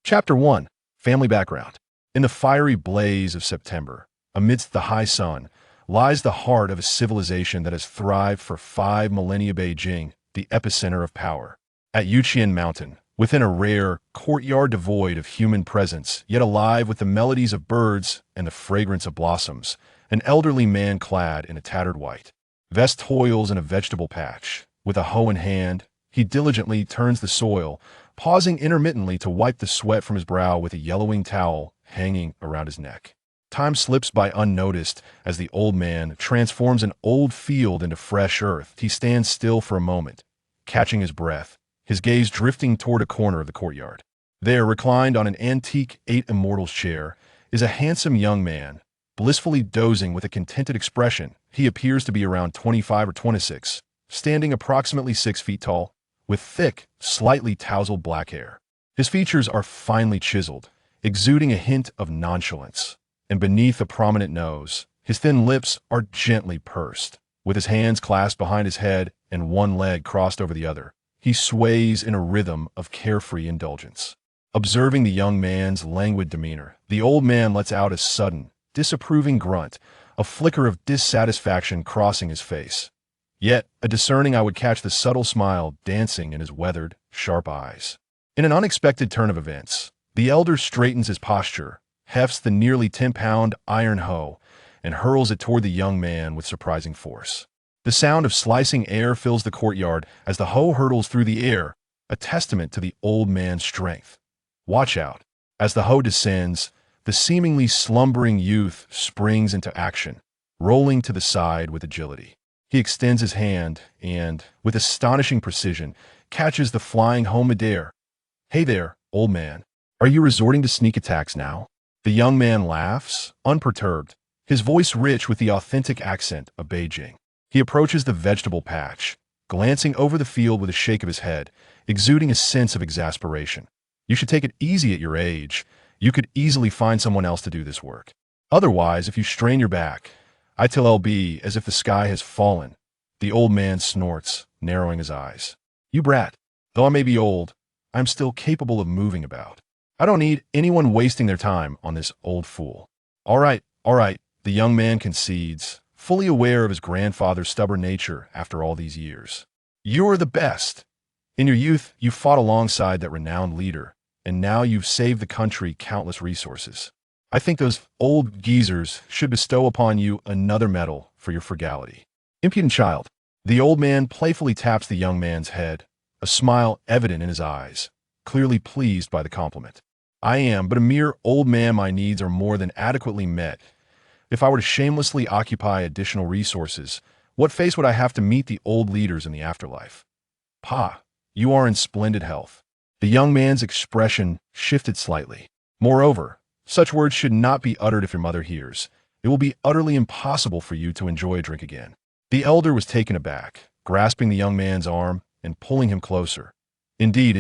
Chapter 1. Family Background. In the fiery blaze of September, amidst the high sun, lies the heart of a civilization that has thrived for 5 millennia. Beijing, the epicenter of power. At Yuqian Mountain, within a rare courtyard devoid of human presence, yet alive with the melodies of birds and the fragrance of blossoms, an elderly man clad in a tattered white vest toils in a vegetable patch. With a hoe in hand, he diligently turns the soil, pausing intermittently to wipe the sweat from his brow with a yellowing towel hanging around his neck. Time slips by unnoticed as the old man transforms an old field into fresh earth. He stands still for a moment, catching his breath, his gaze drifting toward a corner of the courtyard. There, reclined on an antique Eight Immortals chair, is a handsome young man, blissfully dozing with a contented expression. He appears to be around 25 or 26, standing approximately 6 feet tall, with thick, slightly tousled black hair. His features are finely chiseled, exuding a hint of nonchalance, and beneath a prominent nose, his thin lips are gently pursed. With his hands clasped behind his head and one leg crossed over the other, he sways in a rhythm of carefree indulgence. Observing the young man's languid demeanor, the old man lets out a sudden, disapproving grunt, a flicker of dissatisfaction crossing his face. Yet, a discerning eye would catch the subtle smile dancing in his weathered, sharp eyes. In an unexpected turn of events, the elder straightens his posture, hefts the nearly 10-pound iron hoe, and hurls it toward the young man with surprising force. The sound of slicing air fills the courtyard as the hoe hurtles through the air, a testament to the old man's strength. Watch out. As the hoe descends, the seemingly slumbering youth springs into action, rolling to the side with agility. He extends his hand and, with astonishing precision, catches the flying hoe midair. "Hey there, old man. Are you resorting to sneak attacks now?" The young man laughs, unperturbed, his voice rich with the authentic accent of Beijing. He approaches the vegetable patch, glancing over the field with a shake of his head, exuding a sense of exasperation. "You should take it easy at your age. You could easily find someone else to do this work. Otherwise, if you strain your back, I tell LB as if the sky has fallen." The old man snorts, narrowing his eyes. "You brat. Though I may be old, I am still capable of moving about. I don't need anyone wasting their time on this old fool." All right, the young man concedes, fully aware of his grandfather's stubborn nature after all these years. "You're the best. In your youth, you fought alongside that renowned leader, and now you've saved the country countless resources. I think those old geezers should bestow upon you another medal for your frugality." "Impudent child." The old man playfully taps the young man's head, a smile evident in his eyes, clearly pleased by the compliment. "I am but a mere old man. My needs are more than adequately met. If I were to shamelessly occupy additional resources, what face would I have to meet the old leaders in the afterlife?" "Pa, you are in splendid health." The young man's expression shifted slightly. "Moreover, such words should not be uttered if your mother hears. It will be utterly impossible for you to enjoy a drink again." The elder was taken aback, grasping the young man's arm and pulling him closer. Indeed,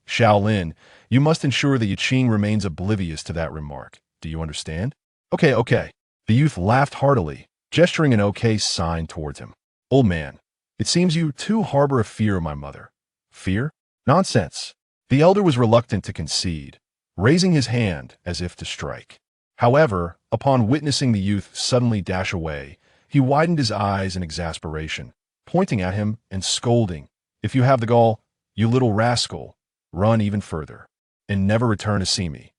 Xiao Lin, you must ensure that Yanjing remains oblivious to that remark. Do you understand?" Okay. The youth laughed heartily, gesturing an okay sign towards him. "Old man, it seems you too harbor a fear of my mother." "Fear? Nonsense." The elder was reluctant to concede, raising his hand as if to strike. However, upon witnessing the youth suddenly dash away, he widened his eyes in exasperation, pointing at him and scolding, "If you have the gall, you little rascal, run even further, and never return to see me."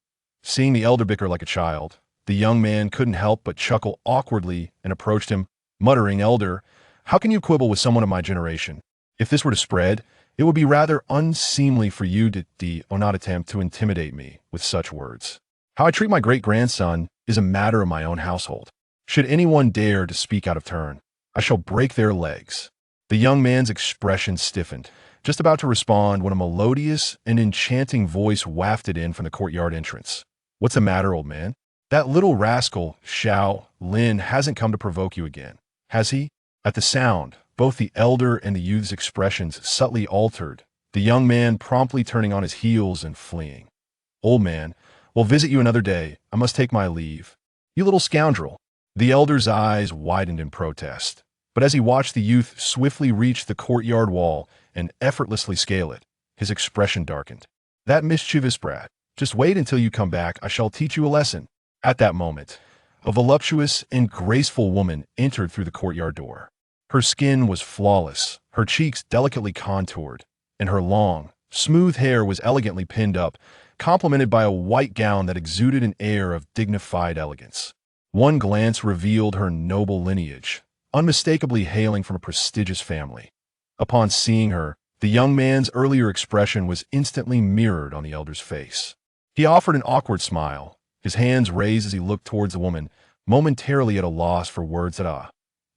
Seeing the elder bicker like a child, the young man couldn't help but chuckle awkwardly and approached him, muttering, "Elder, how can you quibble with someone of my generation? If this were to spread, it would be rather unseemly for you to not attempt to intimidate me with such words. How I treat my great-grandson is a matter of my own household. Should anyone dare to speak out of turn, I shall break their legs." The young man's expression stiffened, just about to respond when a melodious and enchanting voice wafted in from the courtyard entrance. "What's the matter, old man? That little rascal, Xiao Lin, hasn't come to provoke you again, has he?" At the sound, both the elder and the youth's expressions subtly altered, the young man promptly turning on his heels and fleeing. "Old man, we'll visit you another day. I must take my leave." "You little scoundrel." The elder's eyes widened in protest, but as he watched the youth swiftly reach the courtyard wall and effortlessly scale it, his expression darkened. "That mischievous brat, Just wait until you come back. I shall teach you a lesson." At that moment, a voluptuous and graceful woman entered through the courtyard door. Her skin was flawless, her cheeks delicately contoured, and her long, smooth hair was elegantly pinned up, complemented by a white gown that exuded an air of dignified elegance. One glance revealed her noble lineage, unmistakably hailing from a prestigious family. Upon seeing her, the young man's earlier expression was instantly mirrored on the elder's face. He offered an awkward smile, his hands raised as he looked towards the woman, momentarily at a loss for words "Well,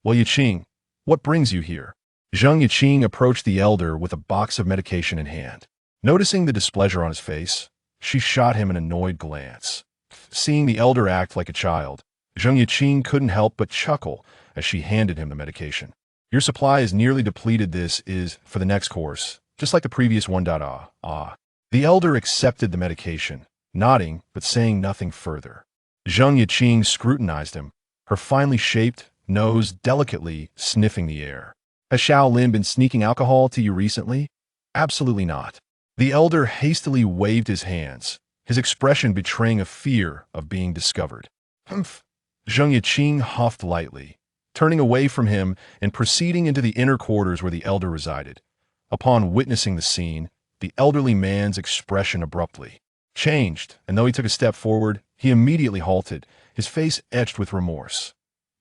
Yanjing, what brings you here?" Zhang Yanjing approached the elder with a box of medication in hand. Noticing the displeasure on his face, she shot him an annoyed glance. Seeing the elder act like a child, Zhang Yanjing couldn't help but chuckle as she handed him the medication. "Your supply is nearly depleted. This is for the next course, just like the previous one. The elder accepted the medication, nodding but saying nothing further. Zhang Yanjing scrutinized him, her finely shaped nose delicately sniffing the air. "Has Xiao Lin been sneaking alcohol to you recently?" "Absolutely not." The elder hastily waved his hands, his expression betraying a fear of being discovered. "Humph." Zhang Yanjing huffed lightly, turning away from him and proceeding into the inner quarters where the elder resided. Upon witnessing the scene, the elderly man's expression abruptly changed, and though he took a step forward, he immediately halted, his face etched with remorse.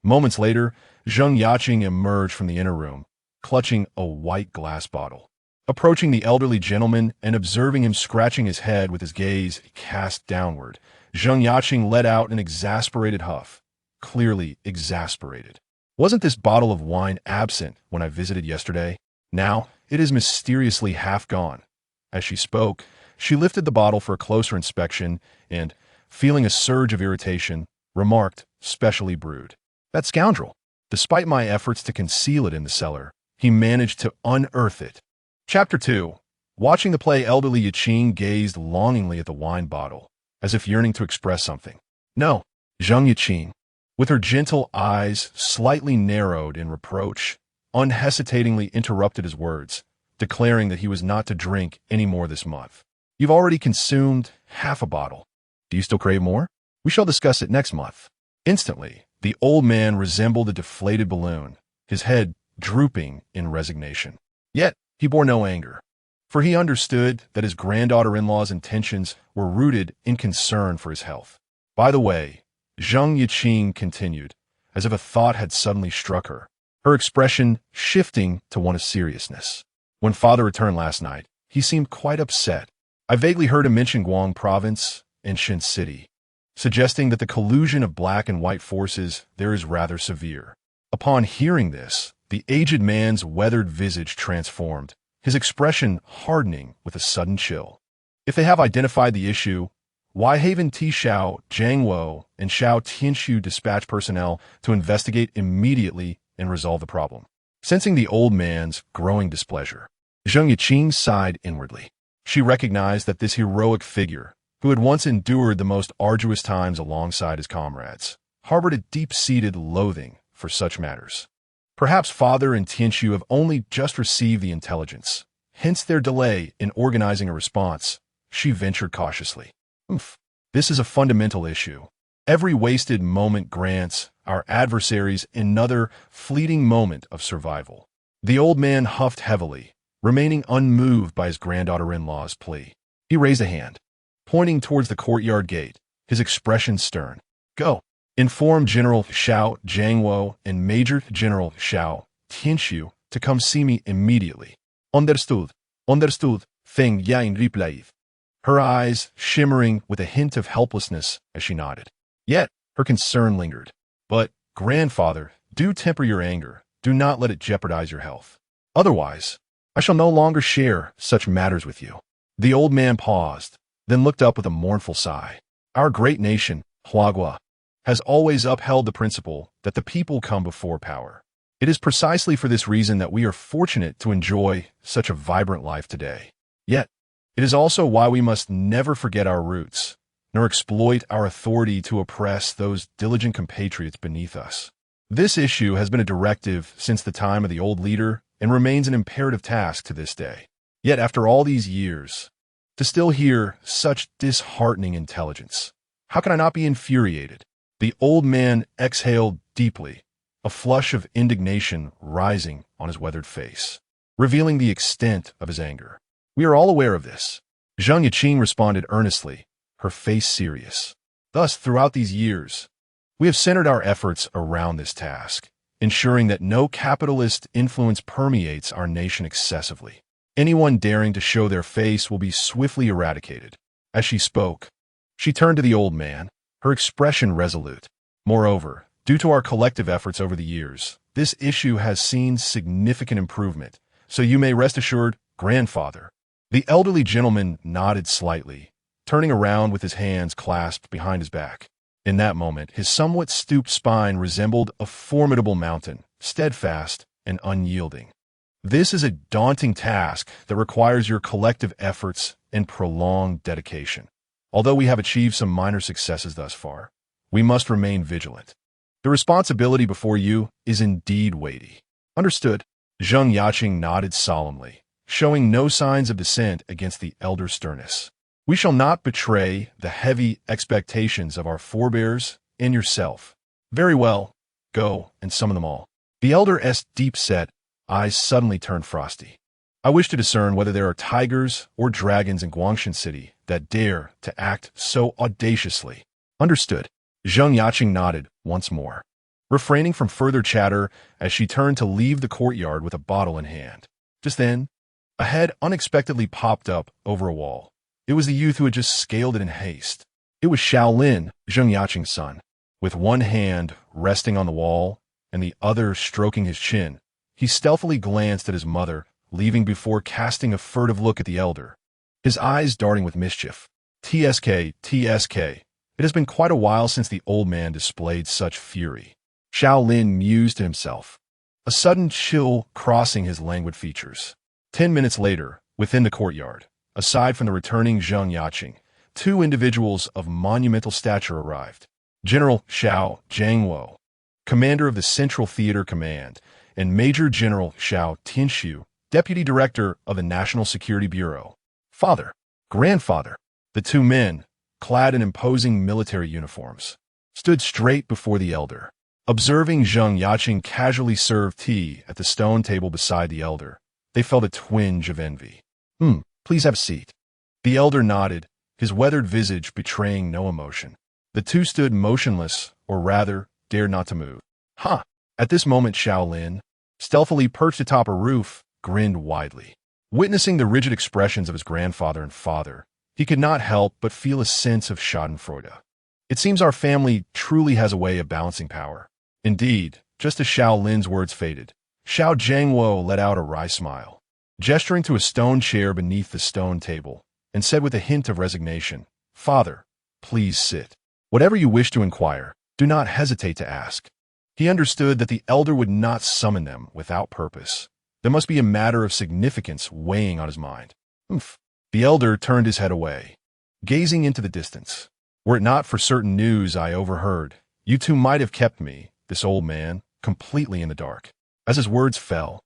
Moments later, Zhang Yanjing emerged from the inner room, clutching a white glass bottle. Approaching the elderly gentleman and observing him scratching his head with his gaze cast downward, Zhang Yanjing let out an exasperated huff, clearly exasperated. "Wasn't this bottle of wine absent when I visited yesterday? Now it is mysteriously half gone." As she spoke, she lifted the bottle for a closer inspection and, feeling a surge of irritation, remarked, "Specially brewed. That scoundrel, despite my efforts to conceal it in the cellar, he managed to unearth it." Chapter 2. Watching the play, elderly Yanjing gazed longingly at the wine bottle, as if yearning to express something. "No." Zhang Yanjing, with her gentle eyes slightly narrowed in reproach, unhesitatingly interrupted his words, declaring that he was not to drink any more this month. "You've already consumed half a bottle. Do you still crave more? We shall discuss it next month." Instantly, the old man resembled a deflated balloon, his head drooping in resignation. Yet he bore no anger, for he understood that his granddaughter-in-law's intentions were rooted in concern for his health. "By the way," Zhang Yanjing continued, as if a thought had suddenly struck her, her expression shifting to one of seriousness. "When father returned last night, he seemed quite upset. I vaguely heard him mention Guang Province and Shin City, suggesting that the collusion of black and white forces there is rather severe." Upon hearing this, the aged man's weathered visage transformed, his expression hardening with a sudden chill. "If they have identified the issue, why haven't Xiao Jiangwo and Xiao Tianshu dispatched personnel to investigate immediately and resolve the problem?" Sensing the old man's growing displeasure, Zhang Yanjing sighed inwardly. She recognized that this heroic figure, who had once endured the most arduous times alongside his comrades, harbored a deep-seated loathing for such matters. Perhaps father and Tianshu have only just received the intelligence, hence their delay in organizing a response, she ventured cautiously. This is a fundamental issue. Every wasted moment grants our adversaries another fleeting moment of survival. The old man huffed heavily, remaining unmoved by his granddaughter-in-law's plea. He raised a hand, pointing towards the courtyard gate, his expression stern. "Go. Inform General Xiao Jiangwo and Major General Xiao Tianshu to come see me immediately." "Understood. Understood," Feng Yang replied, her eyes shimmering with a hint of helplessness as she nodded. Yet her concern lingered. "But, grandfather, do temper your anger. Do not let it jeopardize your health. Otherwise, I shall no longer share such matters with you." The old man paused, then looked up with a mournful sigh. "Our great nation, Huagua, has always upheld the principle that the people come before power. It is precisely for this reason that we are fortunate to enjoy such a vibrant life today. Yet, it is also why we must never forget our roots, nor exploit our authority to oppress those diligent compatriots beneath us. This issue has been a directive since the time of the old leader and remains an imperative task to this day. Yet after all these years, To still hear such disheartening intelligence. How can I not be infuriated? The old man exhaled deeply, a flush of indignation rising on his weathered face, revealing the extent of his anger. We are all aware of this. Zhang Yiqing responded earnestly, her face serious. Thus, throughout these years, we have centered our efforts around this task, ensuring that no capitalist influence permeates our nation excessively. Anyone daring to show their face will be swiftly eradicated. As she spoke, she turned to the old man, her expression resolute. Moreover, due to our collective efforts over the years, this issue has seen significant improvement, so you may rest assured, grandfather. The elderly gentleman nodded slightly, turning around with his hands clasped behind his back. In that moment, his somewhat stooped spine resembled a formidable mountain, steadfast and unyielding. This is a daunting task that requires your collective efforts and prolonged dedication. Although we have achieved some minor successes thus far, we must remain vigilant. The responsibility before you is indeed weighty. Understood? Zhang Yiqing nodded solemnly, showing no signs of dissent against the elder's sternness. We shall not betray the heavy expectations of our forebears and yourself. Very well, go and summon them all. The elder's deep-set eyes suddenly turned frosty. I wish to discern whether there are tigers or dragons in Guangshan City that dare to act so audaciously. Understood. Zhang Yiqing nodded once more, refraining from further chatter as she turned to leave the courtyard with a bottle in hand. Just then, a head unexpectedly popped up over a wall. It was the youth who had just scaled it in haste. It was Xiao Lin, Zhang Yiqing's son. With one hand resting on the wall and the other stroking his chin, he stealthily glanced at his mother, leaving before casting a furtive look at the elder, his eyes darting with mischief. TSK, TSK. It has been quite a while since the old man displayed such fury. Xiao Lin mused to himself, a sudden chill crossing his languid features. 10 minutes later, within the courtyard, aside from the returning Zhang Yiqing, two individuals of monumental stature arrived. General Xiao Zhangwo, commander of the Central Theater Command, and Major General Xiao Tianxiu, Deputy Director of the National Security Bureau. Father, grandfather, the two men, clad in imposing military uniforms, stood straight before the elder. Observing Zhang Yiqing casually serve tea at the stone table beside the elder, they felt a twinge of envy. Please have a seat. The elder nodded, his weathered visage betraying no emotion. The two stood motionless, or rather, dared not to move. At this moment Xiao Lin, stealthily perched atop a roof, grinned widely. Witnessing the rigid expressions of his grandfather and father, he could not help but feel a sense of schadenfreude. It seems our family truly has a way of balancing power. Indeed, just as Xiao Lin's words faded, Xiao Zhangwo let out a wry smile, gesturing to a stone chair beneath the stone table, and said with a hint of resignation, "Father, please sit. Whatever you wish to inquire, do not hesitate to ask." He understood that the elder would not summon them without purpose. There must be a matter of significance weighing on his mind. The elder turned his head away, gazing into the distance. Were it not for certain news I overheard, you two might have kept me, this old man, completely in the dark. As his words fell,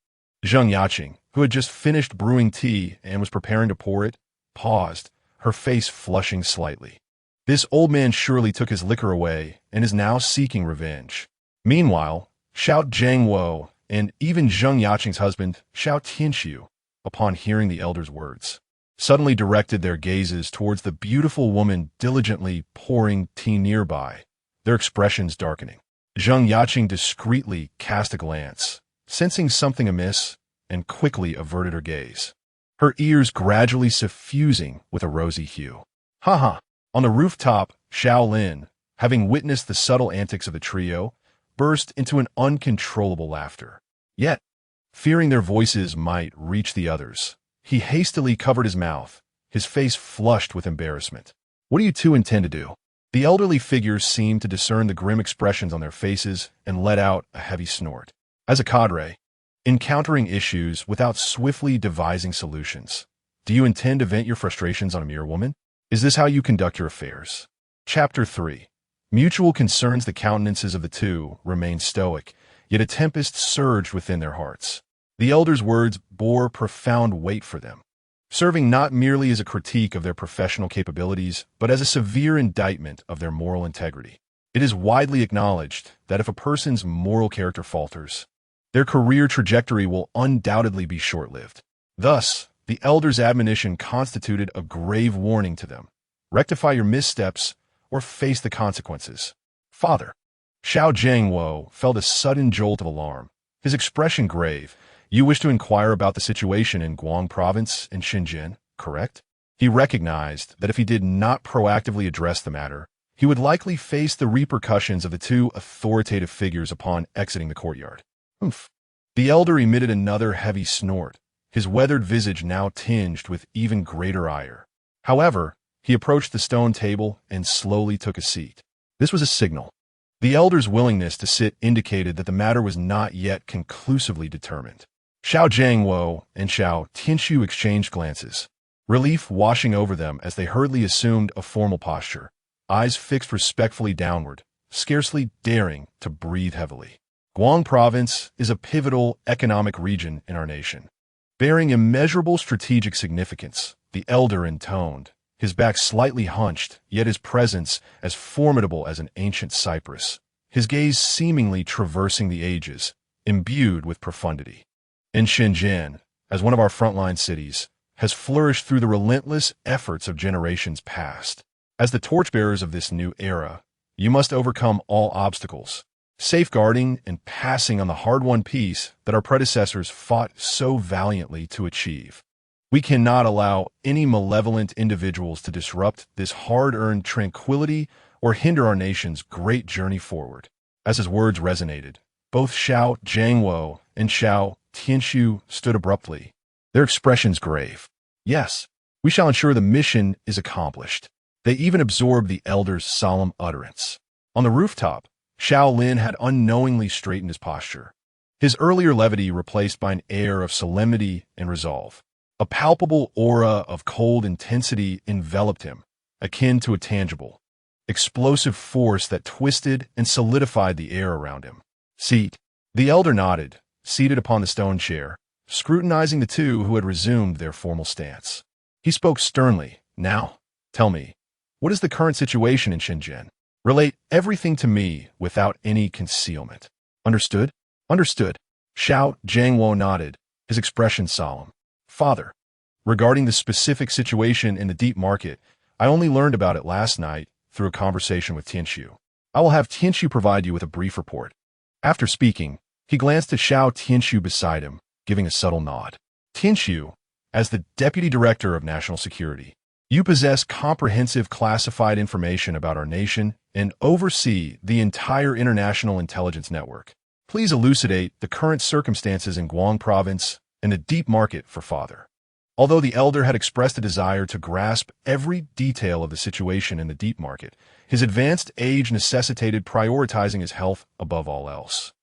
Zhang Yiqing, who had just finished brewing tea and was preparing to pour it, paused, her face flushing slightly. This old man surely took his liquor away and is now seeking revenge. Meanwhile, Xiao Zhangwo and even Zhang Yiqing's husband, Xiao Tianxiu, upon hearing the elder's words, suddenly directed their gazes towards the beautiful woman diligently pouring tea nearby, their expressions darkening. Zhang Yiqing discreetly cast a glance, sensing something amiss, and quickly averted her gaze, her ears gradually suffusing with a rosy hue. On the rooftop, Xiao Lin, having witnessed the subtle antics of the trio, burst into an uncontrollable laughter. Yet, fearing their voices might reach the others, he hastily covered his mouth, his face flushed with embarrassment. "What do you two intend to do?" The elderly figures seemed to discern the grim expressions on their faces and let out a heavy snort. As a cadre, encountering issues without swiftly devising solutions, do you intend to vent your frustrations on a mere woman? Is this how you conduct your affairs? Chapter 3. Mutual concerns. The countenances of the two remained stoic, yet a tempest surged within their hearts. The elder's words bore profound weight for them. serving not merely as a critique of their professional capabilities, but as a severe indictment of their moral integrity. It is widely acknowledged that if a person's moral character falters, their career trajectory will undoubtedly be short-lived. Thus, the elders' admonition constituted a grave warning to them. Rectify your missteps or face the consequences. Father. Xiao Jiangwo felt a sudden jolt of alarm, his expression grave. You wish to inquire about the situation in Guang province in Xinjiang, correct? He recognized that if he did not proactively address the matter, he would likely face the repercussions of the two authoritative figures upon exiting the courtyard. Oof. The elder emitted another heavy snort, his weathered visage now tinged with even greater ire. However, he approached the stone table and slowly took a seat. This was a signal. The elder's willingness to sit indicated that the matter was not yet conclusively determined. Xiao Jiangwo and Xiao Tinshu exchanged glances, relief washing over them as they hurriedly assumed a formal posture, eyes fixed respectfully downward, scarcely daring to breathe heavily. Guang province is a pivotal economic region in our nation, bearing immeasurable strategic significance. The elder intoned, his back slightly hunched, yet his presence as formidable as an ancient cypress, his gaze seemingly traversing the ages, imbued with profundity. In Shenzhen, as one of our frontline cities, has flourished through the relentless efforts of generations past. As the torchbearers of this new era, you must overcome all obstacles, safeguarding and passing on the hard-won peace that our predecessors fought so valiantly to achieve. We cannot allow any malevolent individuals to disrupt this hard-earned tranquility or hinder our nation's great journey forward. As his words resonated, both Xiao Jiangwo and Xiao Tinshu stood abruptly, their expressions grave. Yes, we shall ensure the mission is accomplished. They even absorbed the elder's solemn utterance. On the rooftop, Xiao Lin had unknowingly straightened his posture, his earlier levity replaced by an air of solemnity and resolve. A palpable aura of cold intensity enveloped him, akin to a tangible, explosive force that twisted and solidified the air around him. Seat. The elder nodded, seated upon the stone chair, scrutinizing the two who had resumed their formal stance. He spoke sternly. Now, tell me, what is the current situation in Shenzhen? Relate everything to me without any concealment. Understood? Understood. Xiao Jiangwo nodded, his expression solemn. Father, regarding the specific situation in the deep market, I only learned about it last night through a conversation with Tinshu. I will have Tinshu provide you with a brief report. After speaking, he glanced at Xiao Tinshu beside him, giving a subtle nod. Tinshu, as the Deputy Director of National Security, you possess comprehensive classified information about our nation and oversee the entire international intelligence network. Please elucidate the current circumstances in Guang province and the deep market for father. Although the elder had expressed a desire to grasp every detail of the situation in the deep market, his advanced age necessitated prioritizing his health above all else,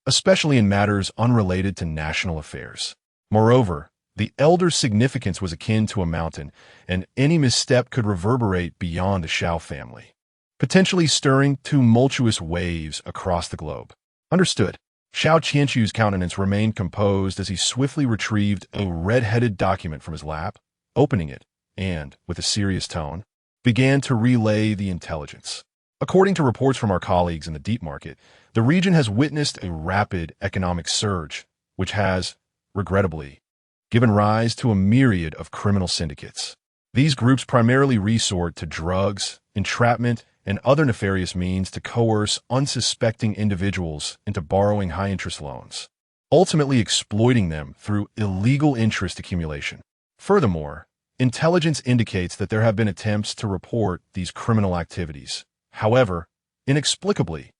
especially in matters unrelated to national affairs. Moreover, the elder's significance was akin to a mountain, and any misstep could reverberate beyond the Xiao family, potentially stirring tumultuous waves across the globe. Understood. Xiao Qianshu's countenance remained composed as he swiftly retrieved a red-headed document from his lap, opening it, and, with a serious tone, began to relay the intelligence. According to reports from our colleagues in the deep market, the region has witnessed a rapid economic surge, which has, regrettably, given rise to a myriad of criminal syndicates. These groups primarily resort to drugs, entrapment, and other nefarious means to coerce unsuspecting individuals into borrowing high-interest loans, ultimately exploiting them through illegal interest accumulation. Furthermore, intelligence indicates that there have been attempts to report these criminal activities. However, inexplicably,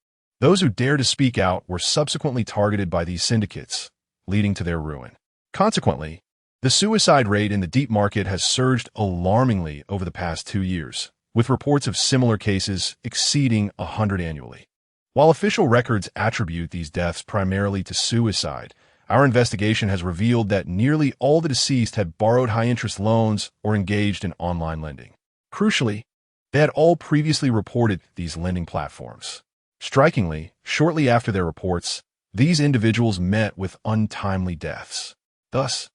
those who dared to speak out were subsequently targeted by these syndicates, leading to their ruin. Consequently, the suicide rate in the deep market has surged alarmingly over the past 2 years, with reports of similar cases exceeding 100 annually. While official records attribute these deaths primarily to suicide, our investigation has revealed that nearly all the deceased had borrowed high-interest loans or engaged in online lending. Crucially, they had all previously reported these lending platforms. Strikingly, shortly after their reports, these individuals met with untimely deaths. Thus,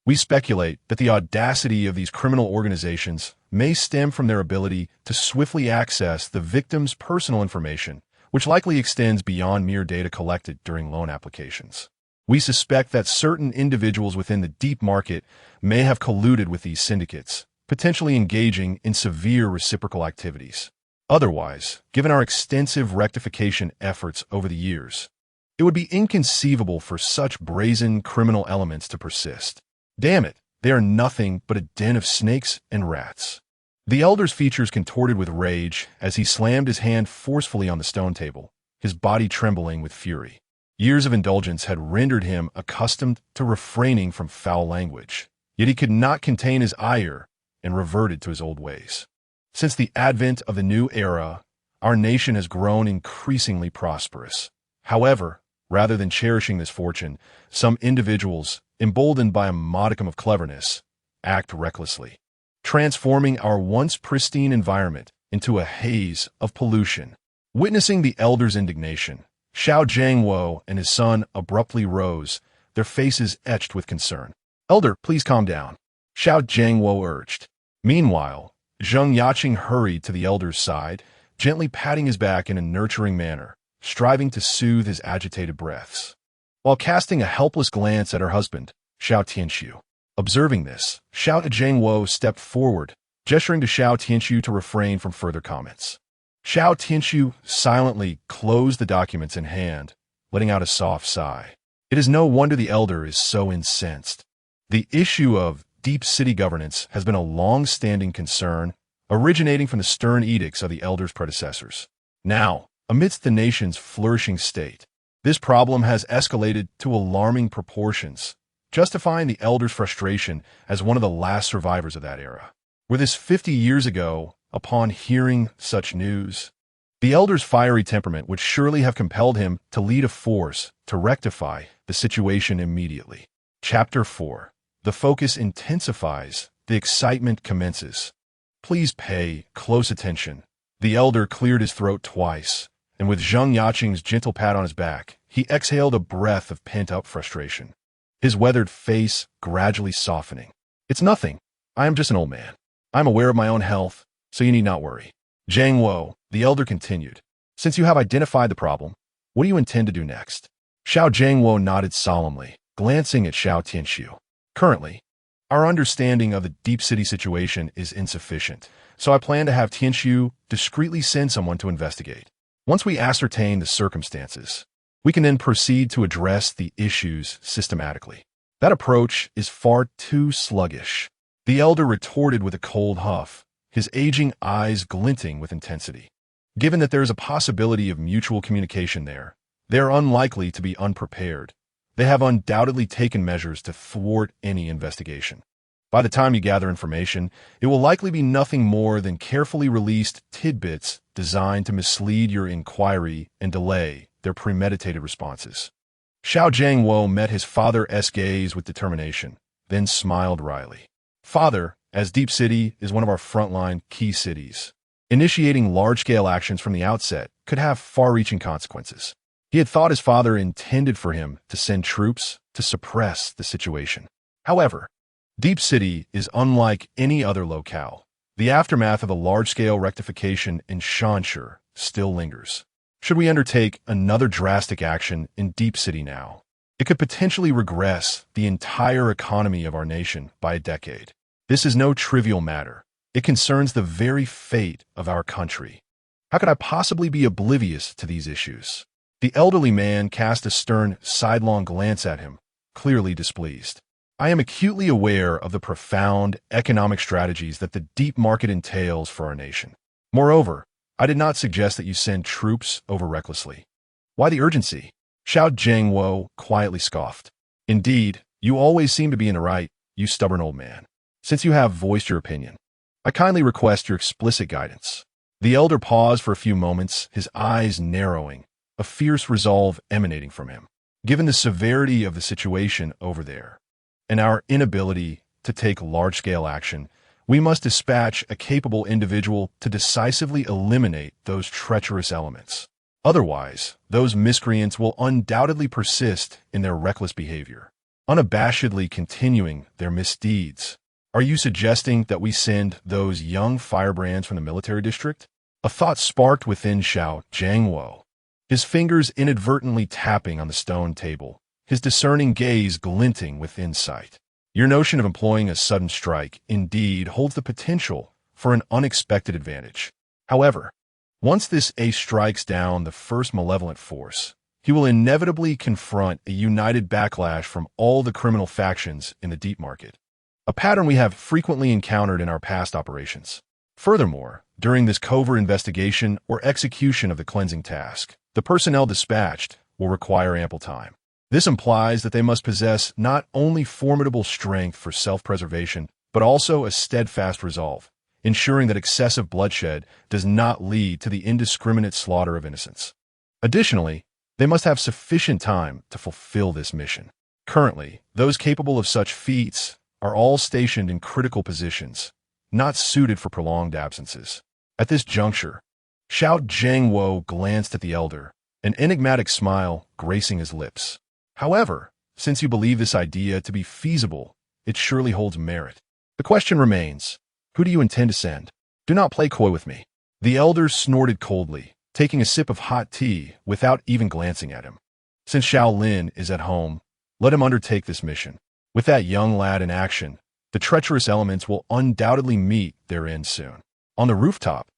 We speculate that the audacity of these criminal organizations may stem from their ability to swiftly access the victim's personal information, which likely extends beyond mere data collected during loan applications. We suspect that certain individuals within the deep market may have colluded with these syndicates, potentially engaging in severe reciprocal activities. Otherwise, given our extensive rectification efforts over the years, it would be inconceivable for such brazen criminal elements to persist. Damn it, they are nothing but a den of snakes and rats. The elder's features contorted with rage as he slammed his hand forcefully on the stone table, his body trembling with fury. Years of indulgence had rendered him accustomed to refraining from foul language, yet he could not contain his ire and reverted to his old ways. Since the advent of the new era, our nation has grown increasingly prosperous. However, rather than cherishing this fortune, some individuals, emboldened by a modicum of cleverness, act recklessly, transforming our once pristine environment into a haze of pollution. Witnessing the elder's indignation, Xiao Jiangwo and his son abruptly rose, their faces etched with concern. "Elder, please calm down," Xiao Jiangwo urged. Meanwhile, Zheng Yaqing hurried to the elder's side, gently patting his back in a nurturing manner, striving to soothe his agitated breaths. While casting a helpless glance at her husband, Xiao Tianxiu. Observing this, Xiao Jiangwo stepped forward, gesturing to Xiao Tianxiu to refrain from further comments. Xiao Tianxiu silently closed the documents in hand, letting out a soft sigh. It is no wonder the elder is so incensed. The issue of deep city governance has been a long-standing concern, originating from the stern edicts of the elder's predecessors. Now, amidst the nation's flourishing state, this problem has escalated to alarming proportions, justifying the elder's frustration as one of the last survivors of that era. Were this 50 years ago, upon hearing such news, the elder's fiery temperament would surely have compelled him to lead a force to rectify the situation immediately. Chapter 4. The focus intensifies, the excitement commences. Please pay close attention. The elder cleared his throat twice, and with Zheng Yaqing's gentle pat on his back, he exhaled a breath of pent-up frustration, his weathered face gradually softening. "It's nothing. I am just an old man. I am aware of my own health, so you need not worry." Jiangwo, the elder continued, "Since you have identified the problem, what do you intend to do next?" Xiao Jiangwo nodded solemnly, glancing at Xiao Tianxiu. "Currently, our understanding of the deep city situation is insufficient, so I plan to have Tianxiu discreetly send someone to investigate. Once we ascertain the circumstances, we can then proceed to address the issues systematically." "That approach is far too sluggish," the elder retorted with a cold huff, his aging eyes glinting with intensity. "Given that there is a possibility of mutual communication there, they are unlikely to be unprepared. They have undoubtedly taken measures to thwart any investigation. By the time you gather information, it will likely be nothing more than carefully released tidbits designed to mislead your inquiry and delay their premeditated responses." Xiao Jiangwo met his father's gaze with determination, then smiled wryly. "Father, as Deep City is one of our frontline key cities, initiating large-scale actions from the outset could have far-reaching consequences." He had thought his father intended for him to send troops to suppress the situation. However, Deep City is unlike any other locale. The aftermath of a large-scale rectification in Shanshi still lingers. Should we undertake another drastic action in Deep City now, it could potentially regress the entire economy of our nation by a decade. This is no trivial matter. It concerns the very fate of our country. How could I possibly be oblivious to these issues? The elderly man cast a stern, sidelong glance at him, clearly displeased. "I am acutely aware of the profound economic strategies that the deep market entails for our nation. Moreover, I did not suggest that you send troops over recklessly." "Why the urgency?" Xiao Jiangwo quietly scoffed. "Indeed, you always seem to be in the right, you stubborn old man. Since you have voiced your opinion, I kindly request your explicit guidance." The elder paused for a few moments, his eyes narrowing, a fierce resolve emanating from him. "Given the severity of the situation over there, and our inability to take large-scale action, we must dispatch a capable individual to decisively eliminate those treacherous elements. Otherwise, those miscreants will undoubtedly persist in their reckless behavior." unabashedly continuing their misdeeds. Are you suggesting that we send those young firebrands from the military district? A thought sparked within Xiao Lin, his fingers inadvertently tapping on the stone table, his discerning gaze glinting with insight. Your notion of employing a sudden strike indeed holds the potential for an unexpected advantage. However, once this ace strikes down the first malevolent force, he will inevitably confront a united backlash from all the criminal factions in the deep market, a pattern we have frequently encountered in our past operations. Furthermore, during this covert investigation or execution of the cleansing task, the personnel dispatched will require ample time. This implies that they must possess not only formidable strength for self-preservation, but also a steadfast resolve, ensuring that excessive bloodshed does not lead to the indiscriminate slaughter of innocents. Additionally, they must have sufficient time to fulfill this mission. Currently, those capable of such feats are all stationed in critical positions, not suited for prolonged absences. At this juncture, Xiao Lin glanced at the elder, an enigmatic smile gracing his lips. However, since you believe this idea to be feasible, it surely holds merit. The question remains, who do you intend to send? Do not play coy with me. The elder snorted coldly, taking a sip of hot tea without even glancing at him. Since Xiao Lin is at home, let him undertake this mission. With that young lad in action, the treacherous elements will undoubtedly meet their end soon. On the rooftop,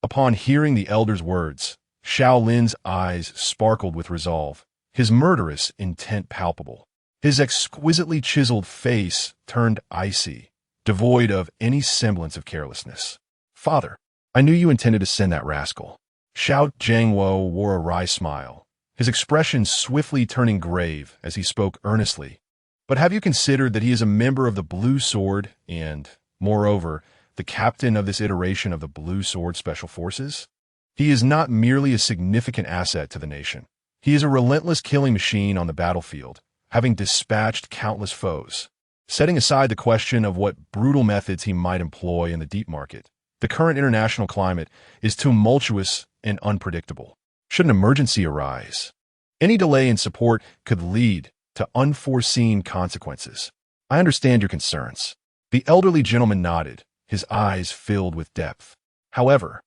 upon hearing the elder's words, Xiao Lin's eyes sparkled with resolve, his murderous intent palpable. His exquisitely chiseled face turned icy, devoid of any semblance of carelessness. Father, I knew you intended to send that rascal. Xiao Lin wore a wry smile, his expression swiftly turning grave as he spoke earnestly. But have you considered that he is a member of the Blue Sword and, moreover, the captain of this iteration of the Blue Sword Special Forces? He is not merely a significant asset to the nation. He is a relentless killing machine on the battlefield, having dispatched countless foes. Setting aside the question of what brutal methods he might employ in the deep market, the current international climate is tumultuous and unpredictable. Should an emergency arise, any delay in support could lead to unforeseen consequences. I understand your concerns. The elderly gentleman nodded, his eyes filled with depth. However,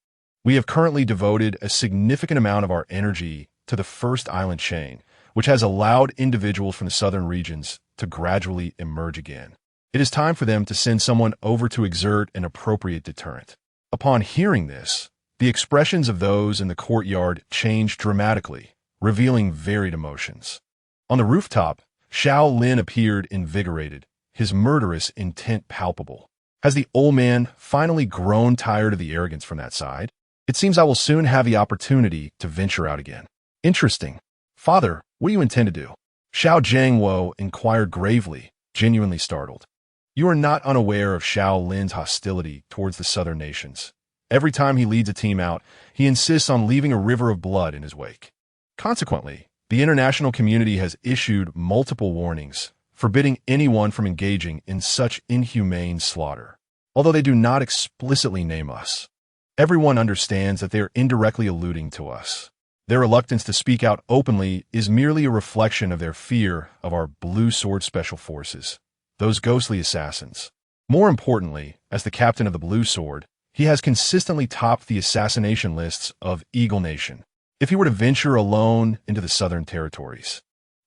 we have currently devoted a significant amount of our energy to the first island chain, which has allowed individuals from the southern regions to gradually emerge again. It is time for them to send someone over to exert an appropriate deterrent. Upon hearing this, the expressions of those in the courtyard changed dramatically, revealing varied emotions. On the rooftop, Xiao Lin appeared invigorated, his murderous intent palpable. Has the old man finally grown tired of the arrogance from that side? It seems I will soon have the opportunity to venture out again. Interesting. Father, what do you intend to do? Xiao Lin inquired gravely, genuinely startled. You are not unaware of Xiao Lin's hostility towards the southern nations. Every time he leads a team out, he insists on leaving a river of blood in his wake. Consequently, the international community has issued multiple warnings, forbidding anyone from engaging in such inhumane slaughter. Although they do not explicitly name us, everyone understands that they are indirectly alluding to us. Their reluctance to speak out openly is merely a reflection of their fear of our Blue Sword Special Forces, those ghostly assassins. More importantly, as the captain of the Blue Sword, he has consistently topped the assassination lists of Eagle Nation. If he were to venture alone into the southern territories,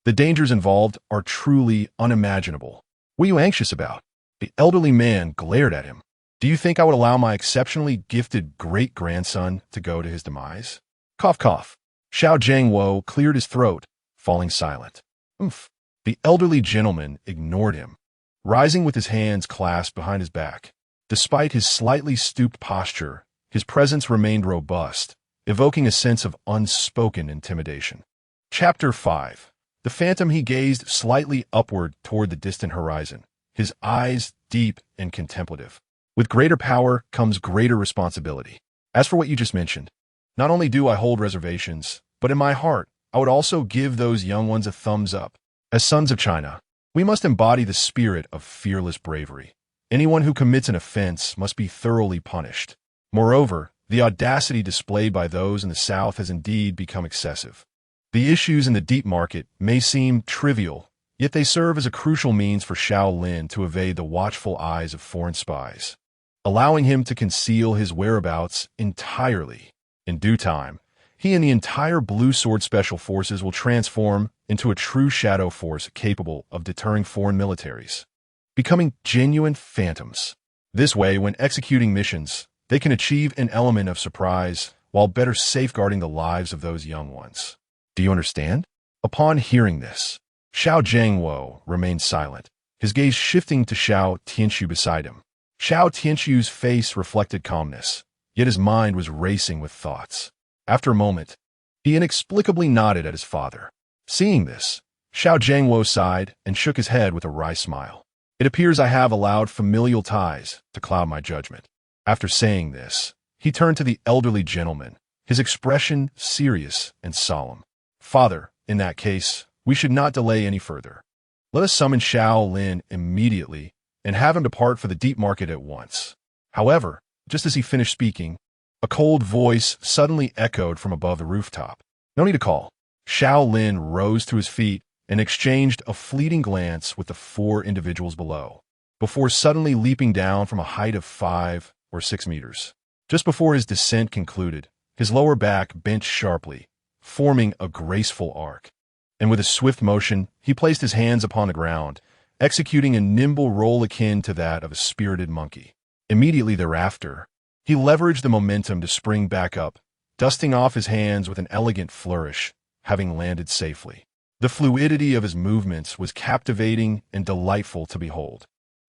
the dangers involved are truly unimaginable. What are you anxious about? The elderly man glared at him. Do you think I would allow my exceptionally gifted great-grandson to go to his demise? Cough, cough. Xiao Lin cleared his throat, falling silent. Oomph. The elderly gentleman ignored him, rising with his hands clasped behind his back. Despite his slightly stooped posture, his presence remained robust, evoking a sense of unspoken intimidation. Chapter 5. The phantom he gazed slightly upward toward the distant horizon, his eyes deep and contemplative. With greater power comes greater responsibility. As for what you just mentioned, not only do I hold reservations, but in my heart, I would also give those young ones a thumbs up. As sons of China, we must embody the spirit of fearless bravery. Anyone who commits an offense must be thoroughly punished. Moreover, the audacity displayed by those in the South has indeed become excessive. The issues in the deep market may seem trivial, Yet they serve as a crucial means for Xiao Lin to evade the watchful eyes of foreign spies, allowing him to conceal his whereabouts entirely. In due time, he and the entire Blue Sword Special Forces will transform into a true shadow force capable of deterring foreign militaries, becoming genuine phantoms. This way, when executing missions, they can achieve an element of surprise while better safeguarding the lives of those young ones. Do you understand? Upon hearing this, Xiao Zhangwo remained silent, his gaze shifting to Xiao Tianxu beside him. Xiao Tianxu's face reflected calmness, yet his mind was racing with thoughts. After a moment, he inexplicably nodded at his father. Seeing this, Xiao Zhangwo sighed and shook his head with a wry smile. It appears I have allowed familial ties to cloud my judgment. After saying this, he turned to the elderly gentleman, his expression serious and solemn. Father, in that case, we should not delay any further. Let us summon Xiao Lin immediately and have him depart for the deep market at once. However, just as he finished speaking, a cold voice suddenly echoed from above the rooftop. No need to call. Xiao Lin rose to his feet and exchanged a fleeting glance with the 4 individuals below, before suddenly leaping down from a height of 5 or 6 meters. Just before his descent concluded, his lower back bent sharply, forming a graceful arc. And with a swift motion, he placed his hands upon the ground, executing a nimble roll akin to that of a spirited monkey. Immediately thereafter, he leveraged the momentum to spring back up, dusting off his hands with an elegant flourish, having landed safely. The fluidity of his movements was captivating and delightful to behold.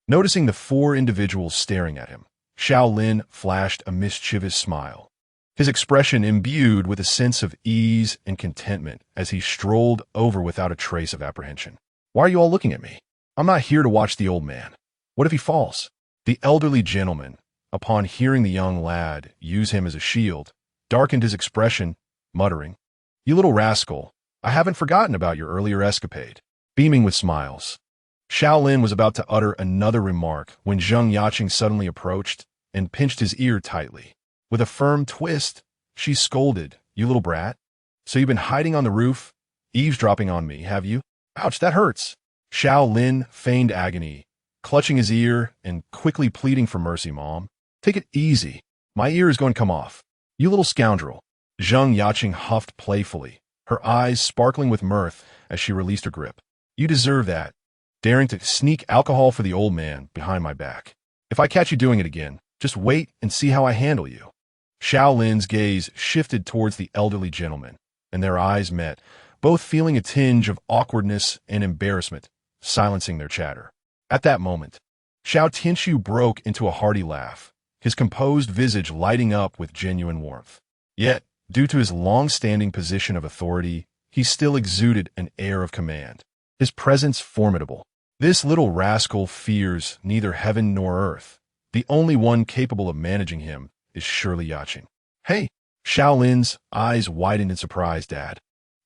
Noticing the 4 individuals staring at him, Xiao Lin flashed a mischievous smile, his expression imbued with a sense of ease and contentment as he strolled over without a trace of apprehension. Why are you all looking at me? I'm not here to watch the old man. What if he falls? The elderly gentleman, upon hearing the young lad use him as a shield, darkened his expression, muttering, "You little rascal, I haven't forgotten about your earlier escapade." Beaming with smiles, Xiao Lin was about to utter another remark when Zheng Yaqing suddenly approached and pinched his ear tightly. With a firm twist, she scolded, "You little brat. So you've been hiding on the roof, eavesdropping on me, have you? Ouch, that hurts." Xiao Lin feigned agony, clutching his ear and quickly pleading for mercy. "Mom, take it easy. My ear is going to come off. You little scoundrel." Zheng Yaqing huffed playfully, her eyes sparkling with mirth as she released her grip. "You deserve that, daring to sneak alcohol for the old man behind my back. If I catch you doing it again, just wait and see how I handle you." Xiao Lin's gaze shifted towards the elderly gentleman, and their eyes met, both feeling a tinge of awkwardness and embarrassment, silencing their chatter. At that moment, Xiao Tianxu broke into a hearty laugh, his composed visage lighting up with genuine warmth. Yet, due to his long-standing position of authority, he still exuded an air of command, his presence formidable. This little rascal fears neither heaven nor earth. The only one capable of managing him is surely Yaqing. "Hey!" Xiao Lin's eyes widened in surprise. "Dad,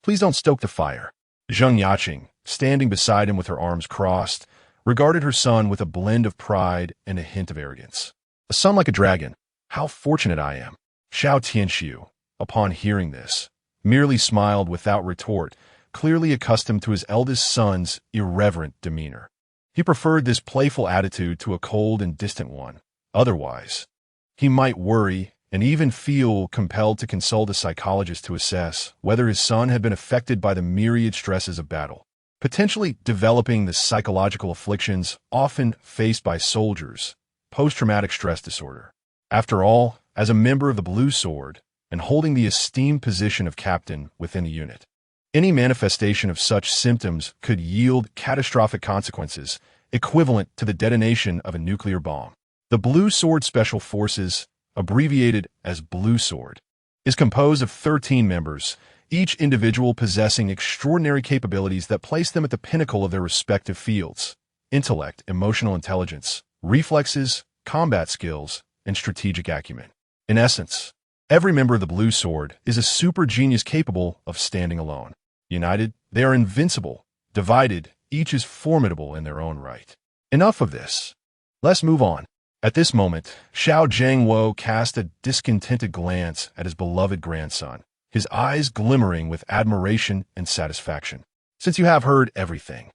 please don't stoke the fire." Zheng Yaqing, standing beside him with her arms crossed, regarded her son with a blend of pride and a hint of arrogance. "A son like a dragon. How fortunate I am." Xiao Tianxiu, upon hearing this, merely smiled without retort, clearly accustomed to his eldest son's irreverent demeanor. He preferred this playful attitude to a cold and distant one. Otherwise, he might worry and even feel compelled to consult a psychologist to assess whether his son had been affected by the myriad stresses of battle, potentially developing the psychological afflictions often faced by soldiers, post-traumatic stress disorder. After all, as a member of the Blue Sword, and holding the esteemed position of captain within the unit, any manifestation of such symptoms could yield catastrophic consequences equivalent to the detonation of a nuclear bomb. The Blue Sword Special Forces, abbreviated as Blue Sword, is composed of 13 members, each individual possessing extraordinary capabilities that place them at the pinnacle of their respective fields: intellect, emotional intelligence, reflexes, combat skills, and strategic acumen. In essence, every member of the Blue Sword is a super genius capable of standing alone. United, they are invincible. Divided, each is formidable in their own right. Enough of this. Let's move on. At this moment, Xiao Zhangwo cast a discontented glance at his beloved grandson, his eyes glimmering with admiration and satisfaction. "Since you have heard everything,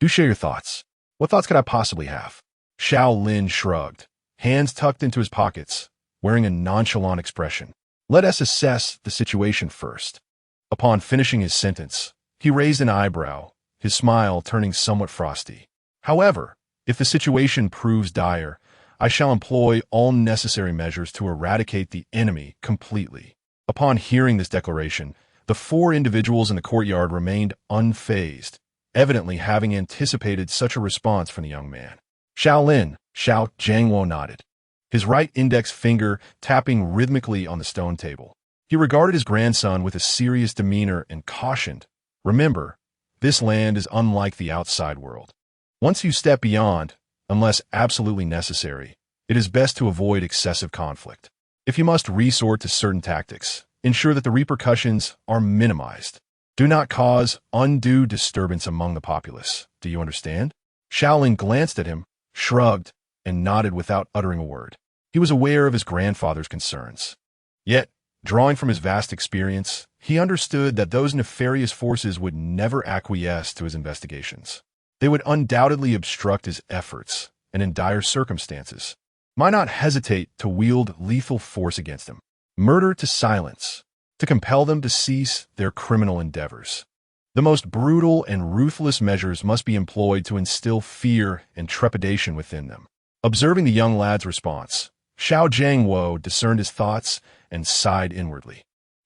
Do share your thoughts. What thoughts could I possibly have? Xiao Lin shrugged, hands tucked into his pockets, wearing a nonchalant expression. Let us assess the situation first. Upon finishing his sentence, he raised an eyebrow, his smile turning somewhat frosty. However, if the situation proves dire, I shall employ all necessary measures to eradicate the enemy completely. Upon hearing this declaration, the four individuals in the courtyard remained unfazed, evidently having anticipated such a response from the young man. Xiao Lin, Xiao Jiangwo nodded, his right index finger tapping rhythmically on the stone table. He regarded his grandson with a serious demeanor and cautioned, "Remember, this land is unlike the outside world. Once you step beyond, unless absolutely necessary, it is best to avoid excessive conflict. If you must resort to certain tactics, ensure that the repercussions are minimized. Do not cause undue disturbance among the populace. Do you understand?" Xiao Lin glanced at him, shrugged, and nodded without uttering a word. He was aware of his grandfather's concerns. Yet, drawing from his vast experience, he understood that those nefarious forces would never acquiesce to his investigations. They would undoubtedly obstruct his efforts, and in dire circumstances, might not hesitate to wield lethal force against him. Murder to silence, to compel them to cease their criminal endeavors. The most brutal and ruthless measures must be employed to instill fear and trepidation within them. Observing the young lad's response, Xiao Jiangwo discerned his thoughts and sighed inwardly.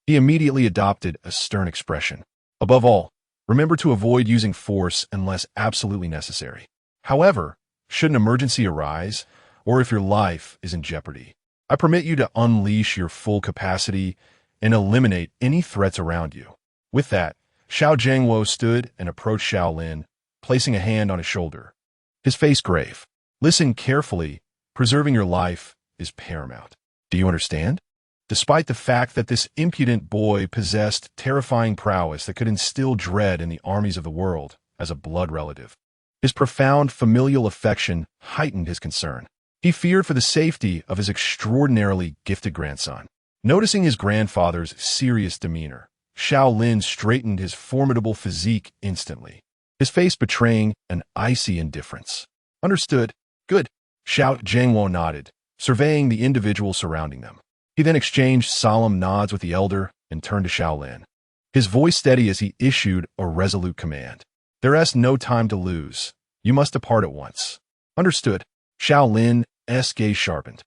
He immediately adopted a stern expression. Above all, remember to avoid using force unless absolutely necessary. However, should an emergency arise, or if your life is in jeopardy, I permit you to unleash your full capacity and eliminate any threats around you. With that, Xiao Jiangwo stood and approached Xiao Lin, placing a hand on his shoulder. His face grave. Listen carefully. Preserving your life is paramount. Do you understand? Despite the fact that this impudent boy possessed terrifying prowess that could instill dread in the armies of the world as a blood relative, his profound familial affection heightened his concern. He feared for the safety of his extraordinarily gifted grandson. Noticing his grandfather's serious demeanor, Xiao Lin straightened his formidable physique instantly, his face betraying an icy indifference. Understood. Good. Xiao Jiangwo nodded, surveying the individual surrounding them. He then exchanged solemn nods with the elder and turned to Xiao Lin, his voice steady as he issued a resolute command. There is no time to lose. You must depart at once. Understood. Xiao Lin's gaze sharpened,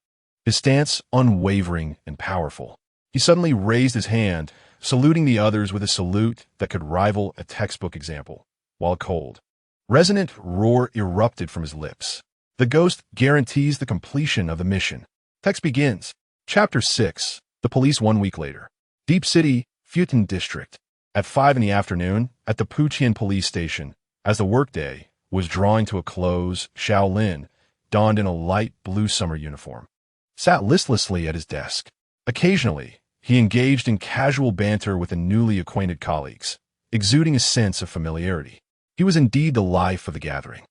his stance unwavering and powerful. He suddenly raised his hand, saluting the others with a salute that could rival a textbook example, while a cold, resonant roar erupted from his lips. The ghost guarantees the completion of the mission. Text begins. Chapter 6. The police 1 week later. Deep City, Futin District. At 5 in the afternoon, at the Puqian police station, as the workday was drawing to a close, Xiao Lin, donned in a light blue summer uniform, sat listlessly at his desk. Occasionally, he engaged in casual banter with the newly acquainted colleagues, exuding a sense of familiarity. He was indeed the life of the gathering.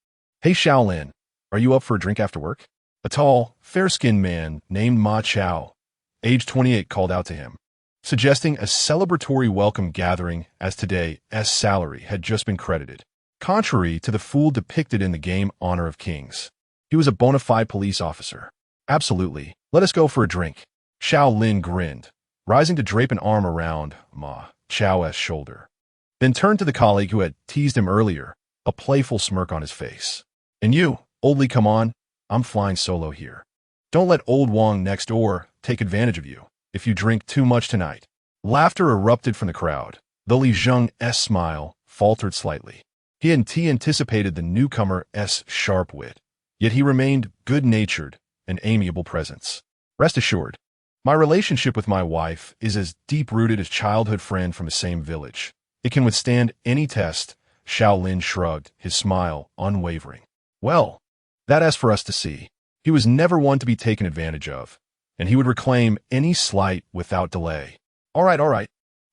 "Hey Xiao Lin, are you up for a drink after work?" A tall, fair-skinned man named Ma Chao, age 28, called out to him, suggesting a celebratory welcome gathering as today's salary had just been credited, contrary to the fool depicted in the game Honor of Kings. He was a bona fide police officer. "Absolutely. Let us go for a drink." Xiao Lin grinned, rising to drape an arm around Ma Chao's shoulder, then turned to the colleague who had teased him earlier, a playful smirk on his face. "And you, Oldly, come on. I'm flying solo here. Don't let old Wang next door take advantage of you if you drink too much tonight." Laughter erupted from the crowd, though Li Zheng's smile faltered slightly. He anticipated the newcomer's sharp wit, yet he remained good-natured and amiable presence. "Rest assured, my relationship with my wife is as deep-rooted as childhood friend from the same village. It can withstand any test." Xiao Lin shrugged, his smile unwavering. "Well, that is for us to see." He was never one to be taken advantage of, and he would reclaim any slight without delay. All right.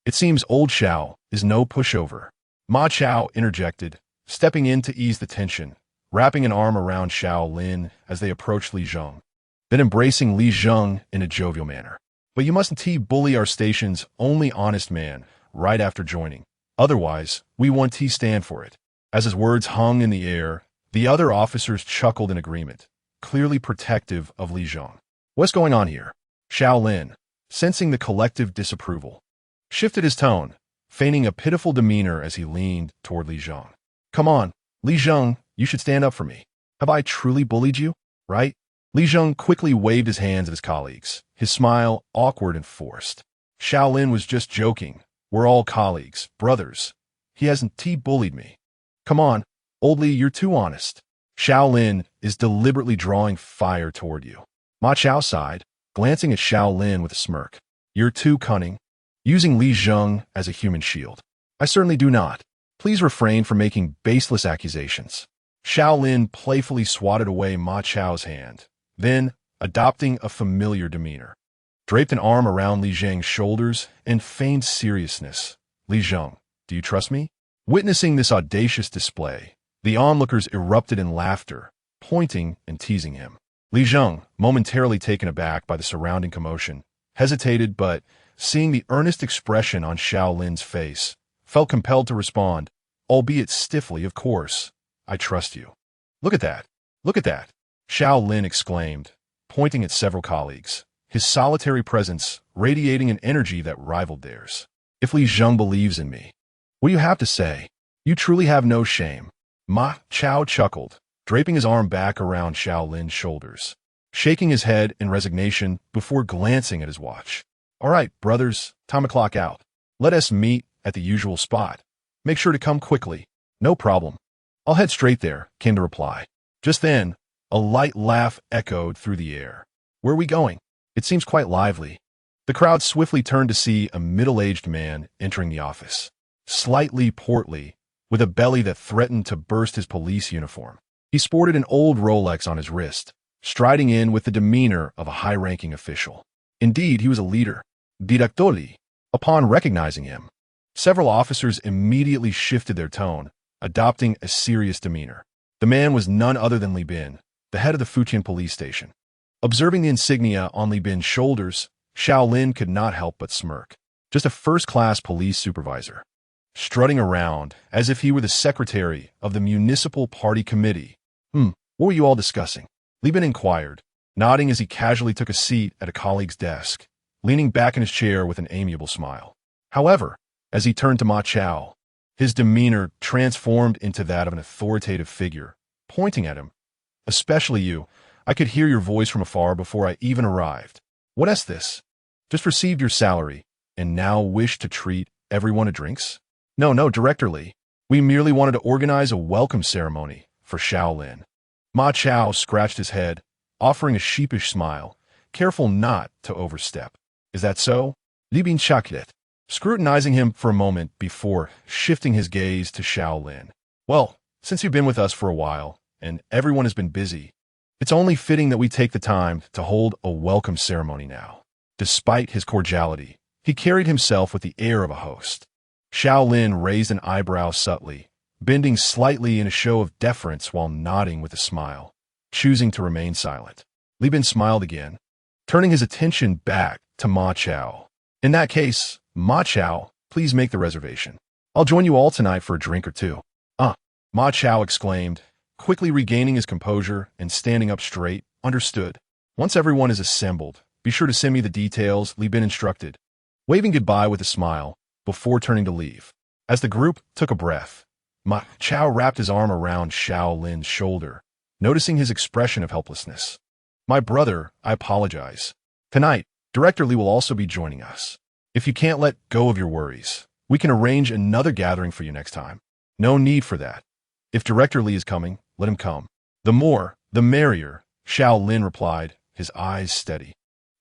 It seems old Xiao is no pushover." Ma Chao interjected, stepping in to ease the tension, wrapping an arm around Xiao Lin as they approached Li Zheng, then embracing Li Zheng in a jovial manner. "But you mustn't bully our station's only honest man right after joining. Otherwise, we won't stand for it." As his words hung in the air, the other officers chuckled in agreement, clearly protective of Li Zhang. What's going on here? Xiao Lin, sensing the collective disapproval, shifted his tone, feigning a pitiful demeanor as he leaned toward Li Zhang. Come on, Li Zhang, you should stand up for me. Have I truly bullied you? Right? Li Zhang quickly waved his hands at his colleagues, his smile awkward and forced. Xiao Lin was just joking. We're all colleagues, brothers. He hasn't bullied me. Come on, old Li, you're too honest. Xiao Lin is deliberately drawing fire toward you. Ma Chao sighed, glancing at Xiao Lin with a smirk. You're too cunning. Using Li Zhang as a human shield. I certainly do not. Please refrain from making baseless accusations. Xiao Lin playfully swatted away Ma Chao's hand, then, adopting a familiar demeanor, draped an arm around Li Zhang's shoulders and feigned seriousness. Li Zhang, do you trust me? Witnessing this audacious display, the onlookers erupted in laughter, pointing and teasing him. Li Zhang, momentarily taken aback by the surrounding commotion, hesitated but, seeing the earnest expression on Xiao Lin's face, felt compelled to respond, albeit stiffly, of course. I trust you. Look at that. Look at that. Xiao Lin exclaimed, pointing at several colleagues, his solitary presence radiating an energy that rivaled theirs. If Li Zhang believes in me, what do you have to say? You truly have no shame. Ma Chao chuckled, draping his arm back around Xiao Lin's shoulders, shaking his head in resignation before glancing at his watch. All right, brothers, time to clock out. Let us meet at the usual spot. Make sure to come quickly. No problem. I'll head straight there, came the reply. Just then, a light laugh echoed through the air. Where are we going? It seems quite lively. The crowd swiftly turned to see a middle-aged man entering the office, slightly portly, with a belly that threatened to burst his police uniform. He sported an old Rolex on his wrist, striding in with the demeanor of a high-ranking official. Indeed, he was a leader, Directori. Upon recognizing him, several officers immediately shifted their tone, adopting a serious demeanor. The man was none other than Li Bin, the head of the Fujian police station. Observing the insignia on Li Bin's shoulders, Xiao Lin could not help but smirk. Just a first-class police supervisor, strutting around as if he were the secretary of the municipal party committee. What were you all discussing? Li Bin inquired, nodding as he casually took a seat at a colleague's desk, leaning back in his chair with an amiable smile. However, as he turned to Ma Chao, his demeanor transformed into that of an authoritative figure, pointing at him. Especially you. I could hear your voice from afar before I even arrived. What is this? Just received your salary, and now wish to treat everyone to drinks? No, Director Li. We merely wanted to organize a welcome ceremony for Xiao Lin. Ma Chao scratched his head, offering a sheepish smile, careful not to overstep. Is that so? Li Bin chuckled, scrutinizing him for a moment before shifting his gaze to Xiao Lin. Well, since you've been with us for a while, and everyone has been busy, it's only fitting that we take the time to hold a welcome ceremony now. Despite his cordiality, he carried himself with the air of a host. Xiao Lin raised an eyebrow subtly, bending slightly in a show of deference while nodding with a smile, choosing to remain silent. Li Bin smiled again, turning his attention back to Ma Chao. In that case, Ma Chao, please make the reservation. I'll join you all tonight for a drink or two. Ma Chao exclaimed, quickly regaining his composure and standing up straight. Understood. Once everyone is assembled, be sure to send me the details, Li Bin instructed, waving goodbye with a smile before turning to leave. As the group took a breath, Ma Chao wrapped his arm around Xiao Lin's shoulder, noticing his expression of helplessness. My brother, I apologize. Tonight, Director Li will also be joining us. If you can't let go of your worries, we can arrange another gathering for you next time. No need for that. If Director Li is coming, let him come. The more, the merrier, Xiao Lin replied, his eyes steady.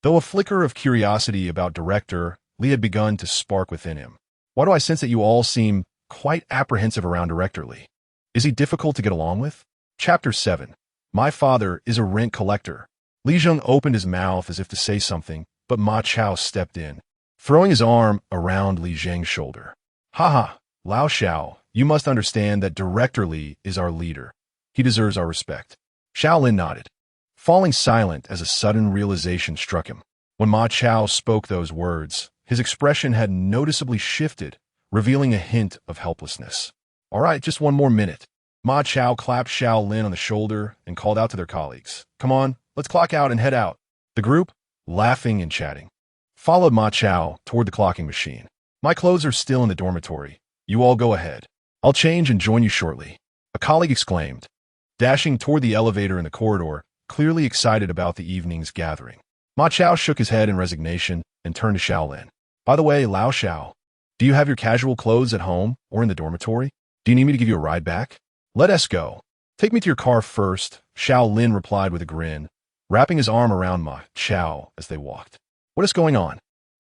Though a flicker of curiosity about Director Li had begun to spark within him. Why do I sense that you all seem quite apprehensive around Director Li? Is he difficult to get along with? Chapter 7. My father is a rent collector. Li Zhang opened his mouth as if to say something, but Ma Chao stepped in, throwing his arm around Li Zhang's shoulder. Ha, Lao Xiao, you must understand that Director Li is our leader. He deserves our respect. Xiao Lin nodded, falling silent as a sudden realization struck him. When Ma Chao spoke those words, his expression had noticeably shifted, revealing a hint of helplessness. All right, just one more minute. Ma Chao clapped Xiao Lin on the shoulder and called out to their colleagues. Come on, let's clock out and head out. The group, laughing and chatting, followed Ma Chao toward the clocking machine. My clothes are still in the dormitory. You all go ahead. I'll change and join you shortly. A colleague exclaimed, dashing toward the elevator in the corridor, clearly excited about the evening's gathering. Ma Chao shook his head in resignation and turned to Xiao Lin. By the way, Lao Xiao, do you have your casual clothes at home or in the dormitory? Do you need me to give you a ride back? Let us go. Take me to your car first, Xiao Lin replied with a grin, wrapping his arm around Ma Chao as they walked. What is going on?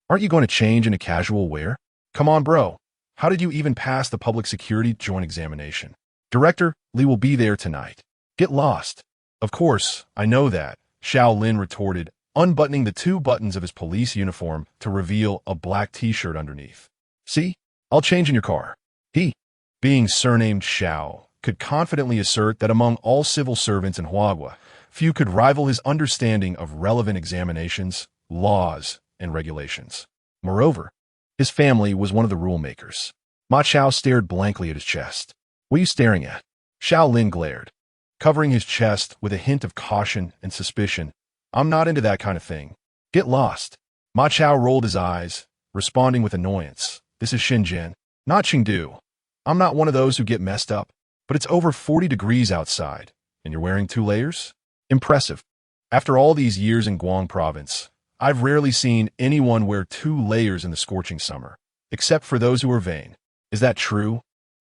Aren't you going to change into casual wear? Come on, bro. How did you even pass the public security joint examination? Director Li will be there tonight. Get lost. Of course, I know that, Xiao Lin retorted, unbuttoning the 2 buttons of his police uniform to reveal a black t-shirt underneath. See? I'll change in your car. He, being surnamed Xiao, could confidently assert that among all civil servants in Huagua, few could rival his understanding of relevant examinations, laws, and regulations. Moreover, his family was one of the rule makers. Ma Chao stared blankly at his chest. What are you staring at? Xiao Lin glared, covering his chest with a hint of caution and suspicion. I'm not into that kind of thing. Get lost. Ma Chao rolled his eyes, responding with annoyance. This is Shenzhen, not Chengdu. I'm not one of those who get messed up. But it's over 40 degrees outside, and you're wearing 2 layers? Impressive. After all these years in Guang province, I've rarely seen anyone wear 2 layers in the scorching summer, except for those who are vain. Is that true?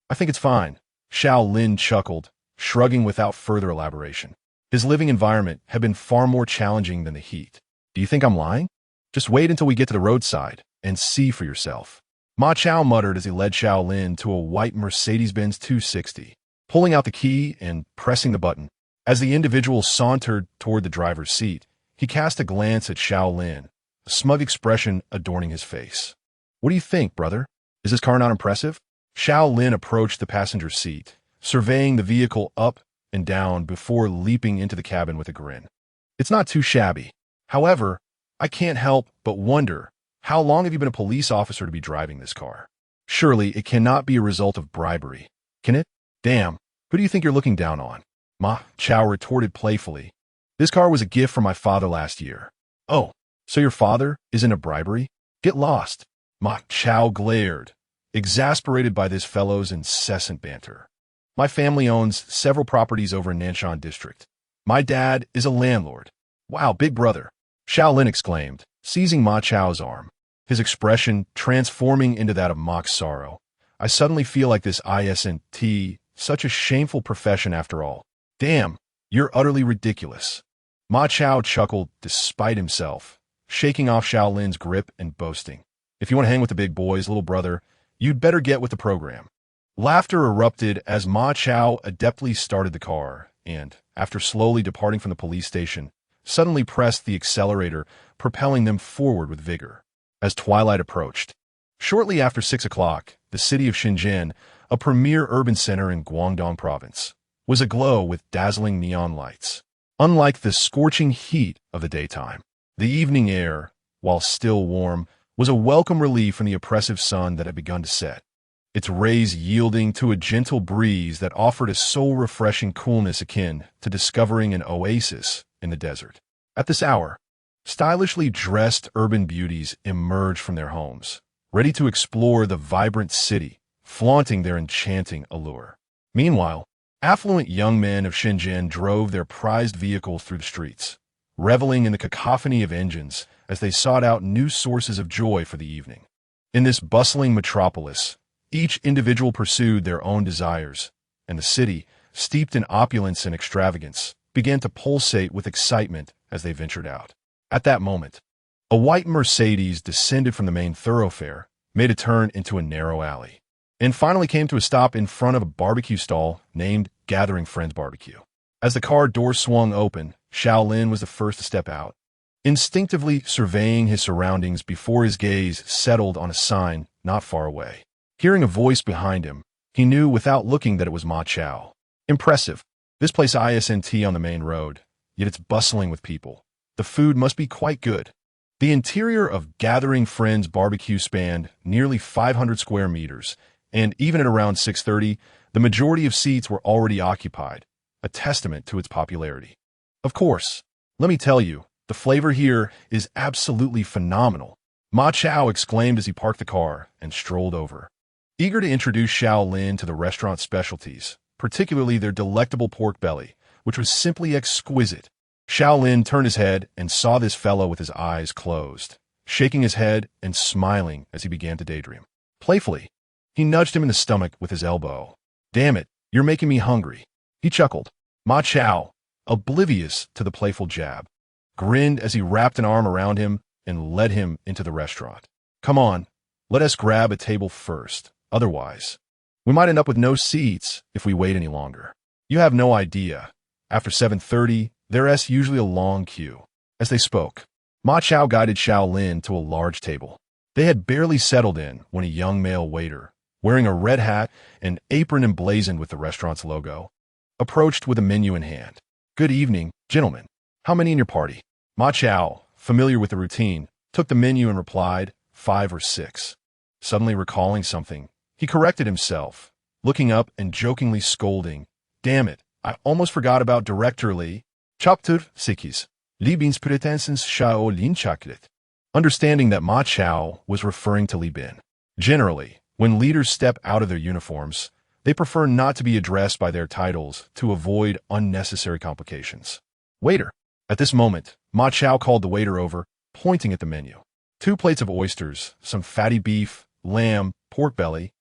I think it's fine. Xiao Lin chuckled, shrugging without further elaboration. His living environment had been far more challenging than the heat. Do you think I'm lying? Just wait until we get to the roadside and see for yourself. Ma Chao muttered as he led Xiao Lin to a white Mercedes-Benz 260. Pulling out the key and pressing the button. As the individual sauntered toward the driver's seat, he cast a glance at Xiao Lin, a smug expression adorning his face. What do you think, brother? Is this car not impressive? Xiao Lin approached the passenger seat, surveying the vehicle up and down before leaping into the cabin with a grin. It's not too shabby. However, I can't help but wonder, how long have you been a police officer to be driving this car? Surely it cannot be a result of bribery, can it? Damn. Who do you think you're looking down on? Ma Chao retorted playfully. This car was a gift from my father last year. Oh, so your father is into bribery? Get lost. Ma Chao glared, exasperated by this fellow's incessant banter. My family owns several properties over in Nanshan district. My dad is a landlord. Wow, big brother, Xiao Lin exclaimed, seizing Ma Chao's arm, his expression transforming into that of mock sorrow. I suddenly feel like this isn't such a shameful profession after all. Damn, you're utterly ridiculous. Ma Chao chuckled despite himself, shaking off Xiao Lin's grip and boasting. If you want to hang with the big boys, little brother, you'd better get with the program. Laughter erupted as Ma Chao adeptly started the car and, after slowly departing from the police station, suddenly pressed the accelerator, propelling them forward with vigor. As twilight approached, shortly after 6 o'clock, the city of Shenzhen, a premier urban center in Guangdong province, was aglow with dazzling neon lights. Unlike the scorching heat of the daytime, the evening air, while still warm, was a welcome relief from the oppressive sun that had begun to set, its rays yielding to a gentle breeze that offered a soul-refreshing coolness akin to discovering an oasis in the desert. At this hour, stylishly dressed urban beauties emerged from their homes, ready to explore the vibrant city, flaunting their enchanting allure. Meanwhile, affluent young men of Shenzhen drove their prized vehicles through the streets, reveling in the cacophony of engines as they sought out new sources of joy for the evening. In this bustling metropolis, each individual pursued their own desires, and the city, steeped in opulence and extravagance, began to pulsate with excitement as they ventured out. At that moment, a white Mercedes descended from the main thoroughfare, made a turn into a narrow alley, and finally came to a stop in front of a barbecue stall named Gathering Friends Barbecue. As the car door swung open, Xiao Lin was the first to step out, instinctively surveying his surroundings before his gaze settled on a sign not far away. Hearing a voice behind him, he knew without looking that it was Ma Chao. Impressive. This place isn't on the main road, yet it's bustling with people. The food must be quite good. The interior of Gathering Friends Barbecue spanned nearly 500 square meters, and even at around 6:30, The majority of seats were already occupied, a testament to its popularity. Of course, let me tell you, the flavor here is absolutely phenomenal, Ma Chao exclaimed as he parked the car and strolled over. Eager to introduce Xiao Lin to the restaurant's specialties, particularly their delectable pork belly, which was simply exquisite. Xiao Lin turned his head and saw this fellow with his eyes closed, shaking his head and smiling as he began to daydream. Playfully, he nudged him in the stomach with his elbow. "Damn it, you're making me hungry," he chuckled. Ma Chao, oblivious to the playful jab, grinned as he wrapped an arm around him and led him into the restaurant. "Come on, let us grab a table first. Otherwise, we might end up with no seats if we wait any longer. You have no idea. After 7:30, there's usually a long queue." As they spoke, Ma Chao guided Xiao Lin to a large table. They had barely settled in when a young male waiter, wearing a red hat and apron emblazoned with the restaurant's logo, approached with a menu in hand. "Good evening, gentlemen. How many in your party?" Ma Chao, familiar with the routine, took the menu and replied, 5 or 6. Suddenly recalling something, he corrected himself, looking up and jokingly scolding, "Damn it, I almost forgot about Director Li. Choptur Sikis, Li Bin's pretensons Xiao Lin chocolate." Understanding that Ma Chao was referring to Li Bin. Generally, when leaders step out of their uniforms, they prefer not to be addressed by their titles to avoid unnecessary complications. "Waiter." At this moment, Ma Chao called the waiter over, pointing at the menu. 2 plates of oysters, some fatty beef, lamb, pork belly,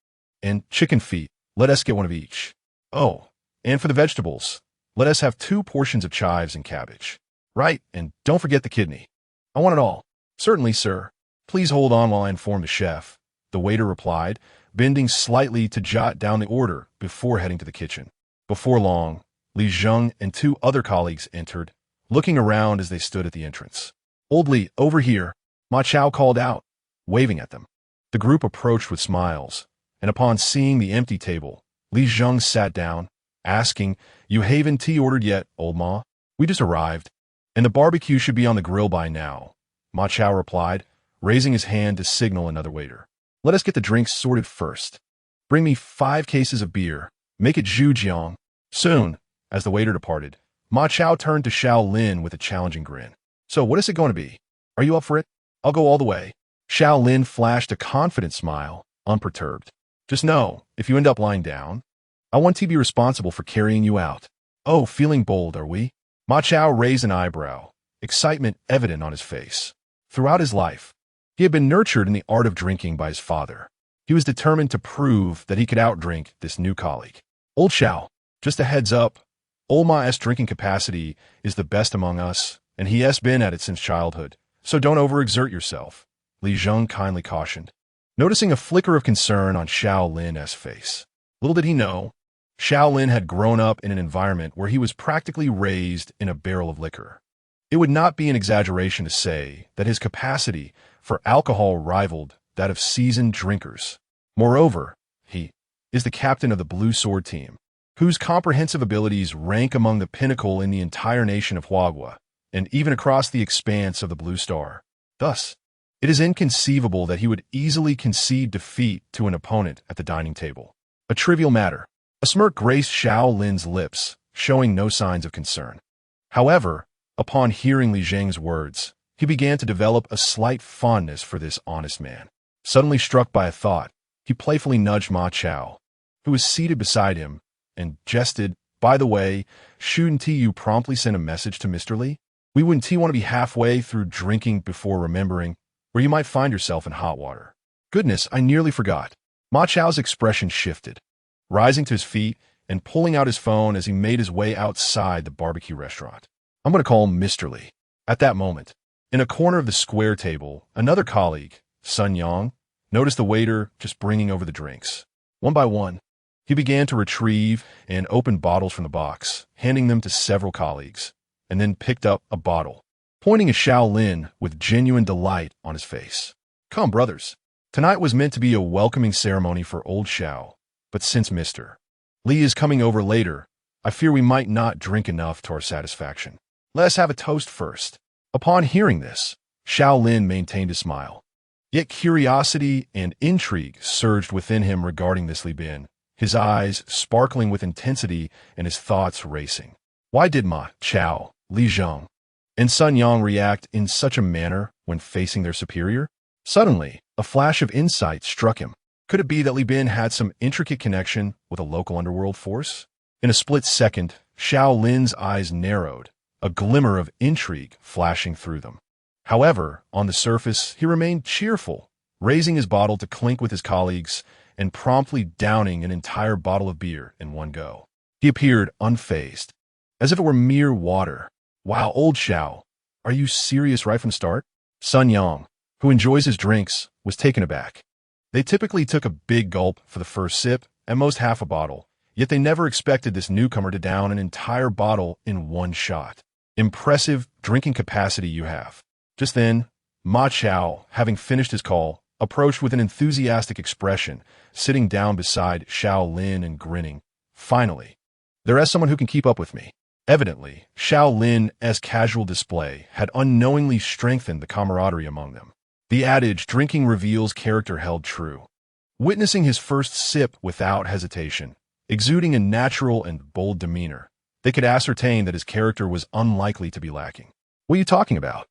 and chicken feet. Let us get one of each. "Oh, and for the vegetables, let us have 2 portions of chives and cabbage." "Right, and don't forget the kidney." "I want it all." "Certainly, sir. Please hold on while I inform the chef," the waiter replied, bending slightly to jot down the order before heading to the kitchen. Before long, Li Zheng and 2 other colleagues entered, looking around as they stood at the entrance. "Old Li, over here," Ma Chao called out, waving at them. The group approached with smiles, and upon seeing the empty table, Li Zheng sat down, asking, "You haven't tea ordered yet, old Ma?" "We just arrived, and the barbecue should be on the grill by now," Ma Chao replied, raising his hand to signal another waiter. "Let us get the drinks sorted first. Bring me 5 cases of beer. Make it Zhujiang." Soon, as the waiter departed, Ma Chao turned to Xiao Lin with a challenging grin. "So what is it going to be? Are you up for it?" "I'll go all the way." Xiao Lin flashed a confident smile, unperturbed. "Just know, if you end up lying down, I want to be responsible for carrying you out." "Oh, feeling bold, are we?" Ma Chao raised an eyebrow, excitement evident on his face. Throughout his life, he had been nurtured in the art of drinking by his father. He was determined to prove that he could outdrink this new colleague. "Old Xiao, just a heads up, old Ma's drinking capacity is the best among us, and he has been at it since childhood, so don't overexert yourself," Li Zheng kindly cautioned, noticing a flicker of concern on Xiao Lin's face. Little did he know, Xiao Lin had grown up in an environment where he was practically raised in a barrel of liquor. It would not be an exaggeration to say that his capacity for alcohol rivaled that of seasoned drinkers. Moreover, he is the captain of the Blue Sword team, whose comprehensive abilities rank among the pinnacle in the entire nation of Huagua, and even across the expanse of the Blue Star. Thus, it is inconceivable that he would easily concede defeat to an opponent at the dining table. A trivial matter. A smirk graced Xiao Lin's lips, showing no signs of concern. However, upon hearing Li Zheng's words, he began to develop a slight fondness for this honest man. Suddenly struck by a thought, he playfully nudged Ma Chao, who was seated beside him, and jested, "By the way, shouldn't you promptly send a message to Mr. Li? We wouldn't want to be halfway through drinking before remembering, where you might find yourself in hot water." "Goodness, I nearly forgot." Ma Chao's expression shifted, rising to his feet and pulling out his phone as he made his way outside the barbecue restaurant. "I'm going to call Mr. Li." At that moment, in a corner of the square table, another colleague, Sun Yang, noticed the waiter just bringing over the drinks. One by one, he began to retrieve and open bottles from the box, handing them to several colleagues, and then picked up a bottle, pointing at Xiao Lin with genuine delight on his face. "Come, brothers. Tonight was meant to be a welcoming ceremony for old Xiao, but since Mr. Li is coming over later, I fear we might not drink enough to our satisfaction. Let us have a toast first." Upon hearing this, Xiao Lin maintained a smile. Yet curiosity and intrigue surged within him regarding this Li Bin, his eyes sparkling with intensity and his thoughts racing. Why did Ma, Xiao, Li Zheng, and Sun Yang react in such a manner when facing their superior? Suddenly, a flash of insight struck him. Could it be that Li Bin had some intricate connection with a local underworld force? In a split second, Xiao Lin's eyes narrowed, a glimmer of intrigue flashing through them. However, on the surface, he remained cheerful, raising his bottle to clink with his colleagues and promptly downing an entire bottle of beer in one go. He appeared unfazed, as if it were mere water. Wow, old Xiao, are you serious right from start? Sun Yang, who enjoys his drinks, was taken aback. They typically took a big gulp for the first sip, at most half a bottle, yet they never expected this newcomer to down an entire bottle in one shot. Impressive drinking capacity you have. Just then, Ma Chao, having finished his call, approached with an enthusiastic expression, sitting down beside Xiao Lin and grinning. Finally, there is someone who can keep up with me. Evidently, Xiao Lin's casual display had unknowingly strengthened the camaraderie among them. The adage, drinking reveals character, held true. Witnessing his first sip without hesitation, exuding a natural and bold demeanor, they could ascertain that his character was unlikely to be lacking. What are you talking about?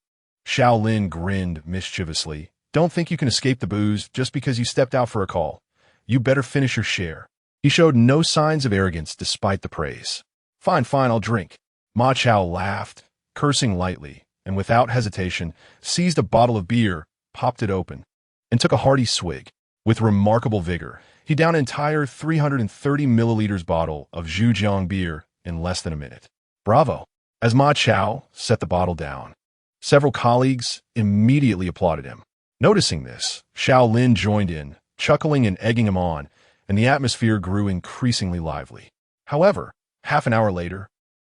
Xiao Lin grinned mischievously. Don't think you can escape the booze just because you stepped out for a call. You better finish your share. He showed no signs of arrogance despite the praise. Fine, I'll drink. Ma Chao laughed, cursing lightly, and without hesitation, seized a bottle of beer, popped it open, and took a hearty swig. With remarkable vigor, he downed an entire 330 milliliters bottle of Zhujiang beer in less than a minute. Bravo! As Ma Chao set the bottle down, several colleagues immediately applauded him. Noticing this, Xiao Lin joined in, chuckling and egging him on, and the atmosphere grew increasingly lively. However, half an hour later,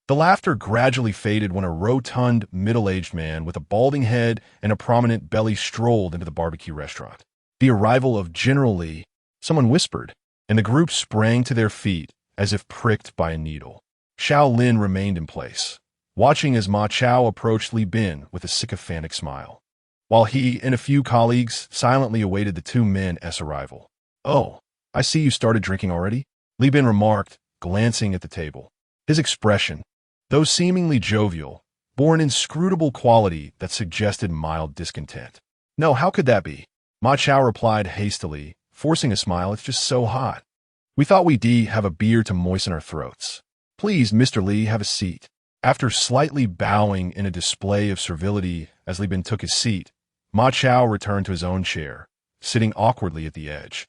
the laughter gradually faded when a rotund, middle-aged man with a balding head and a prominent belly strolled into the barbecue restaurant. The arrival of General Li, someone whispered, and the group sprang to their feet as if pricked by a needle. Xiao Lin remained in place, watching as Ma Chao approached Li Bin with a sycophantic smile, while he and a few colleagues silently awaited the two men's arrival. Oh, I see you started drinking already, Li Bin remarked, glancing at the table. His expression, though seemingly jovial, bore an inscrutable quality that suggested mild discontent. No, how could that be? Ma Chao replied hastily, forcing a smile. It's just so hot. We thought we'd have a beer to moisten our throats. Please, Mr. Li, have a seat. After slightly bowing in a display of servility as Li Bin took his seat, Ma Chao returned to his own chair, sitting awkwardly at the edge,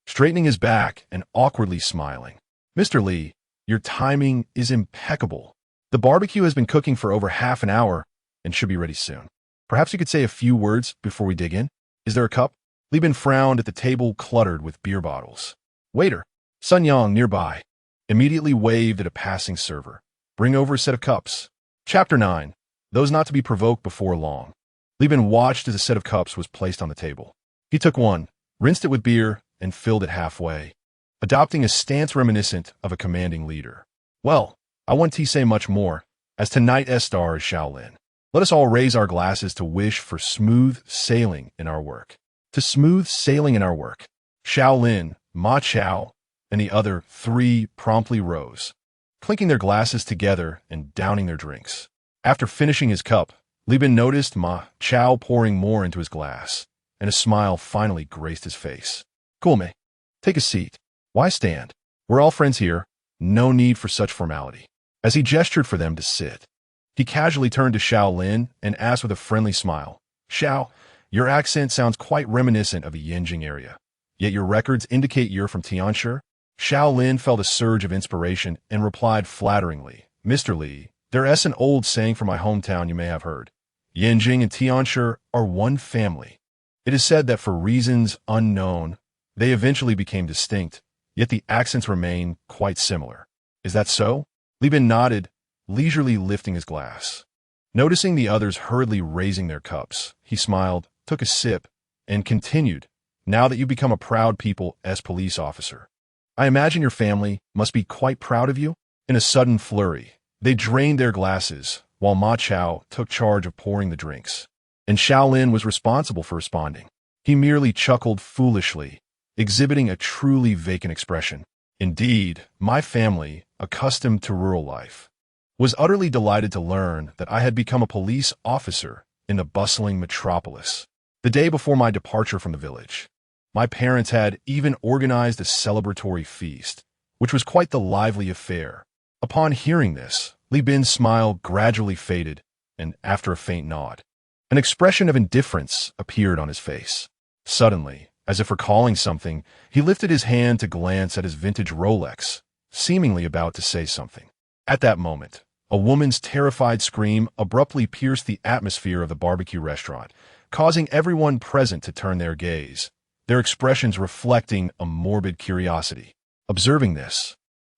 straightening his back and awkwardly smiling. Mr. Li, your timing is impeccable. The barbecue has been cooking for over half an hour and should be ready soon. Perhaps you could say a few words before we dig in? Is there a cup? Li Bin frowned at the table cluttered with beer bottles. Waiter, Sun Yang nearby, immediately waved at a passing server. Bring over a set of cups. Chapter 9. Those not to be provoked before long. Li Bin watched as a set of cups was placed on the table. He took one, rinsed it with beer, and filled it halfway, adopting a stance reminiscent of a commanding leader. Well, I want to say much more, as tonight's star is Xiao Lin. Let us all raise our glasses to wish for smooth sailing in our work. To smooth sailing in our work. Xiao Lin, Ma Chao, and the other three promptly rose, clinking their glasses together and downing their drinks. After finishing his cup, Li Bin noticed Ma Chao pouring more into his glass, and a smile finally graced his face. Cool, mate. Take a seat. Why stand? We're all friends here. No need for such formality. As he gestured for them to sit, he casually turned to Xiao Lin and asked with a friendly smile, Xiao, your accent sounds quite reminiscent of the Yanjing area, yet your records indicate you're from Tianshi? Xiao Lin felt a surge of inspiration and replied flatteringly, Mr. Li, there's an old saying from my hometown you may have heard. Yanjing and Tianshi are one family. It is said that for reasons unknown, they eventually became distinct, yet the accents remain quite similar. Is that so? Li Bin nodded, leisurely lifting his glass. Noticing the others hurriedly raising their cups, he smiled, took a sip, and continued, now that you've become a proud people's police officer, I imagine your family must be quite proud of you? In a sudden flurry, they drained their glasses, while Ma Chao took charge of pouring the drinks, and Xiao Lin was responsible for responding. He merely chuckled foolishly, exhibiting a truly vacant expression. Indeed, my family, accustomed to rural life, was utterly delighted to learn that I had become a police officer in the bustling metropolis. The day before my departure from the village, my parents had even organized a celebratory feast, which was quite the lively affair. Upon hearing this, Li Bin's smile gradually faded, and after a faint nod, an expression of indifference appeared on his face. Suddenly, as if recalling something, he lifted his hand to glance at his vintage Rolex, seemingly about to say something. At that moment, a woman's terrified scream abruptly pierced the atmosphere of the barbecue restaurant, causing everyone present to turn their gaze, their expressions reflecting a morbid curiosity. Observing this,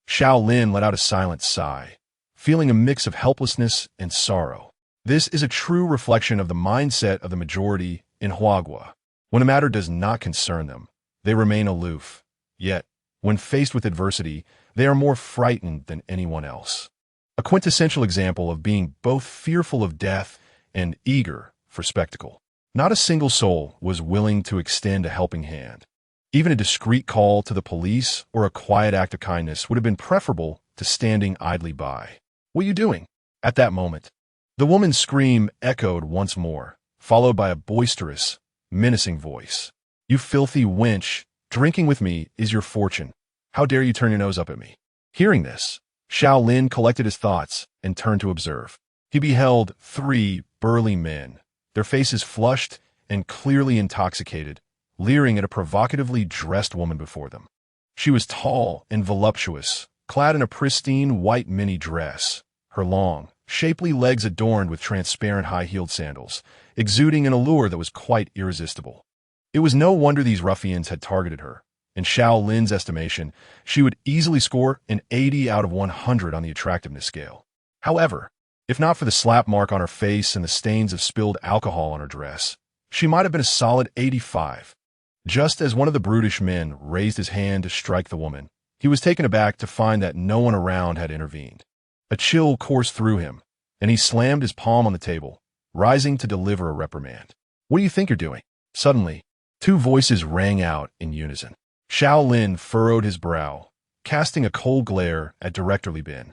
Xiao Lin let out a silent sigh, feeling a mix of helplessness and sorrow. This is a true reflection of the mindset of the majority in Huagua. When a matter does not concern them, they remain aloof. Yet, when faced with adversity, they are more frightened than anyone else. A quintessential example of being both fearful of death and eager for spectacle. Not a single soul was willing to extend a helping hand. Even a discreet call to the police or a quiet act of kindness would have been preferable to standing idly by. "What are you doing?" At that moment, the woman's scream echoed once more, followed by a boisterous, menacing voice. "You filthy wench, drinking with me is your fortune. How dare you turn your nose up at me?" Hearing this, Xiao Lin collected his thoughts and turned to observe. He beheld 3 burly men, their faces flushed and clearly intoxicated, leering at a provocatively dressed woman before them. She was tall and voluptuous, clad in a pristine white mini dress, her long, shapely legs adorned with transparent high-heeled sandals, exuding an allure that was quite irresistible. It was no wonder these ruffians had targeted her. In Xiao Lin's estimation, she would easily score an 80 out of 100 on the attractiveness scale. However, if not for the slap mark on her face and the stains of spilled alcohol on her dress, she might have been a solid 85. Just as one of the brutish men raised his hand to strike the woman, he was taken aback to find that no one around had intervened. A chill coursed through him, and he slammed his palm on the table, rising to deliver a reprimand. "What do you think you're doing?" Suddenly, 2 voices rang out in unison. Xiao Lin furrowed his brow, casting a cold glare at Director Li Bin,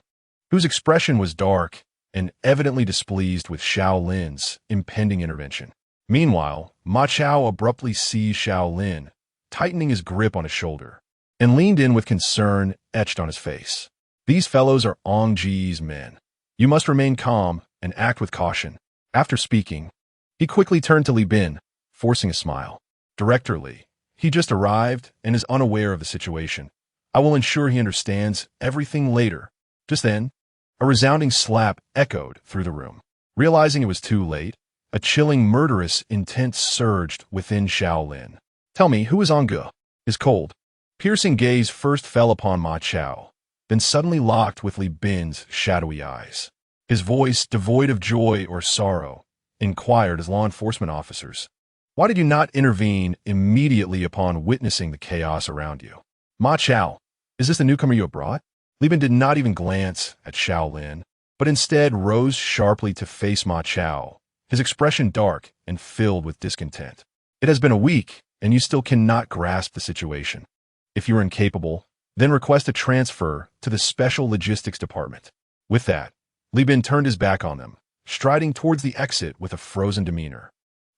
whose expression was dark and evidently displeased with Xiao Lin's impending intervention. Meanwhile, Ma Chao abruptly seized Xiao Lin, tightening his grip on his shoulder, and leaned in with concern etched on his face. "These fellows are Ong Ji's men. You must remain calm and act with caution." After speaking, he quickly turned to Li Bin, forcing a smile. "Director Li, he just arrived and is unaware of the situation. I will ensure he understands everything later." Just then, a resounding slap echoed through the room. Realizing it was too late, a chilling, murderous intent surged within Xiao Lin. "Tell me, who is Ongu?" His cold, piercing gaze first fell upon Ma Chao, then suddenly locked with Li Bin's shadowy eyes. His voice, devoid of joy or sorrow, inquired as law enforcement officers, "Why did you not intervene immediately upon witnessing the chaos around you?" "Ma Chao, is this the newcomer you have brought?" Li Bin did not even glance at Xiao Lin, but instead rose sharply to face Ma Chao, his expression dark and filled with discontent. "It has been a week, and you still cannot grasp the situation. If you are incapable, then request a transfer to the Special Logistics Department." With that, Li Bin turned his back on them, striding towards the exit with a frozen demeanor.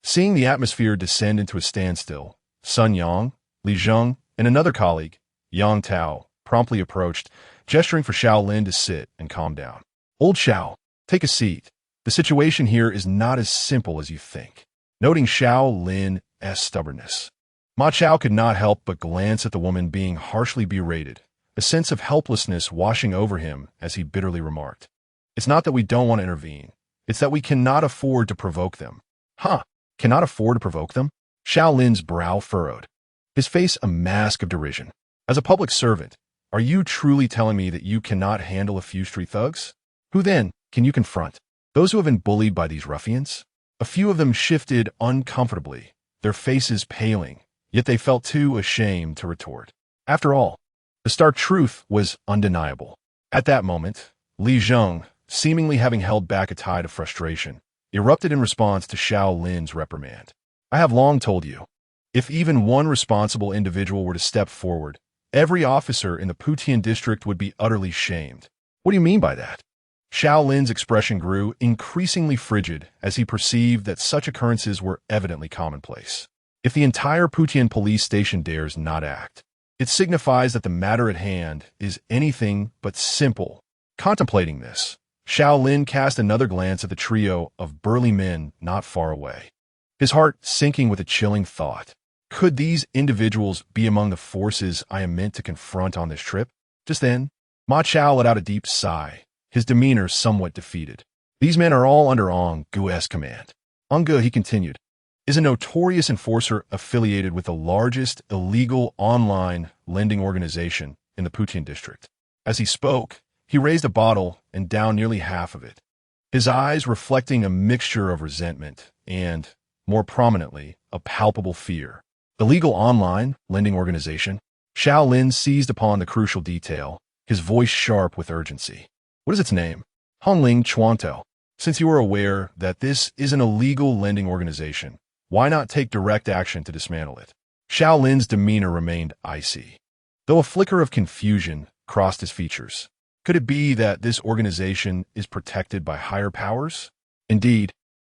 Seeing the atmosphere descend into a standstill, Sun Yang, Li Zheng, and another colleague, Yang Tao, promptly approached, gesturing for Xiao Lin to sit and calm down. "Old Xiao, take a seat. The situation here is not as simple as you think." Noting Xiao Lin's stubbornness, Ma Chao could not help but glance at the woman being harshly berated, a sense of helplessness washing over him as he bitterly remarked, "It's not that we don't want to intervene. It's that we cannot afford to provoke them." "Huh? Cannot afford to provoke them?" Xiao Lin's brow furrowed, his face a mask of derision. "As a public servant, are you truly telling me that you cannot handle a few street thugs? Who then can you confront? Those who have been bullied by these ruffians?" A few of them shifted uncomfortably, their faces paling, yet they felt too ashamed to retort. After all, the stark truth was undeniable. At that moment, Li Zheng, seemingly having held back a tide of frustration, erupted in response to Xiao Lin's reprimand. "I have long told you, if even one responsible individual were to step forward, every officer in the Putian district would be utterly shamed. What do you mean by that? Xiao Lin's expression grew increasingly frigid as he perceived that such occurrences were evidently commonplace. If the entire Putian police station dares not act, it signifies that the matter at hand is anything but simple. Contemplating this, Xiao Lin cast another glance at the trio of burly men not far away, his heart sinking with a chilling thought. Could these individuals be among the forces I am meant to confront on this trip? Just then, Ma Chao let out a deep sigh, his demeanor somewhat defeated. These men are all under Ong Gu's command. Ong Gu, he continued, is a notorious enforcer affiliated with the largest illegal online lending organization in the Putian district. As he spoke, he raised a bottle and downed nearly half of it, his eyes reflecting a mixture of resentment and, more prominently, a palpable fear. Illegal online lending organization? Xiao Lin seized upon the crucial detail, his voice sharp with urgency. What is its name? Hongling Chuantou. Since you are aware that this is an illegal lending organization, why not take direct action to dismantle it? Xiao Lin's demeanor remained icy, though a flicker of confusion crossed his features. Could it be that this organization is protected by higher powers? Indeed,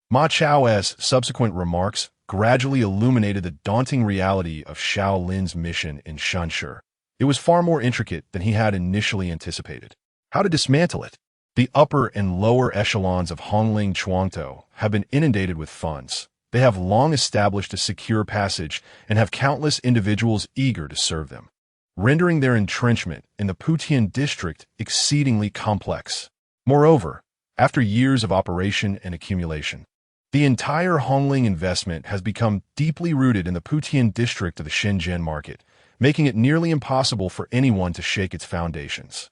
Ma Chao's subsequent remarks gradually illuminated the daunting reality of Xiao Lin's mission in Shanshi. It was far more intricate than he had initially anticipated. How to dismantle it? The upper and lower echelons of Hongling Chuantou have been inundated with funds. They have long established a secure passage and have countless individuals eager to serve them, rendering their entrenchment in the Putian district exceedingly complex. Moreover, after years of operation and accumulation, the entire Hongling investment has become deeply rooted in the Putian district of the Shenzhen market, making it nearly impossible for anyone to shake its foundations.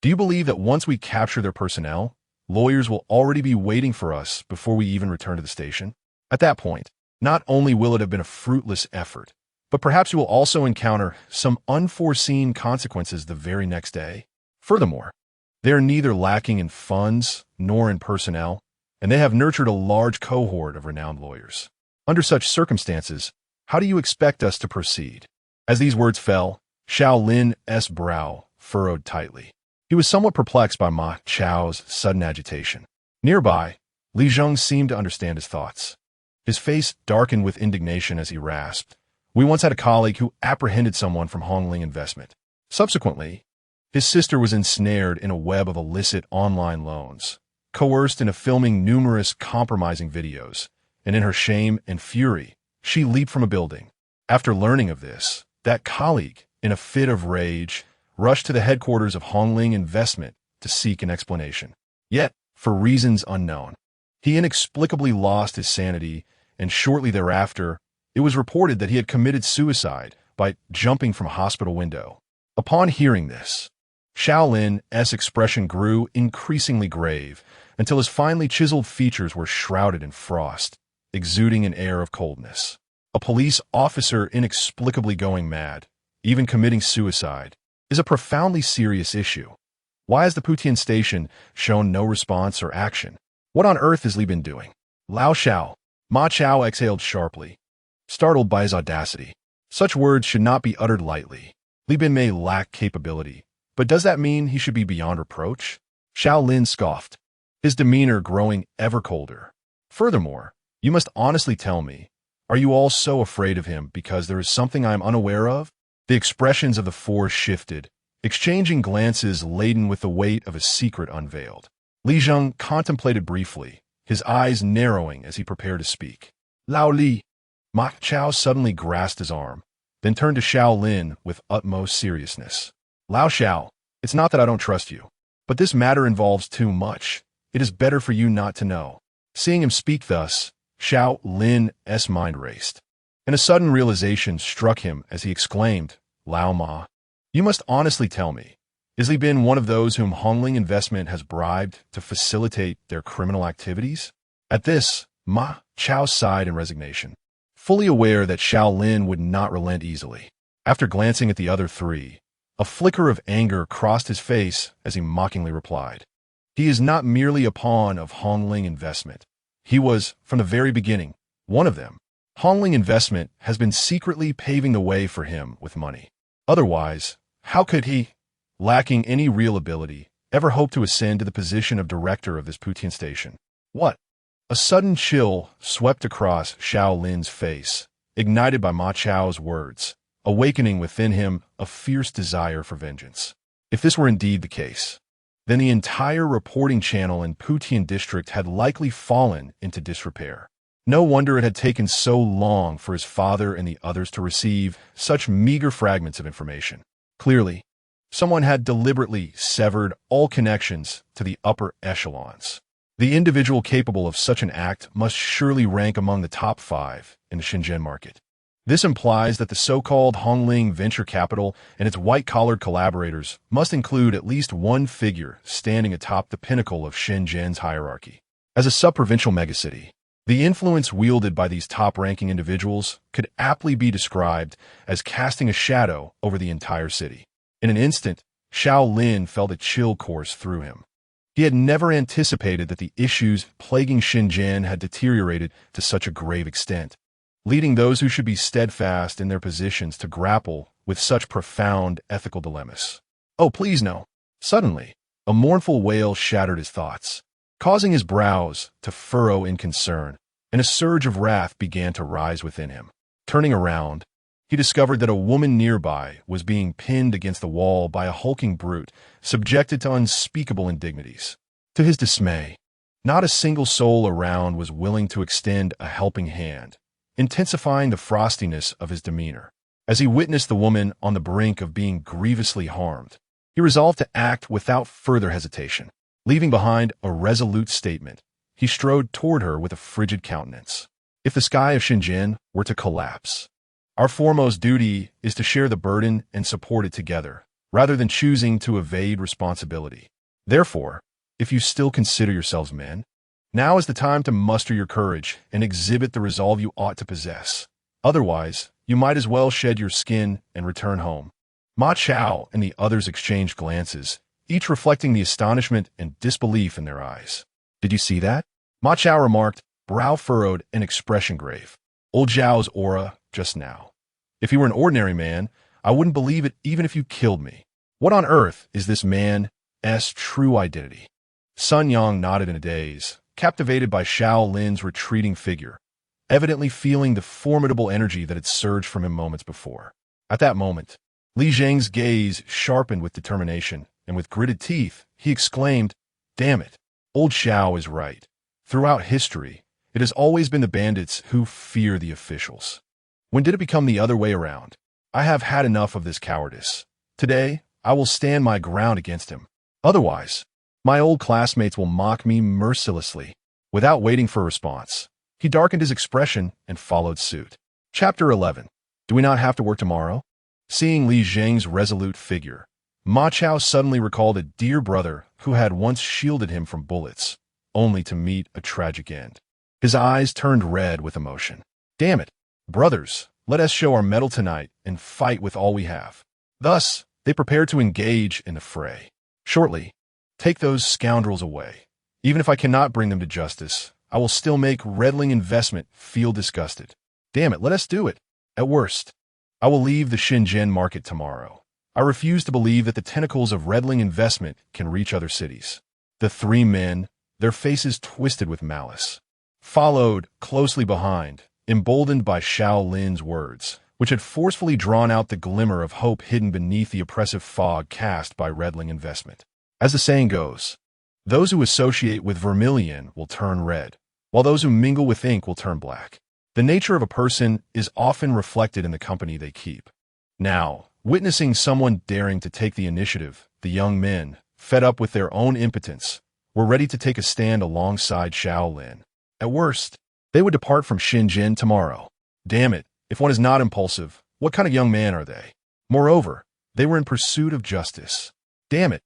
Do you believe that once we capture their personnel, lawyers will already be waiting for us before we even return to the station? At that point, not only will it have been a fruitless effort, but perhaps you will also encounter some unforeseen consequences the very next day. Furthermore, they are neither lacking in funds nor in personnel, and they have nurtured a large cohort of renowned lawyers. Under such circumstances, how do you expect us to proceed? As these words fell, Xiao Lin's brow furrowed tightly. He was somewhat perplexed by Ma Chao's sudden agitation. Nearby, Li Zheng seemed to understand his thoughts. His face darkened with indignation as he rasped, "We once had a colleague who apprehended someone from Hongling Investment. Subsequently, his sister was ensnared in a web of illicit online loans, coerced into filming numerous compromising videos, and in her shame and fury, she leaped from a building. After learning of this, that colleague, in a fit of rage, rushed to the headquarters of Hongling Investment to seek an explanation. Yet, for reasons unknown, he inexplicably lost his sanity, and shortly thereafter, it was reported that he had committed suicide by jumping from a hospital window. Upon hearing this, Xiao Lin's expression grew increasingly grave until his finely chiseled features were shrouded in frost, exuding an air of coldness. A police officer inexplicably going mad, even committing suicide, is a profoundly serious issue. Why has the Putian station shown no response or action? What on earth has Li been doing? Lao Xiao. Ma Chao exhaled sharply, startled by his audacity. Such words should not be uttered lightly. Li Bin may lack capability, but does that mean he should be beyond reproach? Xiao Lin scoffed, his demeanor growing ever colder. Furthermore, you must honestly tell me, are you all so afraid of him because there is something I am unaware of? The expressions of the four shifted, exchanging glances laden with the weight of a secret unveiled. Li Zheng contemplated briefly, his eyes narrowing as he prepared to speak. Lao Li. Ma Chao suddenly grasped his arm, then turned to Xiao Lin with utmost seriousness. Lao Xiao, it's not that I don't trust you, but this matter involves too much. It is better for you not to know. Seeing him speak thus, Xiao Lin's mind raced, and a sudden realization struck him as he exclaimed, Lao Ma, you must honestly tell me, is Li Bin one of those whom Hongling Investment has bribed to facilitate their criminal activities? At this, Ma Chao sighed in resignation, fully aware that Xiao Lin would not relent easily. After glancing at the other three, a flicker of anger crossed his face as he mockingly replied, he is not merely a pawn of Hongling Investment. He was, from the very beginning, one of them. Hongling Investment has been secretly paving the way for him with money. Otherwise, How could he, lacking any real ability, ever hope to ascend to the position of director of this Putin station? What? A sudden chill swept across Xiao Lin's face, ignited by Ma Chao's words, awakening within him a fierce desire for vengeance. If this were indeed the case, then the entire reporting channel in Putian district had likely fallen into disrepair. No wonder it had taken so long for his father and the others to receive such meager fragments of information. Clearly, someone had deliberately severed all connections to the upper echelons. The individual capable of such an act must surely rank among the top 5 in the Shenzhen market. This implies that the so-called Hongling venture capital and its white-collared collaborators must include at least one figure standing atop the pinnacle of Shenzhen's hierarchy. As a sub-provincial megacity, the influence wielded by these top-ranking individuals could aptly be described as casting a shadow over the entire city. In an instant, Xiao Lin felt a chill course through him. He had never anticipated that the issues plaguing Shenzhen had deteriorated to such a grave extent, leading those who should be steadfast in their positions to grapple with such profound ethical dilemmas. Oh, please no. Suddenly, a mournful wail shattered his thoughts, causing his brows to furrow in concern, and a surge of wrath began to rise within him. Turning around, he discovered that a woman nearby was being pinned against the wall by a hulking brute, subjected to unspeakable indignities. To his dismay, not a single soul around was willing to extend a helping hand, intensifying the frostiness of his demeanor. As he witnessed the woman on the brink of being grievously harmed, he resolved to act without further hesitation. Leaving behind a resolute statement, he strode toward her with a frigid countenance. If the sky of Shenzhen were to collapse, our foremost duty is to share the burden and support it together, rather than choosing to evade responsibility. Therefore, if you still consider yourselves men, now is the time to muster your courage and exhibit the resolve you ought to possess. Otherwise, you might as well shed your skin and return home. Ma Chao and the others exchanged glances, each reflecting the astonishment and disbelief in their eyes. Did you see that? Ma Chao remarked, brow furrowed and expression grave. Old Zhao's aura just now. If he were an ordinary man, I wouldn't believe it even if you killed me. What on earth is this man's true identity? Sun Yang nodded in a daze, captivated by Xiao Lin's retreating figure, evidently feeling the formidable energy that had surged from him moments before. At that moment, Li Zheng's gaze sharpened with determination, and with gritted teeth, he exclaimed, "Damn it, old Xiao is right. Throughout history, it has always been the bandits who fear the officials. When did it become the other way around? I have had enough of this cowardice. Today, I will stand my ground against him. Otherwise, my old classmates will mock me mercilessly." Without waiting for a response, he darkened his expression and followed suit. Chapter 11. Do we not have to work tomorrow? Seeing Li Zheng's resolute figure, Ma Chao suddenly recalled a dear brother who had once shielded him from bullets, only to meet a tragic end. His eyes turned red with emotion. Damn it, brothers, let us show our mettle tonight and fight with all we have. Thus, they prepared to engage in the fray. Shortly, take those scoundrels away. Even if I cannot bring them to justice, I will still make Redling Investment feel disgusted. Damn it, let us do it. At worst, I will leave the Shenzhen market tomorrow. I refuse to believe that the tentacles of Redling Investment can reach other cities. The three men, their faces twisted with malice, followed closely behind, emboldened by Xiao Lin's words, which had forcefully drawn out the glimmer of hope hidden beneath the oppressive fog cast by Redling Investment. As the saying goes, those who associate with vermilion will turn red, while those who mingle with ink will turn black. The nature of a person is often reflected in the company they keep. Now, witnessing someone daring to take the initiative, the young men, fed up with their own impotence, were ready to take a stand alongside Xiao Lin. At worst, they would depart from Shenzhen tomorrow. Damn it, if one is not impulsive, what kind of young man are they? Moreover, they were in pursuit of justice. Damn it.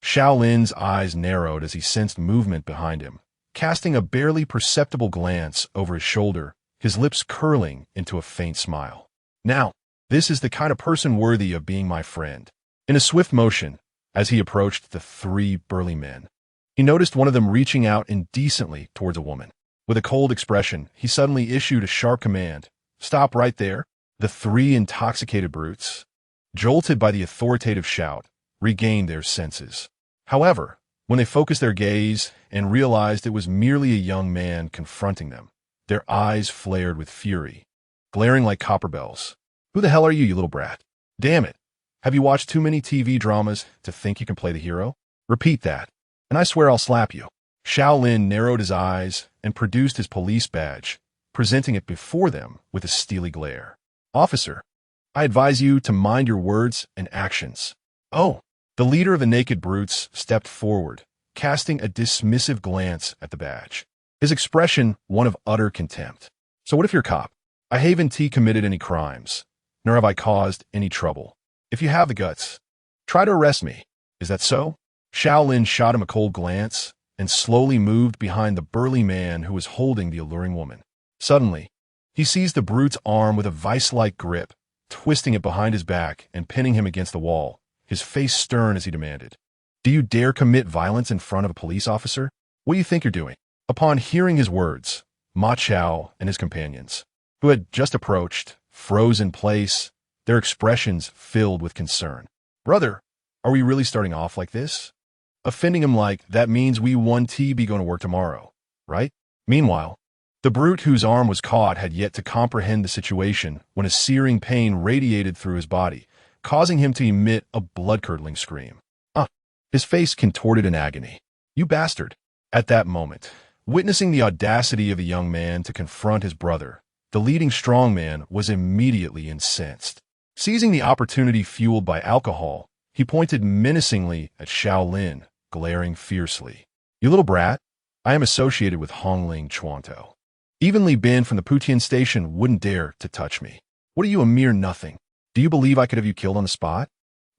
Xiao Lin's eyes narrowed as he sensed movement behind him. Casting a barely perceptible glance over his shoulder, his lips curling into a faint smile. Now, this is the kind of person worthy of being my friend. In a swift motion, as he approached the three burly men, he noticed one of them reaching out indecently towards a woman. With a cold expression, he suddenly issued a sharp command. Stop right there. The three intoxicated brutes jolted by the authoritative shout, regained their senses. However, when they focused their gaze and realized it was merely a young man confronting them, their eyes flared with fury, glaring like copper bells. Who the hell are you, you little brat? Damn it. Have you watched too many TV dramas to think you can play the hero? Repeat that, and I swear I'll slap you. Xiao Lin narrowed his eyes and produced his police badge, presenting it before them with a steely glare. Officer, I advise you to mind your words and actions. Oh, the leader of the naked brutes stepped forward, casting a dismissive glance at the badge. His expression one of utter contempt. So what if you're cop? I haven't committed any crimes, nor have I caused any trouble. If you have the guts, try to arrest me. Is that so? Xiao Lin shot him a cold glance and slowly moved behind the burly man who was holding the alluring woman. Suddenly, he seized the brute's arm with a vice-like grip, twisting it behind his back and pinning him against the wall, his face stern as he demanded, "Do you dare commit violence in front of a police officer? What do you think you're doing?" Upon hearing his words, Ma Chao and his companions, who had just approached, froze in place, their expressions filled with concern. "Brother, are we really starting off like this? Offending him like that means we be going to work tomorrow, right?" Meanwhile, the brute whose arm was caught had yet to comprehend the situation when a searing pain radiated through his body, causing him to emit a blood-curdling scream. His face contorted in agony. "You bastard!" At that moment, witnessing the audacity of the young man to confront his brother, the leading strongman was immediately incensed. Seizing the opportunity fueled by alcohol, he pointed menacingly at Xiao Lin, glaring fiercely. "You little brat, I am associated with Hongling Chuantou. Even Li Bin from the Putian station wouldn't dare to touch me. What are you, a mere nothing? Do you believe I could have you killed on the spot?"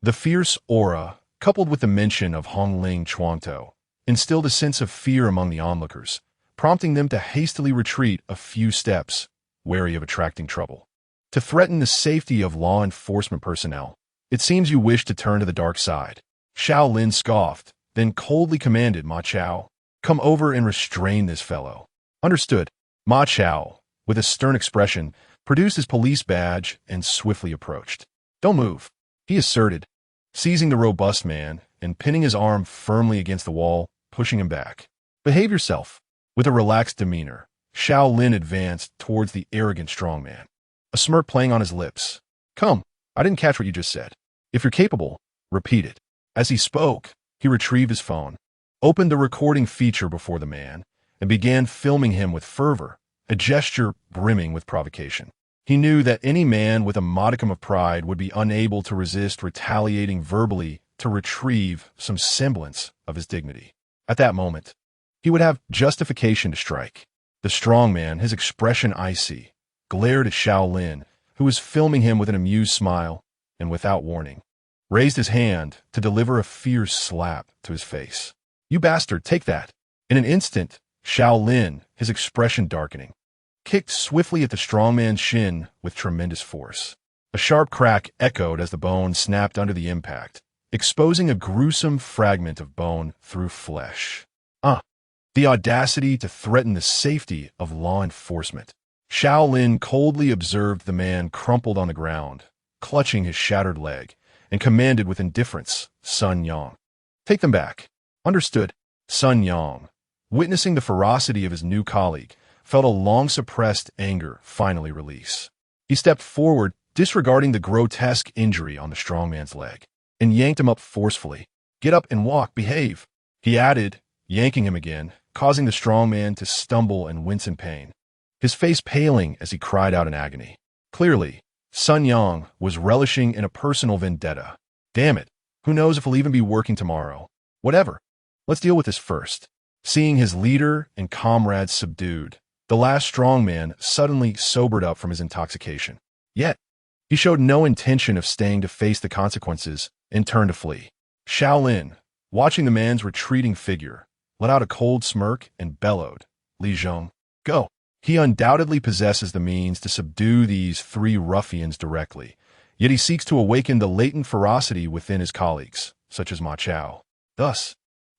The fierce aura, coupled with the mention of Hongling Chuantou, instilled a sense of fear among the onlookers, prompting them to hastily retreat a few steps, wary of attracting trouble. To threaten the safety of law enforcement personnel, it seems you wish to turn to the dark side. Xiao Lin scoffed, then coldly commanded Ma Chao, "Come over and restrain this fellow." Understood. Ma Chao, with a stern expression, produced his police badge and swiftly approached. "Don't move," he asserted, seizing the robust man and pinning his arm firmly against the wall, pushing him back. "Behave yourself." With a relaxed demeanor, Xiao Lin advanced towards the arrogant strongman, a smirk playing on his lips. "Come, I didn't catch what you just said. If you're capable, repeat it." As he spoke, he retrieved his phone, opened the recording feature before the man, and began filming him with fervor, a gesture brimming with provocation. He knew that any man with a modicum of pride would be unable to resist retaliating verbally to retrieve some semblance of his dignity. At that moment, he would have justification to strike. The strongman, his expression icy, glared at Xiao Lin, who was filming him with an amused smile, and without warning, raised his hand to deliver a fierce slap to his face. "You bastard, take that." In an instant, Xiao Lin, his expression darkening, kicked swiftly at the strongman's shin with tremendous force. A sharp crack echoed as the bone snapped under the impact, exposing a gruesome fragment of bone through flesh. The audacity to threaten the safety of law enforcement. Xiao Lin coldly observed the man crumpled on the ground, clutching his shattered leg, and commanded with indifference, "Sun Yang, take them back." Understood. Sun Yang, witnessing the ferocity of his new colleague, felt a long-suppressed anger finally release. He stepped forward, disregarding the grotesque injury on the strongman's leg, and yanked him up forcefully. "Get up and walk, behave," he added, yanking him again, causing the strongman to stumble and wince in pain, his face paling as he cried out in agony. Clearly, Sun Yang was relishing in a personal vendetta. "Damn it, who knows if he'll even be working tomorrow. Whatever, let's deal with this first." Seeing his leader and comrades subdued, the last strongman suddenly sobered up from his intoxication. Yet, he showed no intention of staying to face the consequences and turned to flee. Xiao Lin, watching the man's retreating figure, let out a cold smirk and bellowed, "Li Zheng, go." He undoubtedly possesses the means to subdue these three ruffians directly, yet he seeks to awaken the latent ferocity within his colleagues, such as Ma Chao. Thus,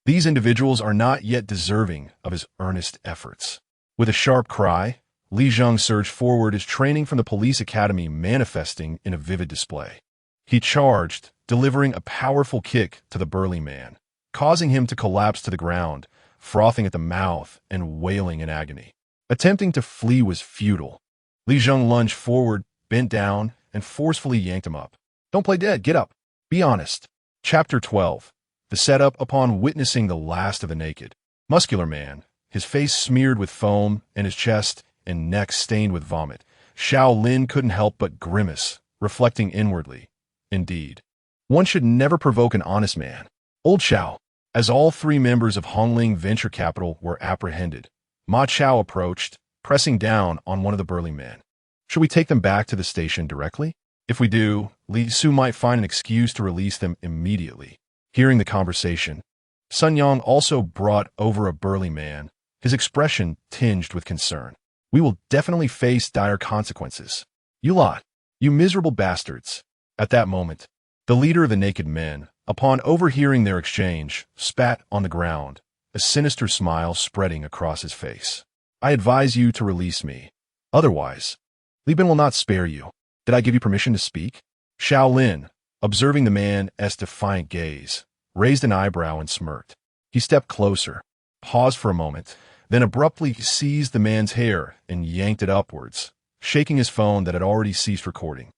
these individuals are not yet deserving of his earnest efforts. With a sharp cry, Li Zheng surged forward, his training from the police academy manifesting in a vivid display. He charged, delivering a powerful kick to the burly man, causing him to collapse to the ground, frothing at the mouth and wailing in agony. Attempting to flee was futile. Li Zheng lunged forward, bent down, and forcefully yanked him up. Don't play dead, get up. Be honest. Chapter 12. The setup upon witnessing the last of the naked. Muscular man, his face smeared with foam and his chest and neck stained with vomit. Xiao Lin couldn't help but grimace, reflecting inwardly. Indeed, one should never provoke an honest man. Old Xiao. As all three members of Hongling Venture Capital were apprehended, Ma Chao approached, pressing down on one of the burly men. Should we take them back to the station directly? If we do, Li Su might find an excuse to release them immediately. Hearing the conversation, Sun Yang also brought over a burly man, his expression tinged with concern. We will definitely face dire consequences. You lot, you miserable bastards. At that moment, the leader of the naked men, upon overhearing their exchange, spat on the ground, a sinister smile spreading across his face. I advise you to release me. Otherwise, Li Bin will not spare you. Did I give you permission to speak? Xiao Lin, observing the man's defiant gaze, raised an eyebrow and smirked. He stepped closer, paused for a moment, then abruptly seized the man's hair and yanked it upwards, shaking his phone that had already ceased recording.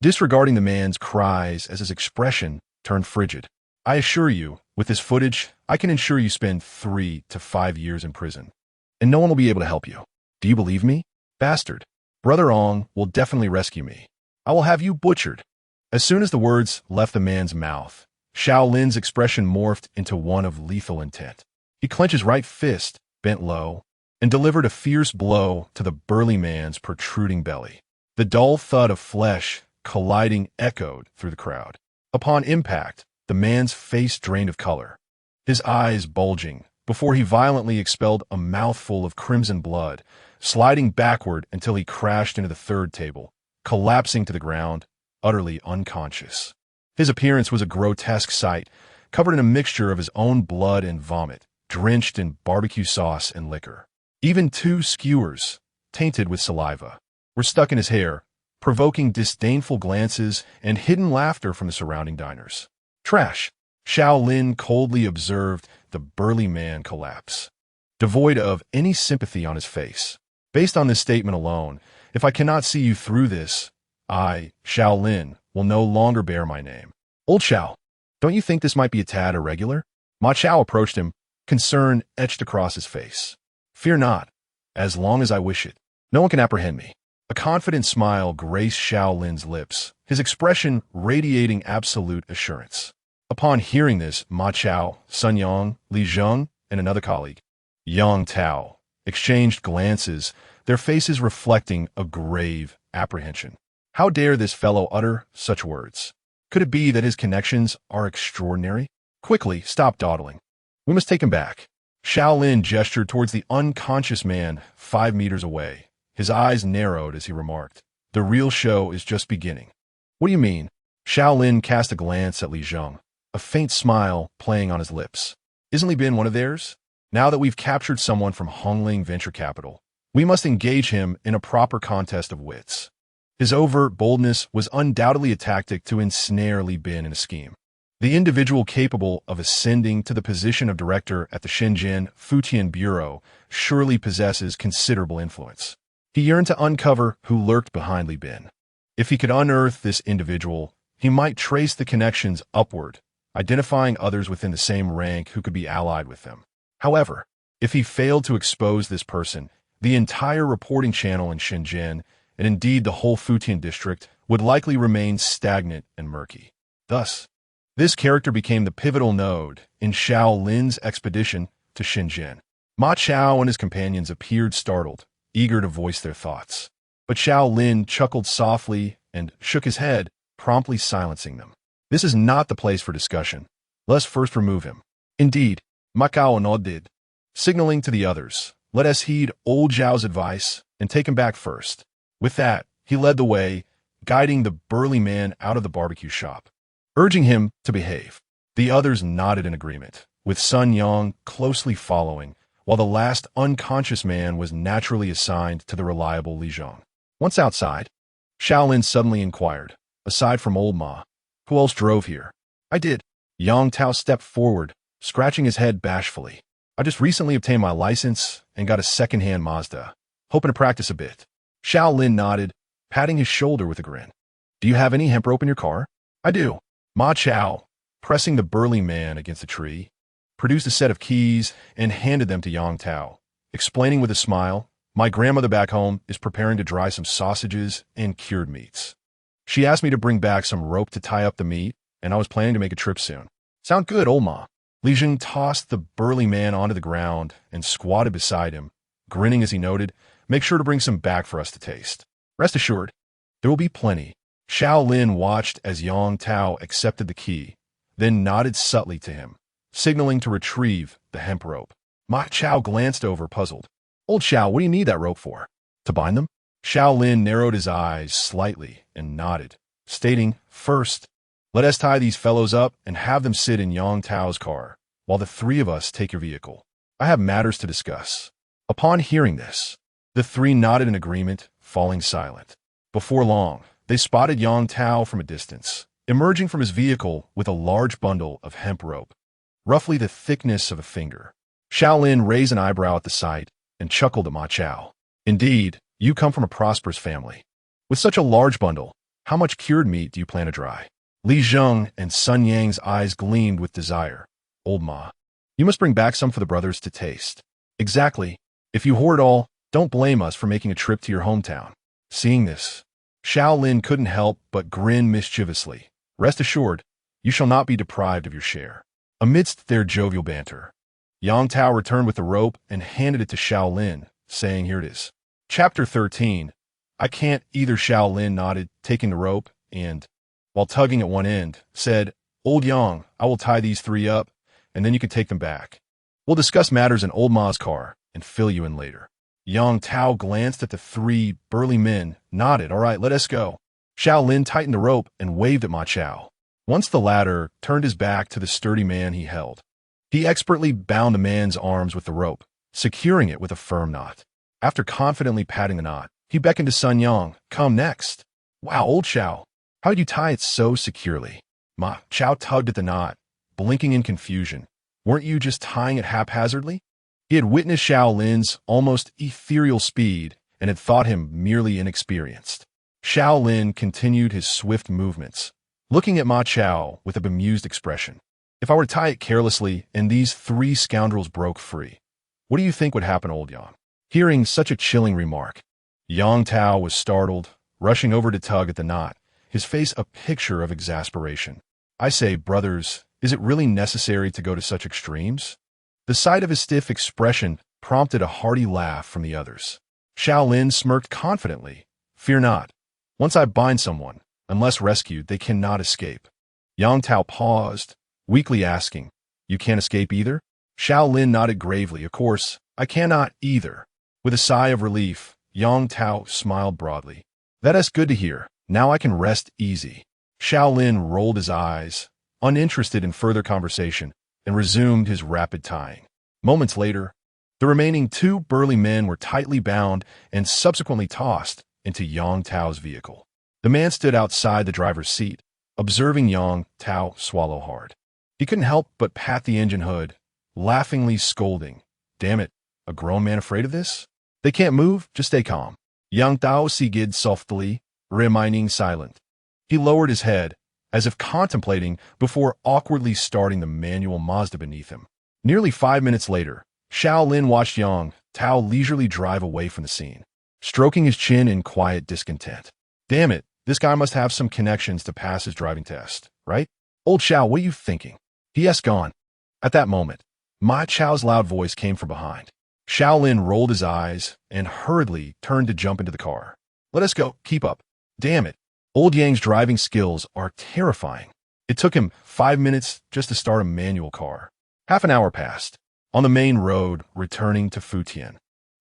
Disregarding the man's cries as his expression turned frigid. I assure you, with this footage, I can ensure you spend 3 to 5 years in prison. And no one will be able to help you. Do you believe me? Bastard. Brother Ong will definitely rescue me. I will have you butchered. As soon as the words left the man's mouth, Xiao Lin's expression morphed into one of lethal intent. He clenched his right fist, bent low, and delivered a fierce blow to the burly man's protruding belly. The dull thud of flesh colliding echoed through the crowd. Upon impact, the man's face drained of color, his eyes bulging, before he violently expelled a mouthful of crimson blood, sliding backward until he crashed into the third table, collapsing to the ground, utterly unconscious. His appearance was a grotesque sight, covered in a mixture of his own blood and vomit, drenched in barbecue sauce and liquor. Even 2 skewers, tainted with saliva, were stuck in his hair, provoking disdainful glances and hidden laughter from the surrounding diners. Trash. Xiao Lin coldly observed the burly man collapse, devoid of any sympathy on his face. Based on this statement alone, if I cannot see you through this, I, Xiao Lin, will no longer bear my name. Old Xiao, don't you think this might be a tad irregular? Ma Chao approached him, concern etched across his face. Fear not, as long as I wish it. No one can apprehend me. A confident smile graced Xiao Lin's lips, his expression radiating absolute assurance. Upon hearing this, Ma Chao, Sun Yang, Li Zheng, and another colleague, Yang Tao, exchanged glances, their faces reflecting a grave apprehension. How dare this fellow utter such words? Could it be that his connections are extraordinary? Quickly, stop dawdling. We must take him back. Xiao Lin gestured towards the unconscious man 5 meters away. His eyes narrowed as he remarked, the real show is just beginning. What do you mean? Xiao Lin cast a glance at Li Zheng, a faint smile playing on his lips. Isn't Li Bin one of theirs? Now that we've captured someone from Hongling Venture Capital, we must engage him in a proper contest of wits. His overt boldness was undoubtedly a tactic to ensnare Li Bin in a scheme. The individual capable of ascending to the position of director at the Shenzhen Futian Bureau surely possesses considerable influence. He yearned to uncover who lurked behind Li Bin. If he could unearth this individual, he might trace the connections upward, identifying others within the same rank who could be allied with them. However, if he failed to expose this person, the entire reporting channel in Shenzhen, and indeed the whole Futian district, would likely remain stagnant and murky. Thus, this character became the pivotal node in Xiao Lin's expedition to Shenzhen. Ma Chao and his companions appeared startled, eager to voice their thoughts. But Xiao Lin chuckled softly and shook his head, promptly silencing them. This is not the place for discussion. Let's first remove him. Indeed, Macao nodded, signaling to the others, let us heed old Zhao's advice and take him back first. With that, he led the way, guiding the burly man out of the barbecue shop, urging him to behave. The others nodded in agreement, with Sun Yang closely following, while the last unconscious man was naturally assigned to the reliable Li Zheng. Once outside, Xiao Lin suddenly inquired, aside from old Ma, Who else drove here? I did. Yang Tao stepped forward, scratching his head bashfully. I just recently obtained my license and got a second-hand Mazda. Hoping to practice a bit. Xiao Lin nodded, patting his shoulder with a grin. Do you have any hemp rope in your car? I do. Ma Chao, pressing the burly man against a tree, produced a set of keys and handed them to Yang Tao, explaining with a smile, my grandmother back home is preparing to dry some sausages and cured meats. She asked me to bring back some rope to tie up the meat, and I was planning to make a trip soon. Sound good, old ma. Li Jing tossed the burly man onto the ground and squatted beside him, grinning as he noted, make sure to bring some back for us to taste. Rest assured, there will be plenty. Xiao Lin watched as Yang Tao accepted the key, then nodded subtly to him, signaling to retrieve the hemp rope. Ma Chao glanced over, puzzled. Old Xiao, what do you need that rope for? To bind them? Xiao Lin narrowed his eyes slightly and nodded, stating, first, let us tie these fellows up and have them sit in Yang Tao's car, while the three of us take your vehicle. I have matters to discuss. Upon hearing this, the three nodded in agreement, falling silent. Before long, they spotted Yang Tao from a distance, emerging from his vehicle with a large bundle of hemp rope, roughly the thickness of a finger. Xiao Lin raised an eyebrow at the sight and chuckled at Ma Chao. Indeed, you come from a prosperous family. With such a large bundle, how much cured meat do you plan to dry? Li Zheng and Sun Yang's eyes gleamed with desire. Old Ma, you must bring back some for the brothers to taste. Exactly. If you hoard all, don't blame us for making a trip to your hometown. Seeing this, Xiao Lin couldn't help but grin mischievously. Rest assured, you shall not be deprived of your share. Amidst their jovial banter, Yang Tao returned with the rope and handed it to Xiao Lin, saying, here it is. Chapter 13. I can't either. Xiao Lin nodded, taking the rope, and, while tugging at one end, said, Old Yang, I will tie these three up, and then you can take them back. We'll discuss matters in Old Ma's car and fill you in later. Yang Tao glanced at the three burly men, nodded, all right, let us go. Xiao Lin tightened the rope and waved at Ma Chao. Once the latter turned his back to the sturdy man he held, he expertly bound the man's arms with the rope, securing it with a firm knot. After confidently patting the knot, he beckoned to Sun Yang, come next. Wow, old Xiao, how did you tie it so securely? Ma Chao tugged at the knot, blinking in confusion. Weren't you just tying it haphazardly? He had witnessed Xiao Lin's almost ethereal speed and had thought him merely inexperienced. Xiao Lin continued his swift movements, looking at Ma Chao with a bemused expression. If I were to tie it carelessly and these three scoundrels broke free, what do you think would happen, old Yang? Hearing such a chilling remark, Yang Tao was startled, rushing over to tug at the knot, his face a picture of exasperation. I say, brothers, is it really necessary to go to such extremes? The sight of his stiff expression prompted a hearty laugh from the others. Xiao Lin smirked confidently. Fear not. Once I bind someone, unless rescued, they cannot escape. Yang Tao paused, weakly asking, you can't escape either? Xiao Lin nodded gravely. Of course, I cannot either. With a sigh of relief, Yang Tao smiled broadly. That's good to hear. Now I can rest easy. Xiao Lin rolled his eyes, uninterested in further conversation, and resumed his rapid tying. Moments later, the remaining two burly men were tightly bound and subsequently tossed into Yang Tao's vehicle. The man stood outside the driver's seat, observing Yang Tao swallow hard. He couldn't help but pat the engine hood, laughingly scolding, Damn it, a grown man afraid of this? They can't move, just stay calm. Yang Tao sighed softly, remaining silent. He lowered his head, as if contemplating before awkwardly starting the manual Mazda beneath him. Nearly 5 minutes later, Xiao Lin watched Yang Tao leisurely drive away from the scene, stroking his chin in quiet discontent. Damn it, this guy must have some connections to pass his driving test, right? Old Xiao, what are you thinking? P.S. gone. At that moment, Ma Chao's loud voice came from behind. Xiao Lin rolled his eyes and hurriedly turned to jump into the car. Let us go, keep up. Damn it. Old Yang's driving skills are terrifying. It took him 5 minutes just to start a manual car. Half an hour passed. On the main road, returning to Futian,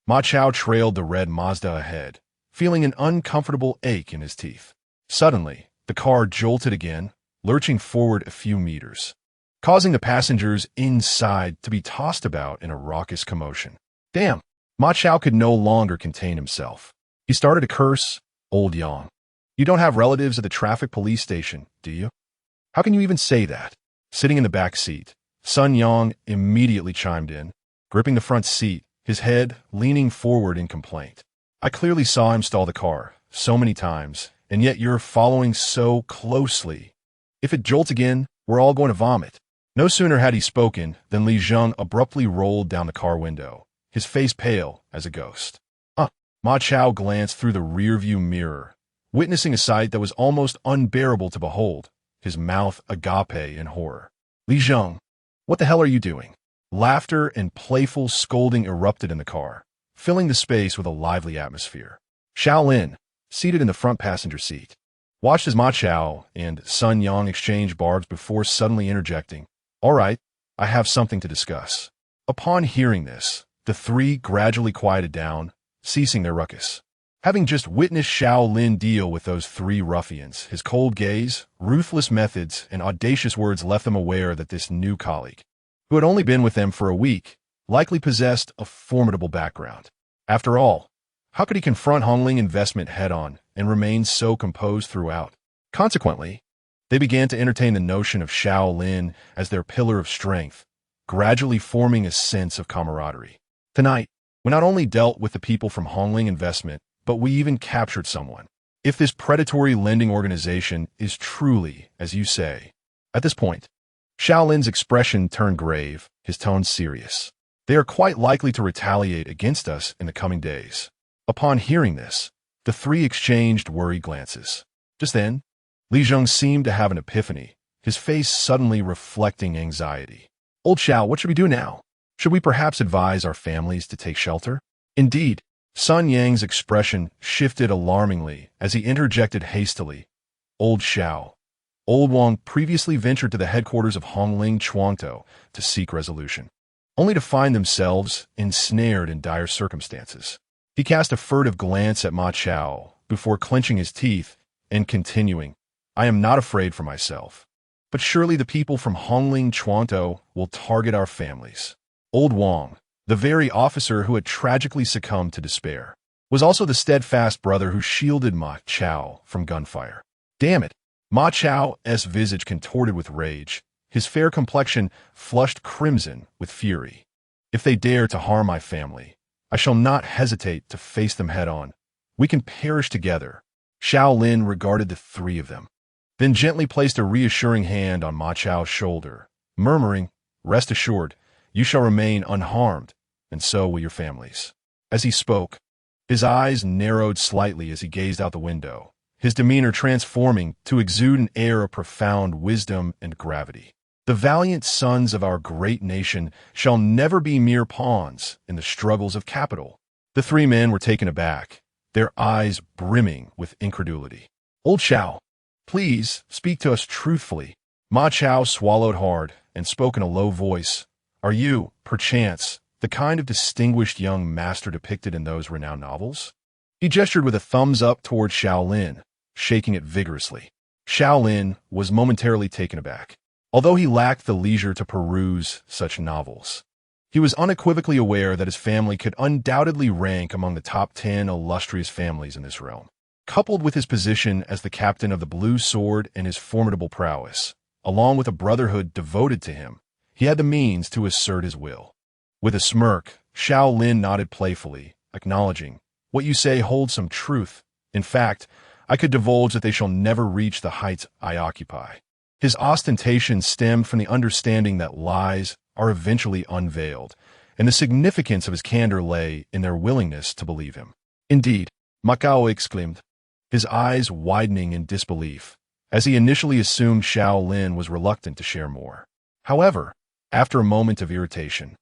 Ma Chao trailed the red Mazda ahead, feeling an uncomfortable ache in his teeth. Suddenly, the car jolted again, lurching forward a few meters, causing the passengers inside to be tossed about in a raucous commotion. Damn! Ma Chao could no longer contain himself. He started to curse, Old Yang. You don't have relatives at the traffic police station, do you? How can you even say that? Sitting in the back seat, Sun Yang immediately chimed in, gripping the front seat, his head leaning forward in complaint. I clearly saw him stall the car so many times, and yet you're following so closely. If it jolts again, we're all going to vomit. No sooner had he spoken than Li Zheng abruptly rolled down the car window, his face pale as a ghost. Ma Chao glanced through the rearview mirror, witnessing a sight that was almost unbearable to behold, his mouth agape in horror. Li Zheng, what the hell are you doing? Laughter and playful scolding erupted in the car, filling the space with a lively atmosphere. Xiao Lin, seated in the front passenger seat, watched as Ma Chao and Sun Yang exchange barbs before suddenly interjecting, "All right, I have something to discuss." Upon hearing this, the three gradually quieted down, ceasing their ruckus. Having just witnessed Xiao Lin deal with those three ruffians, his cold gaze, ruthless methods, and audacious words left them aware that this new colleague, who had only been with them for a week, likely possessed a formidable background. After all, how could he confront Hongling Investment head-on and remain so composed throughout? Consequently, they began to entertain the notion of Xiao Lin as their pillar of strength, gradually forming a sense of camaraderie. Tonight, we not only dealt with the people from Hongling Investment, but we even captured someone. If this predatory lending organization is truly, as you say. At this point, Xiao Lin's expression turned grave, his tone serious. They are quite likely to retaliate against us in the coming days. Upon hearing this, the three exchanged worried glances. Just then, Li Zheng seemed to have an epiphany, his face suddenly reflecting anxiety. Old Xiao, what should we do now? Should we perhaps advise our families to take shelter? Indeed, Sun Yang's expression shifted alarmingly as he interjected hastily. Old Xiao. Old Wang previously ventured to the headquarters of Hongling Chuangtou to seek resolution, only to find themselves ensnared in dire circumstances. He cast a furtive glance at Ma Chao before clenching his teeth and continuing, I am not afraid for myself, but surely the people from Hongling Chuangtou will target our families. Old Wang, the very officer who had tragically succumbed to despair, was also the steadfast brother who shielded Ma Chao from gunfire. Damn it! Ma Chao's visage contorted with rage, his fair complexion flushed crimson with fury. If they dare to harm my family, I shall not hesitate to face them head-on. We can perish together. Xiao Lin regarded the three of them, then gently placed a reassuring hand on Ma Chao's shoulder, murmuring, Rest assured, you shall remain unharmed, and so will your families. As he spoke, his eyes narrowed slightly as he gazed out the window, his demeanor transforming to exude an air of profound wisdom and gravity. The valiant sons of our great nation shall never be mere pawns in the struggles of capital. The three men were taken aback, their eyes brimming with incredulity. Old Xiao, please speak to us truthfully. Ma Chao swallowed hard and spoke in a low voice. Are you, perchance, the kind of distinguished young master depicted in those renowned novels? He gestured with a thumbs up toward Xiao Lin, shaking it vigorously. Xiao Lin was momentarily taken aback. Although he lacked the leisure to peruse such novels, he was unequivocally aware that his family could undoubtedly rank among the top 10 illustrious families in this realm. Coupled with his position as the captain of the Blue Sword and his formidable prowess, along with a brotherhood devoted to him, he had the means to assert his will. With a smirk, Xiao Lin nodded playfully, acknowledging, What you say holds some truth. In fact, I could divulge that they shall never reach the heights I occupy. His ostentation stemmed from the understanding that lies are eventually unveiled, and the significance of his candor lay in their willingness to believe him. Indeed, Ma Chao exclaimed, his eyes widening in disbelief, as he initially assumed Xiao Lin was reluctant to share more. However, after a moment of irritation,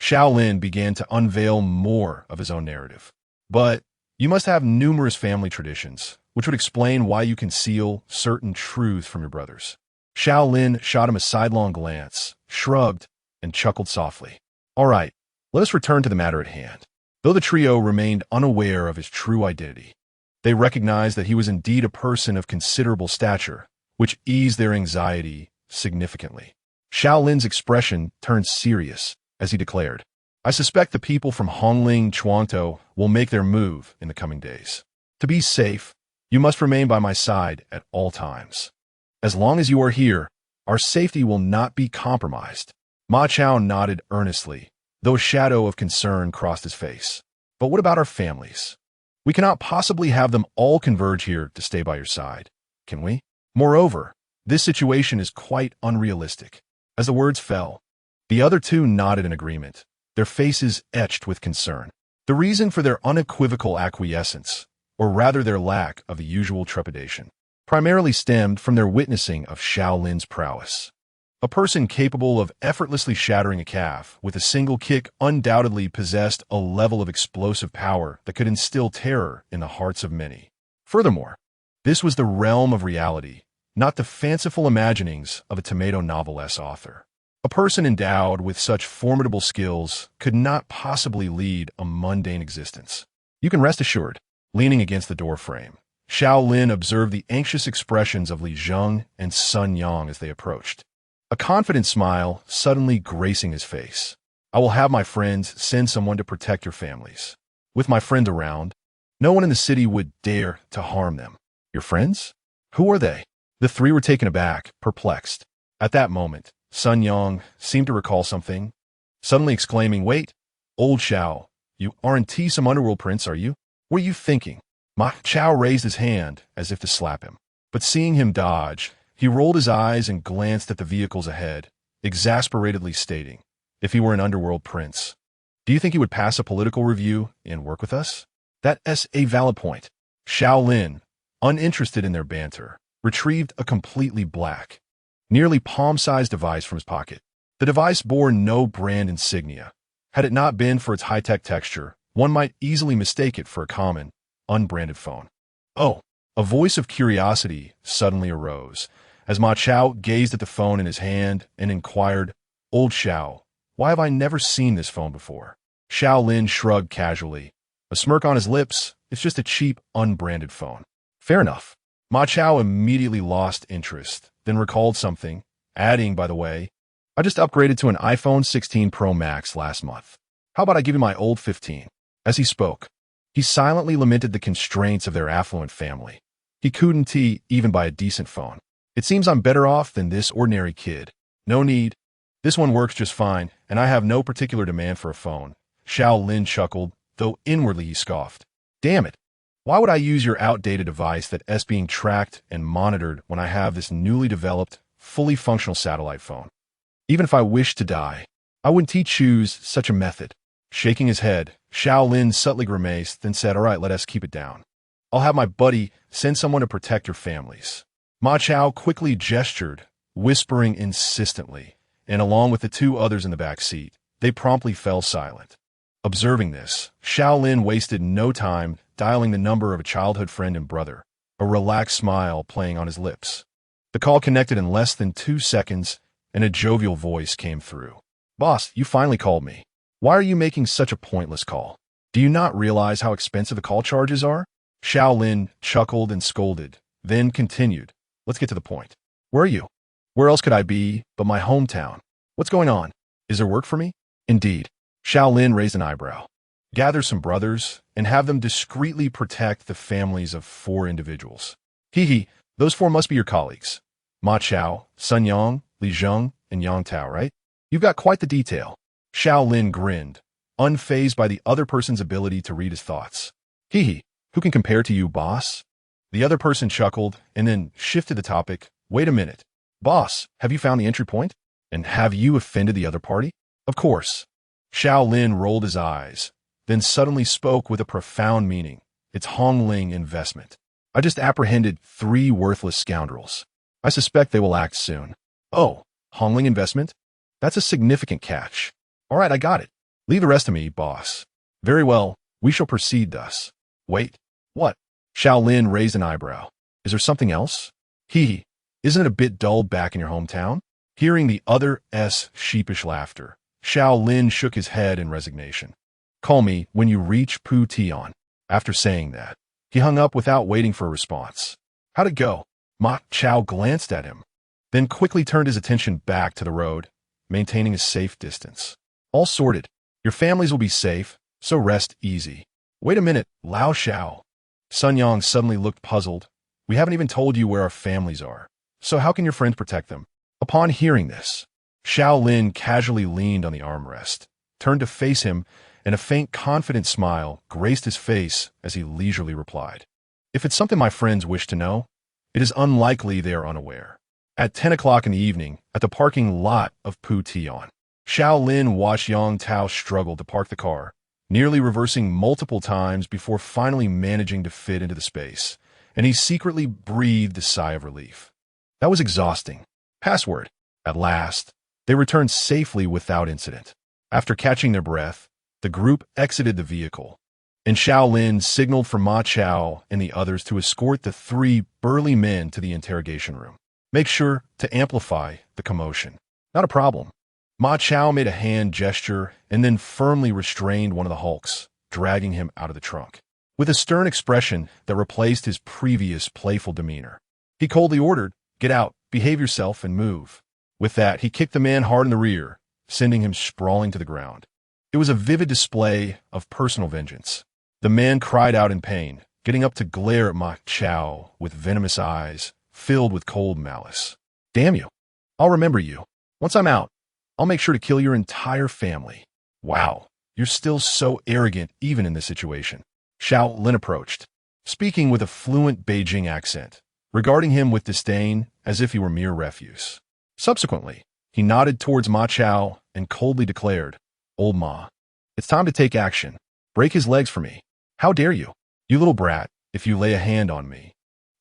Xiao Lin began to unveil more of his own narrative. But you must have numerous family traditions, which would explain why you conceal certain truths from your brothers. Xiao Lin shot him a sidelong glance, shrugged, and chuckled softly. All right, let us return to the matter at hand. Though the trio remained unaware of his true identity, they recognized that he was indeed a person of considerable stature, which eased their anxiety significantly. Xiao Lin's expression turned serious as he declared, I suspect the people from Hongling Chuangtou will make their move in the coming days. To be safe, you must remain by my side at all times. As long as you are here, our safety will not be compromised. Ma Chao nodded earnestly, though a shadow of concern crossed his face. But what about our families? We cannot possibly have them all converge here to stay by your side, can we? Moreover, this situation is quite unrealistic. As the words fell, the other two nodded in agreement, their faces etched with concern. The reason for their unequivocal acquiescence, or rather their lack of the usual trepidation, primarily stemmed from their witnessing of Xiao Lin's prowess. A person capable of effortlessly shattering a calf with a single kick undoubtedly possessed a level of explosive power that could instill terror in the hearts of many. Furthermore, this was the realm of reality, not the fanciful imaginings of a tomato novelist's author. A person endowed with such formidable skills could not possibly lead a mundane existence. You can rest assured. Leaning against the doorframe, Xiao Lin observed the anxious expressions of Li Zheng and Sun Yang as they approached. A confident smile suddenly gracing his face. I will have my friends send someone to protect your families. With my friends around, no one in the city would dare to harm them. Your friends? Who are they? The three were taken aback, perplexed. At that moment, Sun Yang seemed to recall something, suddenly exclaiming, "Wait, old Xiao, you aren't some underworld prince, are you? What are you thinking?" Ma Chao raised his hand as if to slap him, but seeing him dodge, he rolled his eyes and glanced at the vehicles ahead, exasperatedly stating, "If he were an underworld prince, do you think he would pass a political review and work with us?" That's a valid point. Xiao Lin, uninterested in their banter, retrieved a completely black, nearly palm-sized device from his pocket. The device bore no brand insignia. Had it not been for its high-tech texture, one might easily mistake it for a common, unbranded phone. Oh, a voice of curiosity suddenly arose, as Ma Chao gazed at the phone in his hand and inquired, "Old Xiao, why have I never seen this phone before?" Xiao Lin shrugged casually, a smirk on his lips. "It's just a cheap, unbranded phone." Fair enough. Ma Chao immediately lost interest, then recalled something, adding, "By the way, I just upgraded to an iPhone 16 Pro Max last month. How about I give you my old 15? As he spoke, he silently lamented the constraints of their affluent family. He couldn't even buy a decent phone. "It seems I'm better off than this ordinary kid. No need. This one works just fine, and I have no particular demand for a phone." Xiao Lin chuckled, though inwardly he scoffed. "Damn it. Why would I use your outdated device that's being tracked and monitored when I have this newly developed, fully functional satellite phone? Even if I wished to die, I wouldn't choose such a method." Shaking his head, Xiao Lin subtly grimaced, then said, "All right, let us keep it down. I'll have my buddy send someone to protect your families." Ma Chao quickly gestured, whispering insistently, and along with the two others in the back seat, they promptly fell silent. Observing this, Xiao Lin wasted no time dialing the number of a childhood friend and brother, a relaxed smile playing on his lips. The call connected in less than 2 seconds, and a jovial voice came through. "Boss, you finally called me. Why are you making such a pointless call? Do you not realize how expensive the call charges are?" Xiao Lin chuckled and scolded, then continued, "Let's get to the point. Where are you? Where else could I be but my hometown? What's going on? Is there work for me?" "Indeed." Xiao Lin raised an eyebrow. "Gather some brothers and have them discreetly protect the families of 4 individuals." "Hee, those 4 must be your colleagues. Ma Chao, Sun Yang, Li Zheng, and Yang Tao, right? You've got quite the detail." Xiao Lin grinned, unfazed by the other person's ability to read his thoughts. "Hee, who can compare to you, boss?" The other person chuckled and then shifted the topic. "Wait a minute. Boss, have you found the entry point? And have you offended the other party?" "Of course." Xiao Lin rolled his eyes, then suddenly spoke with a profound meaning. "It's Hongling Investment. I just apprehended 3 worthless scoundrels. I suspect they will act soon." "Oh, Hongling Investment? That's a significant catch. All right, I got it. Leave the rest to me, boss." "Very well, we shall proceed thus." "Wait, what?" Xiao Lin raised an eyebrow. "Is there something else?" "Hee, isn't it a bit dull back in your hometown?" Hearing the other's sheepish laughter, Xiao Lin shook his head in resignation. "Call me when you reach Pu Tian." After saying that, he hung up without waiting for a response. "How'd it go?" Ma Chao glanced at him, then quickly turned his attention back to the road, maintaining a safe distance. "All sorted. Your families will be safe, so rest easy." "Wait a minute, Lao Xiao." Sun Yang suddenly looked puzzled. "We haven't even told you where our families are. So how can your friends protect them? Upon hearing this, Xiao Lin casually leaned on the armrest, turned to face him, and a faint, confident smile graced his face as he leisurely replied. If it's something my friends wish to know, it is unlikely they are unaware. At 10 o'clock in the evening, at the parking lot of Pu Tian, Xiao Lin watched Yang Tao struggle to park the car, nearly reversing multiple times before finally managing to fit into the space, and he secretly breathed a sigh of relief. That was exhausting. Password. At last, they returned safely without incident. After catching their breath, the group exited the vehicle, and Xiao Lin signaled for Ma Chao and the others to escort the three burly men to the interrogation room. Make sure to amplify the commotion. Not a problem. Ma Chao made a hand gesture and then firmly restrained one of the hulks, dragging him out of the trunk. With a stern expression that replaced his previous playful demeanor, he coldly ordered, "Get out, behave yourself, and move." With that, he kicked the man hard in the rear, sending him sprawling to the ground. It was a vivid display of personal vengeance. The man cried out in pain, getting up to glare at Ma Chao with venomous eyes filled with cold malice. "Damn you. I'll remember you. Once I'm out, I'll make sure to kill your entire family." "Wow, you're still so arrogant even in this situation." Xiao Lin approached, speaking with a fluent Beijing accent, regarding him with disdain as if he were mere refuse. Subsequently, he nodded towards Ma Chao and coldly declared, "Old Ma, it's time to take action. Break his legs for me. How dare you? You little brat, if you lay a hand on me,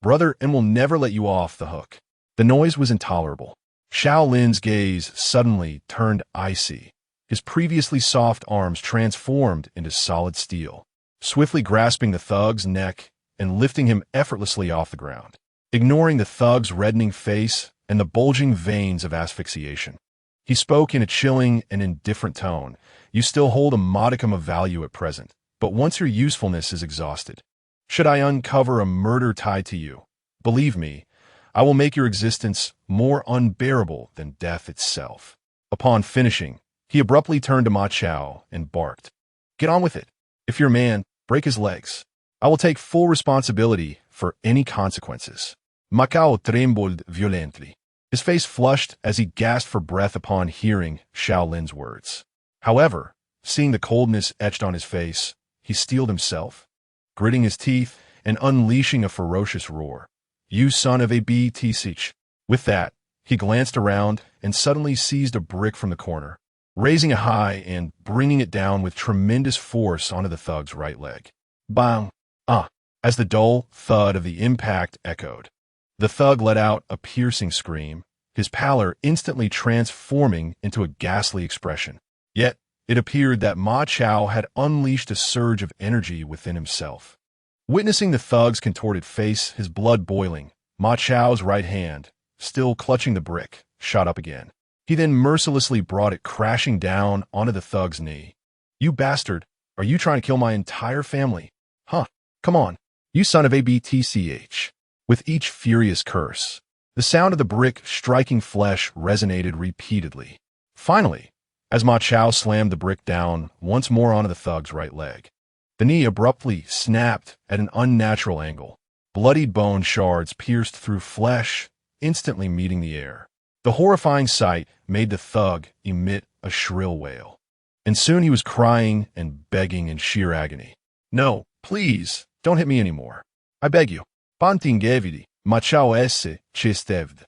brother, and will never let you off the hook." The noise was intolerable. Xiao Lin's gaze suddenly turned icy. His previously soft arms transformed into solid steel, swiftly grasping the thug's neck and lifting him effortlessly off the ground, ignoring the thug's reddening face and the bulging veins of asphyxiation. He spoke in a chilling and indifferent tone. "You still hold a modicum of value at present, but once your usefulness is exhausted, should I uncover a murder tied to you, believe me, I will make your existence more unbearable than death itself." Upon finishing, he abruptly turned to Ma Chao and barked, "Get on with it. If you're a man, break his legs. I will take full responsibility for any consequences." Ma Chao trembled violently. His face flushed as he gasped for breath upon hearing Xiao Lin's words. However, seeing the coldness etched on his face, he steeled himself, gritting his teeth and unleashing a ferocious roar. "You son of a BTC." With that, he glanced around and suddenly seized a brick from the corner, raising it high and bringing it down with tremendous force onto the thug's right leg. Bang! Ah! As the dull thud of the impact echoed, the thug let out a piercing scream, his pallor instantly transforming into a ghastly expression. Yet, it appeared that Ma Chao had unleashed a surge of energy within himself. Witnessing the thug's contorted face, his blood boiling, Ma Chao's right hand, still clutching the brick, shot up again. He then mercilessly brought it crashing down onto the thug's knee. "You bastard, are you trying to kill my entire family? Huh, come on, you son of a BTCH. With each furious curse, the sound of the brick striking flesh resonated repeatedly. Finally, as Ma Chao slammed the brick down once more onto the thug's right leg, the knee abruptly snapped at an unnatural angle. Bloodied bone shards pierced through flesh, instantly meeting the air. The horrifying sight made the thug emit a shrill wail, and soon he was crying and begging in sheer agony. "No, please, don't hit me anymore. I beg you. Pantingevidi, Ma Chao esse chistevd."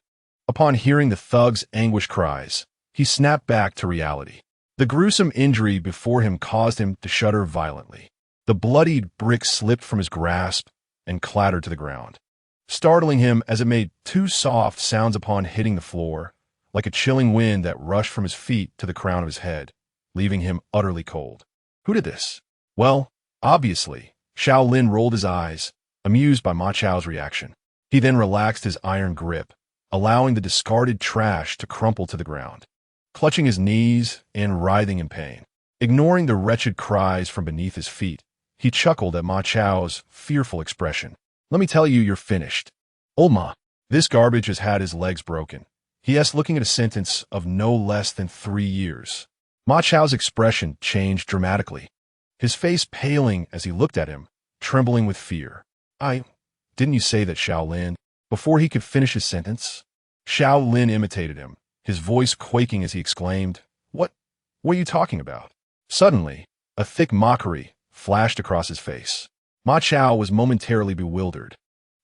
Upon hearing the thug's anguished cries, he snapped back to reality. The gruesome injury before him caused him to shudder violently. The bloodied brick slipped from his grasp and clattered to the ground, startling him as it made two soft sounds upon hitting the floor, like a chilling wind that rushed from his feet to the crown of his head, leaving him utterly cold. Who did this? Well, obviously, Xiao Lin rolled his eyes, amused by Ma Chao's reaction. He then relaxed his iron grip, allowing the discarded trash to crumple to the ground, clutching his knees and writhing in pain. Ignoring the wretched cries from beneath his feet, he chuckled at Ma Chao's fearful expression. "Let me tell you, you're finished. Old Ma, this garbage has had his legs broken." He asked, looking at a sentence of no less than 3 years. Ma Chao's expression changed dramatically, his face paling as he looked at him, trembling with fear. Didn't you say that, Xiao Lin?" Before he could finish his sentence, Xiao Lin imitated him, his voice quaking as he exclaimed, What are you talking about? Suddenly, a thick mockery flashed across his face. Ma Chao was momentarily bewildered.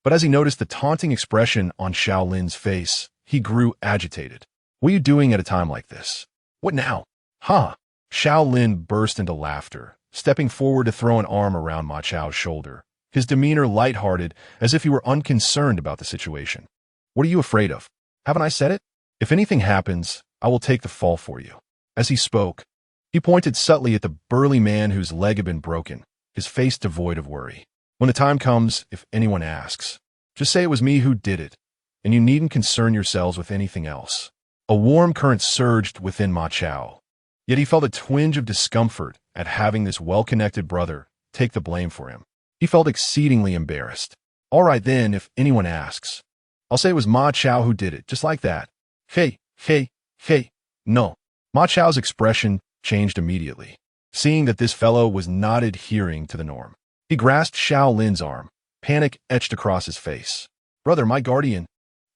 But as he noticed the taunting expression on Xiao Lin's face, he grew agitated. What are you doing at a time like this? What now? Huh? Xiao Lin burst into laughter, stepping forward to throw an arm around Ma Chao's shoulder, his demeanor lighthearted as if he were unconcerned about the situation. What are you afraid of? Haven't I said it? If anything happens, I will take the fall for you. As he spoke, he pointed subtly at the burly man whose leg had been broken, his face devoid of worry. When the time comes, if anyone asks, just say it was me who did it, and you needn't concern yourselves with anything else. A warm current surged within Ma Chao, yet he felt a twinge of discomfort at having this well-connected brother take the blame for him. He felt exceedingly embarrassed. All right then, if anyone asks, I'll say it was Ma Chao who did it, just like that. Hey, no. Ma Chao's expression changed immediately, seeing that this fellow was not adhering to the norm. He grasped Xiao Lin's arm, panic etched across his face. Brother, my guardian,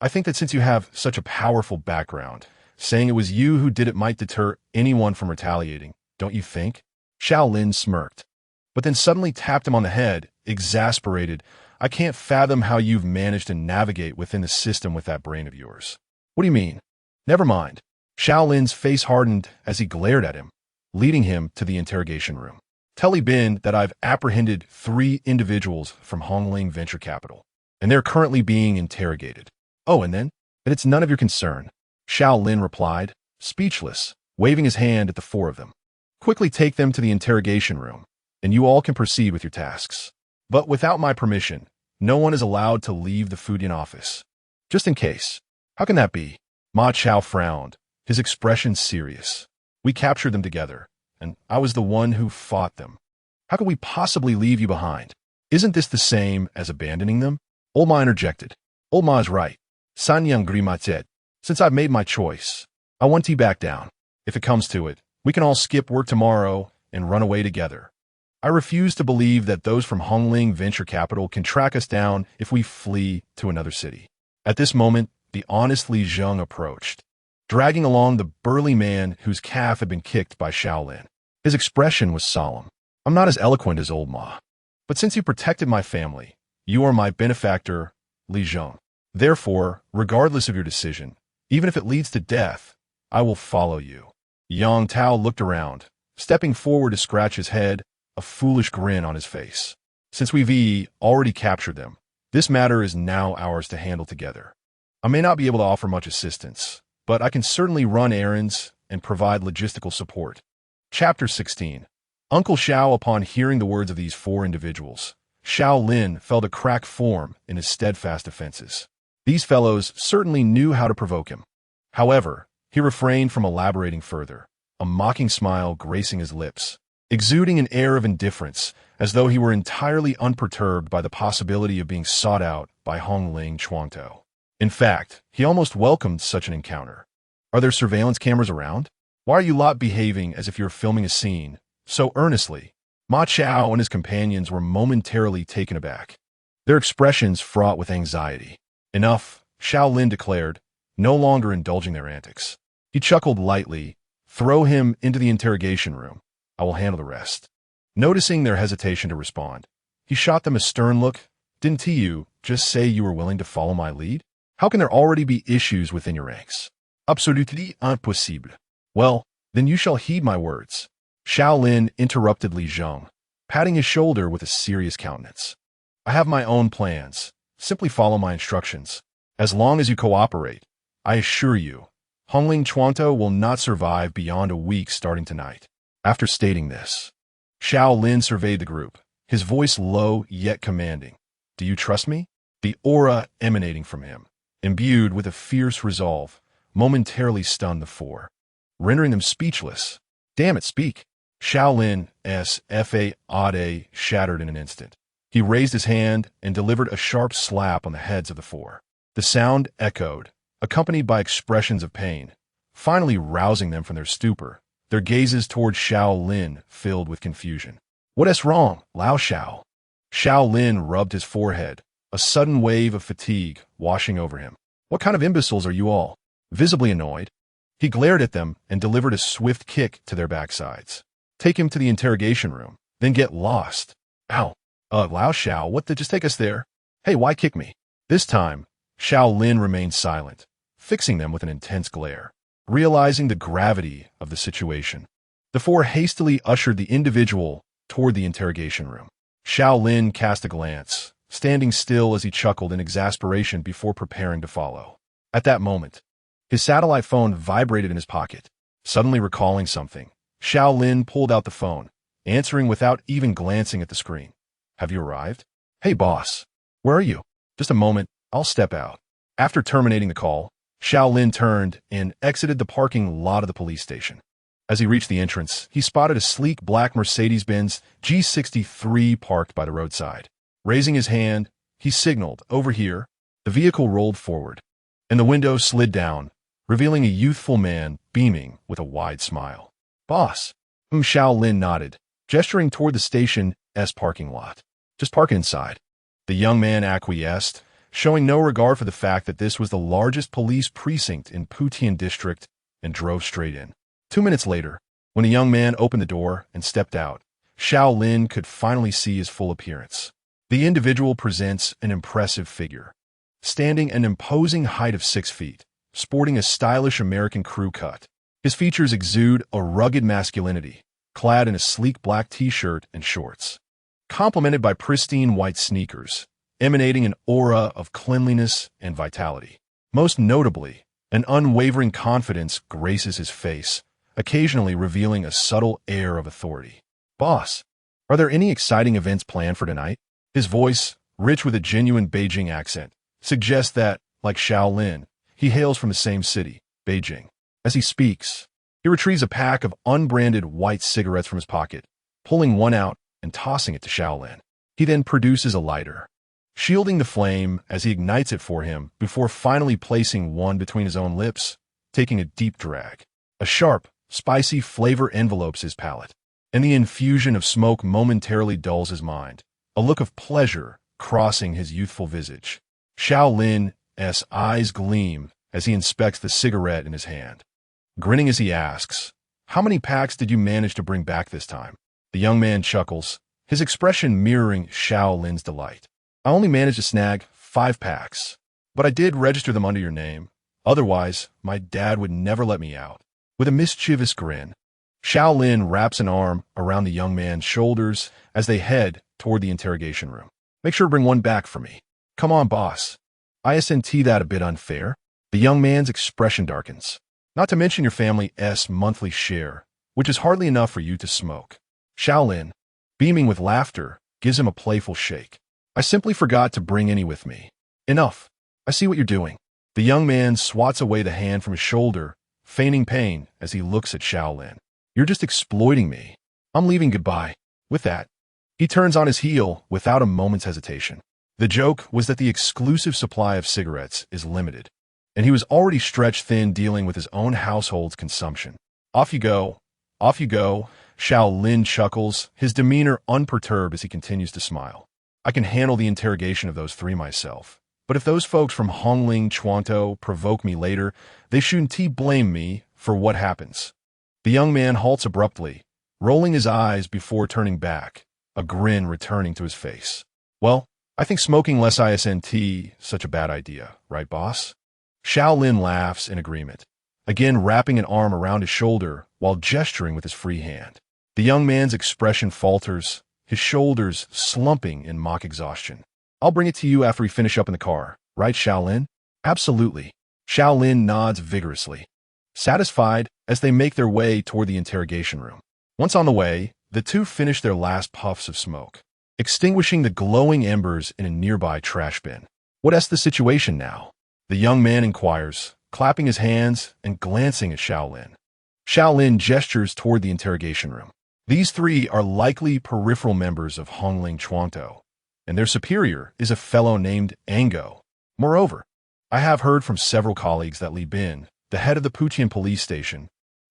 I think that since you have such a powerful background, saying it was you who did it might deter anyone from retaliating, don't you think? Xiao Lin smirked, but then suddenly tapped him on the head, exasperated. I can't fathom how you've managed to navigate within the system with that brain of yours. What do you mean? Never mind. Xiao Lin's face hardened as he glared at him, leading him to the interrogation room. Tell Li Bin that I've apprehended 3 individuals from Hongling Venture Capital, and they're currently being interrogated. Oh, and then? That it's none of your concern, Xiao Lin replied, speechless, waving his hand at the 4 of them. Quickly take them to the interrogation room, and you all can proceed with your tasks. But without my permission, no one is allowed to leave the Fudian office. Just in case. How can that be? Ma Chao frowned, his expression serious. We captured them together, and I was the one who fought them. How could we possibly leave you behind? Isn't this the same as abandoning them? Old Ma interjected. Old Ma is right. Sanyang Grimatet. Since I've made my choice, I want to back down. If it comes to it, we can all skip work tomorrow and run away together. I refuse to believe that those from Hongling Venture Capital can track us down if we flee to another city. At this moment, the honest Li Zheng approached, dragging along the burly man whose calf had been kicked by Xiao Lin. His expression was solemn. I'm not as eloquent as old Ma, but since you protected my family, you are my benefactor, Li Zheng. Therefore, regardless of your decision, even if it leads to death, I will follow you. Yang Tao looked around, stepping forward to scratch his head, a foolish grin on his face. Since we've already captured them, this matter is now ours to handle together. I may not be able to offer much assistance, but I can certainly run errands and provide logistical support. Chapter 16. Uncle Xiao, upon hearing the words of these 4 individuals, Xiao Lin felt a crack form in his steadfast defenses. These fellows certainly knew how to provoke him. However, he refrained from elaborating further, a mocking smile gracing his lips, exuding an air of indifference, as though he were entirely unperturbed by the possibility of being sought out by Hongling Chuangtou. In fact, he almost welcomed such an encounter. Are there surveillance cameras around? Why are you lot behaving as if you're filming a scene so earnestly? Ma Chao and his companions were momentarily taken aback, their expressions fraught with anxiety. Enough, Xiao Lin declared, no longer indulging their antics. He chuckled lightly. Throw him into the interrogation room. I will handle the rest. Noticing their hesitation to respond, he shot them a stern look. Didn't you just say you were willing to follow my lead? How can there already be issues within your ranks? Absolutely impossible. Well, then you shall heed my words. Xiao Lin interrupted Li Zheng, patting his shoulder with a serious countenance. I have my own plans. Simply follow my instructions. As long as you cooperate, I assure you, Hongling Chuangtou will not survive beyond a week starting tonight. After stating this, Xiao Lin surveyed the group, his voice low yet commanding. Do you trust me? The aura emanating from him, imbued with a fierce resolve, momentarily stunned the 4, rendering them speechless. Damn it, speak! Xiao Lin's fa shattered in an instant. He raised his hand and delivered a sharp slap on the heads of the 4. The sound echoed, accompanied by expressions of pain, finally rousing them from their stupor, their gazes toward Xiao Lin filled with confusion. What is wrong, Lao Xiao? Xiao Lin rubbed his forehead, a sudden wave of fatigue washing over him. What kind of imbeciles are you all? Visibly annoyed, he glared at them and delivered a swift kick to their backsides. Take him to the interrogation room, then get lost. Ow. Lao Xiao, what the? Just take us there. Hey, why kick me? This time, Xiao Lin remained silent, fixing them with an intense glare. Realizing the gravity of the situation, the four hastily ushered the individual toward the interrogation room. Xiao Lin cast a glance, standing still as he chuckled in exasperation before preparing to follow. At that moment, his satellite phone vibrated in his pocket. Suddenly recalling something, Xiao Lin pulled out the phone, answering without even glancing at the screen. Have you arrived? Hey, boss. Where are you? Just a moment, I'll step out. After terminating the call, Xiao Lin turned and exited the parking lot of the police station. As he reached the entrance, he spotted a sleek black Mercedes-Benz G63 parked by the roadside. Raising his hand, he signaled, "Over here." The vehicle rolled forward, and the window slid down, revealing a youthful man beaming with a wide smile. Boss. Xiao Lin nodded, gesturing toward the station's parking lot. Just park inside. The young man acquiesced, showing no regard for the fact that this was the largest police precinct in Putian district, and drove straight in. 2 minutes later, when the young man opened the door and stepped out, Xiao Lin could finally see his full appearance. The individual presents an impressive figure, standing an imposing height of 6 feet, sporting a stylish American crew cut. His features exude a rugged masculinity, clad in a sleek black t-shirt and shorts, complemented by pristine white sneakers, emanating an aura of cleanliness and vitality. Most notably, an unwavering confidence graces his face, occasionally revealing a subtle air of authority. Boss, are there any exciting events planned for tonight? His voice, rich with a genuine Beijing accent, suggests that, like Xiao Lin, he hails from the same city, Beijing. As he speaks, he retrieves a pack of unbranded white cigarettes from his pocket, pulling one out and tossing it to Xiao Lin. He then produces a lighter, shielding the flame as he ignites it for him before finally placing one between his own lips, taking a deep drag. A sharp, spicy flavor envelopes his palate, and the infusion of smoke momentarily dulls his mind, a look of pleasure crossing his youthful visage. Xiao Lin's eyes gleam as he inspects the cigarette in his hand, grinning as he asks, "How many packs did you manage to bring back this time?" The young man chuckles, his expression mirroring Xiao Lin's delight. "I only managed to snag 5 packs, but I did register them under your name. Otherwise, my dad would never let me out." With a mischievous grin, Xiao Lin wraps an arm around the young man's shoulders as they head toward the interrogation room. "Make sure to bring one back for me." "Come on, boss. Isn't that a bit unfair?" The young man's expression darkens. "Not to mention your family's monthly share, which is hardly enough for you to smoke." Xiao Lin, beaming with laughter, gives him a playful shake. "I simply forgot to bring any with me." "Enough. I see what you're doing." The young man swats away the hand from his shoulder, feigning pain as he looks at Xiao Lin. "You're just exploiting me. I'm leaving, goodbye." With that, he turns on his heel without a moment's hesitation. The joke was that the exclusive supply of cigarettes is limited, and he was already stretched thin dealing with his own household's consumption. Off you go. Off you go." Xiao Lin chuckles, his demeanor unperturbed as he continues to smile. "I can handle the interrogation of those 3 myself. But if those folks from Hongling Chuanto provoke me later, they shouldn't blame me for what happens." The young man halts abruptly, rolling his eyes before turning back, a grin returning to his face. "Well, I think smoking less isn't such a bad idea, right, boss?" Xiao Lin laughs in agreement, again wrapping an arm around his shoulder while gesturing with his free hand. The young man's expression falters, his shoulders slumping in mock exhaustion. "I'll bring it to you after we finish up in the car, right, Xiao Lin?" "Absolutely." Xiao Lin nods vigorously, satisfied as they make their way toward the interrogation room. Once on the way, the two finish their last puffs of smoke, extinguishing the glowing embers in a nearby trash bin. "What's the situation now?" the young man inquires, clapping his hands and glancing at Xiao Lin. Xiao Lin gestures toward the interrogation room. These 3 are likely peripheral members of Hongling Chuanto, and their superior is a fellow named Ango. Moreover, I have heard from several colleagues that Li Bin, the head of the Putian police station,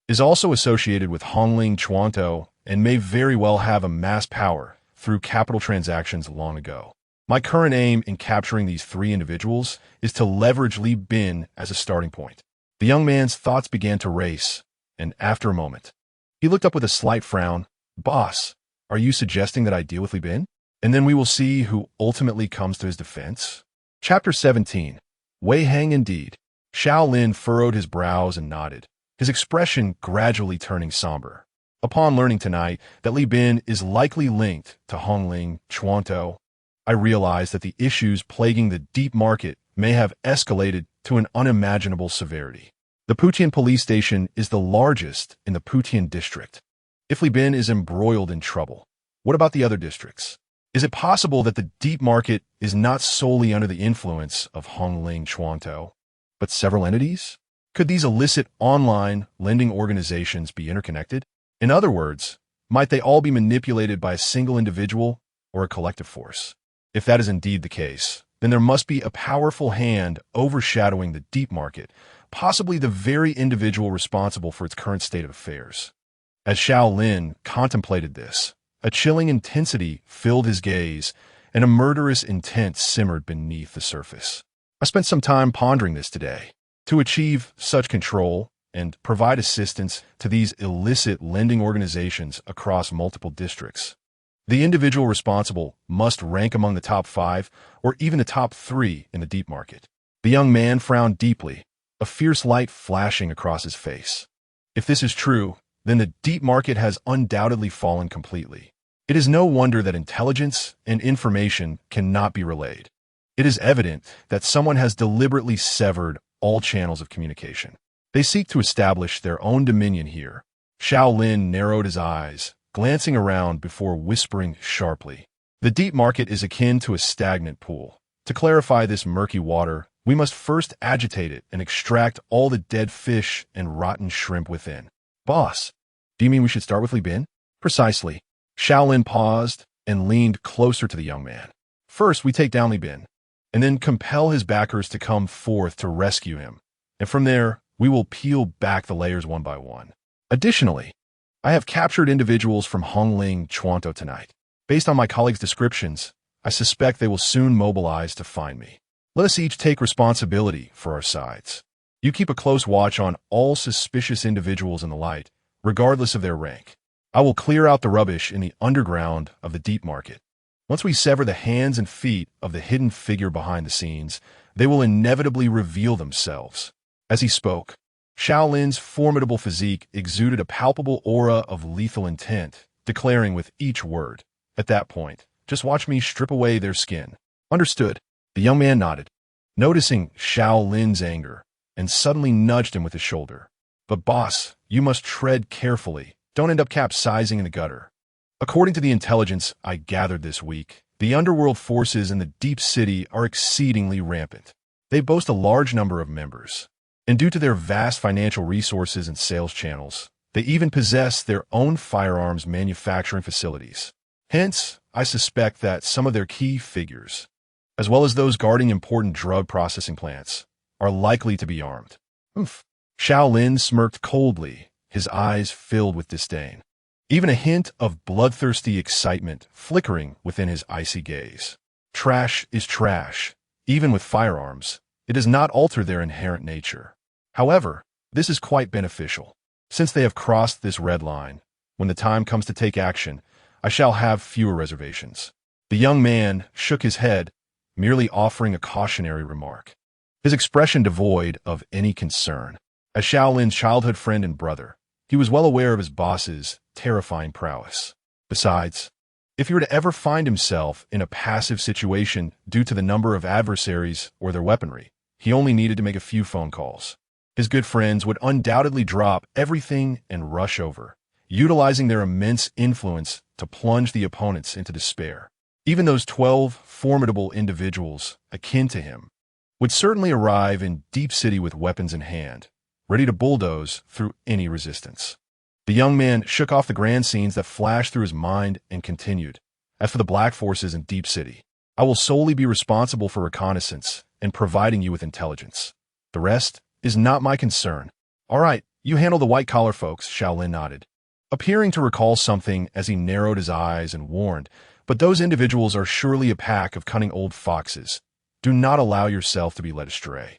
is also associated with Hongling Chuanto and may very well have amassed power through capital transactions long ago. My current aim in capturing these three individuals is to leverage Li Bin as a starting point. The young man's thoughts began to race, and after a moment, he looked up with a slight frown. Boss, are you suggesting that I deal with Li Bin? And then we will see who ultimately comes to his defense? Chapter 17. Wei Heng indeed. Xiao Lin furrowed his brows and nodded, his expression gradually turning somber. Upon learning tonight that Li Bin is likely linked to Hongling Chuantou, I realized that the issues plaguing the deep market may have escalated to an unimaginable severity. The Putian police station is the largest in the Putian district. If Li Bin is embroiled in trouble, what about the other districts? Is it possible that the deep market is not solely under the influence of Hongling Chuantou, but several entities? Could these illicit online lending organizations be interconnected? In other words, might they all be manipulated by a single individual or a collective force? If that is indeed the case, then there must be a powerful hand overshadowing the deep market, possibly the very individual responsible for its current state of affairs. As Xiao Lin contemplated this, a chilling intensity filled his gaze, and a murderous intent simmered beneath the surface. I spent some time pondering this today. To achieve such control and provide assistance to these illicit lending organizations across multiple districts, the individual responsible must rank among the top 5 or even the top 3 in the deep market. The young man frowned deeply, a fierce light flashing across his face. If this is true, then the deep market has undoubtedly fallen completely. It is no wonder that intelligence and information cannot be relayed. It is evident that someone has deliberately severed all channels of communication. They seek to establish their own dominion here. Xiao Lin narrowed his eyes, glancing around before whispering sharply. The deep market is akin to a stagnant pool. To clarify this murky water, we must first agitate it and extract all the dead fish and rotten shrimp within. Boss, do you mean we should start with Li Bin? Precisely. Xiao Lin paused and leaned closer to the young man. First, we take down Li Bin, and then compel his backers to come forth to rescue him. And from there, we will peel back the layers one by one. Additionally, I have captured individuals from Hongling Chuantou tonight. Based on my colleagues' descriptions, I suspect they will soon mobilize to find me. Let us each take responsibility for our sides. You keep a close watch on all suspicious individuals in the light, regardless of their rank. I will clear out the rubbish in the underground of the deep market. Once we sever the hands and feet of the hidden figure behind the scenes, they will inevitably reveal themselves. As he spoke, Xiao Lin's formidable physique exuded a palpable aura of lethal intent, declaring with each word, "At that point, just watch me strip away their skin." Understood. The young man nodded, noticing Xiao Lin's anger, and suddenly nudged him with his shoulder. But boss, you must tread carefully. Don't end up capsizing in the gutter. According to the intelligence I gathered this week, the underworld forces in the deep city are exceedingly rampant. They boast a large number of members, and due to their vast financial resources and sales channels, they even possess their own firearms manufacturing facilities. Hence, I suspect that some of their key figures, as well as those guarding important drug processing plants, are likely to be armed. Xiao Lin smirked coldly, his eyes filled with disdain, even a hint of bloodthirsty excitement flickering within his icy gaze. Trash is trash. Even with firearms, it does not alter their inherent nature. However, this is quite beneficial. Since they have crossed this red line, when the time comes to take action, I shall have fewer reservations. The young man shook his head, merely offering a cautionary remark, his expression devoid of any concern. As Xiao Lin's childhood friend and brother, he was well aware of his boss's terrifying prowess. Besides, if he were to ever find himself in a passive situation due to the number of adversaries or their weaponry, he only needed to make a few phone calls. His good friends would undoubtedly drop everything and rush over, utilizing their immense influence to plunge the opponents into despair. Even those 12 formidable individuals akin to him would certainly arrive in Deep City with weapons in hand, ready to bulldoze through any resistance. The young man shook off the grand scenes that flashed through his mind and continued. As for the black forces in Deep City, I will solely be responsible for reconnaissance and providing you with intelligence. The rest is not my concern. All right, you handle the white-collar folks, Xiao Lin nodded, appearing to recall something as he narrowed his eyes and warned, But those individuals are surely a pack of cunning old foxes. Do not allow yourself to be led astray.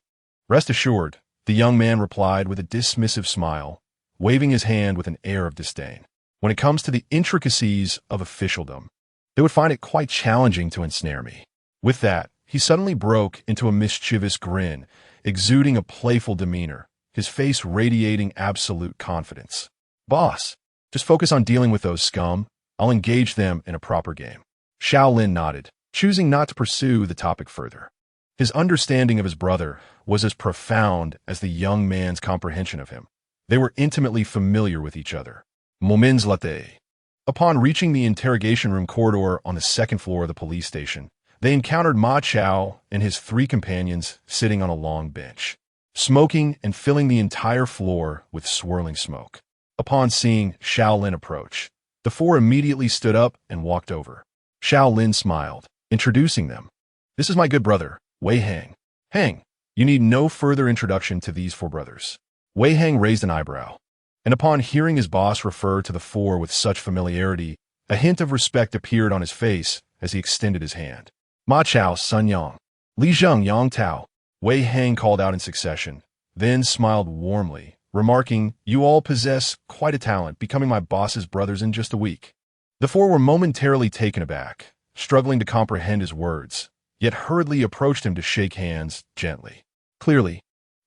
Rest assured, the young man replied with a dismissive smile, waving his hand with an air of disdain. When it comes to the intricacies of officialdom, they would find it quite challenging to ensnare me. With that, he suddenly broke into a mischievous grin, exuding a playful demeanor, his face radiating absolute confidence. Boss, just focus on dealing with those scum. I'll engage them in a proper game. Xiao Lin nodded, choosing not to pursue the topic further. His understanding of his brother was as profound as the young man's comprehension of him. They were intimately familiar with each other. Moments later, upon reaching the interrogation room corridor on the second floor of the police station, they encountered Ma Chao and his three companions sitting on a long bench, smoking and filling the entire floor with swirling smoke. Upon seeing Xiao Lin approach, the four immediately stood up and walked over. Xiao Lin smiled, introducing them. This is my good brother, Wei Hang. Hang, you need no further introduction to these four brothers. Wei Hang raised an eyebrow, and upon hearing his boss refer to the four with such familiarity, a hint of respect appeared on his face as he extended his hand. Ma Chao, Sun Yang. Li Zheng, Yang Tao. Wei Hang called out in succession, then smiled warmly, remarking, "You all possess quite a talent, becoming my boss's brothers in just a week." The four were momentarily taken aback, struggling to comprehend his words, yet hurriedly approached him to shake hands gently. Clearly,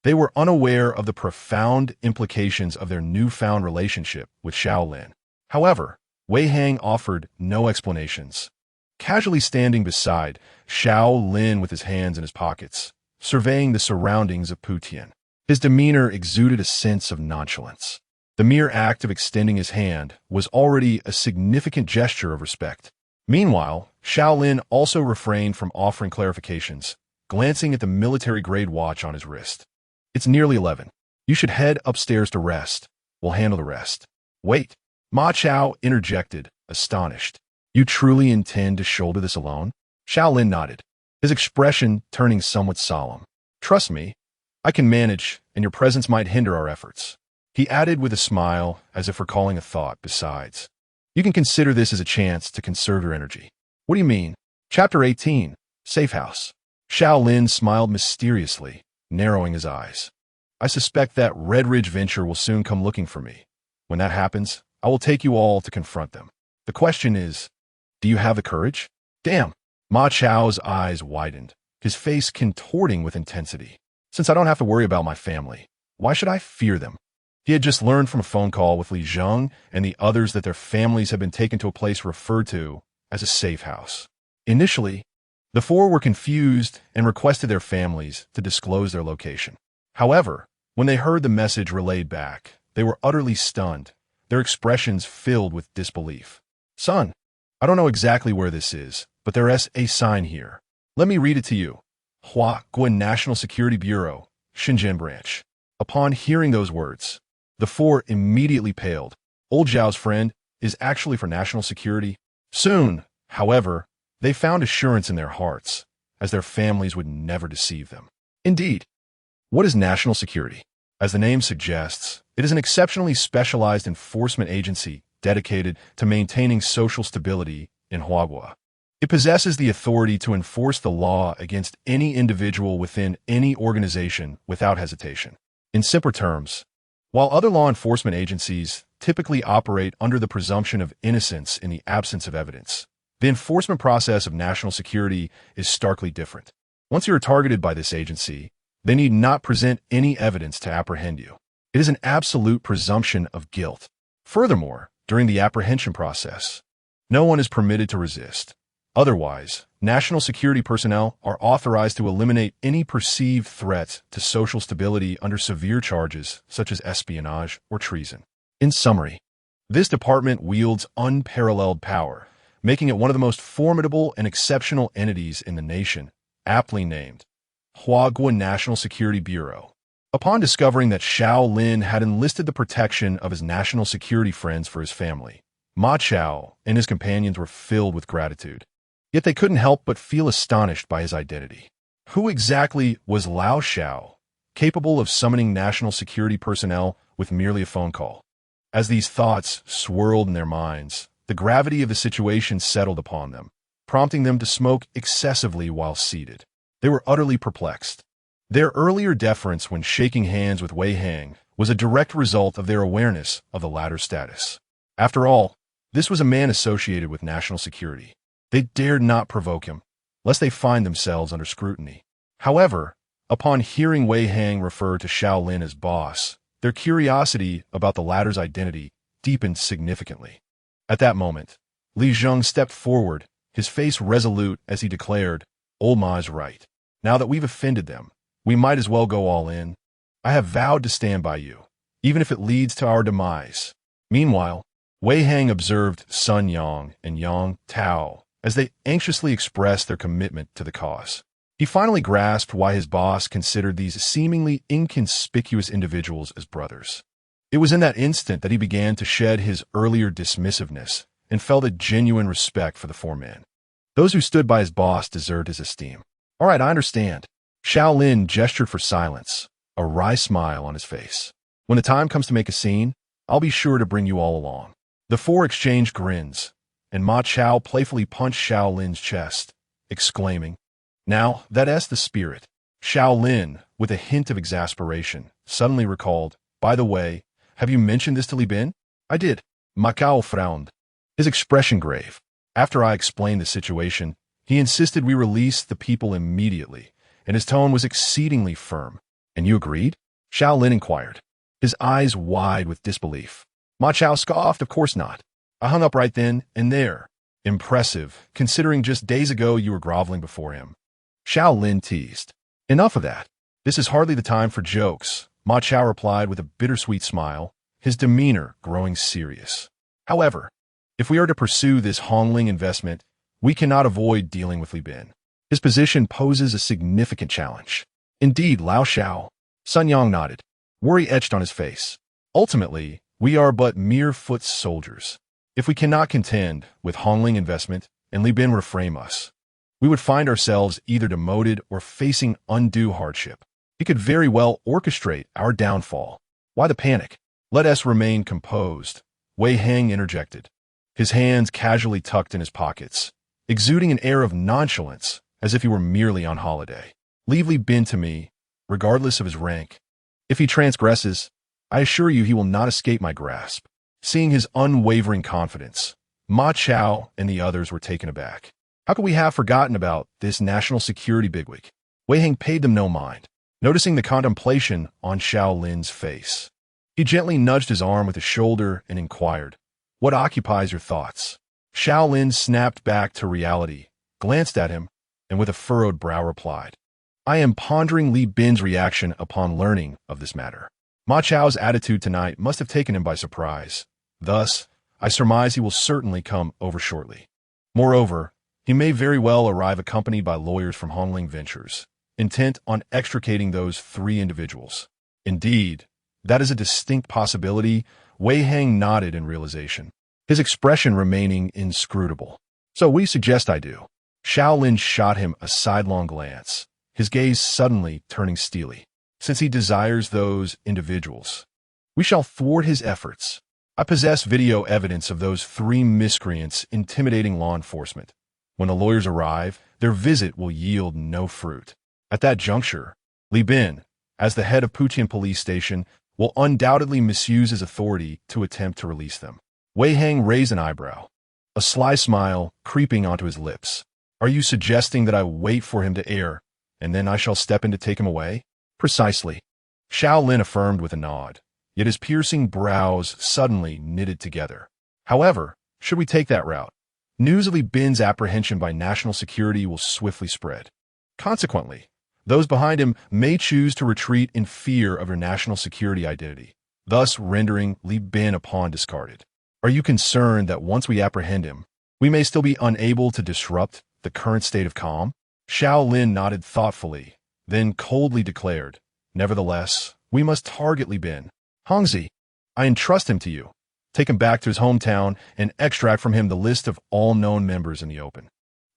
they were unaware of the profound implications of their newfound relationship with Xiao Lin. However, Wei Hang offered no explanations, casually standing beside Xiao Lin with his hands in his pockets, surveying the surroundings of Putian. His demeanor exuded a sense of nonchalance. The mere act of extending his hand was already a significant gesture of respect. Meanwhile, Xiao Lin also refrained from offering clarifications, glancing at the military-grade watch on his wrist. "It's nearly 11. You should head upstairs to rest. We'll handle the rest." "Wait," Ma Chao interjected, astonished. "You truly intend to shoulder this alone?" Xiao Lin nodded, his expression turning somewhat solemn. "Trust me, I can manage, and your presence might hinder our efforts." He added with a smile, as if recalling a thought. "Besides, you can consider this as a chance to conserve your energy." "What do you mean?" Chapter 18, Safe House. Xiao Lin smiled mysteriously, narrowing his eyes. "I suspect that Red Ridge venture will soon come looking for me. When that happens, I will take you all to confront them. The question is, do you have the courage?" "Damn!" Ma Chao's eyes widened, his face contorting with intensity. "Since I don't have to worry about my family, why should I fear them?" He had just learned from a phone call with Li Zheng and the others that their families had been taken to a place referred to as a safe house. Initially, the four were confused and requested their families to disclose their location. However, when they heard the message relayed back, they were utterly stunned, their expressions filled with disbelief. "Son, I don't know exactly where this is, but there is a sign here. Let me read it to you. Hua Guan National Security Bureau, Shenzhen Branch." Upon hearing those words, the four immediately paled. Old Zhao's friend is actually for national security. Soon, however, they found assurance in their hearts, as their families would never deceive them. Indeed, what is national security? As the name suggests, it is an exceptionally specialized enforcement agency dedicated to maintaining social stability in Huagua. It possesses the authority to enforce the law against any individual within any organization without hesitation. In simpler terms, while other law enforcement agencies typically operate under the presumption of innocence in the absence of evidence, the enforcement process of national security is starkly different. Once you are targeted by this agency, they need not present any evidence to apprehend you. It is an absolute presumption of guilt. Furthermore, during the apprehension process, no one is permitted to resist. Otherwise, national security personnel are authorized to eliminate any perceived threat to social stability under severe charges such as espionage or treason. In summary, this department wields unparalleled power, making it one of the most formidable and exceptional entities in the nation, aptly named Huagua National Security Bureau. Upon discovering that Xiao Lin had enlisted the protection of his national security friends for his family, Ma Chao and his companions were filled with gratitude. Yet they couldn't help but feel astonished by his identity. Who exactly was Lao Xiao, capable of summoning national security personnel with merely a phone call? As these thoughts swirled in their minds, The gravity of the situation settled upon them, prompting them to smoke excessively while seated. They were utterly perplexed. Their earlier deference when shaking hands with Wei Hang was a direct result of their awareness of the latter's status. After all, this was a man associated with national security. They dared not provoke him, lest they find themselves under scrutiny. However, upon hearing Wei Hang refer to Xiao Lin as boss, their curiosity about the latter's identity deepened significantly. At that moment, Li Zheng stepped forward, his face resolute as he declared, "Old Ma's right. Now that we've offended them, we might as well go all in. I have vowed to stand by you, even if it leads to our demise." Meanwhile, Wei Hang observed Sun Yang and Yang Tao as they anxiously expressed their commitment to the cause. He finally grasped why his boss considered these seemingly inconspicuous individuals as brothers. It was in that instant that he began to shed his earlier dismissiveness and felt a genuine respect for the four men. Those who stood by his boss deserved his esteem. "All right, I understand." Xiao Lin gestured for silence, a wry smile on his face. "When the time comes to make a scene, I'll be sure to bring you all along." The four exchanged grins, and Ma Chao playfully punched Xiao Lin's chest, exclaiming, "Now, that's the spirit." Xiao Lin, with a hint of exasperation, suddenly recalled, "By the way, have you mentioned this to Li Bin?" "I did." Ma Chao frowned, his expression grave. "After I explained the situation, he insisted we release the people immediately, and his tone was exceedingly firm." "And you agreed?" Xiao Lin inquired, his eyes wide with disbelief. Ma Chao scoffed, "Of course not. I hung up right then and there." "Impressive, considering just days ago you were groveling before him." Xiao Lin teased. "Enough of that. This is hardly the time for jokes," Ma Chao replied with a bittersweet smile, his demeanor growing serious. "However, if we are to pursue this Hongling investment, we cannot avoid dealing with Li Bin. His position poses a significant challenge." "Indeed, Lao Xiao." Sun Yang nodded, worry etched on his face. "Ultimately, we are but mere foot soldiers. If we cannot contend with Hongling investment and Li Bin reframe us, we would find ourselves either demoted or facing undue hardship. He could very well orchestrate our downfall." "Why the panic? Let us remain composed," Wei Hang interjected, his hands casually tucked in his pockets, exuding an air of nonchalance as if he were merely on holiday. "Leave Li Bin to me, regardless of his rank. If he transgresses, I assure you he will not escape my grasp." Seeing his unwavering confidence, Ma Chao and the others were taken aback. How could we have forgotten about this national security bigwig? Wei Hang paid them no mind, noticing the contemplation on Xiao Lin's face. He gently nudged his arm with his shoulder and inquired, "What occupies your thoughts?" Xiao Lin snapped back to reality, glanced at him, and with a furrowed brow replied, "I am pondering Li Bin's reaction upon learning of this matter. Ma Chao's attitude tonight must have taken him by surprise. Thus, I surmise he will certainly come over shortly. Moreover, he may very well arrive accompanied by lawyers from Hongling Ventures, intent on extricating those three individuals." "Indeed, that is a distinct possibility," Wei Hang nodded in realization, his expression remaining inscrutable. "So what do you suggest I do?" Xiao Lin shot him a sidelong glance, his gaze suddenly turning steely. "Since he desires those individuals, we shall thwart his efforts. I possess video evidence of those three miscreants intimidating law enforcement. When the lawyers arrive, their visit will yield no fruit. At that juncture, Li Bin, as the head of Puqian Police Station, will undoubtedly misuse his authority to attempt to release them." Wei Hang raised an eyebrow, a sly smile creeping onto his lips. "Are you suggesting that I wait for him to err, and then I shall step in to take him away?" "Precisely," Xiao Lin affirmed with a nod, yet his piercing brows suddenly knitted together. "However, should we take that route, news of Li Bin's apprehension by national security will swiftly spread. Consequently, those behind him may choose to retreat in fear of your national security identity, thus rendering Li Bin a pawn discarded. Are you concerned that once we apprehend him, we may still be unable to disrupt the current state of calm?" Xiao Lin nodded thoughtfully, then coldly declared, "Nevertheless, we must target Li Bin. Hongzi, I entrust him to you. Take him back to his hometown and extract from him the list of all known members in the open.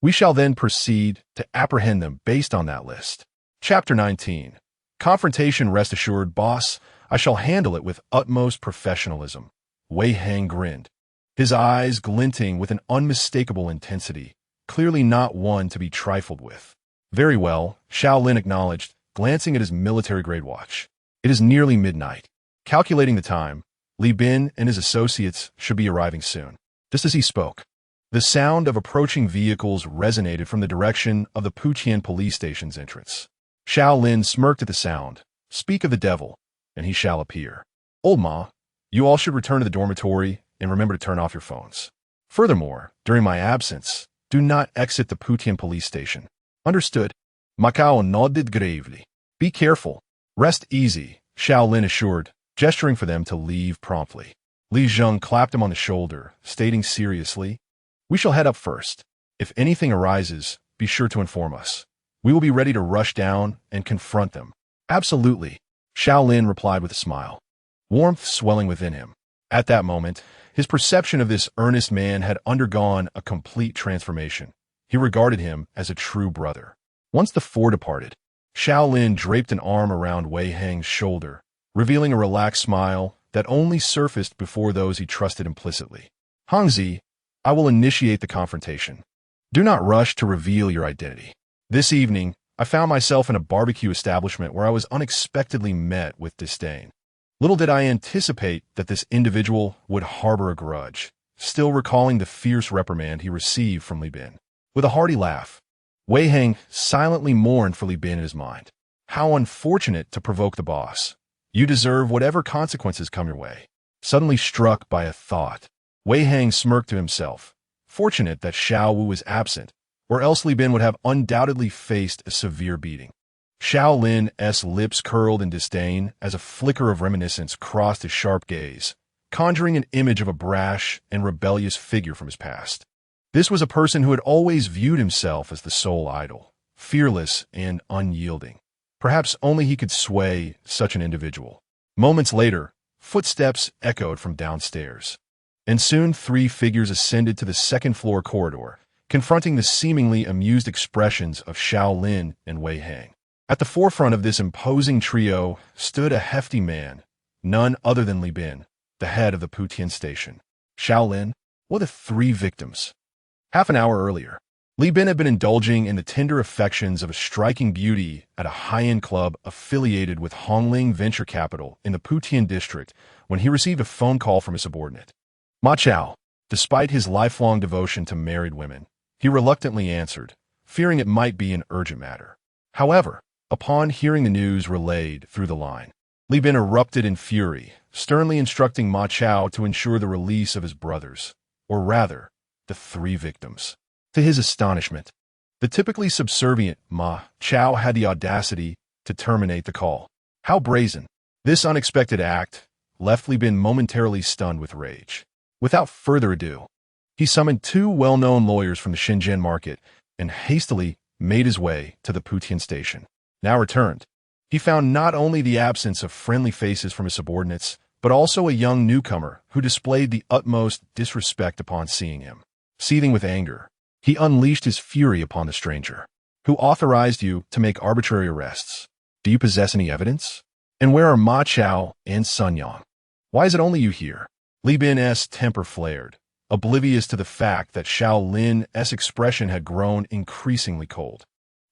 We shall then proceed to apprehend them based on that list." Chapter 19. Confrontation. "Rest assured, boss, I shall handle it with utmost professionalism." Wei Hang grinned, his eyes glinting with an unmistakable intensity, clearly not one to be trifled with. Very well, Xiao Lin acknowledged, glancing at his military-grade watch. It is nearly midnight. Calculating the time, Li Bin and his associates should be arriving soon. Just as he spoke, the sound of approaching vehicles resonated from the direction of the Putian police station's entrance. Xiao Lin smirked at the sound. Speak of the devil, and he shall appear. Old Ma, you all should return to the dormitory and remember to turn off your phones. Furthermore, during my absence, do not exit the Putian police station. Understood? Macao nodded gravely. Be careful. Rest easy, Xiao Lin assured, gesturing for them to leave promptly. Li Zheng clapped him on the shoulder, stating seriously, we shall head up first. If anything arises, be sure to inform us. We will be ready to rush down and confront them. Absolutely, Xiao Lin replied with a smile, warmth swelling within him. At that moment, his perception of this earnest man had undergone a complete transformation. He regarded him as a true brother. Once the four departed, Xiao Lin draped an arm around Wei Hang's shoulder, revealing a relaxed smile that only surfaced before those he trusted implicitly. Hangzi, I will initiate the confrontation. Do not rush to reveal your identity. This evening, I found myself in a barbecue establishment where I was unexpectedly met with disdain. Little did I anticipate that this individual would harbor a grudge, still recalling the fierce reprimand he received from Li Bin. With a hearty laugh, Wei Hang silently mourned for Li Bin in his mind. How unfortunate to provoke the boss. You deserve whatever consequences come your way. Suddenly struck by a thought, Wei Hang smirked to himself. Fortunate that Xiao Wu was absent, or else Li Bin would have undoubtedly faced a severe beating. Xiao Lin's lips curled in disdain as a flicker of reminiscence crossed his sharp gaze, conjuring an image of a brash and rebellious figure from his past. This was a person who had always viewed himself as the sole idol, fearless and unyielding. Perhaps only he could sway such an individual. Moments later, footsteps echoed from downstairs, and soon three figures ascended to the second-floor corridor, confronting the seemingly amused expressions of Xiao Lin and Wei Hang. At the forefront of this imposing trio stood a hefty man, none other than Li Bin, the head of the Putian station. Xiao Lin, what the three victims? Half an hour earlier, Li Bin had been indulging in the tender affections of a striking beauty at a high-end club affiliated with Hongling Venture Capital in the Putian district when he received a phone call from his subordinate. Ma Chao, despite his lifelong devotion to married women, he reluctantly answered, fearing it might be an urgent matter. However, upon hearing the news relayed through the line, Li Bin erupted in fury, sternly instructing Ma Chao to ensure the release of his brothers, or rather, the three victims. To his astonishment, the typically subservient Ma Chao had the audacity to terminate the call. How brazen! This unexpected act left Li Bin momentarily stunned with rage. Without further ado, he summoned two well-known lawyers from the Shenzhen market and hastily made his way to the Putian station. Now returned, he found not only the absence of friendly faces from his subordinates, but also a young newcomer who displayed the utmost disrespect upon seeing him. Seething with anger, he unleashed his fury upon the stranger. Who authorized you to make arbitrary arrests? Do you possess any evidence? And where are Ma Chao and Sun Yang? Why is it only you here? Li Bin's temper flared, oblivious to the fact that Xiao Lin's expression had grown increasingly cold.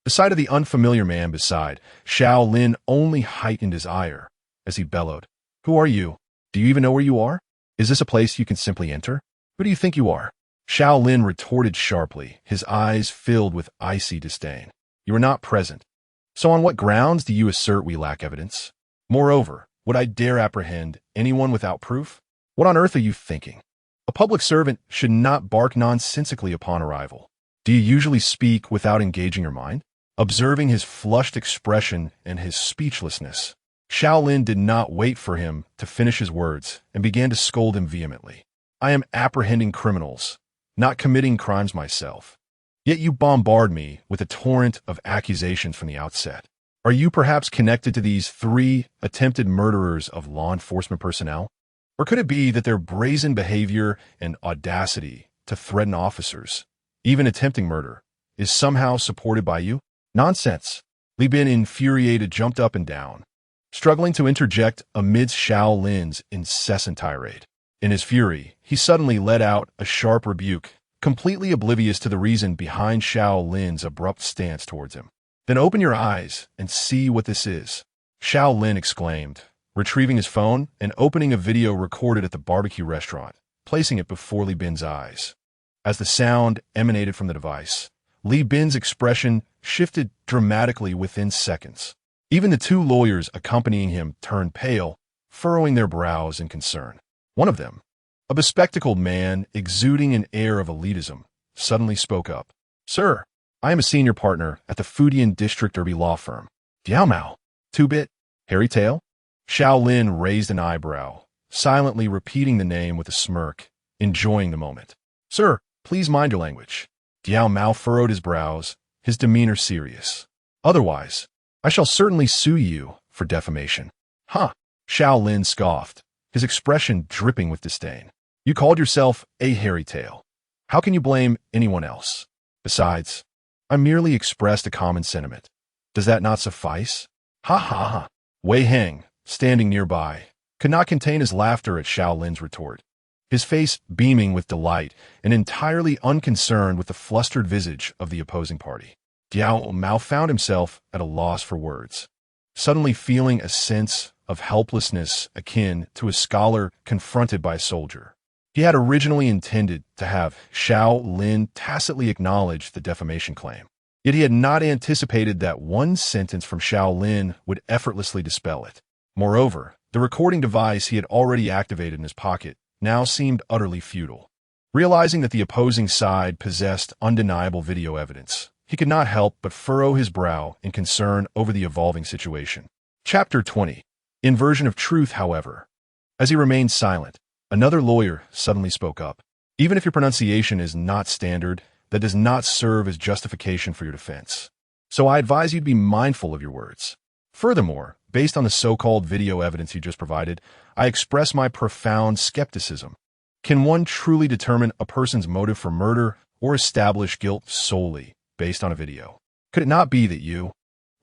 The sight of the unfamiliar man beside Xiao Lin only heightened his ire as he bellowed, Who are you? Do you even know where you are? Is this a place you can simply enter? Who do you think you are? Xiao Lin retorted sharply, his eyes filled with icy disdain. You are not present. So on what grounds do you assert we lack evidence? Moreover, would I dare apprehend anyone without proof? What on earth are you thinking? A public servant should not bark nonsensically upon arrival. Do you usually speak without engaging your mind? Observing his flushed expression and his speechlessness, Xiao Lin did not wait for him to finish his words and began to scold him vehemently. I am apprehending criminals, not committing crimes myself. Yet you bombard me with a torrent of accusations from the outset. Are you perhaps connected to these three attempted murderers of law enforcement personnel? Or could it be that their brazen behavior and audacity to threaten officers, even attempting murder, is somehow supported by you? Nonsense. Li Bin, infuriated, jumped up and down, struggling to interject amidst Xiao Lin's incessant tirade. In his fury, he suddenly let out a sharp rebuke, completely oblivious to the reason behind Xiao Lin's abrupt stance towards him. "Then open your eyes and see what this is," Xiao Lin exclaimed, retrieving his phone and opening a video recorded at the barbecue restaurant, placing it before Li Bin's eyes. As the sound emanated from the device, Li Bin's expression shifted dramatically within seconds. Even the two lawyers accompanying him turned pale, furrowing their brows in concern. One of them, a bespectacled man exuding an air of elitism, suddenly spoke up. "Sir, I am a senior partner at the Fujian District Irby law firm. Diao Two-bit, Hairy Tail?" Xiao Lin raised an eyebrow, silently repeating the name with a smirk, enjoying the moment. "Sir, please mind your language." Diao Mao furrowed his brows, his demeanor serious. "Otherwise, I shall certainly sue you for defamation." "Huh," Xiao Lin scoffed, his expression dripping with disdain. "You called yourself a hairy tail. How can you blame anyone else? Besides, I merely expressed a common sentiment. Does that not suffice?" "Ha ha ha." Wei Heng, standing nearby, could not contain his laughter at Xiao Lin's retort, his face beaming with delight and entirely unconcerned with the flustered visage of the opposing party. Diao Mao found himself at a loss for words, suddenly feeling a sense of helplessness akin to a scholar confronted by a soldier. He had originally intended to have Xiao Lin tacitly acknowledge the defamation claim, yet he had not anticipated that one sentence from Xiao Lin would effortlessly dispel it. Moreover, the recording device he had already activated in his pocket now seemed utterly futile. Realizing that the opposing side possessed undeniable video evidence, he could not help but furrow his brow in concern over the evolving situation. Chapter 20. Inversion of truth, however. As he remained silent, another lawyer suddenly spoke up. "Even if your pronunciation is not standard, that does not serve as justification for your defense. So I advise you to be mindful of your words. Furthermore, based on the so-called video evidence you just provided, I express my profound skepticism. Can one truly determine a person's motive for murder or establish guilt solely based on a video? Could it not be that you,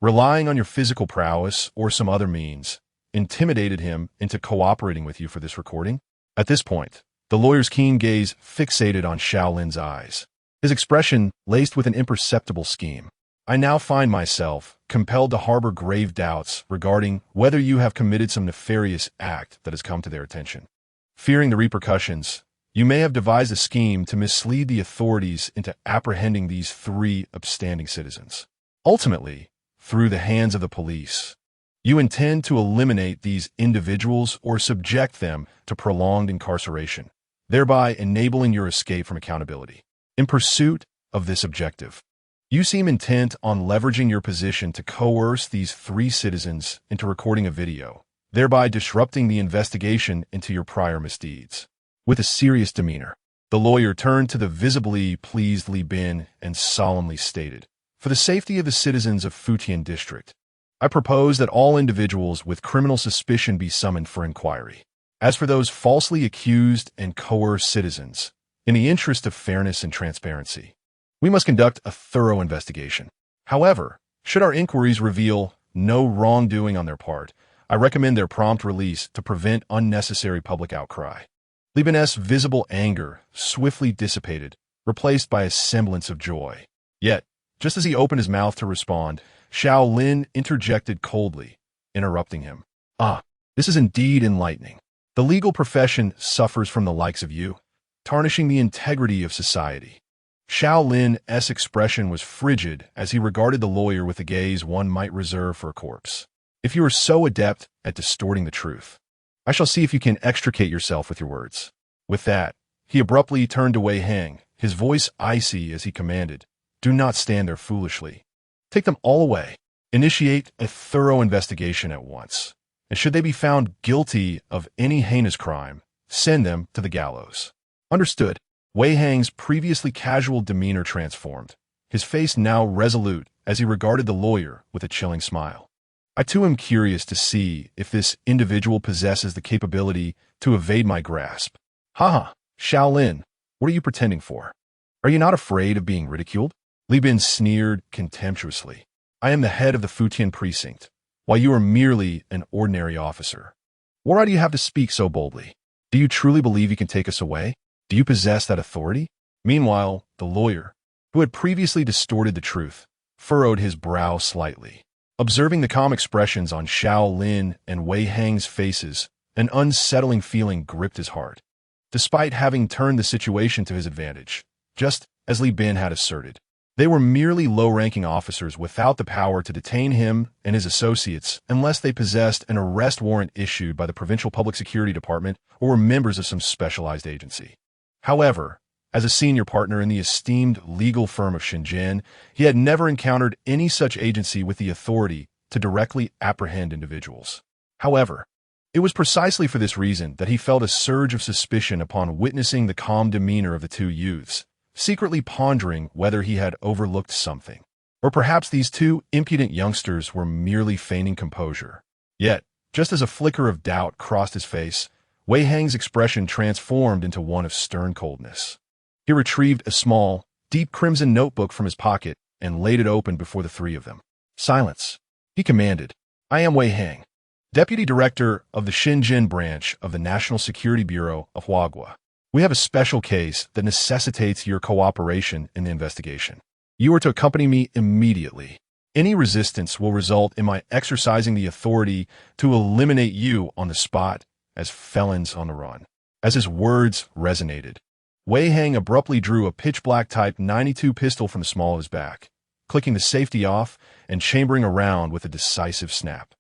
relying on your physical prowess or some other means, intimidated him into cooperating with you for this recording?" At this point, the lawyer's keen gaze fixated on Xiao Lin's eyes, his expression laced with an imperceptible scheme. "I now find myself compelled to harbor grave doubts regarding whether you have committed some nefarious act that has come to their attention. Fearing the repercussions, you may have devised a scheme to mislead the authorities into apprehending these three upstanding citizens. Ultimately, through the hands of the police, you intend to eliminate these individuals or subject them to prolonged incarceration, thereby enabling your escape from accountability. In pursuit of this objective, you seem intent on leveraging your position to coerce these three citizens into recording a video, thereby disrupting the investigation into your prior misdeeds." With a serious demeanor, the lawyer turned to the visibly pleased Li Bin and solemnly stated, "For the safety of the citizens of Fujian District, I propose that all individuals with criminal suspicion be summoned for inquiry. As for those falsely accused and coerced citizens, in the interest of fairness and transparency, we must conduct a thorough investigation. However, should our inquiries reveal no wrongdoing on their part, I recommend their prompt release to prevent unnecessary public outcry." Li Bin's visible anger swiftly dissipated, replaced by a semblance of joy. Yet, just as he opened his mouth to respond, Xiao Lin interjected coldly, interrupting him. "Ah, this is indeed enlightening. The legal profession suffers from the likes of you, tarnishing the integrity of society." Xiao Lin's expression was frigid as he regarded the lawyer with a gaze one might reserve for a corpse. "If you are so adept at distorting the truth, I shall see if you can extricate yourself with your words." With that, he abruptly turned to Wei Heng, his voice icy as he commanded, "Do not stand there foolishly. Take them all away. Initiate a thorough investigation at once. And should they be found guilty of any heinous crime, send them to the gallows." "Understood." Wei Heng's previously casual demeanor transformed, his face now resolute as he regarded the lawyer with a chilling smile. "I too am curious to see if this individual possesses the capability to evade my grasp." "Ha! Xiao Lin, what are you pretending for? Are you not afraid of being ridiculed?" Li Bin sneered contemptuously. "I am the head of the Fujian precinct, while you are merely an ordinary officer. What right do you have to speak so boldly?" Do you truly believe you can take us away? Do you possess that authority? Meanwhile, the lawyer, who had previously distorted the truth, furrowed his brow slightly. Observing the calm expressions on Xiao Lin and Wei Hang's faces, an unsettling feeling gripped his heart. Despite having turned the situation to his advantage, just as Li Bin had asserted, they were merely low-ranking officers without the power to detain him and his associates unless they possessed an arrest warrant issued by the Provincial Public Security Department or were members of some specialized agency. However, as a senior partner in the esteemed legal firm of Shenzhen, he had never encountered any such agency with the authority to directly apprehend individuals. However, it was precisely for this reason that he felt a surge of suspicion upon witnessing the calm demeanor of the two youths, secretly pondering whether he had overlooked something. Or perhaps these two impudent youngsters were merely feigning composure. Yet, just as a flicker of doubt crossed his face, Wei Hang's expression transformed into one of stern coldness. He retrieved a small, deep crimson notebook from his pocket and laid it open before the three of them. "Silence," he commanded. "I am Wei Hang, Deputy Director of the Shenzhen branch of the National Security Bureau of Huaguo. We have a special case that necessitates your cooperation in the investigation. You are to accompany me immediately. Any resistance will result in my exercising the authority to eliminate you on the spot as felons on the run." As his words resonated, Wei Hang abruptly drew a pitch-black Type 92 pistol from the small of his back, clicking the safety off and chambering around with a decisive snap.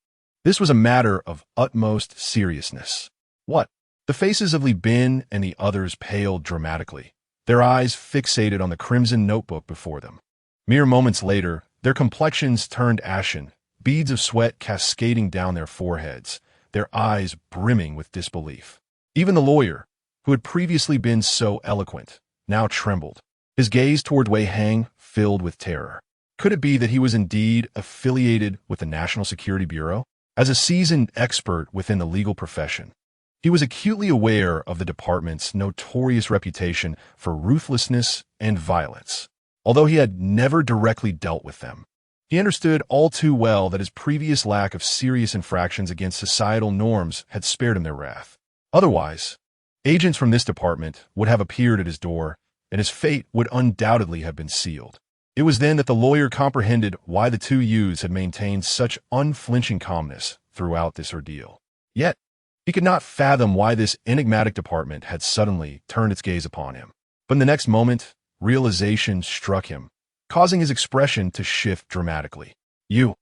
This was a matter of utmost seriousness. What? The faces of Li Bin and the others paled dramatically, their eyes fixated on the crimson notebook before them. Mere moments later, their complexions turned ashen, beads of sweat cascading down their foreheads, their eyes brimming with disbelief. Even the lawyer, who had previously been so eloquent, now trembled, his gaze toward Wei Hang filled with terror. Could it be that he was indeed affiliated with the National Security Bureau? As a seasoned expert within the legal profession, he was acutely aware of the department's notorious reputation for ruthlessness and violence. Although he had never directly dealt with them, he understood all too well that his previous lack of serious infractions against societal norms had spared him their wrath. Otherwise, agents from this department would have appeared at his door, and his fate would undoubtedly have been sealed. It was then that the lawyer comprehended why the two youths had maintained such unflinching calmness throughout this ordeal. Yet, he could not fathom why this enigmatic department had suddenly turned its gaze upon him. But in the next moment, realization struck him, causing his expression to shift dramatically. You.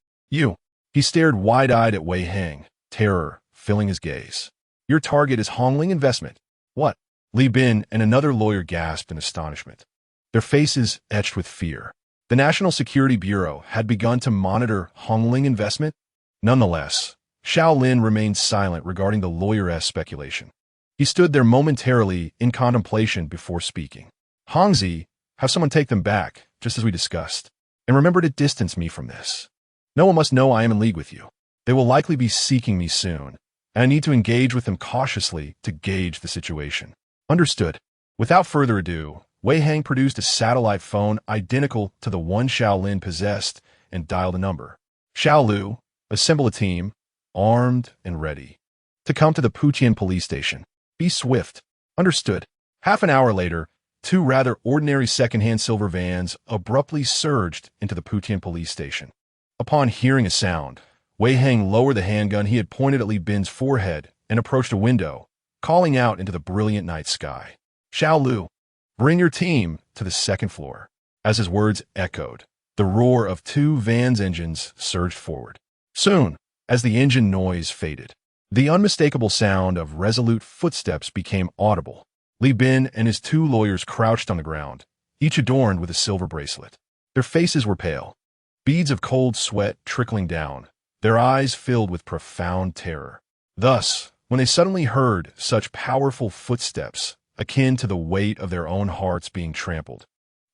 He stared wide-eyed at Wei Hang, terror filling his gaze. "Your target is Hongling Investment." "What?" Li Bin and another lawyer gasped in astonishment, their faces etched with fear. The National Security Bureau had begun to monitor Hongling Investment? Nonetheless, Xiao Lin remained silent regarding the lawyer-esque speculation. He stood there momentarily in contemplation before speaking. "Hongzi, have someone take them back, just as we discussed. And remember to distance me from this. No one must know I am in league with you. They will likely be seeking me soon, and I need to engage with them cautiously to gauge the situation." "Understood." Without further ado, Wei Hang produced a satellite phone identical to the one Xiao Lin possessed and dialed a number. "Xiao Lu, assemble a team, armed and ready, to come to the Puqian police station. Be swift." "Understood." Half an hour later, two rather ordinary second-hand silver vans abruptly surged into the Puqian police station. Upon hearing a sound, Wei Hang lowered the handgun he had pointed at Li Bin's forehead and approached a window, calling out into the brilliant night sky. "Xiao Lu, bring your team to the second floor." As his words echoed, the roar of two vans' engines surged forward. Soon, as the engine noise faded, the unmistakable sound of resolute footsteps became audible. Li Bin and his two lawyers crouched on the ground, each adorned with a silver bracelet. Their faces were pale, beads of cold sweat trickling down, their eyes filled with profound terror. Thus, when they suddenly heard such powerful footsteps, akin to the weight of their own hearts being trampled,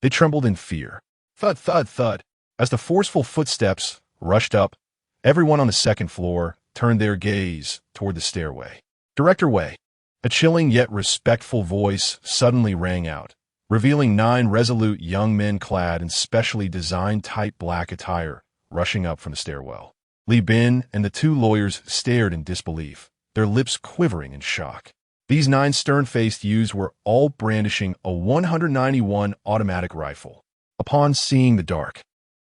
they trembled in fear. Thud, thud, thud. As the forceful footsteps rushed up, everyone on the second floor turned their gaze toward the stairway. "Director Wei." A chilling yet respectful voice suddenly rang out, revealing 9 resolute young men clad in specially designed tight black attire, rushing up from the stairwell. Li Bin and the two lawyers stared in disbelief, their lips quivering in shock. These 9 stern-faced youths were all brandishing a 191 automatic rifle. Upon seeing the dark,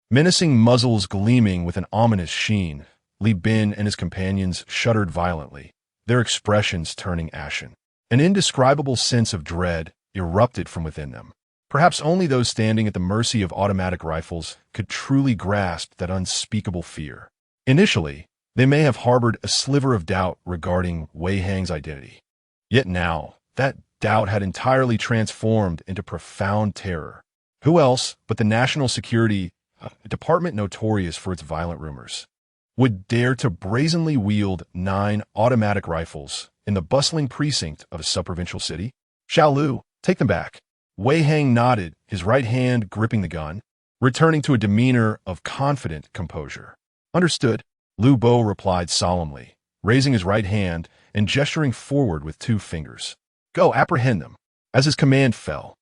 menacing muzzles gleaming with an ominous sheen, Li Bin and his companions shuddered violently, their expressions turning ashen. An indescribable sense of dread erupted from within them. Perhaps only those standing at the mercy of automatic rifles could truly grasp that unspeakable fear. Initially, they may have harbored a sliver of doubt regarding Wei Hang's identity. Yet now, that doubt had entirely transformed into profound terror. Who else but the National Security Department, notorious for its violent rumors, would dare to brazenly wield 9 automatic rifles in the bustling precinct of a subprovincial city? Xiao Lu, take them back. Wei Hang nodded, his right hand gripping the gun, returning to a demeanor of confident composure. Understood, Lu Bo replied solemnly, raising his right hand and gesturing forward with 2 fingers. Go, apprehend them. As his command fell,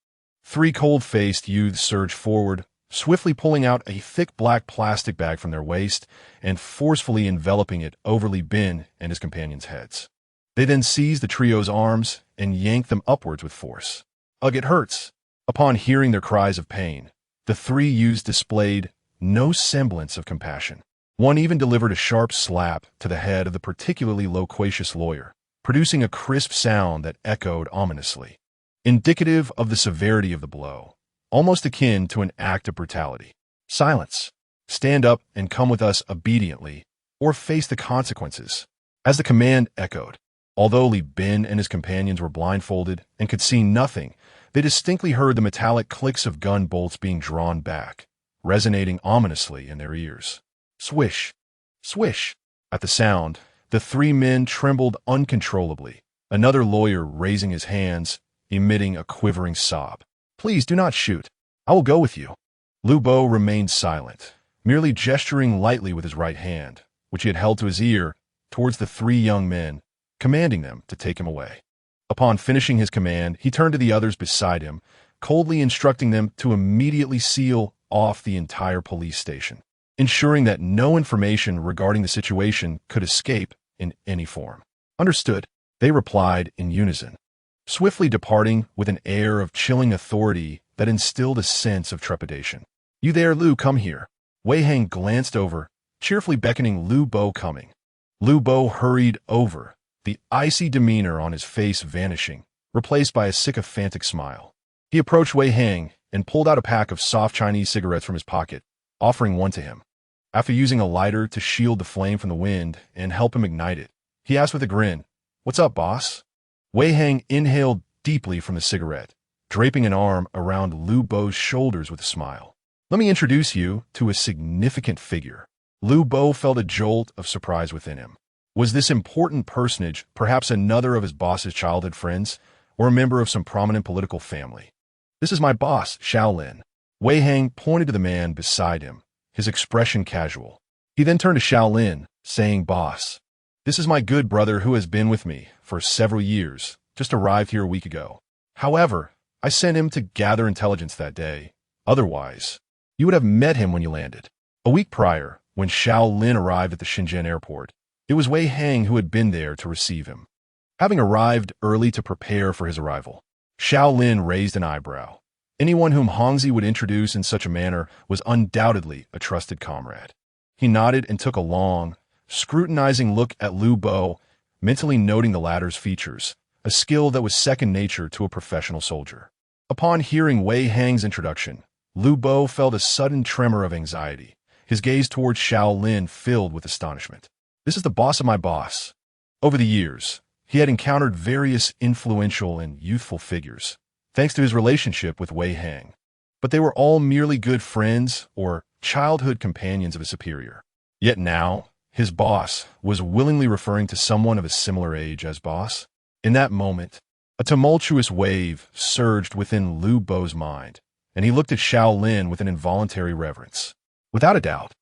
3 cold-faced youths surged forward, swiftly pulling out a thick black plastic bag from their waist and forcefully enveloping it over Li Bin and his companions' heads. They then seized the trio's arms and yanked them upwards with force. Ugh, it hurts. Upon hearing their cries of pain, the 3 youths displayed no semblance of compassion. One even delivered a sharp slap to the head of the particularly loquacious lawyer, producing a crisp sound that echoed ominously, indicative of the severity of the blow, almost akin to an act of brutality. Silence. Stand up and come with us obediently, or face the consequences. As the command echoed, although Li Bin and his companions were blindfolded and could see nothing, they distinctly heard the metallic clicks of gun bolts being drawn back, resonating ominously in their ears. Swish! Swish! At the sound, the 3 men trembled uncontrollably, another lawyer raising his hands, emitting a quivering sob. Please do not shoot. I will go with you. Lu Bo remained silent, merely gesturing lightly with his right hand, which he had held to his ear, towards the 3 young men, commanding them to take him away. Upon finishing his command, he turned to the others beside him, coldly instructing them to immediately seal off the entire police station, ensuring that no information regarding the situation could escape in any form. Understood, they replied in unison, swiftly departing with an air of chilling authority that instilled a sense of trepidation. You there, Lu, come here. Wei Hang glanced over, cheerfully beckoning Lu Bo coming. Lu Bo hurried over, the icy demeanor on his face vanishing, replaced by a sycophantic smile. He approached Wei Hang and pulled out a pack of soft Chinese cigarettes from his pocket, offering one to him. After using a lighter to shield the flame from the wind and help him ignite it, he asked with a grin, "What's up, boss?" Wei Hang inhaled deeply from the cigarette, draping an arm around Lu Bo's shoulders with a smile. Let me introduce you to a significant figure. Lu Bo felt a jolt of surprise within him. Was this important personage perhaps another of his boss's childhood friends, or a member of some prominent political family? This is my boss, Xiao Lin. Wei Hang pointed to the man beside him, his expression casual. He then turned to Xiao Lin, saying, Boss, this is my good brother who has been with me for several years, just arrived here a week ago. However, I sent him to gather intelligence that day. Otherwise, you would have met him when you landed. A week prior, when Xiao Lin arrived at the Shenzhen airport, it was Wei Hang who had been there to receive him. Having arrived early to prepare for his arrival, Xiao Lin raised an eyebrow. Anyone whom Hongzi would introduce in such a manner was undoubtedly a trusted comrade. He nodded and took a long, scrutinizing look at Lu Bo, mentally noting the latter's features, a skill that was second nature to a professional soldier. Upon hearing Wei Hang's introduction, Lu Bo felt a sudden tremor of anxiety, his gaze towards Xiao Lin filled with astonishment. This is the boss of my boss. Over the years, he had encountered various influential and youthful figures, thanks to his relationship with Wei Hang. But they were all merely good friends or childhood companions of his superior. Yet now, his boss was willingly referring to someone of a similar age as boss. In that moment, a tumultuous wave surged within Lu Bo's mind, and he looked at Xiao Lin with an involuntary reverence. Without a doubt,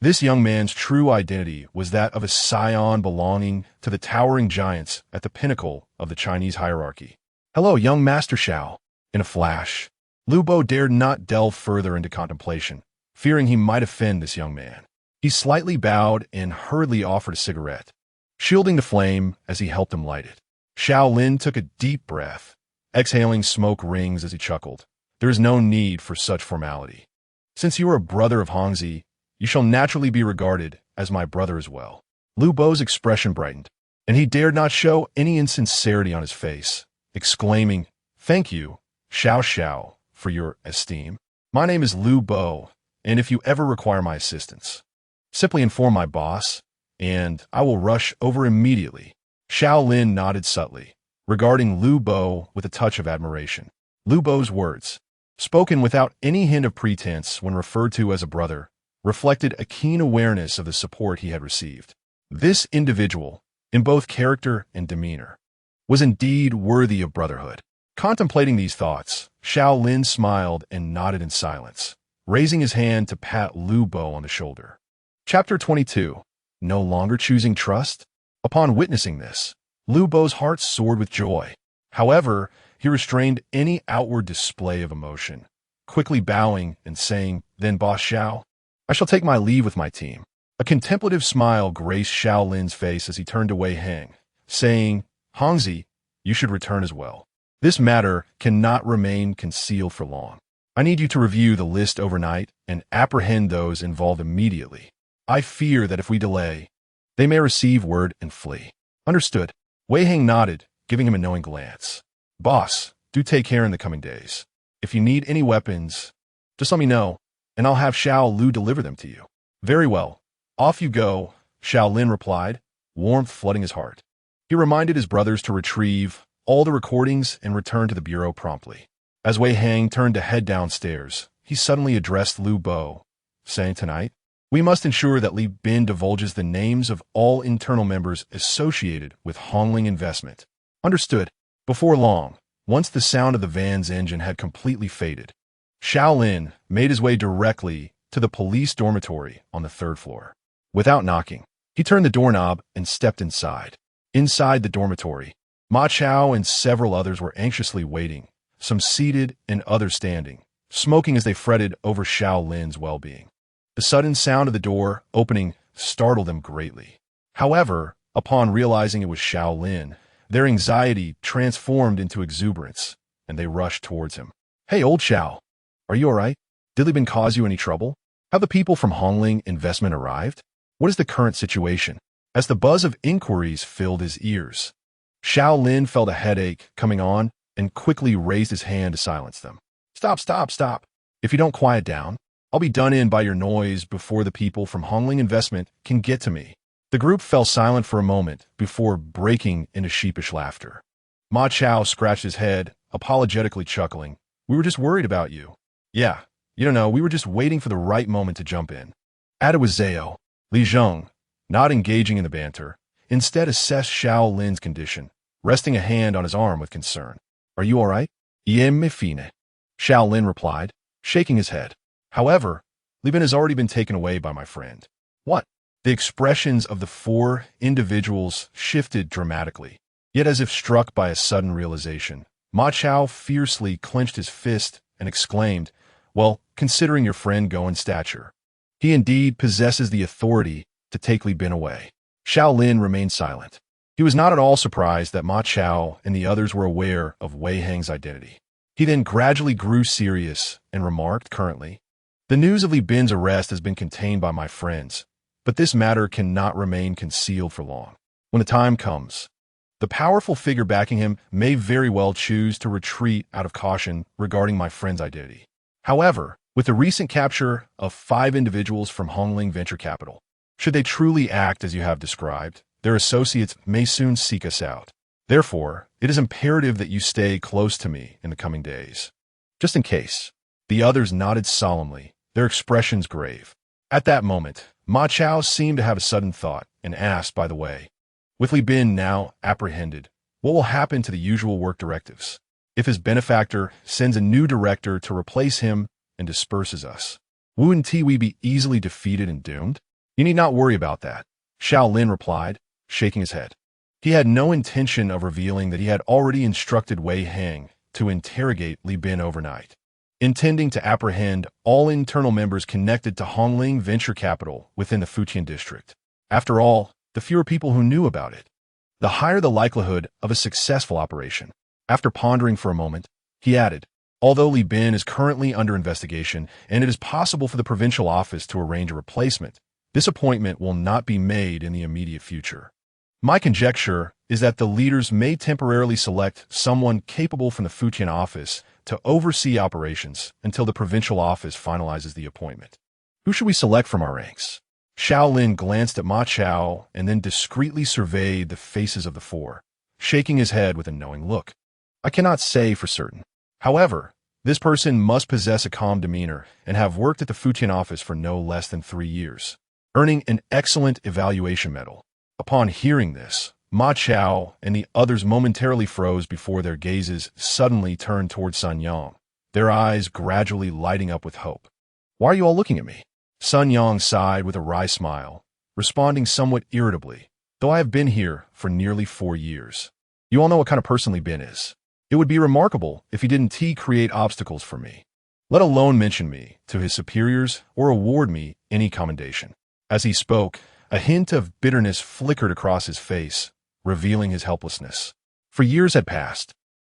this young man's true identity was that of a scion belonging to the towering giants at the pinnacle of the Chinese hierarchy. Hello, young Master Xiao. In a flash, Lu Bo dared not delve further into contemplation, fearing he might offend this young man. He slightly bowed and hurriedly offered a cigarette, shielding the flame as he helped him light it. Xiao Lin took a deep breath, exhaling smoke rings as he chuckled. There is no need for such formality. Since you are a brother of Hongzi, you shall naturally be regarded as my brother as well. Lu Bo's expression brightened, and he dared not show any insincerity on his face, exclaiming, "Thank you, Xiao, for your esteem. My name is Lu Bo, and if you ever require my assistance, simply inform my boss, and I will rush over immediately." Xiao Lin nodded subtly, regarding Lu Bo with a touch of admiration. Lu Bo's words, spoken without any hint of pretense when referred to as a brother, reflected a keen awareness of the support he had received. This individual, in both character and demeanor, was indeed worthy of brotherhood. Contemplating these thoughts, Xiao Lin smiled and nodded in silence, raising his hand to pat Lu Bo on the shoulder. Chapter 22. No longer choosing trust? Upon witnessing this, Lu Bo's heart soared with joy. However, he restrained any outward display of emotion, quickly bowing and saying, "Then Boss Xiao, I shall take my leave with my team." A contemplative smile graced Xiao Lin's face as he turned to Wei Hang, saying, "Hongzi, you should return as well. This matter cannot remain concealed for long. I need you to review the list overnight and apprehend those involved immediately. I fear that if we delay, they may receive word and flee." Understood. Wei Hang nodded, giving him a knowing glance. "Boss, do take care in the coming days. If you need any weapons, just let me know, and I'll have Xiao Lu deliver them to you." "Very well. Off you go," Xiao Lin replied, warmth flooding his heart. He reminded his brothers to retrieve all the recordings and return to the bureau promptly. As Wei Hang turned to head downstairs, he suddenly addressed Lu Bo, saying, "Tonight, we must ensure that Li Bin divulges the names of all internal members associated with Hongling Investment." Understood. Before long, once the sound of the van's engine had completely faded, Xiao Lin made his way directly to the police dormitory on the 3rd floor. Without knocking, he turned the doorknob and stepped inside. Inside the dormitory, Ma Chao and several others were anxiously waiting, some seated and others standing, smoking as they fretted over Xiao Lin's well-being. The sudden sound of the door opening startled them greatly. However, upon realizing it was Xiao Lin, their anxiety transformed into exuberance, and they rushed towards him. "Hey, old Xiao, are you all right? Did Li Bin cause you any trouble? Have the people from Hongling Investment arrived? What is the current situation?" As the buzz of inquiries filled his ears, Xiao Lin felt a headache coming on and quickly raised his hand to silence them. Stop. If you don't quiet down, I'll be done in by your noise before the people from Hongling Investment can get to me." The group fell silent for a moment before breaking into sheepish laughter. Ma Chao scratched his head, apologetically chuckling. "We were just worried about you." "Yeah, you don't know, we were just waiting for the right moment to jump in." Added with Zhao, Li Zheng, not engaging in the banter, instead assessed Xiao Lin's condition, resting a hand on his arm with concern. "Are you all right?" "Iem me fine," Xiao Lin replied, shaking his head. "However, Li Bin has already been taken away by my friend." "What?" The expressions of the 4 individuals shifted dramatically, yet as if struck by a sudden realization. Ma Chao fiercely clenched his fist and exclaimed, "Well, considering your friend Go in stature, he indeed possesses the authority to take Li Bin away." Xiao Lin remained silent. He was not at all surprised that Ma Chao and the others were aware of Wei Hang's identity. He then gradually grew serious and remarked, "Currently, the news of Li Bin's arrest has been contained by my friends, but this matter cannot remain concealed for long. When the time comes, the powerful figure backing him may very well choose to retreat out of caution regarding my friend's identity. However, with the recent capture of 5 individuals from Hongling Venture Capital, should they truly act as you have described, their associates may soon seek us out. Therefore, it is imperative that you stay close to me in the coming days. Just in case." The others nodded solemnly, their expressions grave. At that moment, Ma Chao seemed to have a sudden thought and asked, "By the way, with Li Bin now apprehended, what will happen to the usual work directives? If his benefactor sends a new director to replace him and disperses us, wouldn't we be easily defeated and doomed?" "You need not worry about that," Xiao Lin replied, shaking his head. He had no intention of revealing that he had already instructed Wei Hang to interrogate Li Bin overnight, intending to apprehend all internal members connected to Hongling Venture Capital within the Fujian district. After all, the fewer people who knew about it, the higher the likelihood of a successful operation. After pondering for a moment, he added, although Li Bin is currently under investigation and it is possible for the provincial office to arrange a replacement, this appointment will not be made in the immediate future. My conjecture is that the leaders may temporarily select someone capable from the Futian office to oversee operations until the provincial office finalizes the appointment. Who should we select from our ranks? Xiao Lin glanced at Ma Chao and then discreetly surveyed the faces of the four, shaking his head with a knowing look. I cannot say for certain. However, this person must possess a calm demeanor and have worked at the Futian office for no less than 3 years, earning an excellent evaluation medal. Upon hearing this, Ma Chao and the others momentarily froze before their gazes suddenly turned toward Sun Yang, their eyes gradually lighting up with hope. Why are you all looking at me? Sun Yang sighed with a wry smile, responding somewhat irritably, though I have been here for nearly 4 years. You all know what kind of person Li Bin is. It would be remarkable if he didn't create obstacles for me, let alone mention me to his superiors or award me any commendation. As he spoke, a hint of bitterness flickered across his face, revealing his helplessness. For years had passed,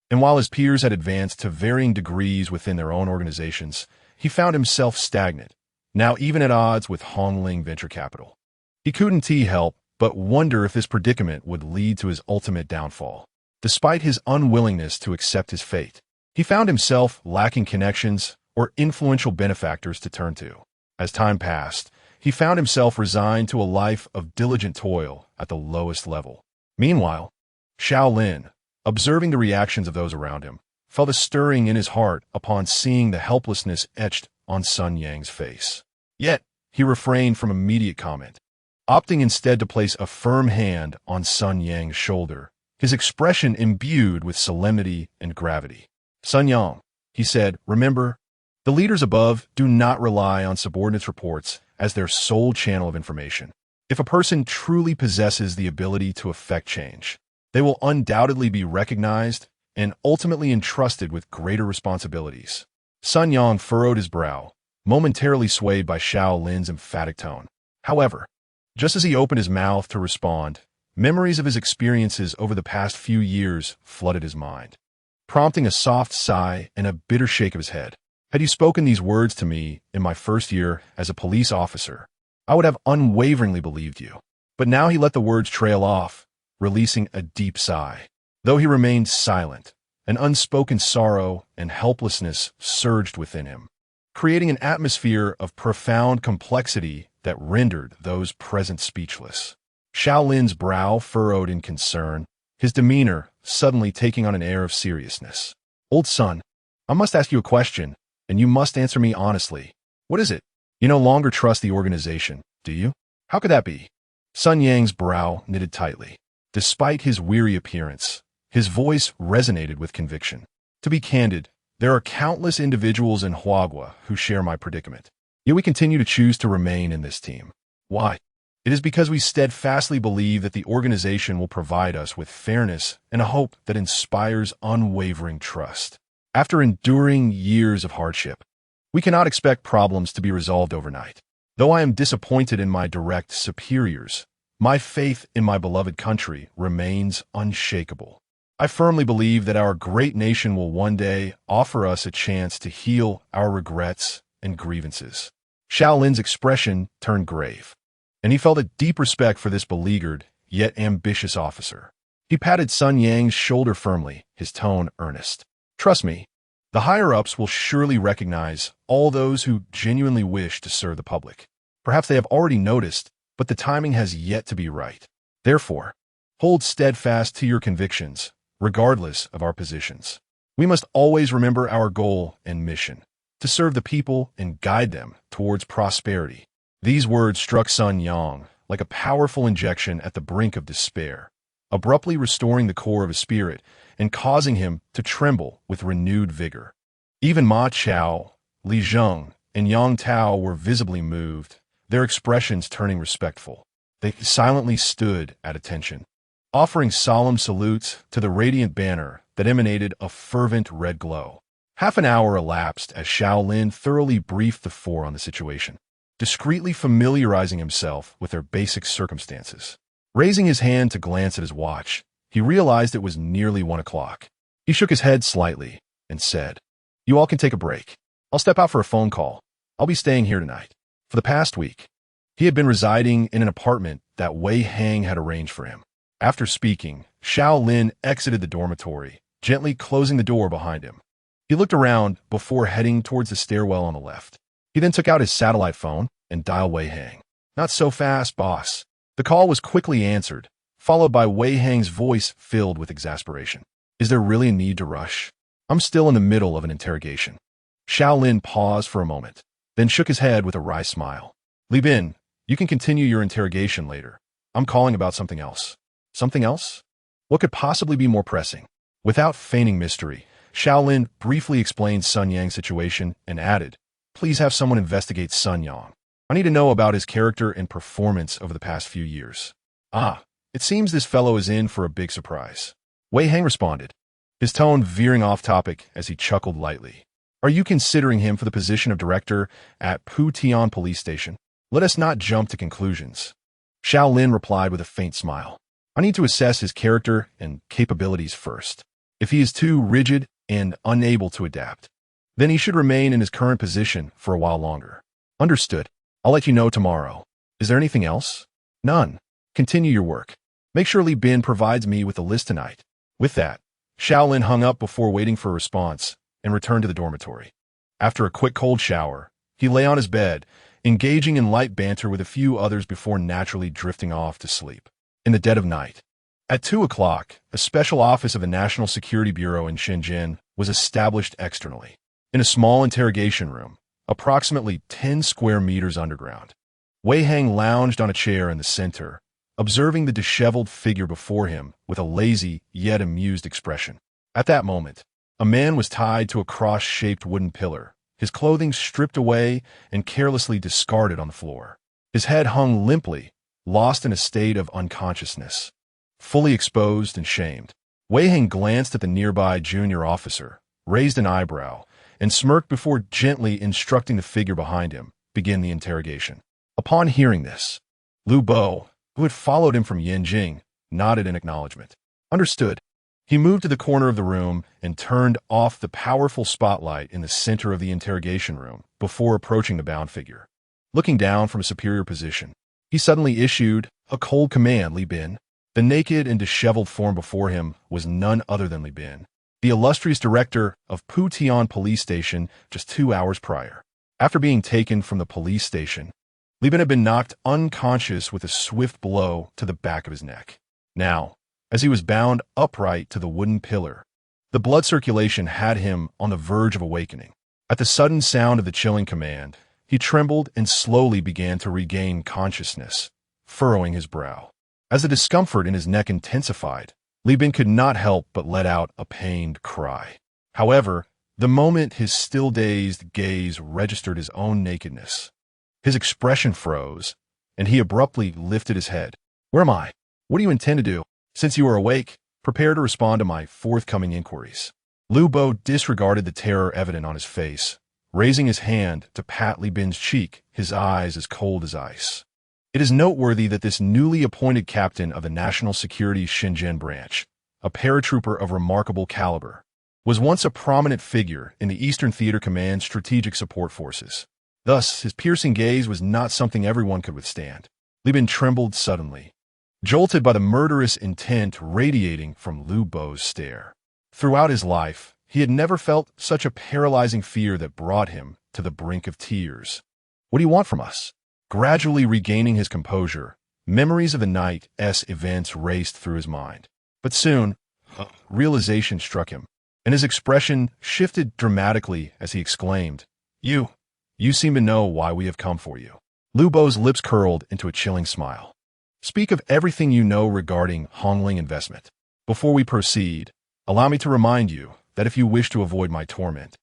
and while his peers had advanced to varying degrees within their own organizations, he found himself stagnant, now even at odds with Hongling Venture Capital. He couldn't help but wonder if this predicament would lead to his ultimate downfall. Despite his unwillingness to accept his fate, he found himself lacking connections or influential benefactors to turn to. As time passed, he found himself resigned to a life of diligent toil at the lowest level. Meanwhile, Xiao Lin, observing the reactions of those around him, felt a stirring in his heart upon seeing the helplessness etched on Sun Yang's face. Yet, he refrained from immediate comment, opting instead to place a firm hand on Sun Yang's shoulder, his expression imbued with solemnity and gravity. Sun Yang, he said, remember, the leaders above do not rely on subordinates' reports as their sole channel of information. If a person truly possesses the ability to effect change, they will undoubtedly be recognized and ultimately entrusted with greater responsibilities. Sun Yang furrowed his brow, momentarily swayed by Xiao Lin's emphatic tone. However, just as he opened his mouth to respond, memories of his experiences over the past few years flooded his mind, prompting a soft sigh and a bitter shake of his head. Had you spoken these words to me in my first year as a police officer, I would have unwaveringly believed you. But now he let the words trail off, releasing a deep sigh. Though he remained silent, an unspoken sorrow and helplessness surged within him, creating an atmosphere of profound complexity that rendered those present speechless. Xiao Lin's brow furrowed in concern, his demeanor suddenly taking on an air of seriousness. Old son, I must ask you a question, and you must answer me honestly. What is it? You no longer trust the organization, do you? How could that be? Sun Yang's brow knitted tightly. Despite his weary appearance, his voice resonated with conviction. To be candid, there are countless individuals in Huagua who share my predicament. Yet we continue to choose to remain in this team. Why? It is because we steadfastly believe that the organization will provide us with fairness and a hope that inspires unwavering trust. After enduring years of hardship, we cannot expect problems to be resolved overnight. Though I am disappointed in my direct superiors, my faith in my beloved country remains unshakable. I firmly believe that our great nation will one day offer us a chance to heal our regrets and grievances. Xiao Lin's expression turned grave, and he felt a deep respect for this beleaguered, yet ambitious officer. He patted Sun Yang's shoulder firmly, his tone earnest. Trust me, the higher-ups will surely recognize all those who genuinely wish to serve the public. Perhaps they have already noticed, but the timing has yet to be right. Therefore, hold steadfast to your convictions, regardless of our positions. We must always remember our goal and mission, to serve the people and guide them towards prosperity. These words struck Sun Yang like a powerful injection at the brink of despair, abruptly restoring the core of his spirit and causing him to tremble with renewed vigor. Even Ma Chao, Li Zheng, and Yang Tao were visibly moved, their expressions turning respectful. They silently stood at attention, offering solemn salutes to the radiant banner that emanated a fervent red glow. Half an hour elapsed as Xiao Lin thoroughly briefed the four on the situation, discreetly familiarizing himself with their basic circumstances. Raising his hand to glance at his watch, he realized it was nearly 1 o'clock. He shook his head slightly and said, "You all can take a break. I'll step out for a phone call. I'll be staying here tonight." For the past week, he had been residing in an apartment that Wei Hang had arranged for him. After speaking, Xiao Lin exited the dormitory, gently closing the door behind him. He looked around before heading towards the stairwell on the left. He then took out his satellite phone and dialed Wei Hang. "Not so fast, boss." The call was quickly answered, followed by Wei Hang's voice filled with exasperation. "Is there really a need to rush? I'm still in the middle of an interrogation." Xiao Lin paused for a moment, then shook his head with a wry smile. "Li Bin, you can continue your interrogation later. I'm calling about something else." "Something else? What could possibly be more pressing?" Without feigning mystery, Xiao Lin briefly explained Sun Yang's situation and added, "Please have someone investigate Sun Yang. I need to know about his character and performance over the past few years." "Ah, it seems this fellow is in for a big surprise," Wei Hang responded, his tone veering off topic as he chuckled lightly. "Are you considering him for the position of director at Putian Police Station? Let us not jump to conclusions." Xiao Lin replied with a faint smile. "I need to assess his character and capabilities first. If he is too rigid and unable to adapt, then he should remain in his current position for a while longer." "Understood. I'll let you know tomorrow." "Is there anything else?" "None. Continue your work. Make sure Li Bin provides me with a list tonight." With that, Xiao Lin hung up before waiting for a response and returned to the dormitory. After a quick cold shower, he lay on his bed, engaging in light banter with a few others before naturally drifting off to sleep. In the dead of night, at 2 o'clock, a special office of the National Security Bureau in Shenzhen was established externally, in a small interrogation room, approximately 10 square meters underground. Wei Hang lounged on a chair in the center, observing the disheveled figure before him with a lazy yet amused expression. At that moment, a man was tied to a cross-shaped wooden pillar, his clothing stripped away and carelessly discarded on the floor. His head hung limply, lost in a state of unconsciousness. Fully exposed and shamed, Wei Hang glanced at the nearby junior officer, raised an eyebrow, and smirked before gently instructing the figure behind him begin the interrogation. Upon hearing this, Lu Bo, who had followed him from Yanjing, nodded in acknowledgement. "Understood." He moved to the corner of the room and turned off the powerful spotlight in the center of the interrogation room before approaching the bound figure. Looking down from a superior position, he suddenly issued a cold command, "Li Bin." The naked and disheveled form before him was none other than Li Bin, the illustrious director of Putian Police Station just 2 hours prior. After being taken from the police station, Li Bin had been knocked unconscious with a swift blow to the back of his neck. Now, as he was bound upright to the wooden pillar, the blood circulation had him on the verge of awakening. At the sudden sound of the chilling command, he trembled and slowly began to regain consciousness, furrowing his brow. As the discomfort in his neck intensified, Li Bin could not help but let out a pained cry. However, the moment his still dazed gaze registered his own nakedness, his expression froze, and he abruptly lifted his head. "Where am I? What do you intend to do? Since you are awake, prepare to respond to my forthcoming inquiries." Lu Bo disregarded the terror evident on his face, raising his hand to pat Li Bin's cheek, his eyes as cold as ice. It is noteworthy that this newly appointed captain of the National Security Shenzhen branch, a paratrooper of remarkable caliber, was once a prominent figure in the Eastern Theater Command's strategic support forces. Thus, his piercing gaze was not something everyone could withstand. Li Bin trembled suddenly, jolted by the murderous intent radiating from Lu Bo's stare. Throughout his life, he had never felt such a paralyzing fear that brought him to the brink of tears. "What do you want from us?" Gradually regaining his composure, memories of the night's events raced through his mind. But soon, realization struck him, and his expression shifted dramatically as he exclaimed, You seem to know why we have come for you." Lu Bo's lips curled into a chilling smile. "Speak of everything you know regarding Hongling investment. Before we proceed, allow me to remind you that if you wish to avoid my torment,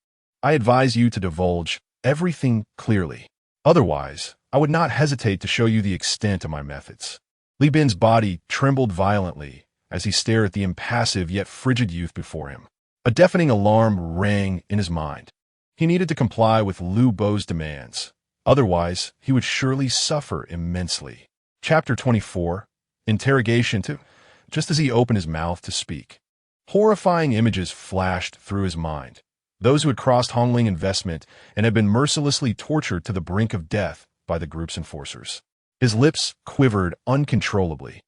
I advise you to divulge everything clearly. Otherwise, I would not hesitate to show you the extent of my methods." Li Bin's body trembled violently as he stared at the impassive yet frigid youth before him. A deafening alarm rang in his mind. He needed to comply with Lu Bo's demands. Otherwise, he would surely suffer immensely. Chapter 24. Interrogation too, just as he opened his mouth to speak. Horrifying images flashed through his mind. Those who had crossed Hongling investment and had been mercilessly tortured to the brink of death by the group's enforcers. His lips quivered uncontrollably,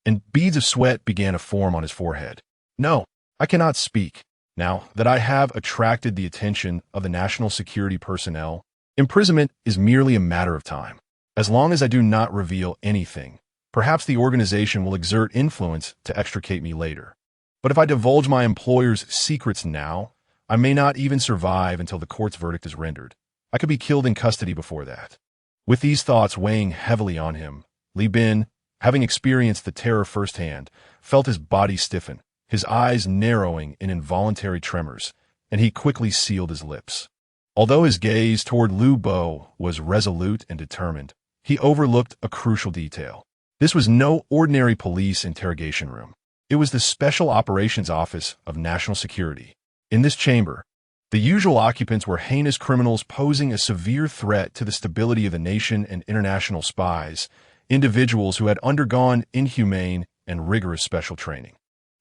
and beads of sweat began to form on his forehead. No, I cannot speak. Now that I have attracted the attention of the national security personnel, imprisonment is merely a matter of time. As long as I do not reveal anything, perhaps the organization will exert influence to extricate me later. But if I divulge my employer's secrets now, I may not even survive until the court's verdict is rendered. I could be killed in custody before that. With these thoughts weighing heavily on him, Li Bin, having experienced the terror firsthand, felt his body stiffen, his eyes narrowing in involuntary tremors, and he quickly sealed his lips. Although his gaze toward Lu Bo was resolute and determined, he overlooked a crucial detail. This was no ordinary police interrogation room. It was the Special Operations Office of National Security. In this chamber, the usual occupants were heinous criminals posing a severe threat to the stability of the nation and international spies, individuals who had undergone inhumane and rigorous special training.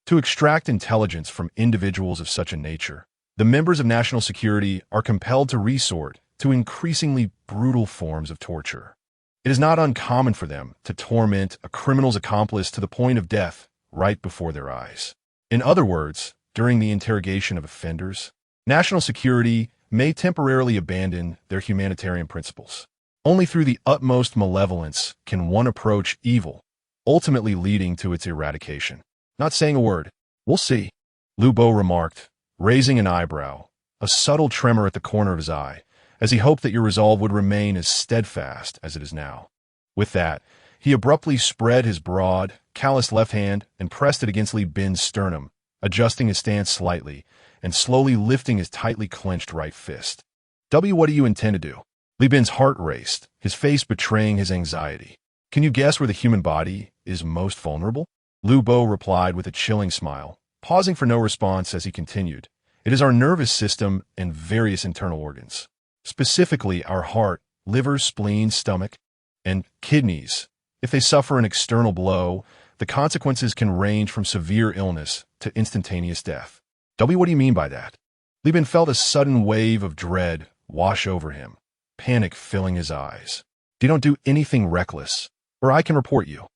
To extract intelligence from individuals of such a nature, the members of national security are compelled to resort to increasingly brutal forms of torture. It is not uncommon for them to torment a criminal's accomplice to the point of death right before their eyes. In other words, during the interrogation of offenders, national security may temporarily abandon their humanitarian principles. Only through the utmost malevolence can one approach evil, ultimately leading to its eradication. Not saying a word. We'll see, Lu Bo remarked, raising an eyebrow, a subtle tremor at the corner of his eye, as he hoped that your resolve would remain as steadfast as it is now. With that, he abruptly spread his broad, calloused left hand and pressed it against Li Bin's sternum, adjusting his stance slightly and slowly lifting his tightly clenched right fist. What do you intend to do? Li Bin's heart raced, his face betraying his anxiety. Can you guess where the human body is most vulnerable? Lu Bo replied with a chilling smile, pausing for no response as he continued. It is our nervous system and various internal organs. Specifically, our heart, liver, spleen, stomach, and kidneys. If they suffer an external blow, the consequences can range from severe illness to instantaneous death. What do you mean by that? Li Bin felt a sudden wave of dread wash over him, panic filling his eyes. Don't do anything reckless, or I can report you.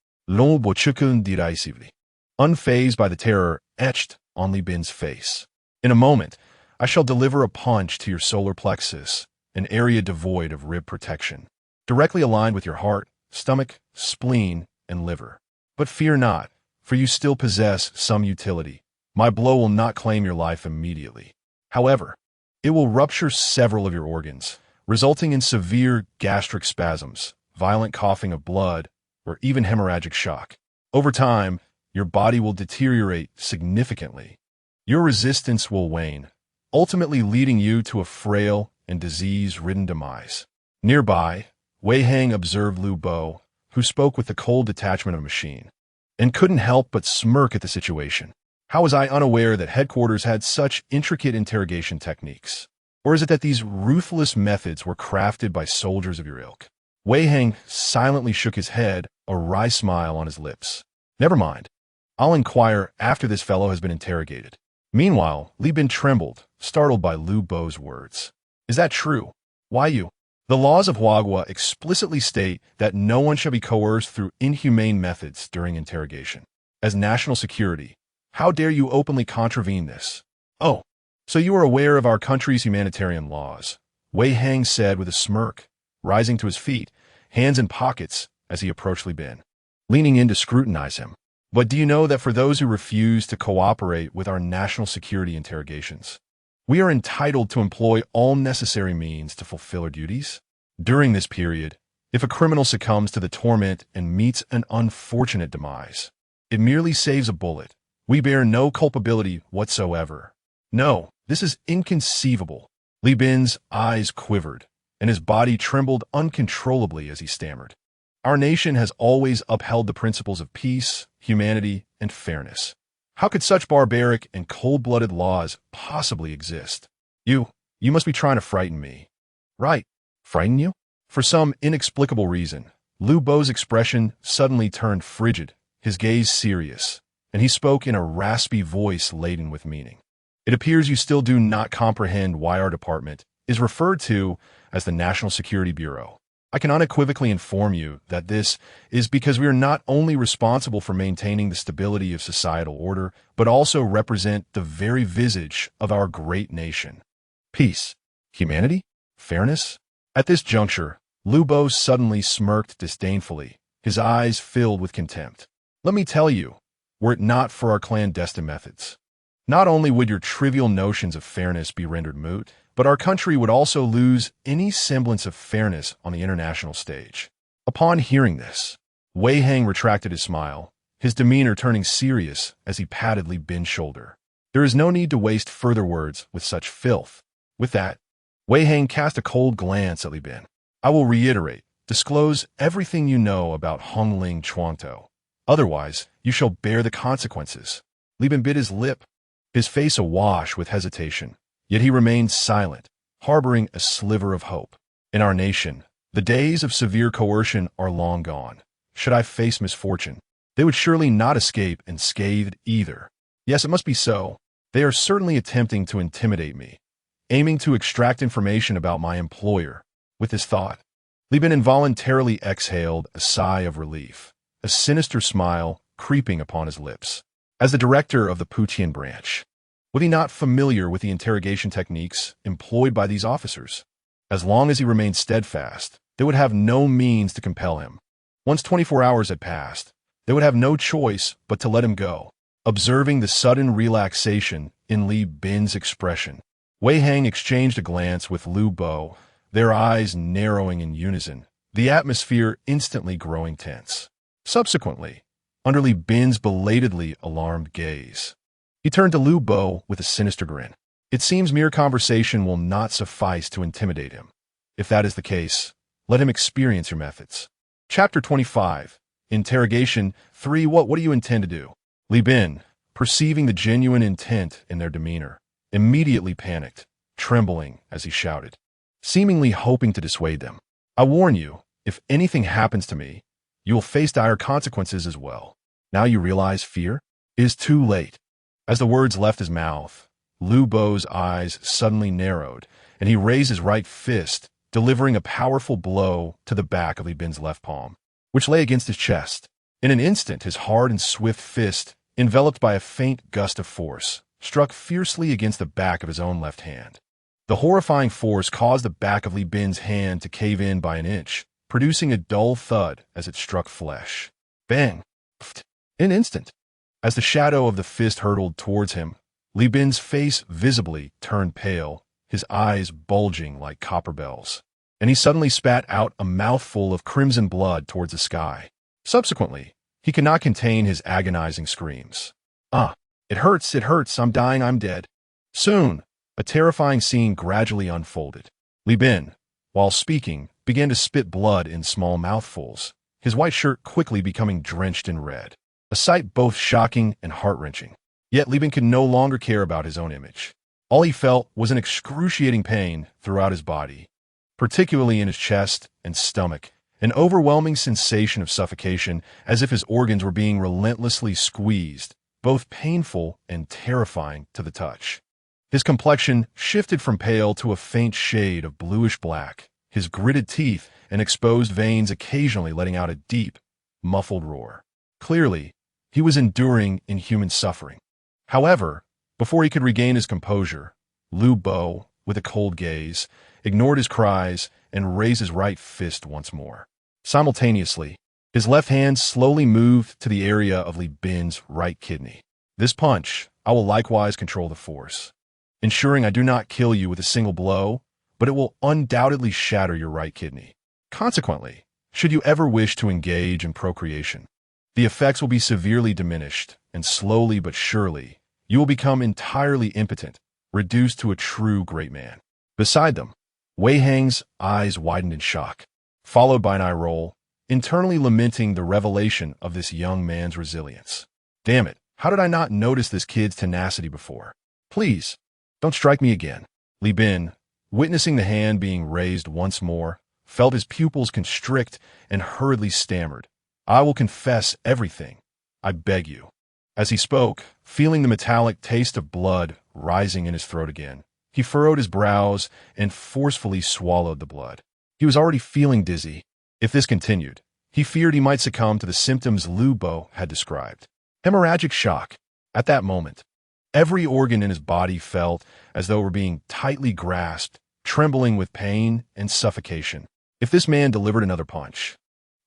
Unfazed by the terror etched on Li Bin's face. In a moment, I shall deliver a punch to your solar plexus, an area devoid of rib protection, directly aligned with your heart, stomach, spleen, and liver. But fear not, for you still possess some utility. My blow will not claim your life immediately. However, it will rupture several of your organs, resulting in severe gastric spasms, violent coughing of blood, or even hemorrhagic shock. Over time, your body will deteriorate significantly. Your resistance will wane, ultimately leading you to a frail and disease-ridden demise. Nearby, Wei Hang observed Lu Bo, who spoke with the cold detachment of a machine, and couldn't help but smirk at the situation. How was I unaware that headquarters had such intricate interrogation techniques? Or is it that these ruthless methods were crafted by soldiers of your ilk? Wei Hang silently shook his head, a wry smile on his lips. Never mind. I'll inquire after this fellow has been interrogated. Meanwhile, Li Bin trembled, startled by Lu Bo's words. Is that true? Why you? The laws of Huagua explicitly state that no one shall be coerced through inhumane methods during interrogation. As national security, how dare you openly contravene this? Oh, so you are aware of our country's humanitarian laws, Wei Hang said with a smirk, rising to his feet, hands in pockets as he approached Li Bin, leaning in to scrutinize him. But do you know that for those who refuse to cooperate with our national security interrogations, we are entitled to employ all necessary means to fulfill our duties? During this period, if a criminal succumbs to the torment and meets an unfortunate demise, it merely saves a bullet. We bear no culpability whatsoever. No, this is inconceivable. Li Bin's eyes quivered, and his body trembled uncontrollably as he stammered. Our nation has always upheld the principles of peace, humanity, and fairness. How could such barbaric and cold-blooded laws possibly exist? You must be trying to frighten me. Right. Frighten you? For some inexplicable reason, Lu Bo's expression suddenly turned frigid, his gaze serious, and he spoke in a raspy voice laden with meaning. It appears you still do not comprehend why our department is referred to as the National Security Bureau. I can unequivocally inform you that this is because we are not only responsible for maintaining the stability of societal order, but also represent the very visage of our great nation. Peace, humanity, fairness. At this juncture, Lu Bo suddenly smirked disdainfully, his eyes filled with contempt. Let me tell you, were it not for our clandestine methods, not only would your trivial notions of fairness be rendered moot, but our country would also lose any semblance of fairness on the international stage. Upon hearing this, Wei Hang retracted his smile, his demeanor turning serious as he patted Li Bin's shoulder. There is no need to waste further words with such filth. With that, Wei Hang cast a cold glance at Li Bin. I will reiterate, disclose everything you know about Hongling Chuangtou. Otherwise, you shall bear the consequences. Li Bin bit his lip, his face awash with hesitation. Yet he remained silent, harboring a sliver of hope. In our nation, the days of severe coercion are long gone. Should I face misfortune, they would surely not escape unscathed either. Yes, it must be so. They are certainly attempting to intimidate me, aiming to extract information about my employer. With this thought, Li Bin involuntarily exhaled a sigh of relief, a sinister smile creeping upon his lips. As the director of the Putian branch, was he not familiar with the interrogation techniques employed by these officers? As long as he remained steadfast, they would have no means to compel him. Once 24 hours had passed, they would have no choice but to let him go. Observing the sudden relaxation in Li Bin's expression, Wei Hang exchanged a glance with Lu Bo, their eyes narrowing in unison, the atmosphere instantly growing tense. Subsequently, under Li Bin's belatedly alarmed gaze, he turned to Lu Bo with a sinister grin. It seems mere conversation will not suffice to intimidate him. If that is the case, let him experience your methods. Chapter 25. Interrogation 3. What do you intend to do? Li Bin, perceiving the genuine intent in their demeanor, immediately panicked, trembling as he shouted, seemingly hoping to dissuade them. I warn you, if anything happens to me, you will face dire consequences as well. Now you realize fear? It is too late. As the words left his mouth, Lu Bo's eyes suddenly narrowed, and he raised his right fist, delivering a powerful blow to the back of Li Bin's left palm, which lay against his chest. In an instant, his hard and swift fist, enveloped by a faint gust of force, struck fiercely against the back of his own left hand. The horrifying force caused the back of Li Bin's hand to cave in by an inch, producing a dull thud as it struck flesh. Bang! Pfft. In an instant, as the shadow of the fist hurtled towards him, Li Bin's face visibly turned pale, his eyes bulging like copper bells, and he suddenly spat out a mouthful of crimson blood towards the sky. Subsequently, he could not contain his agonizing screams. It hurts, I'm dying, I'm dead. Soon, a terrifying scene gradually unfolded. Li Bin, while speaking, began to spit blood in small mouthfuls, his white shirt quickly becoming drenched in red. A sight both shocking and heart-wrenching. Yet Li Bin could no longer care about his own image. All he felt was an excruciating pain throughout his body, particularly in his chest and stomach, an overwhelming sensation of suffocation as if his organs were being relentlessly squeezed, both painful and terrifying to the touch. His complexion shifted from pale to a faint shade of bluish-black, his gritted teeth and exposed veins occasionally letting out a deep, muffled roar. Clearly, he was enduring inhuman suffering. However, before he could regain his composure, Lu Bo, with a cold gaze, ignored his cries and raised his right fist once more. Simultaneously, his left hand slowly moved to the area of Li Bin's right kidney. This punch, I will likewise control the force, ensuring I do not kill you with a single blow, but it will undoubtedly shatter your right kidney. Consequently, should you ever wish to engage in procreation, the effects will be severely diminished, and slowly but surely, you will become entirely impotent, reduced to a true great man. Beside them, Wei Hang's eyes widened in shock, followed by an eye roll, internally lamenting the revelation of this young man's resilience. Damn it, how did I not notice this kid's tenacity before? Please, don't strike me again. Li Bin, witnessing the hand being raised once more, felt his pupils constrict and hurriedly stammered, I will confess everything. I beg you. As he spoke, feeling the metallic taste of blood rising in his throat again, he furrowed his brows and forcefully swallowed the blood. He was already feeling dizzy. If this continued, he feared he might succumb to the symptoms Lu Bo had described. Hemorrhagic shock. At that moment, every organ in his body felt as though it were being tightly grasped, trembling with pain and suffocation. If this man delivered another punch,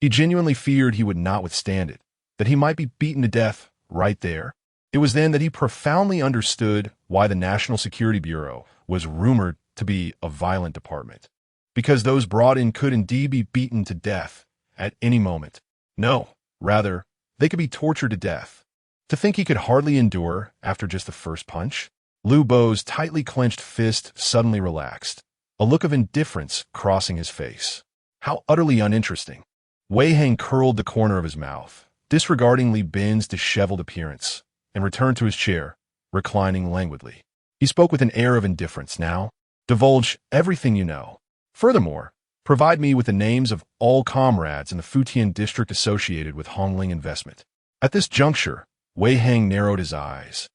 he genuinely feared he would not withstand it, that he might be beaten to death right there. It was then that he profoundly understood why the National Security Bureau was rumored to be a violent department. Because those brought in could indeed be beaten to death at any moment. No, rather, they could be tortured to death. To think he could hardly endure after just the first punch? Lu Bo's tightly clenched fist suddenly relaxed, a look of indifference crossing his face. How utterly uninteresting. Wei Hang curled the corner of his mouth, disregarding Li Bin's disheveled appearance, and returned to his chair, reclining languidly. He spoke with an air of indifference. Now, divulge everything you know. Furthermore, provide me with the names of all comrades in the Futian district associated with Hongling investment. At this juncture, Wei Hang narrowed his eyes,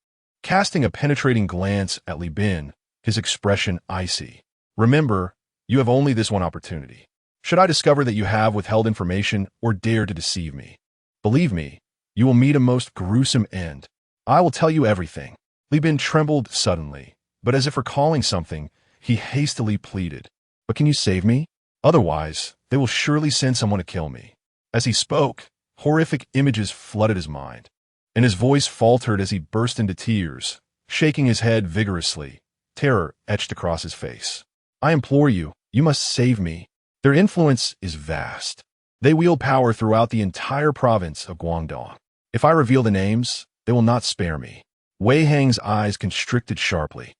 casting a penetrating glance at Li Bin, his expression icy. Remember, you have only this one opportunity. Should I discover that you have withheld information or dare to deceive me, believe me, you will meet a most gruesome end. I will tell you everything. Li Bin trembled suddenly, but as if recalling something, he hastily pleaded. But can you save me? Otherwise, they will surely send someone to kill me. As he spoke, horrific images flooded his mind, and his voice faltered as he burst into tears, shaking his head vigorously, terror etched across his face. I implore you, you must save me. Their influence is vast. They wield power throughout the entire province of Guangdong. If I reveal the names, they will not spare me. Wei Hang's eyes constricted sharply,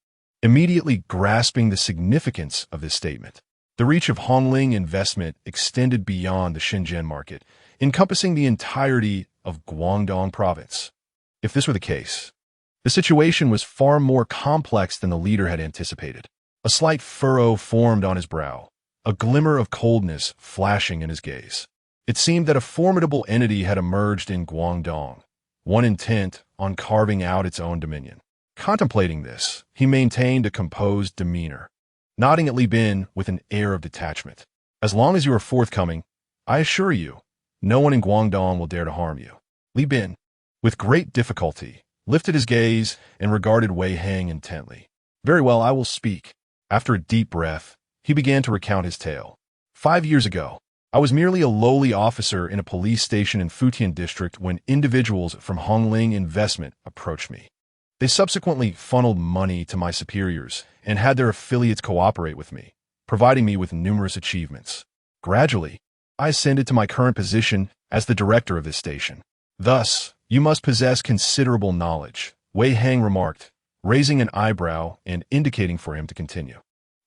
immediately grasping the significance of this statement. The reach of Hongling investment extended beyond the Shenzhen market, encompassing the entirety of Guangdong province. If this were the case, the situation was far more complex than the leader had anticipated. A slight furrow formed on his brow, a glimmer of coldness flashing in his gaze. It seemed that a formidable entity had emerged in Guangdong, one intent on carving out its own dominion. Contemplating this, he maintained a composed demeanor, nodding at Li Bin with an air of detachment. As long as you are forthcoming, I assure you, no one in Guangdong will dare to harm you. Li Bin, with great difficulty, lifted his gaze and regarded Wei Hang intently. Very well, I will speak. After a deep breath, he began to recount his tale. 5 years ago, I was merely a lowly officer in a police station in Futian district when individuals from Hongling Investment approached me. They subsequently funneled money to my superiors and had their affiliates cooperate with me, providing me with numerous achievements. Gradually, I ascended to my current position as the director of this station. Thus, you must possess considerable knowledge, Wei Hang remarked, raising an eyebrow and indicating for him to continue.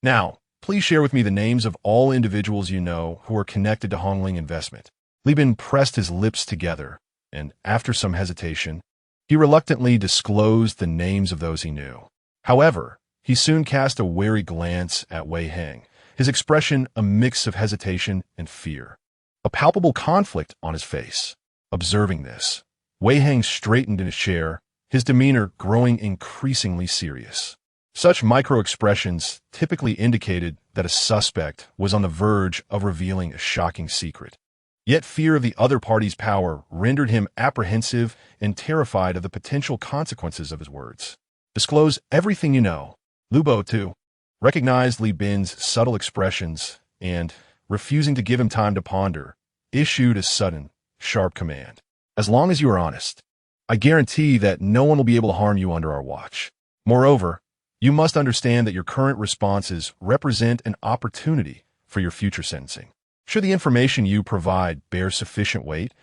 Now, please share with me the names of all individuals you know who are connected to Hongling Investment. Li Bin pressed his lips together, and after some hesitation, he reluctantly disclosed the names of those he knew. However, he soon cast a wary glance at Wei Hang, his expression a mix of hesitation and fear, a palpable conflict on his face. Observing this, Wei Hang straightened in his chair, his demeanor growing increasingly serious. Such micro-expressions typically indicated that a suspect was on the verge of revealing a shocking secret. Yet fear of the other party's power rendered him apprehensive and terrified of the potential consequences of his words. Disclose everything you know. Lu Bo, too, recognized Li Bin's subtle expressions and, refusing to give him time to ponder, issued a sudden, sharp command. As long as you are honest, I guarantee that no one will be able to harm you under our watch. Moreover, you must understand that your current responses represent an opportunity for your future sentencing. Should the information you provide bear sufficient weight,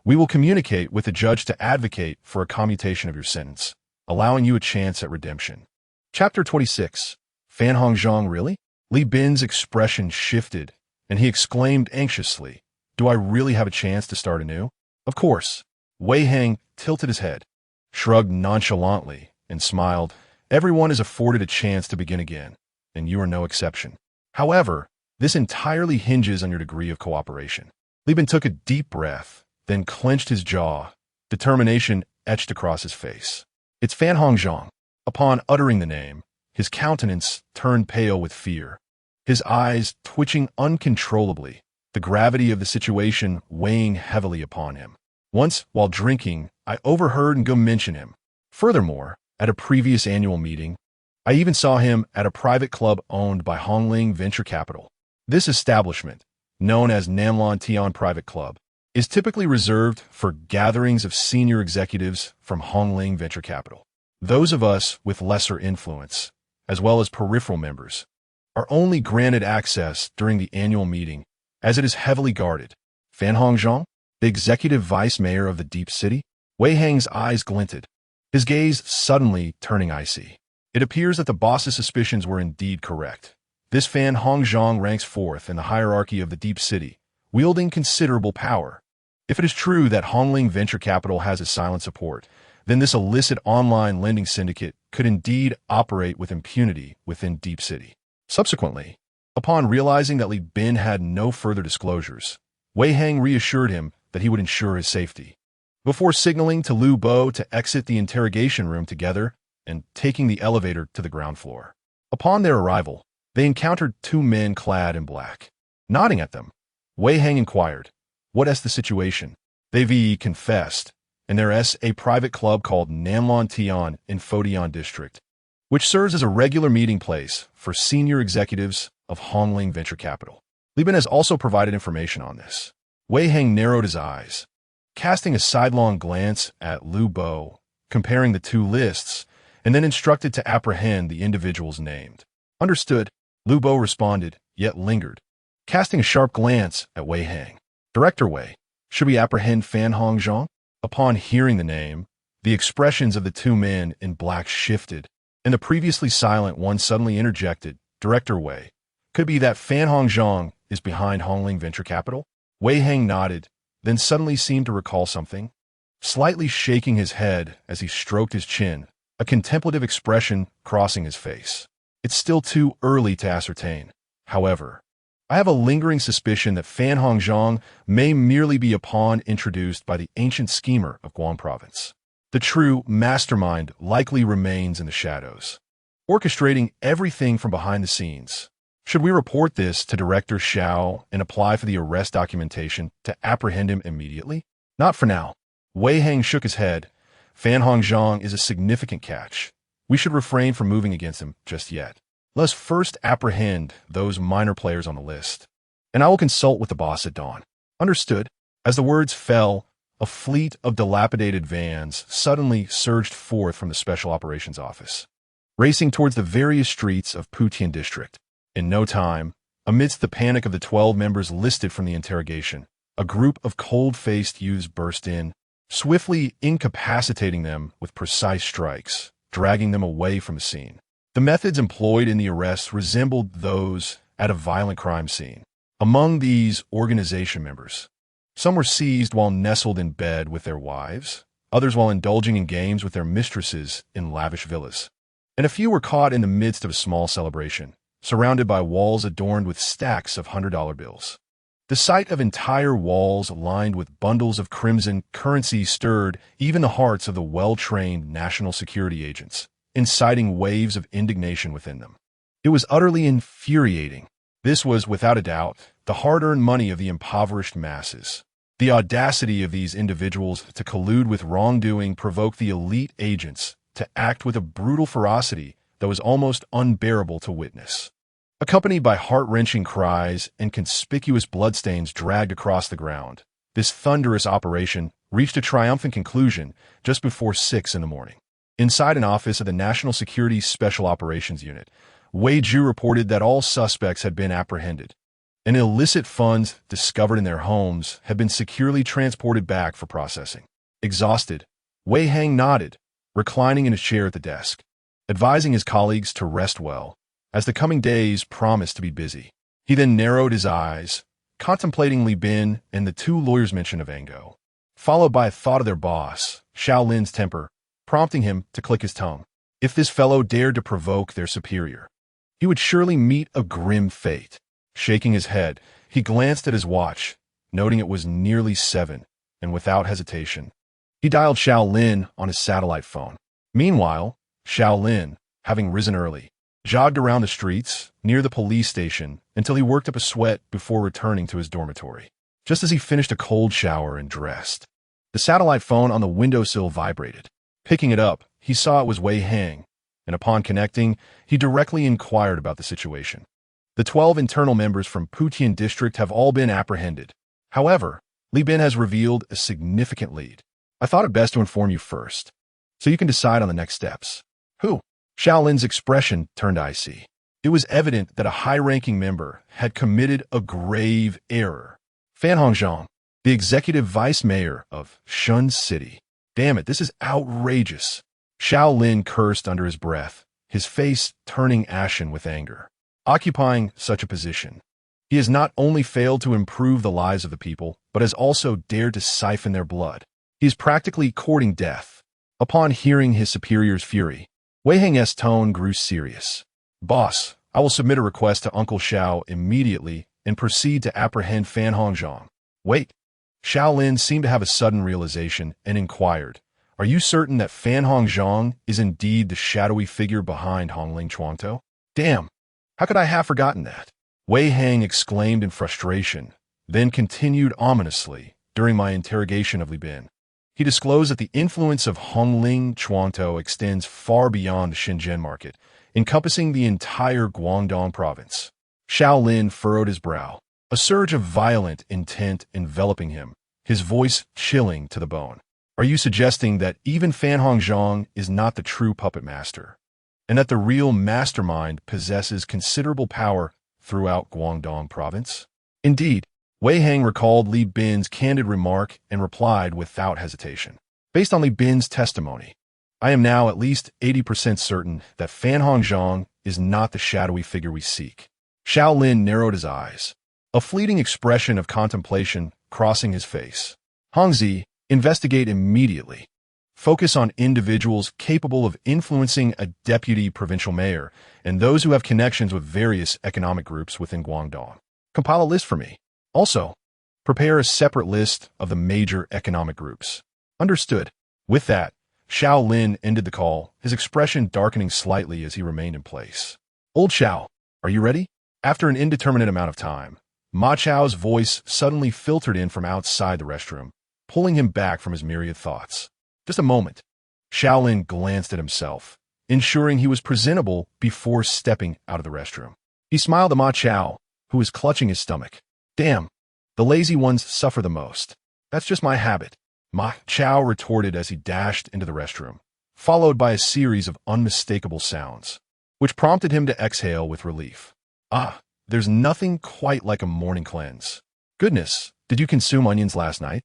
we will communicate with the judge to advocate for a commutation of your sentence, allowing you a chance at redemption. Chapter 26. Fan Hongzhong, really? Li Bin's expression shifted, and he exclaimed anxiously, Do I really have a chance to start anew? Of course. Wei Hang tilted his head, shrugged nonchalantly, and smiled. Everyone is afforded a chance to begin again, and you are no exception. However, this entirely hinges on your degree of cooperation. Li Bin took a deep breath, then clenched his jaw, determination etched across his face. "It's Fan Hongzhang." Upon uttering the name, his countenance turned pale with fear, his eyes twitching uncontrollably, the gravity of the situation weighing heavily upon him. Once, while drinking, I overheard Ngo mention him. Furthermore, at a previous annual meeting, I even saw him at a private club owned by Hongling Venture Capital. This establishment, known as Namlon Tian Private Club, is typically reserved for gatherings of senior executives from Hongling Venture Capital. Those of us with lesser influence, as well as peripheral members, are only granted access during the annual meeting, as it is heavily guarded. Fan Hongzhang, the executive vice mayor of the Deep City? Wei Hang's eyes glinted, his gaze suddenly turning icy. It appears that the boss's suspicions were indeed correct. This Fan Hongzhang ranks fourth in the hierarchy of the Deep City, wielding considerable power. If it is true that Hongling Venture Capital has his silent support, then this illicit online lending syndicate could indeed operate with impunity within Deep City. Subsequently, upon realizing that Li Bin had no further disclosures, Wei Hang reassured him that he would ensure his safety. Before signaling to Liu Bo to exit the interrogation room together and taking the elevator to the ground floor. Upon their arrival, they encountered two men clad in black. Nodding at them, Wei Hang inquired, "What is the situation?" They confessed, and there is a private club called Namlon Tian in Fodian District, which serves as a regular meeting place for senior executives of Hongling Venture Capital. Li Bin has also provided information on this. Wei Hang narrowed his eyes, casting a sidelong glance at Liu Bo, comparing the two lists, and then instructed to apprehend the individuals named. "Understood," Liu Bo responded, yet lingered, casting a sharp glance at Wei Hang. "Director Wei, should we apprehend Fan Hongzhang?" Upon hearing the name, the expressions of the two men in black shifted, and the previously silent one suddenly interjected, "Director Wei, could it be that Fan Hongzhang is behind Hongling Venture Capital?" Wei Hang nodded, then suddenly seemed to recall something, slightly shaking his head as he stroked his chin, a contemplative expression crossing his face. "It's still too early to ascertain. However, I have a lingering suspicion that Fan Hongzhang may merely be a pawn introduced by the ancient schemer of Guan Province. The true mastermind likely remains in the shadows, orchestrating everything from behind the scenes. Should we report this to Director Xiao and apply for the arrest documentation to apprehend him immediately? Not for now." Wei Hang shook his head. "Fan Hongzhang is a significant catch. We should refrain from moving against him just yet. Let's first apprehend those minor players on the list, and I will consult with the boss at dawn." "Understood." As the words fell, a fleet of dilapidated vans suddenly surged forth from the Special Operations Office, racing towards the various streets of Putian District. In no time, amidst the panic of the 12 members listed from the interrogation, a group of cold-faced youths burst in, swiftly incapacitating them with precise strikes, dragging them away from the scene. The methods employed in the arrests resembled those at a violent crime scene. Among these organization members, some were seized while nestled in bed with their wives, others while indulging in games with their mistresses in lavish villas, and a few were caught in the midst of a small celebration, surrounded by walls adorned with stacks of $100 bills. The sight of entire walls lined with bundles of crimson currency stirred even the hearts of the well-trained national security agents, inciting waves of indignation within them. It was utterly infuriating. This was, without a doubt, the hard-earned money of the impoverished masses. The audacity of these individuals to collude with wrongdoing provoked the elite agents to act with a brutal ferocity that was almost unbearable to witness. Accompanied by heart-wrenching cries and conspicuous bloodstains dragged across the ground, this thunderous operation reached a triumphant conclusion just before 6 in the morning. Inside an office of the National Security Special Operations Unit, Wei Ju reported that all suspects had been apprehended, and illicit funds discovered in their homes had been securely transported back for processing. Exhausted, Wei Hang nodded, reclining in his chair at the desk, advising his colleagues to rest well, as the coming days promised to be busy. He then narrowed his eyes, contemplating Li Bin and the two lawyers' mention of Ngo, followed by a thought of their boss, Xiao Lin's temper, prompting him to click his tongue. If this fellow dared to provoke their superior, he would surely meet a grim fate. Shaking his head, he glanced at his watch, noting it was nearly 7, and without hesitation, He dialed Xiao Lin on his satellite phone. Meanwhile, Xiao Lin, having risen early, jogged around the streets near the police station until he worked up a sweat before returning to his dormitory. Just as he finished a cold shower and dressed, the satellite phone on the windowsill vibrated. Picking it up, he saw it was Wei Hang, and upon connecting, he directly inquired about the situation. The 12 internal members from Putian district have all been apprehended. However, Li Bin has revealed a significant lead. I thought it best to inform you first, so you can decide on the next steps. Who? Xiao Lin's expression turned icy. It was evident that a high-ranking member had committed a grave error. Fan Hongzhang, the executive vice mayor of Shun City. Damn it, this is outrageous. Xiao Lin cursed under his breath, his face turning ashen with anger. Occupying such a position, he has not only failed to improve the lives of the people, but has also dared to siphon their blood. He is practically courting death. Upon hearing his superior's fury, Wei Hang's tone grew serious. Boss, I will submit a request to Uncle Xiao immediately and proceed to apprehend Fan Hongzhang. Wait. Xiao Lin seemed to have a sudden realization and inquired, are you certain that Fan Hongzhang is indeed the shadowy figure behind Hongling Chuangtou? Damn, how could I have forgotten that? Wei Hang exclaimed in frustration, then continued ominously during my interrogation of Li Bin. He disclosed that the influence of Hongling Chuangtou extends far beyond the Shenzhen market, encompassing the entire Guangdong province. Xiao Lin furrowed his brow, a surge of violent intent enveloping him, his voice chilling to the bone. Are you suggesting that even Fan Hongzhang is not the true puppet master, and that the real mastermind possesses considerable power throughout Guangdong province? Indeed, Wei Hang recalled Li Bin's candid remark and replied without hesitation. Based on Li Bin's testimony, I am now at least 80% certain that Fan Hongzhang is not the shadowy figure we seek. Xiao Lin narrowed his eyes, a fleeting expression of contemplation crossing his face. Hongzi, investigate immediately. Focus on individuals capable of influencing a deputy provincial mayor and those who have connections with various economic groups within Guangdong. Compile a list for me. Also, prepare a separate list of the major economic groups. Understood. With that, Xiao Lin ended the call, his expression darkening slightly as he remained in place. Old Xiao, are you ready? After an indeterminate amount of time, Ma Chao's voice suddenly filtered in from outside the restroom, pulling him back from his myriad thoughts. Just a moment. Xiao Lin glanced at himself, ensuring he was presentable before stepping out of the restroom. He smiled at Ma Chao, who was clutching his stomach. Damn, the lazy ones suffer the most. That's just my habit, Ma Chao retorted as he dashed into the restroom, followed by a series of unmistakable sounds, which prompted him to exhale with relief. Ah, there's nothing quite like a morning cleanse. Goodness, did you consume onions last night?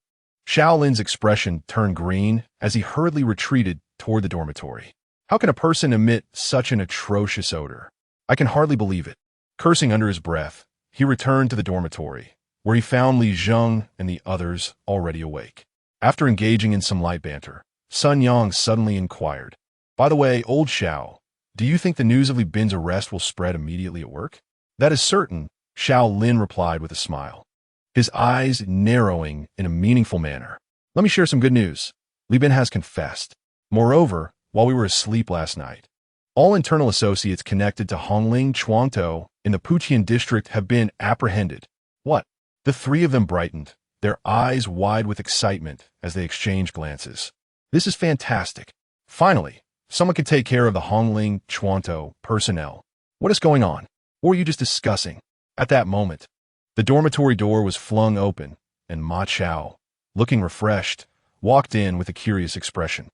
Xiao Lin's expression turned green as he hurriedly retreated toward the dormitory. How can a person emit such an atrocious odor? I can hardly believe it. Cursing under his breath, he returned to the dormitory, where he found Li Zheng and the others already awake. After engaging in some light banter, Sun Yang suddenly inquired, by the way, old Xiao, do you think the news of Li Bin's arrest will spread immediately at work? That is certain, Xiao Lin replied with a smile, his eyes narrowing in a meaningful manner. Let me share some good news. Li Bin has confessed. Moreover, while we were asleep last night, all internal associates connected to Hongling Chuangtou in the Putian district have been apprehended. What? The three of them brightened, their eyes wide with excitement as they exchanged glances. This is fantastic. Finally, someone could take care of the Hongling Chuangtou personnel. What is going on? Or were you just discussing? At that moment, the dormitory door was flung open, and Ma Chao, looking refreshed, walked in with a curious expression.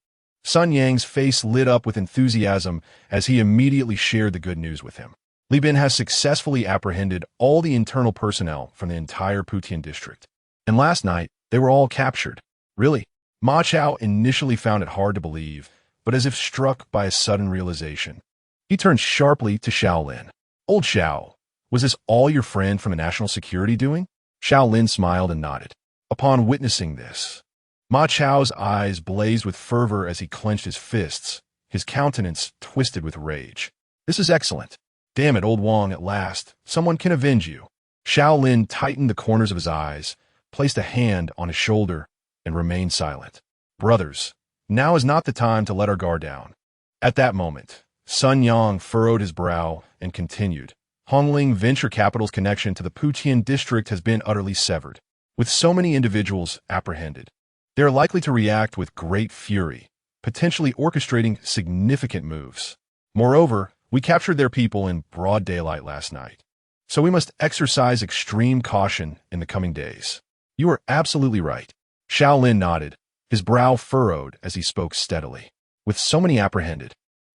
Sun Yang's face lit up with enthusiasm as he immediately shared the good news with him. Li Bin has successfully apprehended all the internal personnel from the entire Putian district. And last night, they were all captured. Really? Ma Chao initially found it hard to believe, but as if struck by a sudden realization, he turned sharply to Xiao Lin. Old Xiao, was this all your friend from the National Security doing? Xiao Lin smiled and nodded. Upon witnessing this, Ma Chao's eyes blazed with fervor as he clenched his fists, his countenance twisted with rage. This is excellent. Damn it, old Wang, at last, someone can avenge you. Xiao Lin tightened the corners of his eyes, placed a hand on his shoulder, and remained silent. Brothers, now is not the time to let our guard down. At that moment, Sun Yang furrowed his brow and continued. Hongling Venture Capital's connection to the Putian district has been utterly severed. With so many individuals apprehended, they are likely to react with great fury, potentially orchestrating significant moves. Moreover, we captured their people in broad daylight last night, so we must exercise extreme caution in the coming days. You are absolutely right. Xiao Lin nodded, his brow furrowed as he spoke steadily. With so many apprehended,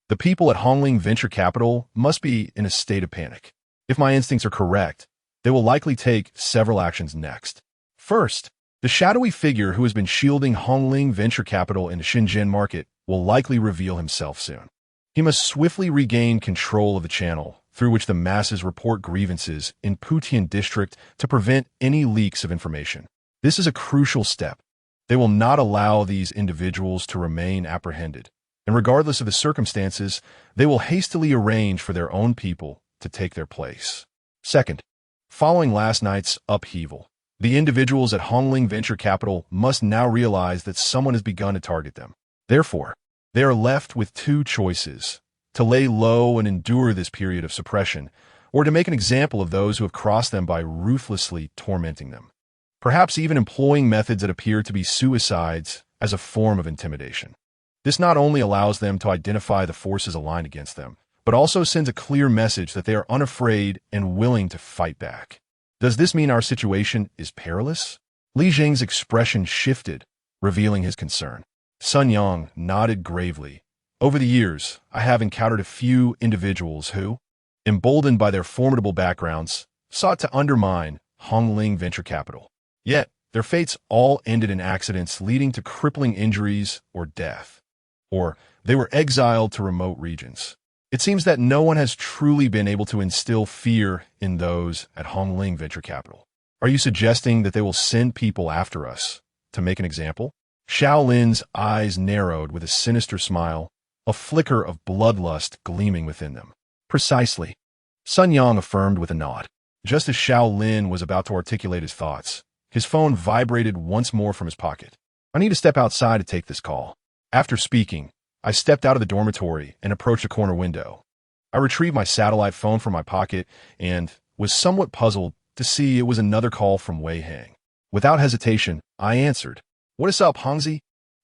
the people at Hongling Venture Capital must be in a state of panic. If my instincts are correct, they will likely take several actions next. First, the shadowy figure who has been shielding Hongling Venture Capital in the Shenzhen market will likely reveal himself soon. He must swiftly regain control of the channel through which the masses report grievances in Putian district to prevent any leaks of information. This is a crucial step. They will not allow these individuals to remain apprehended, and regardless of the circumstances, they will hastily arrange for their own people to take their place. Second, following last night's upheaval, the individuals at Hongling Venture Capital must now realize that someone has begun to target them. Therefore, they are left with two choices: to lay low and endure this period of suppression, or to make an example of those who have crossed them by ruthlessly tormenting them, perhaps even employing methods that appear to be suicides as a form of intimidation. This not only allows them to identify the forces aligned against them, but also sends a clear message that they are unafraid and willing to fight back. Does this mean our situation is perilous? Li Jing's expression shifted, revealing his concern. Sun Yang nodded gravely. Over the years, I have encountered a few individuals who, emboldened by their formidable backgrounds, sought to undermine Hongling Venture Capital. Yet, their fates all ended in accidents leading to crippling injuries or death. Or they were exiled to remote regions. It seems that no one has truly been able to instill fear in those at Hongling Venture Capital. Are you suggesting that they will send people after us to make an example? Xiao Lin's eyes narrowed with a sinister smile, a flicker of bloodlust gleaming within them. Precisely. Sun Yang affirmed with a nod. Just as Xiao Lin was about to articulate his thoughts, his phone vibrated once more from his pocket. I need to step outside to take this call. After speaking, I stepped out of the dormitory and approached a corner window. I retrieved my satellite phone from my pocket and was somewhat puzzled to see it was another call from Wei Hang. Without hesitation, I answered. What is up, Hongzi?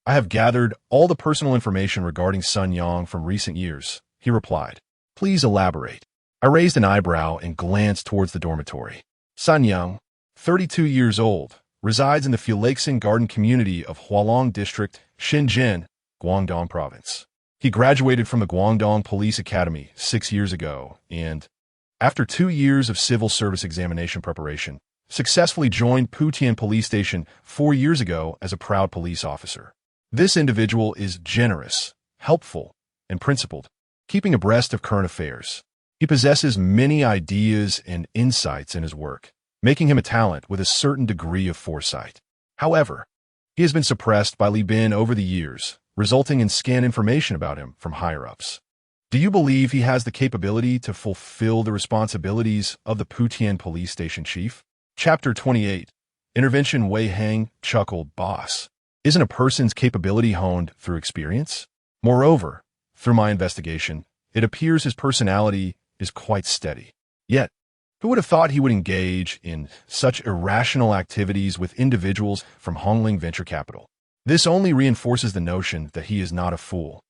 I have gathered all the personal information regarding Sun Yang from recent years, he replied. Please elaborate. I raised an eyebrow and glanced towards the dormitory. Sun Yang, 32 years old, resides in the Fulexing Garden community of Hualong District, Shenzhen, Guangdong Province. He graduated from the Guangdong Police Academy 6 years ago and, after 2 years of civil service examination preparation, successfully joined Putian Police Station 4 years ago as a proud police officer. This individual is generous, helpful, and principled, keeping abreast of current affairs. He possesses many ideas and insights in his work, making him a talent with a certain degree of foresight. However, he has been suppressed by Li Bin over the years, resulting in scant information about him from higher-ups. Do you believe he has the capability to fulfill the responsibilities of the Putian Police Station chief? Chapter 28. Intervention. Wei Hang chuckled. Boss, isn't a person's capability honed through experience? Moreover, through my investigation, it appears his personality is quite steady. Yet, who would have thought he would engage in such irrational activities with individuals from Hongling Venture Capital? This only reinforces the notion that he is not a fool,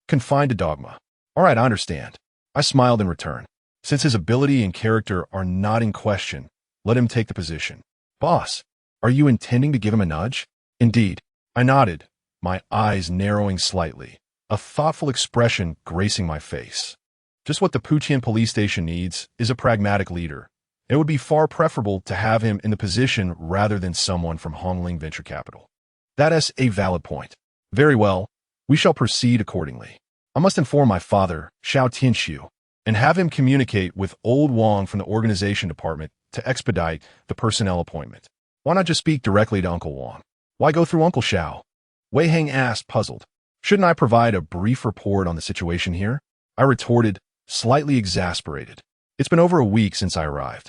confined to dogma. All right, I understand. I smiled in return. Since his ability and character are not in question, let him take the position. Boss, are you intending to give him a nudge? Indeed. I nodded, my eyes narrowing slightly, a thoughtful expression gracing my face. Just what the Putian Police Station needs is a pragmatic leader. It would be far preferable to have him in the position rather than someone from Hongling Venture Capital. That is a valid point. Very well, we shall proceed accordingly. I must inform my father, Xiao Tianxiu, and have him communicate with Old Wang from the organization department to expedite the personnel appointment. Why not just speak directly to Uncle Wang? Why go through Uncle Xiao? Wei Hang asked, puzzled. Shouldn't I provide a brief report on the situation here? I retorted, slightly exasperated. It's been over a week since I arrived.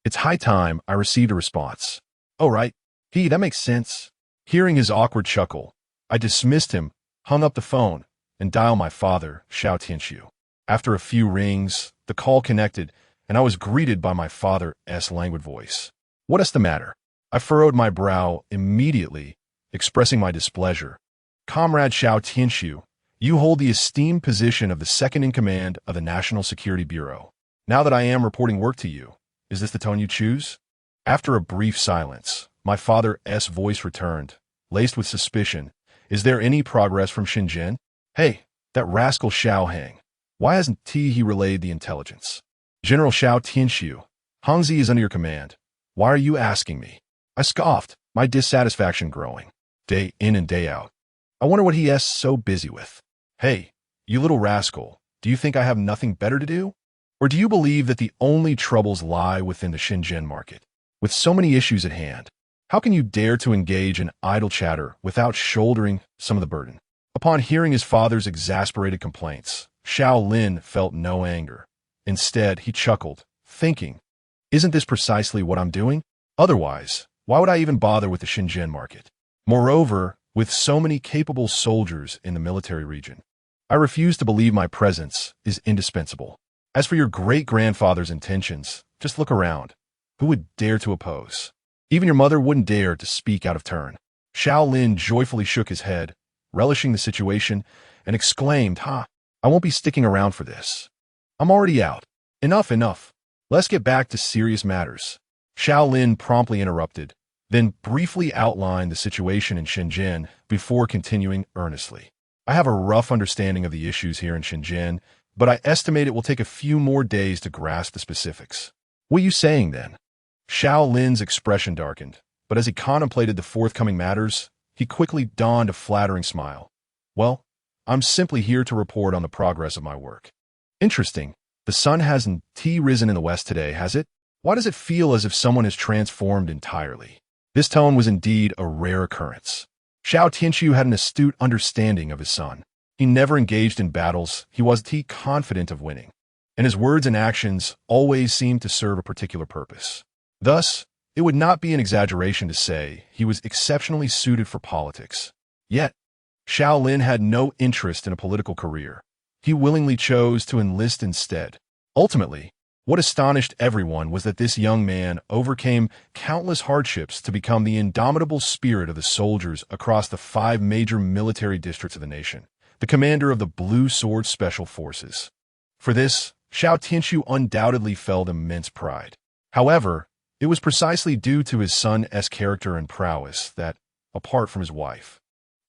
It's high time I received a response. Oh, right. That makes sense. Hearing his awkward chuckle, I dismissed him, hung up the phone, and dialed my father, Xiao Tianxiu. After a few rings, the call connected, and I was greeted by my father's languid voice. What is the matter? I furrowed my brow immediately, expressing my displeasure. Comrade Xiao Tianxiu, you hold the esteemed position of the second-in-command of the National Security Bureau. Now that I am reporting work to you, is this the tone you choose? After a brief silence, my father's voice returned, laced with suspicion. Is there any progress from Shenzhen? Hey, that rascal Xiao Hang. Why hasn't he relayed the intelligence? General Xiao Tianxiu, Hangzi is under your command. Why are you asking me? I scoffed, my dissatisfaction growing, day in and day out. I wonder what he is so busy with. Hey, you little rascal, do you think I have nothing better to do? Or do you believe that the only troubles lie within the Shenzhen market? With so many issues at hand, how can you dare to engage in idle chatter without shouldering some of the burden? Upon hearing his father's exasperated complaints, Xiao Lin felt no anger. Instead, he chuckled, thinking, isn't this precisely what I'm doing? Otherwise, why would I even bother with the Shenzhen market? Moreover, with so many capable soldiers in the military region, I refuse to believe my presence is indispensable. As for your great-grandfather's intentions, just look around. Who would dare to oppose? Even your mother wouldn't dare to speak out of turn. Xiao Lin joyfully shook his head, relishing the situation, and exclaimed, I won't be sticking around for this. I'm already out. Enough. Let's get back to serious matters. Xiao Lin promptly interrupted, then briefly outlined the situation in Shenzhen before continuing earnestly. I have a rough understanding of the issues here in Shenzhen, but I estimate it will take a few more days to grasp the specifics. What are you saying then? Xiao Lin's expression darkened, but as he contemplated the forthcoming matters, he quickly donned a flattering smile. Well, I'm simply here to report on the progress of my work. Interesting. The sun hasn't risen in the west today, has it? Why does it feel as if someone has transformed entirely? This tone was indeed a rare occurrence. Xiao Tianxiu had an astute understanding of his son. He never engaged in battles, he was confident of winning, and his words and actions always seemed to serve a particular purpose. Thus, it would not be an exaggeration to say he was exceptionally suited for politics. Yet, Xiao Lin had no interest in a political career. He willingly chose to enlist instead. Ultimately, what astonished everyone was that this young man overcame countless hardships to become the indomitable spirit of the soldiers across the 5 major military districts of the nation, the commander of the Blue Sword Special Forces. For this, Xiao Tianxiu undoubtedly felt immense pride. However, it was precisely due to his son's character and prowess that, apart from his wife,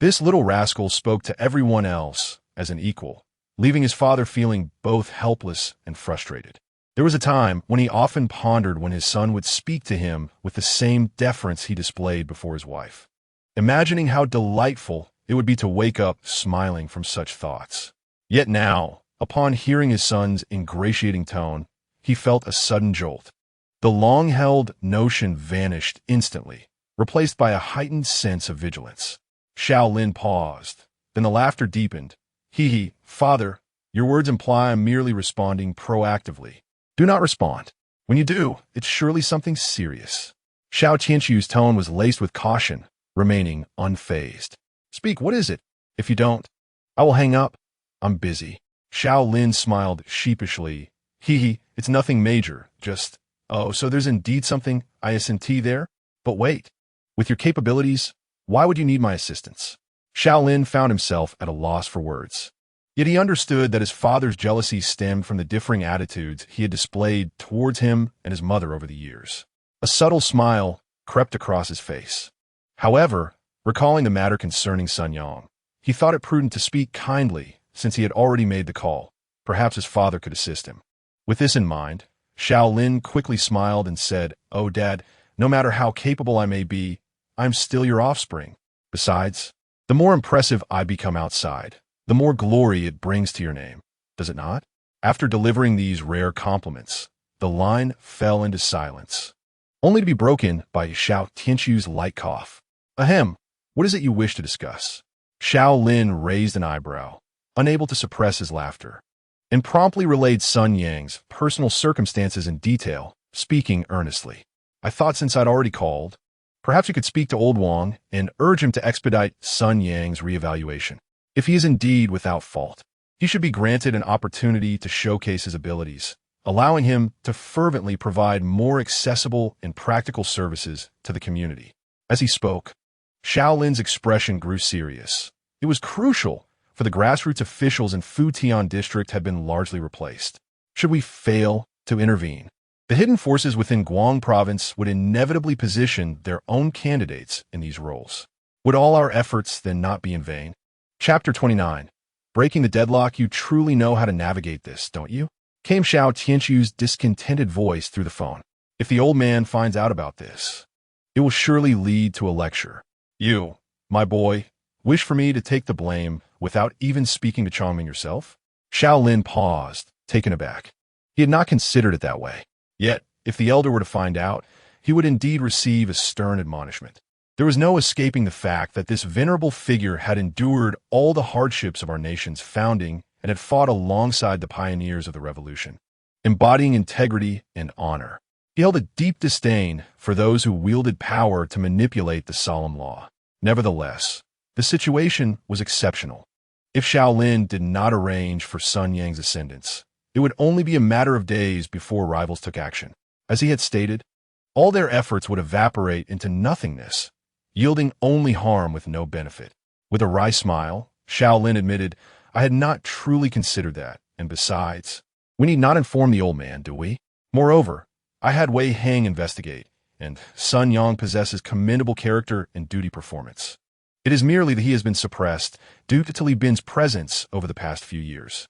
this little rascal spoke to everyone else as an equal, leaving his father feeling both helpless and frustrated. There was a time when he often pondered when his son would speak to him with the same deference he displayed before his wife, imagining how delightful it would be to wake up smiling from such thoughts. Yet now, upon hearing his son's ingratiating tone, he felt a sudden jolt. The long-held notion vanished instantly, replaced by a heightened sense of vigilance. Xiao Lin paused, then the laughter deepened. Father, your words imply I'm merely responding proactively. Do not respond. When you do, it's surely something serious. Xiao Tianxiu's tone was laced with caution, remaining unfazed. Speak, what is it? If you don't, I will hang up. I'm busy. Xiao Lin smiled sheepishly. It's nothing major, just, so there's indeed something ISNT there? But wait, with your capabilities, why would you need my assistance? Xiao Lin found himself at a loss for words. Yet he understood that his father's jealousy stemmed from the differing attitudes he had displayed towards him and his mother over the years. A subtle smile crept across his face. However, recalling the matter concerning Sun Yang, he thought it prudent to speak kindly since he had already made the call. Perhaps his father could assist him. With this in mind, Xiao Lin quickly smiled and said, "Oh, Dad, no matter how capable I may be, I'm still your offspring. Besides, the more impressive I become outside, the more glory it brings to your name, does it not?" After delivering these rare compliments, the line fell into silence, only to be broken by Xiao Tianxiu's light cough. Ahem, what is it you wish to discuss? Xiao Lin raised an eyebrow, unable to suppress his laughter, and promptly relayed Sun Yang's personal circumstances in detail, speaking earnestly. I thought since I'd already called, Perhaps you could speak to old Wang and urge him to expedite Sun Yang's reevaluation. If he is indeed without fault, he should be granted an opportunity to showcase his abilities, allowing him to fervently provide more accessible and practical services to the community. As he spoke, Xiao Lin's expression grew serious. It was crucial, for the grassroots officials in Futian district had been largely replaced. Should we fail to intervene, the hidden forces within Guang province would inevitably position their own candidates in these roles. Would all our efforts then not be in vain? Chapter 29. Breaking the deadlock. You truly know how to navigate this, don't you? Came Xiao Tianchu's discontented voice through the phone. If the old man finds out about this, it will surely lead to a lecture. You, my boy, wish for me to take the blame without even speaking to Chongming yourself? Xiao Lin paused, taken aback. He had not considered it that way. Yet, if the elder were to find out, he would indeed receive a stern admonishment. There was no escaping the fact that this venerable figure had endured all the hardships of our nation's founding and had fought alongside the pioneers of the revolution, embodying integrity and honor. He held a deep disdain for those who wielded power to manipulate the solemn law. Nevertheless, the situation was exceptional. If Xiao Lin did not arrange for Sun Yang's ascendance, it would only be a matter of days before rivals took action. As he had stated, all their efforts would evaporate into nothingness, yielding only harm with no benefit. With a wry smile, Xiao Lin admitted, I had not truly considered that, and besides, we need not inform the old man, do we? Moreover, I had Wei Hang investigate, and Sun Yang possesses commendable character and duty performance. It is merely that he has been suppressed due to Li Bin's presence over the past few years.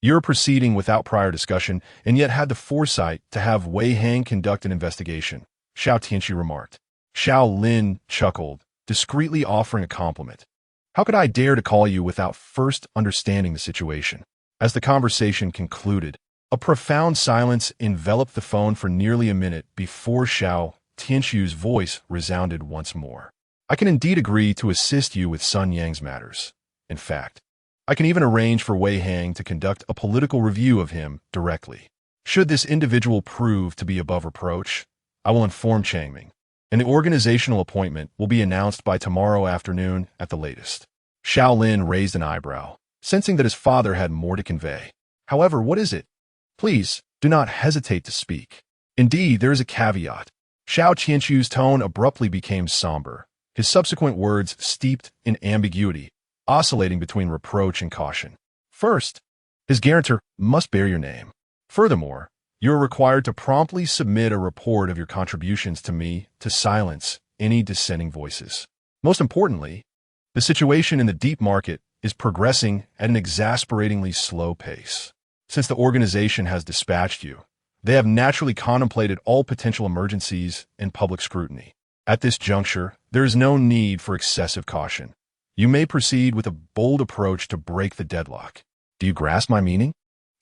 You're proceeding without prior discussion, and yet had the foresight to have Wei Hang conduct an investigation, Xiao Tianchu remarked. Xiao Lin chuckled, discreetly offering a compliment. How could I dare to call you without first understanding the situation? As the conversation concluded, a profound silence enveloped the phone for nearly a minute before Xiao Tianchu's voice resounded once more. I can indeed agree to assist you with Sun Yang's matters. In fact, I can even arrange for Wei Hang to conduct a political review of him directly. Should this individual prove to be above reproach, I will inform Changming, and the organizational appointment will be announced by tomorrow afternoon at the latest. Xiao Lin raised an eyebrow, sensing that his father had more to convey. However, what is it? Please, do not hesitate to speak. Indeed, there is a caveat. Xiao Tianchu's tone abruptly became somber, his subsequent words steeped in ambiguity, oscillating between reproach and caution. First, his guarantor must bear your name. Furthermore, you are required to promptly submit a report of your contributions to me to silence any dissenting voices. Most importantly, the situation in the deep market is progressing at an exasperatingly slow pace. Since the organization has dispatched you, they have naturally contemplated all potential emergencies and public scrutiny. At this juncture, there is no need for excessive caution. You may proceed with a bold approach to break the deadlock. Do you grasp my meaning?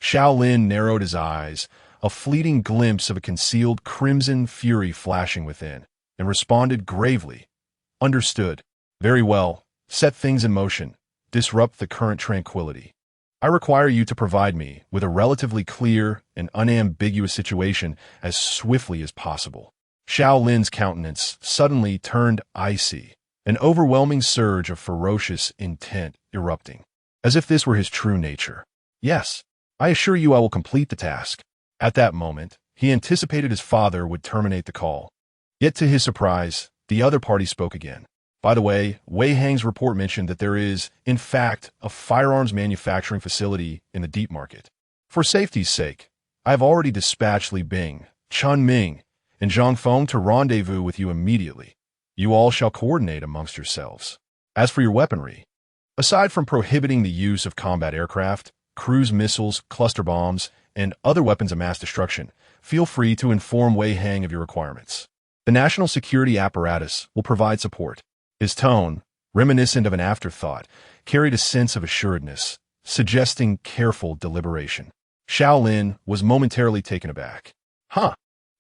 Xiao Lin narrowed his eyes, a fleeting glimpse of a concealed crimson fury flashing within, and responded gravely. Understood. Very well. Set things in motion. Disrupt the current tranquility. I require you to provide me with a relatively clear and unambiguous situation as swiftly as possible. Xiao Lin's countenance suddenly turned icy, an overwhelming surge of ferocious intent erupting, as if this were his true nature. Yes, I assure you I will complete the task. At that moment, he anticipated his father would terminate the call. Yet to his surprise, the other party spoke again. By the way, Wei Hang's report mentioned that there is, in fact, a firearms manufacturing facility in the deep market. For safety's sake, I have already dispatched Li Bing, Chun Ming, and Zhang Feng to rendezvous with you immediately. You all shall coordinate amongst yourselves. As for your weaponry, aside from prohibiting the use of combat aircraft, cruise missiles, cluster bombs, and other weapons of mass destruction, feel free to inform Wei Hang of your requirements. The national security apparatus will provide support. His tone, reminiscent of an afterthought, carried a sense of assuredness, suggesting careful deliberation. Xiao Lin was momentarily taken aback.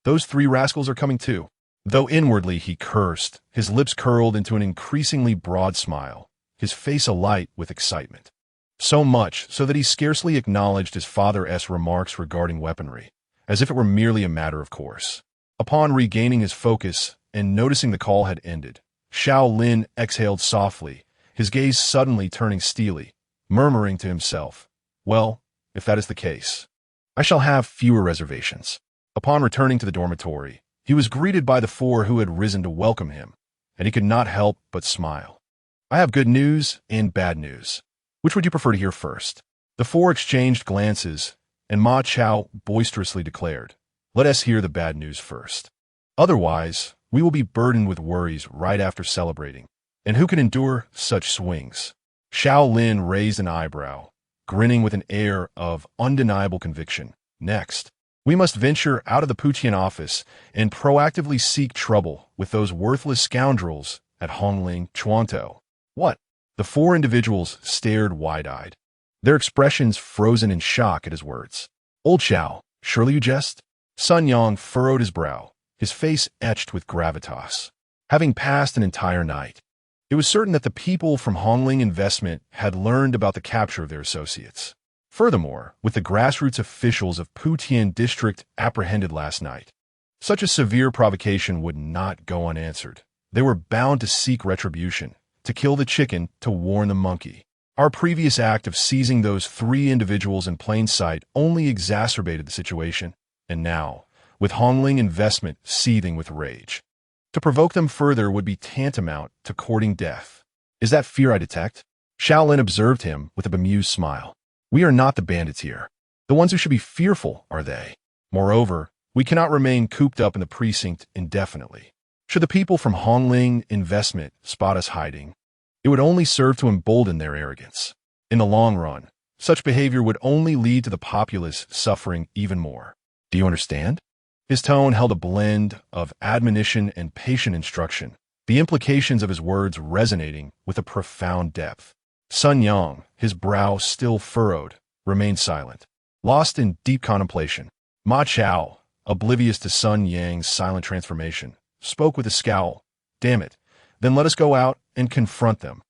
Those three rascals are coming too. Though inwardly he cursed, his lips curled into an increasingly broad smile, his face alight with excitement. So much so that he scarcely acknowledged his father's remarks regarding weaponry, as if it were merely a matter of course. Upon regaining his focus and noticing the call had ended, Xiao Lin exhaled softly, his gaze suddenly turning steely, murmuring to himself, "Well, if that is the case, I shall have fewer reservations." Upon returning to the dormitory, he was greeted by the four who had risen to welcome him, and he could not help but smile. "I have good news and bad news. Which would you prefer to hear first?" The four exchanged glances, and Ma Chao boisterously declared, "Let us hear the bad news first. Otherwise, we will be burdened with worries right after celebrating. And who can endure such swings?" Xiao Lin raised an eyebrow, grinning with an air of undeniable conviction. "Next, we must venture out of the Putian office and proactively seek trouble with those worthless scoundrels at Hongling Chuantou." "What?" The four individuals stared wide-eyed, their expressions frozen in shock at his words. "Old Xiao, surely you jest?" Sun Yang furrowed his brow, his face etched with gravitas. Having passed an entire night, it was certain that the people from Hongling Investment had learned about the capture of their associates. Furthermore, with the grassroots officials of Putian District apprehended last night, such a severe provocation would not go unanswered. They were bound to seek retribution, to kill the chicken, to warn the monkey. Our previous act of seizing those three individuals in plain sight only exacerbated the situation, and now, with Hongling Investment seething with rage, to provoke them further would be tantamount to courting death. "Is that fear I detect?" Xiao Lin observed him with a bemused smile. "We are not the bandits here. The ones who should be fearful are they. Moreover, we cannot remain cooped up in the precinct indefinitely. Should the people from Hongling Investment spot us hiding, it would only serve to embolden their arrogance. In the long run, such behavior would only lead to the populace suffering even more. Do you understand?" His tone held a blend of admonition and patient instruction, the implications of his words resonating with a profound depth. Sun Yang, his brow still furrowed, remained silent, lost in deep contemplation. Ma Chao, oblivious to Sun Yang's silent transformation, spoke with a scowl. "Damn it, then let us go out and confront them.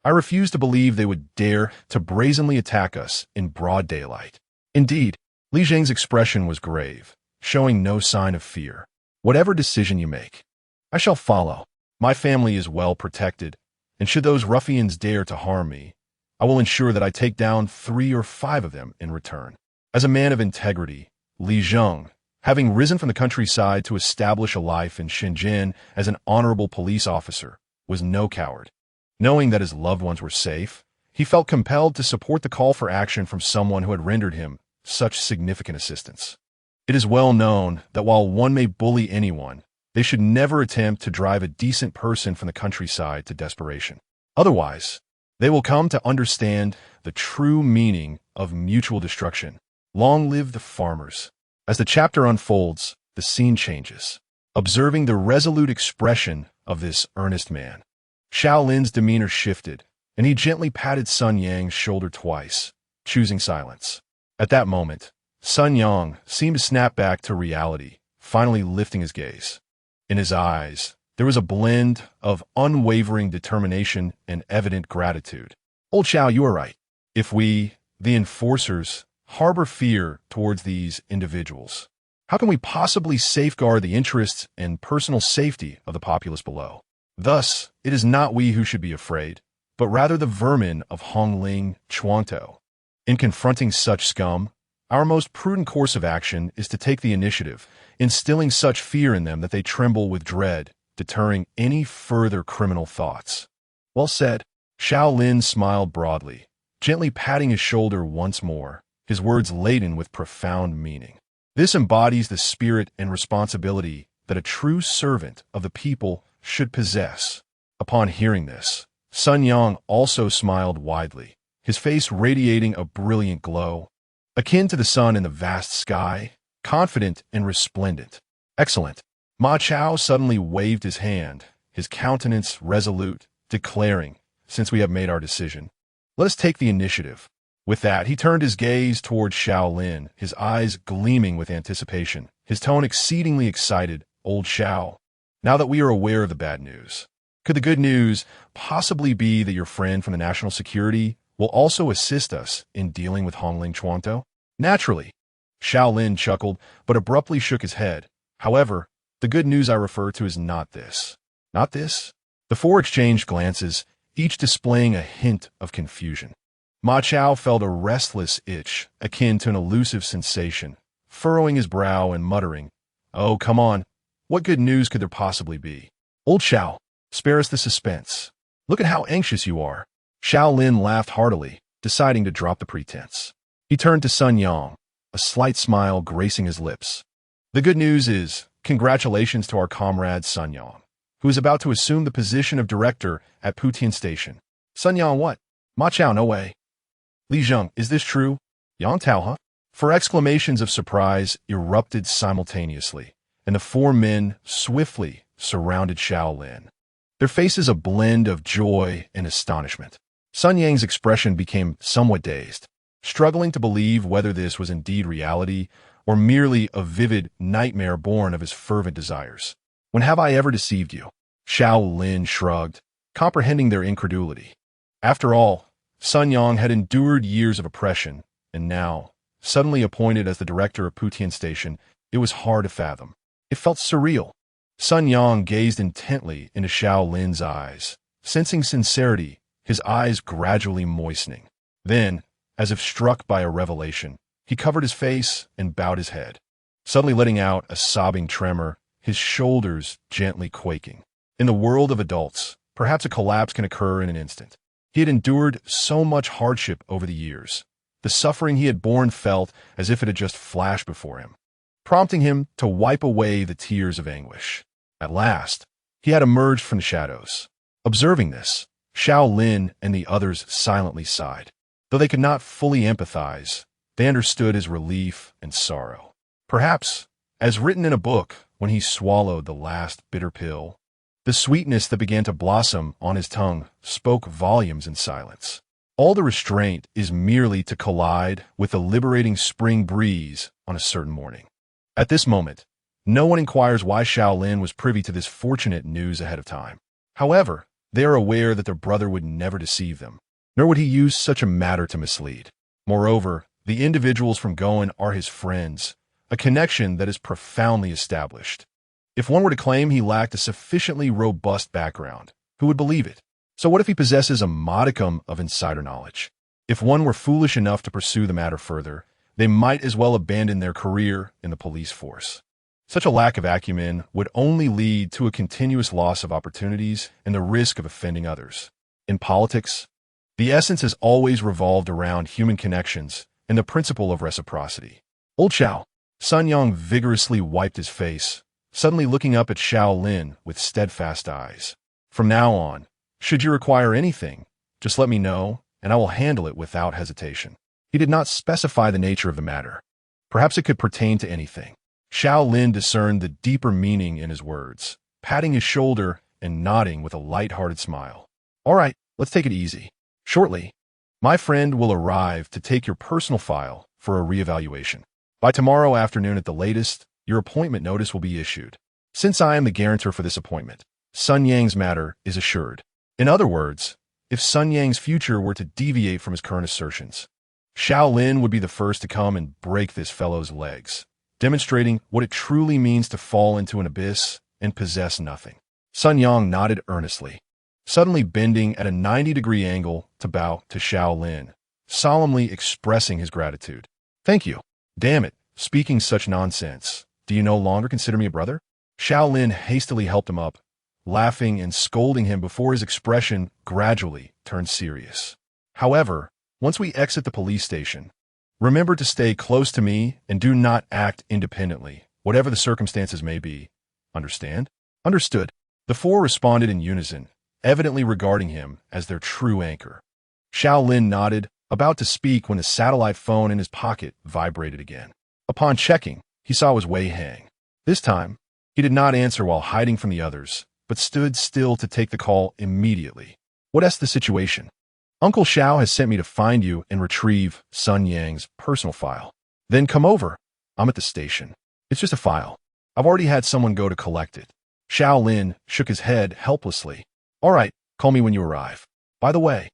I refuse to believe they would dare to brazenly attack us in broad daylight." Indeed, Li Zheng's expression was grave, showing no sign of fear. "Whatever decision you make, I shall follow. My family is well protected, and should those ruffians dare to harm me, I will ensure that I take down 3 or 5 of them in return." As a man of integrity, Li Zheng, having risen from the countryside to establish a life in Shenzhen as an honorable police officer, was no coward. Knowing that his loved ones were safe, he felt compelled to support the call for action from someone who had rendered him such significant assistance. It is well known that while one may bully anyone, they should never attempt to drive a decent person from the countryside to desperation. Otherwise, they will come to understand the true meaning of mutual destruction. Long live the farmers. As the chapter unfolds, the scene changes. Observing the resolute expression of this earnest man, Xiao Lin's demeanor shifted, and he gently patted Sun Yang's shoulder twice, choosing silence. At that moment, Sun Yang seemed to snap back to reality, finally lifting his gaze. In his eyes, there was a blend of unwavering determination and evident gratitude. "Old Xiao, you are right. If we, the enforcers, harbor fear towards these individuals, how can we possibly safeguard the interests and personal safety of the populace below? Thus, it is not we who should be afraid, but rather the vermin of Hongling Chuantou. In confronting such scum, our most prudent course of action is to take the initiative, instilling such fear in them that they tremble with dread, deterring any further criminal thoughts." "Well said." Xiao Lin smiled broadly, gently patting his shoulder once more, his words laden with profound meaning. This embodies the spirit and responsibility that a true servant of the people should possess. Upon hearing this, Sun Yang also smiled widely, his face radiating a brilliant glow, akin to the sun in the vast sky, confident and resplendent. "Excellent." Ma Chao suddenly waved his hand, his countenance resolute, declaring, "Since we have made our decision, let us take the initiative." With that, he turned his gaze toward Xiao Lin, his eyes gleaming with anticipation, his tone exceedingly excited. "Old Xiao, now that we are aware of the bad news, could the good news possibly be that your friend from the National Security will also assist us in dealing with Hongling Chuantou?" "Naturally." Xiao Lin chuckled, but abruptly shook his head. "However, The good news I refer to is not this. Not this? The four exchanged glances, each displaying a hint of confusion. Ma Chao felt a restless itch, akin to an elusive sensation, furrowing his brow and muttering, "Oh, come on. What good news could there possibly be? Old Xiao, spare us the suspense. Look at how anxious you are." Xiao Lin laughed heartily, deciding to drop the pretense. He turned to Sun Yang, a slight smile gracing his lips. "The good news is, congratulations to our comrade Sun Yang, who is about to assume the position of director at Putian Station." "Sun Yang what? Ma Chao, no way." "Li Zheng, is this true? Yang Tao, huh?" For exclamations of surprise erupted simultaneously, and the four men swiftly surrounded Xiao Lin, their faces a blend of joy and astonishment. Sun Yang's expression became somewhat dazed, struggling to believe whether this was indeed reality or merely a vivid nightmare born of his fervent desires. "When have I ever deceived you?" Xiao Lin shrugged, comprehending their incredulity. After all, Sun Yang had endured years of oppression, and now, suddenly appointed as the director of Putian Station, it was hard to fathom. It felt surreal. Sun Yang gazed intently into Xiao Lin's eyes, sensing sincerity, his eyes gradually moistening. Then, as if struck by a revelation, he covered his face and bowed his head, suddenly letting out a sobbing tremor, his shoulders gently quaking. In the world of adults, perhaps a collapse can occur in an instant. He had endured so much hardship over the years. The suffering he had borne felt as if it had just flashed before him, prompting him to wipe away the tears of anguish. At last, he had emerged from the shadows. Observing this, Xiao Lin and the others silently sighed. Though they could not fully empathize, they understood his relief and sorrow. Perhaps, as written in a book when he swallowed the last bitter pill, the sweetness that began to blossom on his tongue spoke volumes in silence. All the restraint is merely to collide with the liberating spring breeze on a certain morning. At this moment, no one inquires why Xiao Lin was privy to this fortunate news ahead of time. However, they are aware that their brother would never deceive them, nor would he use such a matter to mislead. Moreover, the individuals from Goan are his friends, a connection that is profoundly established. If one were to claim he lacked a sufficiently robust background, who would believe it? So what if he possesses a modicum of insider knowledge? If one were foolish enough to pursue the matter further, they might as well abandon their career in the police force. Such a lack of acumen would only lead to a continuous loss of opportunities and the risk of offending others. In politics, the essence has always revolved around human connections and the principle of reciprocity. "Old Xiao," Sun Yang vigorously wiped his face, suddenly looking up at Xiao Lin with steadfast eyes. "From now on, should you require anything, just let me know, and I will handle it without hesitation." He did not specify the nature of the matter. Perhaps it could pertain to anything. Xiao Lin discerned the deeper meaning in his words, patting his shoulder and nodding with a light-hearted smile. "All right, let's take it easy. Shortly, my friend will arrive to take your personal file for a reevaluation. By tomorrow afternoon at the latest, your appointment notice will be issued. Since I am the guarantor for this appointment, Sun Yang's matter is assured." In other words, if Sun Yang's future were to deviate from his current assertions, Xiao Lin would be the first to come and break this fellow's legs, demonstrating what it truly means to fall into an abyss and possess nothing. Sun Yang nodded earnestly, suddenly bending at a 90-degree angle to bow to Xiao Lin, solemnly expressing his gratitude. "Thank you. Damn it, speaking such nonsense. Do you no longer consider me a brother?" Xiao Lin hastily helped him up, laughing and scolding him before his expression gradually turned serious. "However, once we exit the police station, remember to stay close to me and do not act independently, whatever the circumstances may be. Understand?" "Understood." The four responded in unison, evidently regarding him as their true anchor. Xiao Lin nodded, about to speak when the satellite phone in his pocket vibrated again. Upon checking, he saw it was Wei Hang. This time, he did not answer while hiding from the others, but stood still to take the call immediately. "What's the situation?" "Uncle Xiao has sent me to find you and retrieve Sun Yang's personal file." "Then come over. I'm at the station. It's just a file. I've already had someone go to collect it." Xiao Lin shook his head helplessly. "All right, call me when you arrive. By the way,"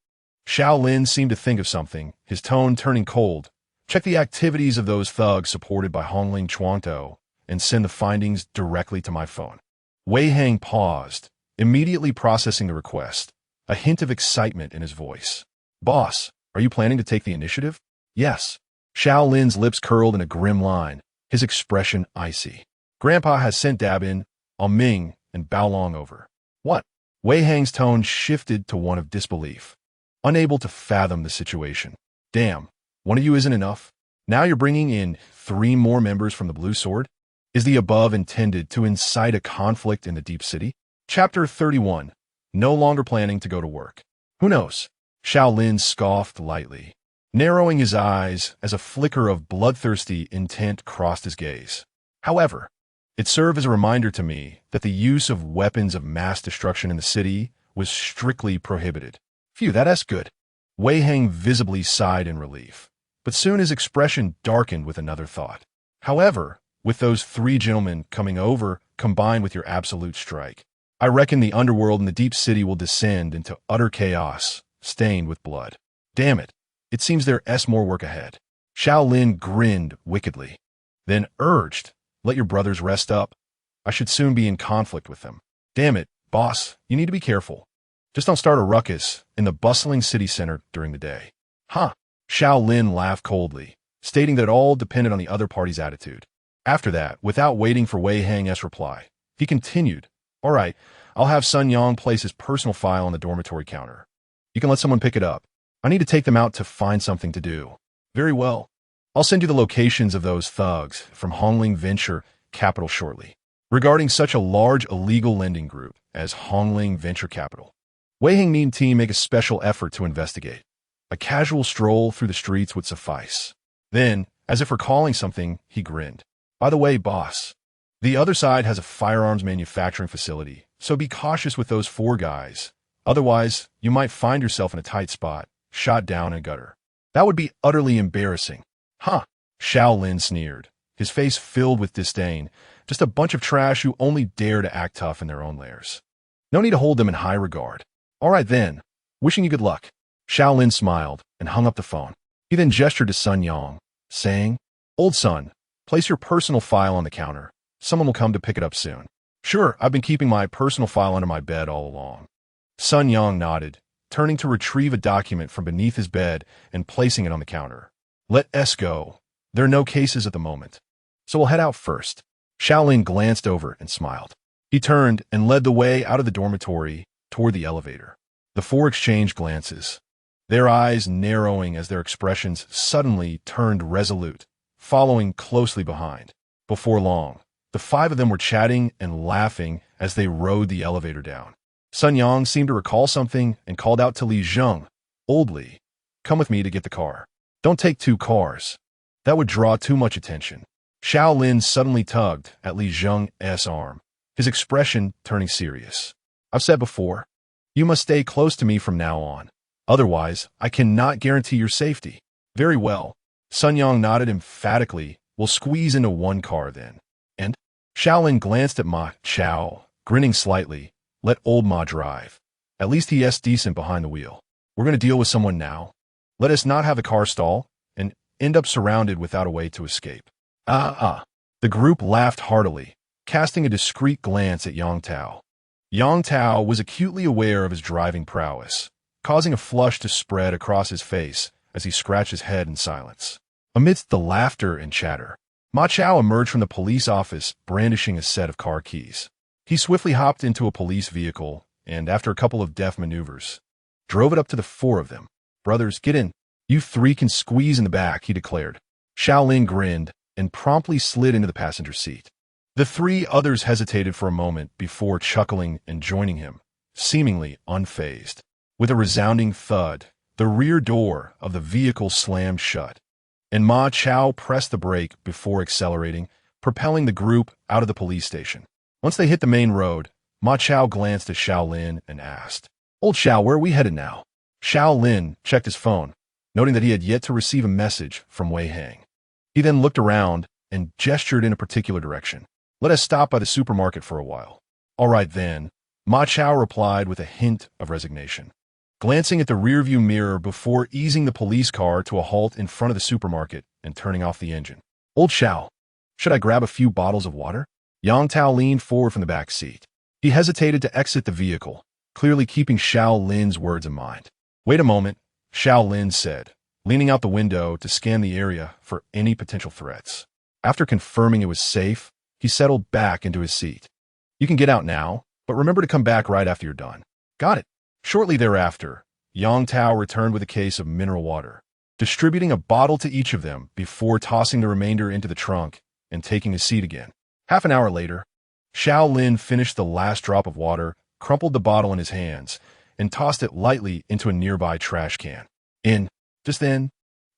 Xiao Lin seemed to think of something, his tone turning cold. "Check the activities of those thugs supported by Hongling Chuangtou and send the findings directly to my phone. Wei Hang paused, immediately processing the request, a hint of excitement in his voice. Boss, are you planning to take the initiative? Yes. Xiao Lin's lips curled in a grim line, his expression icy. Grandpa has sent Dabin, Ming, and Baolong over. What? Wei Hang's tone shifted to one of disbelief, unable to fathom the situation. Damn, one of you isn't enough? Now you're bringing in 3 more members from the Blue Sword? Is the above intended to incite a conflict in the Deep City? Chapter 31. No longer planning to go to work. Who knows? Xiao Lin scoffed lightly, narrowing his eyes as a flicker of bloodthirsty intent crossed his gaze. However, it served as a reminder to me that the use of weapons of mass destruction in the city was strictly prohibited. Phew, that's good. Wei Hang visibly sighed in relief, but soon his expression darkened with another thought. However, with those 3 gentlemen coming over, combined with your absolute strike, I reckon the underworld in the Deep City will descend into utter chaos, stained with blood. Damn it, it seems there's more work ahead. Xiao Lin grinned wickedly, then urged, let your brothers rest up. I should soon be in conflict with them. Damn it, boss, you need to be careful. Just don't start a ruckus in the bustling city center during the day. Huh? Xiao Lin laughed coldly, stating that it all depended on the other party's attitude. After that, without waiting for Wei Hang's reply, he continued, all right, I'll have Sun Yang place his personal file on the dormitory counter. You can let someone pick it up. I need to take them out to find something to do. Very well. I'll send you the locations of those thugs from Hongling Venture Capital shortly. Regarding such a large illegal lending group as Hongling Venture Capital, Wei Hang Meme team make a special effort to investigate. A casual stroll through the streets would suffice. Then, as if recalling something, he grinned. By the way, boss, the other side has a firearms manufacturing facility, so be cautious with those 4 guys. Otherwise, you might find yourself in a tight spot, shot down in a gutter. That would be utterly embarrassing. Huh? Xiao Lin sneered, his face filled with disdain. Just a bunch of trash who only dare to act tough in their own lairs. No need to hold them in high regard. All right then. Wishing you good luck. Xiao Lin smiled and hung up the phone. He then gestured to Sun Yang, saying, Old son, place your personal file on the counter. Someone will come to pick it up soon. Sure, I've been keeping my personal file under my bed all along. Sun Yang nodded, turning to retrieve a document from beneath his bed and placing it on the counter. Let us go. There are no cases at the moment, so we'll head out first. Xiao Lin glanced over and smiled. He turned and led the way out of the dormitory toward the elevator. The 4 exchanged glances, their eyes narrowing as their expressions suddenly turned resolute, following closely behind. Before long, the 5 of them were chatting and laughing as they rode the elevator down. Sun Yang seemed to recall something and called out to Li Zheng, Old Li, come with me to get the car. Don't take 2 cars. That would draw too much attention. Xiao Lin suddenly tugged at Li Zheng's arm, his expression turning serious. I've said before, you must stay close to me from now on. Otherwise, I cannot guarantee your safety. Very well. Sun Yang nodded emphatically. We'll squeeze into 1 car then. And? Xiao Lin glanced at Ma Chao, grinning slightly. Let old Ma drive. At least he's decent behind the wheel. We're going to deal with someone now. Let us not have the car stall and end up surrounded without a way to escape. The group laughed heartily, casting a discreet glance at Yang Tao. Yang Tao was acutely aware of his driving prowess, causing a flush to spread across his face as he scratched his head in silence. Amidst the laughter and chatter, Ma Chao emerged from the police office brandishing a set of car keys. He swiftly hopped into a police vehicle and, after a couple of deft maneuvers, drove it up to the 4 of them. Brothers, get in. You 3 can squeeze in the back, he declared. Xiao Lin grinned and promptly slid into the passenger seat. The 3 others hesitated for a moment before chuckling and joining him, seemingly unfazed. With a resounding thud, the rear door of the vehicle slammed shut, and Ma Chao pressed the brake before accelerating, propelling the group out of the police station. Once they hit the main road, Ma Chao glanced at Xiao Lin and asked, Old Xiao, where are we headed now? Xiao Lin checked his phone, noting that he had yet to receive a message from Wei Hang. He then looked around and gestured in a particular direction. Let us stop by the supermarket for a while. All right then, Ma Chao replied with a hint of resignation, glancing at the rearview mirror before easing the police car to a halt in front of the supermarket and turning off the engine. Old Xiao, Should I grab a few bottles of water? Yang Tao leaned forward from the back seat. He hesitated to exit the vehicle, clearly keeping Xiao Lin's words in mind. Wait a moment, Xiao Lin said, leaning out the window to scan the area for any potential threats. After confirming it was safe, he settled back into his seat. You can get out now, but remember to come back right after you're done. Got it. Shortly thereafter, Yang Tao returned with a case of mineral water, distributing a bottle to each of them before tossing the remainder into the trunk and taking his seat again. Half an hour later, Xiao Lin finished the last drop of water, crumpled the bottle in his hands, and tossed it lightly into a nearby trash can. Just then,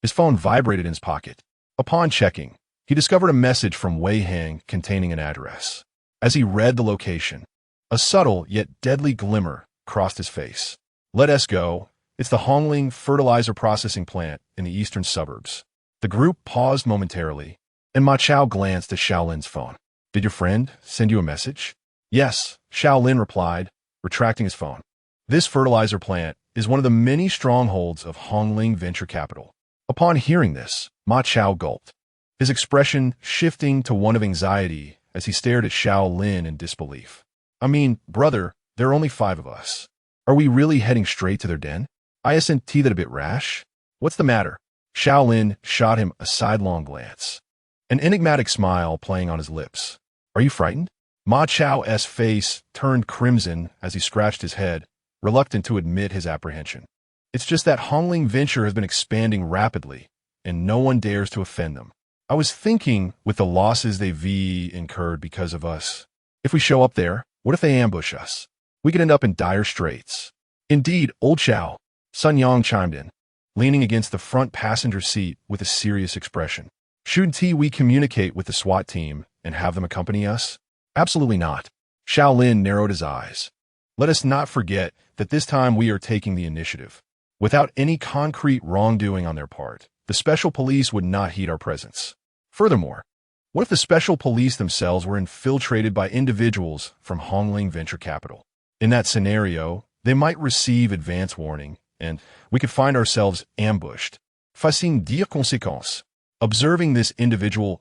his phone vibrated in his pocket. Upon checking, he discovered a message from Wei Heng containing an address. As he read the location, a subtle yet deadly glimmer crossed his face. Let us go. It's the Hongling fertilizer processing plant in the eastern suburbs. The group paused momentarily, and Ma Chao glanced at Xiao Lin's phone. Did your friend send you a message? Yes, Xiao Lin replied, retracting his phone. This fertilizer plant is one of the many strongholds of Hongling Venture Capital. Upon hearing this, Ma Chao gulped, his expression shifting to one of anxiety as he stared at Xiao Lin in disbelief. I mean, brother, there are only 5 of us. Are we really heading straight to their den? Isn't that a bit rash? What's the matter? Xiao Lin shot him a sidelong glance, an enigmatic smile playing on his lips. Are you frightened? Ma Chao's face turned crimson as he scratched his head, reluctant to admit his apprehension. It's just that Hongling Venture has been expanding rapidly, and no one dares to offend them. I was thinking, with the losses they've incurred because of us, if we show up there, what if they ambush us? We could end up in dire straits. Indeed, old Xiao, Sun Yang chimed in, leaning against the front passenger seat with a serious expression. Shouldn't we communicate with the SWAT team and have them accompany us? Absolutely not. Xiao Lin narrowed his eyes. Let us not forget that this time we are taking the initiative. Without any concrete wrongdoing on their part, the special police would not heed our presence. Furthermore, what if the special police themselves were infiltrated by individuals from Hongling Venture Capital? In that scenario, they might receive advance warning, and we could find ourselves ambushed. Facile dire conséquence. Observing this individual's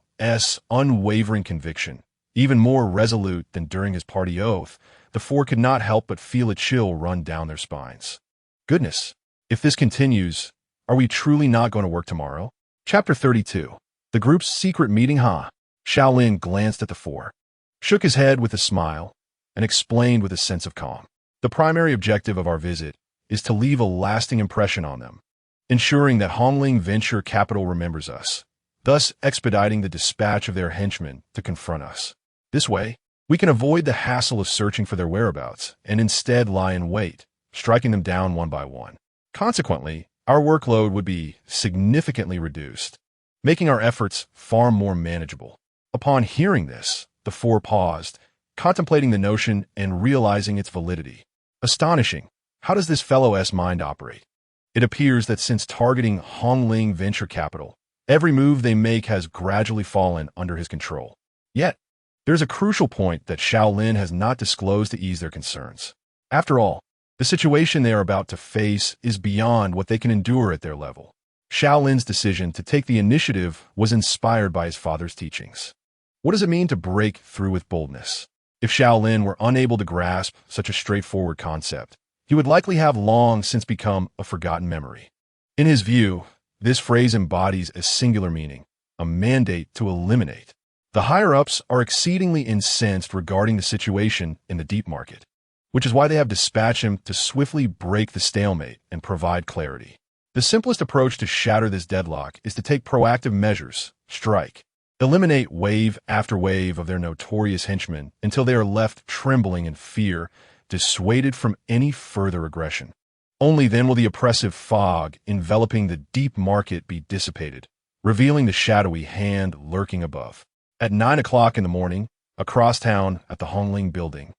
unwavering conviction, even more resolute than during his party oath, the 4 could not help but feel a chill run down their spines. Goodness, if this continues, are we truly not going to work tomorrow? Chapter 32. The group's secret meeting, huh? Xiao Lin glanced at the 4, shook his head with a smile, and explained with a sense of calm. The primary objective of our visit is to leave a lasting impression on them, ensuring that Hongling Venture Capital remembers us, thus expediting the dispatch of their henchmen to confront us. This way, we can avoid the hassle of searching for their whereabouts and instead lie in wait, striking them down one by one. Consequently, our workload would be significantly reduced, making our efforts far more manageable. Upon hearing this, the 4 paused, contemplating the notion and realizing its validity. Astonishing, how does this fellow's mind operate? It appears that since targeting Hongling Venture Capital, every move they make has gradually fallen under his control. Yet, there's a crucial point that Xiao Lin has not disclosed to ease their concerns. After all, the situation they are about to face is beyond what they can endure at their level. Xiao Lin's decision to take the initiative was inspired by his father's teachings. What does it mean to break through with boldness? If Xiao Lin were unable to grasp such a straightforward concept, he would likely have long since become a forgotten memory. In his view, this phrase embodies a singular meaning, a mandate to eliminate. The higher-ups are exceedingly incensed regarding the situation in the deep market, which is why they have dispatched him to swiftly break the stalemate and provide clarity. The simplest approach to shatter this deadlock is to take proactive measures, strike, eliminate wave after wave of their notorious henchmen until they are left trembling in fear, dissuaded from any further aggression. Only then will the oppressive fog enveloping the deep market be dissipated, revealing the shadowy hand lurking above. At 9 o'clock in the morning, across town at the Hongling Building,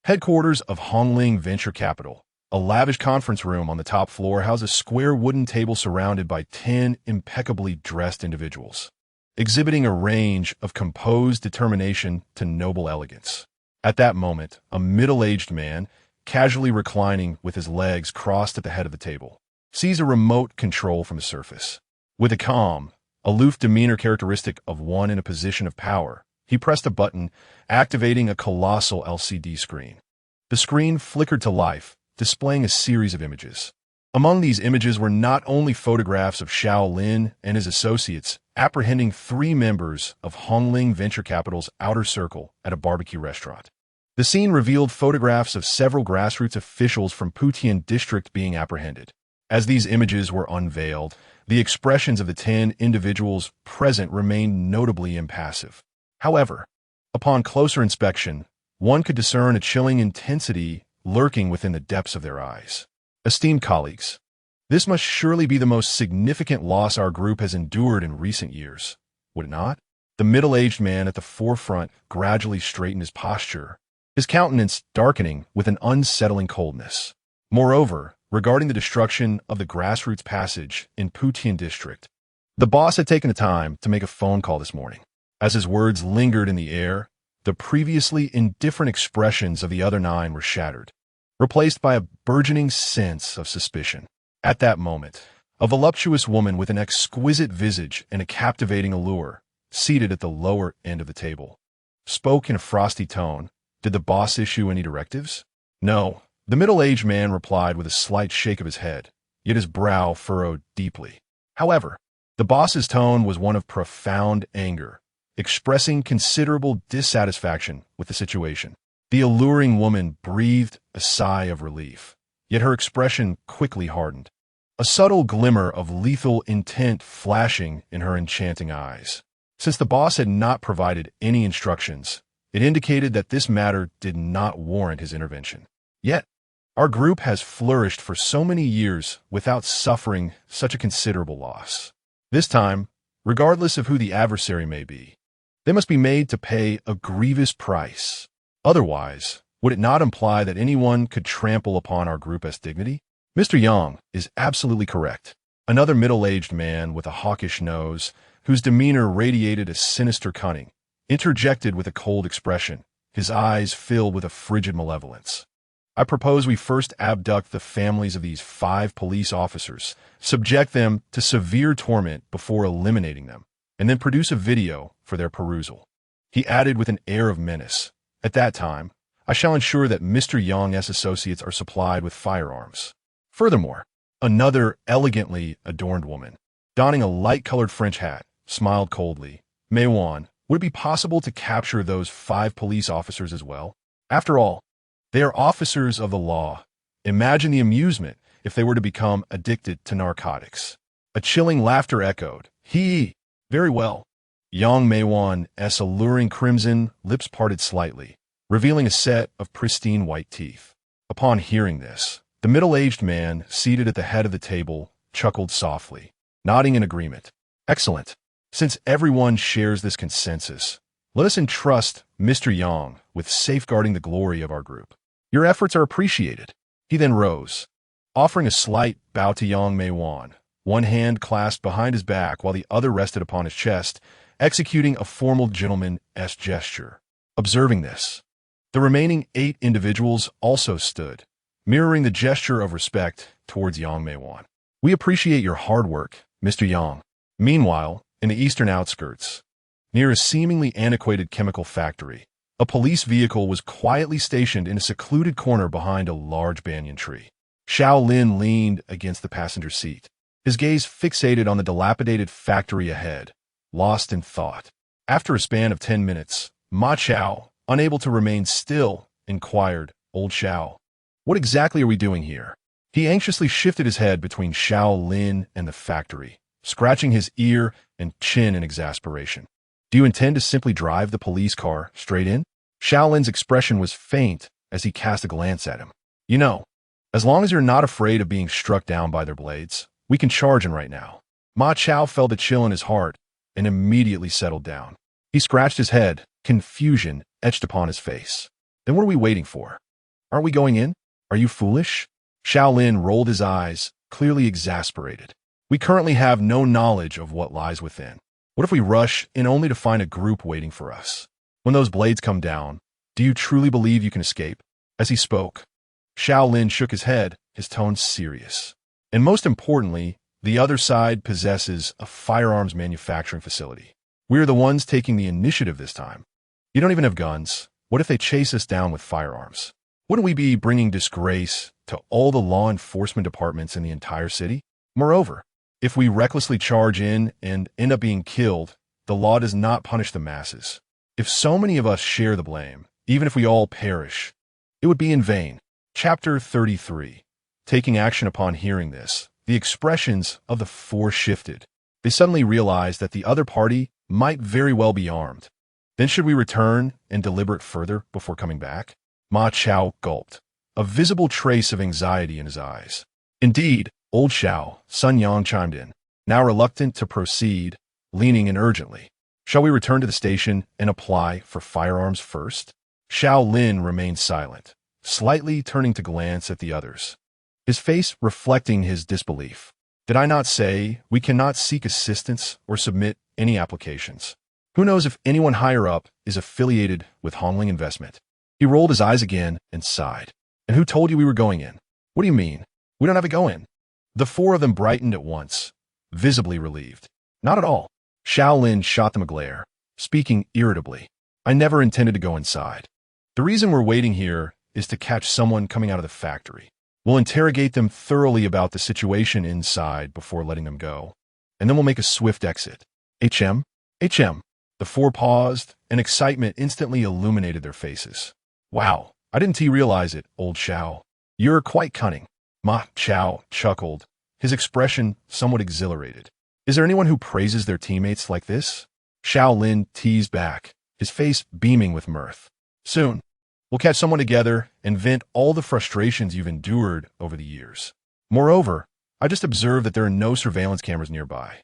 headquarters of Hongling Venture Capital, a lavish conference room on the top floor houses a square wooden table surrounded by 10 impeccably dressed individuals, exhibiting a range of composed determination to noble elegance. At that moment, a middle-aged man, casually reclining with his legs crossed at the head of the table, sees a remote control from the surface. With a calm, aloof demeanor characteristic of one in a position of power. He pressed a button, activating a colossal LCD screen. The screen flickered to life, displaying a series of images. Among these images were not only photographs of Xiao Lin and his associates apprehending 3 members of Hongling Venture Capital's outer circle at a barbecue restaurant. The scene revealed photographs of several grassroots officials from Putian district being apprehended. As these images were unveiled, the expressions of the 10 individuals present remained notably impassive. However, upon closer inspection, one could discern a chilling intensity lurking within the depths of their eyes. Esteemed colleagues, this must surely be the most significant loss our group has endured in recent years, would it not? The middle-aged man at the forefront gradually straightened his posture, his countenance darkening with an unsettling coldness. Moreover, regarding the destruction of the grassroots passage in Putian district, the boss had taken the time to make a phone call this morning. As his words lingered in the air, the previously indifferent expressions of the other 9 were shattered, replaced by a burgeoning sense of suspicion. At that moment, a voluptuous woman with an exquisite visage and a captivating allure, seated at the lower end of the table, spoke in a frosty tone. Did the boss issue any directives? No, the middle-aged man replied with a slight shake of his head, yet his brow furrowed deeply. However, the boss's tone was one of profound anger, expressing considerable dissatisfaction with the situation. The alluring woman breathed a sigh of relief, yet her expression quickly hardened, a subtle glimmer of lethal intent flashing in her enchanting eyes. Since the boss had not provided any instructions, it indicated that this matter did not warrant his intervention. Yet, our group has flourished for so many years without suffering such a considerable loss. This time, regardless of who the adversary may be, they must be made to pay a grievous price. Otherwise, would it not imply that anyone could trample upon our group's dignity? Mr. Yang is absolutely correct. Another middle-aged man with a hawkish nose, whose demeanor radiated a sinister cunning, interjected with a cold expression, his eyes filled with a frigid malevolence. I propose we first abduct the families of these 5 police officers, subject them to severe torment before eliminating them, and then produce a video for their perusal. He added with an air of menace, at that time, I shall ensure that Mr. Yang's associates are supplied with firearms. Furthermore, another elegantly adorned woman, donning a light-colored French hat, smiled coldly. Meiwan, would it be possible to capture those 5 police officers as well? After all, they are officers of the law. Imagine the amusement if they were to become addicted to narcotics. A chilling laughter echoed. Very well. Yang Meiwan's alluring crimson lips parted slightly, revealing a set of pristine white teeth. Upon hearing this, the middle-aged man seated at the head of the table chuckled softly, nodding in agreement. Excellent. Since everyone shares this consensus, let us entrust Mr. Yang with safeguarding the glory of our group. Your efforts are appreciated. He then rose, offering a slight bow to Yang Meiwan, one hand clasped behind his back while the other rested upon his chest, executing a formal gentleman's gesture. Observing this, the remaining 8 individuals also stood, mirroring the gesture of respect towards Yang Meiwan. We appreciate your hard work, Mr. Yang. Meanwhile, in the eastern outskirts, near a seemingly antiquated chemical factory, a police vehicle was quietly stationed in a secluded corner behind a large banyan tree. Xiao Lin leaned against the passenger seat, his gaze fixated on the dilapidated factory ahead, lost in thought. After a span of 10 minutes, Ma Chao, unable to remain still, inquired, Old Xiao, what exactly are we doing here? He anxiously shifted his head between Xiao Lin and the factory, scratching his ear and chin in exasperation. Do you intend to simply drive the police car straight in? Xiao Lin's expression was faint as he cast a glance at him. You know, as long as you're not afraid of being struck down by their blades, we can charge in right now. Ma Chao felt a chill in his heart and immediately settled down. He scratched his head, confusion etched upon his face. Then what are we waiting for? Aren't we going in? Are you foolish? Xiao Lin rolled his eyes, clearly exasperated. We currently have no knowledge of what lies within. What if we rush in only to find a group waiting for us? When those blades come down, do you truly believe you can escape? As he spoke, Xiao Lin shook his head, his tone serious. And most importantly, The other side possesses a firearms manufacturing facility. We're the ones taking the initiative this time. You don't even have guns. What if they chase us down with firearms? Wouldn't we be bringing disgrace to all the law enforcement departments in the entire city? Moreover, if we recklessly charge in and end up being killed, the law does not punish the masses. If so many of us share the blame, even if we all perish, it would be in vain. Chapter 33. Taking action upon hearing this, the expressions of the four shifted. They suddenly realized that the other party might very well be armed. Then should we return and deliberate further before coming back? Ma Chao gulped, a visible trace of anxiety in his eyes. Indeed, old Xiao, Sun Yang chimed in, now reluctant to proceed, leaning in urgently. Shall we return to the station and apply for firearms first? Xiao Lin remained silent, slightly turning to glance at the others, his face reflecting his disbelief. Did I not say we cannot seek assistance or submit any applications? Who knows if anyone higher up is affiliated with Hongling Investment? He rolled his eyes again and sighed. And who told you we were going in? What do you mean? We don't have a go-in. The four of them brightened at once, visibly relieved. Not at all. Xiao Lin shot them a glare, speaking irritably. I never intended to go inside. The reason we're waiting here is to catch someone coming out of the factory. We'll interrogate them thoroughly about the situation inside before letting them go, and then we'll make a swift exit. HM? HM. The four paused, and excitement instantly illuminated their faces. Wow, I didn't realize it, old Xiao. You're quite cunning. Ma Chao chuckled, his expression somewhat exhilarated. Is there anyone who praises their teammates like this? Xiao Lin teased back, his face beaming with mirth. Soon, we'll catch someone together and vent all the frustrations you've endured over the years. Moreover, I just observed that there are no surveillance cameras nearby.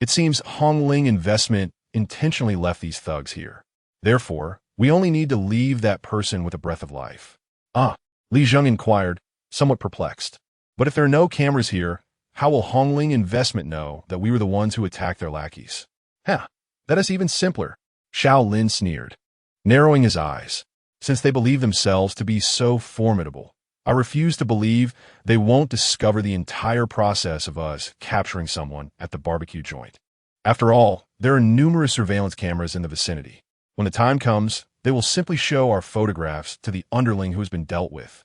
It seems Hongling Investment intentionally left these thugs here. Therefore, we only need to leave that person with a breath of life. Li Zheng inquired, somewhat perplexed. But if there are no cameras here, how will Hongling Investment know that we were the ones who attacked their lackeys? That is even simpler, Xiao Lin sneered, narrowing his eyes. Since they believe themselves to be so formidable, I refuse to believe they won't discover the entire process of us capturing someone at the barbecue joint. After all, there are numerous surveillance cameras in the vicinity. When the time comes, they will simply show our photographs to the underling who has been dealt with,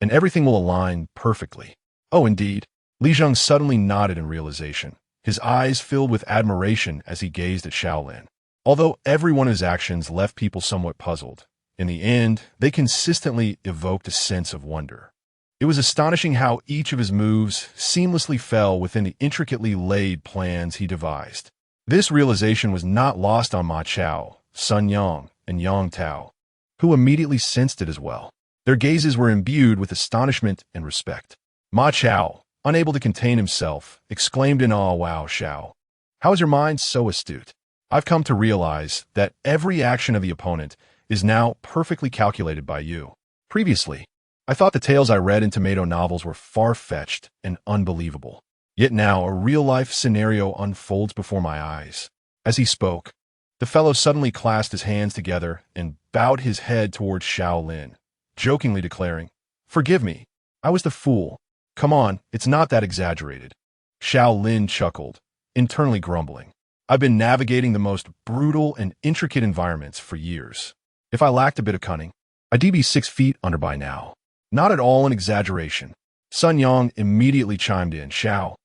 and everything will align perfectly. Oh, indeed. Li Zheng suddenly nodded in realization, his eyes filled with admiration as he gazed at Xiao Lin. Although every one of his actions left people somewhat puzzled, in the end, they consistently evoked a sense of wonder. It was astonishing how each of his moves seamlessly fell within the intricately laid plans he devised. This realization was not lost on Ma Chao, Sun Yang, and Yang Tao, who immediately sensed it as well. Their gazes were imbued with astonishment and respect. Ma Chao, unable to contain himself, exclaimed in awe, "Wow, Xiao, how is your mind so astute? I've come to realize that every action of the opponent is now perfectly calculated by you. Previously, I thought the tales I read in tomato novels were far-fetched and unbelievable. Yet now a real-life scenario unfolds before my eyes." As he spoke, the fellow suddenly clasped his hands together and bowed his head towards Xiao Lin, jokingly declaring, "Forgive me, I was the fool. Come on, it's not that exaggerated." Xiao Lin chuckled, internally grumbling. I've been navigating the most brutal and intricate environments for years. If I lacked a bit of cunning, I'd be 6 feet under by now. Not at all an exaggeration. Sun Yang immediately chimed in, "Xiao,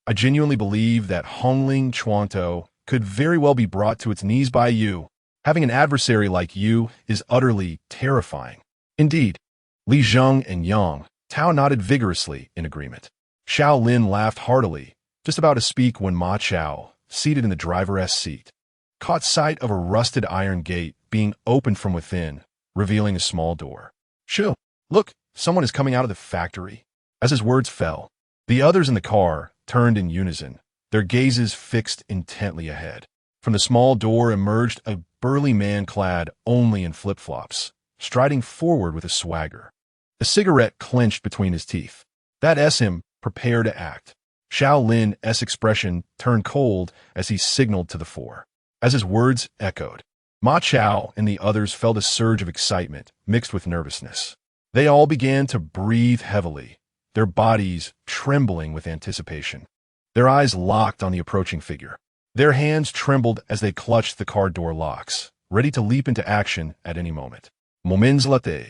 I genuinely believe that Hongling Chuantou could very well be brought to its knees by you. Having an adversary like you is utterly terrifying." Indeed, Li Zheng and Yang Tao nodded vigorously in agreement. Xiao Lin laughed heartily, just about to speak when Ma Chao, seated in the driver's seat, caught sight of a rusted iron gate being opened from within, revealing a small door. "Shoo, look, someone is coming out of the factory." As his words fell, the others in the car turned in unison, their gazes fixed intently ahead. From the small door emerged a burly man clad only in flip-flops, striding forward with a swagger. A cigarette clenched between his teeth. That him prepare to act. Xiao Lin's expression turned cold as he signaled to the four. As his words echoed, Ma Chao and the others felt a surge of excitement mixed with nervousness. They all began to breathe heavily, their bodies trembling with anticipation. their eyes locked on the approaching figure. Their hands trembled as they clutched the car door locks, ready to leap into action at any moment. Moments later,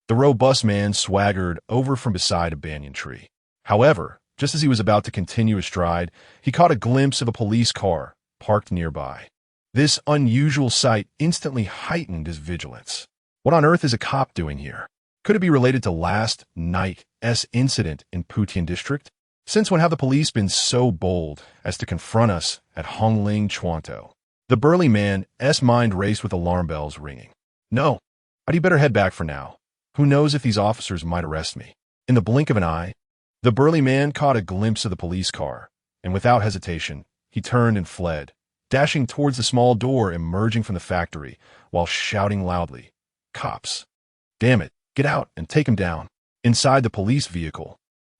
the robust man swaggered over from beside a banyan tree. However, just as he was about to continue his stride, he caught a glimpse of a police car parked nearby. This unusual sight instantly heightened his vigilance. What on earth is a cop doing here? Could it be related to last night's incident in Putian district? Since when have the police been so bold as to confront us at Hongling Chuanto? The burly man's mind raced with alarm bells ringing. No, I'd better head back for now. Who knows if these officers might arrest me? In the blink of an eye, the burly man caught a glimpse of the police car, and without hesitation, he turned and fled, dashing towards the small door emerging from the factory while shouting loudly, "Cops! Damn it, get out and take him down." Inside the police vehicle,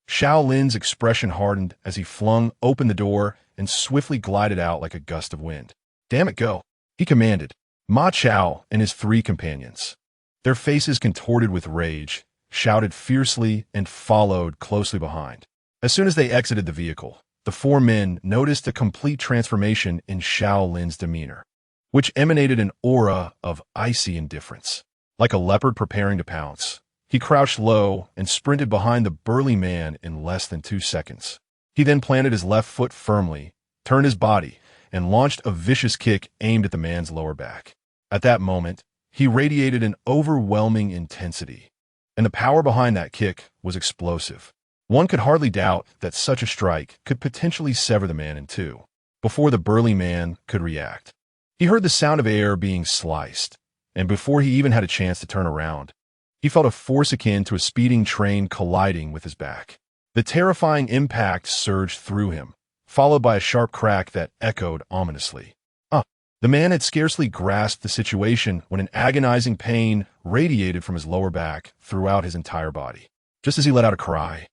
Xiao Lin's expression hardened as he flung open the door and swiftly glided out like a gust of wind. "Damn it, go," he commanded. Ma Chao and his three companions, their faces contorted with rage, shouted fiercely and followed closely behind. As soon as they exited the vehicle, the four men noticed a complete transformation in Xiao Lin's demeanor, which emanated an aura of icy indifference. Like a leopard preparing to pounce, he crouched low and sprinted behind the burly man in less than 2 seconds. He then planted his left foot firmly, turned his body, and launched a vicious kick aimed at the man's lower back. At that moment, he radiated an overwhelming intensity, and the power behind that kick was explosive. One could hardly doubt that such a strike could potentially sever the man in two. Before the burly man could react, he heard the sound of air being sliced, and before he even had a chance to turn around, he felt a force akin to a speeding train colliding with his back. The terrifying impact surged through him, followed by a sharp crack that echoed ominously. The man had scarcely grasped the situation when an agonizing pain radiated from his lower back throughout his entire body. Just as he let out a cry,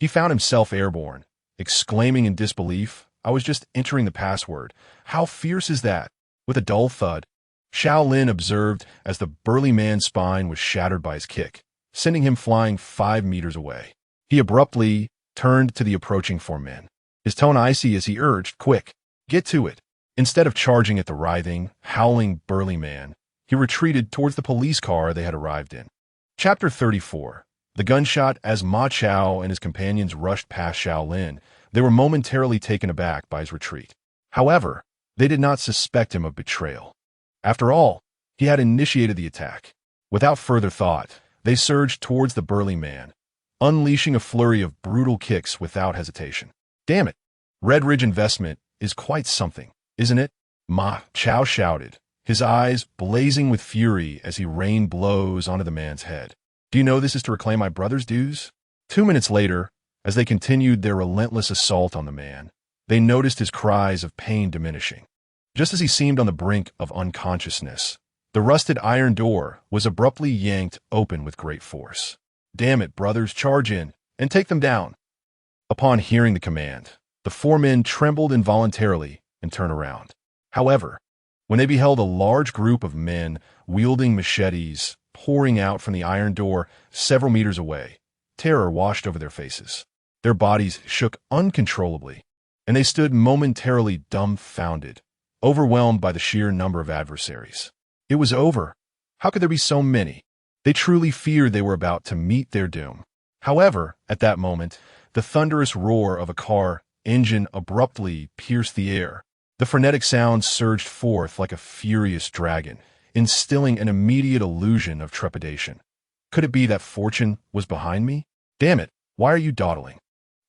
he found himself airborne, exclaiming in disbelief, "I was just entering the password. How fierce is that?" With a dull thud, Xiao Lin observed as the burly man's spine was shattered by his kick, sending him flying 5 meters away. He abruptly turned to the approaching four men, his tone icy as he urged, "Quick, get to it." Instead of charging at the writhing, howling burly man, he retreated towards the police car they had arrived in. Chapter 34. The gunshot. As Ma Chao and his companions rushed past Xiao Lin, they were momentarily taken aback by his retreat. However, they did not suspect him of betrayal. After all, he had initiated the attack. Without further thought, they surged towards the burly man, unleashing a flurry of brutal kicks without hesitation. "Damn it! Red Ridge Investment is quite something, isn't it?" Ma Chao shouted, his eyes blazing with fury as he rained blows onto the man's head. "Do you know this is to reclaim my brother's dues?" 2 minutes later, as they continued their relentless assault on the man, they noticed his cries of pain diminishing. Just as he seemed on the brink of unconsciousness, the rusted iron door was abruptly yanked open with great force. "Damn it, brothers, charge in and take them down." Upon hearing the command, the four men trembled involuntarily and turned around. However, when they beheld a large group of men wielding machetes pouring out from the iron door several meters away, terror washed over their faces. Their bodies shook uncontrollably, and they stood momentarily dumbfounded, overwhelmed by the sheer number of adversaries. It was over. How could there be so many? They truly feared they were about to meet their doom. However, at that moment, the thunderous roar of a car engine abruptly pierced the air. The frenetic sound surged forth like a furious dragon, instilling an immediate illusion of trepidation. Could it be that fortune was behind me? "Damn it, why are you dawdling?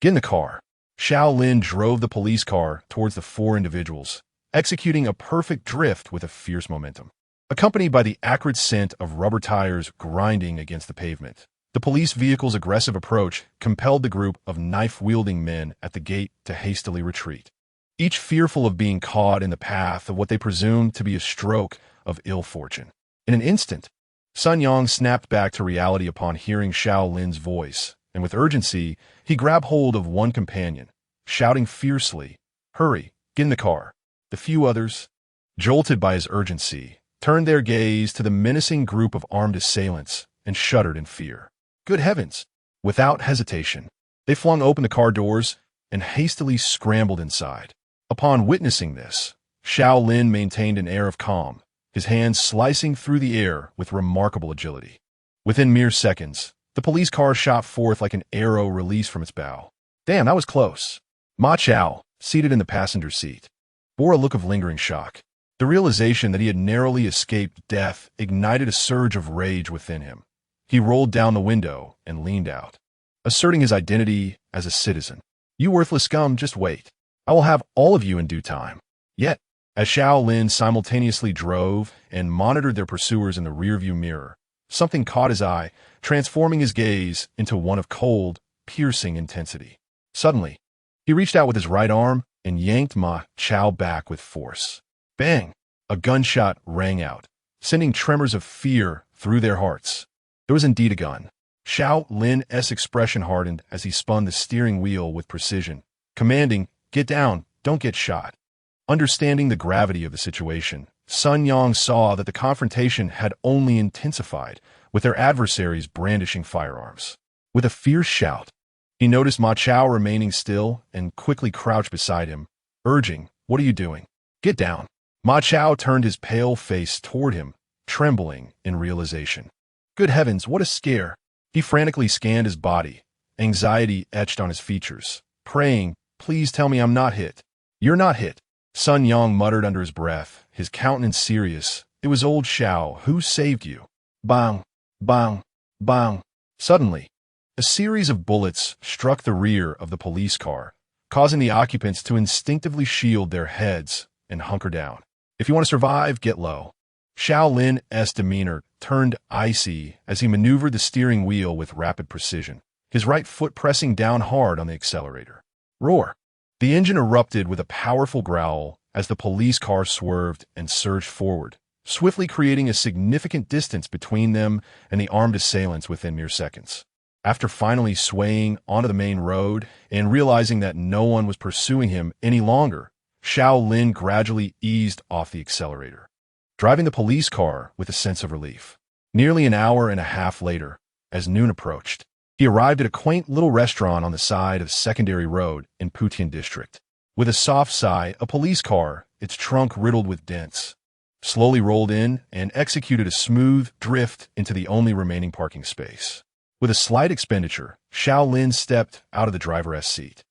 Get in the car." Xiao Lin drove the police car towards the four individuals, executing a perfect drift with a fierce momentum. Accompanied by the acrid scent of rubber tires grinding against the pavement, the police vehicle's aggressive approach compelled the group of knife-wielding men at the gate to hastily retreat, each fearful of being caught in the path of what they presumed to be a stroke of ill fortune. In an instant, Sun Yang snapped back to reality upon hearing Xiao Lin's voice, and with urgency, he grabbed hold of one companion, shouting fiercely, "Hurry, get in the car." The few others, jolted by his urgency, turned their gaze to the menacing group of armed assailants and shuddered in fear. Good heavens! Without hesitation, they flung open the car doors, and hastily scrambled inside. Upon witnessing this, Xiao Lin maintained an air of calm, his hands slicing through the air with remarkable agility. Within mere seconds, the police car shot forth like an arrow released from its bow. Damn, that was close. Ma Chao, seated in the passenger seat, bore a look of lingering shock. The realization that he had narrowly escaped death ignited a surge of rage within him. He rolled down the window and leaned out, asserting his identity as a citizen. You worthless scum, just wait. I will have all of you in due time. Yet, as Xiao Lin simultaneously drove and monitored their pursuers in the rearview mirror, something caught his eye, transforming his gaze into one of cold, piercing intensity. Suddenly, he reached out with his right arm and yanked Ma Chao back with force. Bang! A gunshot rang out, sending tremors of fear through their hearts. There was indeed a gun. Xiao Lin's expression hardened as he spun the steering wheel with precision, commanding, "Get down, don't get shot." Understanding the gravity of the situation, Sun Yang saw that the confrontation had only intensified, with their adversaries brandishing firearms. With a fierce shout, he noticed Ma Chao remaining still and quickly crouched beside him, urging, "What are you doing? Get down." Ma Chao turned his pale face toward him, trembling in realization. Good heavens, what a scare! He frantically scanned his body, anxiety etched on his features, praying, "Please tell me I'm not hit." "You're not hit," Sun Yang muttered under his breath, his countenance serious. "It was old Xiao who saved you." Bang! Bang! Bang! Suddenly, a series of bullets struck the rear of the police car, causing the occupants to instinctively shield their heads and hunker down. "If you want to survive, get low." Xiao Lin's demeanor turned icy as he maneuvered the steering wheel with rapid precision, his right foot pressing down hard on the accelerator. Roar! The engine erupted with a powerful growl as the police car swerved and surged forward, swiftly creating a significant distance between them and the armed assailants within mere seconds. After finally swaying onto the main road and realizing that no one was pursuing him any longer, Xiao Lin gradually eased off the accelerator, driving the police car with a sense of relief. Nearly an hour and a half later, as noon approached, he arrived at a quaint little restaurant on the side of Secondary Road in Putian District. With a soft sigh, a police car, its trunk riddled with dents, slowly rolled in and executed a smooth drift into the only remaining parking space. With a slight expenditure, Xiao Lin stepped out of the driver's seat,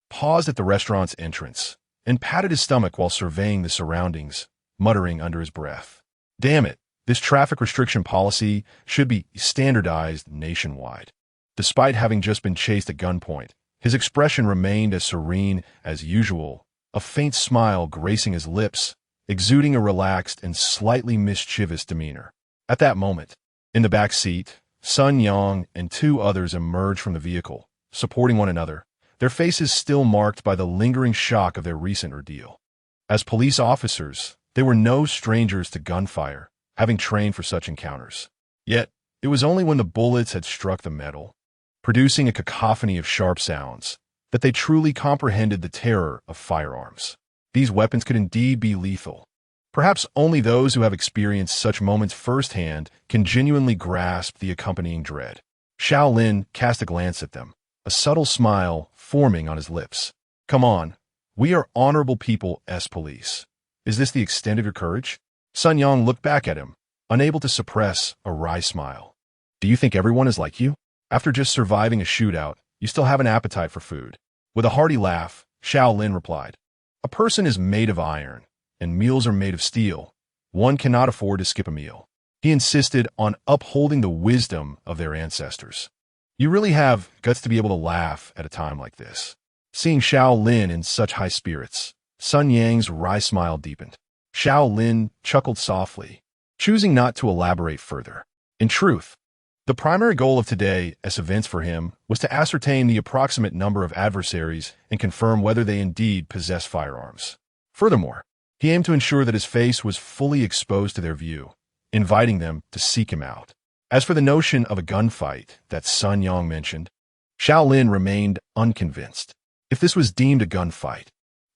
paused at the restaurant's entrance, and patted his stomach while surveying the surroundings, muttering under his breath, "Damn it, this traffic restriction policy should be standardized nationwide." Despite having just been chased at gunpoint, his expression remained as serene as usual, a faint smile gracing his lips, exuding a relaxed and slightly mischievous demeanor. At that moment, in the back seat, Sun Yang and two others emerged from the vehicle, supporting one another, their faces still marked by the lingering shock of their recent ordeal. As police officers, they were no strangers to gunfire, having trained for such encounters. Yet, it was only when the bullets had struck the metal, producing a cacophony of sharp sounds, that they truly comprehended the terror of firearms. These weapons could indeed be lethal. Perhaps only those who have experienced such moments firsthand can genuinely grasp the accompanying dread. Xiao Lin cast a glance at them, a subtle smile forming on his lips. "Come on, we are honorable people as police. Is this the extent of your courage?" Sun Yang looked back at him, unable to suppress a wry smile. "Do you think everyone is like you? After just surviving a shootout, you still have an appetite for food?" With a hearty laugh, Xiao Lin replied, "A person is made of iron, and meals are made of steel. One cannot afford to skip a meal." He insisted on upholding the wisdom of their ancestors. "You really have guts to be able to laugh at a time like this." Seeing Xiao Lin in such high spirits, Sun Yang's wry smile deepened. Xiao Lin chuckled softly, choosing not to elaborate further. In truth, the primary goal of today's events for him was to ascertain the approximate number of adversaries and confirm whether they indeed possess firearms. Furthermore, he aimed to ensure that his face was fully exposed to their view, inviting them to seek him out. As for the notion of a gunfight that Sun Yang mentioned, Xiao Lin remained unconvinced. If this was deemed a gunfight,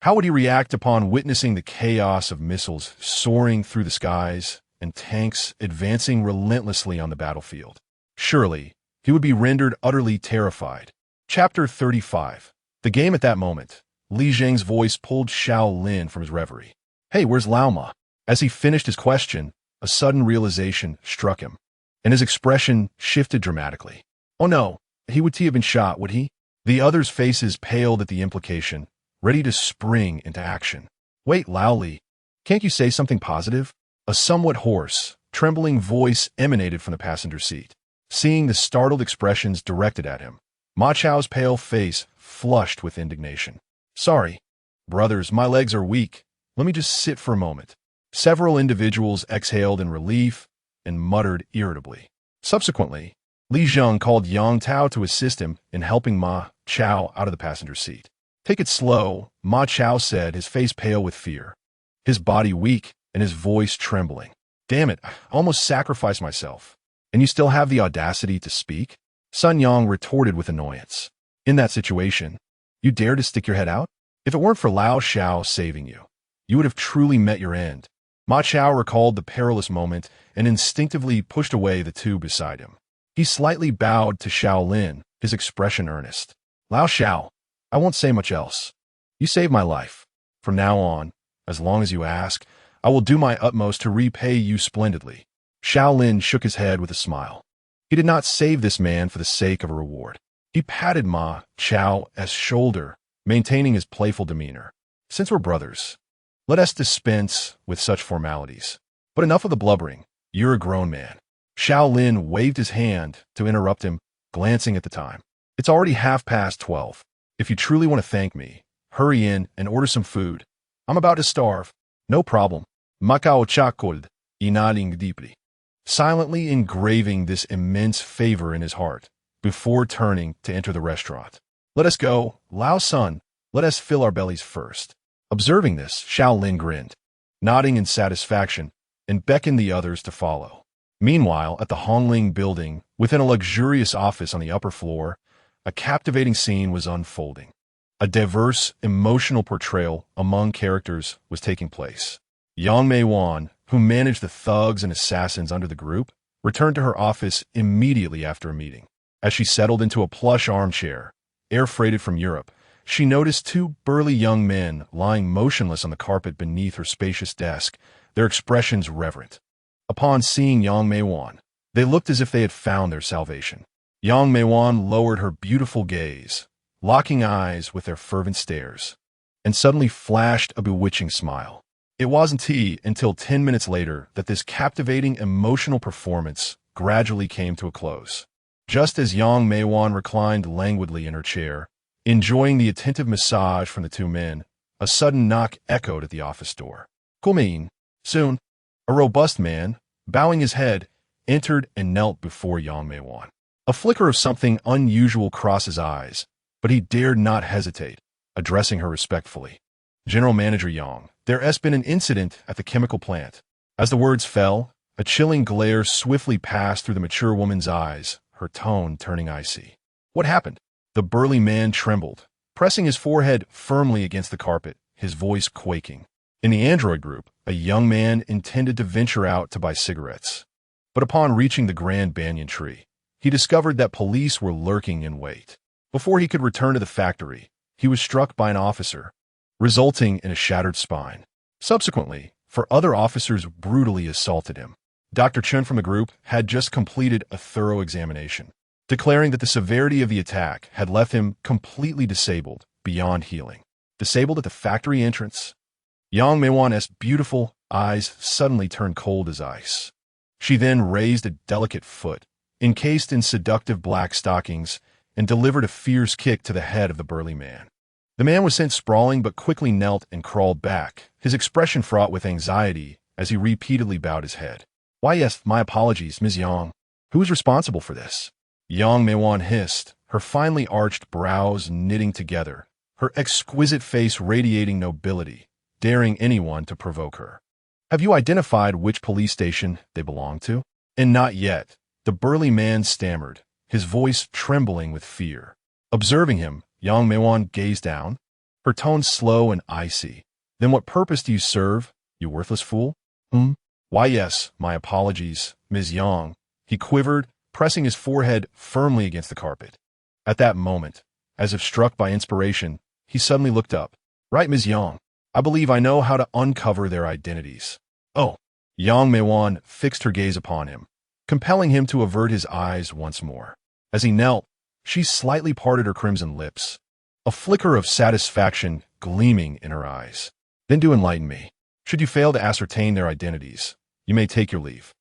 how would he react upon witnessing the chaos of missiles soaring through the skies and tanks advancing relentlessly on the battlefield? Surely, he would be rendered utterly terrified. Chapter 35. The game at that moment. Li Zheng's voice pulled Xiao Lin from his reverie. Hey, where's Lao Ma? As he finished his question, a sudden realization struck him, and his expression shifted dramatically. Oh no, he would have been shot, would he? The others' faces paled at the implication, ready to spring into action. Wait, Lao Li, can't you say something positive? A somewhat hoarse, trembling voice emanated from the passenger seat. Seeing the startled expressions directed at him, Ma Chao's pale face flushed with indignation. Sorry, brothers, my legs are weak. Let me just sit for a moment. Several individuals exhaled in relief and muttered irritably. Subsequently, Li Zheng called Yang Tao to assist him in helping Ma Chao out of the passenger seat. Take it slow, Ma Chao said, his face pale with fear, his body weak and his voice trembling. Damn it, I almost sacrificed myself. And you still have the audacity to speak? Sun Yang retorted with annoyance. In that situation, you dare to stick your head out? If it weren't for Lao Xiao saving you, you would have truly met your end. Ma Chao recalled the perilous moment and instinctively pushed away the two beside him. He slightly bowed to Xiao Lin, his expression earnest. Lao Xiao, I won't say much else. You saved my life. From now on, as long as you ask, I will do my utmost to repay you splendidly. Xiao Lin shook his head with a smile. He did not save this man for the sake of a reward. He patted Ma Chao's shoulder, maintaining his playful demeanor. Since we're brothers, let us dispense with such formalities. But enough of the blubbering. You're a grown man. Xiao Lin waved his hand to interrupt him, glancing at the time. It's already 12:30. If you truly want to thank me, hurry in and order some food. I'm about to starve. No problem. Macao chakod, inaling deeply. Silently engraving this immense favor in his heart, before turning to enter the restaurant. Let us go, Lao Sun. Let us fill our bellies first. Observing this, Xiao Lin grinned, nodding in satisfaction, and beckoned the others to follow. Meanwhile, at the Hongling building, within a luxurious office on the upper floor, a captivating scene was unfolding. A diverse, emotional portrayal among characters was taking place. Yang Meiwan, who managed the thugs and assassins under the group, returned to her office immediately after a meeting. As she settled into a plush armchair, air-freighted from Europe, she noticed two burly young men lying motionless on the carpet beneath her spacious desk, their expressions reverent. Upon seeing Yang Meiwan, they looked as if they had found their salvation. Yang Meiwan lowered her beautiful gaze, locking eyes with their fervent stares, and suddenly flashed a bewitching smile. It wasn't until 10 minutes later that this captivating emotional performance gradually came to a close. Just as Yang Meiwan reclined languidly in her chair, enjoying the attentive massage from the two men, a sudden knock echoed at the office door. Kumein, soon, a robust man, bowing his head, entered and knelt before Yang Meiwan. A flicker of something unusual crossed his eyes, but he dared not hesitate, addressing her respectfully. General Manager Yang, there has been an incident at the chemical plant. As the words fell, a chilling glare swiftly passed through the mature woman's eyes, her tone turning icy. What happened? The burly man trembled, pressing his forehead firmly against the carpet, his voice quaking. In the android group, a young man intended to venture out to buy cigarettes. But upon reaching the Grand Banyan Tree, he discovered that police were lurking in wait. Before he could return to the factory, he was struck by an officer, resulting in a shattered spine. Subsequently, four other officers brutally assaulted him. Dr. Chen from the group had just completed a thorough examination, declaring that the severity of the attack had left him completely disabled beyond healing. Disabled at the factory entrance, Yang Meiwan's beautiful eyes suddenly turned cold as ice. She then raised a delicate foot, encased in seductive black stockings, and delivered a fierce kick to the head of the burly man. The man was sent sprawling but quickly knelt and crawled back, his expression fraught with anxiety as he repeatedly bowed his head. Why, yes, my apologies, Ms. Yang. Who is responsible for this? Yang Meiwan hissed, her finely arched brows knitting together, her exquisite face radiating nobility, daring anyone to provoke her. Have you identified which police station they belong to? And not yet, the burly man stammered, his voice trembling with fear. Observing him, Yang Meiwan gazed down, her tone slow and icy. Then what purpose do you serve, you worthless fool? Why, yes, my apologies, Ms. Yang. He quivered, pressing his forehead firmly against the carpet. At that moment, As if struck by inspiration, he suddenly looked up. Right, Ms. Yang. I believe I know how to uncover their identities. Oh. Yang Meiwan fixed her gaze upon him, compelling him to avert his eyes once more. As he knelt, she slightly parted her crimson lips, a flicker of satisfaction gleaming in her eyes. Then do enlighten me. Should you fail to ascertain their identities, you may take your leave.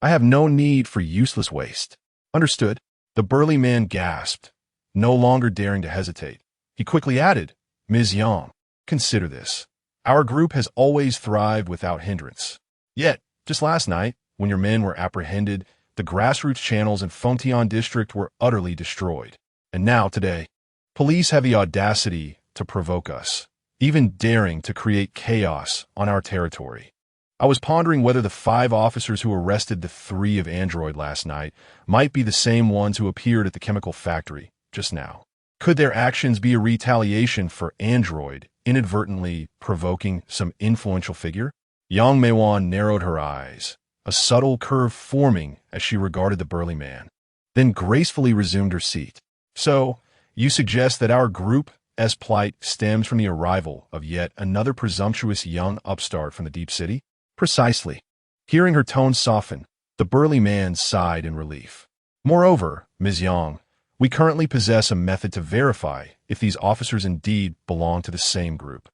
I have no need for useless waste. Understood? The burly man gasped, no longer daring to hesitate. He quickly added, Ms. Yang, consider this. Our group has always thrived without hindrance. Yet, just last night, when your men were apprehended, the grassroots channels in Fengtian district were utterly destroyed. And now, today, police have the audacity to provoke us, even daring to create chaos on our territory. I was pondering whether the 5 officers who arrested the 3 of Android last night might be the same ones who appeared at the chemical factory just now. Could their actions be a retaliation for Android inadvertently provoking some influential figure? Yang Meiwan narrowed her eyes, a subtle curve forming as she regarded the burly man, then gracefully resumed her seat. So, you suggest that our group's plight stems from the arrival of yet another presumptuous young upstart from the deep city? Precisely. Hearing her tone soften, the burly man sighed in relief. Moreover, Ms. Yang, we currently possess a method to verify if these officers indeed belong to the same group.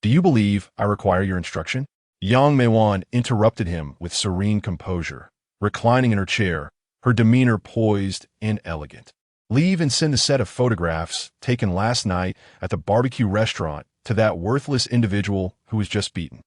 Do you believe I require your instruction? Yang Meiwan interrupted him with serene composure, reclining in her chair, her demeanor poised and elegant. Leave and send a set of photographs taken last night at the barbecue restaurant to that worthless individual who was just beaten.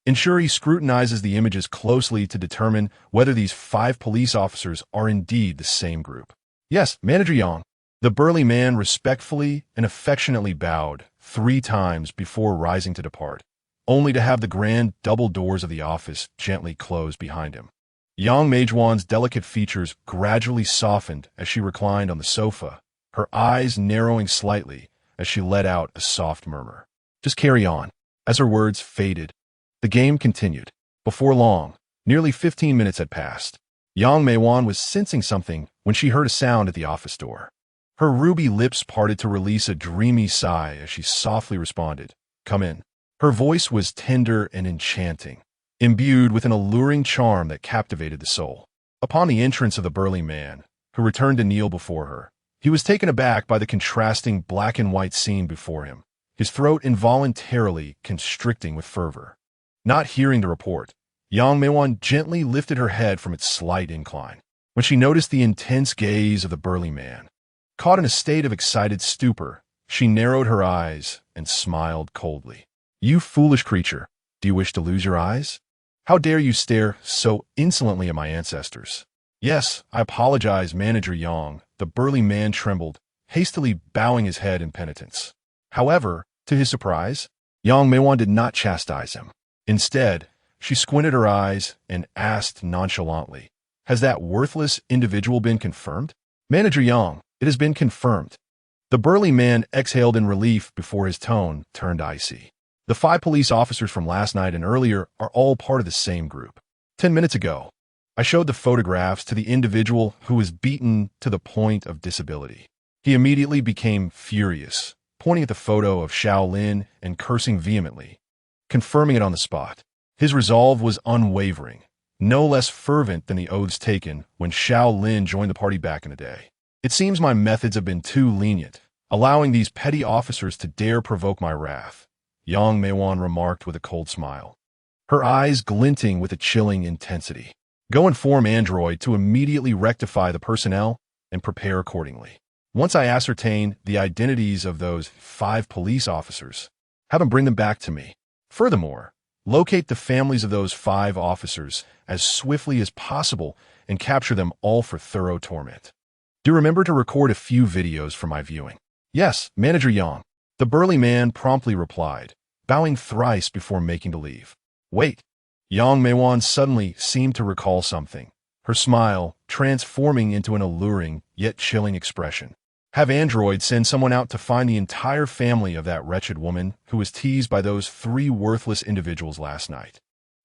Ensure he scrutinizes the images closely to determine whether these 5 police officers are indeed the same group. Yes, Manager Yang. The burly man respectfully and affectionately bowed 3 times before rising to depart, only to have the grand double doors of the office gently close behind him. Yang Meijuan's delicate features gradually softened as she reclined on the sofa, her eyes narrowing slightly as she let out a soft murmur. Just carry on. As her words faded, the game continued. Before long, nearly 15 minutes had passed. Yang Meiwan was sensing something when she heard a sound at the office door. Her ruby lips parted to release a dreamy sigh as she softly responded, "Come in." Her voice was tender and enchanting, imbued with an alluring charm that captivated the soul. Upon the entrance of the burly man, who returned to kneel before her, he was taken aback by the contrasting black and white scene before him, his throat involuntarily constricting with fervor. Not hearing the report, Yang Meiwan gently lifted her head from its slight incline. When she noticed the intense gaze of the burly man, caught in a state of excited stupor, she narrowed her eyes and smiled coldly. You foolish creature, do you wish to lose your eyes? How dare you stare so insolently at my ancestors? Yes, I apologize, Manager Yang. The burly man trembled, hastily bowing his head in penitence. However, to his surprise, Yang Meiwan did not chastise him. Instead, she squinted her eyes and asked nonchalantly, "Has that worthless individual been confirmed?" Manager Yang, it has been confirmed. The burly man exhaled in relief before his tone turned icy. The 5 police officers from last night and earlier are all part of the same group. 10 minutes ago, I showed the photographs to the individual who was beaten to the point of disability. He immediately became furious, pointing at the photo of Xiao Lin and cursing vehemently, confirming it on the spot. His resolve was unwavering, no less fervent than the oaths taken when Xiao Lin joined the party back in the day. It seems my methods have been too lenient, allowing these petty officers to dare provoke my wrath, Yang Meiwan remarked with a cold smile, her eyes glinting with a chilling intensity. Go inform Android to immediately rectify the personnel and prepare accordingly. Once I ascertain the identities of those 5 police officers, have them bring them back to me. Furthermore, locate the families of those 5 officers as swiftly as possible and capture them all for thorough torment. Do remember to record a few videos for my viewing. Yes, Manager Yang. The burly man promptly replied, bowing thrice before making to leave. Wait. Yang Meiwan suddenly seemed to recall something, her smile transforming into an alluring yet chilling expression. Have Android send someone out to find the entire family of that wretched woman who was teased by those 3 worthless individuals last night.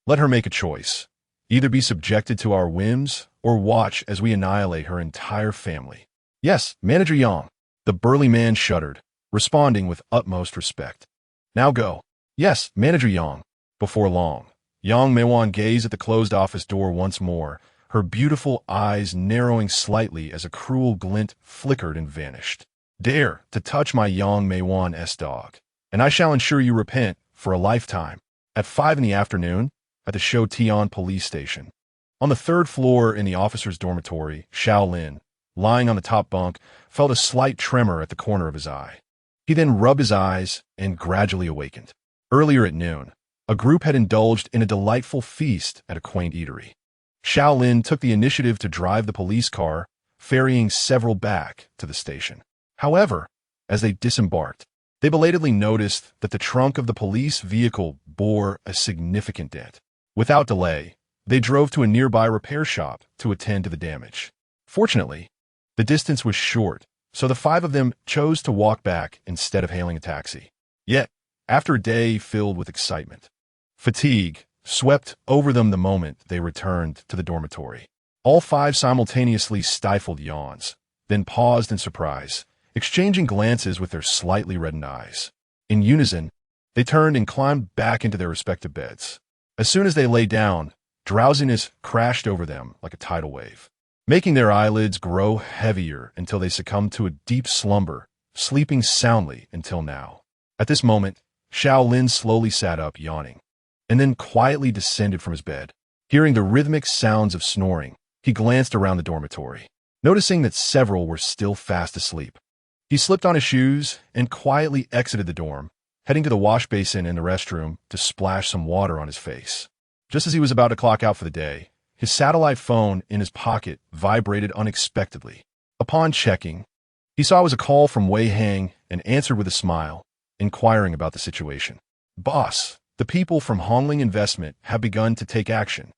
Let her make a choice. Either be subjected to our whims or watch as we annihilate her entire family. Yes, Manager Yang. The burly man shuddered, responding with utmost respect. Now go. Yes, Manager Yang. Before long, Yang Meiwan gazed at the closed office door once more, her beautiful eyes narrowing slightly as a cruel glint flickered and vanished. Dare to touch my Yang Meiwan's dog, and I shall ensure you repent for a lifetime. At 5 in the afternoon, at the Shoutian police station. On the third floor in the officer's dormitory, Xiao Lin, lying on the top bunk, felt a slight tremor at the corner of his eye. He then rubbed his eyes and gradually awakened. Earlier at noon, a group had indulged in a delightful feast at a quaint eatery. Xiao Lin took the initiative to drive the police car, ferrying several back to the station. However, as they disembarked, they belatedly noticed that the trunk of the police vehicle bore a significant dent. Without delay, they drove to a nearby repair shop to attend to the damage. Fortunately, the distance was short, so the 5 of them chose to walk back instead of hailing a taxi. Yet, after a day filled with excitement, fatigue swept over them the moment they returned to the dormitory. All 5 simultaneously stifled yawns, then paused in surprise, exchanging glances with their slightly reddened eyes. In unison, they turned and climbed back into their respective beds. As soon as they lay down, drowsiness crashed over them like a tidal wave, making their eyelids grow heavier until they succumbed to a deep slumber, sleeping soundly until now. At this moment, Xiao Lin slowly sat up, yawning, and then quietly descended from his bed. Hearing the rhythmic sounds of snoring, he glanced around the dormitory, noticing that several were still fast asleep. He slipped on his shoes and quietly exited the dorm, heading to the wash basin in the restroom to splash some water on his face. Just as he was about to clock out for the day, his satellite phone in his pocket vibrated unexpectedly. Upon checking, he saw it was a call from Wei Hang and answered with a smile, inquiring about the situation. Boss, the people from Hongling Investment have begun to take action.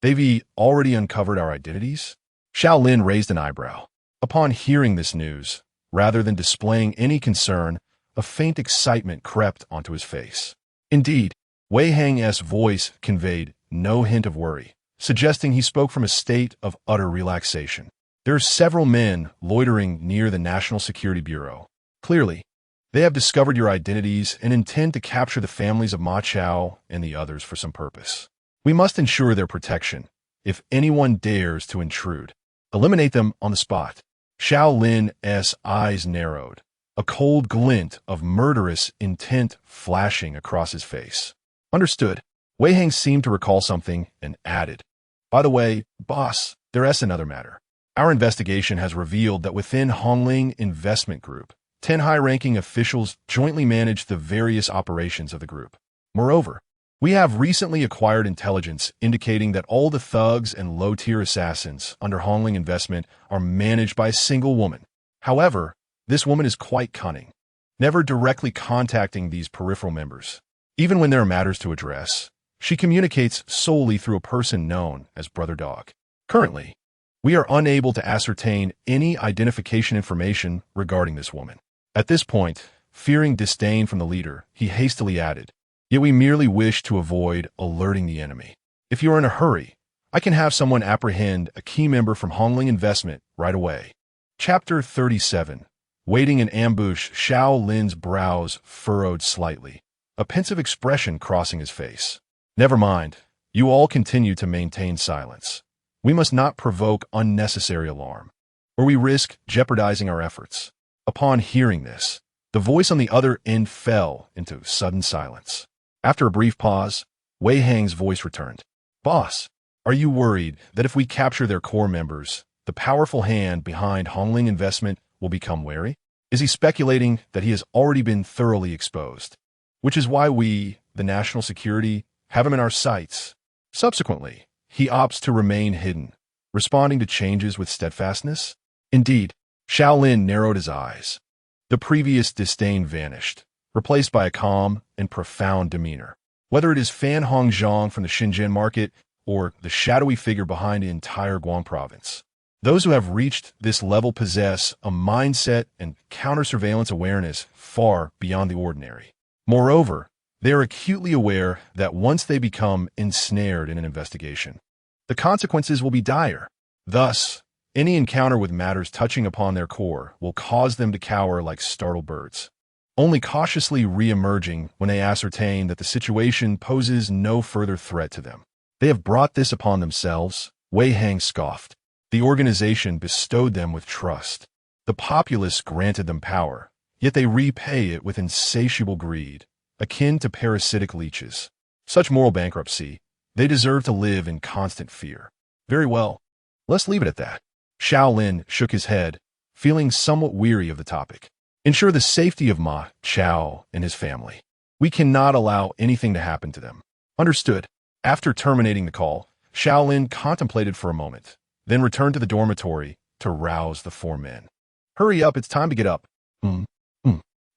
They've already uncovered our identities? Xiao Lin raised an eyebrow. Upon hearing this news, rather than displaying any concern, a faint excitement crept onto his face. Indeed, Wei Hang's voice conveyed no hint of worry, suggesting he spoke from a state of utter relaxation. There are several men loitering near the National Security Bureau. Clearly, they have discovered your identities and intend to capture the families of Ma Chao and the others for some purpose. We must ensure their protection. If anyone dares to intrude, eliminate them on the spot. Xiao Lin's eyes narrowed, a cold glint of murderous intent flashing across his face. Understood. Wei Hang seemed to recall something and added, By the way, boss, there's another matter. Our investigation has revealed that within Hongling Investment Group, 10 high-ranking officials jointly manage the various operations of the group. Moreover, we have recently acquired intelligence indicating that all the thugs and low-tier assassins under Hongling Investment are managed by a single woman. However, this woman is quite cunning, never directly contacting these peripheral members. Even when there are matters to address, she communicates solely through a person known as Brother Dog. Currently, we are unable to ascertain any identification information regarding this woman. At this point, fearing disdain from the leader, he hastily added, Yet we merely wish to avoid alerting the enemy. If you are in a hurry, I can have someone apprehend a key member from Hongling Investment right away. Chapter 37. Waiting in ambush, Xiao Lin's brows furrowed slightly, a pensive expression crossing his face. Never mind, you all continue to maintain silence. We must not provoke unnecessary alarm, or we risk jeopardizing our efforts. Upon hearing this, the voice on the other end fell into sudden silence. After a brief pause, Wei Hang's voice returned. Boss, are you worried that if we capture their core members, the powerful hand behind Hongling Investment will become wary? Is he speculating that he has already been thoroughly exposed, which is why we, the national security, have him in our sights? Subsequently, he opts to remain hidden, responding to changes with steadfastness? Indeed, Xiao Lin narrowed his eyes. The previous disdain vanished, replaced by a calm and profound demeanor. Whether it is Fan Hongzhong from the Shenzhen market or the shadowy figure behind the entire Guang province, those who have reached this level possess a mindset and counter-surveillance awareness far beyond the ordinary. Moreover, they are acutely aware that once they become ensnared in an investigation, the consequences will be dire. Thus, any encounter with matters touching upon their core will cause them to cower like startled birds. only cautiously re-emerging when they ascertain that the situation poses no further threat to them. They have brought this upon themselves, Wei Hang scoffed. The organization bestowed them with trust. The populace granted them power, yet they repay it with insatiable greed, akin to parasitic leeches. Such moral bankruptcy, they deserve to live in constant fear. Very well, let's leave it at that. Xiao Lin shook his head, feeling somewhat weary of the topic. Ensure the safety of Ma Chao and his family. We cannot allow anything to happen to them. Understood. After terminating the call, Xiao Lin contemplated for a moment, then returned to the dormitory to rouse the four men. Hurry up, it's time to get up.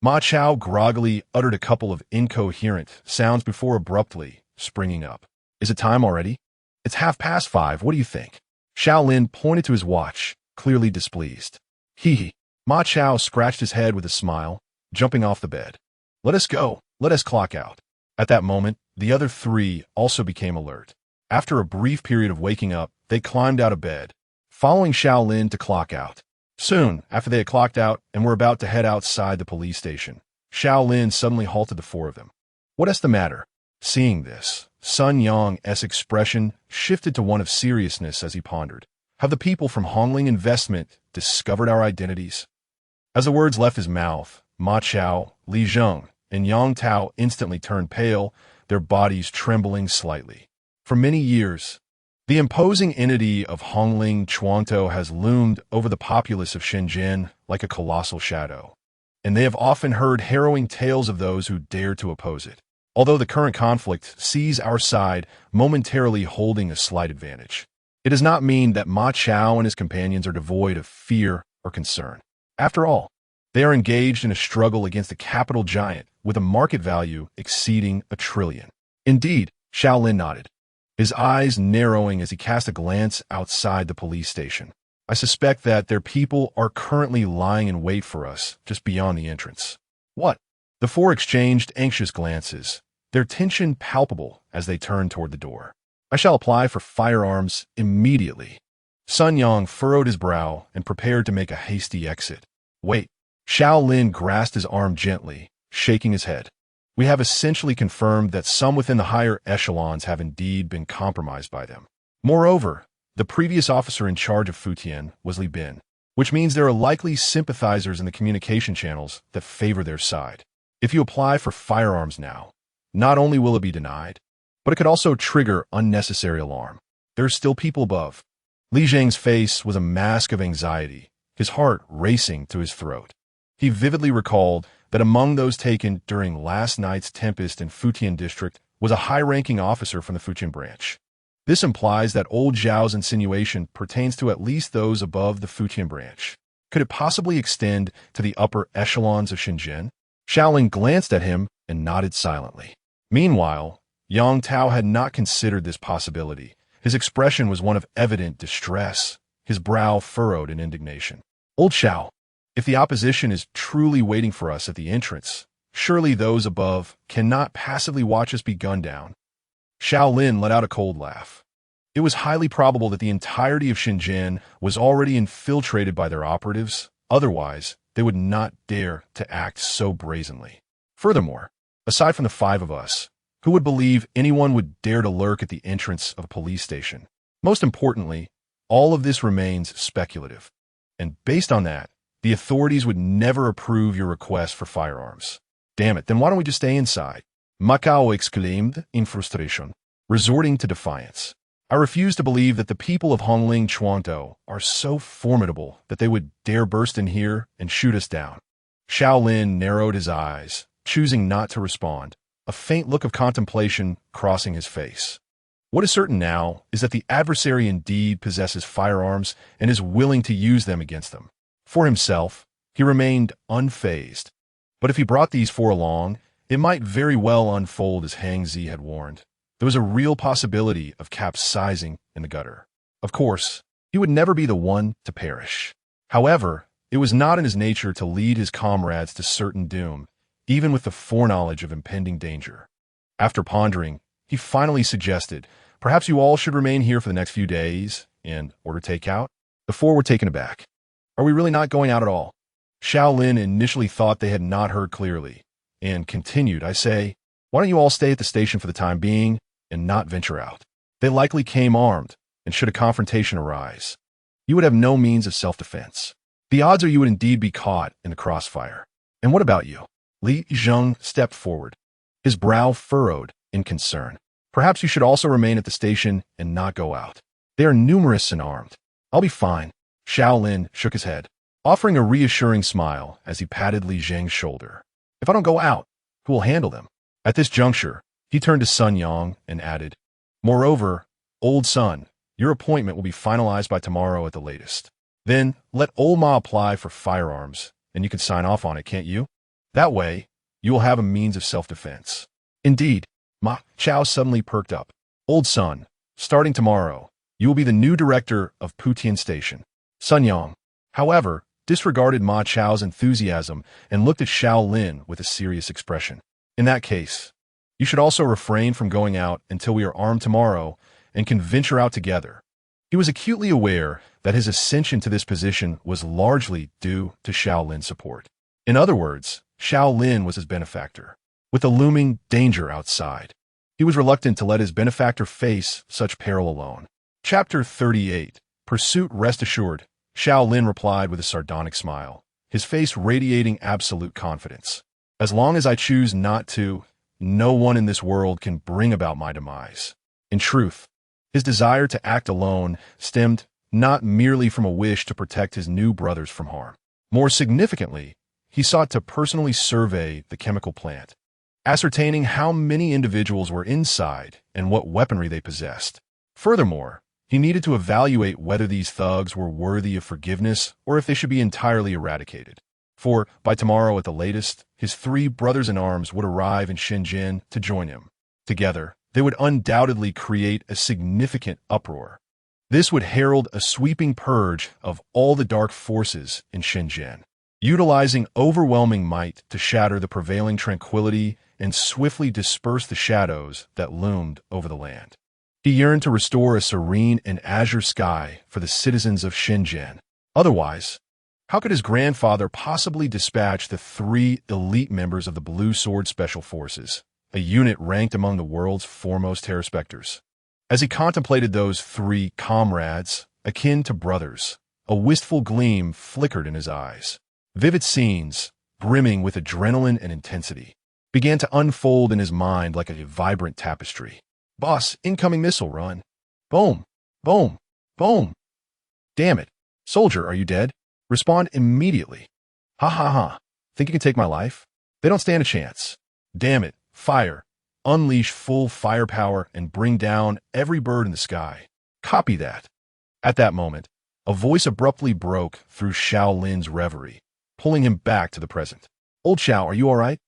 Ma Chao groggily uttered a couple of incoherent sounds before abruptly springing up. Is it time already? It's 5:30, what do you think? Xiao Lin pointed to his watch, clearly displeased. Hee. Ma Chao scratched his head with a smile, jumping off the bed. Let us go, let us clock out. At that moment, the other three also became alert. After a brief period of waking up, they climbed out of bed, following Xiao Lin to clock out. Soon, after they had clocked out and were about to head outside the police station, Xiao Lin suddenly halted the four of them. What is the matter? Seeing this, Sun Yang's expression shifted to one of seriousness as he pondered. Have the people from Hongling Investment discovered our identities? As the words left his mouth, Ma Chao, Li Zheng, and Yang Tao instantly turned pale, their bodies trembling slightly. For many years, the imposing entity of Hongling Chuantou has loomed over the populace of Shenzhen like a colossal shadow, and they have often heard harrowing tales of those who dare to oppose it. Although the current conflict sees our side momentarily holding a slight advantage, it does not mean that Ma Chao and his companions are devoid of fear or concern. After all, they are engaged in a struggle against a capital giant with a market value exceeding $1 trillion. Indeed, Xiao Lin nodded, his eyes narrowing as he cast a glance outside the police station. I suspect that their people are currently lying in wait for us just beyond the entrance. What? The four exchanged anxious glances, their tension palpable as they turned toward the door. I shall apply for firearms immediately. Sun Yang furrowed his brow and prepared to make a hasty exit. Wait. Xiao Lin grasped his arm gently, shaking his head. We have essentially confirmed that some within the higher echelons have indeed been compromised by them. Moreover, the previous officer in charge of Futian was Li Bin, which means there are likely sympathizers in the communication channels that favor their side. If you apply for firearms now, not only will it be denied, but it could also trigger unnecessary alarm. There are still people above. Li Zheng's face was a mask of anxiety, his heart racing to his throat. He vividly recalled that among those taken during last night's tempest in Futian district was a high-ranking officer from the Futian branch. This implies that old Zhao's insinuation pertains to at least those above the Futian branch. Could it possibly extend to the upper echelons of Shenzhen? Xiao Lin glanced at him and nodded silently. Meanwhile, Yang Tao had not considered this possibility. His expression was one of evident distress, his brow furrowed in indignation. Old Xiao, if the opposition is truly waiting for us at the entrance, surely those above cannot passively watch us be gunned down. Xiao Lin let out a cold laugh. It was highly probable that the entirety of Shenzhen was already infiltrated by their operatives, otherwise they would not dare to act so brazenly. Furthermore, aside from the five of us, who would believe anyone would dare to lurk at the entrance of a police station? Most importantly, all of this remains speculative. And based on that, the authorities would never approve your request for firearms. Damn it, then why don't we just stay inside? Macao exclaimed in frustration, resorting to defiance. I refuse to believe that the people of Hongling Chuantou are so formidable that they would dare burst in here and shoot us down. Xiao Lin narrowed his eyes, choosing not to respond, a faint look of contemplation crossing his face. What is certain now is that the adversary indeed possesses firearms and is willing to use them against them. For himself, he remained unfazed. But if he brought these four along, it might very well unfold as Hang Zi had warned. There was a real possibility of capsizing in the gutter. Of course, he would never be the one to perish. However, it was not in his nature to lead his comrades to certain doom, even with the foreknowledge of impending danger. After pondering, he finally suggested, perhaps you all should remain here for the next few days and order takeout. The four were taken aback. Are we really not going out at all? Xiao Lin initially thought they had not heard clearly, and continued, I say, why don't you all stay at the station for the time being and not venture out? They likely came armed, and should a confrontation arise, you would have no means of self-defense. The odds are you would indeed be caught in the crossfire. And what about you? Li Zheng stepped forward, his brow furrowed in concern. Perhaps you should also remain at the station and not go out. They are numerous and armed. I'll be fine. Xiao Lin shook his head, offering a reassuring smile as he patted Li Zheng's shoulder. If I don't go out, who will handle them? At this juncture, he turned to Sun Yang and added, moreover, old Sun, your appointment will be finalized by tomorrow at the latest. Then let old Ma apply for firearms, and you can sign off on it, can't you? That way, you will have a means of self-defense. Indeed, Ma Chao suddenly perked up. Old Sun, starting tomorrow, you will be the new director of Putian Station. Sun Yang, however, disregarded Ma Chao's enthusiasm and looked at Xiao Lin with a serious expression. In that case, you should also refrain from going out until we are armed tomorrow and can venture out together. He was acutely aware that his ascension to this position was largely due to Xiao Lin's support. In other words, Xiao Lin was his benefactor. With the looming danger outside, he was reluctant to let his benefactor face such peril alone. Chapter 38. Pursuit. Rest assured, Xiao Lin replied with a sardonic smile, his face radiating absolute confidence. As long as I choose not to, no one in this world can bring about my demise. In truth, his desire to act alone stemmed not merely from a wish to protect his new brothers from harm. More significantly, he sought to personally survey the chemical plant, ascertaining how many individuals were inside and what weaponry they possessed. Furthermore, he needed to evaluate whether these thugs were worthy of forgiveness or if they should be entirely eradicated. For, by tomorrow at the latest, his 3 brothers-in-arms would arrive in Shenzhen to join him. Together, they would undoubtedly create a significant uproar. This would herald a sweeping purge of all the dark forces in Shenzhen, utilizing overwhelming might to shatter the prevailing tranquility and swiftly disperse the shadows that loomed over the land. He yearned to restore a serene and azure sky for the citizens of Shenzhen. Otherwise, how could his grandfather possibly dispatch the 3 elite members of the Blue Sword Special Forces, a unit ranked among the world's foremost terror specters? As he contemplated those 3 comrades, akin to brothers, a wistful gleam flickered in his eyes. Vivid scenes, brimming with adrenaline and intensity, began to unfold in his mind like a vibrant tapestry. Boss, incoming missile run. Boom, boom, boom. Damn it. Soldier, are you dead? Respond immediately. Ha ha ha. Think you can take my life? They don't stand a chance. Damn it. Fire. Unleash full firepower and bring down every bird in the sky. Copy that. At that moment, a voice abruptly broke through Xiao Lin's reverie, pulling him back to the present. Old Xiao, are you all right?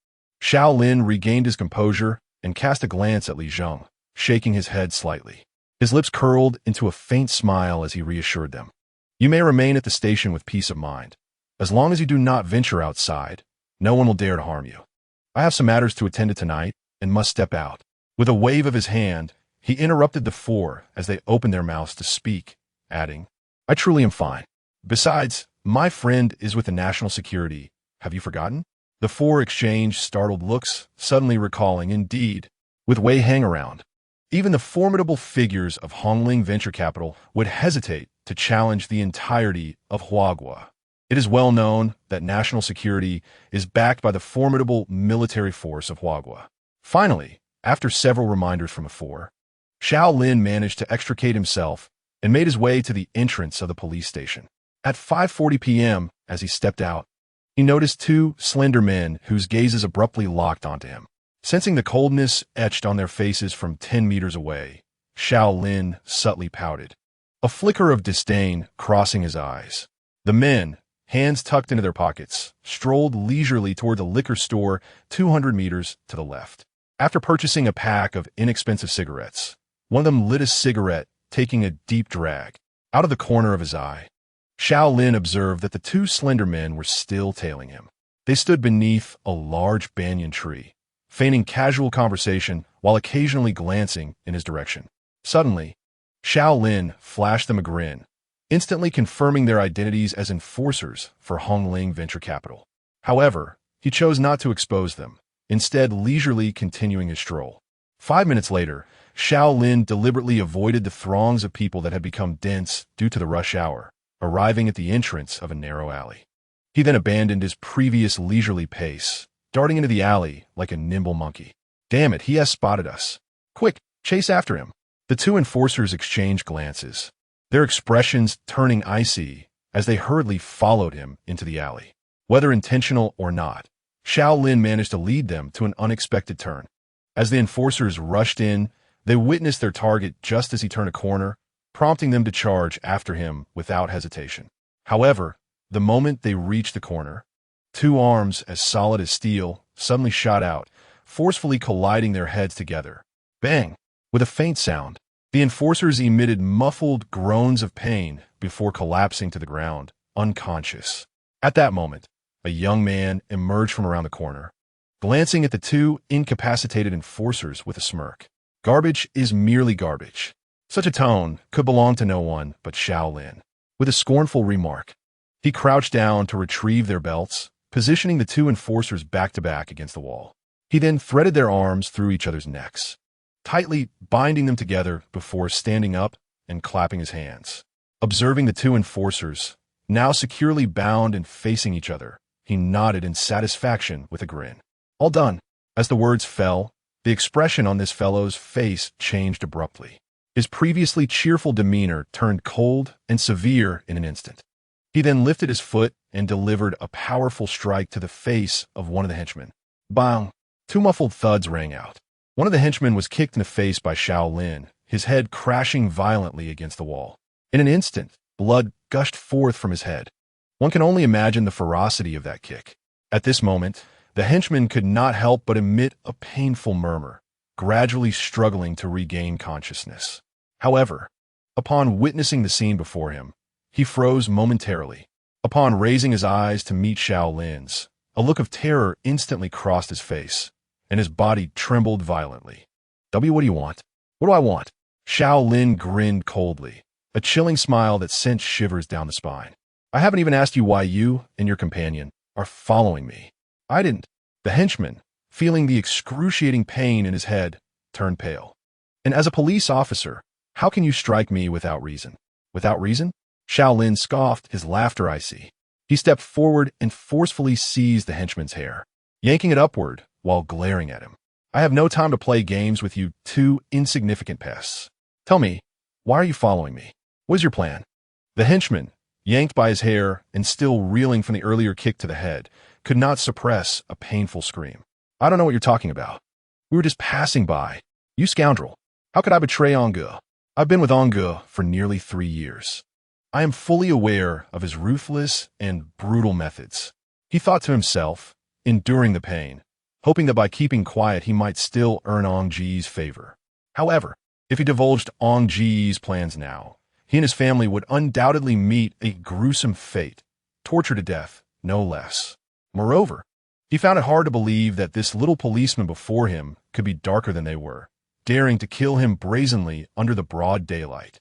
Xiao Lin regained his composure and cast a glance at Li Zheng, shaking his head slightly. His lips curled into a faint smile as he reassured them. You may remain at the station with peace of mind. As long as you do not venture outside, no one will dare to harm you. I have some matters to attend to tonight and must step out. With a wave of his hand, he interrupted the 4 as they opened their mouths to speak, adding, I truly am fine. Besides, my friend is with the National Security. Have you forgotten? The 4 exchanged startled looks, suddenly recalling, indeed, with Wei Hang around. Even the formidable figures of Hongling Venture Capital would hesitate to challenge the entirety of Huagua. It is well known that national security is backed by the formidable military force of Huagua. Finally, after several reminders from the 4, Xiao Lin managed to extricate himself and made his way to the entrance of the police station. At 5:40 p.m., as he stepped out, he noticed 2 slender men whose gazes abruptly locked onto him. Sensing the coldness etched on their faces from 10 meters away, Xiao Lin subtly pouted, a flicker of disdain crossing his eyes. The men, hands tucked into their pockets, strolled leisurely toward the liquor store 200 meters to the left. After purchasing a pack of inexpensive cigarettes, one of them lit a cigarette, taking a deep drag. Out of the corner of his eye, Xiao Lin observed that the 2 slender men were still tailing him. They stood beneath a large banyan tree, feigning casual conversation while occasionally glancing in his direction. Suddenly, Xiao Lin flashed them a grin, instantly confirming their identities as enforcers for Hongling Venture Capital. However, he chose not to expose them, instead leisurely continuing his stroll. 5 minutes later, Xiao Lin deliberately avoided the throngs of people that had become dense due to the rush hour, arriving at the entrance of a narrow alley. He then abandoned his previous leisurely pace, darting into the alley like a nimble monkey. Damn it, he has spotted us. Quick, chase after him. The two enforcers exchanged glances, their expressions turning icy as they hurriedly followed him into the alley. Whether intentional or not, Xiao Lin managed to lead them to an unexpected turn. As the enforcers rushed in, they witnessed their target just as he turned a corner, prompting them to charge after him without hesitation. However, the moment they reached the corner, two arms as solid as steel suddenly shot out, forcefully colliding their heads together. Bang! With a faint sound, the enforcers emitted muffled groans of pain before collapsing to the ground, unconscious. At that moment, a young man emerged from around the corner, glancing at the two incapacitated enforcers with a smirk. Garbage is merely garbage. Such a tone could belong to no one but Xiao Lin. With a scornful remark, he crouched down to retrieve their belts, positioning the two enforcers back-to-back against the wall. He then threaded their arms through each other's necks, tightly binding them together before standing up and clapping his hands. Observing the two enforcers, now securely bound and facing each other, he nodded in satisfaction with a grin. All done. As the words fell, the expression on this fellow's face changed abruptly. His previously cheerful demeanor turned cold and severe in an instant. He then lifted his foot and delivered a powerful strike to the face of one of the henchmen. Bang! Two muffled thuds rang out. One of the henchmen was kicked in the face by Xiao Lin, his head crashing violently against the wall. In an instant, blood gushed forth from his head. One can only imagine the ferocity of that kick. At this moment, the henchman could not help but emit a painful murmur, gradually struggling to regain consciousness. However, upon witnessing the scene before him, he froze momentarily. Upon raising his eyes to meet Xiao Lin's, a look of terror instantly crossed his face, and his body trembled violently. What do you want? What do I want? Xiao Lin grinned coldly, a chilling smile that sent shivers down the spine. I haven't even asked you why you and your companion are following me. I didn't. The henchman, feeling the excruciating pain in his head, turned pale. And as a police officer, how can you strike me without reason? Without reason? Xiao Lin scoffed, his laughter icy. He stepped forward and forcefully seized the henchman's hair, yanking it upward while glaring at him. I have no time to play games with you two insignificant pests. Tell me, why are you following me? What is your plan? The henchman, yanked by his hair and still reeling from the earlier kick to the head, could not suppress a painful scream. I don't know what you're talking about. We were just passing by. You scoundrel. How could I betray Onge? I've been with Onge for nearly 3 years. I am fully aware of his ruthless and brutal methods. He thought to himself, enduring the pain, hoping that by keeping quiet he might still earn Ong Ji's favor. However, if he divulged Ong Ji's plans now, he and his family would undoubtedly meet a gruesome fate, tortured to death, no less. Moreover, he found it hard to believe that this little policeman before him could be darker than they were, daring to kill him brazenly under the broad daylight.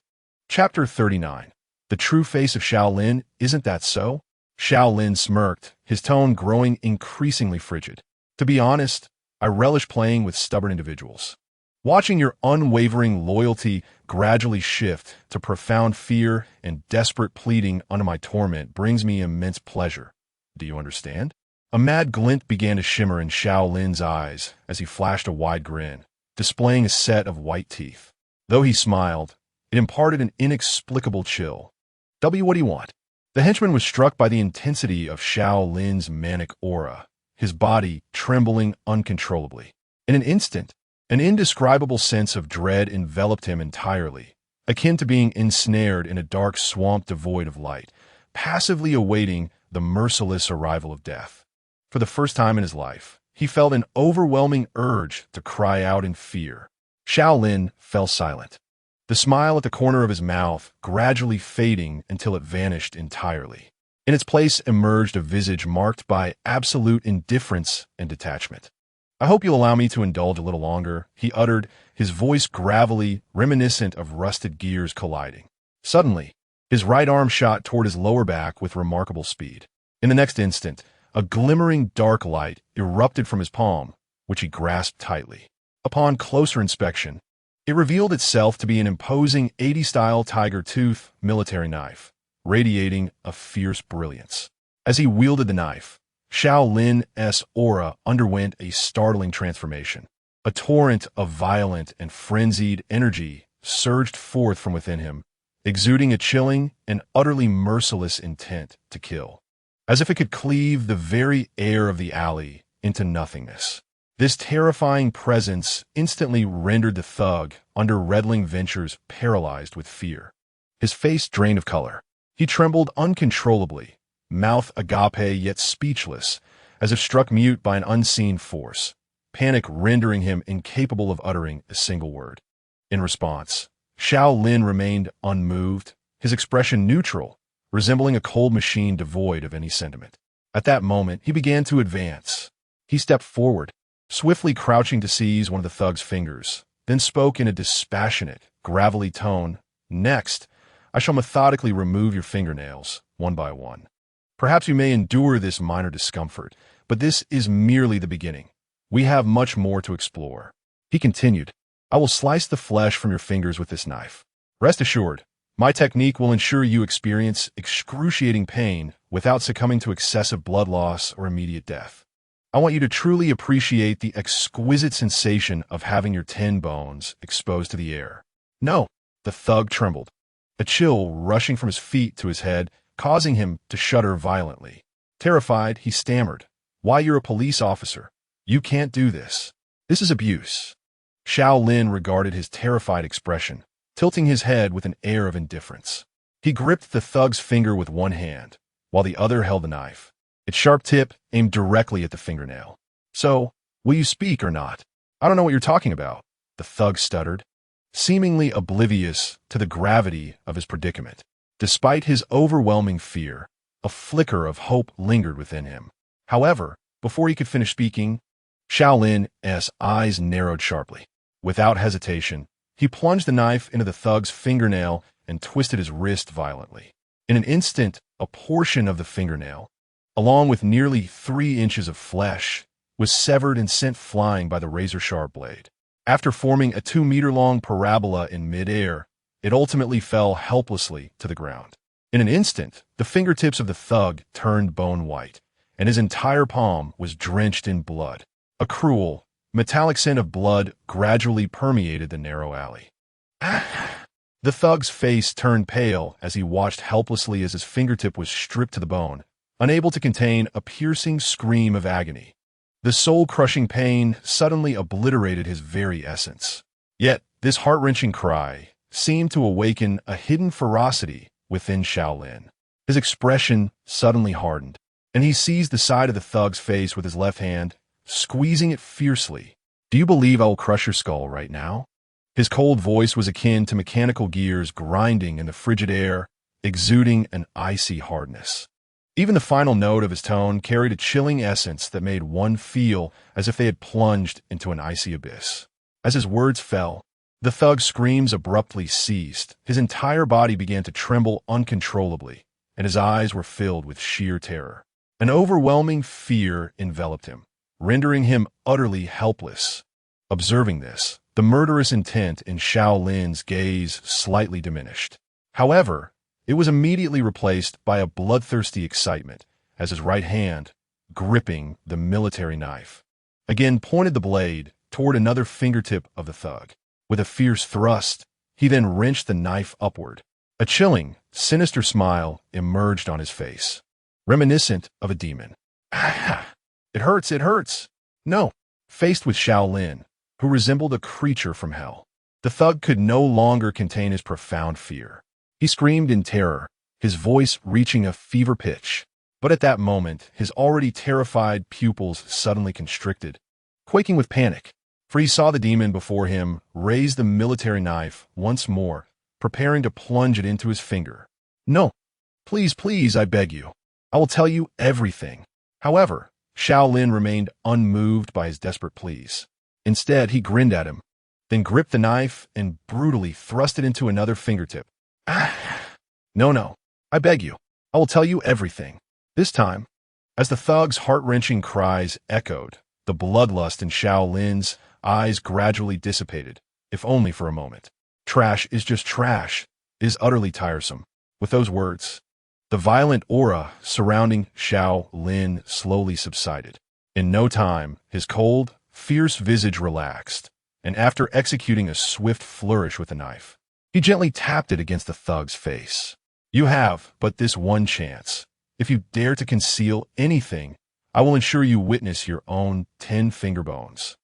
Chapter 39. The true face of Xiao Lin, isn't that so? Xiao Lin smirked, his tone growing increasingly frigid. To be honest, I relish playing with stubborn individuals. Watching your unwavering loyalty gradually shift to profound fear and desperate pleading under my torment brings me immense pleasure. Do you understand? A mad glint began to shimmer in Xiao Lin's eyes as he flashed a wide grin, displaying a set of white teeth. Though he smiled, it imparted an inexplicable chill. What do you want? The henchman was struck by the intensity of Xiao Lin's manic aura, his body trembling uncontrollably. In an instant, an indescribable sense of dread enveloped him entirely, akin to being ensnared in a dark swamp devoid of light, passively awaiting the merciless arrival of death. For the first time in his life, he felt an overwhelming urge to cry out in fear. Xiao Lin fell silent, the smile at the corner of his mouth gradually fading until it vanished entirely. In its place emerged a visage marked by absolute indifference and detachment. I hope you'll allow me to indulge a little longer, he uttered, his voice gravelly, reminiscent of rusted gears colliding. Suddenly, His right arm shot toward his lower back with remarkable speed. In the next instant, a glimmering dark light erupted from his palm, which he grasped tightly. Upon closer inspection, it revealed itself to be an imposing 80-style tiger tooth military knife, radiating a fierce brilliance. As he wielded the knife, Xiao Lin's aura underwent a startling transformation. A torrent of violent and frenzied energy surged forth from within him, exuding a chilling and utterly merciless intent to kill, as if it could cleave the very air of the alley into nothingness. This terrifying presence instantly rendered the thug under Redling Ventures paralyzed with fear. His face drained of color. He trembled uncontrollably, mouth agape yet speechless, as if struck mute by an unseen force, panic rendering him incapable of uttering a single word. In response, Xiao Lin remained unmoved, his expression neutral, resembling a cold machine devoid of any sentiment. At that moment, he began to advance. He stepped forward, swiftly crouching to seize one of the thug's fingers, then spoke in a dispassionate, gravelly tone, "Next, I shall methodically remove your fingernails, one by one. Perhaps you may endure this minor discomfort, but this is merely the beginning. We have much more to explore." He continued, "I will slice the flesh from your fingers with this knife. Rest assured, my technique will ensure you experience excruciating pain without succumbing to excessive blood loss or immediate death. I want you to truly appreciate the exquisite sensation of having your 10 bones exposed to the air." "No." The thug trembled, a chill rushing from his feet to his head, causing him to shudder violently. Terrified, he stammered, "Why, you're a police officer. You can't do this. This is abuse." Xiao Lin regarded his terrified expression, tilting his head with an air of indifference. He gripped the thug's finger with one hand, while the other held the knife, its sharp tip aimed directly at the fingernail. "So, will you speak or not?" "I don't know what you're talking about," the thug stuttered, seemingly oblivious to the gravity of his predicament. Despite his overwhelming fear, a flicker of hope lingered within him. However, before he could finish speaking, Xiao Lin's eyes narrowed sharply. Without hesitation, he plunged the knife into the thug's fingernail and twisted his wrist violently. In an instant, a portion of the fingernail, along with nearly 3 inches of flesh, was severed and sent flying by the razor-sharp blade. After forming a 2-meter-long parabola in midair, it ultimately fell helplessly to the ground. In an instant, the fingertips of the thug turned bone white, and his entire palm was drenched in blood. A cruel, metallic scent of blood gradually permeated the narrow alley. The thug's face turned pale as he watched helplessly as his fingertip was stripped to the bone, unable to contain a piercing scream of agony. The soul-crushing pain suddenly obliterated his very essence. Yet, this heart-wrenching cry seemed to awaken a hidden ferocity within Xiao Lin. His expression suddenly hardened, and he seized the side of the thug's face with his left hand, squeezing it fiercely. "Do you believe I will crush your skull right now?" His cold voice was akin to mechanical gears grinding in the frigid air, exuding an icy hardness. Even the final note of his tone carried a chilling essence that made one feel as if they had plunged into an icy abyss. As his words fell, the thug's screams abruptly ceased. His entire body began to tremble uncontrollably, and his eyes were filled with sheer terror. An overwhelming fear enveloped him, rendering him utterly helpless. Observing this, the murderous intent in Xiao Lin's gaze slightly diminished. However, it was immediately replaced by a bloodthirsty excitement as his right hand, gripping the military knife, again pointed the blade toward another fingertip of the thug. With a fierce thrust, he then wrenched the knife upward. A chilling, sinister smile emerged on his face, reminiscent of a demon. "Ah, it hurts, it hurts." "No." Faced with Xiao Lin, who resembled a creature from hell, the thug could no longer contain his profound fear. He screamed in terror, his voice reaching a fever pitch. But at that moment, his already terrified pupils suddenly constricted, quaking with panic, for he saw the demon before him raise the military knife once more, preparing to plunge it into his finger. "No, please, please, I beg you. I will tell you everything." However, Xiao Lin remained unmoved by his desperate pleas. Instead, he grinned at him, then gripped the knife and brutally thrust it into another fingertip. "Ah!" No, no. I beg you. I will tell you everything. This time, as the thug's heart-wrenching cries echoed, the bloodlust in Xiao Lin's eyes gradually dissipated, if only for a moment. Trash is just trash. It is utterly tiresome. With those words, the violent aura surrounding Xiao Lin slowly subsided. In no time, his cold, fierce visage relaxed, and after executing a swift flourish with a knife, he gently tapped it against the thug's face. You have but this one chance. If you dare to conceal anything, I will ensure you witness your own 10 finger bones.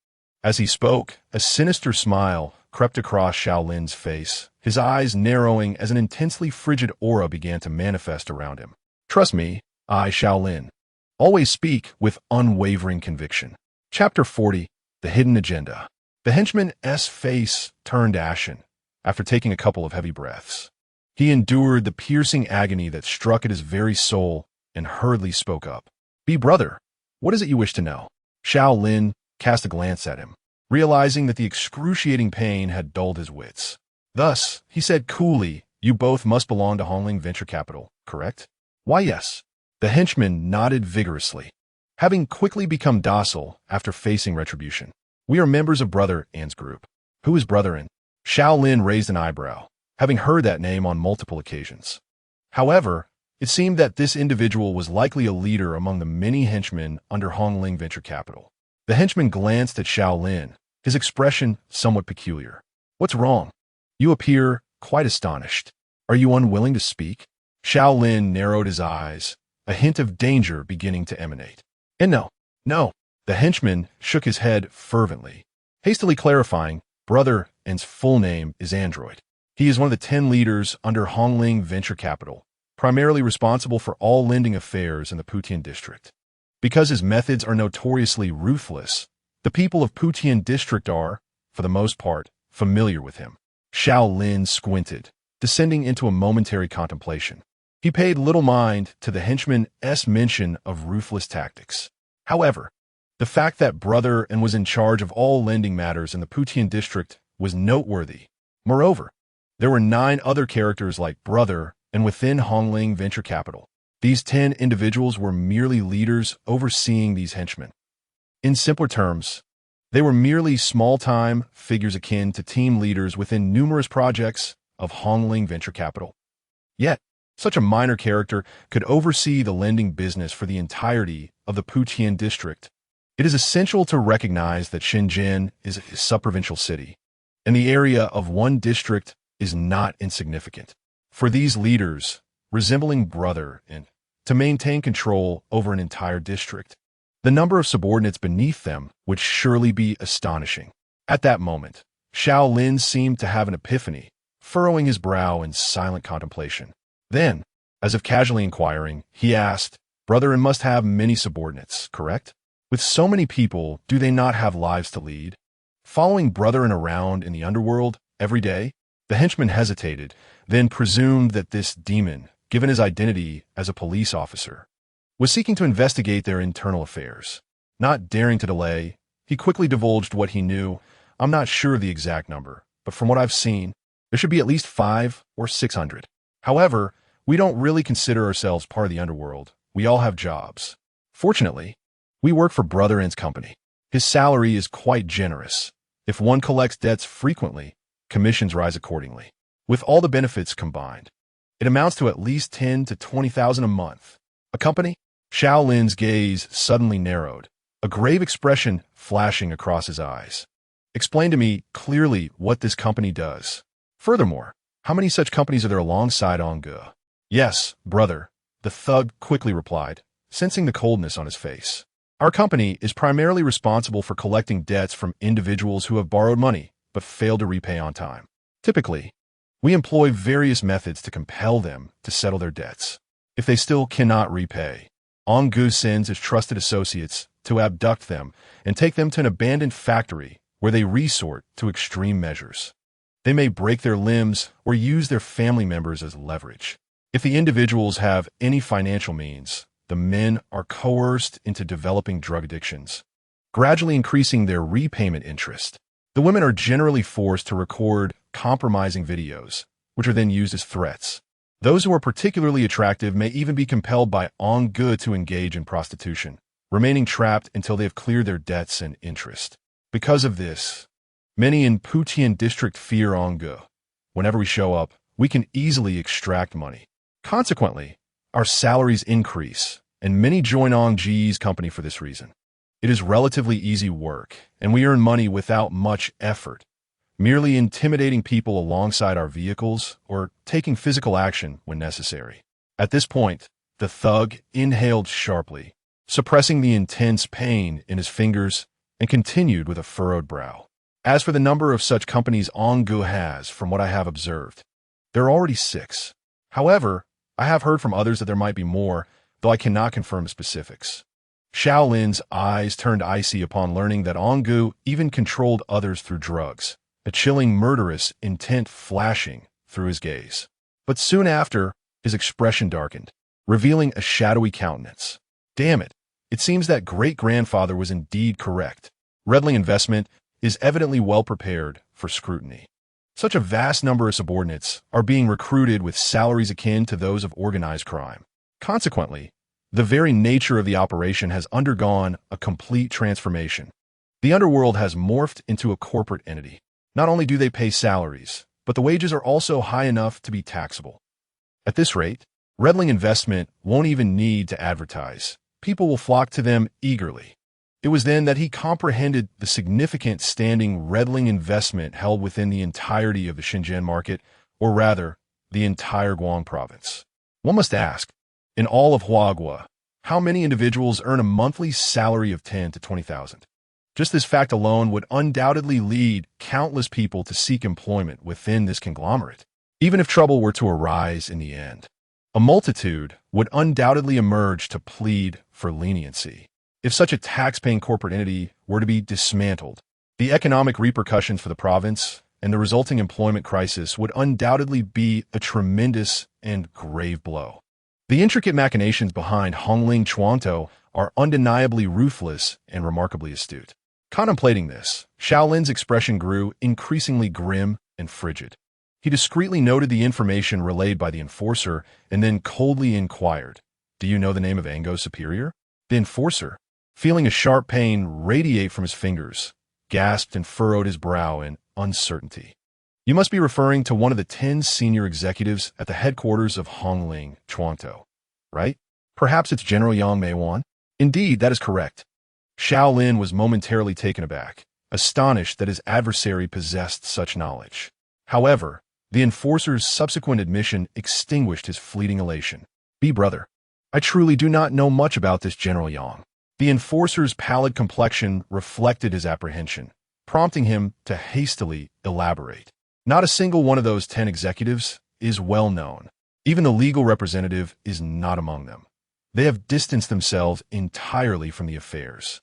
As he spoke, a sinister smile crept across Xiao Lin's face, his eyes narrowing as an intensely frigid aura began to manifest around him. Trust me, I, Xiao Lin, always speak with unwavering conviction. Chapter 40, The Hidden Agenda. The henchman's face turned ashen after taking a couple of heavy breaths. He endured the piercing agony that struck at his very soul and hurriedly spoke up. Brother, what is it you wish to know? Xiao Lin cast a glance at him, realizing that the excruciating pain had dulled his wits. Thus, he said coolly, you both must belong to Hongling Venture Capital, correct? Why, yes. The henchman nodded vigorously, having quickly become docile after facing retribution. We are members of Brother An's group. Who is Brother An? Xiao Lin raised an eyebrow, having heard that name on multiple occasions. However, it seemed that this individual was likely a leader among the many henchmen under Hongling Venture Capital. The henchman glanced at Xiao Lin, his expression somewhat peculiar. What's wrong? You appear quite astonished. Are you unwilling to speak? Xiao Lin narrowed his eyes, a hint of danger beginning to emanate. And no. The henchman shook his head fervently, hastily clarifying, Brother An's full name is Android. He is one of the 10 leaders under Hongling Venture Capital, primarily responsible for all lending affairs in the Putian district. Because his methods are notoriously ruthless, the people of Putian district are, for the most part, familiar with him. Xiao Lin squinted, descending into a momentary contemplation. He paid little mind to the henchman's mention of ruthless tactics. However, the fact that Brother An was in charge of all lending matters in the Putian district was noteworthy. Moreover, there were 9 other characters like Brother An within Hongling Venture Capital. These 10 individuals were merely leaders overseeing these henchmen. In simpler terms, they were merely small-time figures akin to team leaders within numerous projects of Hongling Venture Capital. Yet, such a minor character could oversee the lending business for the entirety of the Putian district. It is essential to recognize that Shenzhen is a subprovincial city, and the area of one district is not insignificant. For these leaders, resembling Brother An, to maintain control over an entire district, the number of subordinates beneath them would surely be astonishing. At that moment, Xiao Lin seemed to have an epiphany, furrowing his brow in silent contemplation. Then, as if casually inquiring, he asked, Brother An must have many subordinates, correct? With so many people, do they not have lives to lead? Following Brother An around in the underworld every day? The henchman hesitated, then presumed that this demon, given his identity as a police officer, was seeking to investigate their internal affairs. Not daring to delay, he quickly divulged what he knew. I'm not sure of the exact number, but from what I've seen, there should be at least 500 or 600. However, we don't really consider ourselves part of the underworld. We all have jobs. Fortunately, we work for Brother An's company. His salary is quite generous. If one collects debts frequently, commissions rise accordingly. With all the benefits combined, it amounts to at least 10 to 20,000 a month. A company? Xiao Lin's gaze suddenly narrowed, a grave expression flashing across his eyes. Explain to me clearly what this company does. Furthermore, how many such companies are there alongside Ongu? Yes, brother, the thug quickly replied, sensing the coldness on his face. Our company is primarily responsible for collecting debts from individuals who have borrowed money but failed to repay on time. Typically, we employ various methods to compel them to settle their debts. If they still cannot repay, Ongu sends his trusted associates to abduct them and take them to an abandoned factory where they resort to extreme measures. They may break their limbs or use their family members as leverage. If the individuals have any financial means, the men are coerced into developing drug addictions, gradually increasing their repayment interest. The women are generally forced to record compromising videos, which are then used as threats. Those who are particularly attractive may even be compelled by Ongge to engage in prostitution, remaining trapped until they have cleared their debts and interest. Because of this, many in Putian district fear Ongge. Whenever we show up, we can easily extract money. Consequently, our salaries increase, and many join Ongge's company for this reason. It is relatively easy work, and we earn money without much effort, merely intimidating people alongside our vehicles or taking physical action when necessary. At this point, the thug inhaled sharply, suppressing the intense pain in his fingers, and continued with a furrowed brow. As for the number of such companies Ongge has, from what I have observed, there are already 6. However, I have heard from others that there might be more, though I cannot confirm specifics. Xiao Lin's eyes turned icy upon learning that Ongge even controlled others through drugs, a chilling murderous intent flashing through his gaze. But soon after, his expression darkened, revealing a shadowy countenance. Damn it, it seems that great-grandfather was indeed correct. Redling Investment is evidently well prepared for scrutiny. Such a vast number of subordinates are being recruited with salaries akin to those of organized crime. Consequently, the very nature of the operation has undergone a complete transformation. The underworld has morphed into a corporate entity. Not only do they pay salaries, but the wages are also high enough to be taxable. At this rate, Redling Investment won't even need to advertise. People will flock to them eagerly. It was then that he comprehended the significant standing Redling Investment held within the entirety of the Shenzhen market, or rather, the entire Guang province. One must ask, in all of Huagua, how many individuals earn a monthly salary of 10 to 20,000? Just this fact alone would undoubtedly lead countless people to seek employment within this conglomerate. Even if trouble were to arise in the end, a multitude would undoubtedly emerge to plead for leniency. If such a tax-paying corporate entity were to be dismantled, the economic repercussions for the province and the resulting employment crisis would undoubtedly be a tremendous and grave blow. The intricate machinations behind Hongling Chuantou are undeniably ruthless and remarkably astute. Contemplating this, Xiao Lin's expression grew increasingly grim and frigid. He discreetly noted the information relayed by the enforcer and then coldly inquired, "Do you know the name of Ango's superior?" The enforcer, feeling a sharp pain radiate from his fingers, gasped and furrowed his brow in uncertainty. "You must be referring to one of the 10 senior executives at the headquarters of Hongling Chuantou, right? Perhaps it's General Yang Meiwan?" "Indeed, that is correct." Xiao Lin was momentarily taken aback, astonished that his adversary possessed such knowledge. However, the enforcer's subsequent admission extinguished his fleeting elation. "Brother, I truly do not know much about this General Yang." The enforcer's pallid complexion reflected his apprehension, prompting him to hastily elaborate. "Not a single one of those 10 executives is well known. Even the legal representative is not among them. They have distanced themselves entirely from the affairs.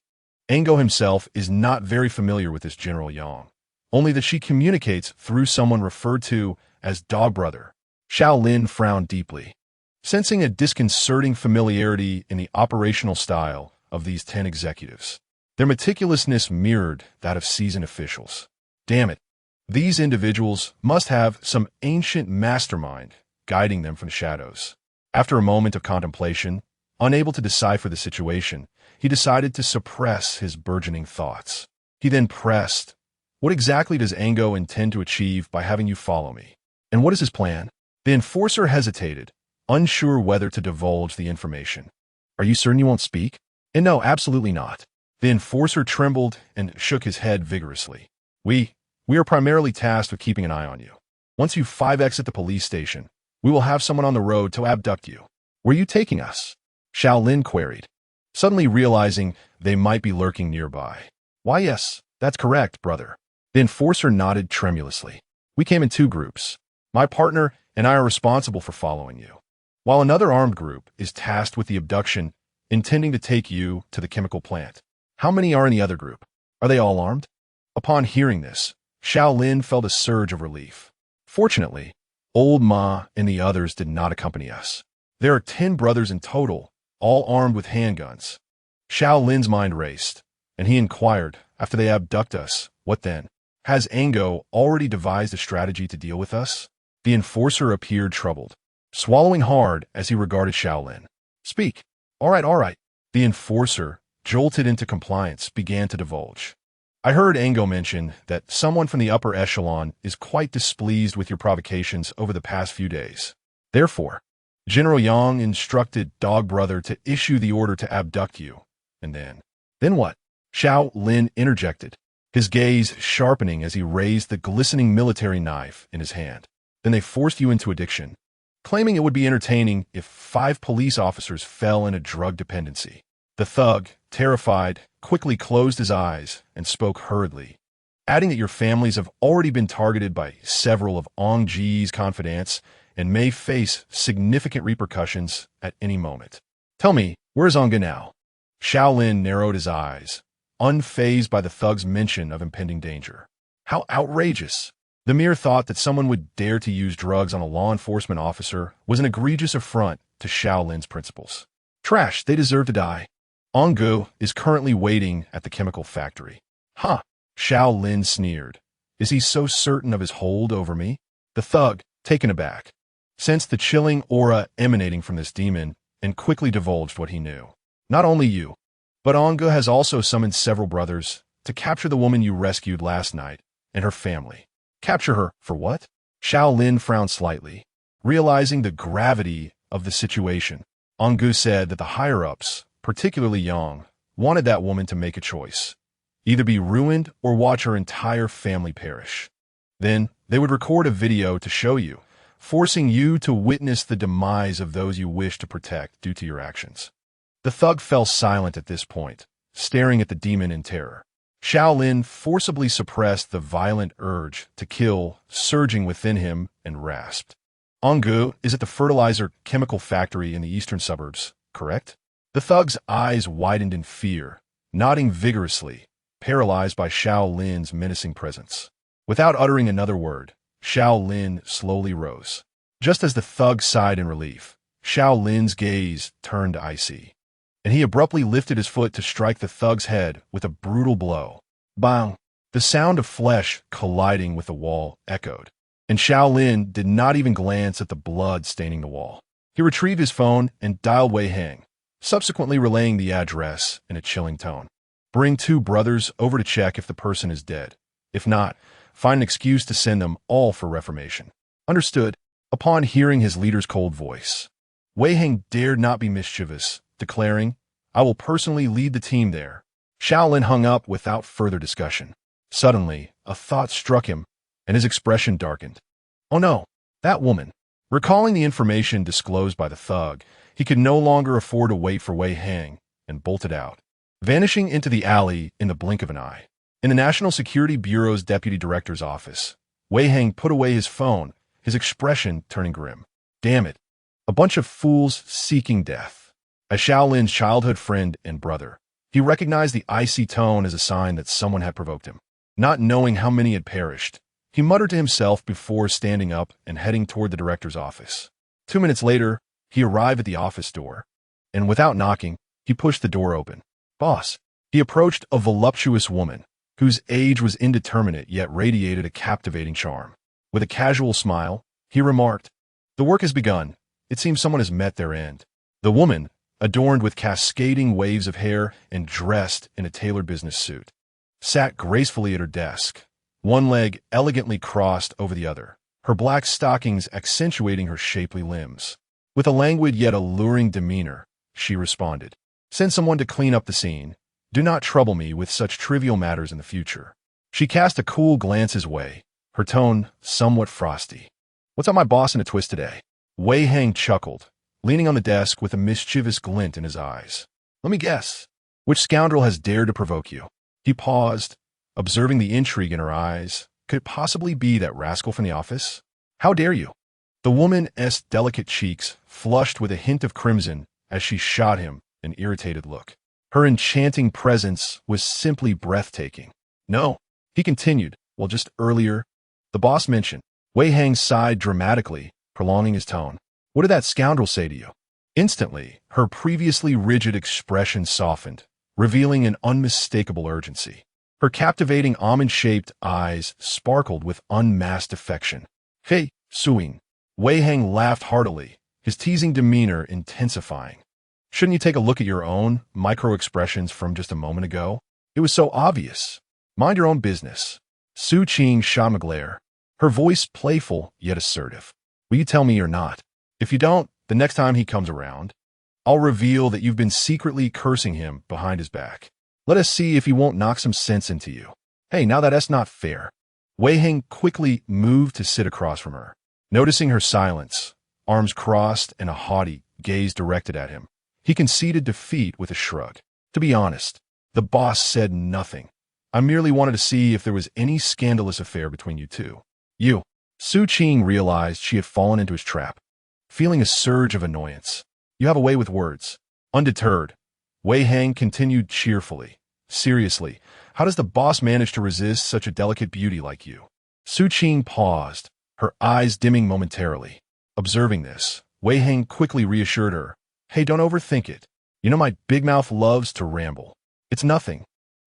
Ango himself is not very familiar with this General Yang, only that she communicates through someone referred to as Dog Brother." Xiao Lin frowned deeply, sensing a disconcerting familiarity in the operational style of these 10 executives. Their meticulousness mirrored that of seasoned officials. Damn it, these individuals must have some ancient mastermind guiding them from the shadows. After a moment of contemplation, unable to decipher the situation, he decided to suppress his burgeoning thoughts. He then pressed, "What exactly does Ango intend to achieve by having you follow me? And what is his plan?" The enforcer hesitated, unsure whether to divulge the information. "Are you certain you won't speak?" "And no, absolutely not." The enforcer trembled and shook his head vigorously. We are primarily tasked with keeping an eye on you. Once you 5-exit the police station, we will have someone on the road to abduct you." "Where are you taking us?" Xiao Lin queried, suddenly realizing they might be lurking nearby. "Why, yes, that's correct, brother." The enforcer nodded tremulously. "We came in 2 groups. My partner and I are responsible for following you, while another armed group is tasked with the abduction, intending to take you to the chemical plant." "How many are in the other group? Are they all armed?" Upon hearing this, Xiao Lin felt a surge of relief. Fortunately, Old Ma and the others did not accompany us. There are 10 brothers in total, all armed with handguns. Xiao Lin's mind raced, and he inquired, "After they abduct us, what then? Has Ango already devised a strategy to deal with us?" The enforcer appeared troubled. swallowing hard as he regarded Xiao Lin. Speak. All right, all right. The enforcer, jolted into compliance, began to divulge. I heard Ango mention that someone from the upper echelon is quite displeased with your provocations over the past few days. Therefore, General Yang instructed Dog Brother to issue the order to abduct you. And then what? Xiao Lin interjected, his gaze sharpening as he raised the glistening military knife in his hand. Then they forced you into addiction, claiming it would be entertaining if 5 police officers fell in a drug dependency. The thug, terrified, quickly closed his eyes and spoke hurriedly, adding that your families have already been targeted by several of Ong Ji's confidants and may face significant repercussions at any moment. Tell me, where is Onga now? Xiao Lin narrowed his eyes, unfazed by the thug's mention of impending danger. How outrageous! The mere thought that someone would dare to use drugs on a law enforcement officer was an egregious affront to Xiao Lin's principles. Trash, they deserve to die. Ongu is currently waiting at the chemical factory. Huh, Xiao Lin sneered. Is he so certain of his hold over me? The thug, taken aback, sensed the chilling aura emanating from this demon and quickly divulged what he knew. Not only you, but Ongu has also summoned several brothers to capture the woman you rescued last night and her family. Capture her for what? Xiao Lin frowned slightly, realizing the gravity of the situation. Ongu said that the higher-ups, particularly Yang, wanted that woman to make a choice, either be ruined or watch her entire family perish. Then they would record a video to show you, forcing you to witness the demise of those you wish to protect due to your actions. The thug fell silent at this point, staring at the demon in terror. Xiao Lin forcibly suppressed the violent urge to kill surging within him and rasped. Ongu is at the fertilizer chemical factory in the eastern suburbs, correct? The thug's eyes widened in fear, nodding vigorously, paralyzed by Xiao Lin's menacing presence. Without uttering another word, Xiao Lin slowly rose. Just as the thug sighed in relief, Xiao Lin's gaze turned icy, and he abruptly lifted his foot to strike the thug's head with a brutal blow. Bang! The sound of flesh colliding with the wall echoed, and Xiao Lin did not even glance at the blood staining the wall. He retrieved his phone and dialed Wei Heng, subsequently relaying the address in a chilling tone. Bring 2 brothers over to check if the person is dead. If not, find an excuse to send them all for reformation. Understood. Upon hearing his leader's cold voice, Wei Heng dared not be mischievous, declaring, I will personally lead the team there. Xiao Lin hung up without further discussion. Suddenly, a thought struck him, and his expression darkened. Oh no, that woman. Recalling the information disclosed by the thug, he could no longer afford to wait for Wei Heng and bolted out, vanishing into the alley in the blink of an eye. In the National Security Bureau's deputy director's office, Wei Heng put away his phone, his expression turning grim. Damn it. A bunch of fools seeking death. As Xiao Lin's childhood friend and brother, he recognized the icy tone as a sign that someone had provoked him. Not knowing how many had perished, he muttered to himself before standing up and heading toward the director's office. 2 minutes later, he arrived at the office door, and without knocking, he pushed the door open. Boss. He approached a voluptuous woman, whose age was indeterminate yet radiated a captivating charm. With a casual smile, he remarked, The work has begun. It seems someone has met their end. The woman, adorned with cascading waves of hair and dressed in a tailored business suit, sat gracefully at her desk, one leg elegantly crossed over the other, her black stockings accentuating her shapely limbs. With a languid yet alluring demeanor, she responded, Send someone to clean up the scene. Do not trouble me with such trivial matters in the future. She cast a cool glance his way, her tone somewhat frosty. What's on my boss in a twist today? Wei Heng chuckled, leaning on the desk with a mischievous glint in his eyes. Let me guess. Which scoundrel has dared to provoke you? He paused, observing the intrigue in her eyes. Could it possibly be that rascal from the office? How dare you? The woman's delicate cheeks flushed with a hint of crimson as she shot him an irritated look. Her enchanting presence was simply breathtaking. No, he continued, well, just earlier, the boss mentioned. Wei Heng sighed dramatically, prolonging his tone. What did that scoundrel say to you? Instantly, her previously rigid expression softened, revealing an unmistakable urgency. Her captivating almond-shaped eyes sparkled with unmasked affection. Hey, Suing. Wei Heng laughed heartily, his teasing demeanor intensifying. Shouldn't you take a look at your own micro-expressions from just a moment ago? It was so obvious. Mind your own business. Su Qing shot him a glare, her voice playful yet assertive. Will you tell me you're not? If you don't, the next time he comes around, I'll reveal that you've been secretly cursing him behind his back. Let us see if he won't knock some sense into you. Hey, now that's not fair. Wei Heng quickly moved to sit across from her. Noticing her silence, arms crossed and a haughty gaze directed at him, he conceded defeat with a shrug. To be honest, the boss said nothing. I merely wanted to see if there was any scandalous affair between you two. You. Su Qing realized she had fallen into his trap, feeling a surge of annoyance. You have a way with words. Undeterred, Wei Heng continued cheerfully. Seriously, how does the boss manage to resist such a delicate beauty like you? Su Qing paused, her eyes dimming momentarily. Observing this, Wei Heng quickly reassured her. Hey, don't overthink it. You know my big mouth loves to ramble. It's nothing.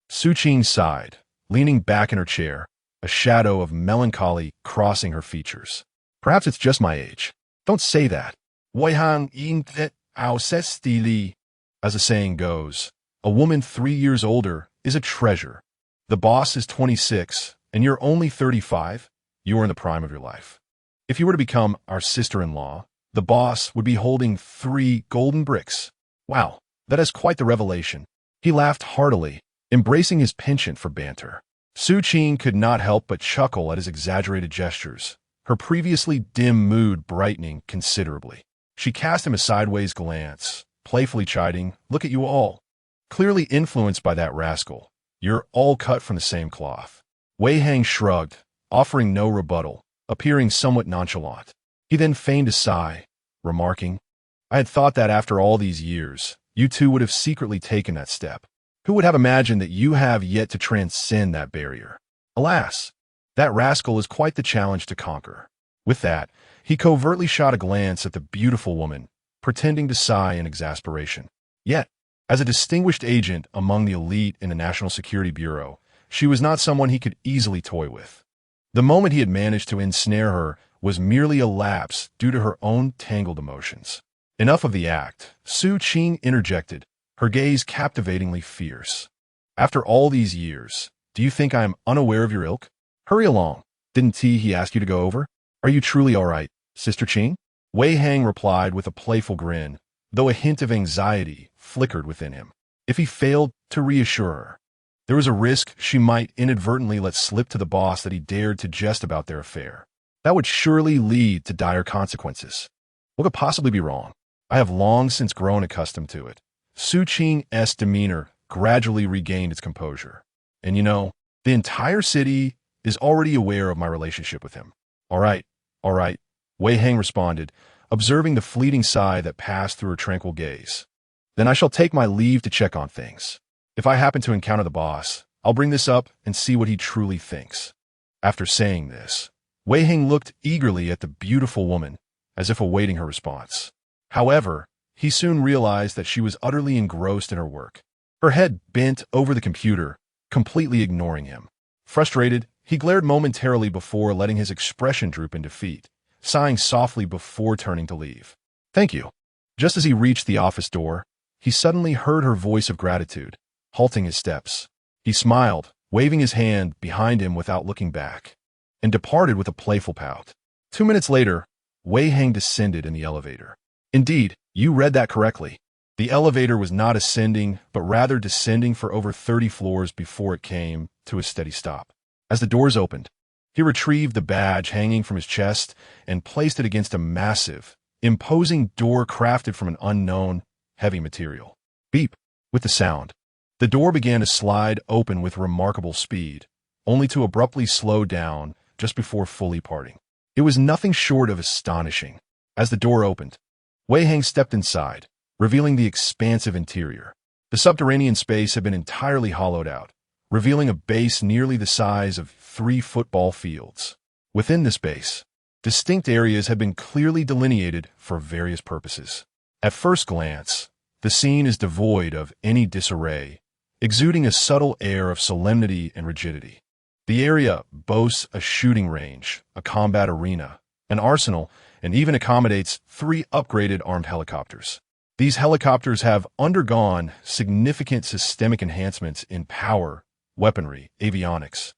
Su Qing sighed, leaning back in her chair, a shadow of melancholy crossing her features. Perhaps it's just my age. Don't say that. Wei Heng yin that ao ses li. As the saying goes, a woman 3 years older is a treasure. The boss is 26, and you're only 35. You are in the prime of your life. If you were to become our sister-in-law, the boss would be holding 3 golden bricks. Wow, that is quite the revelation. He laughed heartily, embracing his penchant for banter. Su Qing could not help but chuckle at his exaggerated gestures, her previously dim mood brightening considerably. She cast him a sideways glance, playfully chiding, "Look at you all. Clearly influenced by that rascal. You're all cut from the same cloth." Wei Heng shrugged, offering no rebuttal, appearing somewhat nonchalant. He then feigned a sigh, remarking, "I had thought that after all these years, you two would have secretly taken that step. Who would have imagined that you have yet to transcend that barrier? Alas, that rascal is quite the challenge to conquer." With that, he covertly shot a glance at the beautiful woman, pretending to sigh in exasperation. Yet, as a distinguished agent among the elite in the National Security Bureau, she was not someone he could easily toy with. The moment he had managed to ensnare her was merely a lapse due to her own tangled emotions. Enough of the act, Su Qing interjected, her gaze captivatingly fierce. "After all these years, do you think I am unaware of your ilk? Hurry along. Didn't he ask you to go over? Are you truly all right, Sister Qing?" Wei Heng replied with a playful grin, though a hint of anxiety flickered within him. If he failed to reassure her, there was a risk she might inadvertently let slip to the boss that he dared to jest about their affair. That would surely lead to dire consequences. What could possibly be wrong? I have long since grown accustomed to it. Su Qing's demeanor gradually regained its composure. And you know, the entire city is already aware of my relationship with him. All right, Wei Heng responded, observing the fleeting sigh that passed through her tranquil gaze. Then I shall take my leave to check on things. If I happen to encounter the boss, I'll bring this up and see what he truly thinks. After saying this, Wei Heng looked eagerly at the beautiful woman, as if awaiting her response. However, he soon realized that she was utterly engrossed in her work, her head bent over the computer, completely ignoring him. Frustrated, he glared momentarily before letting his expression droop in defeat, sighing softly before turning to leave. "Thank you." Just as he reached the office door, he suddenly heard her voice of gratitude, halting his steps. He smiled, waving his hand behind him without looking back, and departed with a playful pout. 2 minutes later, Wei Heng descended in the elevator. Indeed, you read that correctly. The elevator was not ascending, but rather descending for over 30 floors before it came to a steady stop. As the doors opened, he retrieved the badge hanging from his chest and placed it against a massive, imposing door crafted from an unknown, heavy material. Beep! With the sound, the door began to slide open with remarkable speed, only to abruptly slow down just before fully parting. It was nothing short of astonishing. As the door opened, Wei Heng stepped inside, revealing the expansive interior. The subterranean space had been entirely hollowed out, revealing a base nearly the size of 3 football fields. Within this base, distinct areas had been clearly delineated for various purposes. At first glance, the scene is devoid of any disarray, exuding a subtle air of solemnity and rigidity. The area boasts a shooting range, a combat arena, an arsenal, and even accommodates 3 upgraded armed helicopters. These helicopters have undergone significant systemic enhancements in power, weaponry, avionics,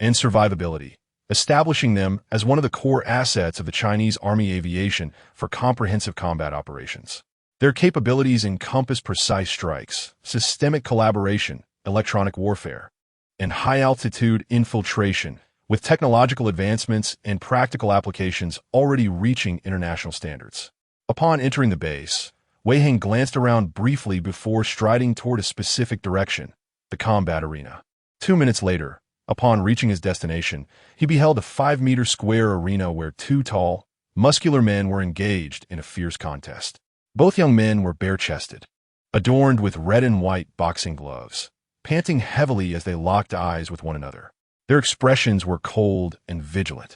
and survivability, establishing them as one of the core assets of the Chinese Army aviation for comprehensive combat operations. Their capabilities encompass precise strikes, systemic collaboration, electronic warfare, and high-altitude infiltration, with technological advancements and practical applications already reaching international standards. Upon entering the base, Wei Heng glanced around briefly before striding toward a specific direction, the combat arena. 2 minutes later, upon reaching his destination, he beheld a 5-meter square arena where 2 tall, muscular men were engaged in a fierce contest. Both young men were bare-chested, adorned with red and white boxing gloves, panting heavily as they locked eyes with one another. Their expressions were cold and vigilant,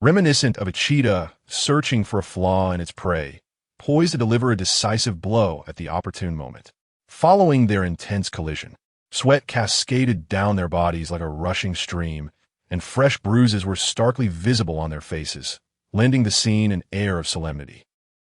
reminiscent of a cheetah searching for a flaw in its prey, poised to deliver a decisive blow at the opportune moment. Following their intense collision, sweat cascaded down their bodies like a rushing stream, and fresh bruises were starkly visible on their faces, lending the scene an air of solemnity.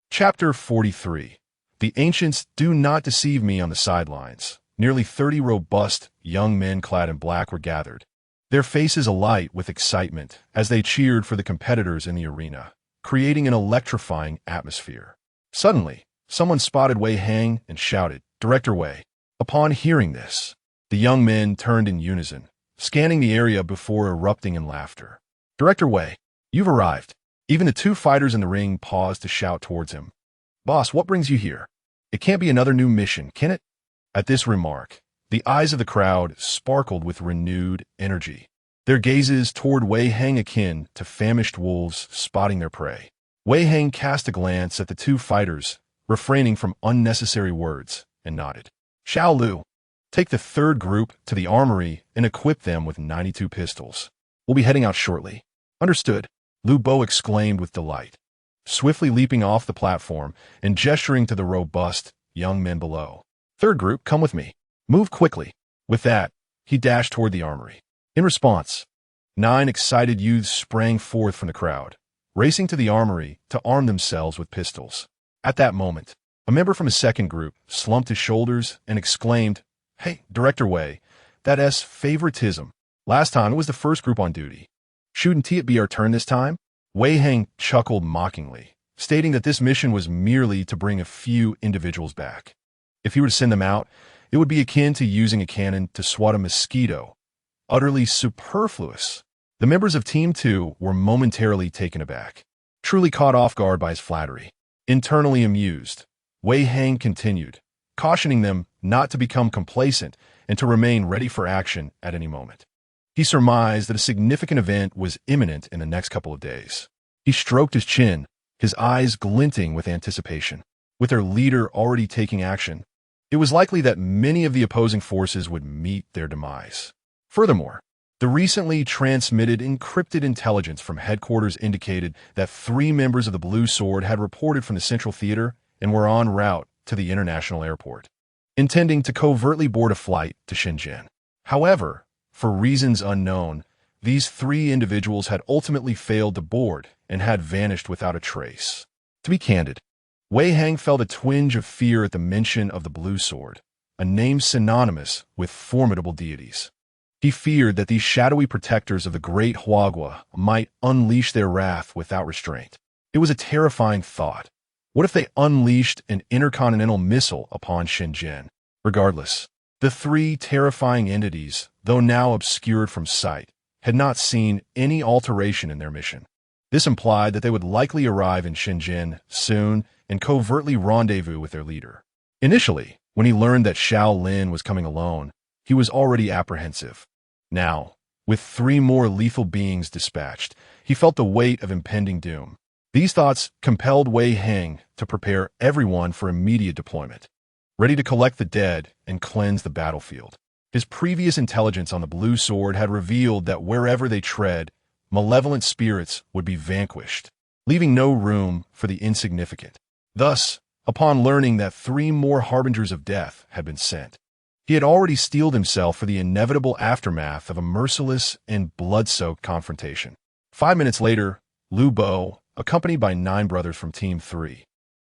Chapter 43. The ancients do not deceive me on the sidelines. Nearly 30 robust, young men clad in black were gathered, their faces alight with excitement as they cheered for the competitors in the arena, creating an electrifying atmosphere. Suddenly, someone spotted Wei Heng and shouted, "Director Wei." Upon hearing this, the young men turned in unison, scanning the area before erupting in laughter. "Director Wei, you've arrived." Even the 2 fighters in the ring paused to shout towards him. "Boss, what brings you here? It can't be another new mission, can it?" At this remark, the eyes of the crowd sparkled with renewed energy, their gazes toward Wei Heng akin to famished wolves spotting their prey. Wei Heng cast a glance at the 2 fighters, refraining from unnecessary words, and nodded. "Xiao Lin, take the 3rd group to the armory and equip them with 92 pistols. We'll be heading out shortly." "Understood," Lu Bo exclaimed with delight, swiftly leaping off the platform and gesturing to the robust young men below. "3rd group, come with me. Move quickly." With that, he dashed toward the armory. In response, 9 excited youths sprang forth from the crowd, racing to the armory to arm themselves with pistols. At that moment, a member from a 2nd group slumped his shoulders and exclaimed, "Hey, Director Wei, that's favoritism. Last time it was the 1st group on duty. Shouldn't it be our turn this time?" Wei Heng chuckled mockingly, stating that this mission was merely to bring a few individuals back. If he were to send them out, it would be akin to using a cannon to swat a mosquito, utterly superfluous. The members of Team 2 were momentarily taken aback, truly caught off guard by his flattery. Internally amused, Wei Heng continued, cautioning them not to become complacent and to remain ready for action at any moment. He surmised that a significant event was imminent in the next couple of days. He stroked his chin, his eyes glinting with anticipation. With their leader already taking action, it was likely that many of the opposing forces would meet their demise. Furthermore, the recently transmitted encrypted intelligence from headquarters indicated that 3 members of the Blue Sword had reported from the Central Theater and were en route to the international airport, intending to covertly board a flight to Shenzhen. However, for reasons unknown, these 3 individuals had ultimately failed to board and had vanished without a trace. To be candid, Wei Heng felt a twinge of fear at the mention of the Blue Sword, a name synonymous with formidable deities. He feared that these shadowy protectors of the great Huagua might unleash their wrath without restraint. It was a terrifying thought. What if they unleashed an intercontinental missile upon Shenzhen? Regardless, the 3 terrifying entities, though now obscured from sight, had not seen any alteration in their mission. This implied that they would likely arrive in Shenzhen soon and covertly rendezvous with their leader. Initially, when he learned that Xiao Lin was coming alone, he was already apprehensive. Now, with 3 more lethal beings dispatched, he felt the weight of impending doom. These thoughts compelled Wei Heng to prepare everyone for immediate deployment, ready to collect the dead and cleanse the battlefield. His previous intelligence on the Blue Sword had revealed that wherever they tread, malevolent spirits would be vanquished, leaving no room for the insignificant. Thus, upon learning that 3 more harbingers of death had been sent, he had already steeled himself for the inevitable aftermath of a merciless and blood-soaked confrontation. 5 minutes later, Lu Bo, accompanied by 9 brothers from Team 3,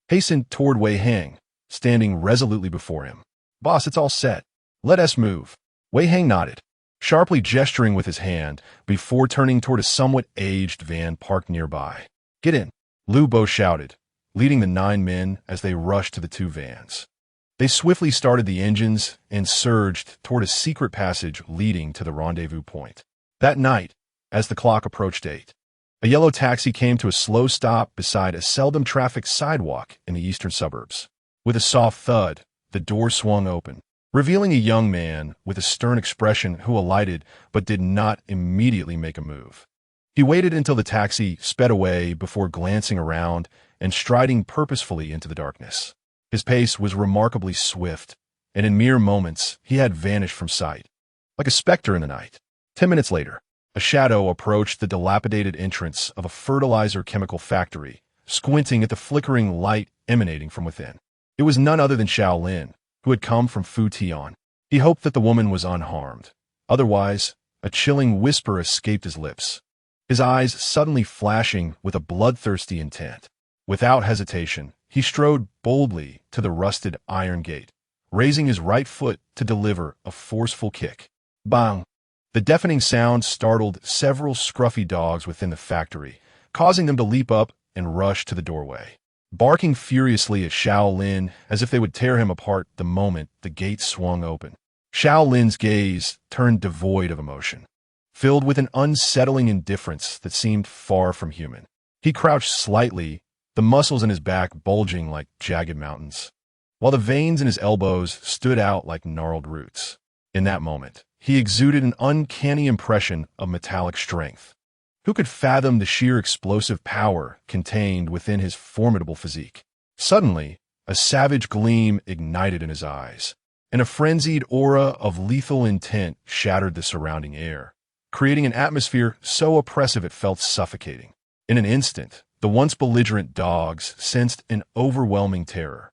hastened toward Wei Hang, standing resolutely before him. "Boss, it's all set. Let us move." Wei Hang nodded, sharply gesturing with his hand before turning toward a somewhat aged van parked nearby. "Get in," Lu Bo shouted, leading the 9 men as they rushed to the 2 vans. They swiftly started the engines and surged toward a secret passage leading to the rendezvous point. That night, as the clock approached 8, a yellow taxi came to a slow stop beside a seldom-trafficked sidewalk in the eastern suburbs. With a soft thud, the door swung open, revealing a young man with a stern expression who alighted but did not immediately make a move. He waited until the taxi sped away before glancing around and striding purposefully into the darkness. His pace was remarkably swift, and in mere moments he had vanished from sight, like a specter in the night. 10 minutes later, a shadow approached the dilapidated entrance of a fertilizer chemical factory, squinting at the flickering light emanating from within. It was none other than Xiao Lin, who had come from Futian. He hoped that the woman was unharmed. Otherwise, a chilling whisper escaped his lips, his eyes suddenly flashing with a bloodthirsty intent. Without hesitation, he strode boldly to the rusted iron gate, raising his right foot to deliver a forceful kick. Bang! The deafening sound startled several scruffy dogs within the factory, causing them to leap up and rush to the doorway, barking furiously at Xiao Lin as if they would tear him apart the moment the gate swung open. Xiao Lin's gaze turned devoid of emotion, filled with an unsettling indifference that seemed far from human. He crouched slightly, the muscles in his back bulging like jagged mountains, while the veins in his elbows stood out like gnarled roots. In that moment, he exuded an uncanny impression of metallic strength. Who could fathom the sheer explosive power contained within his formidable physique? Suddenly, a savage gleam ignited in his eyes, and a frenzied aura of lethal intent shattered the surrounding air, creating an atmosphere so oppressive it felt suffocating. In an instant, the once belligerent dogs sensed an overwhelming terror,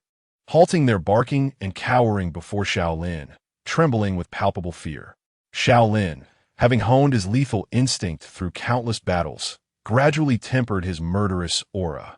halting their barking and cowering before Xiao Lin, trembling with palpable fear. Xiao Lin, having honed his lethal instinct through countless battles, gradually tempered his murderous aura,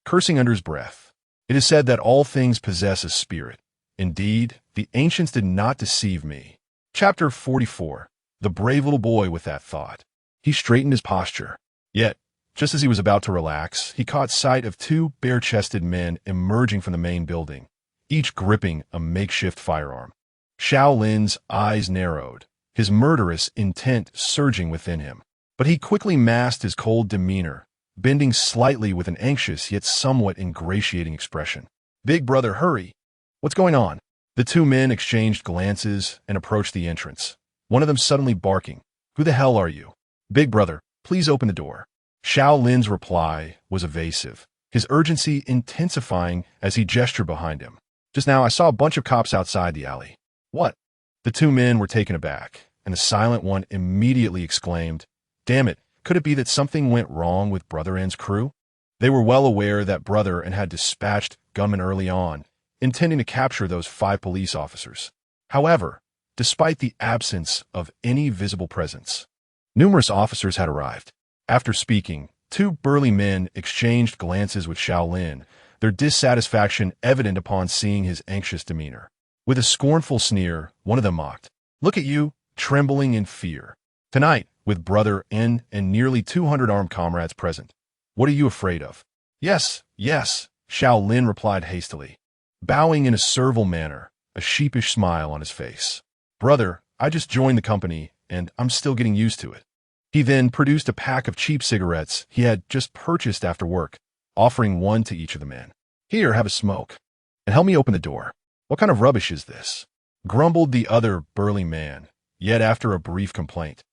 cursing under his breath. It is said that all things possess a spirit. Indeed, the ancients did not deceive me. Chapter 44. The brave little boy with that thought. He straightened his posture. Yet, just as he was about to relax, he caught sight of 2 bare-chested men emerging from the main building, each gripping a makeshift firearm. Xiao Lin's eyes narrowed, his murderous intent surging within him. But he quickly masked his cold demeanor, bending slightly with an anxious yet somewhat ingratiating expression. "Big brother, hurry! What's going on?" The 2 men exchanged glances and approached the entrance, one of them suddenly barking, "Who the hell are you?" "Big brother, please open the door." Xiao Lin's reply was evasive, his urgency intensifying as he gestured behind him. "Just now I saw a bunch of cops outside the alley." "What?" The 2 men were taken aback, and the silent one immediately exclaimed, "Damn it, could it be that something went wrong with Brother N's crew?" They were well aware that Brother N had dispatched gunmen early on, intending to capture those 5 police officers. However, despite the absence of any visible presence, numerous officers had arrived. After speaking, 2 burly men exchanged glances with Xiao Lin, their dissatisfaction evident upon seeing his anxious demeanor. With a scornful sneer, one of them mocked, "Look at you, trembling in fear. Tonight, with Brother N and nearly 200 armed comrades present, what are you afraid of?" "Yes, yes," Xiao Lin replied hastily, bowing in a servile manner, a sheepish smile on his face. "Brother, I just joined the company, and I'm still getting used to it." He then produced a pack of cheap cigarettes he had just purchased after work, offering one to each of the men. "Here, have a smoke, and help me open the door." "What kind of rubbish is this?" grumbled the other burly man, yet after a brief complaint,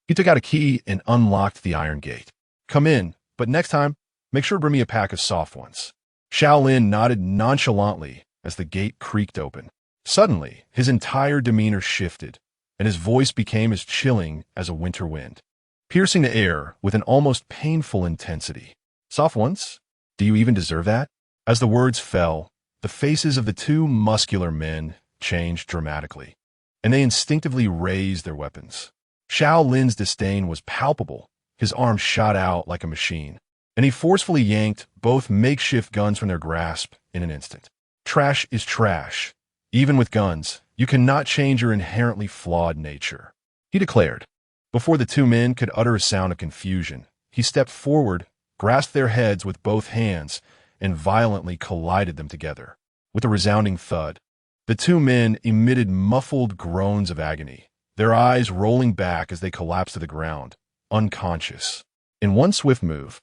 he took out a key and unlocked the iron gate. "Come in, but next time, make sure to bring me a pack of soft ones." Xiao Lin nodded nonchalantly as the gate creaked open. Suddenly, his entire demeanor shifted, and his voice became as chilling as a winter wind, piercing the air with an almost painful intensity. "Soft ones? Do you even deserve that?" As the words fell, the faces of the 2 muscular men changed dramatically, and they instinctively raised their weapons. Xiao Lin's disdain was palpable, his arm shot out like a machine, and he forcefully yanked both makeshift guns from their grasp in an instant. Trash is trash. Even with guns, you cannot change your inherently flawed nature, he declared. Before the two men could utter a sound of confusion, he stepped forward, grasped their heads with both hands, and violently collided them together. With a resounding thud, the two men emitted muffled groans of agony, their eyes rolling back as they collapsed to the ground, unconscious. In one swift move,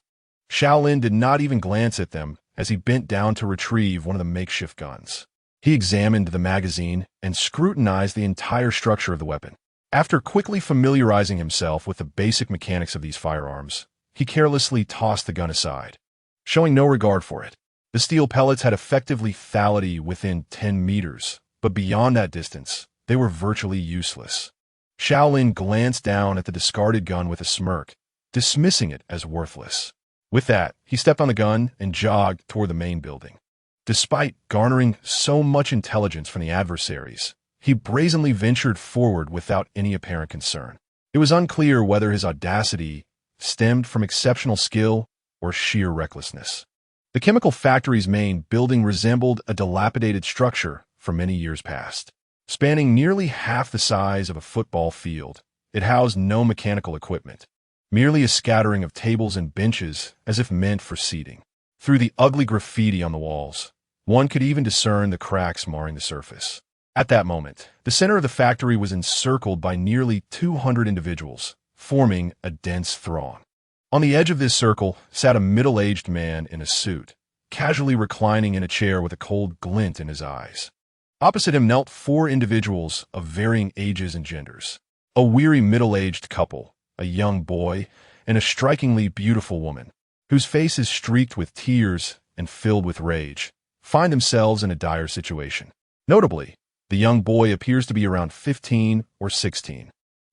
Xiao Lin did not even glance at them as he bent down to retrieve one of the makeshift guns. He examined the magazine and scrutinized the entire structure of the weapon. After quickly familiarizing himself with the basic mechanics of these firearms, he carelessly tossed the gun aside, showing no regard for it. The steel pellets had effectively lethality within 10 meters, but beyond that distance, they were virtually useless. Xiao Lin glanced down at the discarded gun with a smirk, dismissing it as worthless. With that, he stepped on the gun and jogged toward the main building. Despite garnering so much intelligence from the adversaries, he brazenly ventured forward without any apparent concern. It was unclear whether his audacity stemmed from exceptional skill or sheer recklessness. The chemical factory's main building resembled a dilapidated structure from many years past. Spanning nearly half the size of a football field, it housed no mechanical equipment, merely a scattering of tables and benches as if meant for seating. Through the ugly graffiti on the walls, one could even discern the cracks marring the surface. At that moment, the center of the factory was encircled by nearly 200 individuals, forming a dense throng. On the edge of this circle sat a middle-aged man in a suit, casually reclining in a chair with a cold glint in his eyes. Opposite him knelt four individuals of varying ages and genders. A weary middle-aged couple, a young boy, and a strikingly beautiful woman, whose faces streaked with tears and filled with rage, find themselves in a dire situation. Notably, the young boy appears to be around 15 or 16,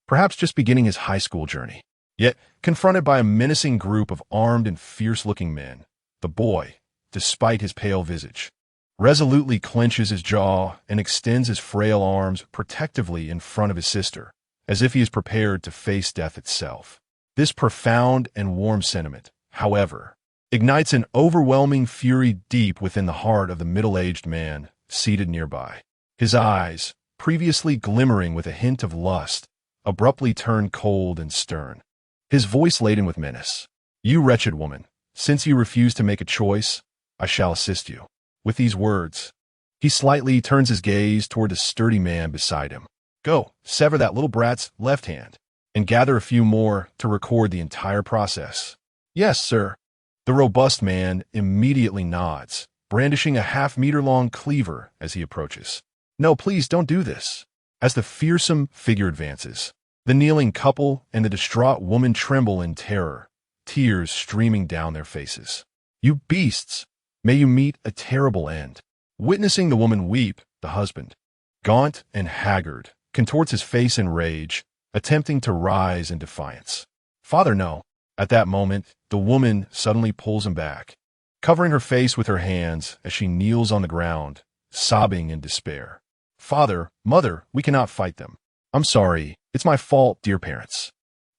perhaps just beginning his high school journey. Yet, confronted by a menacing group of armed and fierce-looking men, the boy, despite his pale visage, resolutely clenches his jaw and extends his frail arms protectively in front of his sister, as if he is prepared to face death itself. This profound and warm sentiment, however, ignites an overwhelming fury deep within the heart of the middle-aged man seated nearby. His eyes, previously glimmering with a hint of lust, abruptly turn cold and stern, his voice laden with menace. "You wretched woman, since you refuse to make a choice, I shall assist you." With these words, he slightly turns his gaze toward the sturdy man beside him. "Go, sever that little brat's left hand, and gather a few more to record the entire process." "Yes, sir." The robust man immediately nods, brandishing a half-meter-long cleaver as he approaches. "No, please don't do this." As the fearsome figure advances, the kneeling couple and the distraught woman tremble in terror, tears streaming down their faces. "You beasts! May you meet a terrible end." Witnessing the woman weep, the husband, gaunt and haggard, contorts his face in rage, attempting to rise in defiance. "Father, no." At that moment, the woman suddenly pulls him back, covering her face with her hands as she kneels on the ground, sobbing in despair. "Father, mother, we cannot fight them. I'm sorry. It's my fault, dear parents."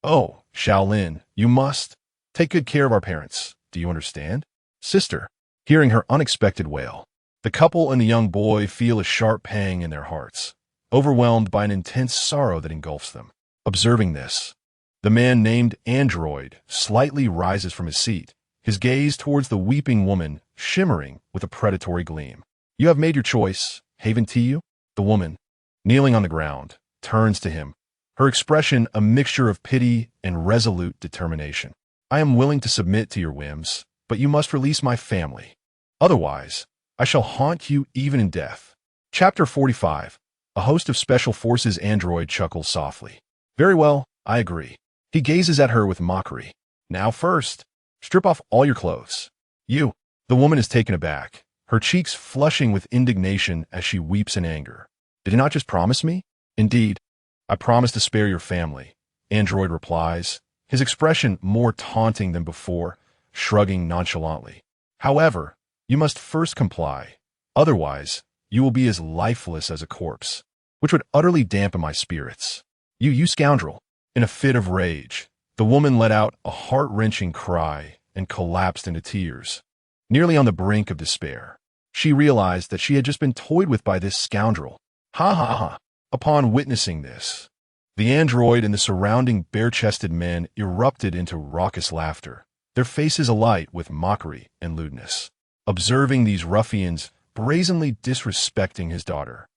"Oh, Xiao Lin, you must take good care of our parents. Do you understand?" "Sister." Hearing her unexpected wail, the couple and the young boy feel a sharp pang in their hearts, overwhelmed by an intense sorrow that engulfs them. Observing this, the man named Android slightly rises from his seat, his gaze towards the weeping woman shimmering with a predatory gleam. "You have made your choice. Haven to you?" The woman, kneeling on the ground, turns to him, her expression a mixture of pity and resolute determination. "I am willing to submit to your whims, but you must release my family. Otherwise, I shall haunt you even in death." Chapter 45. A host of Special Forces android chuckles softly. "Very well, I agree." He gazes at her with mockery. "Now first, strip off all your clothes." "You." The woman is taken aback, her cheeks flushing with indignation as she weeps in anger. "Did you not just promise me?" "Indeed, I promised to spare your family," Android replies, his expression more taunting than before, shrugging nonchalantly. "However, you must first comply. Otherwise, you will be as lifeless as a corpse, which would utterly dampen my spirits." You scoundrel." In a fit of rage, the woman let out a heart-wrenching cry and collapsed into tears. Nearly on the brink of despair, she realized that she had just been toyed with by this scoundrel. Ha ha ha! Upon witnessing this, the android and the surrounding bare-chested men erupted into raucous laughter, their faces alight with mockery and lewdness. Observing these ruffians brazenly disrespecting his daughter,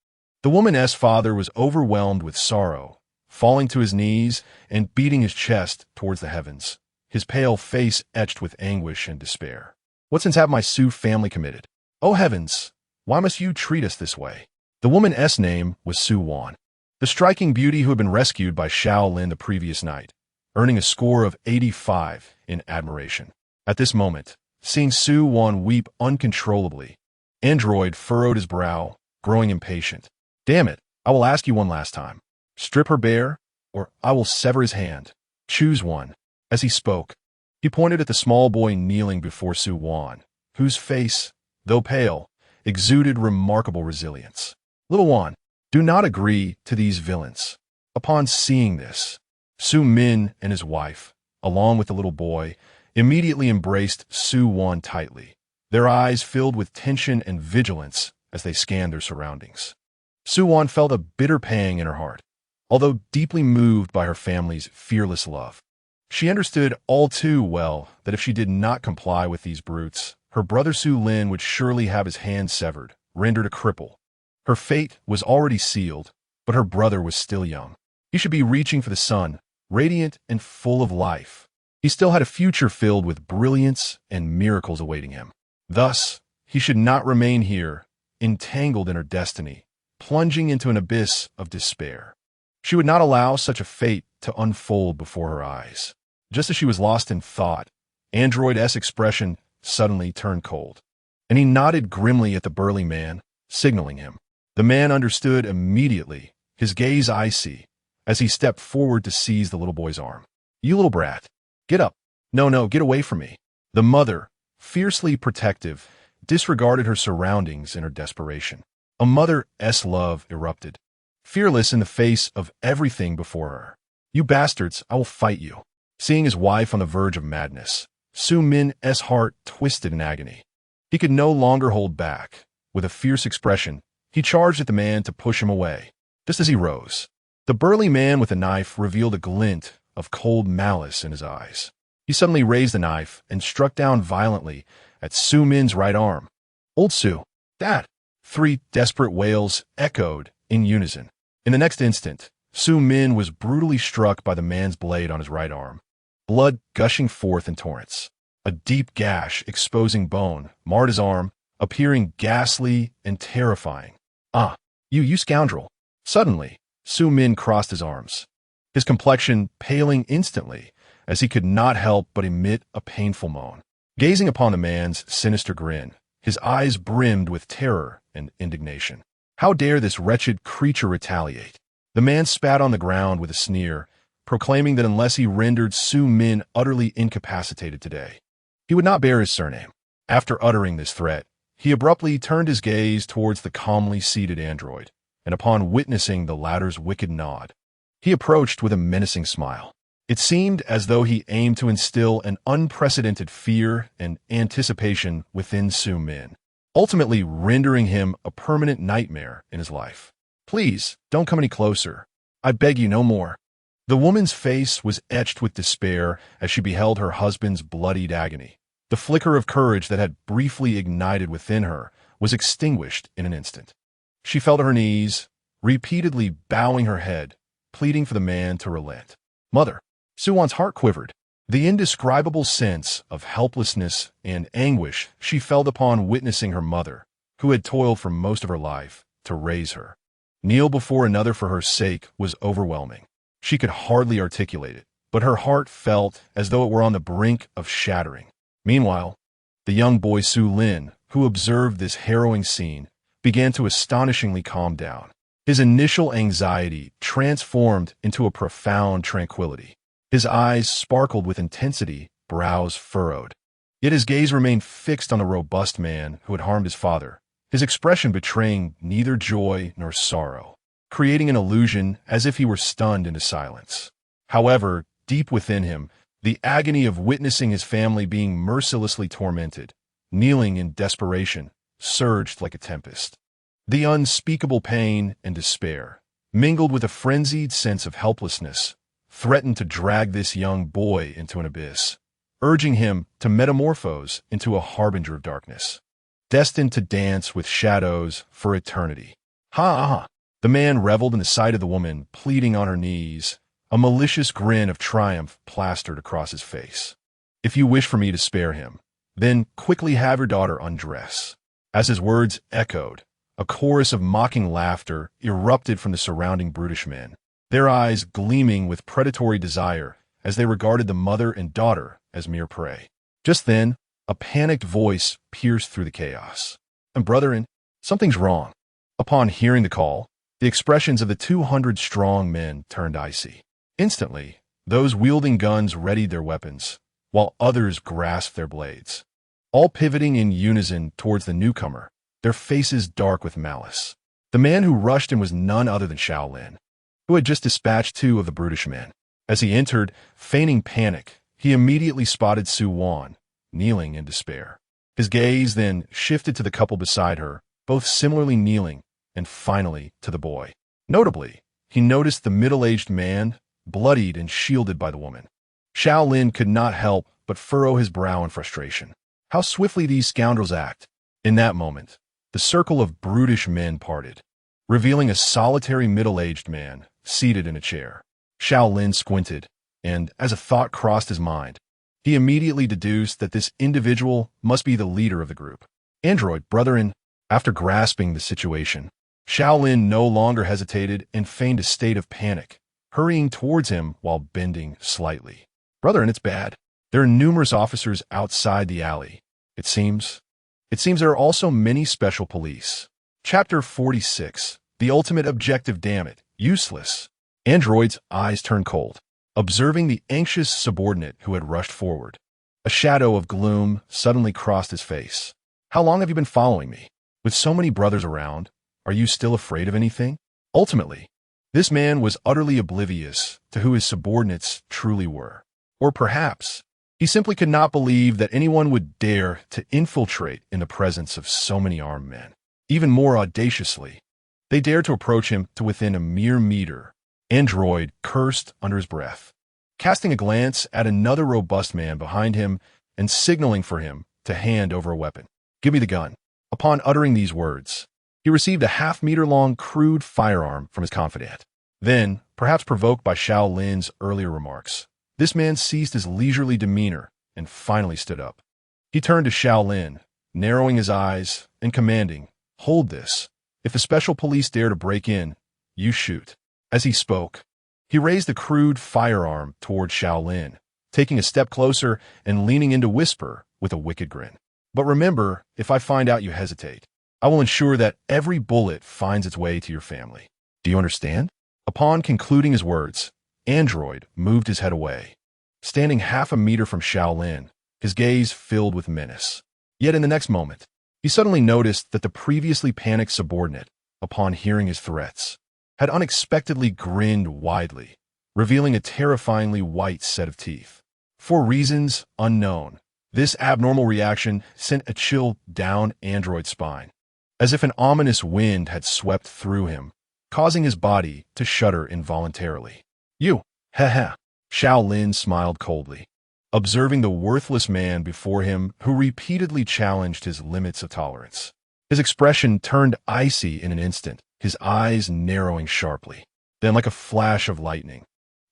the woman's father was overwhelmed with sorrow, falling to his knees and beating his chest towards the heavens, his pale face etched with anguish and despair. What sins have my Su family committed? Oh heavens, why must you treat us this way? The woman's name was Su Wan, the striking beauty who had been rescued by Xiao Lin the previous night, earning a score of 85 in admiration. At this moment, seeing Su Wan weep uncontrollably, Android furrowed his brow, growing impatient. Damn it, I will ask you one last time. Strip her bare, or I will sever his hand. Choose one. As he spoke, he pointed at the small boy kneeling before Su Wan, whose face, though pale, exuded remarkable resilience. Little Wan, do not agree to these villains. Upon seeing this, Su Min and his wife, along with the little boy, immediately embraced Su Wan tightly, their eyes filled with tension and vigilance as they scanned their surroundings. Su Wan felt a bitter pang in her heart, although deeply moved by her family's fearless love. She understood all too well that if she did not comply with these brutes, her brother Su Lin would surely have his hand severed, rendered a cripple. Her fate was already sealed, but her brother was still young. He should be reaching for the sun, radiant and full of life. He still had a future filled with brilliance and miracles awaiting him. Thus, he should not remain here, entangled in her destiny, plunging into an abyss of despair. She would not allow such a fate to unfold before her eyes. Just as she was lost in thought, Android's expression suddenly turned cold, and he nodded grimly at the burly man, signaling him. The man understood immediately, his gaze icy, as he stepped forward to seize the little boy's arm. You little brat, get up. No, get away from me. The mother, fiercely protective, disregarded her surroundings in her desperation. A mother's love erupted, fearless in the face of everything before her. You bastards, I will fight you. Seeing his wife on the verge of madness, Su Min's heart twisted in agony. He could no longer hold back. With a fierce expression, he charged at the man to push him away. Just as he rose, the burly man with the knife revealed a glint of cold malice in his eyes. He suddenly raised the knife and struck down violently at Su Min's right arm. Old Su, Dad! 3 desperate wails echoed in unison. In the next instant, Su Min was brutally struck by the man's blade on his right arm, blood gushing forth in torrents. A deep gash exposing bone marred his arm, appearing ghastly and terrifying. Ah, you scoundrel! Suddenly, Su Min crossed his arms, his complexion paling instantly as he could not help but emit a painful moan. Gazing upon the man's sinister grin, his eyes brimmed with terror and indignation. How dare this wretched creature retaliate? The man spat on the ground with a sneer, proclaiming that unless he rendered Su Min utterly incapacitated today, he would not bear his surname. After uttering this threat, he abruptly turned his gaze towards the calmly seated android, and upon witnessing the latter's wicked nod, he approached with a menacing smile. It seemed as though he aimed to instill an unprecedented fear and anticipation within Su Min, ultimately rendering him a permanent nightmare in his life. Please, don't come any closer. I beg you no more. The woman's face was etched with despair as she beheld her husband's bloodied agony. The flicker of courage that had briefly ignited within her was extinguished in an instant. She fell to her knees, repeatedly bowing her head, pleading for the man to relent. Mother, Su Wan's heart quivered. The indescribable sense of helplessness and anguish she felt upon witnessing her mother, who had toiled for most of her life to raise her, kneel before another for her sake was overwhelming. She could hardly articulate it, but her heart felt as though it were on the brink of shattering. Meanwhile, the young boy Su Lin, who observed this harrowing scene, began to astonishingly calm down. His initial anxiety transformed into a profound tranquility. His eyes sparkled with intensity, brows furrowed. Yet his gaze remained fixed on the robust man who had harmed his father, his expression betraying neither joy nor sorrow, creating an illusion as if he were stunned into silence. However, deep within him, The agony of witnessing his family being mercilessly tormented, kneeling in desperation, surged like a tempest. The unspeakable pain and despair, mingled with a frenzied sense of helplessness, threatened to drag this young boy into an abyss, urging him to metamorphose into a harbinger of darkness, destined to dance with shadows for eternity. Ha! The man reveled in the sight of the woman pleading on her knees, a malicious grin of triumph plastered across his face. If you wish for me to spare him, then quickly have your daughter undress. As his words echoed, a chorus of mocking laughter erupted from the surrounding brutish men, their eyes gleaming with predatory desire as they regarded the mother and daughter as mere prey. Just then, a panicked voice pierced through the chaos. "And brethren, something's wrong." Upon hearing the call, the expressions of the 200-strong men turned icy. Instantly, those wielding guns readied their weapons, while others grasped their blades, all pivoting in unison towards the newcomer, their faces dark with malice. The man who rushed in was none other than Xiao Lin, who had just dispatched two of the brutish men. As he entered, feigning panic, he immediately spotted Su Wan, kneeling in despair. His gaze then shifted to the couple beside her, both similarly kneeling, and finally to the boy. Notably, he noticed the middle-aged man, bloodied and shielded by the woman. Xiao Lin could not help but furrow his brow in frustration. How swiftly these scoundrels act! In that moment, the circle of brutish men parted, revealing a solitary middle-aged man seated in a chair. Xiao Lin squinted, and as a thought crossed his mind, he immediately deduced that this individual must be the leader of the group. Android, brethren. After grasping the situation, Xiao Lin no longer hesitated and feigned a state of panic, hurrying towards him while bending slightly. "Brethren, it's bad. There are numerous officers outside the alley. It seems there are also many special police." Chapter 46. The ultimate objective, damn it. Useless. Android's eyes turned cold, observing the anxious subordinate who had rushed forward. A shadow of gloom suddenly crossed his face. "How long have you been following me? With so many brothers around, are you still afraid of anything?" Ultimately, this man was utterly oblivious to who his subordinates truly were. Or perhaps, he simply could not believe that anyone would dare to infiltrate in the presence of so many armed men. Even more audaciously, they dared to approach him to within a mere meter. Android cursed under his breath, casting a glance at another robust man behind him and signaling for him to hand over a weapon. "Give me the gun." Upon uttering these words, he received a half-meter-long crude firearm from his confidant. Then, perhaps provoked by Xiao Lin's earlier remarks, this man ceased his leisurely demeanor and finally stood up. He turned to Xiao Lin, narrowing his eyes and commanding, "Hold this. If the special police dare to break in, you shoot." As he spoke, he raised the crude firearm toward Xiao Lin, taking a step closer and leaning in to whisper with a wicked grin. "But remember, if I find out you hesitate, I will ensure that every bullet finds its way to your family. Do you understand?" Upon concluding his words, Android moved his head away, standing half a meter from Xiao Lin, his gaze filled with menace. Yet in the next moment, he suddenly noticed that the previously panicked subordinate, upon hearing his threats, had unexpectedly grinned widely, revealing a terrifyingly white set of teeth. For reasons unknown, this abnormal reaction sent a chill down Android's spine, as if an ominous wind had swept through him, causing his body to shudder involuntarily. "You, heh." Xiao Lin smiled coldly, observing the worthless man before him who repeatedly challenged his limits of tolerance. His expression turned icy in an instant, his eyes narrowing sharply. Then, like a flash of lightning,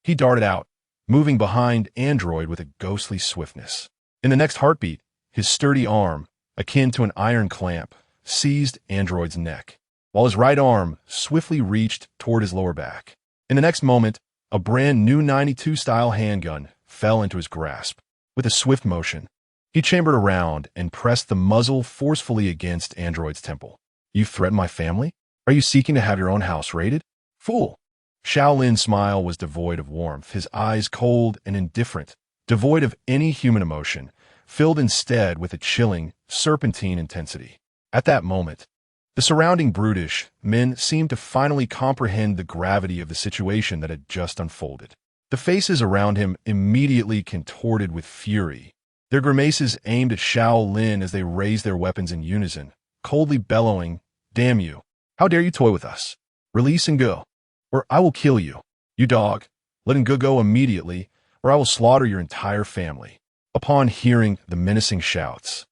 he darted out, moving behind Android with a ghostly swiftness. In the next heartbeat, his sturdy arm, akin to an iron clamp, seized Android's neck, while his right arm swiftly reached toward his lower back. In the next moment, a brand new 92-style handgun fell into his grasp. With a swift motion, he chambered around and pressed the muzzle forcefully against Android's temple. "You threaten my family? Are you seeking to have your own house raided? Fool!" Xiao Lin's smile was devoid of warmth, his eyes cold and indifferent, devoid of any human emotion, filled instead with a chilling, serpentine intensity. At that moment, the surrounding brutish men seemed to finally comprehend the gravity of the situation that had just unfolded. The faces around him immediately contorted with fury, their grimaces aimed at Xiao Lin as they raised their weapons in unison, coldly bellowing, "Damn you! How dare you toy with us? Release and go, or I will kill you. You dog, let him go immediately, or I will slaughter your entire family." Upon hearing the menacing shouts,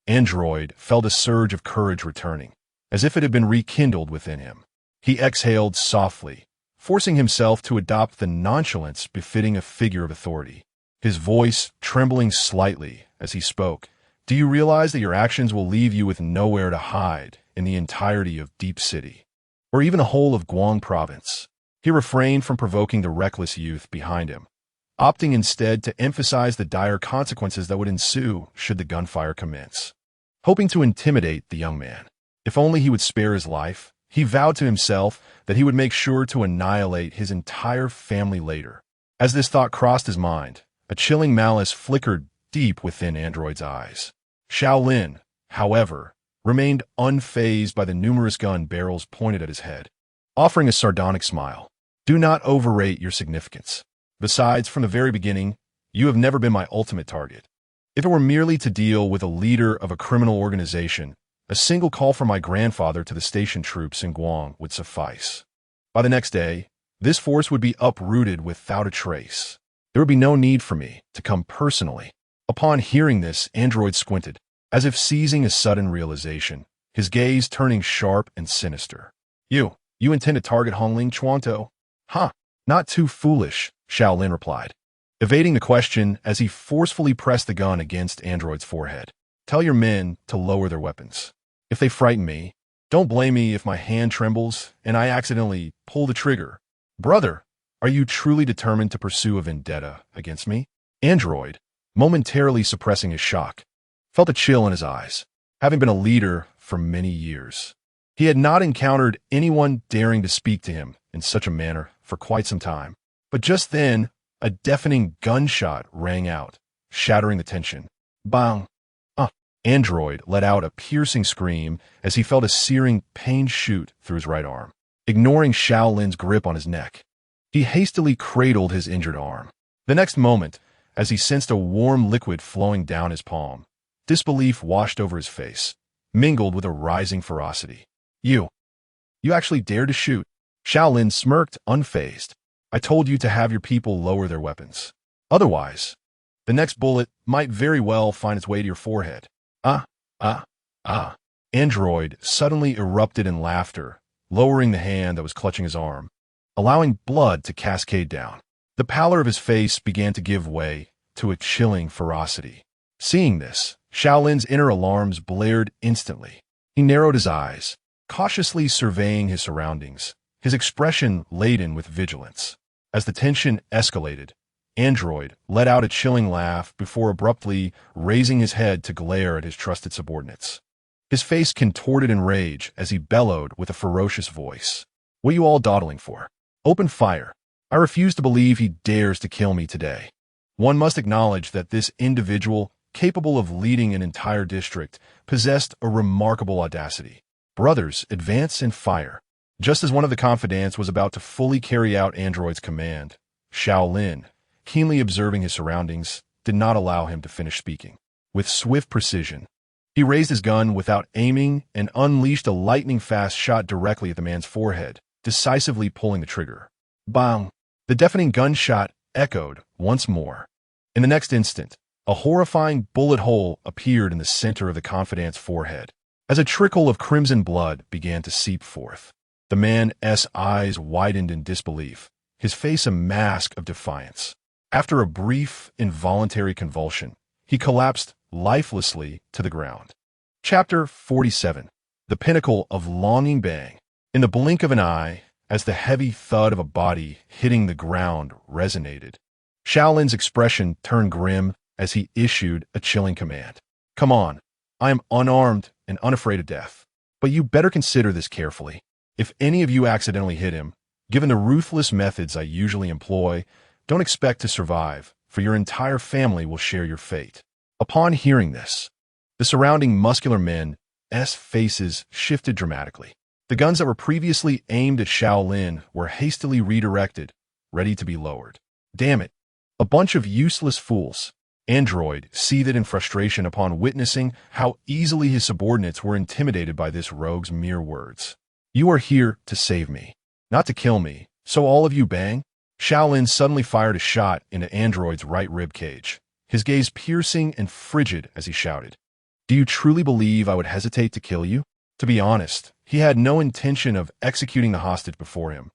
Android felt a surge of courage returning, as if it had been rekindled within him. He exhaled softly, forcing himself to adopt the nonchalance befitting a figure of authority, his voice trembling slightly as he spoke. "Do you realize that your actions will leave you with nowhere to hide in the entirety of Deep City, or even the whole of Guang Province?" He refrained from provoking the reckless youth behind him, opting instead to emphasize the dire consequences that would ensue should the gunfire commence. Hoping to intimidate the young man, if only he would spare his life, he vowed to himself that he would make sure to annihilate his entire family later. As this thought crossed his mind, a chilling malice flickered deep within Android's eyes. Xiao Lin, however, remained unfazed by the numerous gun barrels pointed at his head, offering a sardonic smile. "Do not overrate your significance. Besides, from the very beginning, you have never been my ultimate target. If it were merely to deal with a leader of a criminal organization, a single call from my grandfather to the station troops in Guang would suffice. By the next day, this force would be uprooted without a trace. There would be no need for me to come personally." Upon hearing this, Android squinted, as if seizing a sudden realization, his gaze turning sharp and sinister. You intend to target Hongling Chuanto?" "Huh, not too foolish," Xiao Lin replied, evading the question as he forcefully pressed the gun against Android's forehead. "Tell your men to lower their weapons. If they frighten me, don't blame me if my hand trembles and I accidentally pull the trigger. Brother, are you truly determined to pursue a vendetta against me?" Android, momentarily suppressing his shock, felt a chill in his eyes. Having been a leader for many years, he had not encountered anyone daring to speak to him in such a manner for quite some time. But just then, a deafening gunshot rang out, shattering the tension. Bang! Android let out a piercing scream as he felt a searing pain shoot through his right arm. Ignoring Xiao Lin's grip on his neck, he hastily cradled his injured arm. The next moment, as he sensed a warm liquid flowing down his palm, disbelief washed over his face, mingled with a rising ferocity. You actually dared to shoot?" Xiao Lin smirked, unfazed. "I told you to have your people lower their weapons. Otherwise, the next bullet might very well find its way to your forehead." Android suddenly erupted in laughter, lowering the hand that was clutching his arm, allowing blood to cascade down. The pallor of his face began to give way to a chilling ferocity. Seeing this, Xiao Lin's inner alarms blared instantly. He narrowed his eyes, cautiously surveying his surroundings, his expression laden with vigilance. As the tension escalated, Android let out a chilling laugh before abruptly raising his head to glare at his trusted subordinates. His face contorted in rage as he bellowed with a ferocious voice. "What are you all dawdling for? Open fire. I refuse to believe he dares to kill me today." One must acknowledge that this individual, capable of leading an entire district, possessed a remarkable audacity. "Brothers, advance and fire." Just as one of the confidants was about to fully carry out Android's command, Xiao Lin, keenly observing his surroundings, did not allow him to finish speaking. With swift precision, he raised his gun without aiming and unleashed a lightning-fast shot directly at the man's forehead, decisively pulling the trigger. Bang! The deafening gunshot echoed once more. In the next instant, a horrifying bullet hole appeared in the center of the confidant's forehead. As a trickle of crimson blood began to seep forth, the man's eyes widened in disbelief, his face a mask of defiance. After a brief, involuntary convulsion, he collapsed lifelessly to the ground. Chapter 47. The Pinnacle of Longing Bang. In the blink of an eye, as the heavy thud of a body hitting the ground resonated, Xiao Lin's expression turned grim as he issued a chilling command. "Come on, I am unarmed and unafraid of death. But you better consider this carefully. If any of you accidentally hit him, given the ruthless methods I usually employ, don't expect to survive, for your entire family will share your fate." Upon hearing this, the surrounding muscular men's faces shifted dramatically. The guns that were previously aimed at Xiao Lin were hastily redirected, ready to be lowered. Damn it. A bunch of useless fools. Android seethed in frustration upon witnessing how easily his subordinates were intimidated by this rogue's mere words. You are here to save me, not to kill me, so all of you bang? Xiao Lin suddenly fired a shot into Android's right rib cage, his gaze piercing and frigid as he shouted. Do you truly believe I would hesitate to kill you? To be honest, he had no intention of executing the hostage before him,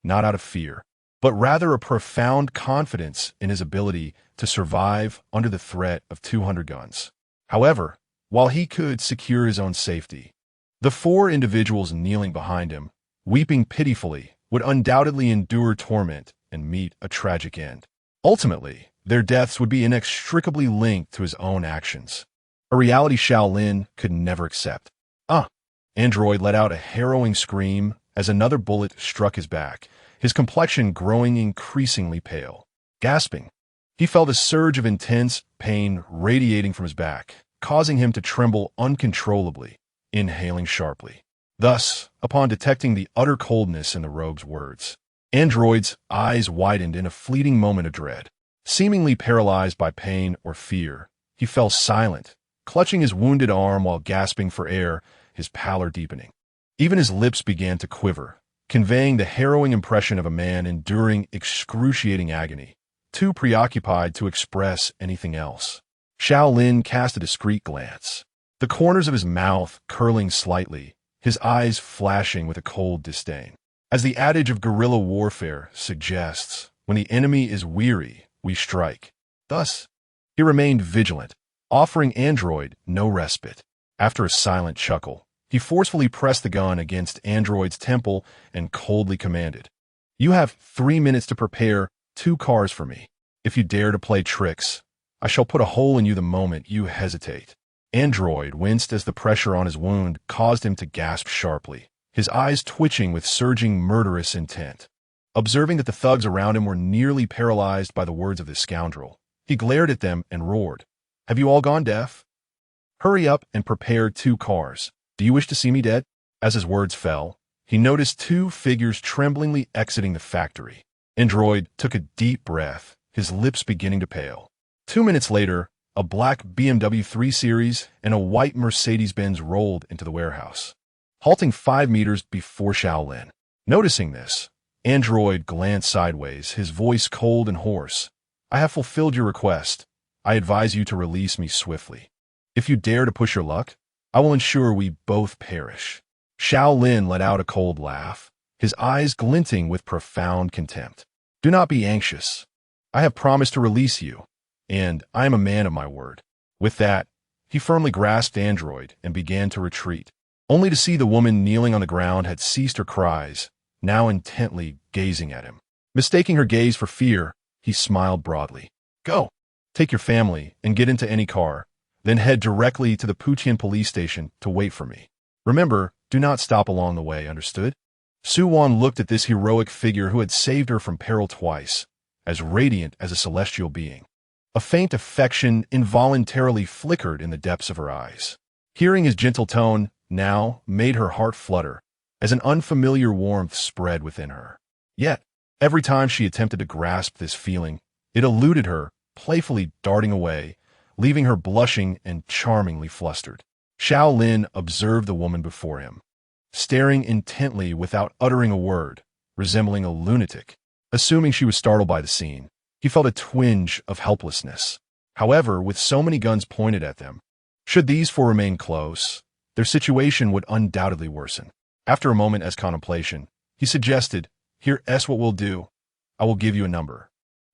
not out of fear, but rather a profound confidence in his ability to survive under the threat of 200 guns. However, while he could secure his own safety, the four individuals kneeling behind him, weeping pitifully, would undoubtedly endure torment and meet a tragic end. Ultimately, their deaths would be inextricably linked to his own actions, a reality Xiao Lin could never accept. Android let out a harrowing scream as another bullet struck his back, his complexion growing increasingly pale. Gasping, he felt a surge of intense pain radiating from his back, causing him to tremble uncontrollably, inhaling sharply. Thus, upon detecting the utter coldness in the rogue's words, Android's eyes widened in a fleeting moment of dread. Seemingly paralyzed by pain or fear, he fell silent, clutching his wounded arm while gasping for air, his pallor deepening. Even his lips began to quiver, conveying the harrowing impression of a man enduring excruciating agony, too preoccupied to express anything else. Xiao Lin cast a discreet glance, the corners of his mouth curling slightly, his eyes flashing with a cold disdain. As the adage of guerrilla warfare suggests, when the enemy is weary, we strike. Thus, he remained vigilant, offering Android no respite. After a silent chuckle, he forcefully pressed the gun against Android's temple and coldly commanded, You have 3 minutes to prepare 2 cars for me. If you dare to play tricks, I shall put a hole in you the moment you hesitate. Android winced as the pressure on his wound caused him to gasp sharply, his eyes twitching with surging murderous intent. Observing that the thugs around him were nearly paralyzed by the words of this scoundrel, he glared at them and roared, Have you all gone deaf? Hurry up and prepare 2 cars. Do you wish to see me dead? As his words fell, he noticed 2 figures tremblingly exiting the factory. Android took a deep breath, his lips beginning to pale. 2 minutes later, a black BMW 3 Series and a white Mercedes-Benz rolled into the warehouse, halting 5 meters before Xiao Lin. Noticing this, Android glanced sideways, his voice cold and hoarse. I have fulfilled your request. I advise you to release me swiftly. If you dare to push your luck, I will ensure we both perish. Xiao Lin let out a cold laugh, his eyes glinting with profound contempt. Do not be anxious. I have promised to release you, and I am a man of my word. With that, he firmly grasped Android and began to retreat, only to see the woman kneeling on the ground had ceased her cries, now intently gazing at him. Mistaking her gaze for fear, he smiled broadly. Go, take your family and get into any car, then head directly to the Puqian police station to wait for me. Remember, do not stop along the way, understood? Su Wan looked at this heroic figure who had saved her from peril twice, as radiant as a celestial being. A faint affection involuntarily flickered in the depths of her eyes. Hearing his gentle tone now made her heart flutter, as an unfamiliar warmth spread within her. Yet, every time she attempted to grasp this feeling, it eluded her, playfully darting away, leaving her blushing and charmingly flustered. Xiao Lin observed the woman before him, staring intently without uttering a word, resembling a lunatic. Assuming she was startled by the scene, he felt a twinge of helplessness. However, with so many guns pointed at them, should these 4 remain close, their situation would undoubtedly worsen. After a moment as contemplation, he suggested, Here's what we'll do. I will give you a number.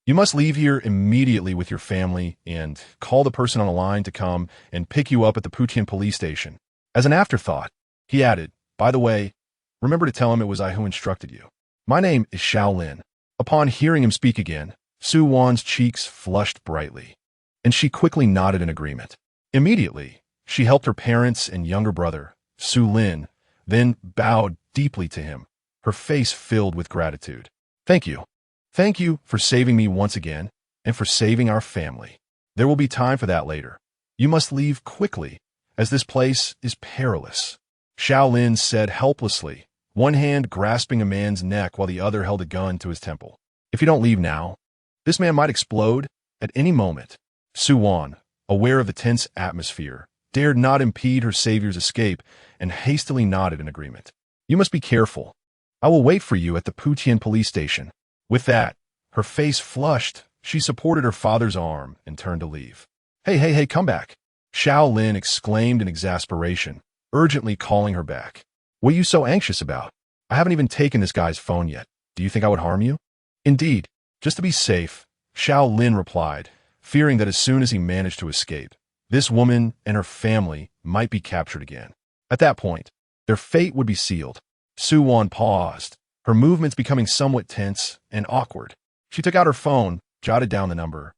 You must leave here immediately with your family and call the person on the line to come and pick you up at the Puqian police station. As an afterthought, he added, By the way, remember to tell him it was I who instructed you. My name is Xiao Lin. Upon hearing him speak again, Su Wan's cheeks flushed brightly, and she quickly nodded in agreement. Immediately, she helped her parents and younger brother, Su Lin, then bowed deeply to him, her face filled with gratitude. Thank you. Thank you for saving me once again, and for saving our family. There will be time for that later. You must leave quickly, as this place is perilous. Xiao Lin said helplessly, one hand grasping a man's neck while the other held a gun to his temple. If you don't leave now, This man might explode at any moment. Suwon, aware of the tense atmosphere, dared not impede her savior's escape and hastily nodded in agreement. You must be careful. I will wait for you at the Putian police station. With that, her face flushed. She supported her father's arm and turned to leave. Hey, come back. Xiao Lin exclaimed in exasperation, urgently calling her back. What are you so anxious about? I haven't even taken this guy's phone yet. Do you think I would harm you? Indeed, just to be safe, Xiao Lin replied, fearing that as soon as he managed to escape, this woman and her family might be captured again. At that point, their fate would be sealed. Suwon paused, her movements becoming somewhat tense and awkward. She took out her phone, jotted down the number,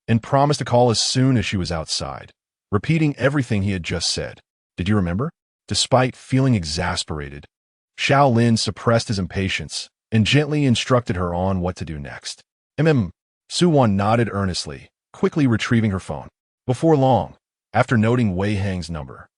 and promised to call as soon as she was outside, repeating everything he had just said. Did you remember? Despite feeling exasperated, Xiao Lin suppressed his impatience and gently instructed her on what to do next. Suwon nodded earnestly, quickly retrieving her phone. Before long, after noting Wei Hang's number,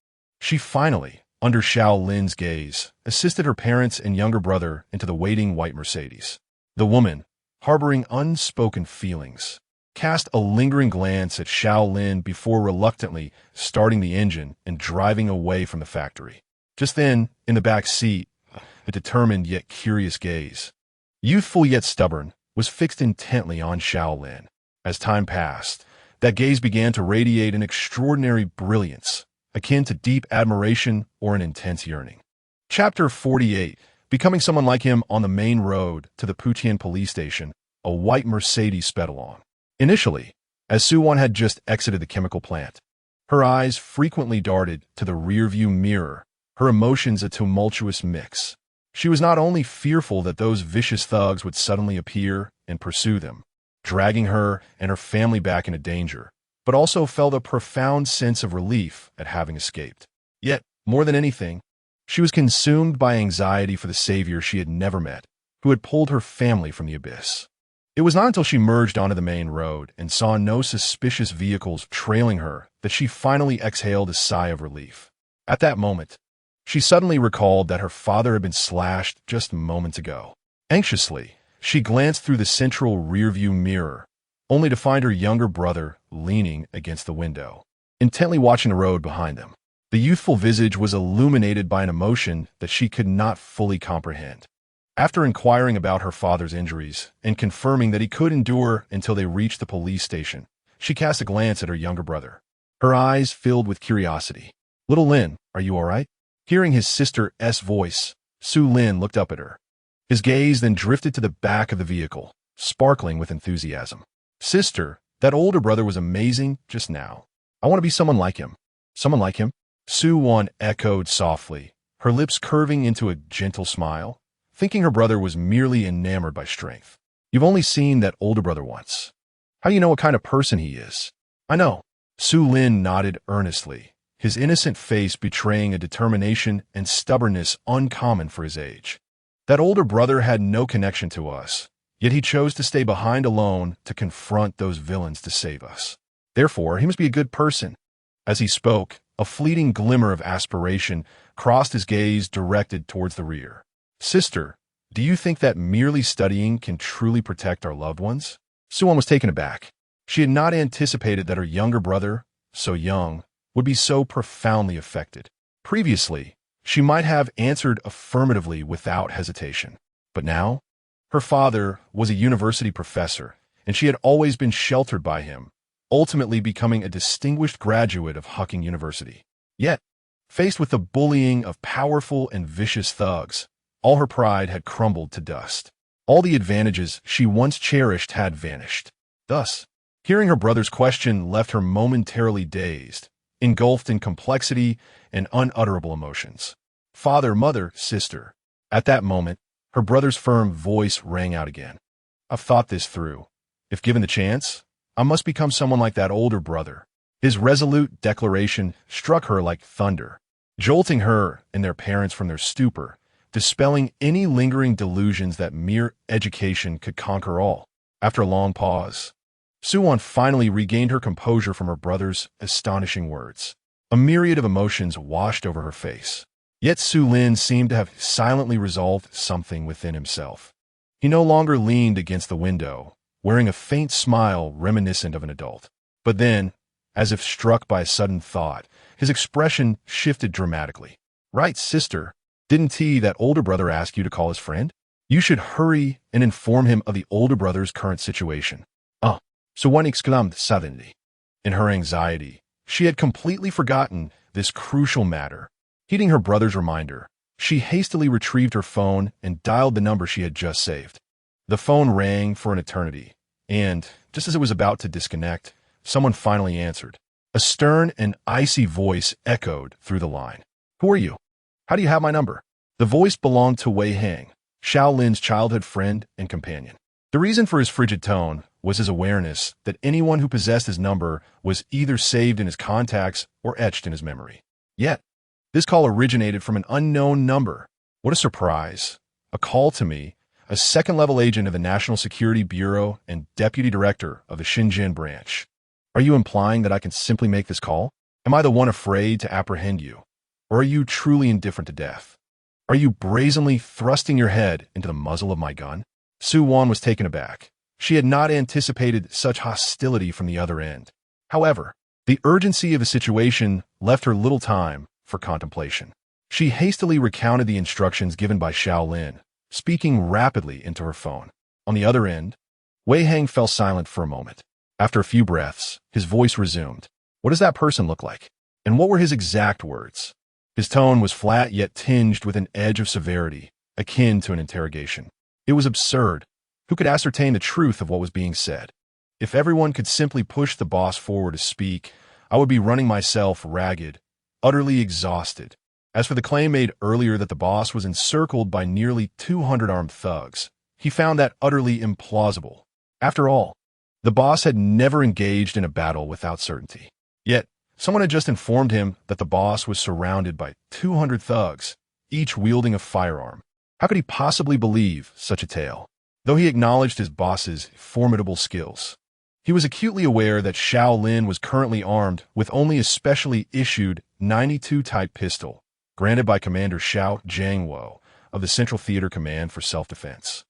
she finally, under Xiao Lin's gaze, assisted her parents and younger brother into the waiting white Mercedes. The woman, harboring unspoken feelings, cast a lingering glance at Xiao Lin before reluctantly starting the engine and driving away from the factory. Just then, in the back seat, a determined yet curious gaze, youthful yet stubborn, was fixed intently on Xiao Lin. As time passed, that gaze began to radiate an extraordinary brilliance, akin to deep admiration or an intense yearning. Chapter 48. Becoming someone like him. On the main road to the Putian police station, a white Mercedes sped along. Initially, as Suwon had just exited the chemical plant, her eyes frequently darted to the rearview mirror, her emotions a tumultuous mix. She was not only fearful that those vicious thugs would suddenly appear and pursue them, dragging her and her family back into danger, but also felt a profound sense of relief at having escaped. Yet, more than anything, she was consumed by anxiety for the savior she had never met, who had pulled her family from the abyss. It was not until she merged onto the main road and saw no suspicious vehicles trailing her that she finally exhaled a sigh of relief. At that moment, she suddenly recalled that her father had been slashed just moments ago. Anxiously, she glanced through the central rearview mirror, only to find her younger brother leaning against the window, intently watching the road behind them. The youthful visage was illuminated by an emotion that she could not fully comprehend. After inquiring about her father's injuries and confirming that he could endure until they reached the police station, she cast a glance at her younger brother. Her eyes filled with curiosity. "Little Lin, are you all right?" Hearing his sister's voice, Su Lin looked up at her. His gaze then drifted to the back of the vehicle, sparkling with enthusiasm. "Sister, that older brother was amazing just now. I want to be someone like him." "Someone like him?" Suwon echoed softly, her lips curving into a gentle smile, thinking her brother was merely enamored by strength. "You've only seen that older brother once. How do you know what kind of person he is?" "I know." Su Lin nodded earnestly, his innocent face betraying a determination and stubbornness uncommon for his age. "That older brother had no connection to us, yet he chose to stay behind alone to confront those villains to save us. Therefore, he must be a good person." As he spoke, a fleeting glimmer of aspiration crossed his gaze directed towards the rear. "Sister, do you think that merely studying can truly protect our loved ones?" Suwon was taken aback. She had not anticipated that her younger brother, so young, would be so profoundly affected. Previously, she might have answered affirmatively without hesitation. But now, her father was a university professor, and she had always been sheltered by him, ultimately becoming a distinguished graduate of Hucking University. Yet, faced with the bullying of powerful and vicious thugs, all her pride had crumbled to dust. All the advantages she once cherished had vanished. Thus, hearing her brother's question left her momentarily dazed, engulfed in complexity and unutterable emotions. "Father, mother, sister." At that moment, her brother's firm voice rang out again. "I've thought this through. If given the chance, I must become someone like that older brother." His resolute declaration struck her like thunder, jolting her and their parents from their stupor, dispelling any lingering delusions that mere education could conquer all. After a long pause, Suwon finally regained her composure from her brother's astonishing words. A myriad of emotions washed over her face. Yet Su Lin seemed to have silently resolved something within himself. He no longer leaned against the window, wearing a faint smile reminiscent of an adult. But then, as if struck by a sudden thought, his expression shifted dramatically. "Right, sister. Didn't that older brother ask you to call his friend? You should hurry and inform him of the older brother's current situation." "Oh," Suwan exclaimed suddenly. In her anxiety, she had completely forgotten this crucial matter. Heeding her brother's reminder, she hastily retrieved her phone and dialed the number she had just saved. The phone rang for an eternity, and, just as it was about to disconnect, someone finally answered. A stern and icy voice echoed through the line. "Who are you? How do you have my number?" The voice belonged to Wei Hang, Xiao Lin's childhood friend and companion. The reason for his frigid tone was his awareness that anyone who possessed his number was either saved in his contacts or etched in his memory. Yet, this call originated from an unknown number. What a surprise. A call to me, a second-level agent of the National Security Bureau and deputy director of the Xinjiang branch. Are you implying that I can simply make this call? Am I the one afraid to apprehend you? Or are you truly indifferent to death? Are you brazenly thrusting your head into the muzzle of my gun? Su Wan was taken aback. She had not anticipated such hostility from the other end. However, the urgency of the situation left her little time for contemplation. She hastily recounted the instructions given by Xiao Lin, speaking rapidly into her phone. On the other end, Wei Hang fell silent for a moment. After a few breaths, his voice resumed. "What does that person look like? And what were his exact words?" His tone was flat yet tinged with an edge of severity, akin to an interrogation. It was absurd. Who could ascertain the truth of what was being said? If everyone could simply push the boss forward to speak, I would be running myself ragged, utterly exhausted. As for the claim made earlier that the boss was encircled by nearly 200 armed thugs, he found that utterly implausible. After all, the boss had never engaged in a battle without certainty. Yet, someone had just informed him that the boss was surrounded by 200 thugs, each wielding a firearm. How could he possibly believe such a tale? Though he acknowledged his boss's formidable skills, he was acutely aware that Xiao Lin was currently armed with only a specially issued 92 Type pistol, granted by Commander Xiao Jiangwo of the Central Theater Command for Self-Defense.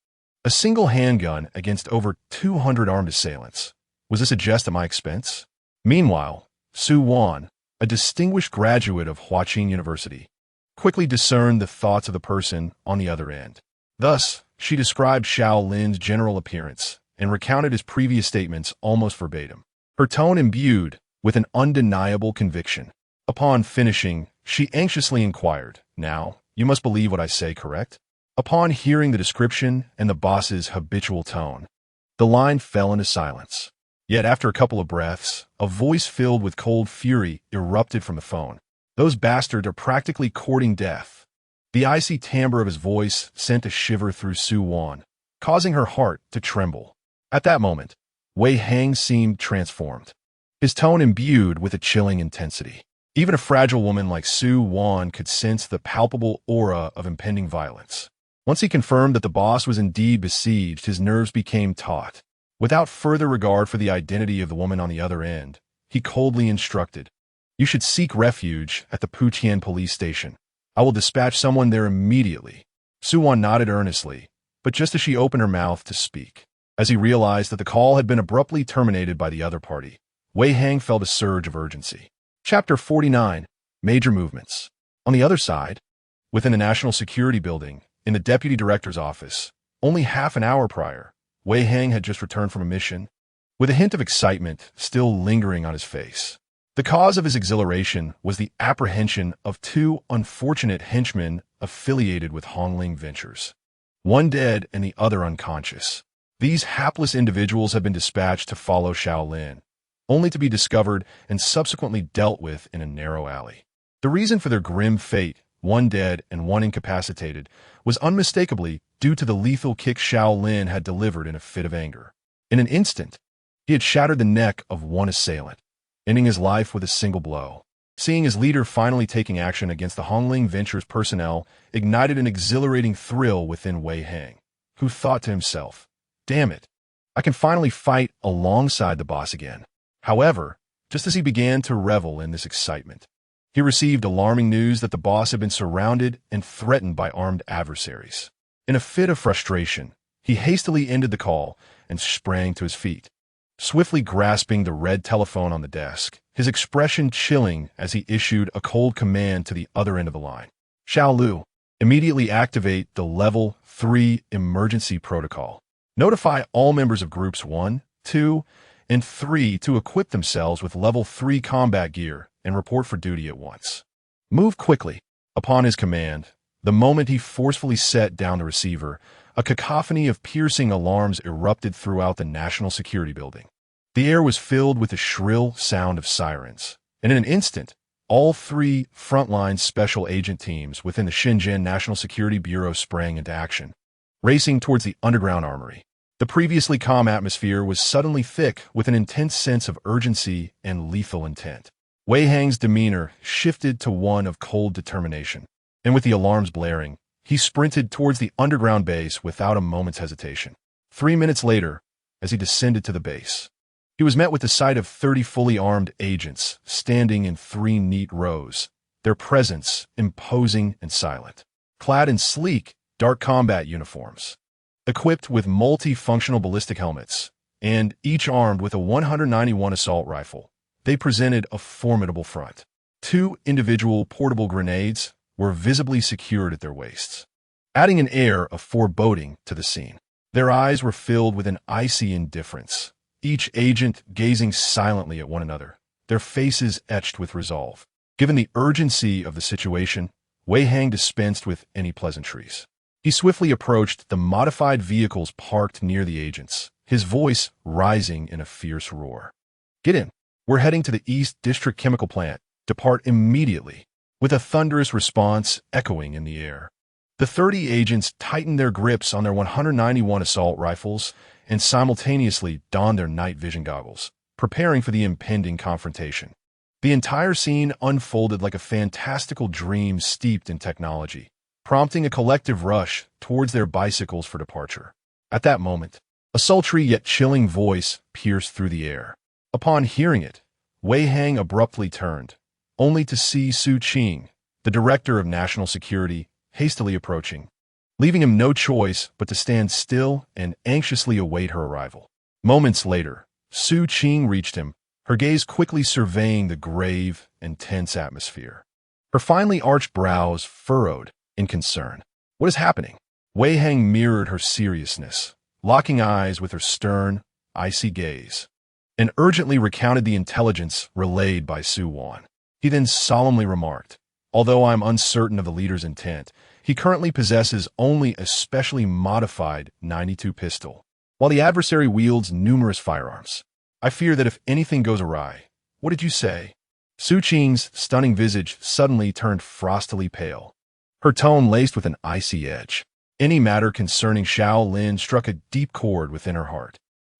A single handgun against over 200 armed assailants. Was this a jest at my expense? Meanwhile, Su Wan, a distinguished graduate of Huaqing University, quickly discerned the thoughts of the person on the other end. Thus, she described Xiao Lin's general appearance and recounted his previous statements almost verbatim, her tone imbued with an undeniable conviction. Upon finishing, she anxiously inquired, "Now, you must believe what I say, correct?" Upon hearing the description and the boss's habitual tone, the line fell into silence. Yet after a couple of breaths, a voice filled with cold fury erupted from the phone. "Those bastards are practically courting death." The icy timbre of his voice sent a shiver through Su Wan, causing her heart to tremble. At that moment, Wei Hang seemed transformed, his tone imbued with a chilling intensity. Even a fragile woman like Su Wan could sense the palpable aura of impending violence. Once he confirmed that the boss was indeed besieged, his nerves became taut. Without further regard for the identity of the woman on the other end, he coldly instructed, "You should seek refuge at the Puqian police station. I will dispatch someone there immediately." Su Wan nodded earnestly, but just as she opened her mouth to speak, as he realized that the call had been abruptly terminated by the other party, Wei Hang felt a surge of urgency. Chapter 49. Major Movements. On the other side, within the National Security Building, in the Deputy Director's office, only half an hour prior, Wei Hang had just returned from a mission, with a hint of excitement still lingering on his face. The cause of his exhilaration was the apprehension of two unfortunate henchmen affiliated with Hongling Ventures. One dead and the other unconscious. These hapless individuals had been dispatched to follow Xiao Lin, only to be discovered and subsequently dealt with in a narrow alley. The reason for their grim fate, one dead and one incapacitated, was unmistakably due to the lethal kick Xiao Lin had delivered in a fit of anger. In an instant, he had shattered the neck of one assailant, ending his life with a single blow. Seeing his leader finally taking action against the Hongling Ventures personnel ignited an exhilarating thrill within Wei Hang, who thought to himself, "Damn it, I can finally fight alongside the boss again." However, just as he began to revel in this excitement, he received alarming news that the boss had been surrounded and threatened by armed adversaries. In a fit of frustration, He hastily ended the call and sprang to his feet, swiftly grasping the red telephone on the desk, his expression chilling as he issued a cold command to the other end of the line. Xiao Lin, immediately activate the Level 3 emergency protocol. Notify all members of Groups 1, 2, and 3 to equip themselves with Level 3 combat gear and report for duty at once. Move quickly. Upon his command, the moment he forcefully set down the receiver, a cacophony of piercing alarms erupted throughout the National Security Building. The air was filled with the shrill sound of sirens, and in an instant, all three frontline special agent teams within the Shenzhen National Security Bureau sprang into action, racing towards the underground armory. The previously calm atmosphere was suddenly thick with an intense sense of urgency and lethal intent. Wei Hang's demeanor shifted to one of cold determination, and with the alarms blaring, he sprinted towards the underground base without a moment's hesitation. 3 minutes later, as he descended to the base, he was met with the sight of 30 fully armed agents standing in 3 neat rows, their presence imposing and silent, clad in sleek, dark combat uniforms, equipped with multi-functional ballistic helmets, and each armed with a 191 assault rifle. They presented a formidable front. 2 individual portable grenades were visibly secured at their waists, adding an air of foreboding to the scene. Their eyes were filled with an icy indifference, each agent gazing silently at one another, their faces etched with resolve. Given the urgency of the situation, Wei Hang dispensed with any pleasantries. He swiftly approached the modified vehicles parked near the agents, his voice rising in a fierce roar. "Get in. We're heading to the East District Chemical Plant. Depart immediately," with a thunderous response echoing in the air. The 30 agents tightened their grips on their 191 assault rifles and simultaneously donned their night vision goggles, preparing for the impending confrontation. The entire scene unfolded like a fantastical dream steeped in technology, prompting a collective rush towards their bicycles for departure. At that moment, a sultry yet chilling voice pierced through the air. Upon hearing it, Wei Hang abruptly turned, only to see Su Qing, the director of national security, hastily approaching, leaving him no choice but to stand still and anxiously await her arrival. Moments later, Su Qing reached him, her gaze quickly surveying the grave and tense atmosphere. Her finely arched brows furrowed in concern. "What is happening?" Wei Hang mirrored her seriousness, locking eyes with her stern, icy gaze, and urgently recounted the intelligence relayed by Su Wan. He then solemnly remarked, "Although I am uncertain of the leader's intent, he currently possesses only a specially modified 92 pistol, while the adversary wields numerous firearms. I fear that if anything goes awry—" "What did you say?" Su Qing's stunning visage suddenly turned frostily pale, her tone laced with an icy edge. Any matter concerning Xiao Lin struck a deep chord within her heart.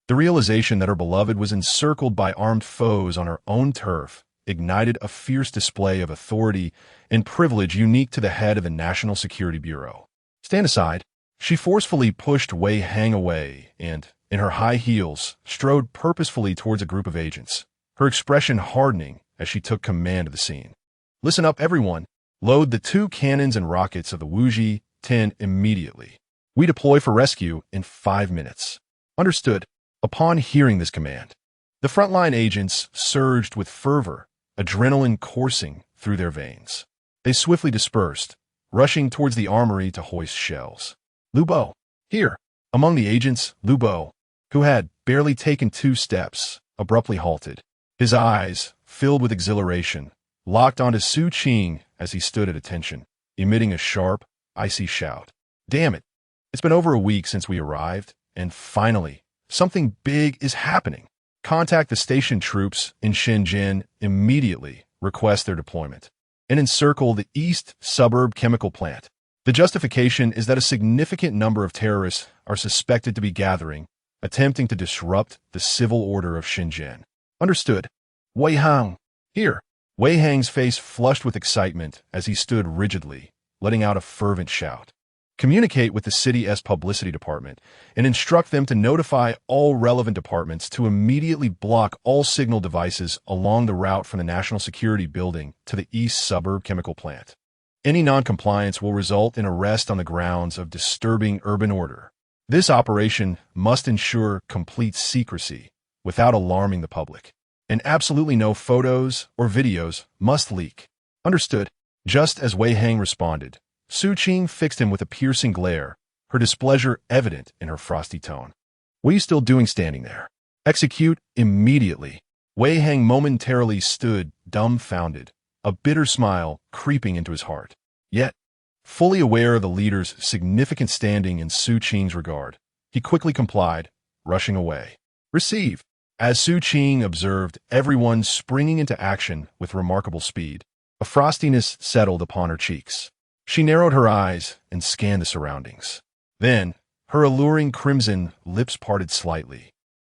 The realization that her beloved was encircled by armed foes on her own turf ignited a fierce display of authority and privilege unique to the head of the National Security Bureau. "Stand aside." She forcefully pushed Wei Hang away and, in her high heels, strode purposefully towards a group of agents, her expression hardening as she took command of the scene. "Listen up, everyone. Load the 2 cannons and rockets of the Wuji 10 immediately. We deploy for rescue in 5 minutes. Understood." Upon hearing this command, the frontline agents surged with fervor, adrenaline coursing through their veins. They swiftly dispersed, rushing towards the armory to hoist shells. "Lu Bo, here!" Among the agents, Lu Bo, who had barely taken 2 steps, abruptly halted. His eyes, filled with exhilaration, locked onto Su Qing as he stood at attention, emitting a sharp, icy shout. "Damn it! It's been over a week since we arrived, and finally, something big is happening. Contact the station troops in Shenzhen immediately, request their deployment, and encircle the East Suburb Chemical Plant. The justification is that a significant number of terrorists are suspected to be gathering, attempting to disrupt the civil order of Shenzhen." "Understood." "Wei Hang, here." Wei Hang's face flushed with excitement as he stood rigidly, letting out a fervent shout. "Communicate with the city's publicity department and instruct them to notify all relevant departments to immediately block all signal devices along the route from the National Security Building to the East Suburb Chemical Plant. Any non-compliance will result in arrest on the grounds of disturbing urban order." This operation must ensure complete secrecy without alarming the public. And absolutely no photos or videos must leak. Understood. Just as Wei Hang responded, Su Qing fixed him with a piercing glare, her displeasure evident in her frosty tone. What are you still doing standing there? Execute immediately. Wei Hang momentarily stood dumbfounded, a bitter smile creeping into his heart. Yet, fully aware of the leader's significant standing in Su Qing's regard, he quickly complied, rushing away. Receive. As Su Qing observed everyone springing into action with remarkable speed, a frostiness settled upon her cheeks. She narrowed her eyes and scanned the surroundings. Then, her alluring crimson lips parted slightly,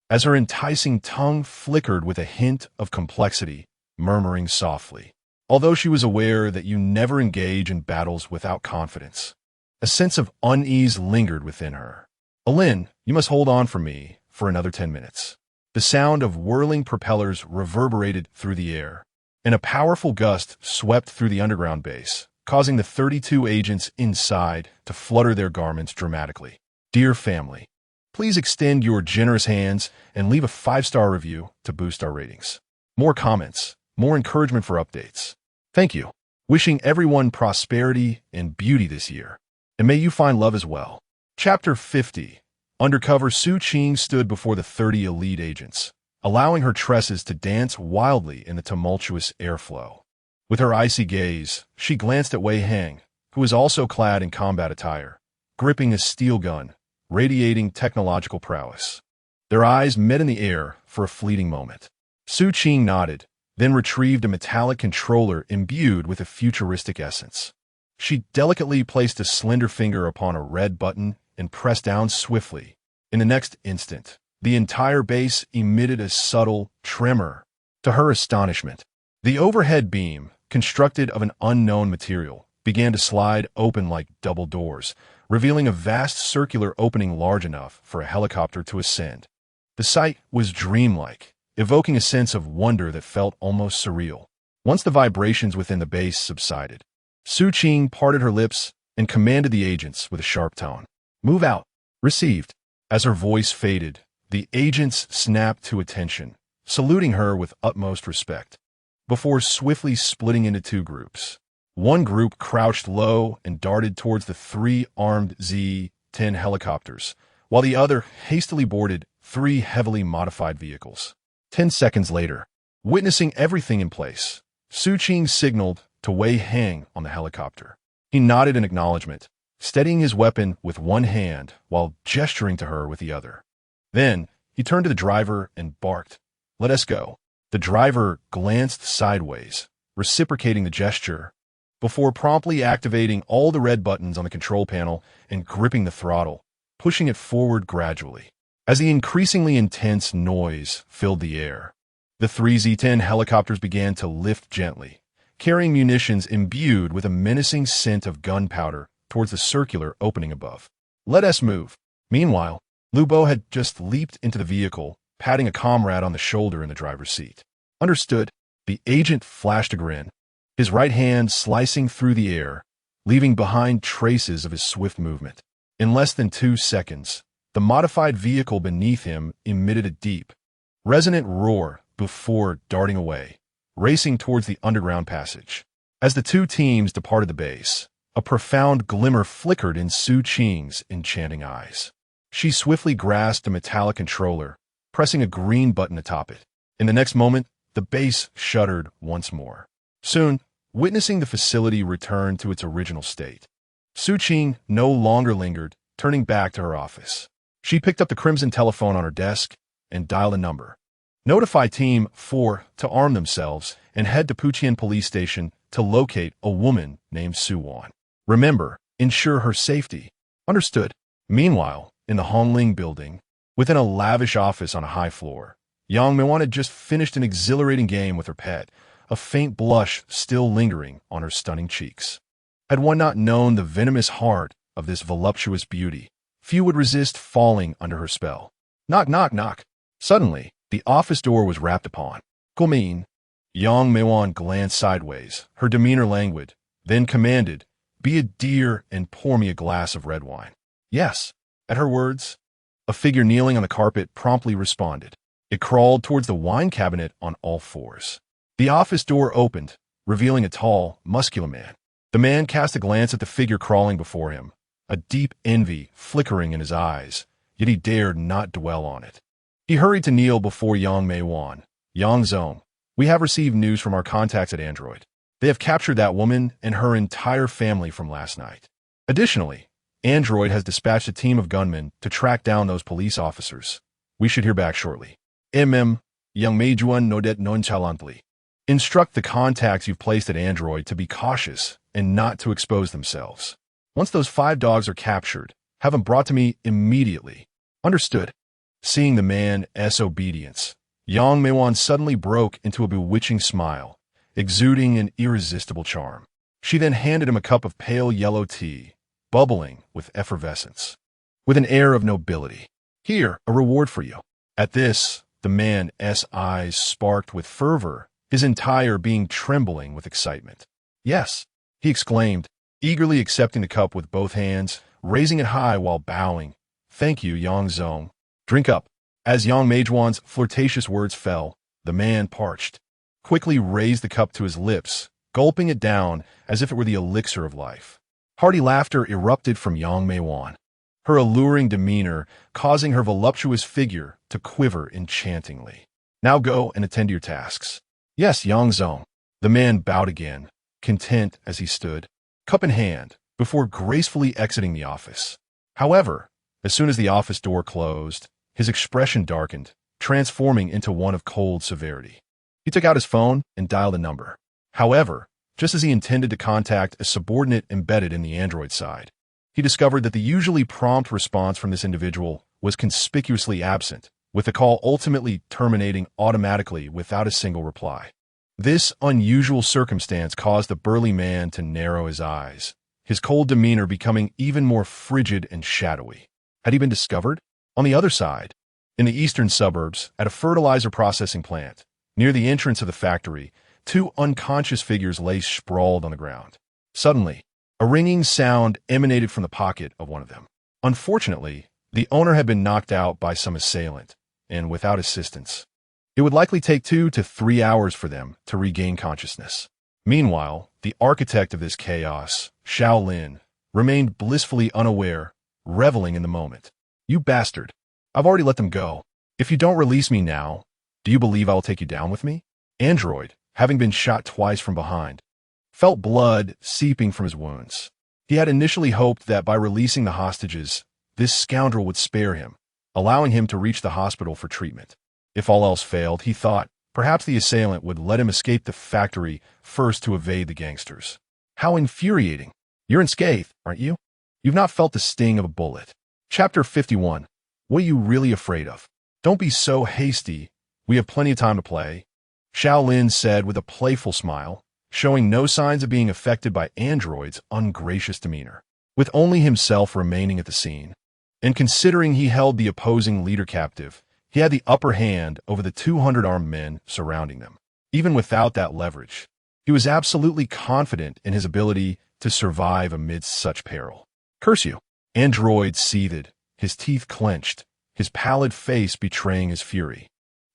as her enticing tongue flickered with a hint of complexity, murmuring softly. Although she was aware that you never engage in battles without confidence, a sense of unease lingered within her. Lin, you must hold on for me for another 10 minutes. The sound of whirling propellers reverberated through the air, and a powerful gust swept through the underground base, causing the 32 agents inside to flutter their garments dramatically. Dear family, please extend your generous hands and leave a 5-star review to boost our ratings. More comments, more encouragement for updates. Thank you. Wishing everyone prosperity and beauty this year, and may you find love as well. Chapter 50. Undercover Su Qing stood before the 30 elite agents, allowing her tresses to dance wildly in the tumultuous airflow. With her icy gaze, she glanced at Wei Hang, who was also clad in combat attire, gripping a steel gun, radiating technological prowess. Their eyes met in the air for a fleeting moment. Su Qing nodded, then retrieved a metallic controller imbued with a futuristic essence. She delicately placed a slender finger upon a red button and pressed down swiftly. In the next instant, the entire base emitted a subtle tremor. To her astonishment, the overhead beam, constructed of an unknown material, began to slide open like double doors, revealing a vast circular opening large enough for a helicopter to ascend. The sight was dreamlike, evoking a sense of wonder that felt almost surreal. Once the vibrations within the base subsided, Su Qing parted her lips and commanded the agents with a sharp tone. Move out. Received. As her voice faded, the agents snapped to attention, saluting her with utmost respect, before swiftly splitting into 2 groups. One group crouched low and darted towards the 3 armed Z-10 helicopters, while the other hastily boarded 3 heavily modified vehicles. 10 seconds later, witnessing everything in place, Su Qing signaled to Wei Hang on the helicopter. He nodded in acknowledgement, steadying his weapon with one hand while gesturing to her with the other. Then, he turned to the driver and barked, "Let us go." The driver glanced sideways, reciprocating the gesture, before promptly activating all the red buttons on the control panel and gripping the throttle, pushing it forward gradually. As the increasingly intense noise filled the air, the 3 Z-10 helicopters began to lift gently, carrying munitions imbued with a menacing scent of gunpowder towards the circular opening above. Let us move. Meanwhile, Lu Bo had just leaped into the vehicle, patting a comrade on the shoulder in the driver's seat. Understood. The agent flashed a grin, his right hand slicing through the air, leaving behind traces of his swift movement. In less than 2 seconds, the modified vehicle beneath him emitted a deep, resonant roar before darting away, racing towards the underground passage. As the 2 teams departed the base, a profound glimmer flickered in Su Qing's enchanting eyes. She swiftly grasped a metallic controller, pressing a green button atop it. In the next moment, the base shuddered once more. Soon, witnessing the facility return to its original state, Su Qing no longer lingered, turning back to her office. She picked up the crimson telephone on her desk and dialed a number. Notify Team 4 to arm themselves and head to Puqian Police Station to locate a woman named Su Wan. Remember, ensure her safety. Understood. Meanwhile, in the Hongling building, within a lavish office on a high floor, Yang Meiwan had just finished an exhilarating game with her pet, a faint blush still lingering on her stunning cheeks. Had one not known the venomous heart of this voluptuous beauty, few would resist falling under her spell. Knock, knock, knock. Suddenly, the office door was rapped upon. Gumin. Yang Meiwan glanced sideways, her demeanor languid, then commanded, "Be a dear and pour me a glass of red wine." Yes. At her words, a figure kneeling on the carpet promptly responded. It crawled towards the wine cabinet on all fours. The office door opened, revealing a tall, muscular man. The man cast a glance at the figure crawling before him, a deep envy flickering in his eyes, yet he dared not dwell on it. He hurried to kneel before Yang Meiwan. Yang Zong, we have received news from our contacts at Android. They have captured that woman and her entire family from last night. Additionally, Android has dispatched a team of gunmen to track down those police officers. We should hear back shortly. Yang Meijuan nodet nonchalantly. Instruct the contacts you've placed at Android to be cautious and not to expose themselves. Once those 5 dogs are captured, have them brought to me immediately. Understood. Seeing the man's obedience, Yang Meiwan suddenly broke into a bewitching smile, exuding an irresistible charm. She then handed him a cup of pale yellow tea, bubbling with effervescence. With an air of nobility. Here, a reward for you. At this, the man's eyes sparked with fervor, his entire being trembling with excitement. Yes, he exclaimed, eagerly accepting the cup with both hands, raising it high while bowing. Thank you, Yang Zong. Drink up. As Yang Meijuan's flirtatious words fell, the man parched, quickly raised the cup to his lips, gulping it down as if it were the elixir of life. Hearty laughter erupted from Yang Meiwan, her alluring demeanor causing her voluptuous figure to quiver enchantingly. Now go and attend to your tasks. Yes, Yang Zong. The man bowed again, content as he stood, cup in hand, before gracefully exiting the office. However, as soon as the office door closed, his expression darkened, transforming into one of cold severity. He took out his phone and dialed a number. However, just as he intended to contact a subordinate embedded in the Android side, he discovered that the usually prompt response from this individual was conspicuously absent, with the call ultimately terminating automatically without a single reply. This unusual circumstance caused the burly man to narrow his eyes, his cold demeanor becoming even more frigid and shadowy. Had he been discovered? On the other side, in the eastern suburbs, at a fertilizer processing plant, near the entrance of the factory, 2 unconscious figures lay sprawled on the ground. Suddenly, a ringing sound emanated from the pocket of one of them. Unfortunately, the owner had been knocked out by some assailant, and without assistance. It would likely take 2 to 3 hours for them to regain consciousness. Meanwhile, the architect of this chaos, Xiao Lin, remained blissfully unaware, reveling in the moment. You bastard. I've already let them go. If you don't release me now, do you believe I will take you down with me? Android, having been shot twice from behind, felt blood seeping from his wounds. He had initially hoped that by releasing the hostages, this scoundrel would spare him, allowing him to reach the hospital for treatment. If all else failed, he thought, perhaps the assailant would let him escape the factory first to evade the gangsters. How infuriating. You're unscathed, aren't you? You've not felt the sting of a bullet. Chapter 51. What are you really afraid of? Don't be so hasty. We have plenty of time to play. Xiao Lin said with a playful smile, showing no signs of being affected by Android's ungracious demeanor. With only himself remaining at the scene, and considering he held the opposing leader captive, he had the upper hand over the 200 armed men surrounding them. Even without that leverage, he was absolutely confident in his ability to survive amidst such peril. Curse you! Android seethed, his teeth clenched, his pallid face betraying his fury.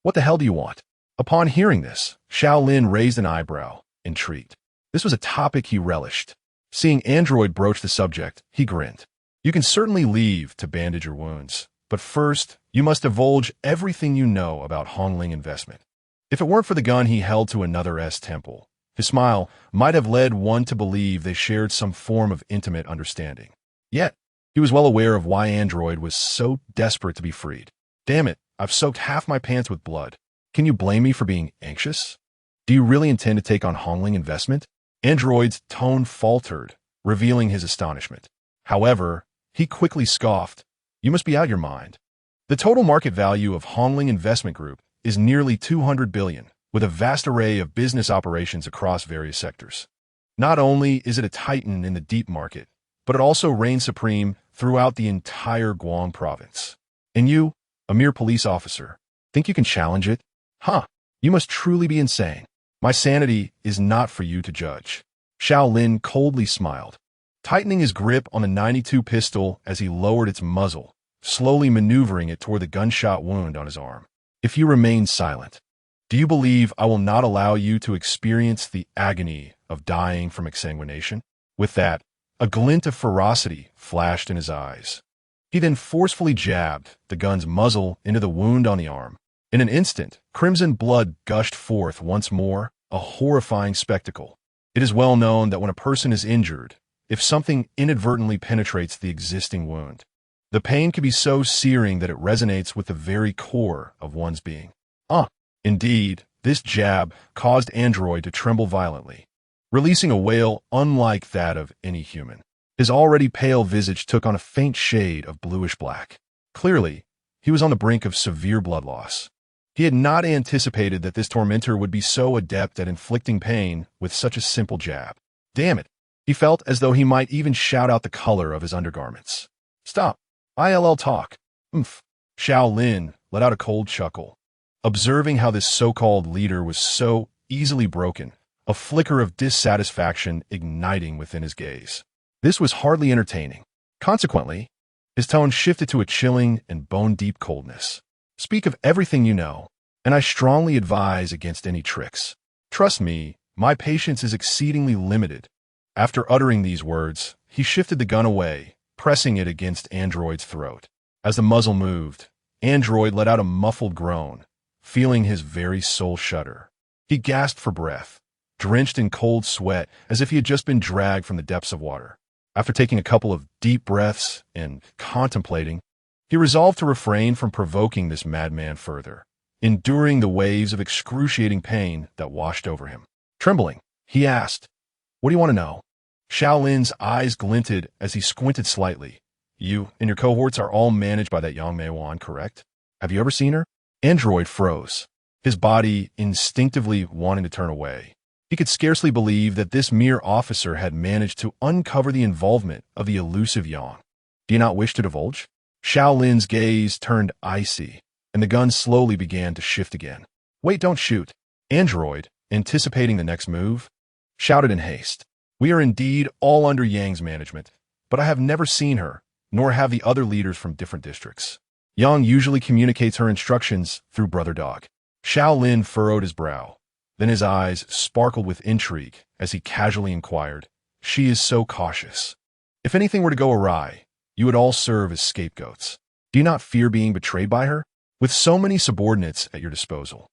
What the hell do you want? Upon hearing this, Xiao Lin raised an eyebrow, intrigued. This was a topic he relished. Seeing Android broach the subject, he grinned. You can certainly leave to bandage your wounds, but first, you must divulge everything you know about Hongling investment. If it weren't for the gun he held to another's temple, his smile might have led one to believe they shared some form of intimate understanding. Yet, he was well aware of why Android was so desperate to be freed. Damn it, I've soaked half my pants with blood. Can you blame me for being anxious? Do you really intend to take on Hongling investment? Android's tone faltered, revealing his astonishment. However, he quickly scoffed. You must be out of your mind. The total market value of Hongling Investment Group is nearly 200 billion, with a vast array of business operations across various sectors. Not only is it a titan in the deep market, but it also reigns supreme throughout the entire Guang province. And you, a mere police officer, think you can challenge it? Huh, you must truly be insane. My sanity is not for you to judge. Xiao Lin coldly smiled, tightening his grip on the .92 pistol as he lowered its muzzle, slowly maneuvering it toward the gunshot wound on his arm. If you remain silent, do you believe I will not allow you to experience the agony of dying from exsanguination? With that, a glint of ferocity flashed in his eyes. He then forcefully jabbed the gun's muzzle into the wound on the arm. In an instant, crimson blood gushed forth once more, a horrifying spectacle. It is well known that when a person is injured, if something inadvertently penetrates the existing wound, the pain can be so searing that it resonates with the very core of one's being. Indeed, this jab caused Android to tremble violently, releasing a wail unlike that of any human. His already pale visage took on a faint shade of bluish-black. Clearly, he was on the brink of severe blood loss. He had not anticipated that this tormentor would be so adept at inflicting pain with such a simple jab. Damn it! He felt as though he might even shout out the color of his undergarments. Stop! ILL talk. Xiao Lin let out a cold chuckle. Observing how this so-called leader was so easily broken, a flicker of dissatisfaction igniting within his gaze. This was hardly entertaining. Consequently, his tone shifted to a chilling and bone-deep coldness. Speak of everything you know, and I strongly advise against any tricks. Trust me, my patience is exceedingly limited. After uttering these words, he shifted the gun away, pressing it against Android's throat. As the muzzle moved, Android let out a muffled groan, feeling his very soul shudder. He gasped for breath, drenched in cold sweat as if he had just been dragged from the depths of water. After taking a couple of deep breaths and contemplating, he resolved to refrain from provoking this madman further, enduring the waves of excruciating pain that washed over him. Trembling, he asked, "What do you want to know?" Xiao Lin's eyes glinted as he squinted slightly. "You and your cohorts are all managed by that Yang Meiwan, correct? Have you ever seen her?" Android froze, his body instinctively wanting to turn away. He could scarcely believe that this mere officer had managed to uncover the involvement of the elusive Yang. "Do you not wish to divulge?" Xiao Lin's gaze turned icy, and the gun slowly began to shift again. "Wait, don't shoot." Android, anticipating the next move, shouted in haste. "We are indeed all under Yang's management, but I have never seen her, nor have the other leaders from different districts. Yang usually communicates her instructions through Brother Dog." Xiao Lin furrowed his brow. Then his eyes sparkled with intrigue as he casually inquired, "She is so cautious. If anything were to go awry, you would all serve as scapegoats. Do you not fear being betrayed by her? With so many subordinates at your disposal,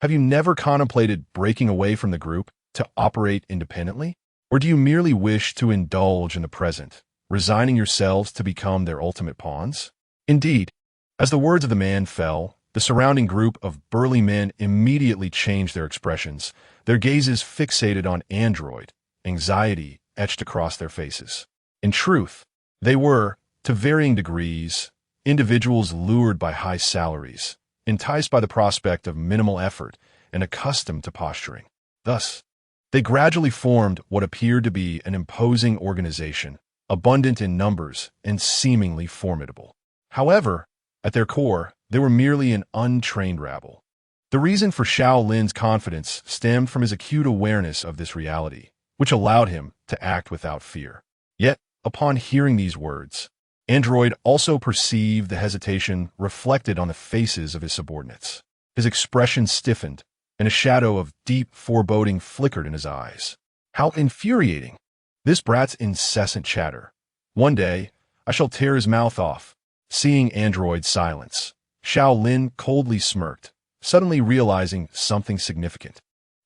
have you never contemplated breaking away from the group to operate independently? Or do you merely wish to indulge in the present, resigning yourselves to become their ultimate pawns?" Indeed, as the words of the man fell, the surrounding group of burly men immediately changed their expressions, their gazes fixated on Android, anxiety etched across their faces. In truth, they were, to varying degrees, individuals lured by high salaries, enticed by the prospect of minimal effort, and accustomed to posturing. Thus, they gradually formed what appeared to be an imposing organization, abundant in numbers and seemingly formidable. However, at their core, they were merely an untrained rabble. The reason for Xiao Lin's confidence stemmed from his acute awareness of this reality, which allowed him to act without fear. Yet, upon hearing these words, Android also perceived the hesitation reflected on the faces of his subordinates. His expression stiffened, and a shadow of deep foreboding flickered in his eyes. How infuriating! This brat's incessant chatter. One day, I shall tear his mouth off. Seeing Android's silence, Xiao Lin coldly smirked, suddenly realizing something significant.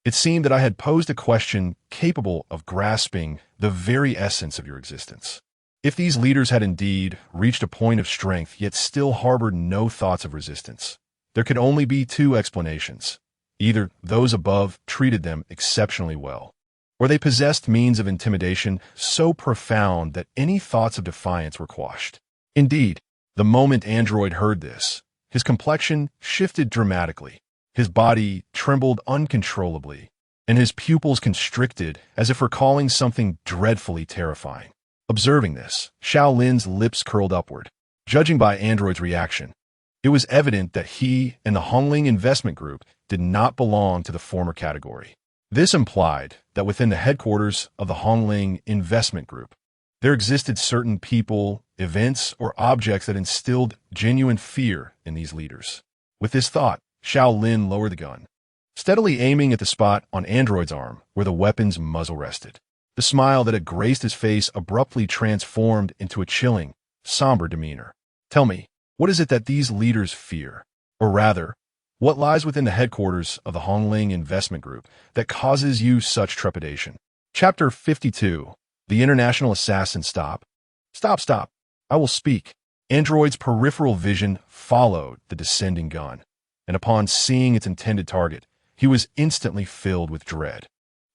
It seemed that I had posed a question capable of grasping the very essence of your existence. If these leaders had indeed reached a point of strength yet still harbored no thoughts of resistance, there could only be two explanations. Either those above treated them exceptionally well, or they possessed means of intimidation so profound that any thoughts of defiance were quashed. Indeed, the moment Android heard this, his complexion shifted dramatically, his body trembled uncontrollably, and his pupils constricted as if recalling something dreadfully terrifying. Observing this, Xiao Lin's lips curled upward. Judging by Android's reaction, it was evident that he and the Hongling Investment Group did not belong to the former category. This implied that within the headquarters of the Hongling Investment Group, There existed certain people, events, or objects that instilled genuine fear in these leaders. With this thought, Xiao Lin lowered the gun, steadily aiming at the spot on Android's arm where the weapon's muzzle rested. The smile that had graced his face abruptly transformed into a chilling, somber demeanor. Tell me, what is it that these leaders fear? Or rather, what lies within the headquarters of the Hongling Investment Group that causes you such trepidation? Chapter 52. The International Assassin. Stop. Stop. I will speak. Android's peripheral vision followed the descending gun, and upon seeing its intended target, he was instantly filled with dread.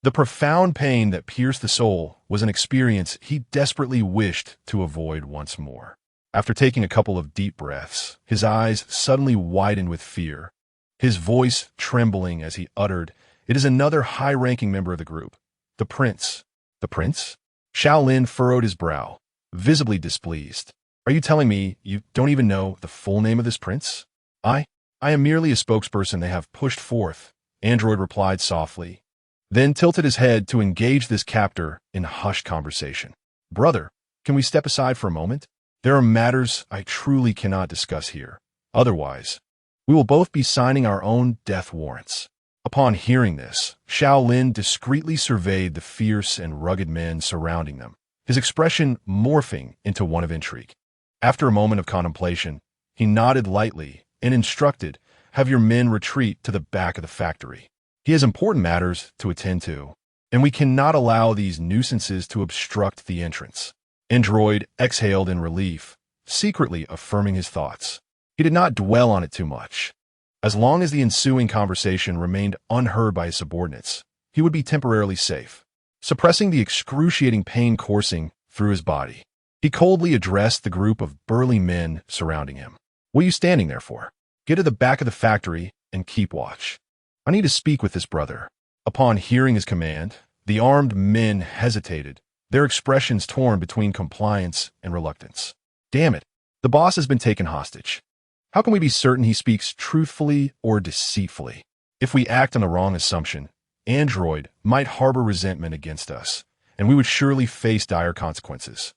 The profound pain that pierced the soul was an experience he desperately wished to avoid once more. After taking a couple of deep breaths, his eyes suddenly widened with fear, his voice trembling as he uttered, "It is another high-ranking member of the group. The prince." The prince? Xiao Lin furrowed his brow, visibly displeased. Are you telling me you don't even know the full name of this prince? I am merely a spokesperson they have pushed forth, Android replied softly, then tilted his head to engage this captor in hushed conversation. Brother, can we step aside for a moment? There are matters I truly cannot discuss here. Otherwise, we will both be signing our own death warrants. Upon hearing this, Xiao Lin discreetly surveyed the fierce and rugged men surrounding them, his expression morphing into one of intrigue. After a moment of contemplation, he nodded lightly and instructed, "Have your men retreat to the back of the factory. He has important matters to attend to, and we cannot allow these nuisances to obstruct the entrance." Android exhaled in relief, secretly affirming his thoughts. He did not dwell on it too much. As long as the ensuing conversation remained unheard by his subordinates, he would be temporarily safe. Suppressing the excruciating pain coursing through his body, he coldly addressed the group of burly men surrounding him. "What are you standing there for? Get to the back of the factory and keep watch. I need to speak with this brother." Upon hearing his command, the armed men hesitated, their expressions torn between compliance and reluctance. Damn it, the boss has been taken hostage. How can we be certain he speaks truthfully or deceitfully? If we act on the wrong assumption, Android might harbor resentment against us, and we would surely face dire consequences.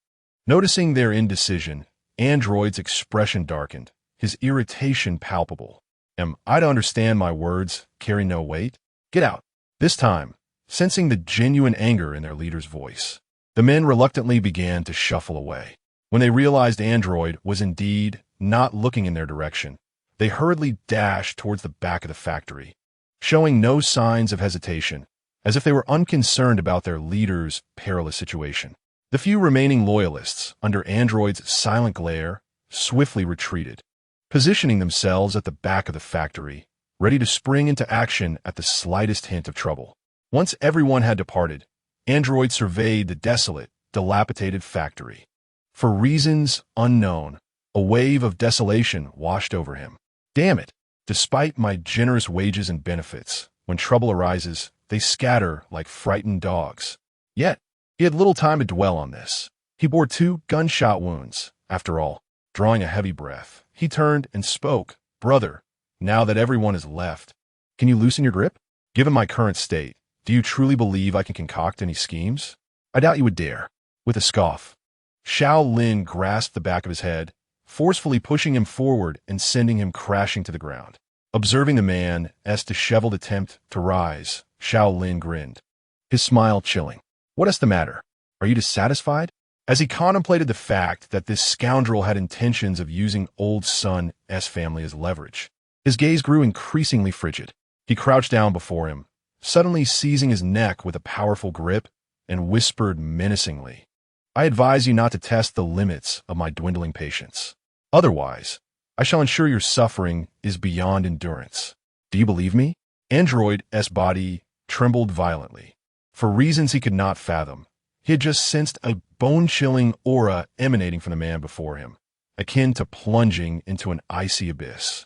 Noticing their indecision, Android's expression darkened, his irritation palpable. Am I to understand my words carry no weight? Get out. This time, sensing the genuine anger in their leader's voice, the men reluctantly began to shuffle away. When they realized Android was indeed not looking in their direction, they hurriedly dashed towards the back of the factory, showing no signs of hesitation, as if they were unconcerned about their leader's perilous situation. The few remaining loyalists, under Android's silent glare, swiftly retreated, positioning themselves at the back of the factory, ready to spring into action at the slightest hint of trouble. Once everyone had departed, Android surveyed the desolate, dilapidated factory. For reasons unknown, a wave of desolation washed over him. Damn it! Despite my generous wages and benefits, when trouble arises, they scatter like frightened dogs. Yet, he had little time to dwell on this. He bore 2 gunshot wounds. After all, drawing a heavy breath, he turned and spoke. Brother, now that everyone is left, can you loosen your grip? Given my current state, do you truly believe I can concoct any schemes? I doubt you would dare. With a scoff, Xiao Lin grasped the back of his head, forcefully pushing him forward and sending him crashing to the ground. Observing the man's disheveled attempt to rise, Xiao Lin grinned, his smile chilling. What is the matter? Are you dissatisfied? As he contemplated the fact that this scoundrel had intentions of using old son's family as leverage, his gaze grew increasingly frigid. He crouched down before him, suddenly seizing his neck with a powerful grip, and whispered menacingly, "I advise you not to test the limits of my dwindling patience. Otherwise, I shall ensure your suffering is beyond endurance. Do you believe me?" Android's body trembled violently. For reasons he could not fathom, he had just sensed a bone-chilling aura emanating from the man before him, akin to plunging into an icy abyss,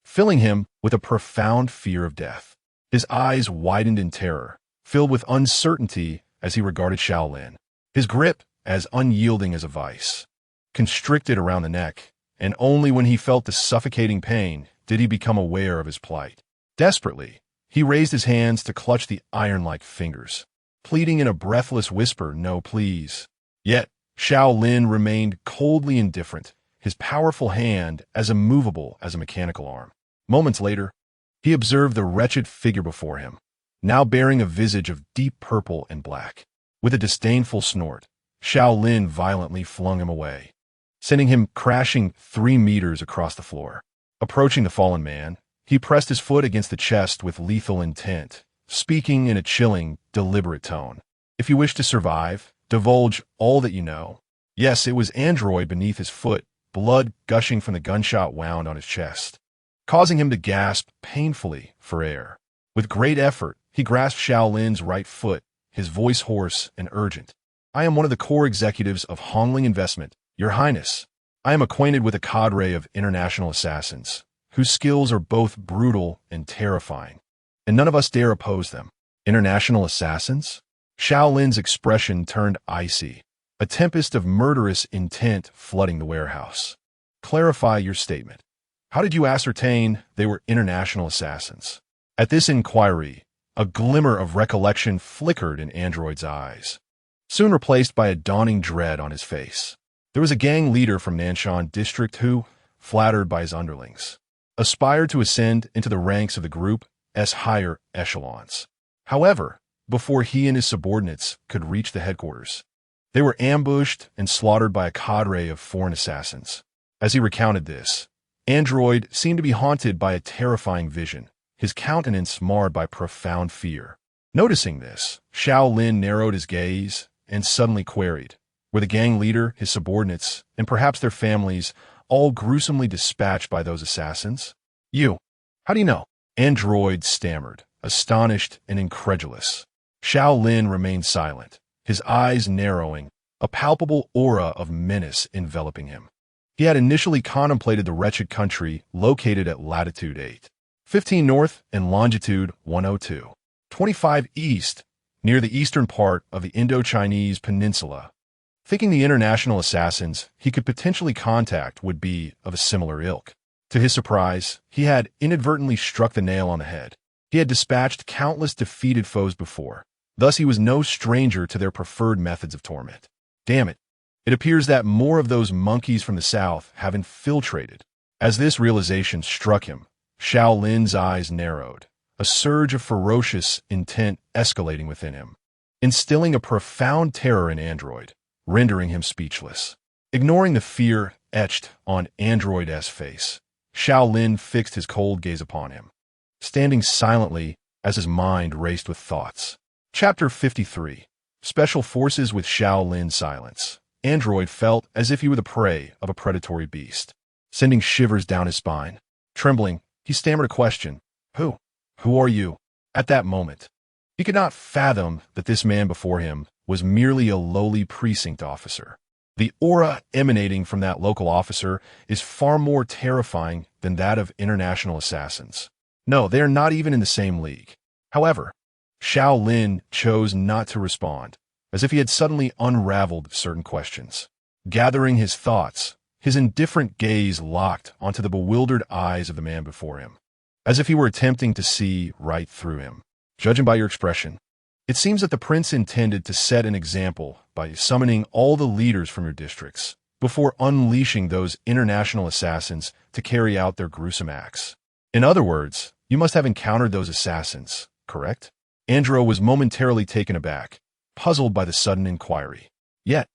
filling him with a profound fear of death. His eyes widened in terror, filled with uncertainty as he regarded Xiao Lin, his grip as unyielding as a vice, constricted around the neck, and only when he felt the suffocating pain did he become aware of his plight. Desperately, he raised his hands to clutch the iron-like fingers, pleading in a breathless whisper, "No, please." Yet, Xiao Lin remained coldly indifferent, his powerful hand as immovable as a mechanical arm. Moments later, he observed the wretched figure before him, now bearing a visage of deep purple and black. With a disdainful snort, Xiao Lin violently flung him away, sending him crashing 3 meters across the floor. Approaching the fallen man, he pressed his foot against the chest with lethal intent, speaking in a chilling, deliberate tone. "If you wish to survive, divulge all that you know." Yes, it was Android beneath his foot, blood gushing from the gunshot wound on his chest, causing him to gasp painfully for air. With great effort, he grasped Xiao Lin's right foot, his voice hoarse and urgent. "I am one of the core executives of Hongling Investment, Your Highness. I am acquainted with a cadre of international assassins, whose skills are both brutal and terrifying, and none of us dare oppose them." International assassins? Xiao Lin's expression turned icy, a tempest of murderous intent flooding the warehouse. "Clarify your statement. How did you ascertain they were international assassins?" At this inquiry, a glimmer of recollection flickered in Android's eyes, soon replaced by a dawning dread on his face. There was a gang leader from Nanshan district who, flattered by his underlings, aspired to ascend into the ranks of the group's higher echelons. However, before he and his subordinates could reach the headquarters, they were ambushed and slaughtered by a cadre of foreign assassins. As he recounted this, Android seemed to be haunted by a terrifying vision, his countenance marred by profound fear. Noticing this, Xiao Lin narrowed his gaze and suddenly queried, "Were the gang leader, his subordinates, and perhaps their families all gruesomely dispatched by those assassins?" How do you know?" Android stammered, astonished and incredulous. Xiao Lin remained silent, his eyes narrowing, a palpable aura of menace enveloping him. He had initially contemplated the wretched country located at latitude 8.15 north and longitude 102.25 east, near the eastern part of the Indo-Chinese peninsula, thinking the international assassins he could potentially contact would be of a similar ilk. To his surprise, he had inadvertently struck the nail on the head. He had dispatched countless defeated foes before, thus he was no stranger to their preferred methods of torment. Damn it. It appears that more of those monkeys from the south have infiltrated. As this realization struck him, Xiao Lin's eyes narrowed, a surge of ferocious intent escalating within him, instilling a profound terror in Android, rendering him speechless. Ignoring the fear etched on Android's face, Xiao Lin fixed his cold gaze upon him, standing silently as his mind raced with thoughts. Chapter 53. Special Forces with Xiao Lin's silence. Android felt as if he were the prey of a predatory beast, sending shivers down his spine. Trembling, he stammered a question. Who are you?" At that moment, he could not fathom that this man before him was merely a lowly precinct officer. The aura emanating from that local officer is far more terrifying than that of international assassins. No, they are not even in the same league. However, Xiao Lin chose not to respond, as if he had suddenly unraveled certain questions. Gathering his thoughts, his indifferent gaze locked onto the bewildered eyes of the man before him, as if he were attempting to see right through him. "Judging by your expression, it seems that the prince intended to set an example by summoning all the leaders from your districts before unleashing those international assassins to carry out their gruesome acts. In other words, you must have encountered those assassins, correct?" Andro was momentarily taken aback, puzzled by the sudden inquiry. Yet,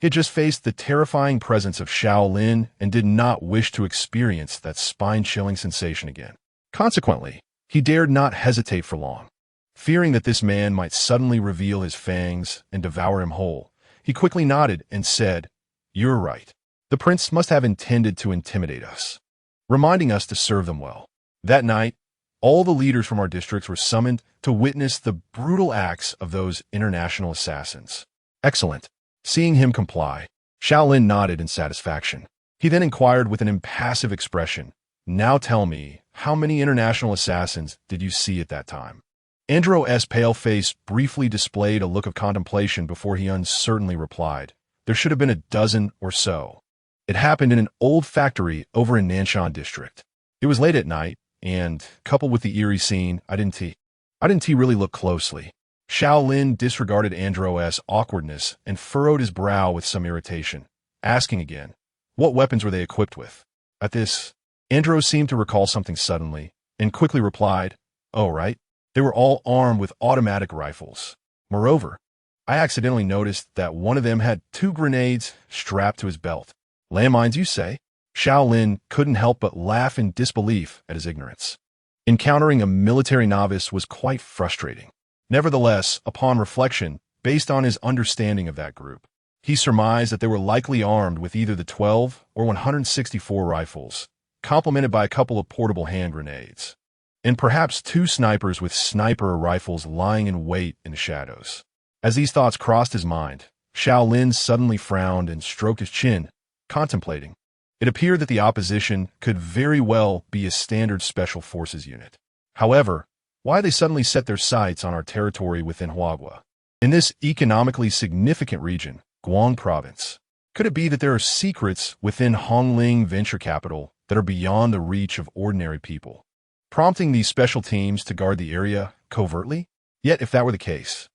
he had just faced the terrifying presence of Xiao Lin and did not wish to experience that spine-chilling sensation again. Consequently, he dared not hesitate for long. Fearing that this man might suddenly reveal his fangs and devour him whole, he quickly nodded and said, "You're right. The prince must have intended to intimidate us, reminding us to serve them well." That night, all the leaders from our districts were summoned to witness the brutal acts of those international assassins. Excellent. Seeing him comply, Xiao Lin nodded in satisfaction. He then inquired with an impassive expression, "Now tell me, how many international assassins did you see at that time?" Andro's pale face briefly displayed a look of contemplation before he uncertainly replied, "There should have been a dozen or so. It happened in an old factory over in Nanshan district. It was late at night, and, coupled with the eerie scene, I didn't really look closely." Xiao Lin disregarded Andro's awkwardness and furrowed his brow with some irritation, asking again, what weapons were they equipped with? At this, Andro seemed to recall something suddenly, and quickly replied, oh, right. They were all armed with automatic rifles. Moreover, I accidentally noticed that one of them had 2 grenades strapped to his belt. Landmines, you say? Xiao Lin couldn't help but laugh in disbelief at his ignorance. Encountering a military novice was quite frustrating. Nevertheless, upon reflection, based on his understanding of that group, he surmised that they were likely armed with either the 12 or 164 rifles, complemented by a couple of portable hand grenades, and perhaps 2 snipers with sniper rifles lying in wait in the shadows. As these thoughts crossed his mind, Xiao Lin suddenly frowned and stroked his chin, contemplating. It appeared that the opposition could very well be a standard special forces unit. However, why they suddenly set their sights on our territory within Huagua? In this economically significant region, Guang Province, could it be that there are secrets within Hongling venture capital that are beyond the reach of ordinary people, prompting these special teams to guard the area covertly? Yet, if that were the case,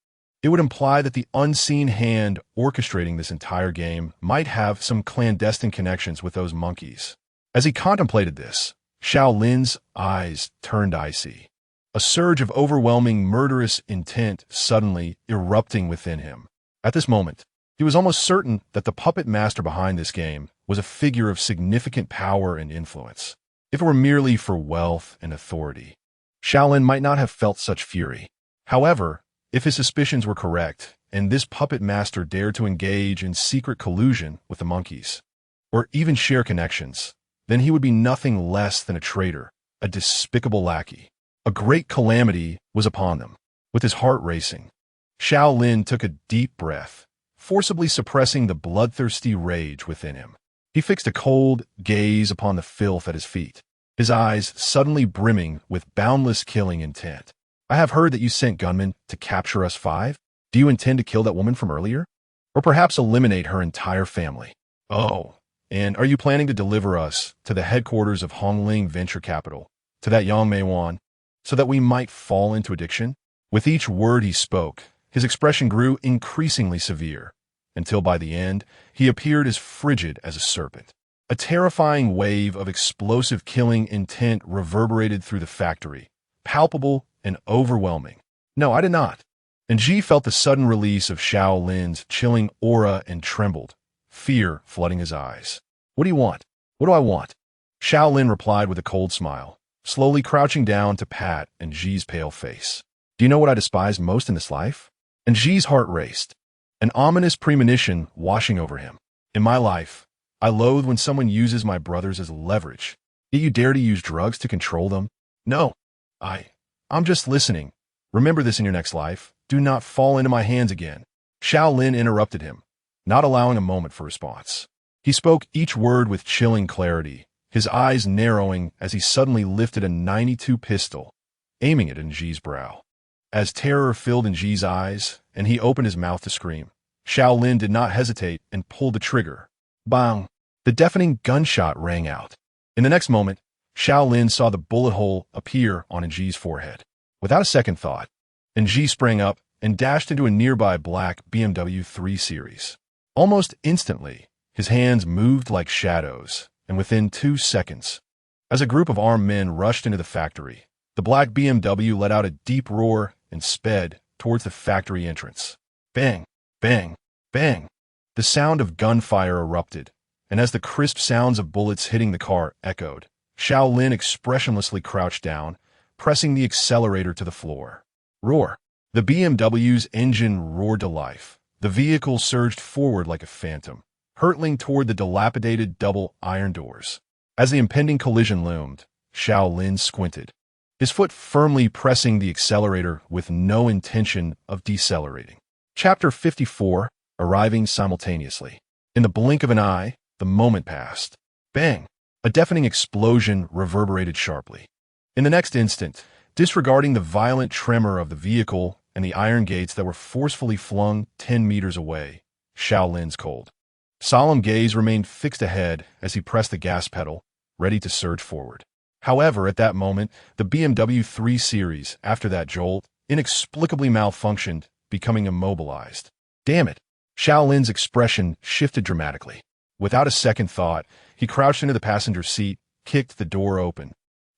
it would imply that the unseen hand orchestrating this entire game might have some clandestine connections with those monkeys. As he contemplated this, Xiao Lin's eyes turned icy, a surge of overwhelming murderous intent suddenly erupting within him. At this moment, he was almost certain that the puppet master behind this game was a figure of significant power and influence. If it were merely for wealth and authority, Xiao Lin might not have felt such fury. However, if his suspicions were correct, and this puppet master dared to engage in secret collusion with the monkeys, or even share connections, then he would be nothing less than a traitor, a despicable lackey. A great calamity was upon them. With his heart racing, Xiao Lin took a deep breath, forcibly suppressing the bloodthirsty rage within him. He fixed a cold gaze upon the filth at his feet, his eyes suddenly brimming with boundless killing intent. I have heard that you sent gunmen to capture us 5. Do you intend to kill that woman from earlier? Or perhaps eliminate her entire family? Oh, and are you planning to deliver us to the headquarters of Hongling Venture Capital, to that Yang Meiwan, so that we might fall into addiction? With each word he spoke, his expression grew increasingly severe, until by the end, he appeared as frigid as a serpent. A terrifying wave of explosive killing intent reverberated through the factory, palpable and overwhelming. No, I did not. And Ji felt the sudden release of Xiao Lin's chilling aura and trembled, fear flooding his eyes. What do you want? What do I want? Xiao Lin replied with a cold smile, slowly crouching down to pat Ji's pale face. Do you know what I despise most in this life? And Ji's heart raced, an ominous premonition washing over him. In my life, I loathe when someone uses my brothers as leverage. Yet you dare to use drugs to control them? No, I'm just listening. Remember this in your next life. Do not fall into my hands again. Xiao Lin interrupted him, not allowing a moment for response. He spoke each word with chilling clarity, his eyes narrowing as he suddenly lifted a .92 pistol, aiming it in Ji's brow. As terror filled Ji's eyes, and he opened his mouth to scream, Xiao Lin did not hesitate and pulled the trigger. Bang! The deafening gunshot rang out. In the next moment, Xiao Lin saw the bullet hole appear on Ji's forehead. Without a second thought, Ji sprang up and dashed into a nearby black BMW 3 Series. Almost instantly, his hands moved like shadows, and within 2 seconds, as a group of armed men rushed into the factory, the black BMW let out a deep roar and sped towards the factory entrance. Bang! Bang! Bang! The sound of gunfire erupted, and as the crisp sounds of bullets hitting the car echoed, Xiao Lin expressionlessly crouched down, pressing the accelerator to the floor. Roar! The BMW's engine roared to life. The vehicle surged forward like a phantom, hurtling toward the dilapidated double iron doors. As the impending collision loomed, Xiao Lin squinted, his foot firmly pressing the accelerator with no intention of decelerating. Chapter 54, arriving simultaneously. In the blink of an eye, the moment passed. Bang! A deafening explosion reverberated sharply. In the next instant, disregarding the violent tremor of the vehicle and the iron gates that were forcefully flung 10 meters away, Xiao Lin's cold, solemn gaze remained fixed ahead as he pressed the gas pedal, ready to surge forward. However, at that moment, the BMW 3 Series, after that jolt, inexplicably malfunctioned, becoming immobilized. Damn it! Xiao Lin's expression shifted dramatically. Without a second thought, he crouched into the passenger seat, kicked the door open,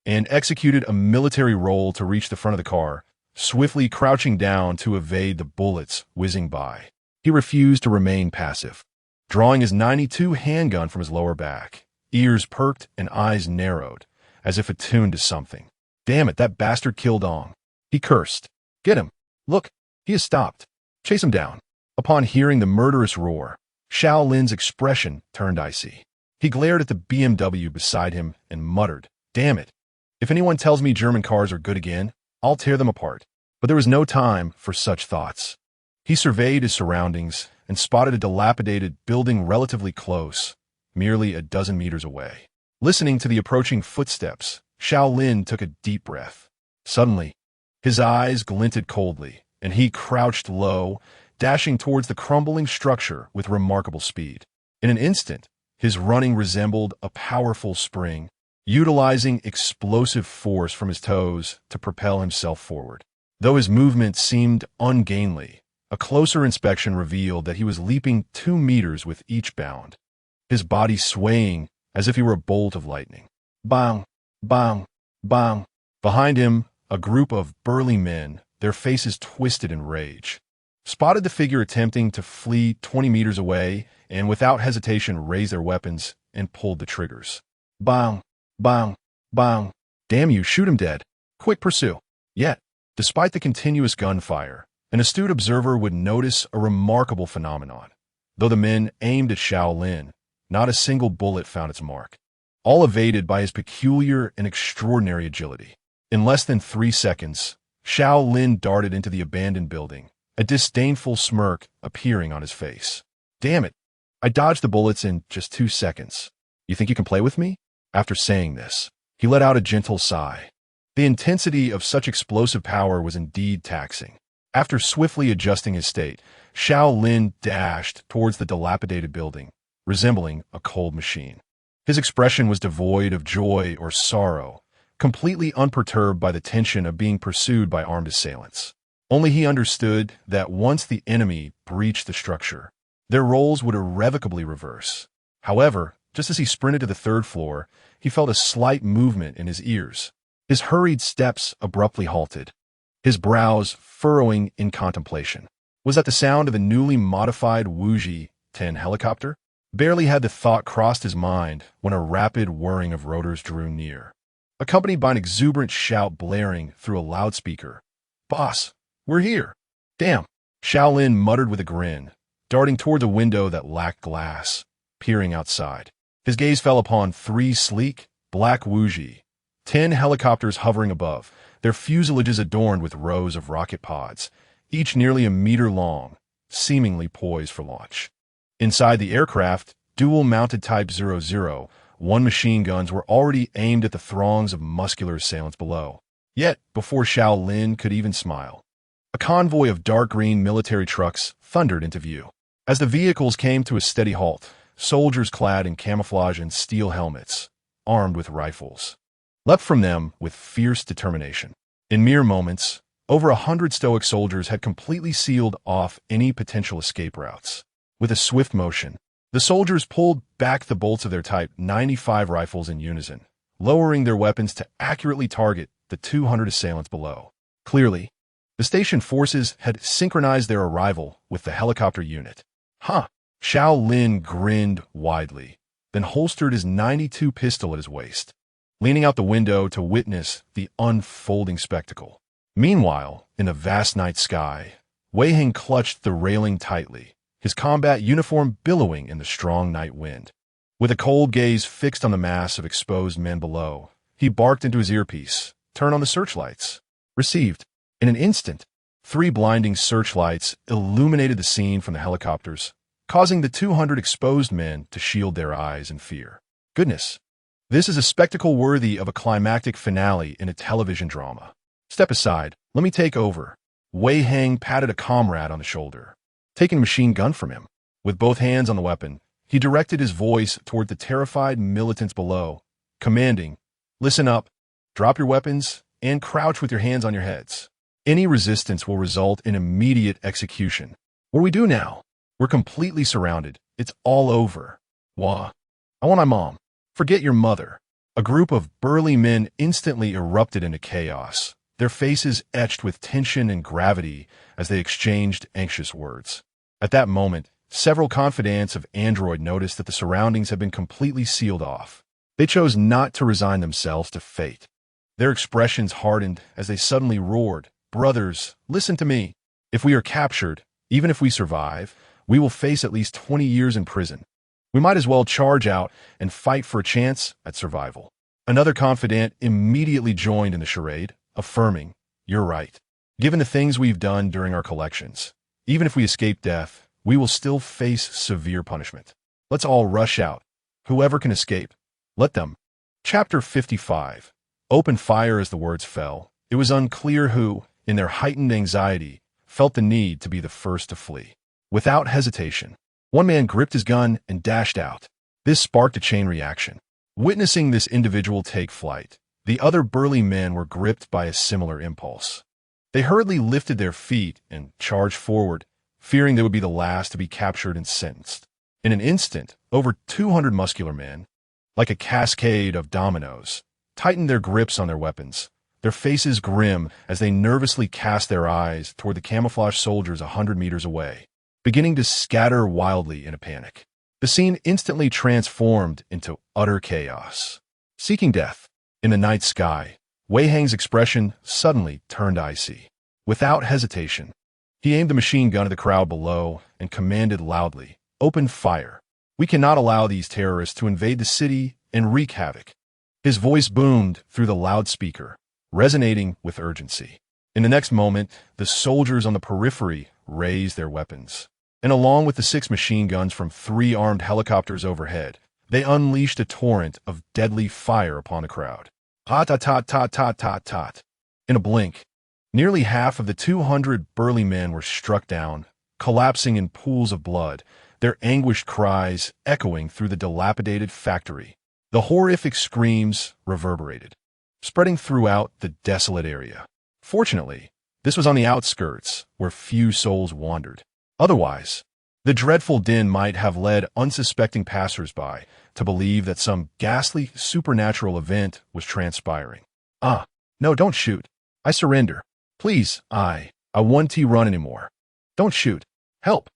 and executed a military roll to reach the front of the car, swiftly crouching down to evade the bullets whizzing by. He refused to remain passive. Drawing his .92 handgun from his lower back, ears perked and eyes narrowed, as if attuned to something. Damn it, that bastard killed Ong. He cursed. Get him. Look, he has stopped. Chase him down. Upon hearing the murderous roar, Xiao Lin's expression turned icy. He glared at the BMW beside him and muttered, Damn it. If anyone tells me German cars are good again, I'll tear them apart. But there was no time for such thoughts. He surveyed his surroundings and spotted a dilapidated building relatively close, merely a dozen meters away. Listening to the approaching footsteps, Xiao Lin took a deep breath. Suddenly, his eyes glinted coldly, and he crouched low, dashing towards the crumbling structure with remarkable speed. In an instant, his running resembled a powerful spring, utilizing explosive force from his toes to propel himself forward. Though his movement seemed ungainly, a closer inspection revealed that he was leaping 2 meters with each bound, his body swaying as if he were a bolt of lightning. Bang! Bang! Bang! Behind him, a group of burly men, their faces twisted in rage, spotted the figure attempting to flee 20 meters away and without hesitation raised their weapons and pulled the triggers. Bang! Bang! Bang! Damn you, shoot him dead. Quick, pursue. Yet, despite the continuous gunfire, an astute observer would notice a remarkable phenomenon. Though the men aimed at Xiao Lin, not a single bullet found its mark, all evaded by his peculiar and extraordinary agility. In less than 3 seconds, Xiao Lin darted into the abandoned building, a disdainful smirk appearing on his face. Damn it! I dodged the bullets in just 2 seconds. You think you can play with me? After saying this, he let out a gentle sigh. The intensity of such explosive power was indeed taxing. After swiftly adjusting his state, Xiao Lin dashed towards the dilapidated building, resembling a cold machine. His expression was devoid of joy or sorrow, completely unperturbed by the tension of being pursued by armed assailants. Only he understood that once the enemy breached the structure, their roles would irrevocably reverse. However, just as he sprinted to the 3rd floor, he felt a slight movement in his ears. His hurried steps abruptly halted, his brows furrowing in contemplation. Was that the sound of the newly modified Wuji-10 helicopter? Barely had the thought crossed his mind when a rapid whirring of rotors drew near, accompanied by an exuberant shout blaring through a loudspeaker. Boss, we're here. Damn. Xiao Lin muttered with a grin, darting toward the window that lacked glass, peering outside. His gaze fell upon 3 sleek, black Wuji-10 helicopters hovering above, their fuselages adorned with rows of rocket pods, each nearly a meter long, seemingly poised for launch. Inside the aircraft, dual-mounted Type 00-1 machine guns were already aimed at the throngs of muscular assailants below. Yet, before Xiao Lin could even smile, a convoy of dark green military trucks thundered into view. As the vehicles came to a steady halt, soldiers clad in camouflage and steel helmets, armed with rifles, leapt from them with fierce determination. In mere moments, over 100 stoic soldiers had completely sealed off any potential escape routes. With a swift motion, the soldiers pulled back the bolts of their Type 95 rifles in unison, lowering their weapons to accurately target the 200 assailants below. Clearly, the station forces had synchronized their arrival with the helicopter unit. Huh! Xiao Lin grinned widely, then holstered his .92 pistol at his waist, leaning out the window to witness the unfolding spectacle. Meanwhile, in the vast night sky, Wei Heng clutched the railing tightly, his combat uniform billowing in the strong night wind. With a cold gaze fixed on the mass of exposed men below, he barked into his earpiece, "Turn on the searchlights." Received. In an instant, 3 blinding searchlights illuminated the scene from the helicopters, causing the 200 exposed men to shield their eyes in fear. Goodness, this is a spectacle worthy of a climactic finale in a television drama. Step aside, let me take over. Wei Heng patted a comrade on the shoulder, taking a machine gun from him. With both hands on the weapon, he directed his voice toward the terrified militants below, commanding, "Listen up, drop your weapons, and crouch with your hands on your heads." Any resistance will result in immediate execution. What do we do now? We're completely surrounded. It's all over. Wah. I want my mom. Forget your mother. A group of burly men instantly erupted into chaos, their faces etched with tension and gravity as they exchanged anxious words. At that moment, several confidants of Android noticed that the surroundings had been completely sealed off. They chose not to resign themselves to fate. Their expressions hardened as they suddenly roared, "Brothers, listen to me. If we are captured, even if we survive, we will face at least 20 years in prison. We might as well charge out and fight for a chance at survival." Another confidant immediately joined in the charade, affirming, "You're right. Given the things we've done during our collections, even if we escape death, we will still face severe punishment. Let's all rush out. Whoever can escape, let them." Chapter 55. Open fire. As the words fell, it was unclear who, in their heightened anxiety, felt the need to be the first to flee. Without hesitation, one man gripped his gun and dashed out. This sparked a chain reaction. Witnessing this individual take flight, the other burly men were gripped by a similar impulse. They hurriedly lifted their feet and charged forward, fearing they would be the last to be captured and sentenced. In an instant, over 200 muscular men, like a cascade of dominoes, tightened their grips on their weapons, their faces grim as they nervously cast their eyes toward the camouflaged soldiers 100 meters away, beginning to scatter wildly in a panic. The scene instantly transformed into utter chaos. Seeking death. In the night sky, Wei Hang's expression suddenly turned icy. Without hesitation, he aimed the machine gun at the crowd below and commanded loudly, "Open fire. We cannot allow these terrorists to invade the city and wreak havoc." His voice boomed through the loudspeaker, resonating with urgency. In the next moment, the soldiers on the periphery raised their weapons, and along with the 6 machine guns from 3 armed helicopters overhead, they unleashed a torrent of deadly fire upon the crowd. Tot. In a blink, nearly half of the 200 burly men were struck down, collapsing in pools of blood, their anguished cries echoing through the dilapidated factory. The horrific screams reverberated, spreading throughout the desolate area. Fortunately, this was on the outskirts, where few souls wandered. Otherwise, the dreadful din might have led unsuspecting passers-by to believe that some ghastly supernatural event was transpiring. No, don't shoot. I surrender. Please, I won't run anymore. Don't shoot. Help.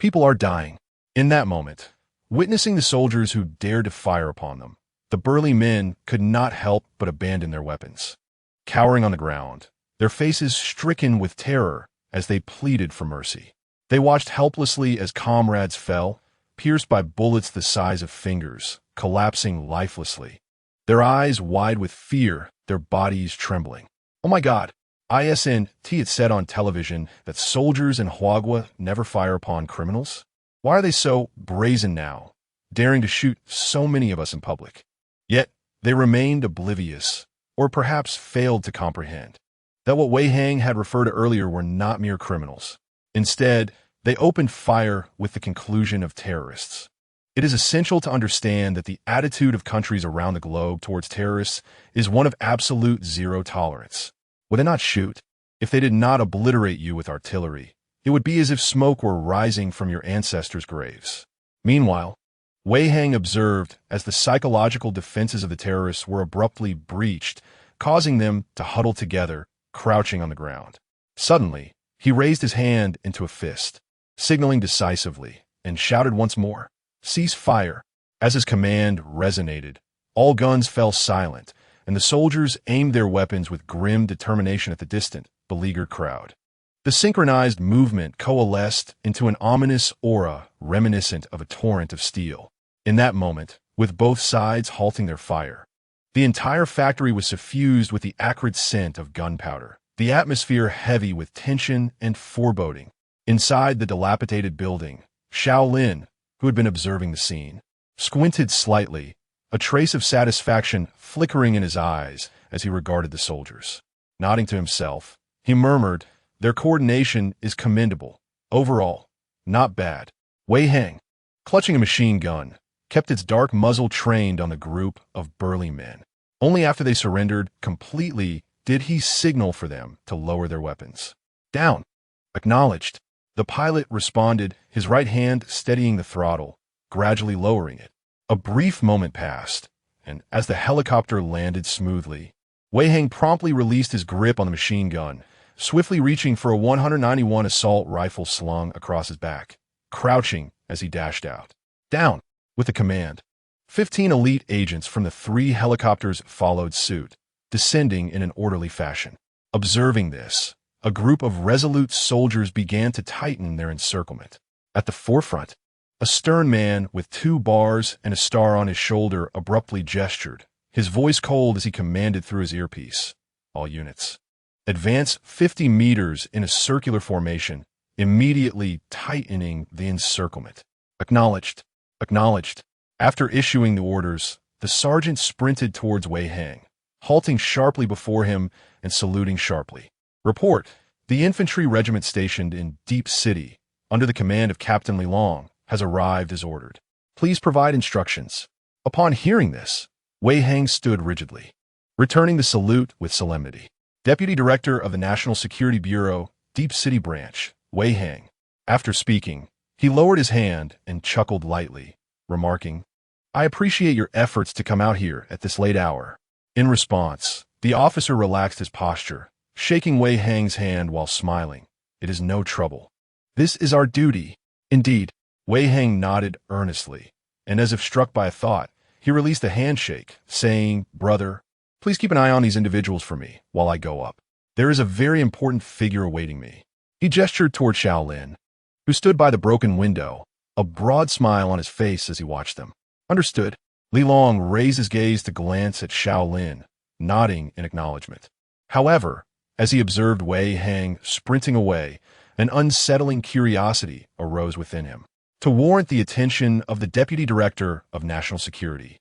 People are dying." In that moment, witnessing the soldiers who dared to fire upon them, the burly men could not help but abandon their weapons. Cowering on the ground, their faces stricken with terror as they pleaded for mercy. They watched helplessly as comrades fell, pierced by bullets the size of fingers, collapsing lifelessly. Their eyes wide with fear, their bodies trembling. "Oh my God! ISNT it said on television that soldiers in Huagua never fire upon criminals? Why are they so brazen now, daring to shoot so many of us in public?" Yet, they remained oblivious, or perhaps failed to comprehend, that what Wei Hang had referred to earlier were not mere criminals. Instead, they opened fire with the conclusion of terrorists. It is essential to understand that the attitude of countries around the globe towards terrorists is one of absolute zero tolerance. Would they not shoot? If they did not obliterate you with artillery, it would be as if smoke were rising from your ancestors' graves. Meanwhile, Wei Hang observed as the psychological defenses of the terrorists were abruptly breached, causing them to huddle together, crouching on the ground. Suddenly, he raised his hand into a fist, signaling decisively, and shouted once more, "Cease fire." As his command resonated, all guns fell silent, and the soldiers aimed their weapons with grim determination at the distant, beleaguered crowd. The synchronized movement coalesced into an ominous aura reminiscent of a torrent of steel. In that moment, with both sides halting their fire, the entire factory was suffused with the acrid scent of gunpowder, the atmosphere heavy with tension and foreboding. Inside the dilapidated building, Xiao Lin, who had been observing the scene, squinted slightly, a trace of satisfaction flickering in his eyes as he regarded the soldiers. Nodding to himself, he murmured, "Their coordination is commendable. Overall, not bad." Wei Hang, clutching a machine gun, kept its dark muzzle trained on the group of burly men. Only after they surrendered completely did he signal for them to lower their weapons. Down. Acknowledged. The pilot responded, his right hand steadying the throttle, gradually lowering it. A brief moment passed, and as the helicopter landed smoothly, Wei Hang promptly released his grip on the machine gun, swiftly reaching for a 191 assault rifle slung across his back, crouching as he dashed out. Down, with a command. 15 elite agents from the 3 helicopters followed suit, descending in an orderly fashion. Observing this, a group of resolute soldiers began to tighten their encirclement. At the forefront, a stern man with 2 bars and a star on his shoulder abruptly gestured, his voice cold as he commanded through his earpiece. All units, advance 50 meters in a circular formation, immediately tightening the encirclement. Acknowledged. Acknowledged. After issuing the orders, the sergeant sprinted towards Wei Hang, halting sharply before him and saluting sharply. Report. The infantry regiment stationed in Deep City, under the command of Captain Li Long, has arrived as ordered. Please provide instructions. Upon hearing this, Wei Hang stood rigidly, returning the salute with solemnity. Deputy Director of the National Security Bureau, Deep City Branch, Wei Hang. After speaking, he lowered his hand and chuckled lightly, remarking, I appreciate your efforts to come out here at this late hour. In response, the officer relaxed his posture, shaking Wei Hang's hand while smiling. It is no trouble. This is our duty. Indeed. Wei Hang nodded earnestly, and as if struck by a thought, he released a handshake, saying, Brother, please keep an eye on these individuals for me while I go up. There is a very important figure awaiting me. He gestured toward Xiao Lin, who stood by the broken window, a broad smile on his face as he watched them. Understood. Li Long raised his gaze to glance at Xiao Lin, nodding in acknowledgement. However, as he observed Wei Hang sprinting away, an unsettling curiosity arose within him, to warrant the attention of the Deputy Director of National Security.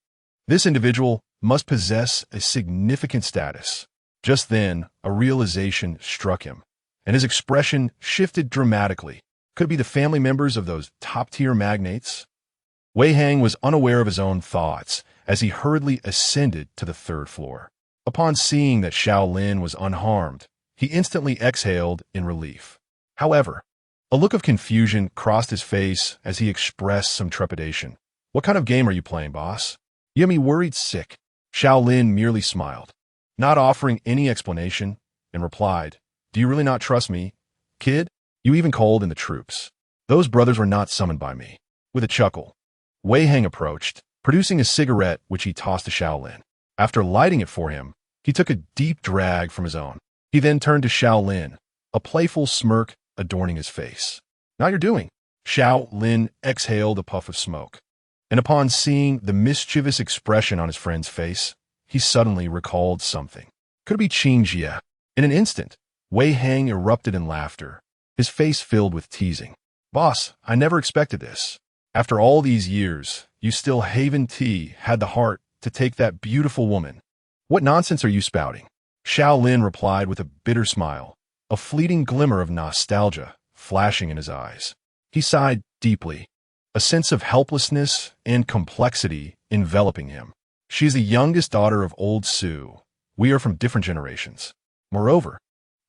This individual must possess a significant status. Just then, a realization struck him, and his expression shifted dramatically. Could it be the family members of those top-tier magnates? Wei Hang was unaware of his own thoughts as he hurriedly ascended to the 3rd floor. Upon seeing that Xiao Lin was unharmed, he instantly exhaled in relief. However, a look of confusion crossed his face as he expressed some trepidation. What kind of game are you playing, boss? You have me worried sick. Xiao Lin merely smiled, not offering any explanation, and replied, Do you really not trust me, kid? You even called in the troops. Those brothers were not summoned by me. With a chuckle, Wei Hang approached, producing a cigarette which he tossed to Xiao Lin. After lighting it for him, he took a deep drag from his own. He then turned to Xiao Lin, a playful smirk adorning his face. Now you're doing. Xiao Lin exhaled a puff of smoke, and upon seeing the mischievous expression on his friend's face, he suddenly recalled something. Could it be Qing Jie? In an instant, Wei Hang erupted in laughter, his face filled with teasing. Boss, I never expected this. After all these years, you still Haven T had the heart to take that beautiful woman. What nonsense are you spouting? Xiao Lin replied with a bitter smile, a fleeting glimmer of nostalgia flashing in his eyes. He sighed deeply, a sense of helplessness and complexity enveloping him. She is the youngest daughter of old Su. We are from different generations. Moreover,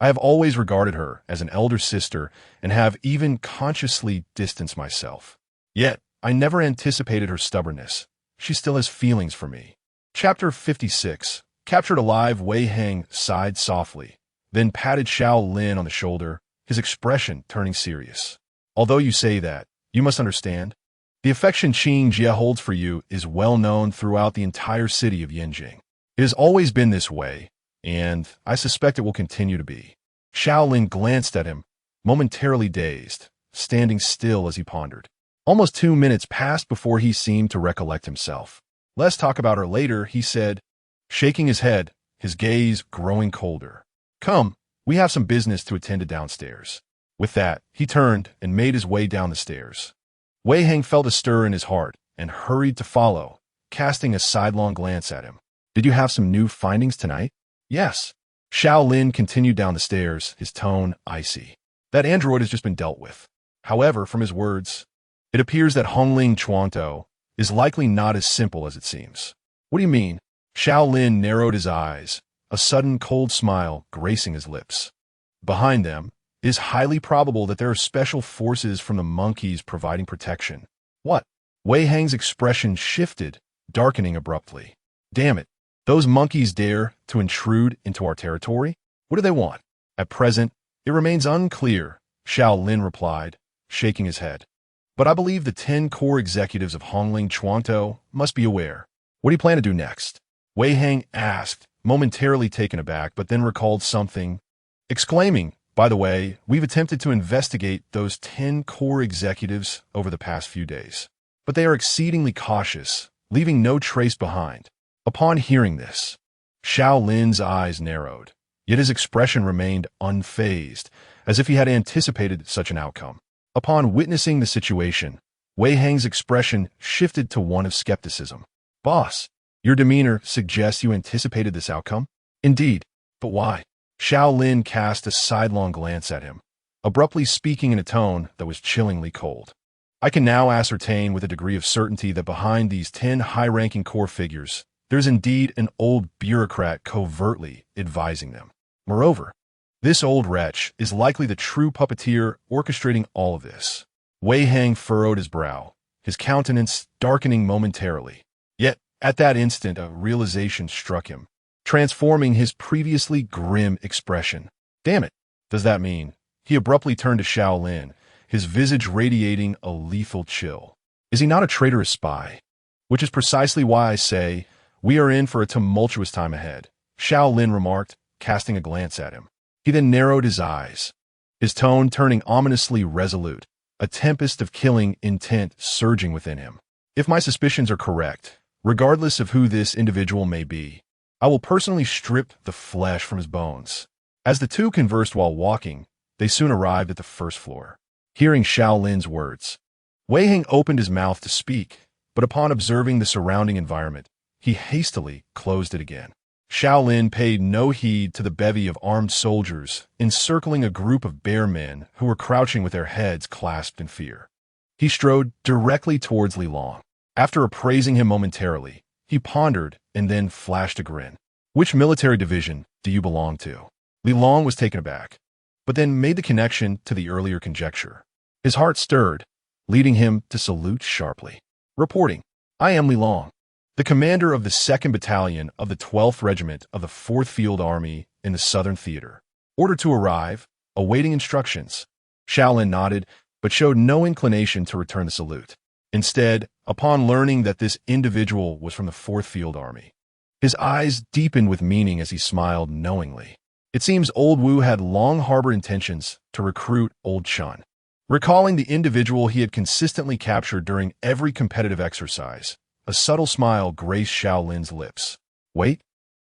I have always regarded her as an elder sister and have even consciously distanced myself. Yet, I never anticipated her stubbornness. She still has feelings for me. Chapter 56. Captured alive, Wei Hang sighed softly, then patted Xiao Lin on the shoulder, his expression turning serious. Although you say that, you must understand, the affection Qing Jie holds for you is well known throughout the entire city of Yanjing. It has always been this way, and I suspect it will continue to be. Xiao Lin glanced at him, momentarily dazed, standing still as he pondered. Almost 2 minutes passed before he seemed to recollect himself. Let's talk about her later, he said, shaking his head, his gaze growing colder. Come, we have some business to attend to downstairs. With that, he turned and made his way down the stairs. Wei Hang felt a stir in his heart and hurried to follow, casting a sidelong glance at him. Did you have some new findings tonight? Yes. Xiao Lin continued down the stairs, his tone icy. That android has just been dealt with. However, from his words, it appears that Hongling Chuantou is likely not as simple as it seems. What do you mean? Xiao Lin narrowed his eyes, a sudden cold smile gracing his lips. Behind them, it is highly probable that there are special forces from the monkeys providing protection. What? Wei Hang's expression shifted, darkening abruptly. Damn it. Those monkeys dare to intrude into our territory? What do they want? At present, it remains unclear, Xiao Lin replied, shaking his head. But I believe the 10 core executives of Hongling Chuantou must be aware. What do you plan to do next? Wei Hang asked, momentarily taken aback, but then recalled something, exclaiming, by the way, we've attempted to investigate those 10 core executives over the past few days. But they are exceedingly cautious, leaving no trace behind. Upon hearing this, Xiao Lin's eyes narrowed, yet his expression remained unfazed, as if he had anticipated such an outcome. Upon witnessing the situation, Wei Hang's expression shifted to one of skepticism. Boss, your demeanor suggests you anticipated this outcome? Indeed, but why? Xiao Lin cast a sidelong glance at him, abruptly speaking in a tone that was chillingly cold. I can now ascertain with a degree of certainty that behind these 10 high-ranking core figures, there is indeed an old bureaucrat covertly advising them. Moreover, this old wretch is likely the true puppeteer orchestrating all of this. Wei Hang furrowed his brow, his countenance darkening momentarily. Yet, at that instant, a realization struck him, transforming his previously grim expression. Damn it, does that mean? He abruptly turned to Xiao Lin, his visage radiating a lethal chill. Is he not a traitorous spy? Which is precisely why I say, we are in for a tumultuous time ahead, Xiao Lin remarked, casting a glance at him. He then narrowed his eyes, his tone turning ominously resolute, a tempest of killing intent surging within him. If my suspicions are correct, regardless of who this individual may be, I will personally strip the flesh from his bones. As the two conversed while walking, they soon arrived at the first floor. Hearing Xiao Lin's words, Wei Hang opened his mouth to speak, but upon observing the surrounding environment, he hastily closed it again. Xiao Lin paid no heed to the bevy of armed soldiers encircling a group of bear men who were crouching with their heads clasped in fear. He strode directly towards Li Long. After appraising him momentarily, he pondered and then flashed a grin. Which military division do you belong to? Li Long was taken aback, but then made the connection to the earlier conjecture. His heart stirred, leading him to salute sharply. Reporting, I am Li Long, the commander of the 2nd Battalion of the 12th Regiment of the 4th Field Army in the Southern Theater. Order to arrive, awaiting instructions. Xiao Lin nodded, but showed no inclination to return the salute. Instead, upon learning that this individual was from the 4th Field Army, his eyes deepened with meaning as he smiled knowingly. It seems Old Wu had long harbored intentions to recruit Old Chun. Recalling the individual he had consistently captured during every competitive exercise, a subtle smile graced Xiao Lin's lips. Wait,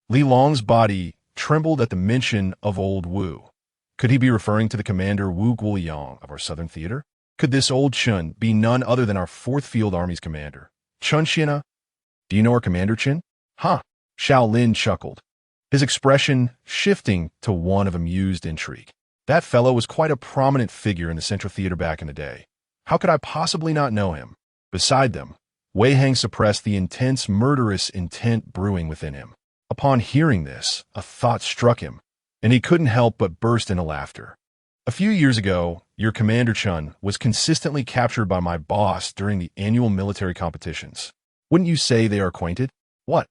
Li Long's body trembled at the mention of Old Wu. Could he be referring to the commander Wu Guoyang of our Southern Theater? Could this Old Chun be none other than our 4th Field Army's commander? Chun Xina? Do you know our commander, Chin? Huh? Xiao Lin chuckled, his expression shifting to one of amused intrigue. That fellow was quite a prominent figure in the Central Theater back in the day. How could I possibly not know him? Beside them, Wei Hang suppressed the intense, murderous intent brewing within him. Upon hearing this, a thought struck him, and he couldn't help but burst into laughter. A few years ago, your Commander Chun was consistently captured by my boss during the annual military competitions. Wouldn't you say they are acquainted? What?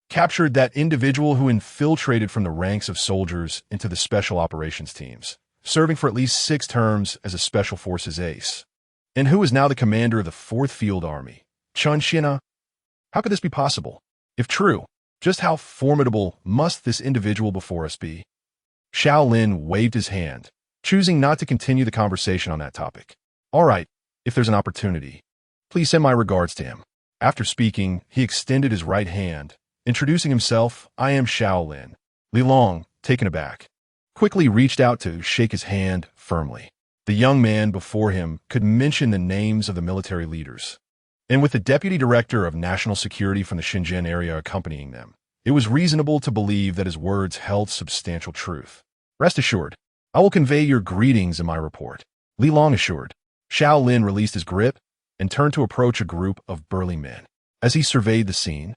Captured that individual who infiltrated from the ranks of soldiers into the special operations teams, serving for at least 6 terms as a special forces ace, and who is now the commander of the 4th Field Army, Chun Xina? How could this be possible? If true, just how formidable must this individual before us be? Xiao Lin waved his hand, choosing not to continue the conversation on that topic. All right, if there's an opportunity, please send my regards to him. After speaking, he extended his right hand, introducing himself. I am Xiao Lin. Li Long, taken aback, quickly reached out to shake his hand firmly. The young man before him could mention the names of the military leaders, and with the Deputy Director of National Security from the Shenzhen area accompanying them, it was reasonable to believe that his words held substantial truth. Rest assured, I will convey your greetings in my report, Li Long assured. Xiao Lin released his grip and turned to approach a group of burly men. As he surveyed the scene,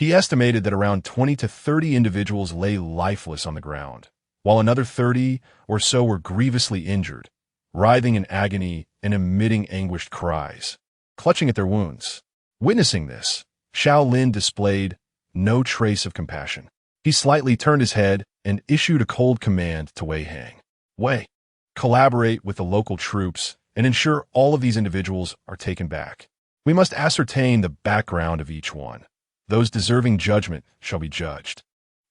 He estimated that around 20 to 30 individuals lay lifeless on the ground, while another 30 or so were grievously injured, writhing in agony and emitting anguished cries, clutching at their wounds. Witnessing this, Xiao Lin displayed no trace of compassion. He slightly turned his head and issued a cold command to Wei Hang. Wei, collaborate with the local troops and ensure all of these individuals are taken back. We must ascertain the background of each one. Those deserving judgment shall be judged,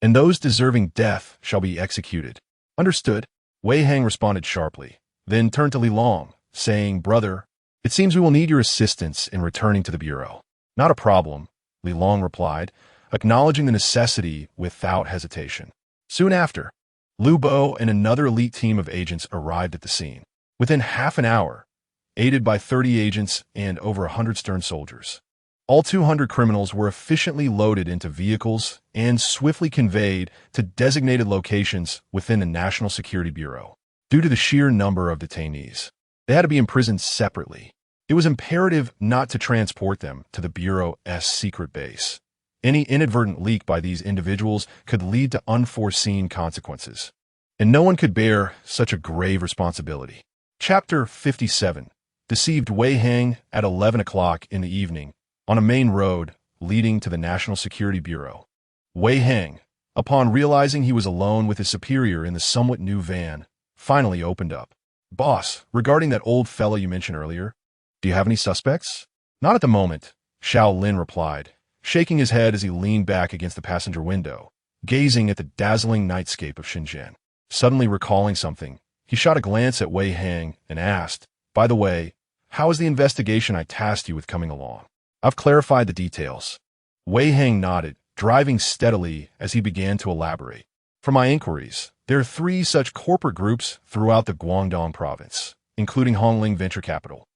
and those deserving death shall be executed. Understood? Wei Hang responded sharply, then turned to Li Long, saying, Brother, it seems we will need your assistance in returning to the bureau. Not a problem, Li Long replied, acknowledging the necessity without hesitation. Soon after, Lu Bo and another elite team of agents arrived at the scene. Within half an hour, aided by 30 agents and over 100 stern soldiers, all 200 criminals were efficiently loaded into vehicles and swiftly conveyed to designated locations within the National Security Bureau. Due to the sheer number of detainees, they had to be imprisoned separately. It was imperative not to transport them to the Bureau's secret base. Any inadvertent leak by these individuals could lead to unforeseen consequences, and no one could bear such a grave responsibility. Chapter 57. Deceived Wei Hang at 11 o'clock in the evening on a main road leading to the National Security Bureau. Wei Hang, upon realizing he was alone with his superior in the somewhat new van, finally opened up. Boss, regarding that old fellow you mentioned earlier, do you have any suspects? Not at the moment, Xiao Lin replied, shaking his head as he leaned back against the passenger window, gazing at the dazzling nightscape of Shenzhen. Suddenly recalling something, he shot a glance at Wei Hang and asked, By the way, how is the investigation I tasked you with coming along? I've clarified the details. Wei Hang nodded, driving steadily as he began to elaborate. For my inquiries, there are 3 such corporate groups throughout the Guangdong province, including Hongling Venture Capital.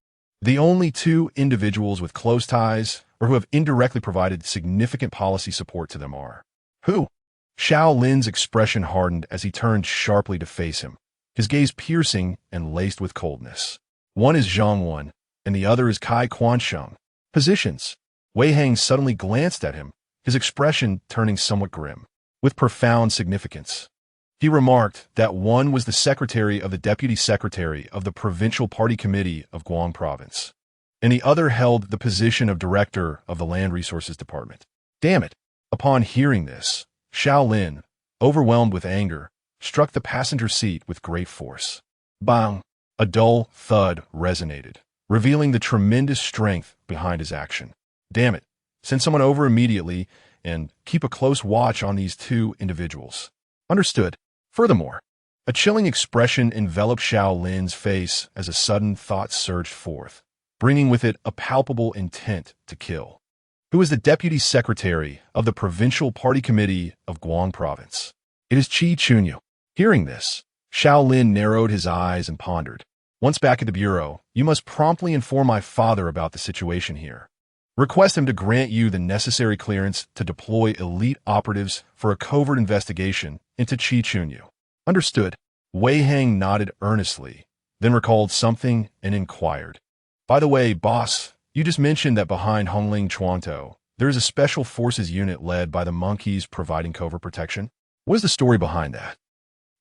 The only 2 individuals with close ties or who have indirectly provided significant policy support to them are. Who? Xiao Lin's expression hardened as he turned sharply to face him, his gaze piercing and laced with coldness. One is Zhang Wen, and the other is Kai Quansheng. Positions. Wei Hang suddenly glanced at him, his expression turning somewhat grim, with profound significance. He remarked that one was the secretary of the deputy secretary of the Provincial Party Committee of Guang Province, and the other held the position of director of the Land Resources Department. Damn it! Upon hearing this, Xiao Lin, overwhelmed with anger, struck the passenger seat with great force. Bang! A dull thud resonated, revealing the tremendous strength behind his action. Damn it! Send someone over immediately and keep a close watch on these 2 individuals. Understood. Furthermore, a chilling expression enveloped Xiao Lin's face as a sudden thought surged forth, bringing with it a palpable intent to kill. Who is the deputy secretary of the Provincial Party Committee of Guang Province? It is Qi Chunyu. Hearing this, Xiao Lin narrowed his eyes and pondered. Once back at the bureau, you must promptly inform my father about the situation here. Request him to grant you the necessary clearance to deploy elite operatives for a covert investigation into Qi Chunyu. Understood. Wei Hang nodded earnestly, then recalled something and inquired. By the way, boss, you just mentioned that behind Hongling Chuantou, there is a special forces unit led by the monkeys providing covert protection. What is the story behind that?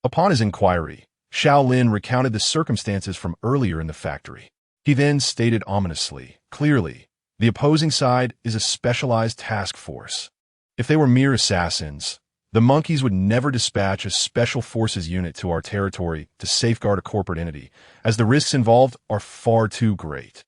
Upon his inquiry, Xiao Lin recounted the circumstances from earlier in the factory. He then stated ominously, clearly, the opposing side is a specialized task force. If they were mere assassins, the monkeys would never dispatch a special forces unit to our territory to safeguard a corporate entity, as the risks involved are far too great.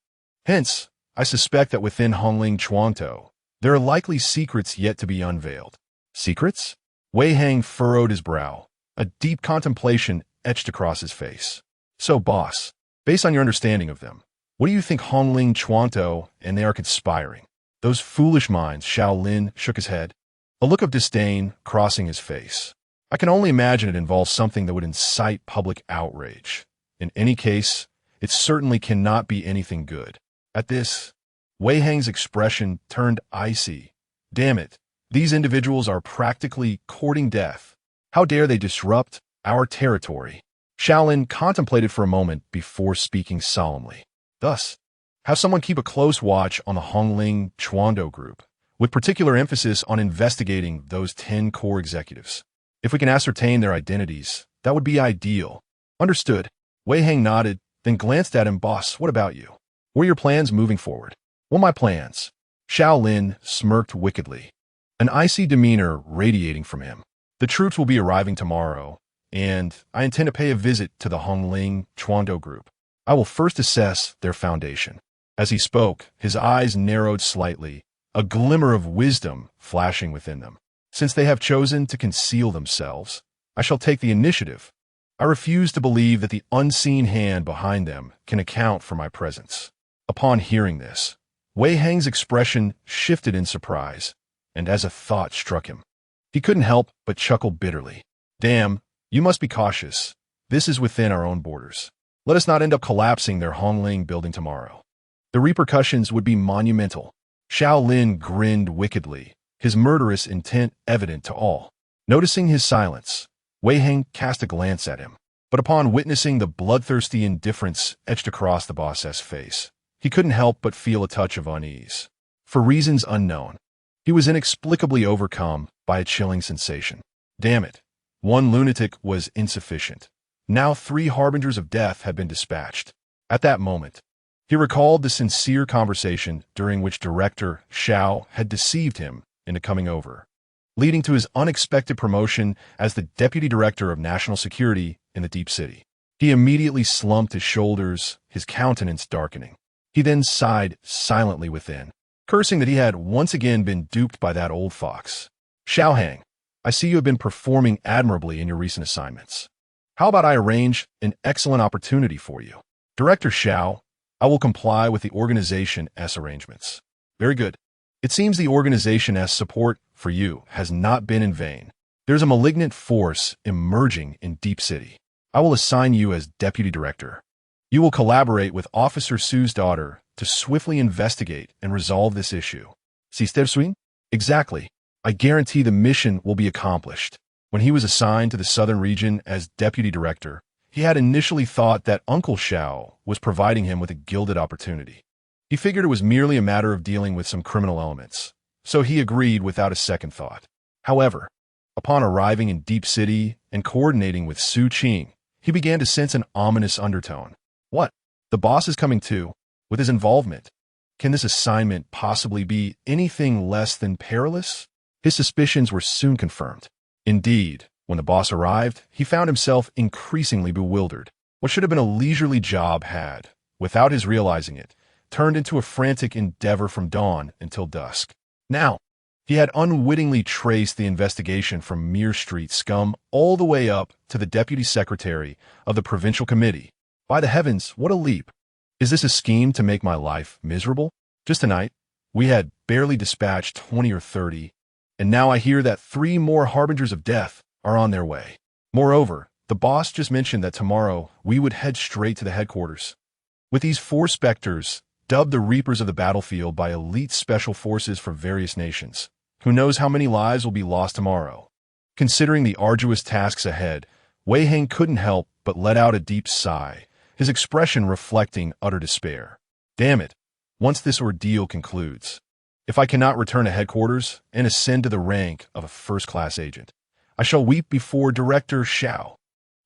Hence, I suspect that within Hongling Chuantou, there are likely secrets yet to be unveiled. Secrets? Wei Hang furrowed his brow, a deep contemplation etched across his face. So, boss, based on your understanding of them, what do you think Hongling Chuantou and they are conspiring? Those foolish minds, Xiao Lin shook his head, a look of disdain crossing his face. I can only imagine it involves something that would incite public outrage. In any case, it certainly cannot be anything good. At this, Wei Hang's expression turned icy. Damn it, these individuals are practically courting death. How dare they disrupt our territory? Xiao Lin contemplated for a moment before speaking solemnly. Thus, have someone keep a close watch on the Hongling Chuantou group, with particular emphasis on investigating those 10 core executives. If we can ascertain their identities, that would be ideal. Understood. Wei Hang nodded, then glanced at him. Boss, what about you? What are your plans moving forward? Well, my plans. Xiao Lin smirked wickedly, an icy demeanor radiating from him. The troops will be arriving tomorrow, and I intend to pay a visit to the Hongling Chuando group. I will first assess their foundation. As he spoke, his eyes narrowed slightly, a glimmer of wisdom flashing within them. Since they have chosen to conceal themselves, I shall take the initiative. I refuse to believe that the unseen hand behind them can account for my presence. Upon hearing this, Wei Hang's expression shifted in surprise, and as a thought struck him, he couldn't help but chuckle bitterly. Damn, you must be cautious. This is within our own borders. Let us not end up collapsing their Hongling building tomorrow. The repercussions would be monumental. Xiao Lin grinned wickedly, his murderous intent evident to all. Noticing his silence, Wei Hang cast a glance at him, but upon witnessing the bloodthirsty indifference etched across the boss's face, he couldn't help but feel a touch of unease. For reasons unknown, he was inexplicably overcome by a chilling sensation. Damn it, one lunatic was insufficient. Now 3 harbingers of death had been dispatched. At that moment, he recalled the sincere conversation during which Director Xiao had deceived him into coming over, leading to his unexpected promotion as the Deputy Director of National Security in the Deep City. He immediately slumped his shoulders, his countenance darkening. He then sighed silently within, cursing that he had once again been duped by that old fox. Xiao Hang, I see you have been performing admirably in your recent assignments. How about I arrange an excellent opportunity for you? Director Xiao, I will comply with the Organization S arrangements. Very good. It seems the Organization S support for you has not been in vain. There's a malignant force emerging in Deep City. I will assign you as Deputy Director. You will collaborate with Officer Su's daughter to swiftly investigate and resolve this issue. Sister Sui? Exactly. I guarantee the mission will be accomplished. When he was assigned to the southern region as Deputy Director, he had initially thought that Uncle Xiao was providing him with a gilded opportunity. He figured it was merely a matter of dealing with some criminal elements, so he agreed without a second thought. However, upon arriving in Deep City and coordinating with Su Qing, he began to sense an ominous undertone. What? The boss is coming too, with his involvement. Can this assignment possibly be anything less than perilous? His suspicions were soon confirmed. Indeed, when the boss arrived, he found himself increasingly bewildered. What should have been a leisurely job had, without his realizing it, turned into a frantic endeavor from dawn until dusk. Now, he had unwittingly traced the investigation from mere street scum all the way up to the Deputy Secretary of the Provincial Committee. By the heavens, what a leap! Is this a scheme to make my life miserable? Just tonight, we had barely dispatched 20 or 30, and now I hear that 3 more harbingers of death are on their way. Moreover, the boss just mentioned that tomorrow we would head straight to the headquarters. With these 4 specters, dubbed the Reapers of the Battlefield by elite special forces from various nations, who knows how many lives will be lost tomorrow? Considering the arduous tasks ahead, Wei Hang couldn't help but let out a deep sigh, his expression reflecting utter despair. Damn it, once this ordeal concludes, if I cannot return to headquarters and ascend to the rank of a first-class agent, I shall weep before Director Xiao.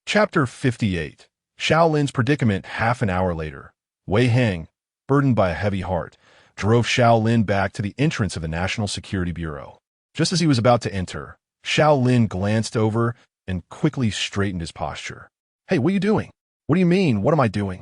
Chapter 58. Xiao Lin's predicament. Half an hour later, Wei Hang, burdened by a heavy heart, drove Xiao Lin back to the entrance of the National Security Bureau. Just as he was about to enter, Xiao Lin glanced over and quickly straightened his posture. Hey, what are you doing? What do you mean, what am I doing?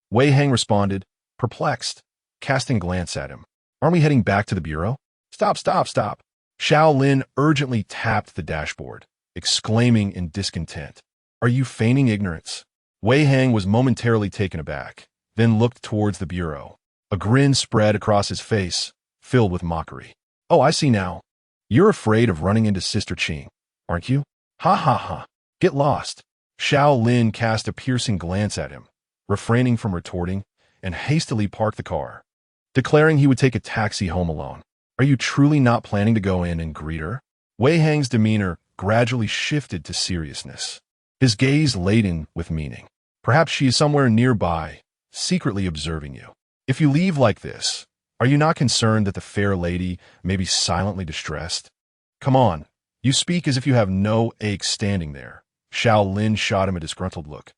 Wei Hang responded, perplexed, casting glance at him. Aren't we heading back to the bureau? Stop, stop, stop. Xiao Lin urgently tapped the dashboard, exclaiming in discontent. Are you feigning ignorance? Wei Hang was momentarily taken aback, then looked towards the bureau. A grin spread across his face, filled with mockery. Oh, I see now. You're afraid of running into Sister Qing, aren't you? Ha ha ha. Get lost. Xiao Lin cast a piercing glance at him, refraining from retorting, and hastily parked the car, declaring he would take a taxi home alone. Are you truly not planning to go in and greet her? Wei Hang's demeanor gradually shifted to seriousness, his gaze laden with meaning. Perhaps she is somewhere nearby, secretly observing you. If you leave like this, Are you not concerned that the fair lady may be silently distressed? Come on, you speak as if you have no ache standing there. Xiao Lin shot him a disgruntled look,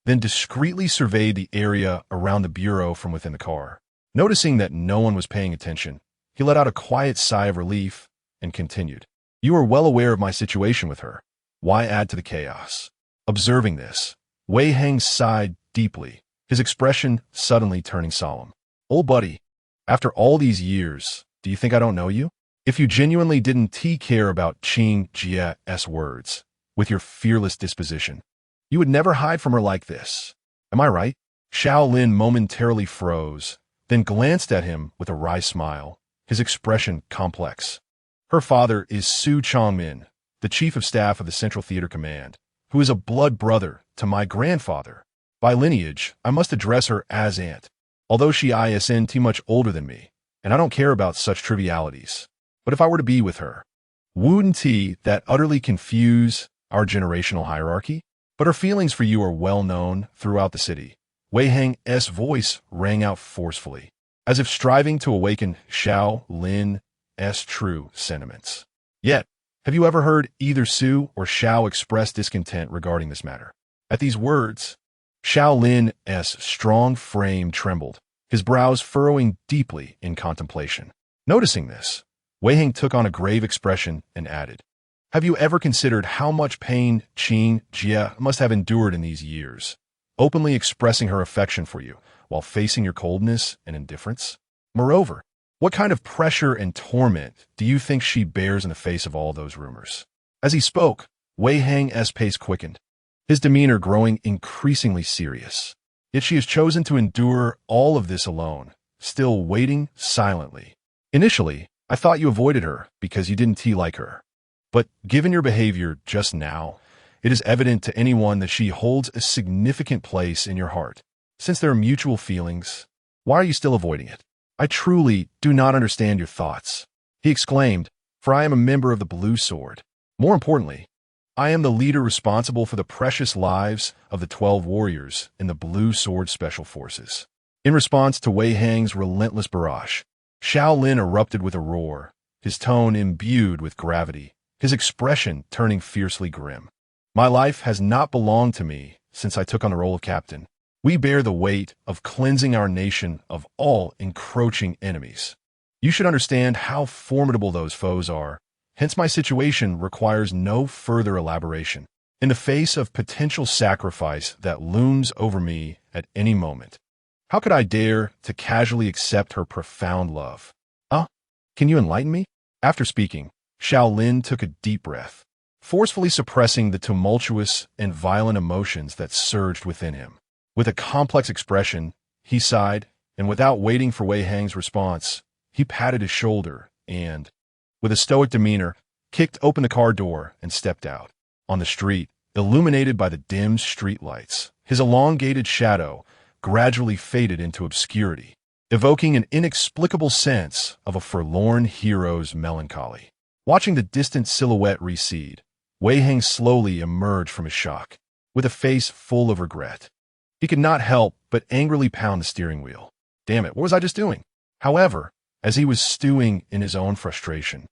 then discreetly surveyed the area around the bureau from within the car. Noticing that no one was paying attention, he let out a quiet sigh of relief and continued. You are well aware of my situation with her. Why add to the chaos? Observing this, Wei Hang sighed deeply, his expression suddenly turning solemn. Old buddy, after all these years, do you think I don't know you? If you genuinely didn't care about Qing Jie's words, with your fearless disposition, you would never hide from her like this. Am I right? Xiao Lin momentarily froze, then glanced at him with a wry smile, his expression complex. Her father is Su Changmin, the chief of staff of the Central Theater Command, who is a blood brother to my grandfather. By lineage, I must address her as aunt, although she is too much older than me, and I don't care about such trivialities. But if I were to be with her, wouldn't that utterly confuse our generational hierarchy? But her feelings for you are well known throughout the city. Wei Hang's voice rang out forcefully, as if striving to awaken Xiao Lin's true sentiments. Yet, have you ever heard either Su or Xiao express discontent regarding this matter? At these words, Xiao Lin's strong frame trembled, his brows furrowing deeply in contemplation. Noticing this, Wei Hang took on a grave expression and added, have you ever considered how much pain Qing Jie must have endured in these years, openly expressing her affection for you while facing your coldness and indifference? Moreover, what kind of pressure and torment do you think she bears in the face of all those rumors? As he spoke, Wei Hang's pace quickened, his demeanor growing increasingly serious. Yet she has chosen to endure all of this alone, still waiting silently. Initially, I thought you avoided her because you didn't like her. But given your behavior just now, it is evident to anyone that she holds a significant place in your heart. Since there are mutual feelings, why are you still avoiding it? I truly do not understand your thoughts, he exclaimed, for I am a member of the Blue Sword. More importantly, I am the leader responsible for the precious lives of the 12 warriors in the Blue Sword Special Forces. In response to Wei Hang's relentless barrage, Xiao Lin erupted with a roar, his tone imbued with gravity, his expression turning fiercely grim. My life has not belonged to me since I took on the role of captain. We bear the weight of cleansing our nation of all encroaching enemies. You should understand how formidable those foes are, hence my situation requires no further elaboration. In the face of potential sacrifice that looms over me at any moment, how could I dare to casually accept her profound love? Can you enlighten me? After speaking, Xiao Lin took a deep breath, forcefully suppressing the tumultuous and violent emotions that surged within him. With a complex expression, he sighed, and without waiting for Wei Hang's response, he patted his shoulder and, with a stoic demeanor, kicked open the car door and stepped out. On the street, illuminated by the dim street lights, his elongated shadow gradually faded into obscurity, evoking an inexplicable sense of a forlorn hero's melancholy. Watching the distant silhouette recede, Wei Hang slowly emerged from his shock, with a face full of regret. He could not help but angrily pound the steering wheel. Damn it, what was I just doing? However, as he was stewing in his own frustration,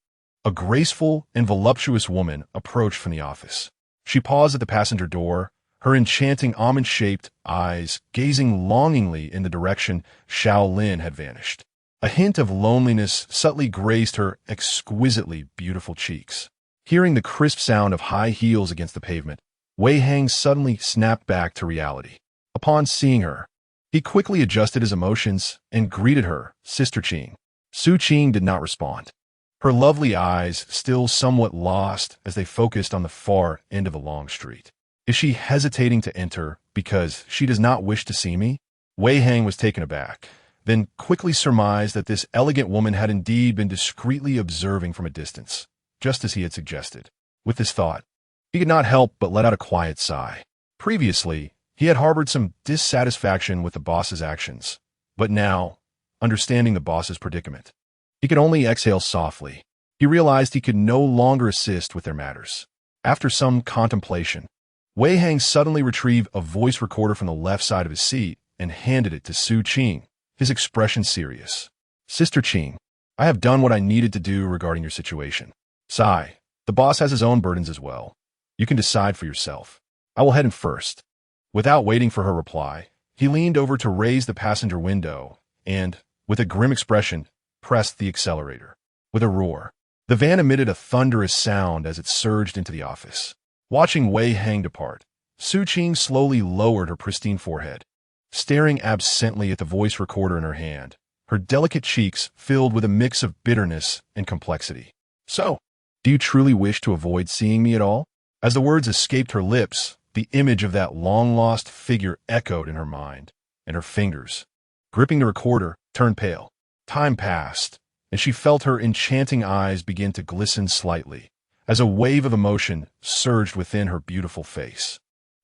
a graceful and voluptuous woman approached from the office. She paused at the passenger door, her enchanting almond-shaped eyes gazing longingly in the direction Xiao Lin had vanished. A hint of loneliness subtly grazed her exquisitely beautiful cheeks. Hearing the crisp sound of high heels against the pavement, Wei Hang suddenly snapped back to reality. Upon seeing her, he quickly adjusted his emotions and greeted her, Sister Qing. Su Qing did not respond, her lovely eyes still somewhat lost as they focused on the far end of a long street. Is she hesitating to enter because she does not wish to see me? Wei Hang was taken aback, then quickly surmised that this elegant woman had indeed been discreetly observing from a distance, just as he had suggested. With this thought, he could not help but let out a quiet sigh. Previously, he had harbored some dissatisfaction with the boss's actions, but now, understanding the boss's predicament, he could only exhale softly. He realized he could no longer assist with their matters. After some contemplation, Wei Hang suddenly retrieved a voice recorder from the left side of his seat and handed it to Su Qing, his expression serious. Sister Qing, I have done what I needed to do regarding your situation. Sigh. The boss has his own burdens as well. You can decide for yourself. I will head in first. Without waiting for her reply, he leaned over to raise the passenger window and, with a grim expression, pressed the accelerator. With a roar, the van emitted a thunderous sound as it surged into the office. Watching Wei Hang depart, Su Qing slowly lowered her pristine forehead, staring absently at the voice recorder in her hand, her delicate cheeks filled with a mix of bitterness and complexity. So, do you truly wish to avoid seeing me at all? As the words escaped her lips, the image of that long-lost figure echoed in her mind, and her fingers, gripping the recorder, turned pale. Time passed, and she felt her enchanting eyes begin to glisten slightly, as a wave of emotion surged within her beautiful face.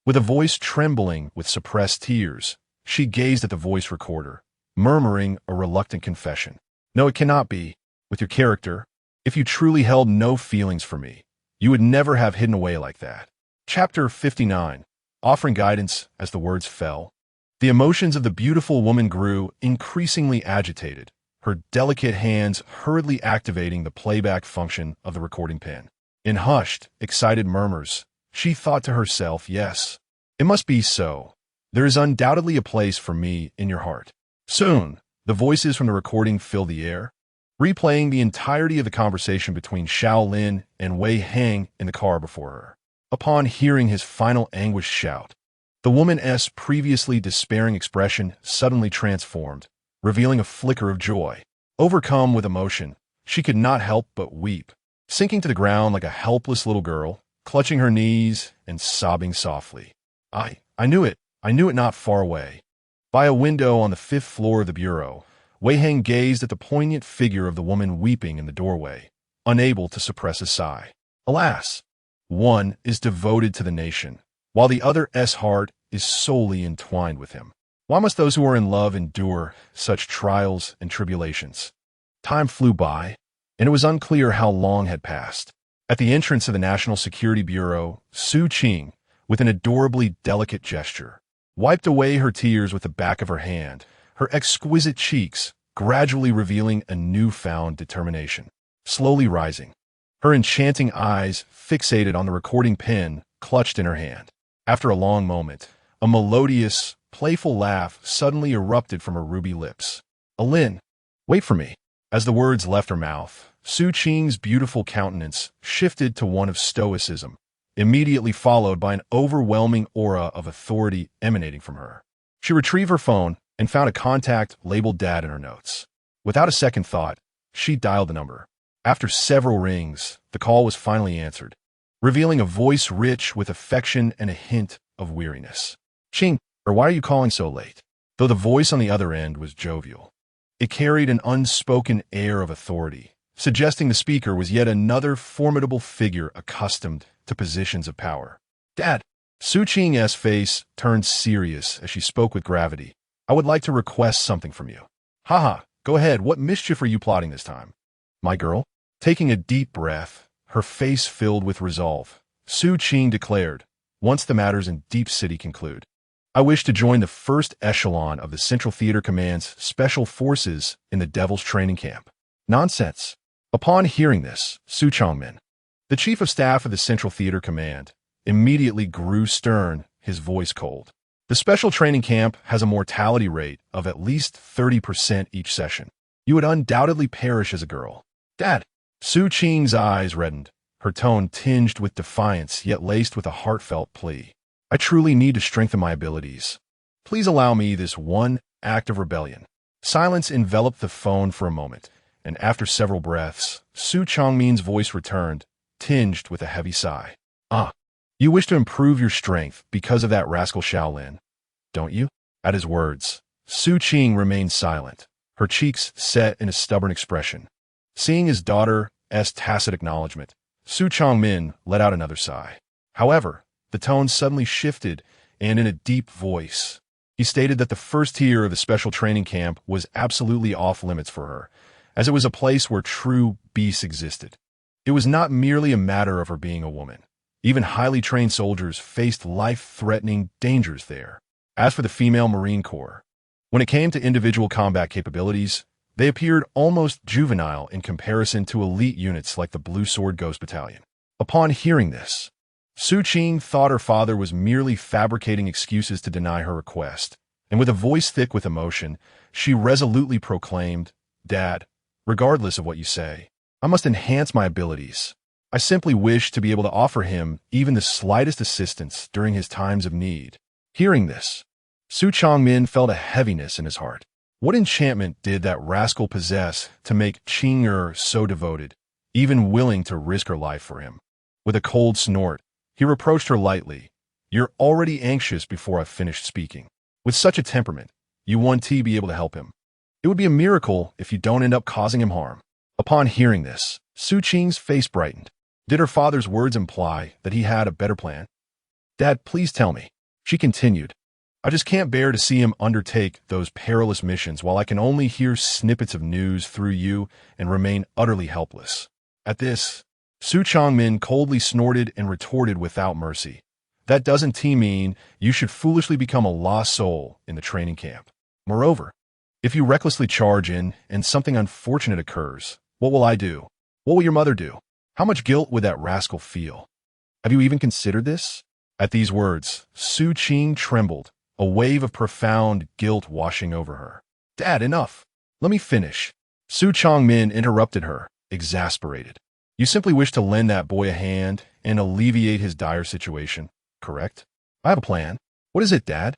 With a voice trembling with suppressed tears, she gazed at the voice recorder, murmuring a reluctant confession. No, it cannot be. With your character, if you truly held no feelings for me, you would never have hidden away like that. Chapter 59. Offering guidance as the words fell. The emotions of the beautiful woman grew increasingly agitated, her delicate hands hurriedly activating the playback function of the recording pen. In hushed, excited murmurs, she thought to herself, yes, it must be so. There is undoubtedly a place for me in your heart. Soon, the voices from the recording filled the air, replaying the entirety of the conversation between Xiao Lin and Wei Hang in the car before her. Upon hearing his final anguished shout, the woman's previously despairing expression suddenly transformed, revealing a flicker of joy. Overcome with emotion, she could not help but weep, sinking to the ground like a helpless little girl, clutching her knees and sobbing softly. I knew it not far away. By a window on the 5th floor of the bureau, Wei Hang gazed at the poignant figure of the woman weeping in the doorway, unable to suppress a sigh. Alas, one is devoted to the nation, while the other's heart is solely entwined with him. Why must those who are in love endure such trials and tribulations? Time flew by, and it was unclear how long had passed. At the entrance of the National Security Bureau, Su Qing, with an adorably delicate gesture, wiped away her tears with the back of her hand, her exquisite cheeks gradually revealing a newfound determination. Slowly rising, her enchanting eyes fixated on the recording pen clutched in her hand. After a long moment, a melodious, playful laugh suddenly erupted from her ruby lips. Lin, wait for me. As the words left her mouth, Su Qing's beautiful countenance shifted to one of stoicism, immediately followed by an overwhelming aura of authority emanating from her. She retrieved her phone and found a contact labeled Dad in her notes. Without a second thought, she dialed the number. After several rings, the call was finally answered, revealing a voice rich with affection and a hint of weariness. Qing, or why are you calling so late? Though the voice on the other end was jovial, it carried an unspoken air of authority, suggesting the speaker was yet another formidable figure accustomed to positions of power. Dad, Su Qing's face turned serious as she spoke with gravity. I would like to request something from you. Haha, go ahead. What mischief are you plotting this time? My girl? Taking a deep breath, her face filled with resolve, Su Qing declared, once the matters in Deep City conclude, I wish to join the first echelon of the Central Theater Command's Special Forces in the Devil's Training Camp. Nonsense. Upon hearing this, Su Changmin, the Chief of Staff of the Central Theater Command, immediately grew stern, his voice cold. The Special Training Camp has a mortality rate of at least 30% each session. You would undoubtedly perish as a girl. Dad! Su Qing's eyes reddened, her tone tinged with defiance yet laced with a heartfelt plea. I truly need to strengthen my abilities. Please allow me this one act of rebellion. Silence enveloped the phone for a moment, and after several breaths, Su Changmin's voice returned, tinged with a heavy sigh. You wish to improve your strength because of that rascal Xiao Lin, don't you? At his words, Su Qing remained silent, her cheeks set in a stubborn expression. Seeing his daughter's tacit acknowledgement, Su Changmin let out another sigh. However, the tone suddenly shifted, and in a deep voice, he stated that the first tier of the special training camp was absolutely off limits for her, as it was a place where true beasts existed. It was not merely a matter of her being a woman. Even highly trained soldiers faced life-threatening dangers there. As for the female Marine Corps, when it came to individual combat capabilities, They appeared almost juvenile in comparison to elite units like the Blue Sword Ghost Battalion. Upon hearing this, Su Qing thought her father was merely fabricating excuses to deny her request, and with a voice thick with emotion, she resolutely proclaimed, "Dad, regardless of what you say, I must enhance my abilities. I simply wish to be able to offer him even the slightest assistance during his times of need." Hearing this, Su Chongmin felt a heaviness in his heart. What enchantment did that rascal possess to make Qing so devoted, even willing to risk her life for him? With a cold snort, he reproached her lightly. "You're already anxious before I've finished speaking. With such a temperament, you won't be able to help him. It would be a miracle if you don't end up causing him harm." Upon hearing this, Su Qing's face brightened. Did her father's words imply that he had a better plan? "Dad, please tell me," she continued. "I just can't bear to see him undertake those perilous missions while I can only hear snippets of news through you and remain utterly helpless." At this, Su Chongmin coldly snorted and retorted without mercy. "That doesn't mean you should foolishly become a lost soul in the training camp. Moreover, if you recklessly charge in and something unfortunate occurs, what will I do? What will your mother do? How much guilt would that rascal feel? Have you even considered this?" At these words, Su Qing trembled, a wave of profound guilt washing over her. "Dad, enough. Let me finish." Su Chongmin interrupted her, exasperated. "You simply wish to lend that boy a hand and alleviate his dire situation, correct? I have a plan. What is it, Dad?"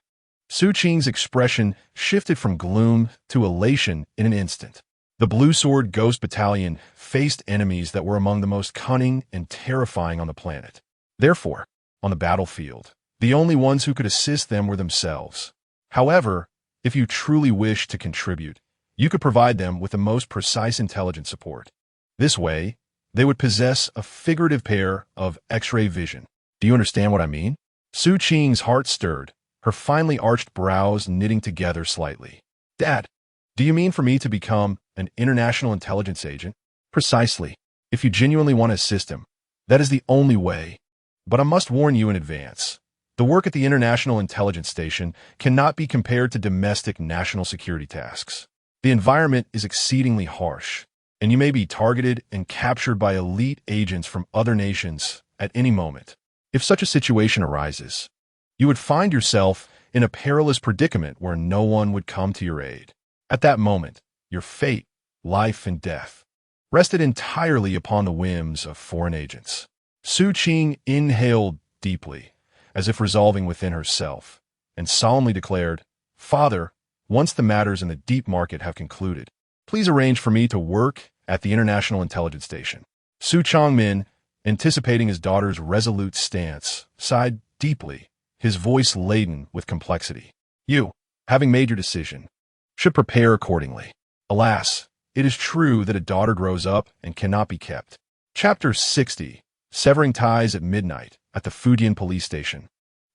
Su Qing's expression shifted from gloom to elation in an instant. The Blue Sword Ghost Battalion faced enemies that were among the most cunning and terrifying on the planet. Therefore, on the battlefield, the only ones who could assist them were themselves. However, if you truly wish to contribute, you could provide them with the most precise intelligence support. This way, they would possess a figurative pair of X-ray vision. Do you understand what I mean? Su Qing's heart stirred, her finely arched brows knitting together slightly. "Dad, do you mean for me to become an international intelligence agent?" "Precisely. If you genuinely want to assist him, that is the only way. But I must warn you in advance. The work at the International Intelligence Station cannot be compared to domestic national security tasks. The environment is exceedingly harsh, and you may be targeted and captured by elite agents from other nations at any moment. If such a situation arises, you would find yourself in a perilous predicament where no one would come to your aid. At that moment, your fate, life and death, rested entirely upon the whims of foreign agents." Su Qing inhaled deeply, as if resolving within herself, and solemnly declared, "Father, once the matters in the deep market have concluded, please arrange for me to work at the International Intelligence Station." Su Chongmin, anticipating his daughter's resolute stance, sighed deeply, his voice laden with complexity. "You, having made your decision, should prepare accordingly. Alas, it is true that a daughter grows up and cannot be kept." Chapter 60. Severing Ties at Midnight at the Fujian police station.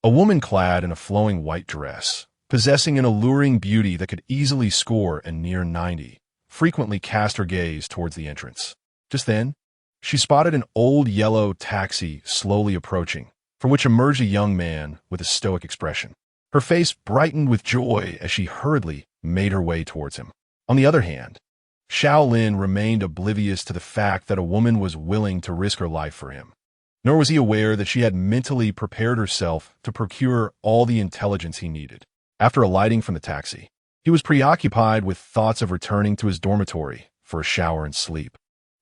A woman clad in a flowing white dress, possessing an alluring beauty that could easily score a near 90, frequently cast her gaze towards the entrance. Just then, she spotted an old yellow taxi slowly approaching, from which emerged a young man with a stoic expression. Her face brightened with joy as she hurriedly made her way towards him. On the other hand, Xiao Lin remained oblivious to the fact that a woman was willing to risk her life for him. Nor was he aware that she had mentally prepared herself to procure all the intelligence he needed. After alighting from the taxi, he was preoccupied with thoughts of returning to his dormitory for a shower and sleep,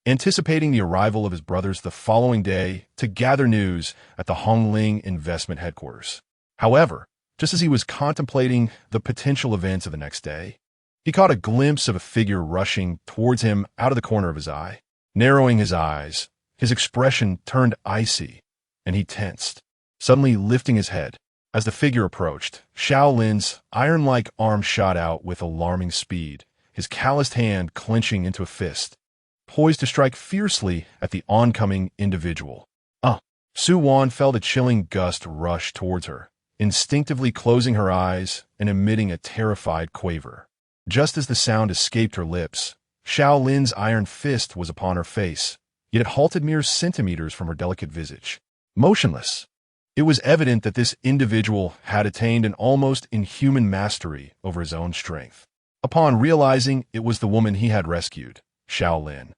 anticipating the arrival of his brothers the following day to gather news at the Hongling investment headquarters. However, just as he was contemplating the potential events of the next day, he caught a glimpse of a figure rushing towards him out of the corner of his eye. Narrowing his eyes, his expression turned icy, and he tensed, suddenly lifting his head. As the figure approached, Xiao Lin's iron-like arm shot out with alarming speed, his calloused hand clenching into a fist, poised to strike fiercely at the oncoming individual. Su Wan felt a chilling gust rush towards her, instinctively closing her eyes and emitting a terrified quaver. Just as the sound escaped her lips, Xiao Lin's iron fist was upon her face, yet it halted mere centimeters from her delicate visage. Motionless. It was evident that this individual had attained an almost inhuman mastery over his own strength. upon realizing it was the woman he had rescued, Xiao Lin.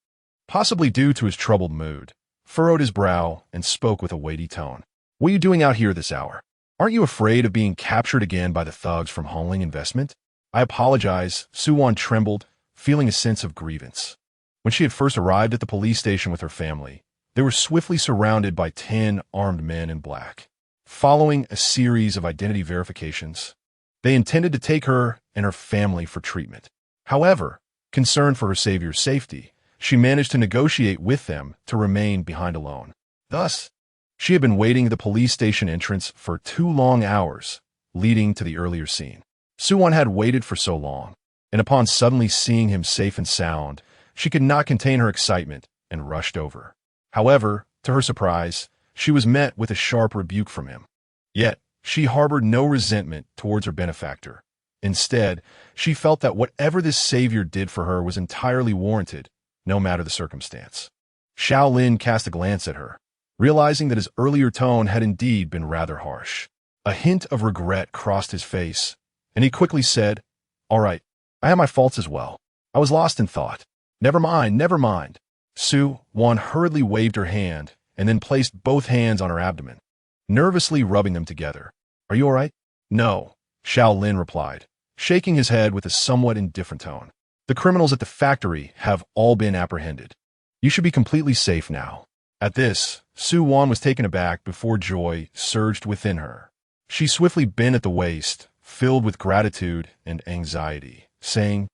Possibly due to his troubled mood, furrowed his brow and spoke with a weighty tone. "What are you doing out here this hour? Aren't you afraid of being captured again by the thugs from Hongling Investment?" "I apologize," Suwan trembled, feeling a sense of grievance. When she had first arrived at the police station with her family, they were swiftly surrounded by 10 armed men in black. Following a series of identity verifications, they intended to take her and her family for treatment. However, concerned for her savior's safety, she managed to negotiate with them to remain behind alone. Thus, she had been waiting at the police station entrance for 2 long hours, leading to the earlier scene. Suwon had waited for so long, and upon suddenly seeing him safe and sound, she could not contain her excitement and rushed over. However, to her surprise, she was met with a sharp rebuke from him. Yet, she harbored no resentment towards her benefactor. Instead, she felt that whatever this savior did for her was entirely warranted, no matter the circumstance. Xiao Lin cast a glance at her, realizing that his earlier tone had indeed been rather harsh. A hint of regret crossed his face, and he quickly said, "All right, I have my faults as well. I was lost in thought. Never mind, never mind." Suwan hurriedly waved her hand and then placed both hands on her abdomen, nervously rubbing them together. "Are you all right?" "No," Xiao Lin replied, shaking his head with a somewhat indifferent tone. "The criminals at the factory have all been apprehended. You should be completely safe now." At this, Suwan was taken aback before joy surged within her. She swiftly bent at the waist, filled with gratitude and anxiety, saying,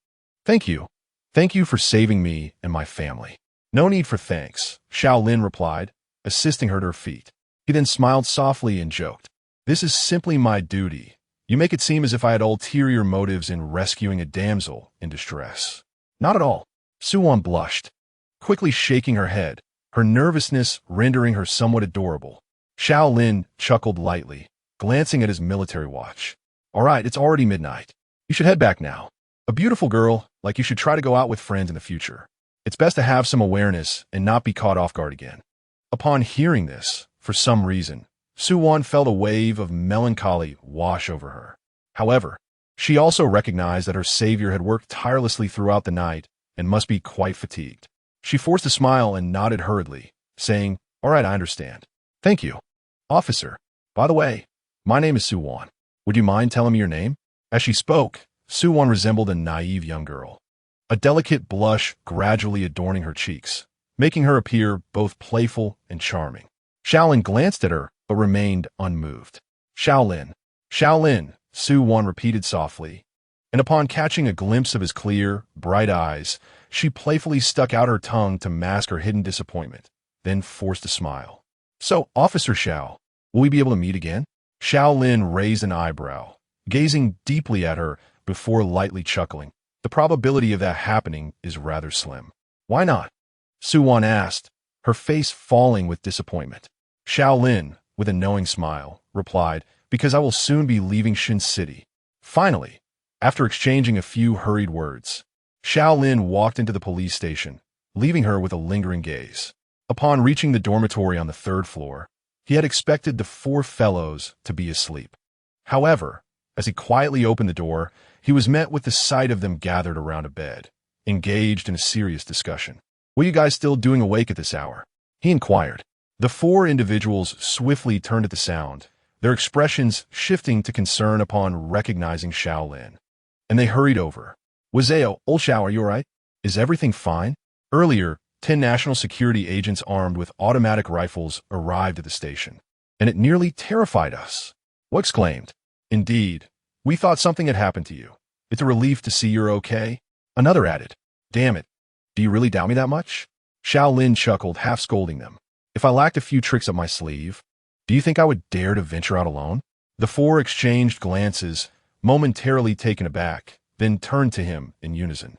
"Thank you. Thank you for saving me and my family." "No need for thanks," Xiao Lin replied, assisting her to her feet. He then smiled softly and joked, "This is simply my duty. You make it seem as if I had ulterior motives in rescuing a damsel in distress." "Not at all." Suwan blushed, quickly shaking her head, her nervousness rendering her somewhat adorable. Xiao Lin chuckled lightly, glancing at his military watch. "All right, it's already midnight. You should head back now. A beautiful girl like you should try to go out with friends in the future. It's best to have some awareness and not be caught off guard again." Upon hearing this, for some reason, Suwan felt a wave of melancholy wash over her. However, she also recognized that her savior had worked tirelessly throughout the night and must be quite fatigued. She forced a smile and nodded hurriedly, saying, "All right, I understand. Thank you. Officer, by the way, my name is Suwan. Would you mind telling me your name?" As she spoke, Suwan resembled a naive young girl, a delicate blush gradually adorning her cheeks, making her appear both playful and charming. Xiao Lin glanced at her, but remained unmoved. "Xiao Lin, Xiao Lin," Suwan repeated softly, and upon catching a glimpse of his clear, bright eyes, she playfully stuck out her tongue to mask her hidden disappointment, then forced a smile. "So, Officer Xiao, will we be able to meet again?" Xiao Lin raised an eyebrow, gazing deeply at her before lightly chuckling. "The probability of that happening is rather slim." "Why not?" Suwan asked, her face falling with disappointment. Xiao Lin, with a knowing smile, replied, "Because I will soon be leaving Shin City." Finally, after exchanging a few hurried words, Xiao Lin walked into the police station, leaving her with a lingering gaze. Upon reaching the dormitory on the 3rd floor, he had expected the 4 fellows to be asleep. However, as he quietly opened the door, he was met with the sight of them gathered around a bed, engaged in a serious discussion. "What are you guys still doing awake at this hour?" he inquired. The 4 individuals swiftly turned at the sound, their expressions shifting to concern upon recognizing Xiao Lin. And they hurried over. "Wazeo, old Xiao, are you all right? Is everything fine?" Earlier, 10 national security agents armed with automatic rifles arrived at the station, and it nearly terrified us. Wu exclaimed. "Indeed, we thought something had happened to you. It's a relief to see you're okay." Another added, "Damn it, do you really doubt me that much?" Xiao Lin chuckled, half scolding them. "If I lacked a few tricks up my sleeve, do you think I would dare to venture out alone?" The 4 exchanged glances, momentarily taken aback, then turned to him in unison,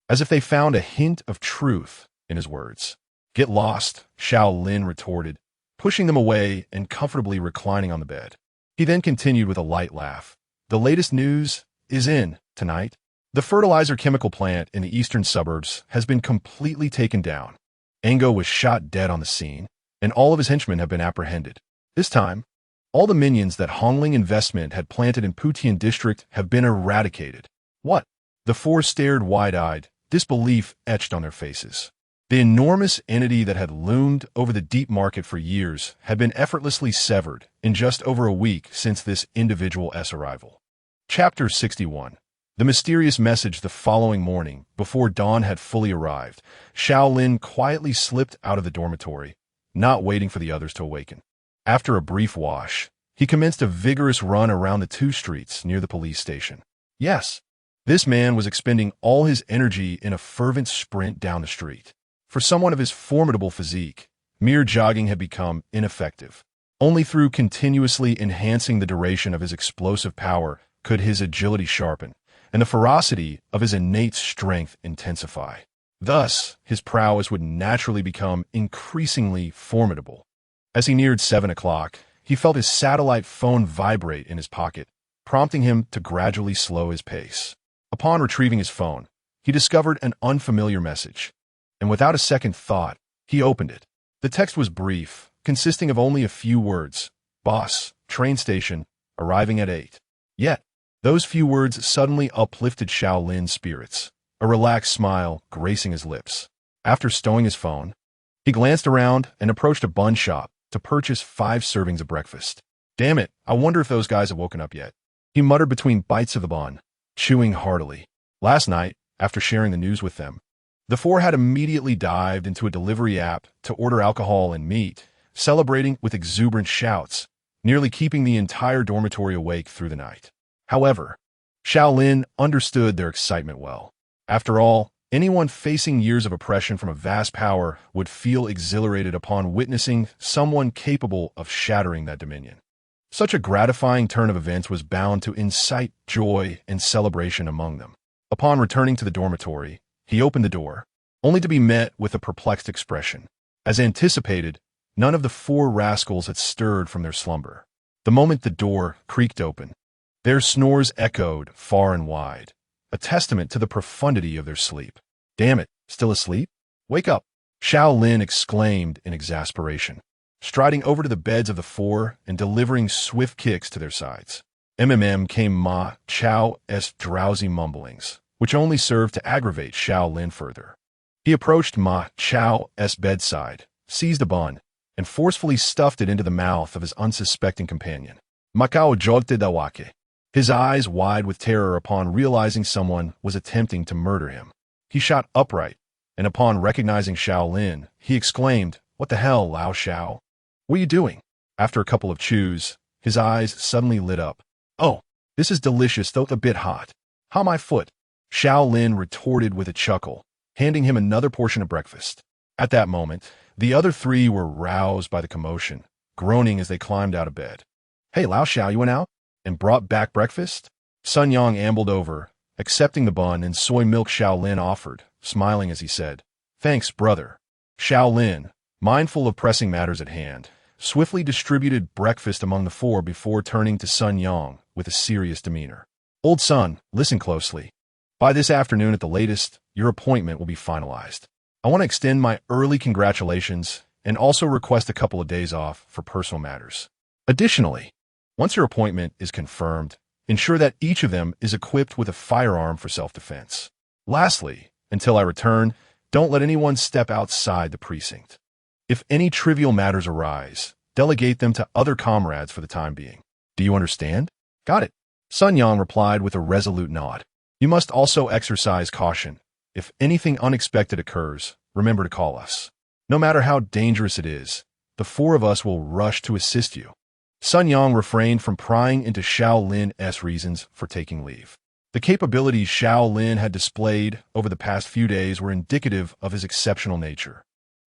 as if they found a hint of truth in his words. "Get lost," Xiao Lin retorted, pushing them away and comfortably reclining on the bed. He then continued with a light laugh. "The latest news is in tonight. The fertilizer chemical plant in the eastern suburbs has been completely taken down. Ango was shot dead on the scene, and all of his henchmen have been apprehended. This time, all the minions that Hongling Investment had planted in Putian District have been eradicated." "What? The four stared wide-eyed, disbelief etched on their faces. The enormous entity that had loomed over the deep market for years had been effortlessly severed in just over a week since this individual's arrival. Chapter 61. The mysterious message. The following morning, before dawn had fully arrived, Xiao Lin quietly slipped out of the dormitory, not waiting for the others to awaken. After a brief wash, he commenced a vigorous run around the 2 streets near the police station. Yes, this man was expending all his energy in a fervent sprint down the street. For someone of his formidable physique, mere jogging had become ineffective. Only through continuously enhancing the duration of his explosive power could his agility sharpen, and the ferocity of his innate strength intensify. Thus, his prowess would naturally become increasingly formidable. As he neared 7 o'clock, he felt his satellite phone vibrate in his pocket, prompting him to gradually slow his pace. Upon retrieving his phone, he discovered an unfamiliar message, and without a second thought, he opened it. The text was brief, consisting of only a few words: "Boss, train station, arriving at 8. Yet, those few words suddenly uplifted Xiao Lin's spirits, a relaxed smile gracing his lips. After stowing his phone, he glanced around and approached a bun shop to purchase 5 servings of breakfast. Damn it, I wonder if those guys have woken up yet. He muttered between bites of the bun, chewing heartily. Last night, after sharing the news with them, the 4 had immediately dived into a delivery app to order alcohol and meat, celebrating with exuberant shouts, nearly keeping the entire dormitory awake through the night. However, Xiao Lin understood their excitement well. After all, anyone facing years of oppression from a vast power would feel exhilarated upon witnessing someone capable of shattering that dominion. Such a gratifying turn of events was bound to incite joy and celebration among them. Upon returning to the dormitory, he opened the door, only to be met with a perplexed expression. As anticipated, none of the 4 rascals had stirred from their slumber. The moment the door creaked open, their snores echoed far and wide, a testament to the profundity of their sleep. Damn it, still asleep? Wake up! Xiao Lin exclaimed in exasperation, striding over to the beds of the 4 and delivering swift kicks to their sides. Came Ma Chao's drowsy mumblings, which only served to aggravate Xiao Lin further. He approached Ma Chao's bedside, seized a bun, and forcefully stuffed it into the mouth of his unsuspecting companion. Macao jolte dawake, his eyes wide with terror upon realizing someone was attempting to murder him. He shot upright, and upon recognizing Xiao Lin, he exclaimed, "What the hell, Lao Xiao? What are you doing?" After a couple of chews, his eyes suddenly lit up. "Oh, this is delicious, though a bit hot. How my foot?" Xiao Lin retorted with a chuckle, handing him another portion of breakfast. At that moment, the other 3 were roused by the commotion, groaning as they climbed out of bed. "Hey, Lao Xiao, you went out and brought back breakfast?" Sun Yang ambled over, accepting the bun and soy milk Xiao Lin offered, smiling as he said, "Thanks, brother." Xiao Lin, mindful of pressing matters at hand, swiftly distributed breakfast among the 4 before turning to Sun Yang with a serious demeanor. "Old Sun, listen closely. By this afternoon at the latest, your appointment will be finalized. I want to extend my early congratulations and also request a couple of days off for personal matters. Additionally, once your appointment is confirmed, ensure that each of them is equipped with a firearm for self-defense. Lastly, until I return, don't let anyone step outside the precinct. If any trivial matters arise, delegate them to other comrades for the time being. Do you understand?" "Got it," Sun Yang replied with a resolute nod. "You must also exercise caution. If anything unexpected occurs, remember to call us. No matter how dangerous it is, the 4 of us will rush to assist you." Sun Yang refrained from prying into Xiao Lin's reasons for taking leave. The capabilities Xiao Lin had displayed over the past few days were indicative of his exceptional nature.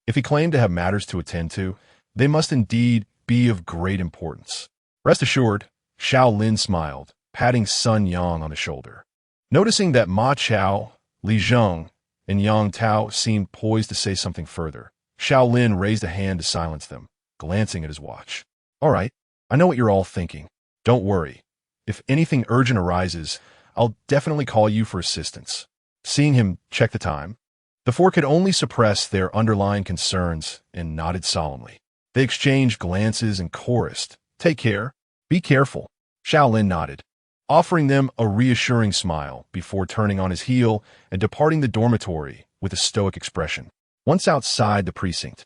If he claimed to have matters to attend to, they must indeed be of great importance. Rest assured, Xiao Lin smiled, patting Sun Yang on the shoulder. Noticing that Ma Chao, Li Zheng, and Yang Tao seemed poised to say something further, Xiao Lin raised a hand to silence them, glancing at his watch. "All right, I know what you're all thinking. Don't worry. If anything urgent arises, I'll definitely call you for assistance." Seeing him check the time, the 4 could only suppress their underlying concerns and nodded solemnly. They exchanged glances and chorused, "Take care. Be careful." Xiao Lin nodded, offering them a reassuring smile before turning on his heel and departing the dormitory with a stoic expression. Once outside the precinct,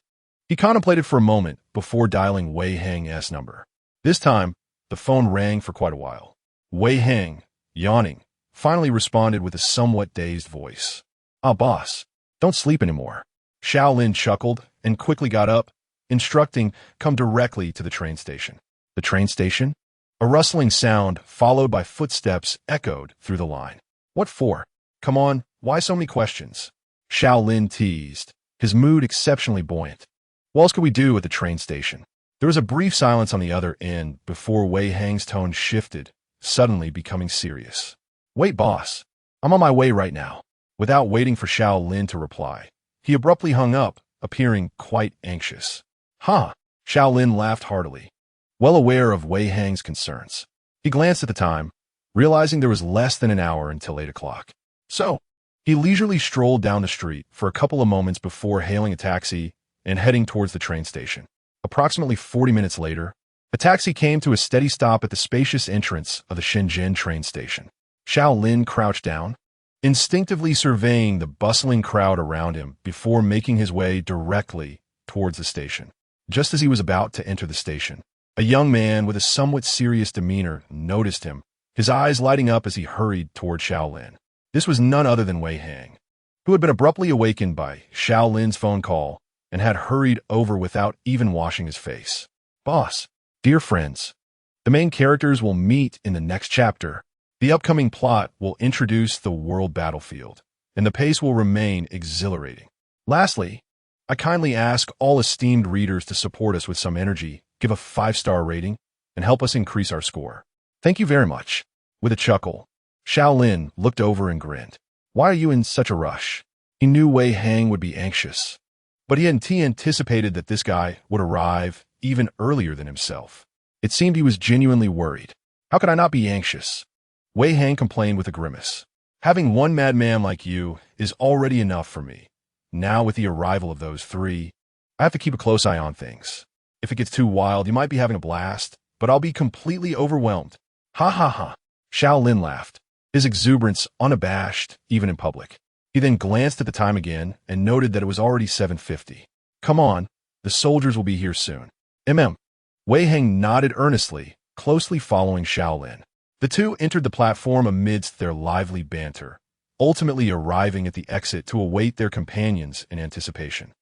he contemplated for a moment before dialing Wei Hang's number. This time, the phone rang for quite a while. Wei Hang, yawning, finally responded with a somewhat dazed voice. "Ah, boss, don't sleep anymore." Xiao Lin chuckled and quickly got up, instructing, "Come directly to the train station." The train station? A rustling sound, followed by footsteps, echoed through the line. "What for? Come on, why so many questions?" Xiao Lin teased, his mood exceptionally buoyant. "What else could we do at the train station?" There was a brief silence on the other end before Wei Hang's tone shifted, suddenly becoming serious. "Wait, boss. I'm on my way right now." Without waiting for Xiao Lin to reply, he abruptly hung up, appearing quite anxious. "Huh?" Xiao Lin laughed heartily, well aware of Wei Hang's concerns. He glanced at the time, realizing there was less than an hour until 8 o'clock. So, he leisurely strolled down the street for a couple of moments before hailing a taxi and heading towards the train station. Approximately 40 minutes later, a taxi came to a steady stop at the spacious entrance of the Shenzhen train station. Xiao Lin crouched down, instinctively surveying the bustling crowd around him before making his way directly towards the station. Just as he was about to enter the station, a young man with a somewhat serious demeanor noticed him, his eyes lighting up as he hurried toward Xiao Lin. This was none other than Wei Hang, who had been abruptly awakened by Xiao Lin's phone call and had hurried over without even washing his face. "Boss, dear friends, the main characters will meet in the next chapter. The upcoming plot will introduce the world battlefield, and the pace will remain exhilarating. Lastly, I kindly ask all esteemed readers to support us with some energy, give a 5-star rating, and help us increase our score. Thank you very much." With a chuckle, Xiao Lin looked over and grinned. Why are you in such a rush? He knew Wei Hang would be anxious, but he anticipated that this guy would arrive even earlier than himself. It seemed he was genuinely worried. "How could I not be anxious?" Wei Hang complained with a grimace. "Having one madman like you is already enough for me. Now with the arrival of those three, I have to keep a close eye on things. If it gets too wild, you might be having a blast, but I'll be completely overwhelmed." "Ha ha ha." Xiao Lin laughed, his exuberance unabashed even in public. He then glanced at the time again and noted that it was already 7:50. "Come on, the soldiers will be here soon." Wei Hang nodded earnestly, closely following Xiao Lin. The two entered the platform amidst their lively banter, ultimately arriving at the exit to await their companions in anticipation.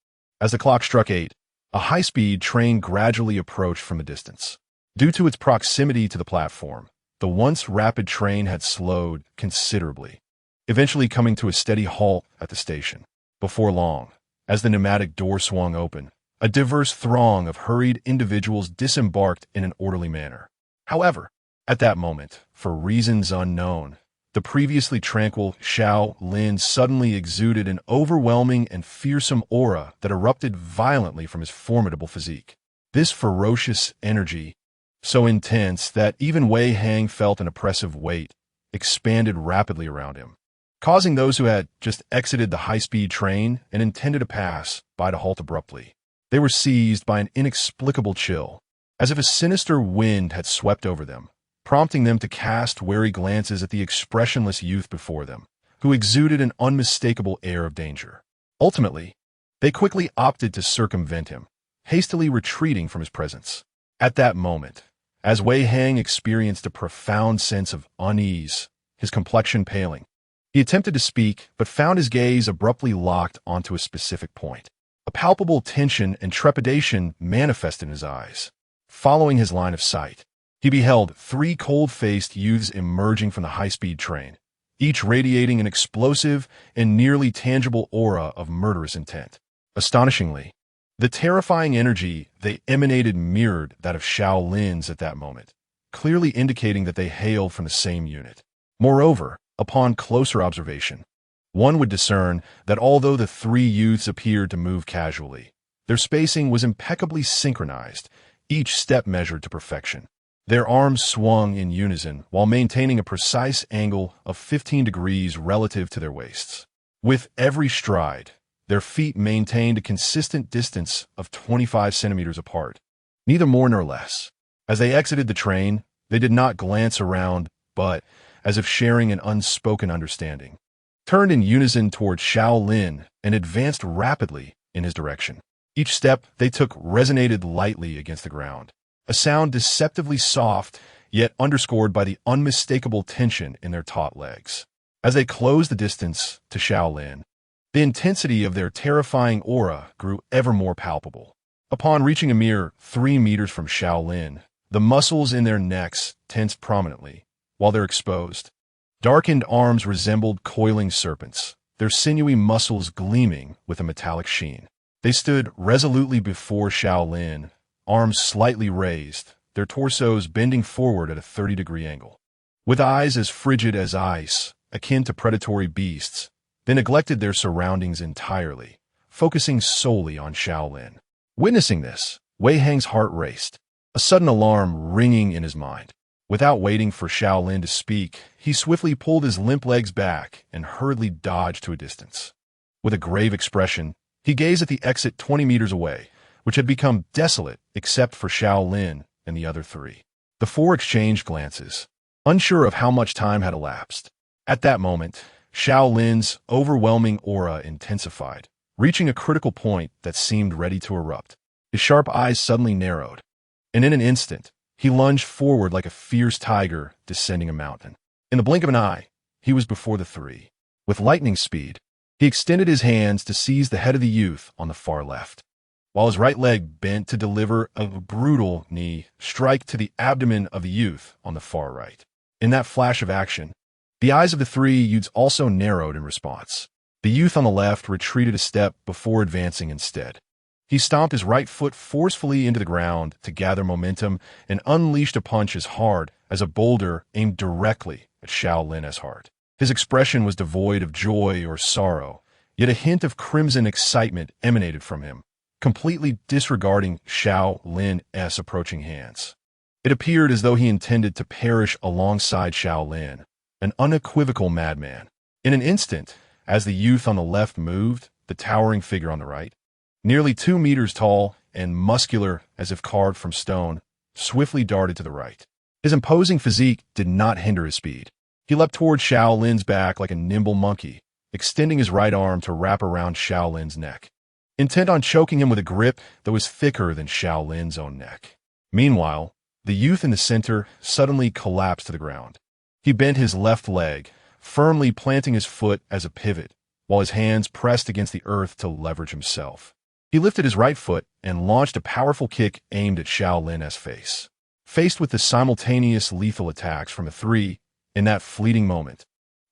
As the clock struck 8, a high-speed train gradually approached from a distance. Due to its proximity to the platform, the once rapid train had slowed considerably, eventually coming to a steady halt at the station. Before long, as the pneumatic door swung open, a diverse throng of hurried individuals disembarked in an orderly manner. However, at that moment, for reasons unknown, the previously tranquil Xiao Lin suddenly exuded an overwhelming and fearsome aura that erupted violently from his formidable physique. This ferocious energy, so intense that even Wei Hang felt an oppressive weight, expanded rapidly around him, causing those who had just exited the high-speed train and intended to pass by to halt abruptly. They were seized by an inexplicable chill, as if a sinister wind had swept over them, prompting them to cast wary glances at the expressionless youth before them, who exuded an unmistakable air of danger. Ultimately, they quickly opted to circumvent him, hastily retreating from his presence. At that moment, as Wei Hang experienced a profound sense of unease, his complexion paling, he attempted to speak but found his gaze abruptly locked onto a specific point. A palpable tension and trepidation manifested in his eyes. Following his line of sight, he beheld 3 cold-faced youths emerging from the high-speed train, each radiating an explosive and nearly tangible aura of murderous intent. Astonishingly, the terrifying energy they emanated mirrored that of Xiao Lin's at that moment, clearly indicating that they hailed from the same unit. Moreover, upon closer observation, one would discern that although the 3 youths appeared to move casually, their spacing was impeccably synchronized, each step measured to perfection. Their arms swung in unison while maintaining a precise angle of 15 degrees relative to their waists. With every stride, their feet maintained a consistent distance of 25 centimeters apart, neither more nor less. As they exited the train, they did not glance around, but, as if sharing an unspoken understanding, turned in unison toward Xiao Lin and advanced rapidly in his direction. Each step they took resonated lightly against the ground, a sound deceptively soft, yet underscored by the unmistakable tension in their taut legs. As they closed the distance to Xiao Lin, the intensity of their terrifying aura grew ever more palpable. Upon reaching a mere 3 meters from Xiao Lin, the muscles in their necks tensed prominently, while their exposed, darkened arms resembled coiling serpents, their sinewy muscles gleaming with a metallic sheen. They stood resolutely before Xiao Lin, arms slightly raised, their torsos bending forward at a 30-degree angle. With eyes as frigid as ice, akin to predatory beasts, they neglected their surroundings entirely, focusing solely on Xiao Lin. Witnessing this, Wei Hang's heart raced, a sudden alarm ringing in his mind. Without waiting for Xiao Lin to speak, he swiftly pulled his limp legs back and hurriedly dodged to a distance. With a grave expression, he gazed at the exit 20 meters away, which had become desolate except for Xiao Lin and the other three. The four exchanged glances, unsure of how much time had elapsed. At that moment, Xiao Lin's overwhelming aura intensified, reaching a critical point that seemed ready to erupt. His sharp eyes suddenly narrowed, and in an instant, he lunged forward like a fierce tiger descending a mountain. In the blink of an eye, he was before the three. With lightning speed, he extended his hands to seize the head of the youth on the far left, while his right leg bent to deliver a brutal knee strike to the abdomen of the youth on the far right. In that flash of action, the eyes of the three youths also narrowed in response. The youth on the left retreated a step before advancing instead. He stomped his right foot forcefully into the ground to gather momentum and unleashed a punch as hard as a boulder aimed directly at Xiao Lin's heart. His expression was devoid of joy or sorrow, yet a hint of crimson excitement emanated from him, completely disregarding Xiao Lin's approaching hands. It appeared as though he intended to perish alongside Xiao Lin, an unequivocal madman. In an instant, as the youth on the left moved, the towering figure on the right, nearly 2 meters tall and muscular as if carved from stone, swiftly darted to the right. His imposing physique did not hinder his speed. He leapt toward Xiao Lin's back like a nimble monkey, extending his right arm to wrap around Xiao Lin's neck, intent on choking him with a grip that was thicker than Xiao Lin's own neck. Meanwhile, the youth in the center suddenly collapsed to the ground. He bent his left leg, firmly planting his foot as a pivot, while his hands pressed against the earth to leverage himself. He lifted his right foot and launched a powerful kick aimed at Xiao Lin's face. Faced with the simultaneous lethal attacks from the three, in that fleeting moment,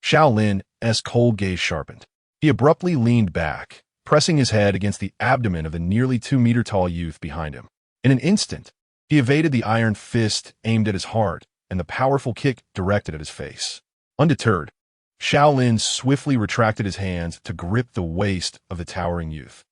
Xiao Lin's cold gaze sharpened. He abruptly leaned back, pressing his head against the abdomen of the nearly 2-meter-tall youth behind him. In an instant, he evaded the iron fist aimed at his heart and the powerful kick directed at his face. Undeterred, Xiao Lin swiftly retracted his hands to grip the waist of the towering youth,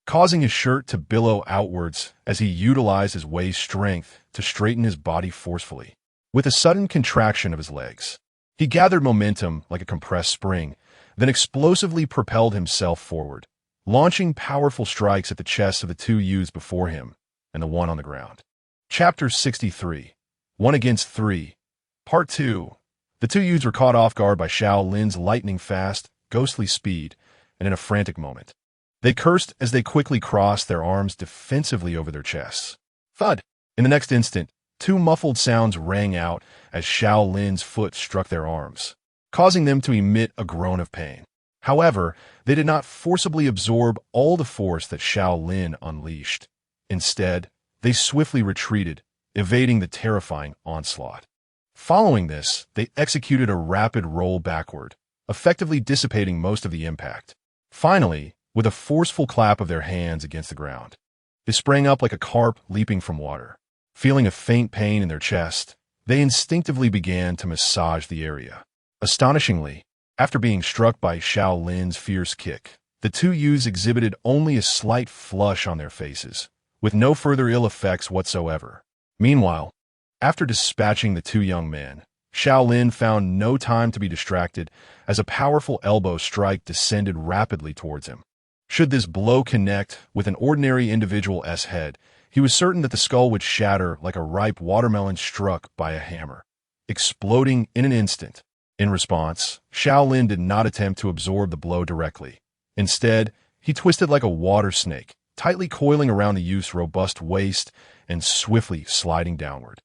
causing his shirt to billow outwards as he utilized his waist strength to straighten his body forcefully. With a sudden contraction of his legs, he gathered momentum like a compressed spring, then explosively propelled himself forward, launching powerful strikes at the chests of the two youths before him and the one on the ground. Chapter 63, 1 Against 3, Part 2. The two youths were caught off guard by Xiao Lin's lightning-fast, ghostly speed, and in a frantic moment, they cursed as they quickly crossed their arms defensively over their chests. Thud! In the next instant, 2 muffled sounds rang out as Xiao Lin's foot struck their arms, causing them to emit a groan of pain. However, they did not forcibly absorb all the force that Xiao Lin unleashed. Instead, they swiftly retreated, evading the terrifying onslaught. Following this, they executed a rapid roll backward, effectively dissipating most of the impact. Finally, with a forceful clap of their hands against the ground, they sprang up like a carp leaping from water. Feeling a faint pain in their chest, they instinctively began to massage the area. Astonishingly, after being struck by Xiao Lin's fierce kick, the two youths exhibited only a slight flush on their faces, with no further ill effects whatsoever. Meanwhile, after dispatching the 2 young men, Xiao Lin found no time to be distracted as a powerful elbow strike descended rapidly towards him. Should this blow connect with an ordinary individual's head, he was certain that the skull would shatter like a ripe watermelon struck by a hammer. exploding in an instant. In response, Xiao Lin did not attempt to absorb the blow directly. Instead, he twisted like a water snake, tightly coiling around the youth's robust waist and swiftly sliding downward.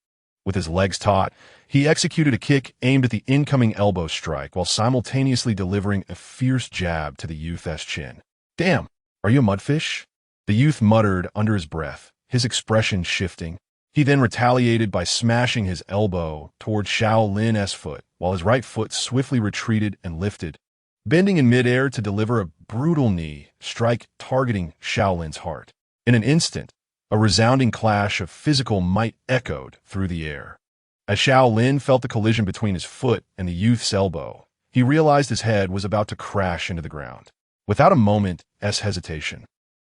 With his legs taut, he executed a kick aimed at the incoming elbow strike while simultaneously delivering a fierce jab to the youth's chin. "Damn, are you a mudfish?" The youth muttered under his breath, his expression shifting. He then retaliated by smashing his elbow toward Xiao Lin's foot, while his right foot swiftly retreated and lifted, bending in midair to deliver a brutal knee strike targeting Xiao Lin's heart. In an instant, a resounding clash of physical might echoed through the air. As Xiao Lin felt the collision between his foot and the youth's elbow, he realized his head was about to crash into the ground. Without a moment's hesitation,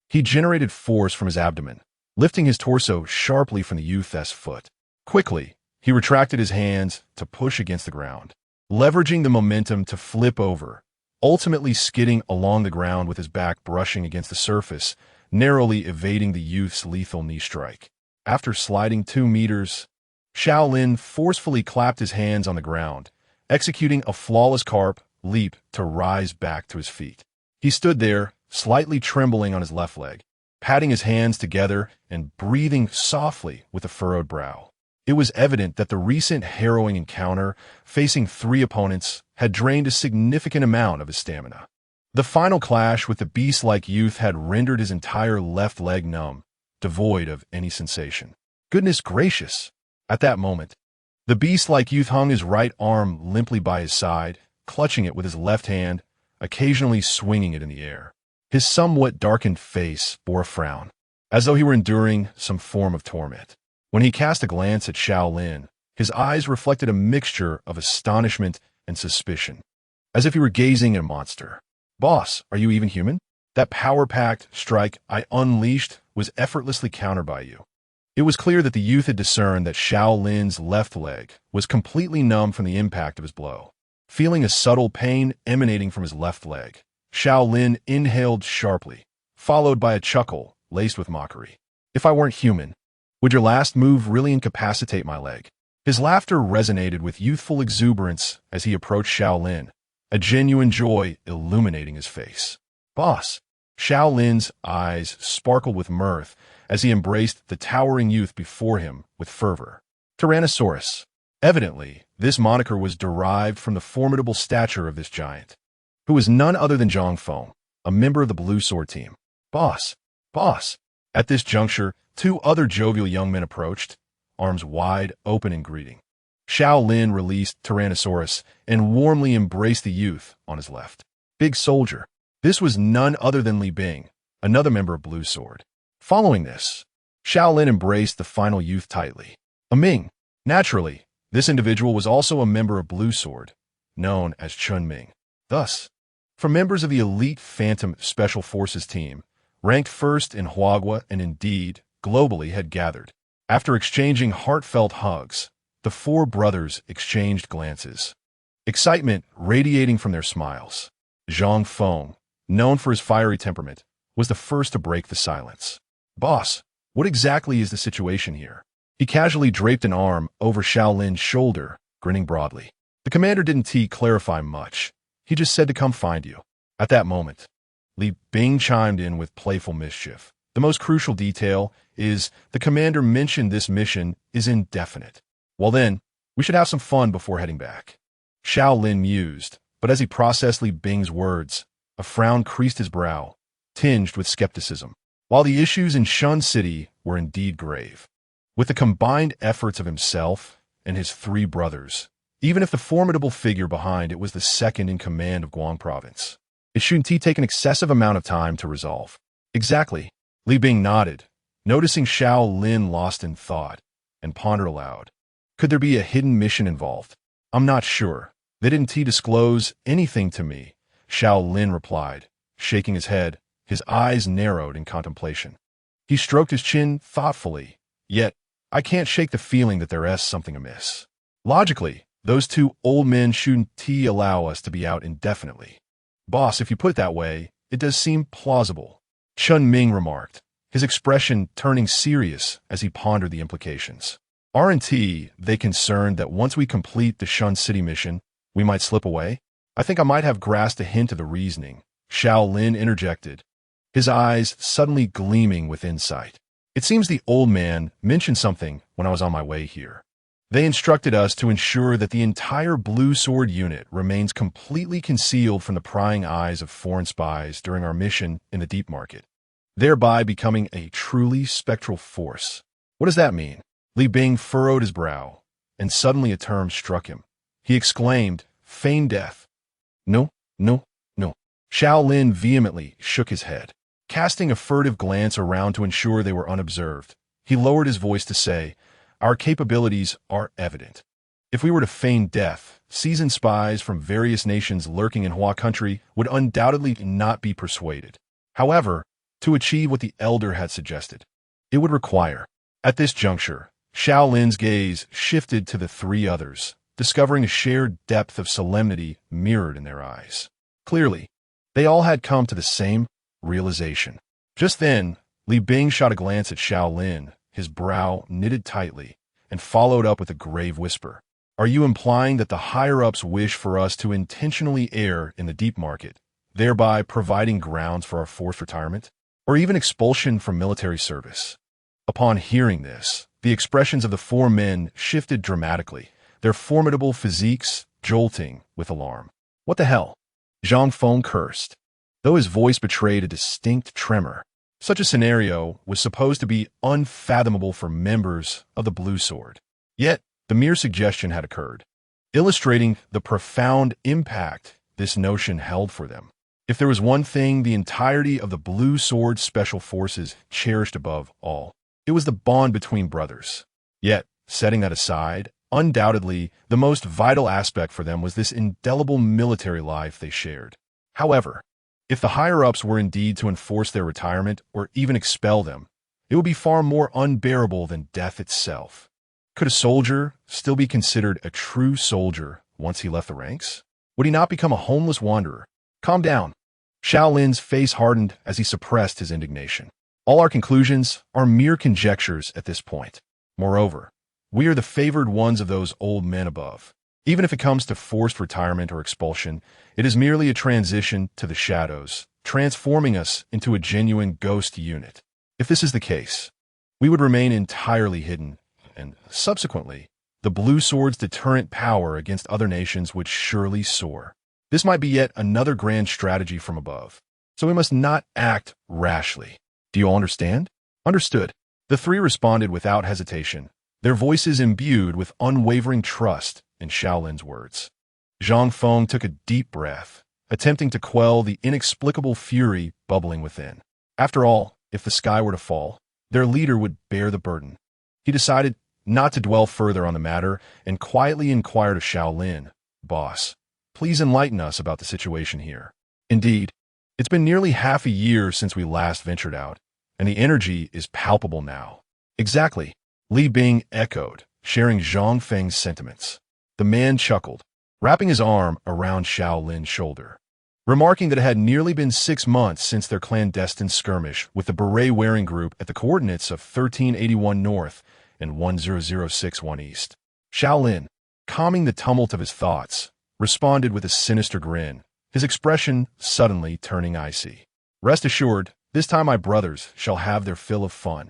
he generated force from his abdomen, lifting his torso sharply from the youth's foot. Quickly, he retracted his hands to push against the ground, leveraging the momentum to flip over, ultimately skidding along the ground with his back brushing against the surface, narrowly evading the youth's lethal knee strike. After sliding 2 meters, Xiao Lin forcefully clapped his hands on the ground, executing a flawless carp leap to rise back to his feet. He stood there, slightly trembling on his left leg, patting his hands together and breathing softly with a furrowed brow. It was evident that the recent harrowing encounter, facing 3 opponents, had drained a significant amount of his stamina. The final clash with the beast-like youth had rendered his entire left leg numb, devoid of any sensation. Goodness gracious! At that moment, the beast-like youth hung his right arm limply by his side, clutching it with his left hand, occasionally swinging it in the air. His somewhat darkened face bore a frown, as though he were enduring some form of torment. When he cast a glance at Xiao Lin, his eyes reflected a mixture of astonishment and suspicion, as if he were gazing at a monster. "Boss, are you even human? That power-packed strike I unleashed was effortlessly countered by you." It was clear that the youth had discerned that Xiao Lin's left leg was completely numb from the impact of his blow. Feeling a subtle pain emanating from his left leg, Xiao Lin inhaled sharply, followed by a chuckle laced with mockery. "If I weren't human, would your last move really incapacitate my leg?" His laughter resonated with youthful exuberance as he approached Xiao Lin, a genuine joy illuminating his face. "Boss!" Xiao Lin's eyes sparkled with mirth as he embraced the towering youth before him with fervor. Tyrannosaurus. Evidently, this moniker was derived from the formidable stature of this giant, who was none other than Zhang Feng, a member of the Blue Sword team. "Boss! Boss!" At this juncture, 2 other jovial young men approached, arms wide open in greeting. Xiao Lin released Tyrannosaurus and warmly embraced the youth on his left. "Big soldier." This was none other than Li Bing, another member of Blue Sword. Following this, Xiao Lin embraced the final youth tightly. A Ming. Naturally, this individual was also a member of Blue Sword, known as Chun Ming. Thus, for members of the elite Phantom Special Forces team, ranked first in Huagua and indeed globally, had gathered. After exchanging heartfelt hugs, the 4 brothers exchanged glances, excitement radiating from their smiles. Zhang Feng, known for his fiery temperament, was the first to break the silence. "Boss, what exactly is the situation here?" He casually draped an arm over Xiao Lin's shoulder, grinning broadly. The commander didn't clarify much. He just said to come find you. At that moment, Li Bing chimed in with playful mischief. "The most crucial detail is the commander mentioned this mission is indefinite." "Well then, we should have some fun before heading back." Xiao Lin mused, but as he processed Li Bing's words, a frown creased his brow, tinged with skepticism. While the issues in Shun City were indeed grave, with the combined efforts of himself and his 3 brothers, even if the formidable figure behind it was the second in command of Guang Province, it shouldn't take an excessive amount of time to resolve. "Exactly." Li Bing nodded, noticing Xiao Lin lost in thought, and pondered aloud. "Could there be a hidden mission involved?" "I'm not sure. They didn't disclose anything to me," Xiao Lin replied, shaking his head, his eyes narrowed in contemplation. He stroked his chin thoughtfully, "Yet, I can't shake the feeling that there is something amiss. Logically, those 2 old men shouldn't allow us to be out indefinitely." "Boss, if you put it that way, it does seem plausible," Chun Ming remarked, his expression turning serious as he pondered the implications. Aren't they concerned that once we complete the Shun City mission, we might slip away? I think I might have grasped a hint of the reasoning, Xiao Lin interjected, his eyes suddenly gleaming with insight. It seems the old man mentioned something when I was on my way here. They instructed us to ensure that the entire Blue Sword unit remains completely concealed from the prying eyes of foreign spies during our mission in the deep market, thereby becoming a truly spectral force. What does that mean? Li Bing furrowed his brow, and suddenly a term struck him. He exclaimed, "Feign death." No, no, no. Xiao Lin vehemently shook his head. Casting a furtive glance around to ensure they were unobserved, he lowered his voice to say, "Our capabilities are evident. If we were to feign death, seasoned spies from various nations lurking in Hua country would undoubtedly not be persuaded. However, to achieve what the elder had suggested, it would require." At this juncture, Xiao Lin's gaze shifted to the three others, discovering a shared depth of solemnity mirrored in their eyes. Clearly, they all had come to the same realization. Just then, Li Bing shot a glance at Xiao Lin, his brow knitted tightly, and followed up with a grave whisper. "Are you implying that the higher-ups wish for us to intentionally err in the deep market, thereby providing grounds for our forced retirement, or even expulsion from military service?" Upon hearing this, the expressions of the four men shifted dramatically, their formidable physiques jolting with alarm. "What the hell?" Zhang Feng cursed, though his voice betrayed a distinct tremor. Such a scenario was supposed to be unfathomable for members of the Blue Sword. Yet, the mere suggestion had occurred, illustrating the profound impact this notion held for them. If there was one thing the entirety of the Blue Sword Special Forces cherished above all, it was the bond between brothers. Yet, setting that aside, undoubtedly, the most vital aspect for them was this indelible military life they shared. However, if the higher-ups were indeed to enforce their retirement or even expel them, it would be far more unbearable than death itself. Could a soldier still be considered a true soldier once he left the ranks? Would he not become a homeless wanderer? Calm down. Xiao Lin's face hardened as he suppressed his indignation. All our conclusions are mere conjectures at this point. Moreover, we are the favored ones of those old men above. Even if it comes to forced retirement or expulsion, it is merely a transition to the shadows, transforming us into a genuine ghost unit. If this is the case, we would remain entirely hidden, and subsequently, the Blue Sword's deterrent power against other nations would surely soar. This might be yet another grand strategy from above, so we must not act rashly. Do you all understand? Understood. The three responded without hesitation, their voices imbued with unwavering trust in Xiao Lin's words. Zhang Feng took a deep breath, attempting to quell the inexplicable fury bubbling within. After all, if the sky were to fall, their leader would bear the burden. He decided not to dwell further on the matter and quietly inquired of Xiao Lin, "Boss, please enlighten us about the situation here." Indeed, it's been nearly half a year since we last ventured out, and the energy is palpable now. Exactly, Li Bing echoed, sharing Zhang Feng's sentiments. The man chuckled, wrapping his arm around Xiao Lin's shoulder, remarking that it had nearly been 6 months since their clandestine skirmish with the beret-wearing group at the coordinates of 1381 North and 10061 East. Xiao Lin, calming the tumult of his thoughts, responded with a sinister grin, his expression suddenly turning icy. "Rest assured, this time my brothers shall have their fill of fun."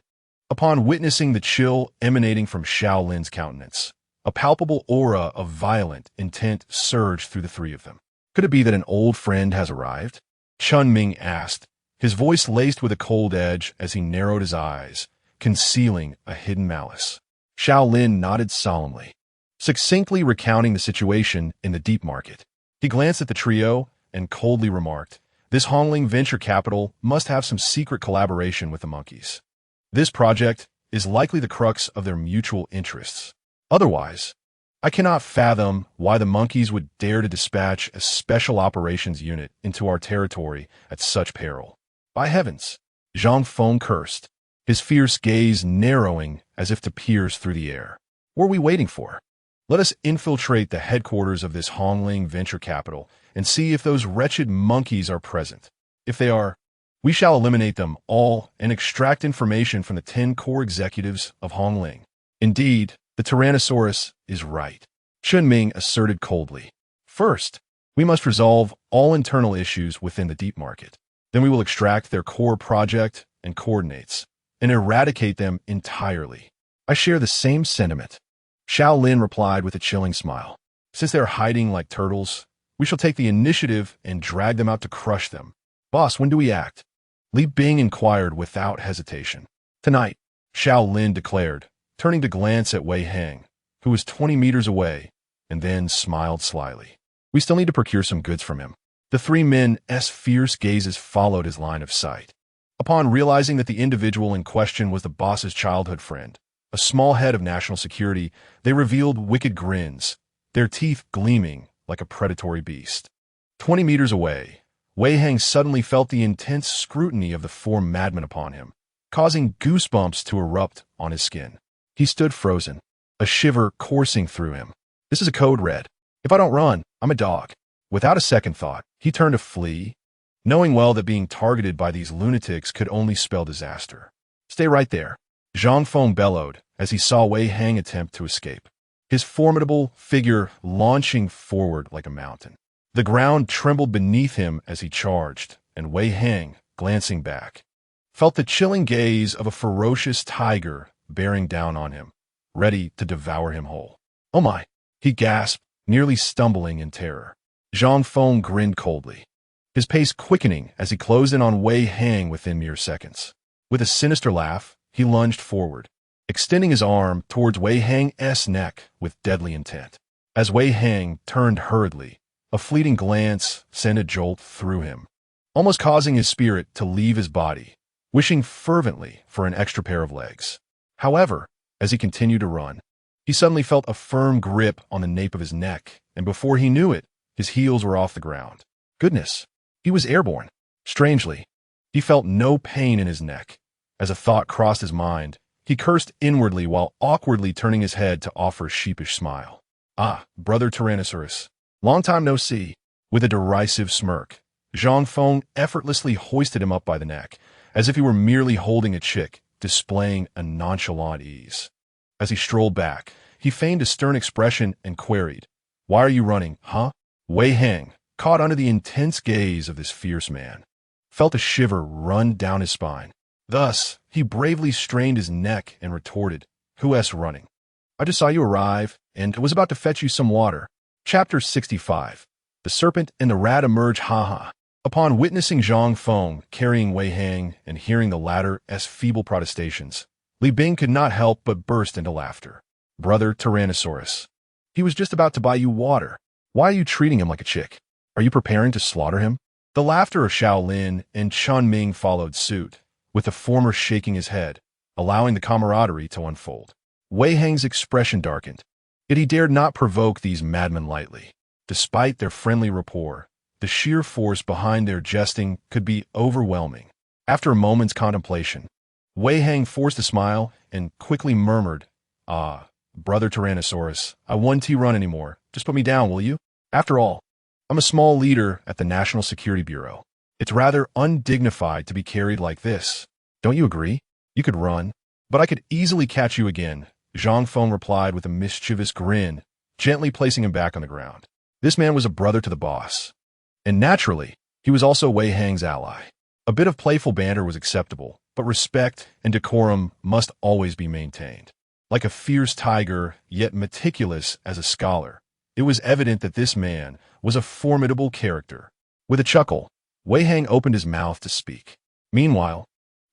Upon witnessing the chill emanating from Xiao Lin's countenance, a palpable aura of violent intent surged through the three of them. "Could it be that an old friend has arrived?" Chun Ming asked, his voice laced with a cold edge as he narrowed his eyes, concealing a hidden malice. Xiao Lin nodded solemnly, succinctly recounting the situation in the deep market. He glanced at the trio and coldly remarked, "This Hongling venture capital must have some secret collaboration with the monkeys. This project is likely the crux of their mutual interests. Otherwise, I cannot fathom why the monkeys would dare to dispatch a special operations unit into our territory at such peril. By heavens!" Zhang Feng cursed, his fierce gaze narrowing as if to pierce through the air. "What are we waiting for? Let us infiltrate the headquarters of this Hongling venture capital and see if those wretched monkeys are present. If they are, we shall eliminate them all and extract information from the 10 core executives of Hongling. Indeed, The Tyrannosaurus is right, Ming asserted coldly. First, we must resolve all internal issues within the deep market. Then we will extract their core project and coordinates and eradicate them entirely. I share the same sentiment. Xiao Lin replied with a chilling smile. Since they're hiding like turtles, we shall take the initiative and drag them out to crush them. Boss, when do we act? Li Bing inquired without hesitation. Tonight, Xiao Lin declared, turning to glance at Wei Hang, who was 20 meters away, and then smiled slyly. We still need to procure some goods from him. The three men's fierce gazes followed his line of sight. Upon realizing that the individual in question was the boss's childhood friend, a small head of national security, they revealed wicked grins, their teeth gleaming like a predatory beast. 20 meters away, Wei Hang suddenly felt the intense scrutiny of the four madmen upon him, causing goosebumps to erupt on his skin. He stood frozen, a shiver coursing through him. This is a code red. If I don't run, I'm a dog. Without a second thought, he turned to flee, knowing well that being targeted by these lunatics could only spell disaster. Stay right there, Zhang Feng bellowed as he saw Wei Hang attempt to escape, his formidable figure launching forward like a mountain. The ground trembled beneath him as he charged, and Wei Hang, glancing back, felt the chilling gaze of a ferocious tiger bearing down on him, ready to devour him whole. Oh my, he gasped, nearly stumbling in terror. Zhang Feng grinned coldly, his pace quickening as he closed in on Wei Hang within mere seconds. With a sinister laugh, he lunged forward, extending his arm towards Wei Hang's neck with deadly intent. As Wei Hang turned hurriedly, a fleeting glance sent a jolt through him, almost causing his spirit to leave his body, wishing fervently for an extra pair of legs. However, as he continued to run, he suddenly felt a firm grip on the nape of his neck, and before he knew it, his heels were off the ground. Goodness, he was airborne. Strangely, he felt no pain in his neck. As a thought crossed his mind, he cursed inwardly while awkwardly turning his head to offer a sheepish smile. Ah, brother Tyrannosaurus, long time no see. With a derisive smirk, Zhang Feng effortlessly hoisted him up by the neck, as if he were merely holding a chick, displaying a nonchalant ease. As he strolled back, he feigned a stern expression and queried, "Why are you running, huh?" Wei Hang, caught under the intense gaze of this fierce man, felt a shiver run down his spine. Thus, he bravely strained his neck and retorted, "Who's running? I just saw you arrive, and was about to fetch you some water." Chapter 65. The Serpent and the Rat emerge haha. Upon witnessing Zhang Feng carrying Wei Hang and hearing the latter's feeble protestations, Li Bing could not help but burst into laughter. Brother Tyrannosaurus, he was just about to buy you water. Why are you treating him like a chick? Are you preparing to slaughter him? The laughter of Xiao Lin and Chun Ming followed suit, with the former shaking his head, allowing the camaraderie to unfold. Wei Hang's expression darkened, yet he dared not provoke these madmen lightly. Despite their friendly rapport, the sheer force behind their jesting could be overwhelming. After a moment's contemplation, Wei Hang forced a smile and quickly murmured, "Ah, brother Tyrannosaurus, I won't run anymore. Just put me down, will you? After all, I'm a small leader at the National Security Bureau. It's rather undignified to be carried like this. Don't you agree? You could run, but I could easily catch you again." Zhang Feng replied with a mischievous grin, gently placing him back on the ground. This man was a brother to the boss, and naturally, he was also Wei Hang's ally. A bit of playful banter was acceptable, but respect and decorum must always be maintained. Like a fierce tiger, yet meticulous as a scholar, it was evident that this man was a formidable character. With a chuckle, Wei Hang opened his mouth to speak. Meanwhile,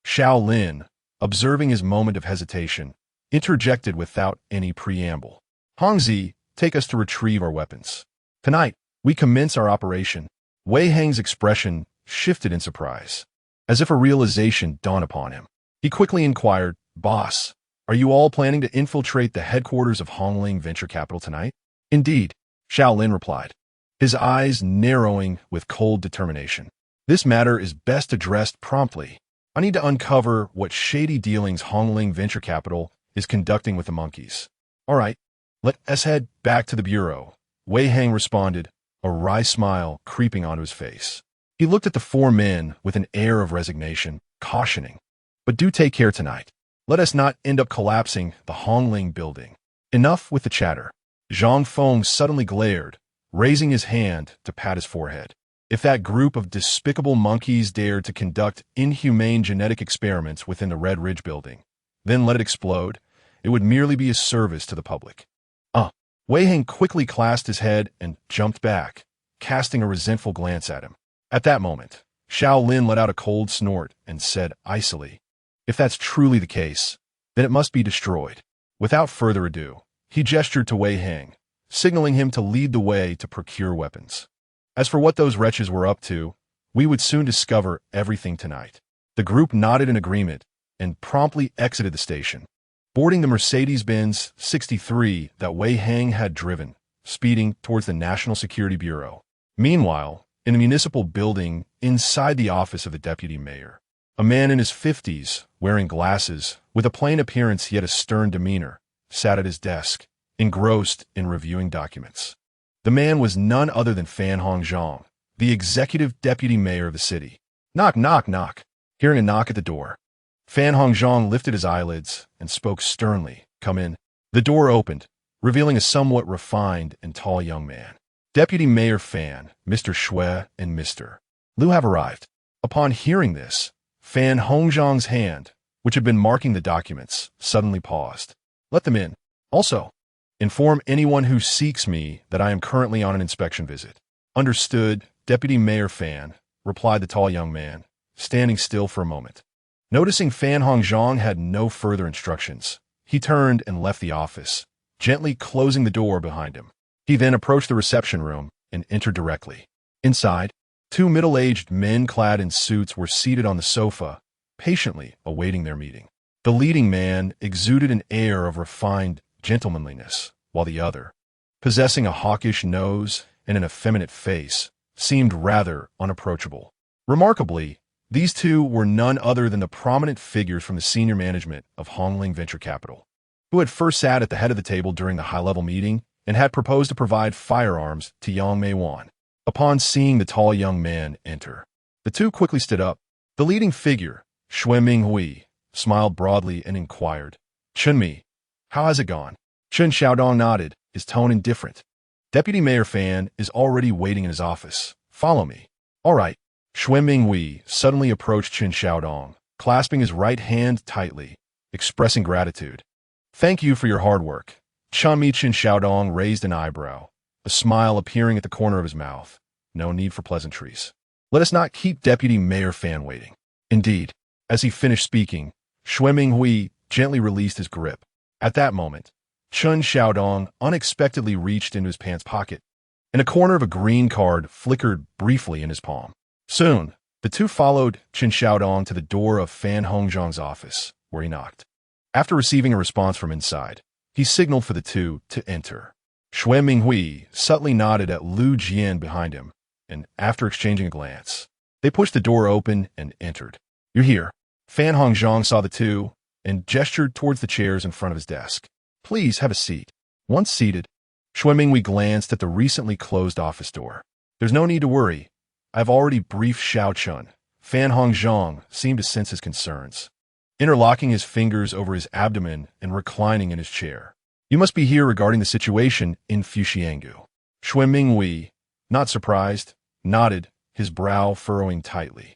Xiao Lin, observing his moment of hesitation, interjected without any preamble. "Hongzi, take us to retrieve our weapons. Tonight, we commence our operation." Wei Hang's expression shifted in surprise, as if a realization dawned upon him. He quickly inquired, "Boss, are you all planning to infiltrate the headquarters of Hongling Venture Capital tonight?" "Indeed," Xiao Lin replied, his eyes narrowing with cold determination. "This matter is best addressed promptly. I need to uncover what shady dealings Hongling Venture Capital is conducting with the monkeys." "All right, let us head back to the bureau," Wei Hang responded, a wry smile creeping onto his face. He looked at the four men with an air of resignation, cautioning, "But do take care tonight. Let us not end up collapsing the Hongling building." Enough with the chatter. Zhang Feng suddenly glared, raising his hand to pat his forehead. If that group of despicable monkeys dared to conduct inhumane genetic experiments within the Red Ridge building, then let it explode, it would merely be a service to the public. Wei Heng quickly clasped his head and jumped back, casting a resentful glance at him. At that moment, Xiao Lin let out a cold snort and said icily, "If that's truly the case, then it must be destroyed." Without further ado, he gestured to Wei Heng, signaling him to lead the way to procure weapons. As for what those wretches were up to, we would soon discover everything tonight. The group nodded in agreement and promptly exited the station, boarding the Mercedes-Benz 63 that Wei Heng had driven, speeding towards the National Security Bureau. Meanwhile, in the municipal building inside the office of the deputy mayor, a man in his 50s, wearing glasses, with a plain appearance yet a stern demeanor, sat at his desk, engrossed in reviewing documents. The man was none other than Fan Hongzhang, the executive deputy mayor of the city. Knock, knock, knock. Hearing a knock at the door, Fan Hongzhang lifted his eyelids and spoke sternly, "Come in." The door opened, revealing a somewhat refined and tall young man. Deputy Mayor Fan, Mr. Shui, and Mr. Liu have arrived. Upon hearing this, Fan Hongzhang's hand, which had been marking the documents, suddenly paused. "Let them in. Also, inform anyone who seeks me that I am currently on an inspection visit." "Understood, Deputy Mayor Fan," replied the tall young man, standing still for a moment. Noticing Fan Hongzhang had no further instructions, he turned and left the office, gently closing the door behind him. He then approached the reception room and entered directly. Inside, two middle-aged men clad in suits were seated on the sofa, patiently awaiting their meeting. The leading man exuded an air of refined gentlemanliness, while the other, possessing a hawkish nose and an effeminate face, seemed rather unapproachable. Remarkably, these two were none other than the prominent figures from the senior management of Hongling Venture Capital, who had first sat at the head of the table during the high-level meeting and had proposed to provide firearms to Yang Meiwan. Upon seeing the tall young man enter, the two quickly stood up. The leading figure, Xue Minghui, smiled broadly and inquired, "Chunmi, how has it gone?" Chun Xiaodong nodded, his tone indifferent. "Deputy Mayor Fan is already waiting in his office. Follow me." "All right." Xue Minghui suddenly approached Chun Xiaodong, clasping his right hand tightly, expressing gratitude. "Thank you for your hard work." Chun Xiaodong raised an eyebrow, a smile appearing at the corner of his mouth. "No need for pleasantries. Let us not keep Deputy Mayor Fan waiting." Indeed, as he finished speaking, Xue Minghui gently released his grip. At that moment, Chun Xiaodong unexpectedly reached into his pants pocket, and a corner of a green card flickered briefly in his palm. Soon, the two followed Chun Xiaodong to the door of Fan Hongzhang's office, where he knocked. After receiving a response from inside, he signaled for the two to enter. Xue Minghui subtly nodded at Lu Jian behind him, and after exchanging a glance, they pushed the door open and entered. "You're here." Fan Hongzhang saw the two and gestured towards the chairs in front of his desk. "Please have a seat." Once seated, Xue Minghui glanced at the recently closed office door. "There's no need to worry. I've already briefed Xiao Chun." Fan Hongzhang seemed to sense his concerns, interlocking his fingers over his abdomen and reclining in his chair. "You must be here regarding the situation in Fuxiangu." Xue Minghui, not surprised, nodded, his brow furrowing tightly.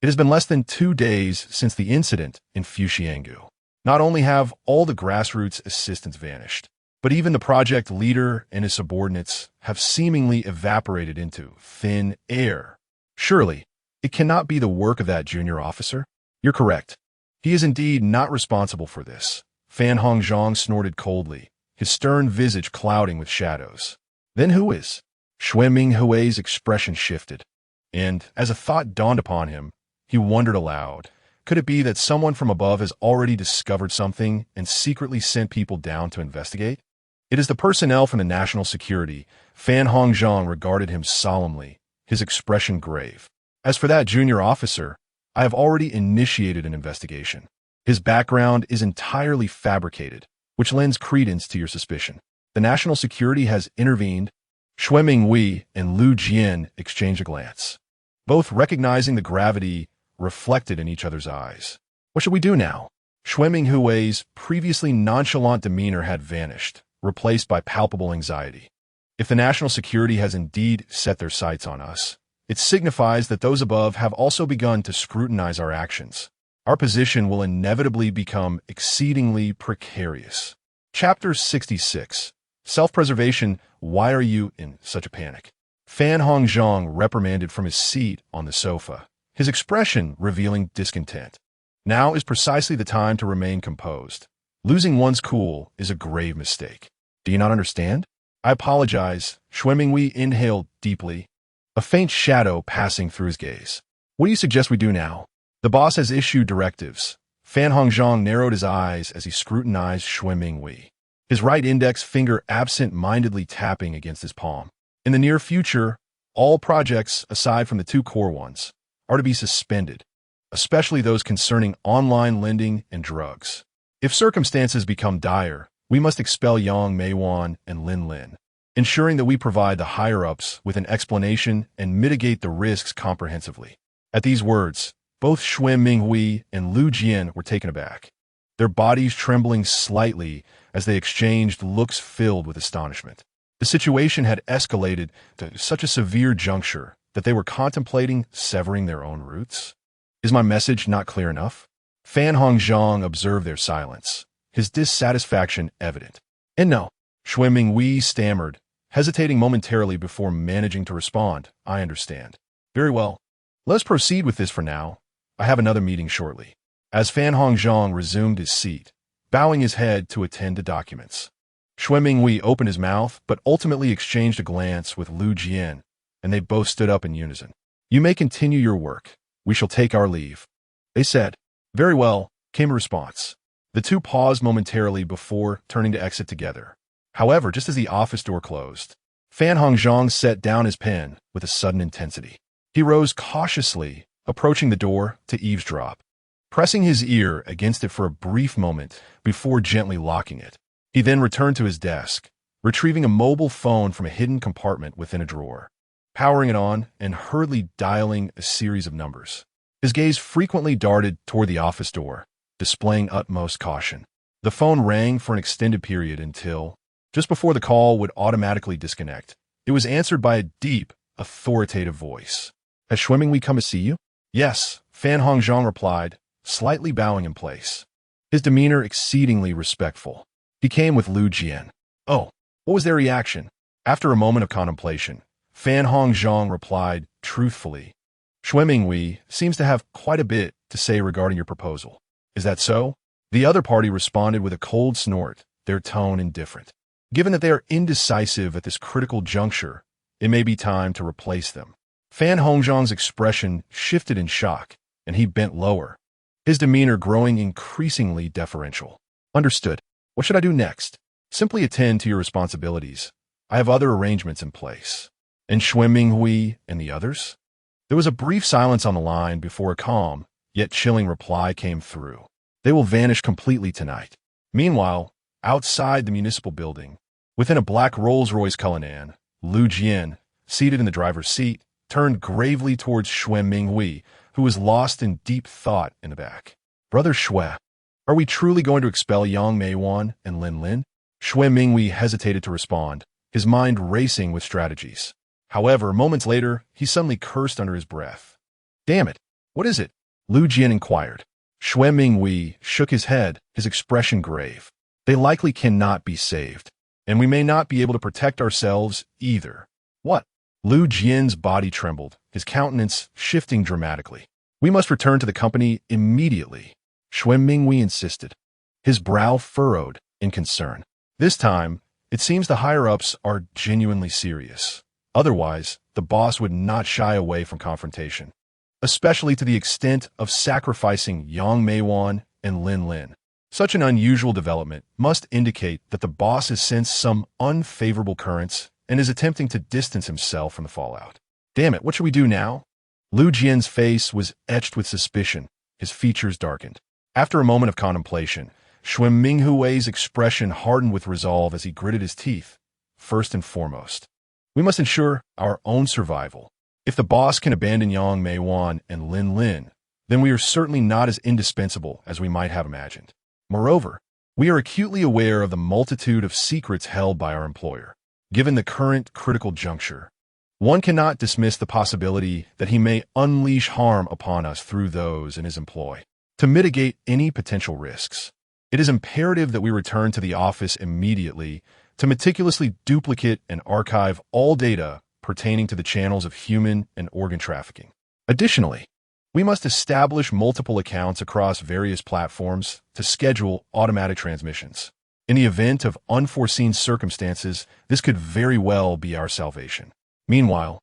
It has been less than 2 days since the incident in Fuxiangu. Not only have all the grassroots assistants vanished, but even the project leader and his subordinates have seemingly evaporated into thin air. Surely, it cannot be the work of that junior officer? You're correct. He is indeed not responsible for this. Fan Hongzhang snorted coldly, his stern visage clouding with shadows. Then who is? Xue Minghui's expression shifted, and as a thought dawned upon him, he wondered aloud. Could it be that someone from above has already discovered something and secretly sent people down to investigate? It is the personnel from the national security. Fan Hongzhang regarded him solemnly, his expression grave. As for that junior officer, I have already initiated an investigation. His background is entirely fabricated, which lends credence to your suspicion. The national security has intervened. Xue Minghui and Lu Jian exchanged a glance, both recognizing the gravity reflected in each other's eyes. "What should we do now?" Xue Minghui's previously nonchalant demeanor had vanished, replaced by palpable anxiety. If the national security has indeed set their sights on us, it signifies that those above have also begun to scrutinize our actions. Our position will inevitably become exceedingly precarious. Chapter 66. Self-preservation. Why are you in such a panic? Fan Hongzhang reprimanded from his seat on the sofa, his expression revealing discontent. Now is precisely the time to remain composed. Losing one's cool is a grave mistake. Do you not understand? I apologize. Xue Minghui inhaled deeply, a faint shadow passing through his gaze. What do you suggest we do now? The boss has issued directives. Fan Hongzhang narrowed his eyes as he scrutinized Xue Minghui, his right index finger absent-mindedly tapping against his palm. In the near future, all projects, aside from the two core ones, are to be suspended, especially those concerning online lending and drugs. If circumstances become dire, we must expel Yang Meiwan and Lin Lin, ensuring that we provide the higher-ups with an explanation and mitigate the risks comprehensively. At these words, both Xue Minghui and Lu Jian were taken aback, their bodies trembling slightly as they exchanged looks filled with astonishment. The situation had escalated to such a severe juncture that they were contemplating severing their own roots. Is my message not clear enough? Fan Hongzhang observed their silence, his dissatisfaction evident. And no, Xue Minghui stammered, hesitating momentarily before managing to respond. I understand. Very well. Let's proceed with this for now. I have another meeting shortly. As Fan Hongzhang resumed his seat, bowing his head to attend to documents, Xue Minghui opened his mouth but ultimately exchanged a glance with Lu Jian, and they both stood up in unison. You may continue your work. We shall take our leave. They said. Very well, came a response. The two paused momentarily before turning to exit together. However, just as the office door closed, Fan Hongzhang set down his pen with a sudden intensity. He rose cautiously, approaching the door to eavesdrop, pressing his ear against it for a brief moment before gently locking it. He then returned to his desk, retrieving a mobile phone from a hidden compartment within a drawer, powering it on and hurriedly dialing a series of numbers. His gaze frequently darted toward the office door, displaying utmost caution. The phone rang for an extended period until, just before the call would automatically disconnect, it was answered by a deep, authoritative voice. Has Xue Minghui come to see you? Yes, Fan Hongzhang replied, slightly bowing in place, his demeanor exceedingly respectful. He came with Lu Jian. Oh, what was their reaction? After a moment of contemplation, Fan Hongzhang replied truthfully, Xue Minghui seems to have quite a bit to say regarding your proposal. Is that so? The other party responded with a cold snort, their tone indifferent. Given that they are indecisive at this critical juncture, it may be time to replace them. Fan Hongzhang's expression shifted in shock, and he bent lower, his demeanor growing increasingly deferential. Understood. What should I do next? Simply attend to your responsibilities. I have other arrangements in place. And Xue Minghui and the others? There was a brief silence on the line before a calm, yet chilling reply came through. They will vanish completely tonight. Meanwhile, outside the municipal building, within a black Rolls-Royce Cullinan, Lu Jian, seated in the driver's seat, turned gravely towards Xue Minghui, who was lost in deep thought in the back. Brother Xue, are we truly going to expel Yang Meiwan and Lin Lin? Xue Minghui hesitated to respond, his mind racing with strategies. However, moments later, he suddenly cursed under his breath. Damn it, what is it? Lu Jian inquired. Xue Minghui shook his head, his expression grave. They likely cannot be saved, and we may not be able to protect ourselves either. What? Lu Jian's body trembled, his countenance shifting dramatically. We must return to the company immediately, Xue Minghui insisted, his brow furrowed in concern. This time, it seems the higher-ups are genuinely serious. Otherwise, the boss would not shy away from confrontation, especially to the extent of sacrificing Yang Meiwan and Lin Lin. Such an unusual development must indicate that the boss has sensed some unfavorable currents and is attempting to distance himself from the fallout. Damn it, what should we do now? Lu Jian's face was etched with suspicion, his features darkened. After a moment of contemplation, Xue Minghui's expression hardened with resolve as he gritted his teeth. First and foremost, we must ensure our own survival. If the boss can abandon Yang Meiwan and Lin Lin, then we are certainly not as indispensable as we might have imagined. Moreover, We are acutely aware of the multitude of secrets held by our employer. Given the current critical juncture, one cannot dismiss the possibility that he may unleash harm upon us through those in his employ. To mitigate any potential risks, it is imperative that we return to the office immediately to meticulously duplicate and archive all data pertaining to the channels of human and organ trafficking. Additionally, we must establish multiple accounts across various platforms to schedule automatic transmissions. In the event of unforeseen circumstances, this could very well be our salvation. Meanwhile,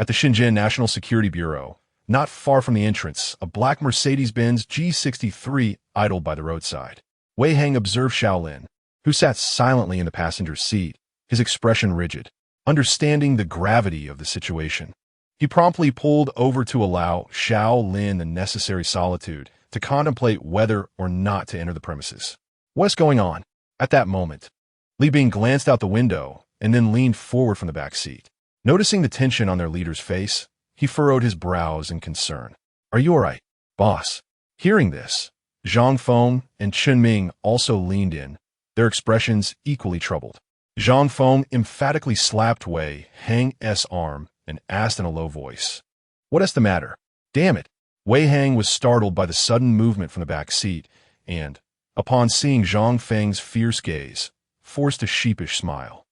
at the Shenzhen National Security Bureau, not far from the entrance, a black Mercedes-Benz G63 idled by the roadside. Wei Hang observed Xiao Lin, who sat silently in the passenger seat, his expression rigid. Understanding the gravity of the situation, he promptly pulled over to allow Xiao Lin the necessary solitude to contemplate whether or not to enter the premises. What's going on? At that moment, Li Bing glanced out the window and then leaned forward from the back seat. Noticing the tension on their leader's face, he furrowed his brows in concern. Are you all right, boss? Hearing this, Zhang Feng and Chen Ming also leaned in, their expressions equally troubled. Zhang Feng emphatically slapped Wei Hang's arm and asked in a low voice, "What is the matter?" Damn it! Wei Hang was startled by the sudden movement from the back seat and, upon seeing Zhang Feng's fierce gaze, forced a sheepish smile.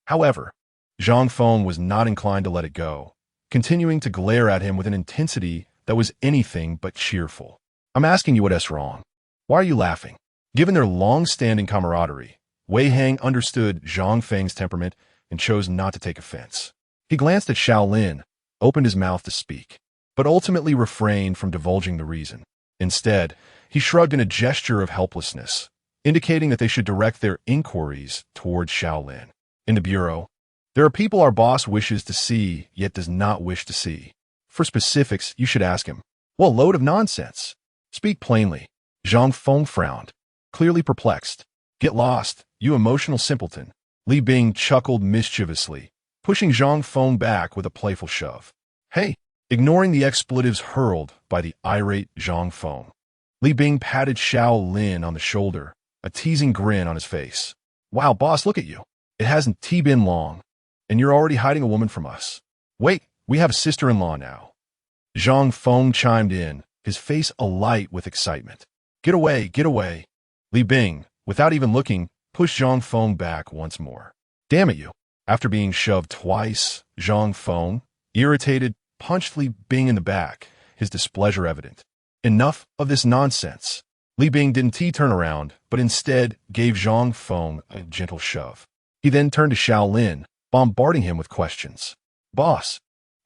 However, Zhang Feng was not inclined to let it go, continuing to glare at him with an intensity that was anything but cheerful. "I'm asking you what's wrong. Why are you laughing?" Given their long-standing camaraderie, Wei Hang understood Zhang Feng's temperament and chose not to take offense. He glanced at Xiao Lin, opened his mouth to speak, but ultimately refrained from divulging the reason. Instead, he shrugged in a gesture of helplessness, indicating that they should direct their inquiries towards Xiao Lin. In the bureau, there are people our boss wishes to see yet does not wish to see. For specifics, you should ask him. What load of nonsense. Speak plainly. Zhang Feng frowned, clearly perplexed. Get lost, you emotional simpleton. Li Bing chuckled mischievously, pushing Zhang Feng back with a playful shove. Hey! Ignoring the expletives hurled by the irate Zhang Feng, Li Bing patted Xiao Lin on the shoulder, a teasing grin on his face. Wow, boss, look at you. It hasn't been long, and you're already hiding a woman from us. Wait, we have a sister-in-law now. Zhang Feng chimed in, his face alight with excitement. Get away, get away. Li Bing, without even looking, pushed Zhang Feng back once more. Damn it, you. After being shoved twice, Zhang Feng, irritated, punched Li Bing in the back, his displeasure evident. Enough of this nonsense. Li Bing didn't turn around, but instead gave Zhang Feng a gentle shove. He then turned to Xiao Lin, bombarding him with questions. Boss,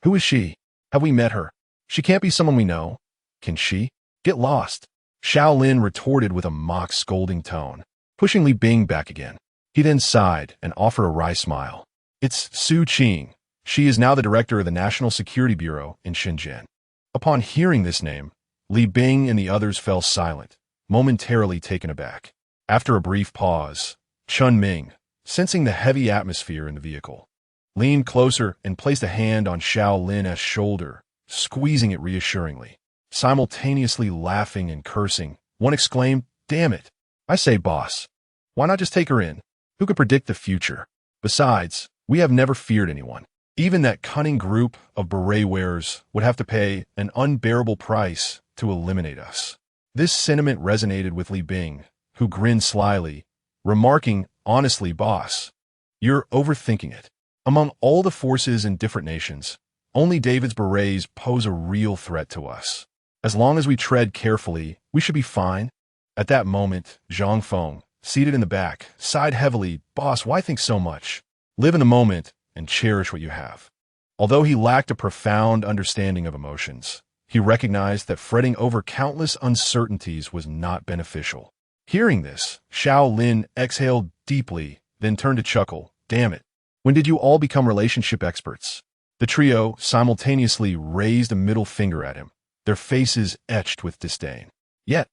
who is she? Have we met her? She can't be someone we know. Can she? Get lost. Xiao Lin retorted with a mock scolding tone, pushing Li Bing back again. He then sighed and offered a wry smile. It's Su Qing. She is now the director of the National Security Bureau in Shenzhen. Upon hearing this name, Li Bing and the others fell silent, momentarily taken aback. After a brief pause, Chen Ming, sensing the heavy atmosphere in the vehicle, leaned closer and placed a hand on Xiao Lin's shoulder, squeezing it reassuringly. Simultaneously laughing and cursing, one exclaimed, Damn it! I say, boss, why not just take her in? Who could predict the future? Besides, we have never feared anyone. Even that cunning group of beret wearers would have to pay an unbearable price to eliminate us. This sentiment resonated with Li Bing, who grinned slyly, remarking, Honestly, boss, you're overthinking it. Among all the forces in different nations, only David's berets pose a real threat to us. As long as we tread carefully, we should be fine. At that moment, Zhang Feng, seated in the back, sighed heavily, Boss, why think so much? Live in the moment and cherish what you have. Although he lacked a profound understanding of emotions, he recognized that fretting over countless uncertainties was not beneficial. Hearing this, Xiao Lin exhaled deeply, then turned to chuckle, Damn it. When did you all become relationship experts? The trio simultaneously raised a middle finger at him, their faces etched with disdain. Yet,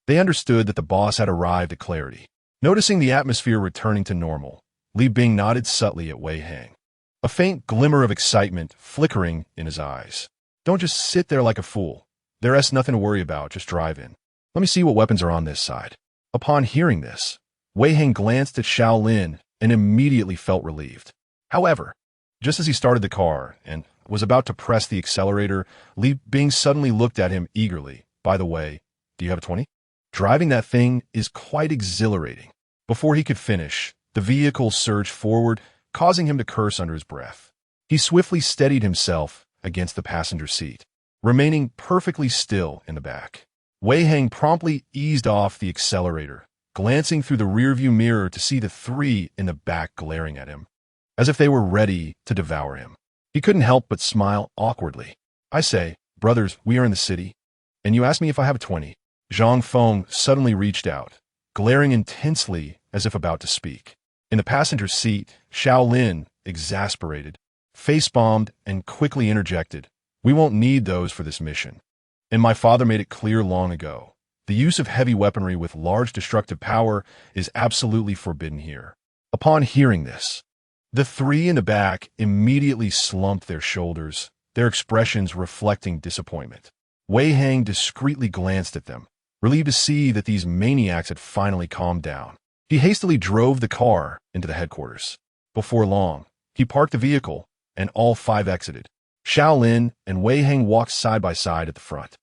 they understood that the boss had arrived at clarity. Noticing the atmosphere returning to normal, Li Bing nodded subtly at Wei Hang, a faint glimmer of excitement flickering in his eyes. Don't just sit there like a fool. There's nothing to worry about, just drive in. Let me see what weapons are on this side. Upon hearing this, Wei Heng glanced at Xiao Lin and immediately felt relieved. However, just as he started the car and was about to press the accelerator, Li Bing suddenly looked at him eagerly. By the way, do you have a 20? Driving that thing is quite exhilarating. Before he could finish, the vehicle surged forward, causing him to curse under his breath. He swiftly steadied himself against the passenger seat, remaining perfectly still in the back. Wei Heng promptly eased off the accelerator, glancing through the rearview mirror to see the three in the back glaring at him, as if they were ready to devour him. He couldn't help but smile awkwardly. I say, brothers, we are in the city, and you ask me if I have a 20. Zhang Feng suddenly reached out, glaring intensely as if about to speak. In the passenger seat, Xiao Lin, exasperated, face-bombed and quickly interjected, we won't need those for this mission. And my father made it clear long ago. The use of heavy weaponry with large destructive power is absolutely forbidden here. Upon hearing this, the three in the back immediately slumped their shoulders, their expressions reflecting disappointment. Wei Heng discreetly glanced at them, relieved to see that these maniacs had finally calmed down. He hastily drove the car into the headquarters. Before long, he parked the vehicle, and all five exited. Xiao Lin and Wei Heng walked side by side at the front,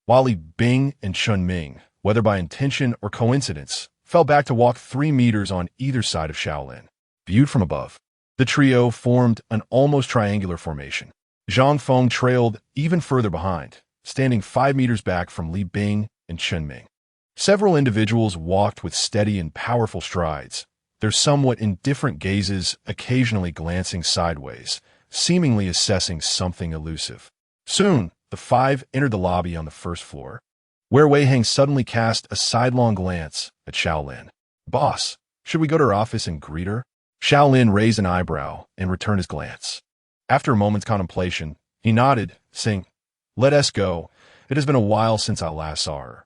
while Li Bing and Chun Ming, whether by intention or coincidence, fell back to walk 3 meters on either side of Xiao Lin. Viewed from above, the trio formed an almost triangular formation. Zhang Feng trailed even further behind, standing 5 meters back from Li Bing and Chun Ming. Several individuals walked with steady and powerful strides, their somewhat indifferent gazes occasionally glancing sideways, seemingly assessing something elusive. Soon, the five entered the lobby on the first floor, where Wei Heng suddenly cast a sidelong glance at Xiao Lin. Boss, should we go to her office and greet her? Xiao Lin raised an eyebrow and returned his glance. After a moment's contemplation, he nodded, saying, let us go. It has been a while since I last saw her.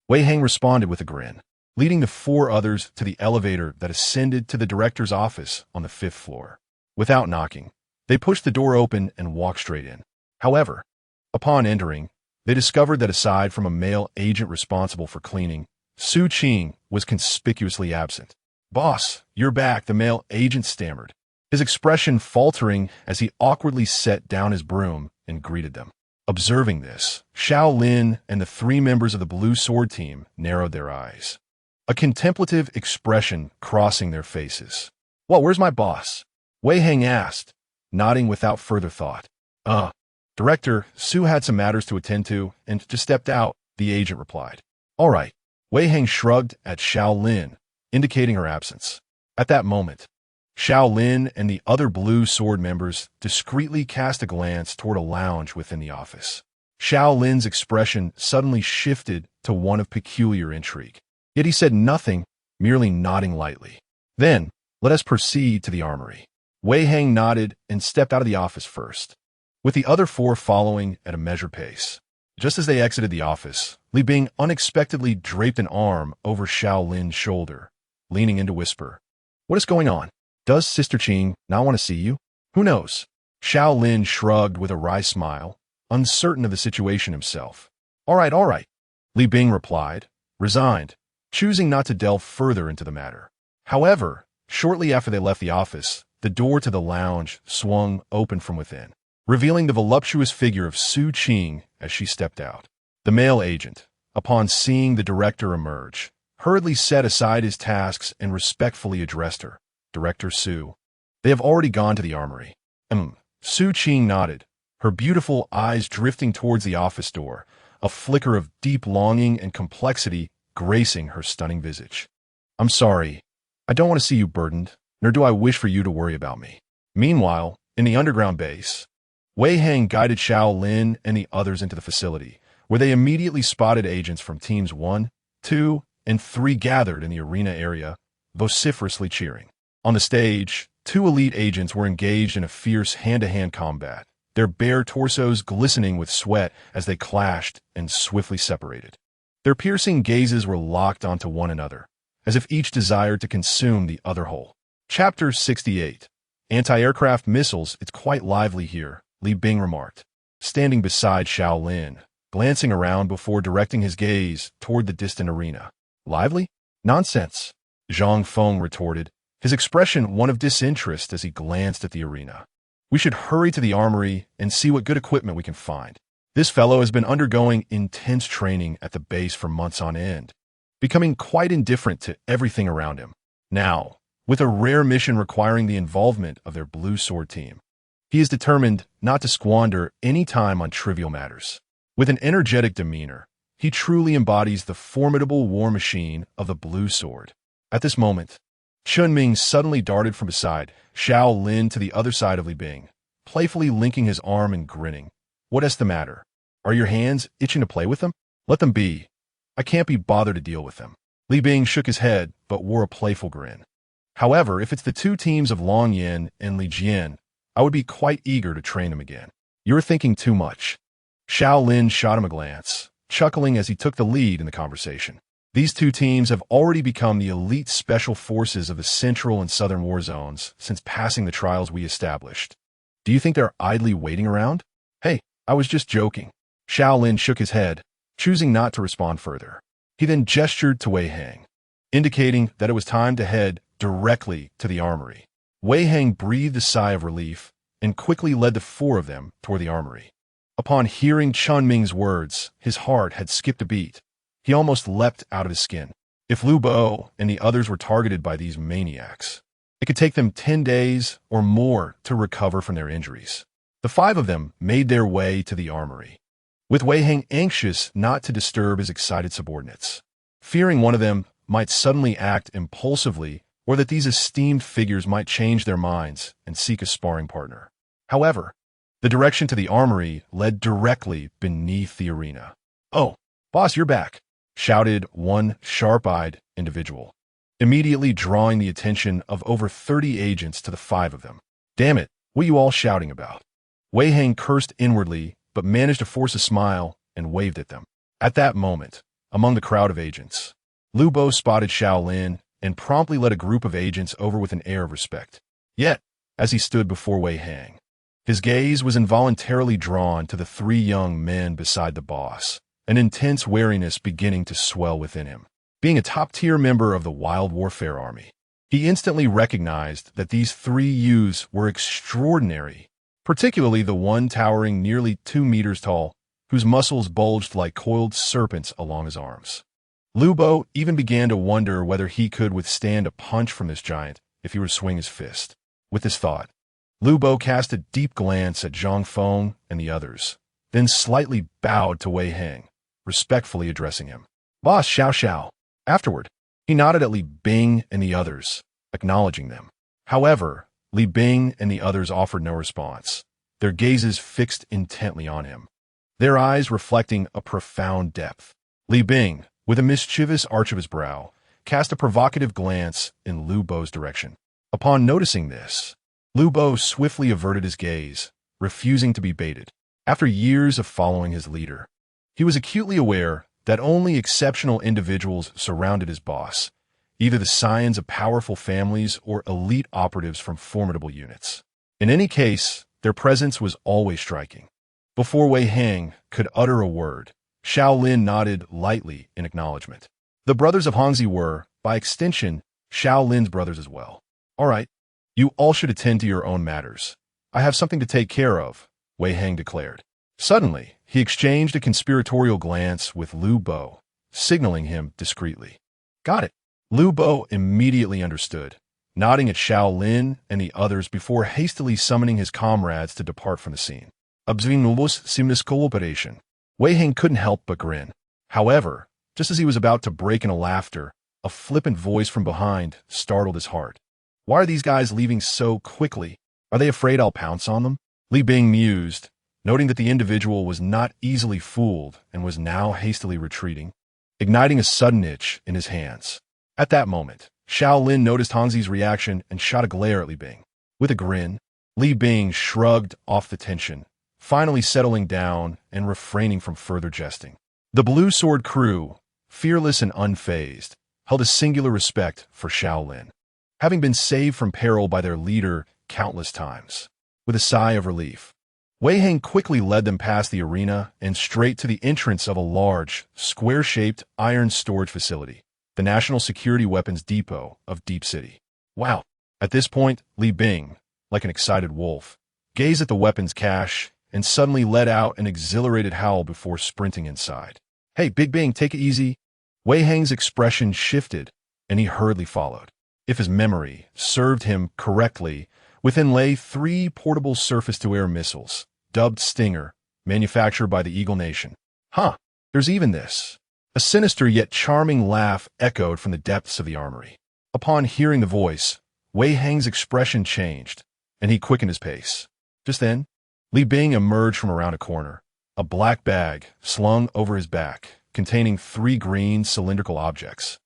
Wei Heng responded with a grin, leading the 4 others to the elevator that ascended to the director's office on the 5th floor. Without knocking, they pushed the door open and walked straight in. However, upon entering, they discovered that aside from a male agent responsible for cleaning, Su Qing was conspicuously absent. Boss, you're back, the male agent stammered, his expression faltering as he awkwardly set down his broom and greeted them. Observing this, Xiao Lin and the 3 members of the Blue Sword team narrowed their eyes, a contemplative expression crossing their faces. Well, where's my boss? Wei Heng asked, nodding without further thought. Director, Su had some matters to attend to and just stepped out, the agent replied. All right. Wei Heng shrugged at Xiao Lin, indicating her absence. At that moment, Xiao Lin and the other Blue Sword members discreetly cast a glance toward a lounge within the office. Xiao Lin's expression suddenly shifted to one of peculiar intrigue. Yet he said nothing, merely nodding lightly. Then, let us proceed to the armory. Wei Heng nodded and stepped out of the office first, with the other 4 following at a measured pace. Just as they exited the office, Li Bing unexpectedly draped an arm over Xiao Lin's shoulder, leaning in to whisper, what is going on? Does Sister Qing not want to see you? Who knows? Xiao Lin shrugged with a wry smile, uncertain of the situation himself. All right, Li Bing replied, resigned, choosing not to delve further into the matter. However, shortly after they left the office, the door to the lounge swung open from within, revealing the voluptuous figure of Su Qing as she stepped out. The male agent, upon seeing the director emerge, hurriedly set aside his tasks and respectfully addressed her. Director Su. They have already gone to the armory. Su Qing nodded, her beautiful eyes drifting towards the office door, a flicker of deep longing and complexity gracing her stunning visage. I'm sorry. I don't want to see you burdened, nor do I wish for you to worry about me. Meanwhile, in the underground base, Wei Heng guided Xiao Lin and the others into the facility, where they immediately spotted agents from teams 1, 2, and 3 gathered in the arena area, vociferously cheering. On the stage, 2 elite agents were engaged in a fierce hand-to-hand combat, their bare torsos glistening with sweat as they clashed and swiftly separated. Their piercing gazes were locked onto one another, as if each desired to consume the other whole. Chapter 68. Anti-aircraft missiles, it's quite lively here, Li Bing remarked, standing beside Xiao Lin, glancing around before directing his gaze toward the distant arena. Lively? Nonsense, Zhang Feng retorted, his expression one of disinterest as he glanced at the arena. We should hurry to the armory and see what good equipment we can find. This fellow has been undergoing intense training at the base for months on end, becoming quite indifferent to everything around him. Now, with a rare mission requiring the involvement of their Blue Sword team, he is determined not to squander any time on trivial matters. With an energetic demeanor, he truly embodies the formidable war machine of the Blue Sword. At this moment, Chunming suddenly darted from beside Xiao Lin to the other side of Li Bing, playfully linking his arm and grinning. What is the matter? Are your hands itching to play with them? Let them be. I can't be bothered to deal with them. Li Bing shook his head, but wore a playful grin. However, if it's the two teams of Long Yin and Li Jian, I would be quite eager to train them again. You're thinking too much. Xiao Lin shot him a glance, chuckling as he took the lead in the conversation. These two teams have already become the elite special forces of the Central and Southern war zones since passing the trials we established. Do you think they're idly waiting around? Hey, I was just joking. Xiao Lin shook his head, choosing not to respond further. He then gestured to Wei Hang, indicating that it was time to head directly to the armory. Wei Hang breathed a sigh of relief and quickly led the four of them toward the armory. Upon hearing Chunming's words, his heart had skipped a beat. He almost leapt out of his skin. If Lu Bo and the others were targeted by these maniacs, it could take them 10 days or more to recover from their injuries. The five of them made their way to the armory, with Wei Hang anxious not to disturb his excited subordinates, fearing one of them might suddenly act impulsively or that these esteemed figures might change their minds and seek a sparring partner. However, the direction to the armory led directly beneath the arena. "Oh, boss, you're back," shouted one sharp-eyed individual, immediately drawing the attention of over 30 agents to the five of them. "Damn it, what you all shouting about?" Wei Hang cursed inwardly, but managed to force a smile and waved at them. At that moment, among the crowd of agents, Lu Bo spotted Xiao Lin and promptly led a group of agents over with an air of respect. Yet, as he stood before Wei Hang, his gaze was involuntarily drawn to the three young men beside the boss, an intense wariness beginning to swell within him. Being a top-tier member of the Wild Warfare Army, he instantly recognized that these three youths were extraordinary, particularly the one towering nearly 2 meters tall, whose muscles bulged like coiled serpents along his arms. Lu Bo even began to wonder whether he could withstand a punch from this giant if he were to swing his fist. With this thought, Lu Bo cast a deep glance at Zhang Feng and the others, then slightly bowed to Wei Hang, respectfully addressing him. "Boss Xiao Xiao." Afterward, he nodded at Li Bing and the others, acknowledging them. However, Li Bing and the others offered no response, their gazes fixed intently on him, their eyes reflecting a profound depth. Li Bing, with a mischievous arch of his brow, cast a provocative glance in Lu Bo's direction. Upon noticing this, Lu Bo swiftly averted his gaze, refusing to be baited. After years of following his leader, he was acutely aware that only exceptional individuals surrounded his boss, either the scions of powerful families or elite operatives from formidable units. In any case, their presence was always striking. Before Wei Hang could utter a word, Xiao Lin nodded lightly in acknowledgement. The brothers of Hongzi were, by extension, Xiao Lin's brothers as well. "All right, you all should attend to your own matters. I have something to take care of," Wei Hang declared. Suddenly, he exchanged a conspiratorial glance with Lu Bo, signaling him discreetly. "Got it." Lu Bo immediately understood, nodding at Xiao Lin and the others before hastily summoning his comrades to depart from the scene. Obzvinulus simnis cooperation. Wei Hang couldn't help but grin. However, just as he was about to break into laughter, a flippant voice from behind startled his heart. "Why are these guys leaving so quickly? Are they afraid I'll pounce on them?" Li Bing mused, noting that the individual was not easily fooled and was now hastily retreating, igniting a sudden itch in his hands. At that moment, Xiao Lin noticed Hongzi's reaction and shot a glare at Li Bing. With a grin, Li Bing shrugged off the tension, finally settling down and refraining from further jesting. The Blue Sword crew, fearless and unfazed, held a singular respect for Xiao Lin, having been saved from peril by their leader countless times. With a sigh of relief, Wei Hang quickly led them past the arena and straight to the entrance of a large, square-shaped iron storage facility. the National Security Weapons Depot of Deep City. Wow. At this point, Li Bing, like an excited wolf, gazed at the weapons cache and suddenly let out an exhilarated howl before sprinting inside. Hey, Big Bing, take it easy. Wei Hang's expression shifted, and he hurriedly followed. If his memory served him correctly, within lay 3 portable surface-to-air missiles, dubbed Stinger, manufactured by the Eagle Nation. Huh, there's even this. A sinister yet charming laugh echoed from the depths of the armory. Upon hearing the voice, Wei Hang's expression changed, and he quickened his pace. Just then, Li Bing emerged from around a corner, a black bag slung over his back, containing 3 green cylindrical objects,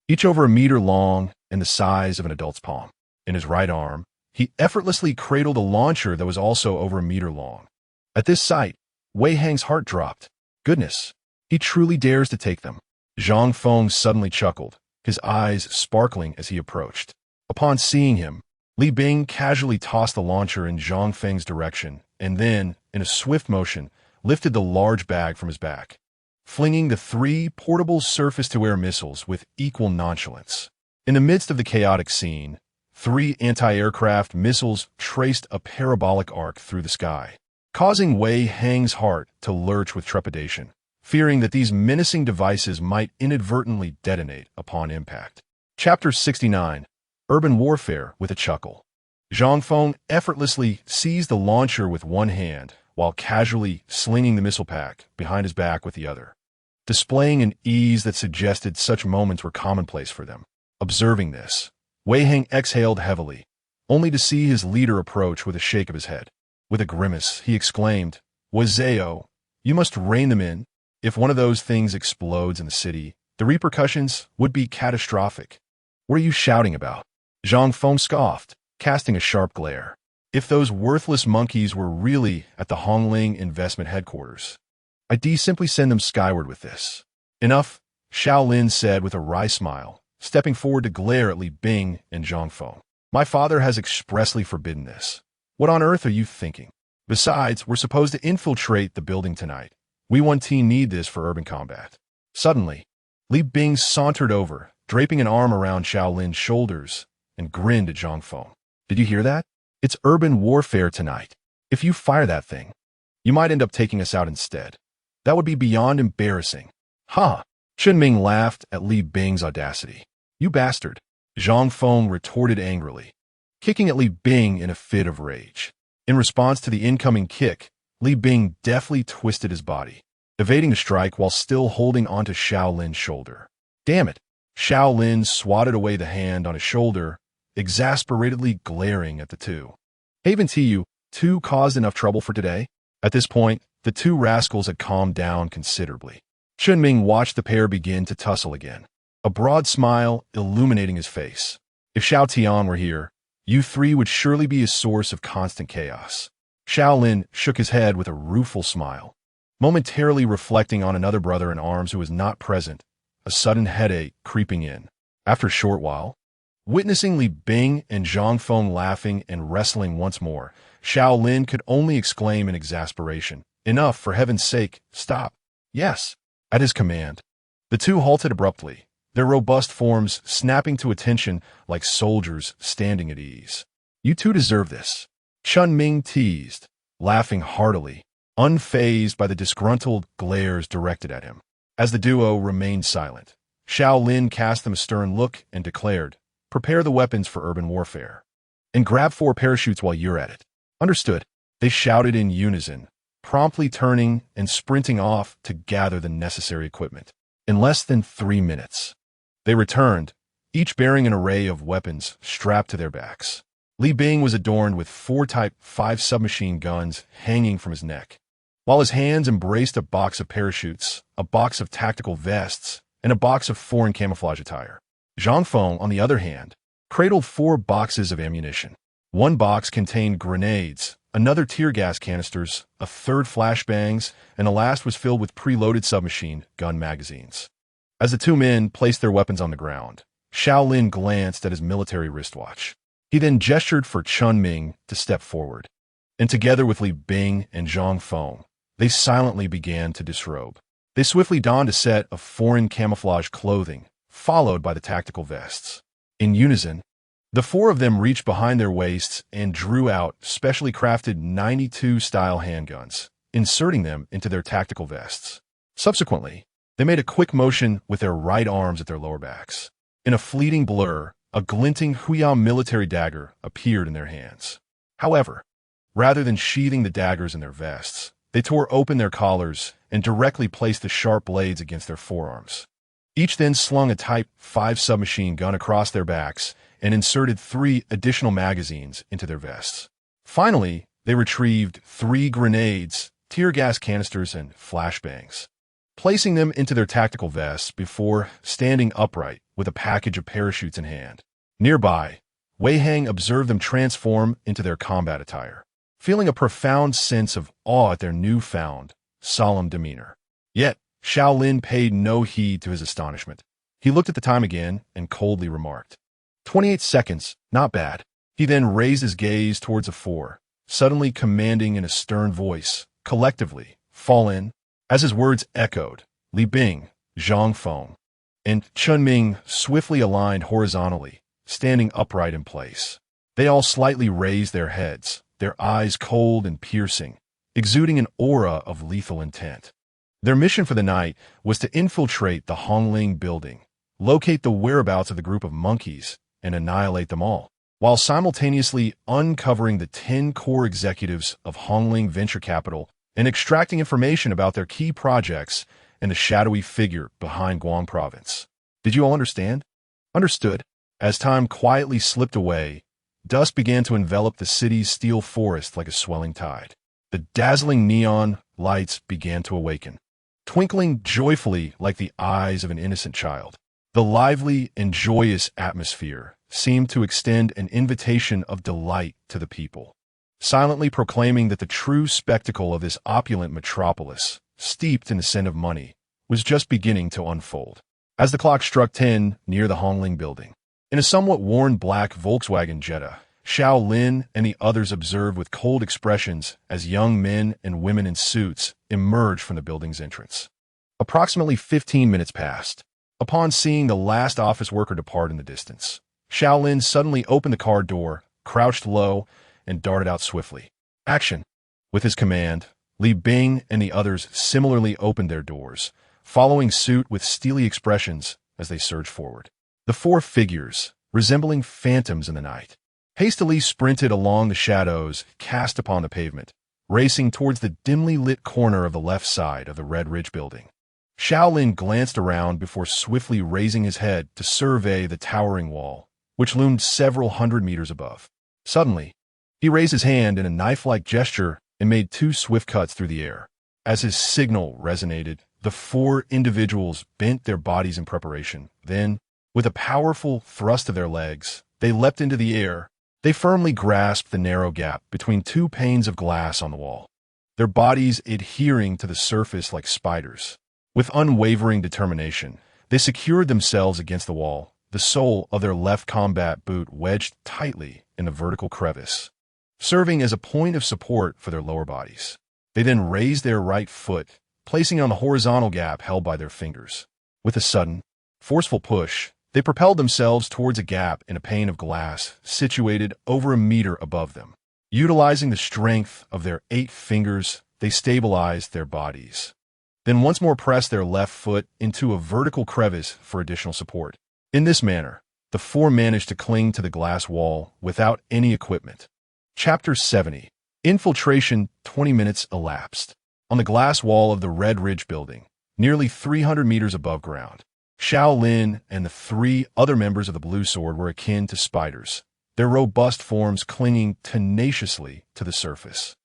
each over a meter long and the size of an adult's palm. In his right arm, he effortlessly cradled a launcher that was also over a meter long. At this sight, Wei Hang's heart dropped. Goodness, he truly dares to take them. Zhang Feng suddenly chuckled, his eyes sparkling as he approached. Upon seeing him, Li Bing casually tossed the launcher in Zhang Feng's direction and then, in a swift motion, lifted the large bag from his back, flinging the 3 portable surface-to-air missiles with equal nonchalance. In the midst of the chaotic scene, 3 anti-aircraft missiles traced a parabolic arc through the sky, causing Wei Hang's heart to lurch with trepidation, fearing that these menacing devices might inadvertently detonate upon impact. Chapter 69. Urban Warfare with a Chuckle. Zhang Feng effortlessly seized the launcher with one hand while casually slinging the missile pack behind his back with the other, displaying an ease that suggested such moments were commonplace for them. Observing this, Wei Hang exhaled heavily, only to see his leader approach with a shake of his head. With a grimace, he exclaimed, "Wazeo, you must rein them in. If one of those things explodes in the city, the repercussions would be catastrophic." "What are you shouting about?" Zhang Feng scoffed, casting a sharp glare. "If those worthless monkeys were really at the Hongling investment headquarters, I'd simply send them skyward with this." "Enough," Xiao Lin said with a wry smile, stepping forward to glare at Li Bing and Zhang Feng. "My father has expressly forbidden this. What on earth are you thinking? Besides, we're supposed to infiltrate the building tonight. We one team need this for urban combat." Suddenly, Li Bing sauntered over, draping an arm around Xiao Lin's shoulders, and grinned at Zhang Feng. "Did you hear that? It's urban warfare tonight. If you fire that thing, you might end up taking us out instead. That would be beyond embarrassing." "Ha!" Chunming laughed at Li Bing's audacity. "You bastard," Zhang Feng retorted angrily, kicking at Li Bing in a fit of rage. In response to the incoming kick, Li Bing deftly twisted his body, evading the strike while still holding onto Xiao Lin's shoulder. "Damn it!" Xiao Lin swatted away the hand on his shoulder, exasperatedly glaring at the two. "Haven't you two caused enough trouble for today?" At this point, the 2 rascals had calmed down considerably. Chunming watched the pair begin to tussle again, a broad smile illuminating his face. "If Xiao Tian were here, you 3 would surely be a source of constant chaos." Xiao Lin shook his head with a rueful smile, momentarily reflecting on another brother in arms who was not present, a sudden headache creeping in. After a short while, witnessing Li Bing and Zhang Feng laughing and wrestling once more, Xiao Lin could only exclaim in exasperation, "Enough, for heaven's sake, stop." "Yes." At his command, the 2 halted abruptly, their robust forms snapping to attention like soldiers standing at ease. "You 2 deserve this," Chun Ming teased, laughing heartily, unfazed by the disgruntled glares directed at him. As the duo remained silent, Xiao Lin cast them a stern look and declared, "Prepare the weapons for urban warfare. And grab 4 parachutes while you're at it." "Understood," they shouted in unison, promptly turning and sprinting off to gather the necessary equipment. In less than 3 minutes, they returned, each bearing an array of weapons strapped to their backs. Li Bing was adorned with 4 Type 5 submachine guns hanging from his neck, while his hands embraced a box of parachutes, a box of tactical vests, and a box of foreign camouflage attire. Zhang Feng, on the other hand, cradled 4 boxes of ammunition. One box contained grenades, another tear gas canisters, a third flashbangs, and the last was filled with preloaded submachine gun magazines. As the 2 men placed their weapons on the ground, Xiao Lin glanced at his military wristwatch. He then gestured for Chun Ming to step forward, and together with Li Bing and Zhang Feng, they silently began to disrobe. They swiftly donned a set of foreign camouflage clothing, followed by the tactical vests. In unison, the four of them reached behind their waists and drew out specially crafted 92-style handguns, inserting them into their tactical vests. Subsequently, they made a quick motion with their right arms at their lower backs. In a fleeting blur, a glinting Huiyao military dagger appeared in their hands. However, rather than sheathing the daggers in their vests, they tore open their collars and directly placed the sharp blades against their forearms. Each then slung a Type 5 submachine gun across their backs and inserted 3 additional magazines into their vests. Finally, they retrieved 3 grenades, tear gas canisters, and flashbangs, placing them into their tactical vests before standing upright with a package of parachutes in hand. Nearby, Wei Hang observed them transform into their combat attire, feeling a profound sense of awe at their newfound, solemn demeanor. Yet, Xiao Lin paid no heed to his astonishment. He looked at the time again and coldly remarked, 28 seconds, not bad. He then raised his gaze towards the four, suddenly commanding in a stern voice, collectively, fall in. As his words echoed, Li Bing, Zhang Feng, and Chun Ming swiftly aligned horizontally, standing upright in place. They all slightly raised their heads, their eyes cold and piercing, exuding an aura of lethal intent. Their mission for the night was to infiltrate the Hongling building, locate the whereabouts of the group of monkeys, and annihilate them all, while simultaneously uncovering the 10 core executives of Hongling Venture Capital and extracting information about their key projects and the shadowy figure behind Guang Province. Did you all understand? Understood. As time quietly slipped away, dusk began to envelop the city's steel forest like a swelling tide. The dazzling neon lights began to awaken, twinkling joyfully like the eyes of an innocent child. The lively and joyous atmosphere seemed to extend an invitation of delight to the people, silently proclaiming that the true spectacle of this opulent metropolis, steeped in the scent of money, was just beginning to unfold. As the clock struck 10 near the Hongling building, in a somewhat worn black Volkswagen Jetta, Xiao Lin and the others observed with cold expressions as young men and women in suits emerged from the building's entrance. Approximately 15 minutes passed. Upon seeing the last office worker depart in the distance, Xiao Lin suddenly opened the car door, crouched low, and darted out swiftly. Action! With his command, Li Bing and the others similarly opened their doors, following suit with steely expressions as they surged forward. The 4 figures, resembling phantoms in the night, hastily sprinted along the shadows cast upon the pavement, racing towards the dimly lit corner of the left side of the Red Ridge building. Xiao Lin glanced around before swiftly raising his head to survey the towering wall, which loomed several hundred meters above. Suddenly, he raised his hand in a knife-like gesture and made 2 swift cuts through the air. As his signal resonated, the 4 individuals bent their bodies in preparation. Then, with a powerful thrust of their legs, they leapt into the air. They firmly grasped the narrow gap between 2 panes of glass on the wall, their bodies adhering to the surface like spiders. With unwavering determination, they secured themselves against the wall, the sole of their left combat boot wedged tightly in the vertical crevice, serving as a point of support for their lower bodies. They then raised their right foot, placing it on the horizontal gap held by their fingers. With a sudden, forceful push, they propelled themselves towards a gap in a pane of glass situated over a meter above them. Utilizing the strength of their 8 fingers, they stabilized their bodies. Then once more pressed their left foot into a vertical crevice for additional support. In this manner, the 4 managed to cling to the glass wall without any equipment. Chapter 70. Infiltration. 20 minutes elapsed. On the glass wall of the Red Ridge building, nearly 300 meters above ground, Xiao Lin and the 3 other members of the Blue Sword were akin to spiders, their robust forms clinging tenaciously to the surface.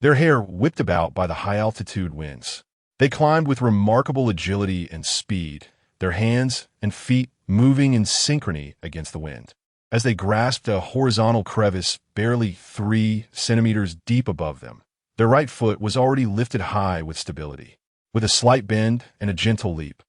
Their hair whipped about by the high-altitude winds. They climbed with remarkable agility and speed, their hands and feet moving in synchrony against the wind. As they grasped a horizontal crevice barely 3 centimeters deep above them, their right foot was already lifted high with stability. With a slight bend and a gentle leap,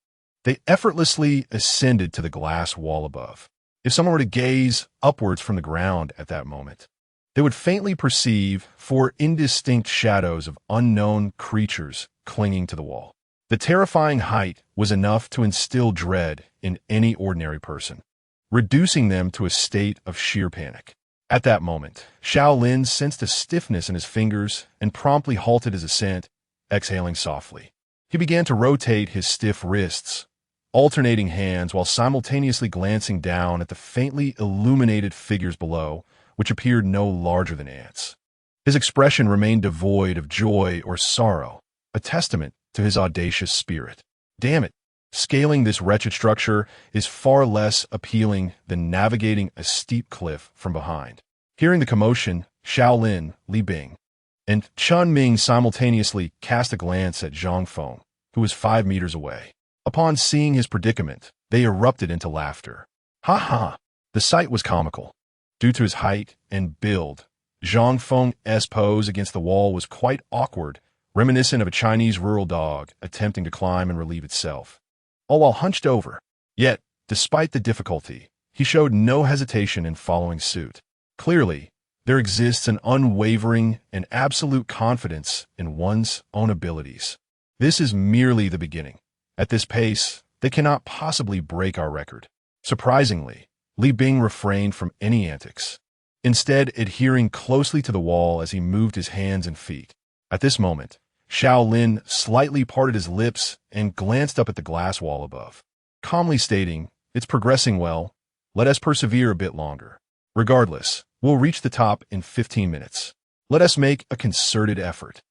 they effortlessly ascended to the glass wall above. If someone were to gaze upwards from the ground at that moment, they would faintly perceive 4 indistinct shadows of unknown creatures clinging to the wall. The terrifying height was enough to instill dread in any ordinary person, reducing them to a state of sheer panic. At that moment, Xiao Lin sensed a stiffness in his fingers and promptly halted his ascent, exhaling softly. He began to rotate his stiff wrists, alternating hands while simultaneously glancing down at the faintly illuminated figures below, which appeared no larger than ants. His expression remained devoid of joy or sorrow, a testament to his audacious spirit. Damn it! Scaling this wretched structure is far less appealing than navigating a steep cliff from behind. Hearing the commotion, Xiao Lin, Li Bing, and Chun Ming simultaneously cast a glance at Zhang Feng, who was 5 meters away. Upon seeing his predicament, they erupted into laughter. Ha ha! The sight was comical. Due to his height and build, Zhang Feng's pose against the wall was quite awkward, reminiscent of a Chinese rural dog attempting to climb and relieve itself, all while hunched over. Yet, despite the difficulty, he showed no hesitation in following suit. Clearly, there exists an unwavering and absolute confidence in one's own abilities. This is merely the beginning. At this pace, they cannot possibly break our record. Surprisingly, Li Bing refrained from any antics, instead adhering closely to the wall as he moved his hands and feet. At this moment, Xiao Lin slightly parted his lips and glanced up at the glass wall above, calmly stating, "It's progressing well. Let us persevere a bit longer. Regardless, we'll reach the top in 15 minutes. Let us make a concerted effort."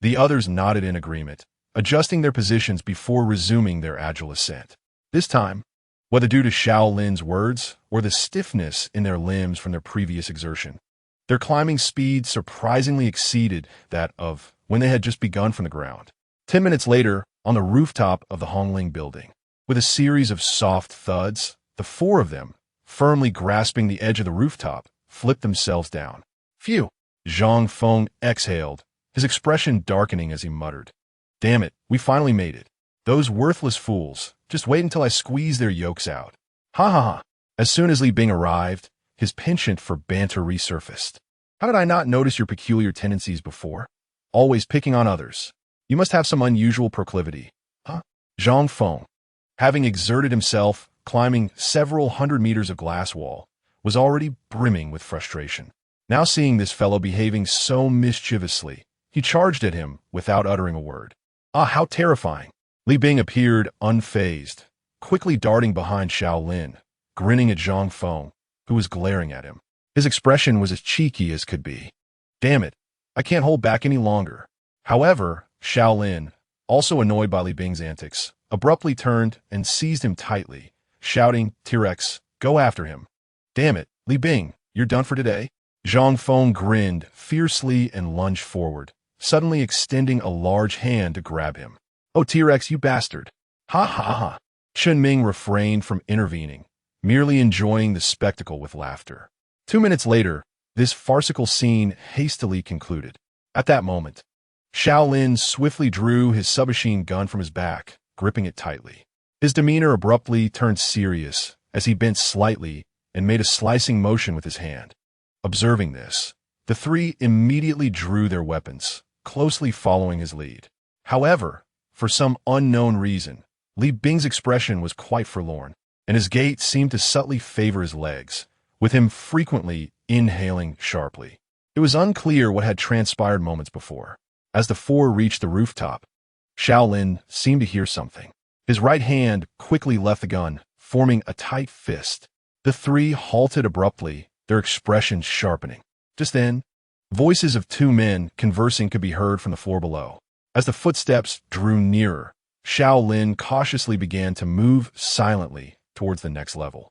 The others nodded in agreement, adjusting their positions before resuming their agile ascent. This time, whether due to Xiao Lin's words or the stiffness in their limbs from their previous exertion, their climbing speed surprisingly exceeded that of when they had just begun from the ground. 10 minutes later, on the rooftop of the Hongling building, with a series of soft thuds, the 4 of them, firmly grasping the edge of the rooftop, flipped themselves down. Phew! Zhang Feng exhaled, his expression darkening as he muttered, "Damn it, we finally made it. Those worthless fools, just wait until I squeeze their yolks out." Ha ha ha! As soon as Li Bing arrived, his penchant for banter resurfaced. "How did I not notice your peculiar tendencies before? Always picking on others. You must have some unusual proclivity, huh?" Zhang Feng, having exerted himself, climbing several hundred meters of glass wall, was already brimming with frustration. Now seeing this fellow behaving so mischievously, he charged at him without uttering a word. Ah, how terrifying! Li Bing appeared unfazed, quickly darting behind Xiao Lin, grinning at Zhang Feng, who was glaring at him. His expression was as cheeky as could be. "Damn it, I can't hold back any longer." However, Xiao Lin, also annoyed by Li Bing's antics, abruptly turned and seized him tightly, shouting, "T-Rex, go after him." "Damn it, Li Bing, you're done for today?" Zhang Feng grinned fiercely and lunged forward, suddenly extending a large hand to grab him. "Oh, T-Rex, you bastard!" Ha ha ha! Chun Ming refrained from intervening, merely enjoying the spectacle with laughter. 2 minutes later, this farcical scene hastily concluded. At that moment, Xiao Lin swiftly drew his submachine gun from his back, gripping it tightly. His demeanor abruptly turned serious as he bent slightly and made a slicing motion with his hand. Observing this, the 3 immediately drew their weapons, closely following his lead. However, for some unknown reason, Li Bing's expression was quite forlorn, and his gait seemed to subtly favor his legs, with him frequently inhaling sharply. It was unclear what had transpired moments before. As the 4 reached the rooftop, Xiao Lin seemed to hear something. His right hand quickly left the gun, forming a tight fist. The 3 halted abruptly, their expressions sharpening. Just then, voices of 2 men conversing could be heard from the floor below. As the footsteps drew nearer, Xiao Lin cautiously began to move silently towards the next level.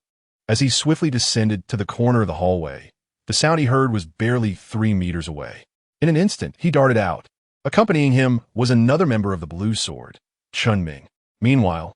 As he swiftly descended to the corner of the hallway, the sound he heard was barely 3 meters away. In an instant, he darted out. Accompanying him was another member of the Blue Sword, Chun Ming. Meanwhile,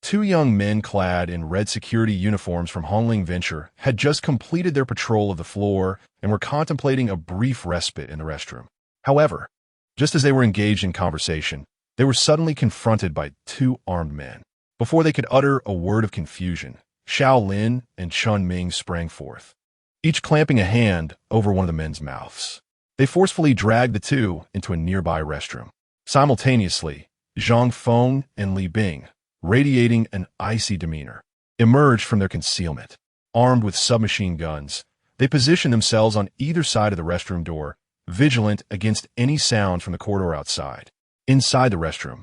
2 young men clad in red security uniforms from Hongling Venture had just completed their patrol of the floor and were contemplating a brief respite in the restroom. However, just as they were engaged in conversation, they were suddenly confronted by 2 armed men. Before they could utter a word of confusion, Xiao Lin and Chun Ming sprang forth, each clamping a hand over one of the men's mouths. They forcefully dragged the 2 into a nearby restroom. Simultaneously, Zhang Feng and Li Bing, radiating an icy demeanor, emerged from their concealment. Armed with submachine guns, they positioned themselves on either side of the restroom door, vigilant against any sound from the corridor outside. Inside the restroom,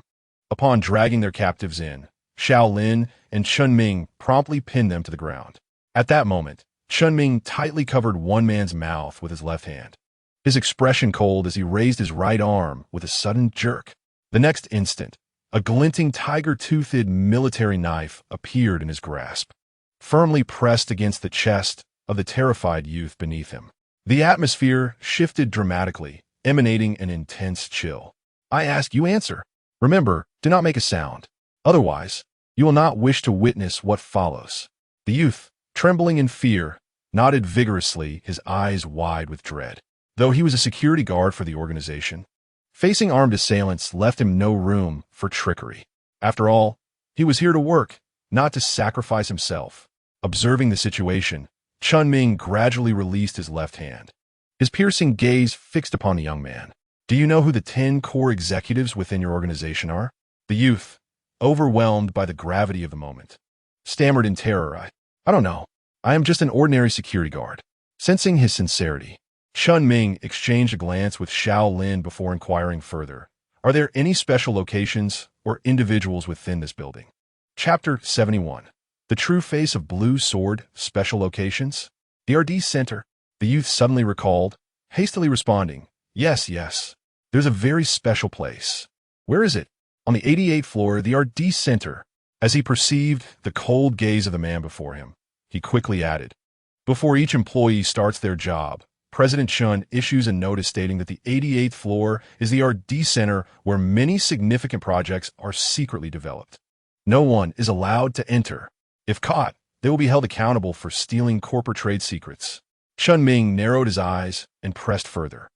upon dragging their captives in, Xiao Lin and Chun Ming promptly pinned them to the ground. At that moment, Chun Ming tightly covered one man's mouth with his left hand, his expression cold as he raised his right arm with a sudden jerk. The next instant, a glinting tiger-toothed military knife appeared in his grasp, firmly pressed against the chest of the terrified youth beneath him. The atmosphere shifted dramatically, emanating an intense chill. I ask, you answer. Remember, do not make a sound. Otherwise, you will not wish to witness what follows. The youth, trembling in fear, nodded vigorously, his eyes wide with dread. Though he was a security guard for the organization, facing armed assailants left him no room for trickery. After all, he was here to work, not to sacrifice himself. Observing the situation, Chun Ming gradually released his left hand, his piercing gaze fixed upon the young man. Do you know who the 10 core executives within your organization are? The youth, overwhelmed by the gravity of the moment, stammered in terror. I don't know. I am just an ordinary security guard. Sensing his sincerity, Chun Ming exchanged a glance with Xiao Lin before inquiring further. Are there any special locations or individuals within this building? Chapter 71. The True Face of Blue Sword, Special Locations? The RD Center, the youth suddenly recalled, hastily responding, Yes. There's a very special place. Where is it? On the 88th floor, the RD Center. As he perceived the cold gaze of the man before him, he quickly added, Before each employee starts their job, President Chun issues a notice stating that the 88th floor is the RD Center where many significant projects are secretly developed. No one is allowed to enter. If caught, they will be held accountable for stealing corporate trade secrets. Chun Ming narrowed his eyes and pressed further.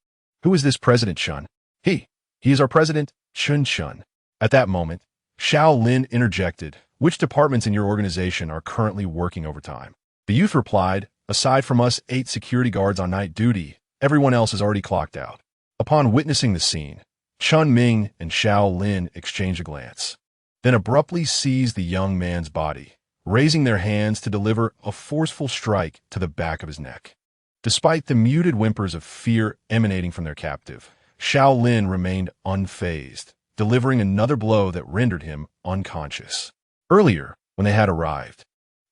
Who is this President Chun? He is our president, Chun. At that moment, Xiao Lin interjected, Which departments in your organization are currently working overtime? The youth replied, Aside from us 8 security guards on night duty, everyone else is already clocked out. Upon witnessing the scene, Chun Ming and Xiao Lin exchanged a glance, then abruptly seized the young man's body, raising their hands to deliver a forceful strike to the back of his neck. Despite the muted whimpers of fear emanating from their captive, Xiao Lin remained unfazed, delivering another blow that rendered him unconscious. Earlier, when they had arrived,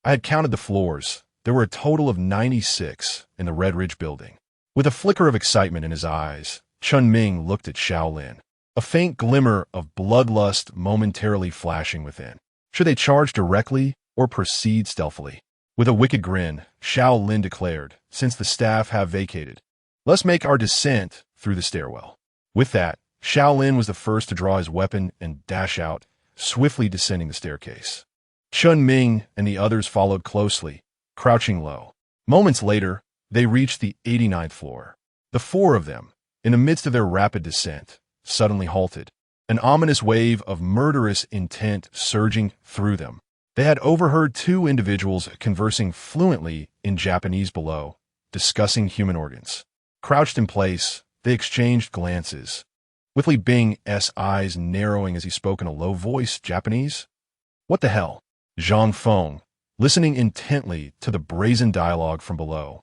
I had counted the floors. There were a total of 96 in the Red Ridge building. With a flicker of excitement in his eyes, Chun Ming looked at Xiao Lin, a faint glimmer of bloodlust momentarily flashing within. Should they charge directly or proceed stealthily? With a wicked grin, Xiao Lin declared, Since the staff have vacated, let's make our descent through the stairwell. With that, Xiao Lin was the first to draw his weapon and dash out, swiftly descending the staircase. Chun Ming and the others followed closely, crouching low. Moments later, they reached the 89th floor. The 4 of them, in the midst of their rapid descent, suddenly halted, an ominous wave of murderous intent surging through them. They had overheard 2 individuals conversing fluently in Japanese below, discussing human organs. Crouched in place, they exchanged glances, with Li Bing's eyes narrowing as he spoke in a low voice, Japanese. What the hell? Zhang Feng, listening intently to the brazen dialogue from below,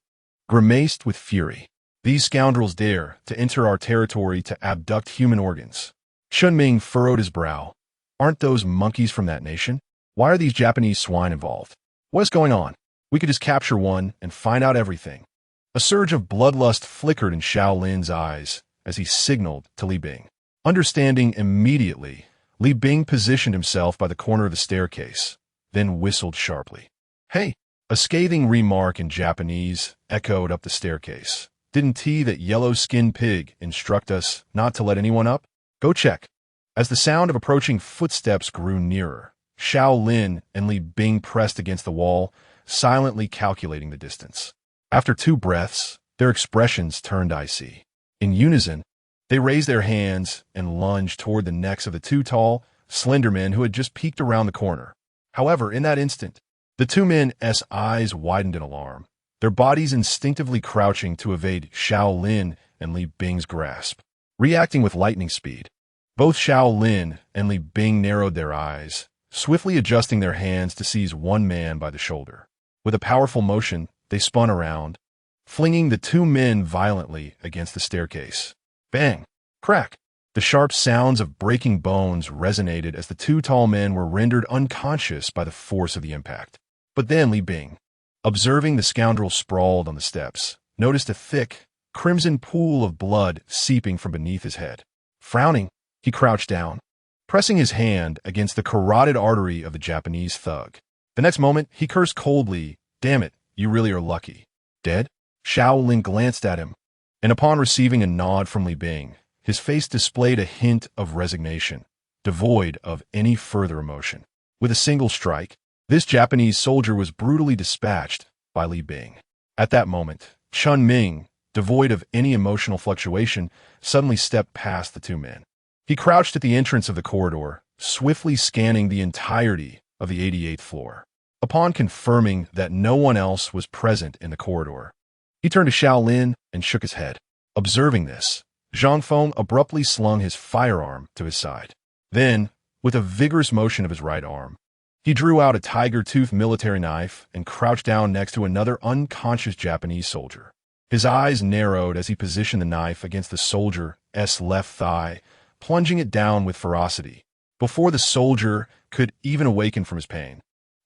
grimaced with fury. These scoundrels dare to enter our territory to abduct human organs. Chun Ming furrowed his brow. Aren't those monkeys from that nation? Why are these Japanese swine involved? What is going on? We could just capture one and find out everything. A surge of bloodlust flickered in Xiao Lin's eyes as he signaled to Li Bing. Understanding immediately, Li Bing positioned himself by the corner of the staircase, then whistled sharply. Hey! A scathing remark in Japanese echoed up the staircase. Didn't that yellow-skinned pig instruct us not to let anyone up? Go check. As the sound of approaching footsteps grew nearer, Xiao Lin and Li Bing pressed against the wall, silently calculating the distance. After 2 breaths, their expressions turned icy. In unison, they raised their hands and lunged toward the necks of the 2 tall, slender men who had just peeked around the corner. However, in that instant, the 2 men's eyes widened in alarm, their bodies instinctively crouching to evade Xiao Lin and Li Bing's grasp. Reacting with lightning speed, Both Xiao Lin and Li Bing narrowed their eyes, swiftly adjusting their hands to seize one man by the shoulder. With a powerful motion, they spun around, flinging the two men violently against the staircase. Bang! Crack! The sharp sounds of breaking bones resonated as the two tall men were rendered unconscious by the force of the impact. But then Li Bing, observing the scoundrel sprawled on the steps, noticed a thick, crimson pool of blood seeping from beneath his head. Frowning, he crouched down, pressing his hand against the carotid artery of the Japanese thug. The next moment, he cursed coldly, "Damn it, you really are lucky." Dead? Xiao Lin glanced at him, and upon receiving a nod from Li Bing, his face displayed a hint of resignation, devoid of any further emotion. With a single strike, this Japanese soldier was brutally dispatched by Li Bing. At that moment, Chun Ming, devoid of any emotional fluctuation, suddenly stepped past the two men. He crouched at the entrance of the corridor, swiftly scanning the entirety of the 88th floor. Upon confirming that no one else was present in the corridor, he turned to Xiao Lin and shook his head. Observing this, Zhang Feng abruptly slung his firearm to his side. Then, with a vigorous motion of his right arm, he drew out a tiger-toothed military knife and crouched down next to another unconscious Japanese soldier. His eyes narrowed as he positioned the knife against the soldier's left thigh, plunging it down with ferocity. Before the soldier could even awaken from his pain,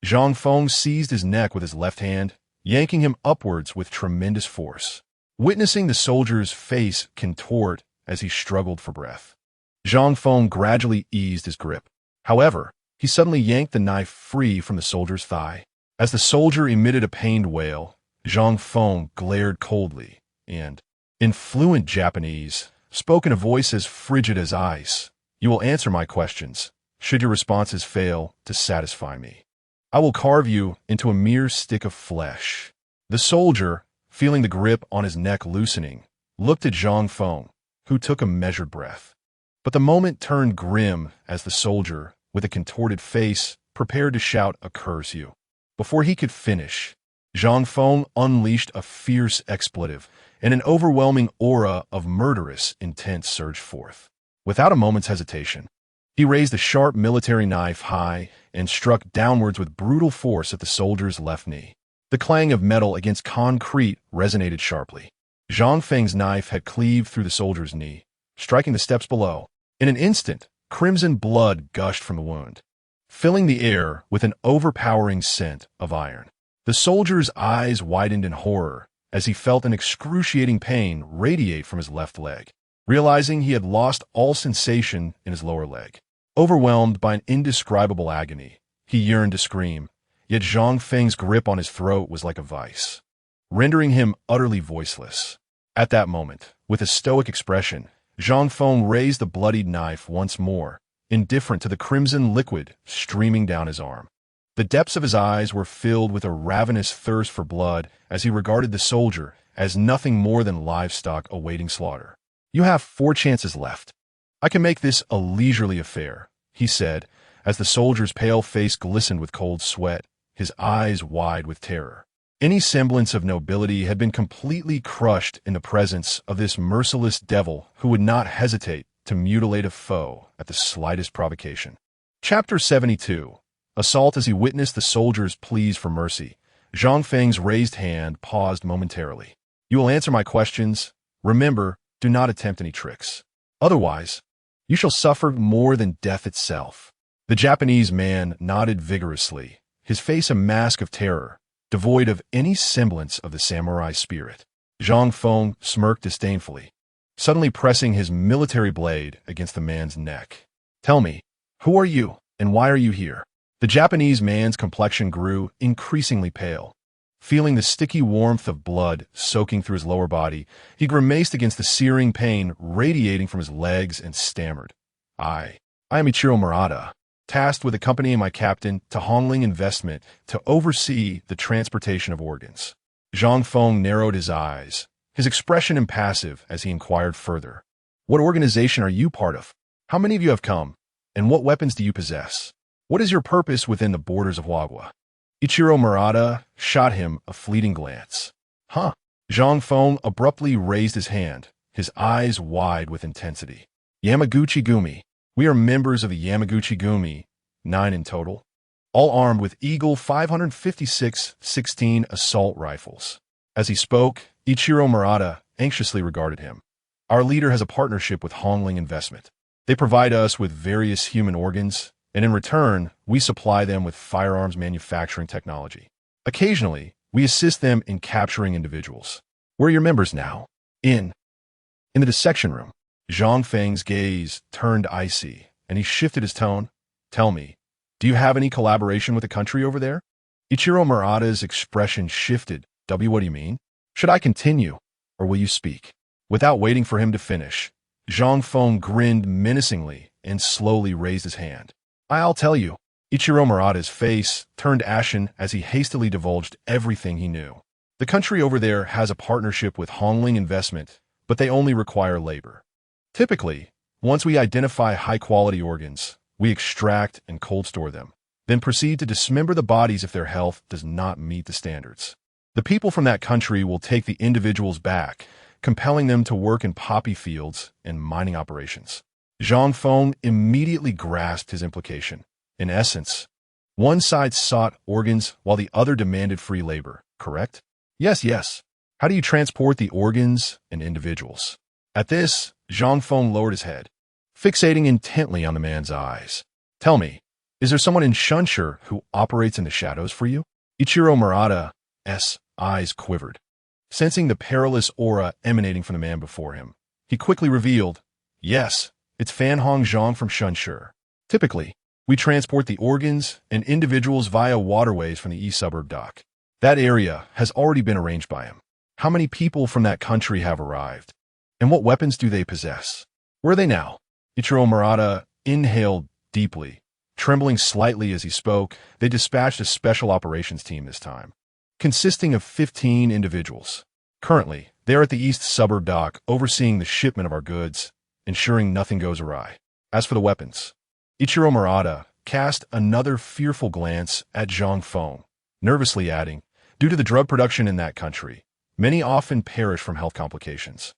Zhang Feng seized his neck with his left hand, yanking him upwards with tremendous force. Witnessing the soldier's face contort as he struggled for breath, Zhang Feng gradually eased his grip. However, he suddenly yanked the knife free from the soldier's thigh. As the soldier emitted a pained wail, Zhang Feng glared coldly and, in fluent Japanese, spoke in a voice as frigid as ice. "You will answer my questions. Should your responses fail to satisfy me, I will carve you into a mere stick of flesh." The soldier, feeling the grip on his neck loosening, looked at Zhang Feng, who took a measured breath. But the moment turned grim as the soldier, with a contorted face, prepared to shout a curse you. Before he could finish, Zhang Feng unleashed a fierce expletive, and an overwhelming aura of murderous intent surged forth. Without a moment's hesitation, he raised the sharp military knife high and struck downwards with brutal force at the soldier's left knee. The clang of metal against concrete resonated sharply. Zhang Feng's knife had cleaved through the soldier's knee, striking the steps below. In an instant, crimson blood gushed from the wound, filling the air with an overpowering scent of iron. The soldier's eyes widened in horror as he felt an excruciating pain radiate from his left leg, realizing he had lost all sensation in his lower leg. Overwhelmed by an indescribable agony, he yearned to scream, yet Zhang Feng's grip on his throat was like a vice, rendering him utterly voiceless. At that moment, with a stoic expression, Zhang Feng raised the bloodied knife once more, indifferent to the crimson liquid streaming down his arm. The depths of his eyes were filled with a ravenous thirst for blood as he regarded the soldier as nothing more than livestock awaiting slaughter. "You have 4 chances left. I can make this a leisurely affair," he said, as the soldier's pale face glistened with cold sweat, his eyes wide with terror. Any semblance of nobility had been completely crushed in the presence of this merciless devil who would not hesitate to mutilate a foe at the slightest provocation. Chapter 72. Assault. As he witnessed the soldier's pleas for mercy, Zhang Feng's raised hand paused momentarily. "You will answer my questions. Remember, do not attempt any tricks. Otherwise, you shall suffer more than death itself." The Japanese man nodded vigorously, his face a mask of terror, devoid of any semblance of the samurai spirit. Zhang Feng smirked disdainfully, suddenly pressing his military blade against the man's neck. "Tell me, who are you, and why are you here?" The Japanese man's complexion grew increasingly pale. Feeling the sticky warmth of blood soaking through his lower body, he grimaced against the searing pain radiating from his legs and stammered, I am Ichiro Murata, tasked with accompanying my captain to Hongling Investment to oversee the transportation of organs." Zhang Feng narrowed his eyes, his expression impassive as he inquired further. "What organization are you part of? How many of you have come? And what weapons do you possess? What is your purpose within the borders of Wagwa?" Ichiro Murata shot him a fleeting glance. "Huh?" Zhang Feng abruptly raised his hand, his eyes wide with intensity. "Yamaguchi Gumi, We are members of the Yamaguchi Gumi, 9 in total, all armed with Eagle 556-16 assault rifles. As he spoke, Ichiro Murata anxiously regarded him. Our leader has a partnership with Hongling Investment. They provide us with various human organs, and in return, we supply them with firearms manufacturing technology. Occasionally, we assist them in capturing individuals. We're your members now. In the dissection room, Zhang Feng's gaze turned icy, and he shifted his tone. Tell me, do you have any collaboration with the country over there? Ichiro Murata's expression shifted. What do you mean? Should I continue, or will you speak? Without waiting for him to finish, Zhang Feng grinned menacingly and slowly raised his hand. I'll tell you. Ichiro Murata's face turned ashen as he hastily divulged everything he knew. The country over there has a partnership with Hongling Investment, but they only require labor. Typically, once we identify high-quality organs, we extract and cold store them, then proceed to dismember the bodies if their health does not meet the standards. The people from that country will take the individuals back, compelling them to work in poppy fields and mining operations. Zhang Feng immediately grasped his implication. In essence, one side sought organs while the other demanded free labor, correct? Yes. How do you transport the organs and individuals? At this, Zhang Feng lowered his head, fixating intently on the man's eyes. Tell me, is there someone in Shunsher who operates in the shadows for you? Ichiro Murata's eyes quivered. Sensing the perilous aura emanating from the man before him, he quickly revealed, yes, it's Fan Hong Zhang from Shunsher. Typically, we transport the organs and individuals via waterways from the east suburb dock. That area has already been arranged by him. How many people from that country have arrived? And what weapons do they possess? Where are they now? Ichiro Murata inhaled deeply. Trembling slightly as he spoke, they dispatched a special operations team this time, consisting of 15 individuals. Currently, they are at the east suburb dock overseeing the shipment of our goods, ensuring nothing goes awry. As for the weapons, Ichiro Murata cast another fearful glance at Zhang Feng, nervously adding, due to the drug production in that country, many often perish from health complications,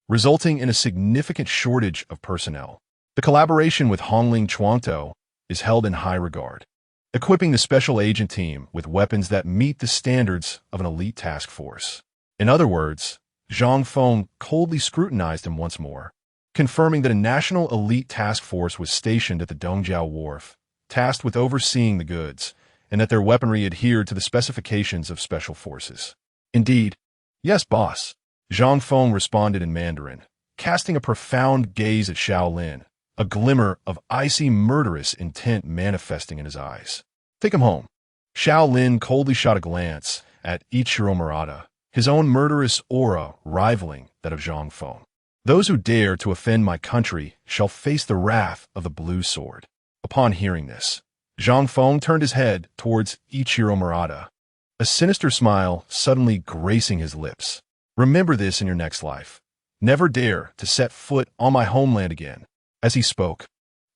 resulting in a significant shortage of personnel. The collaboration with Hongling Chuangtou is held in high regard, equipping the special agent team with weapons that meet the standards of an elite task force. In other words, Zhang Feng coldly scrutinized him once more, confirming that a national elite task force was stationed at the Dongjiao Wharf, tasked with overseeing the goods, and that their weaponry adhered to the specifications of special forces. Indeed. Yes, boss. Zhang Feng responded in Mandarin, casting a profound gaze at Xiao Lin, a glimmer of icy murderous intent manifesting in his eyes. Take him home. Xiao Lin coldly shot a glance at Ichiro Murata, his own murderous aura rivaling that of Zhang Feng. Those who dare to offend my country shall face the wrath of the blue sword. Upon hearing this, Zhang Feng turned his head towards Ichiro Murata, a sinister smile suddenly gracing his lips. Remember this in your next life. Never dare to set foot on my homeland again. As he spoke,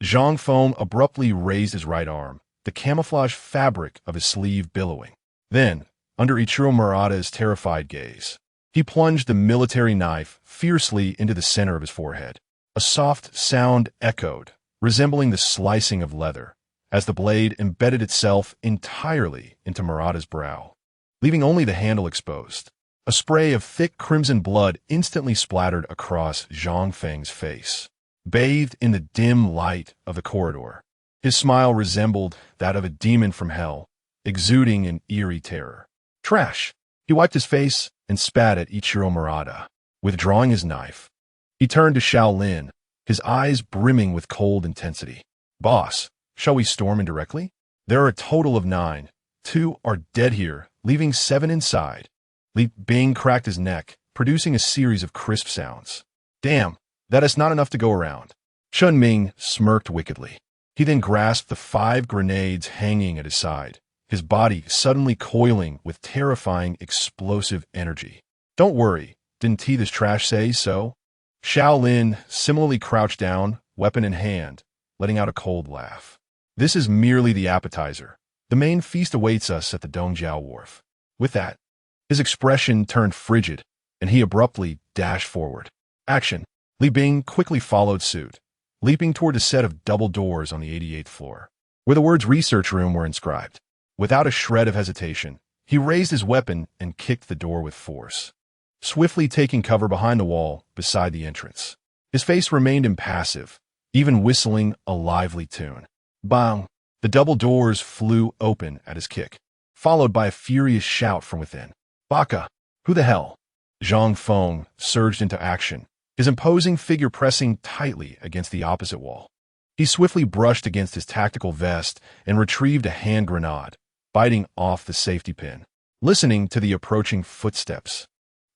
Zhang Feng abruptly raised his right arm, the camouflage fabric of his sleeve billowing. Then, under Ichiro Murata's terrified gaze, he plunged the military knife fiercely into the center of his forehead. A soft sound echoed, resembling the slicing of leather, as the blade embedded itself entirely into Murata's brow, leaving only the handle exposed. A spray of thick crimson blood instantly splattered across Zhang Feng's face. Bathed in the dim light of the corridor, his smile resembled that of a demon from hell, exuding an eerie terror. Trash! He wiped his face and spat at Ichiro Murata. Withdrawing his knife, he turned to Xiao Lin, his eyes brimming with cold intensity. Boss, shall we storm in directly? There are a total of 9. 2 are dead here, leaving 7 inside. Li Bing cracked his neck, producing a series of crisp sounds. Damn, that is not enough to go around. Chun Ming smirked wickedly. He then grasped the 5 grenades hanging at his side, his body suddenly coiling with terrifying explosive energy. Don't worry, didn't this trash say so? Xiao Lin similarly crouched down, weapon in hand, letting out a cold laugh. This is merely the appetizer. The main feast awaits us at the Dongjiao Wharf. With that, his expression turned frigid, and he abruptly dashed forward. Action! Li Bing quickly followed suit, leaping toward a set of double doors on the 88th floor, where the words research room were inscribed. Without a shred of hesitation, he raised his weapon and kicked the door with force, swiftly taking cover behind the wall beside the entrance. His face remained impassive, even whistling a lively tune. Bang! The double doors flew open at his kick, followed by a furious shout from within. Baka! Who the hell? Zhang Feng surged into action, his imposing figure pressing tightly against the opposite wall. He swiftly brushed against his tactical vest and retrieved a hand grenade, biting off the safety pin. Listening to the approaching footsteps,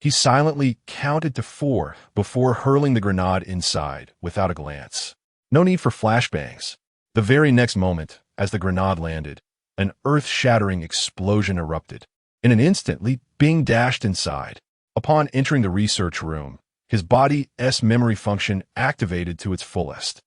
he silently counted to 4 before hurling the grenade inside without a glance. No need for flashbangs. The very next moment, as the grenade landed, an earth-shattering explosion erupted. In an instant, Li Bing dashed inside. Upon entering the research room, his body's memory function activated to its fullest.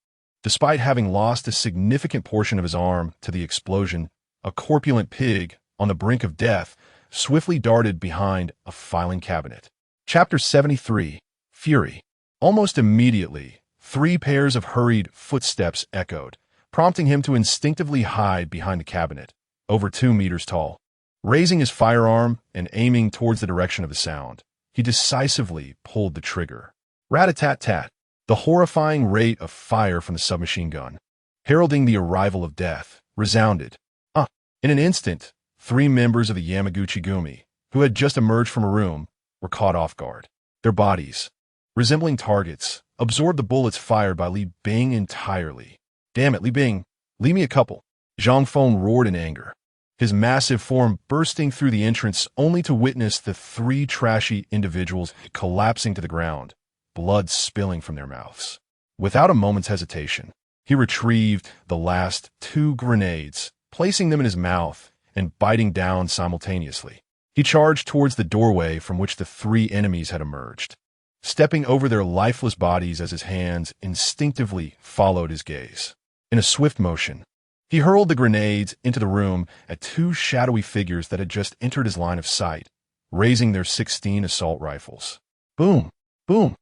Despite having lost a significant portion of his arm to the explosion, a corpulent pig, on the brink of death, swiftly darted behind a filing cabinet. Chapter 73. Fury. Almost immediately, 3 pairs of hurried footsteps echoed, prompting him to instinctively hide behind the cabinet, over 2 meters tall. Raising his firearm and aiming towards the direction of the sound, he decisively pulled the trigger. Rat-a-tat-tat. The horrifying rate of fire from the submachine gun, heralding the arrival of death, resounded. In an instant, 3 members of the Yamaguchi-gumi, who had just emerged from a room, were caught off guard. Their bodies, resembling targets, absorbed the bullets fired by Li Bing entirely. Damn it, Li Bing, leave me a couple. Zhang Feng roared in anger, his massive form bursting through the entrance only to witness the 3 trashy individuals collapsing to the ground, blood spilling from their mouths. Without a moment's hesitation, he retrieved the last 2 grenades, placing them in his mouth and biting down simultaneously. He charged towards the doorway from which the 3 enemies had emerged, stepping over their lifeless bodies as his hands instinctively followed his gaze. In a swift motion, he hurled the grenades into the room at 2 shadowy figures that had just entered his line of sight, raising their 16 assault rifles. Boom! Boom!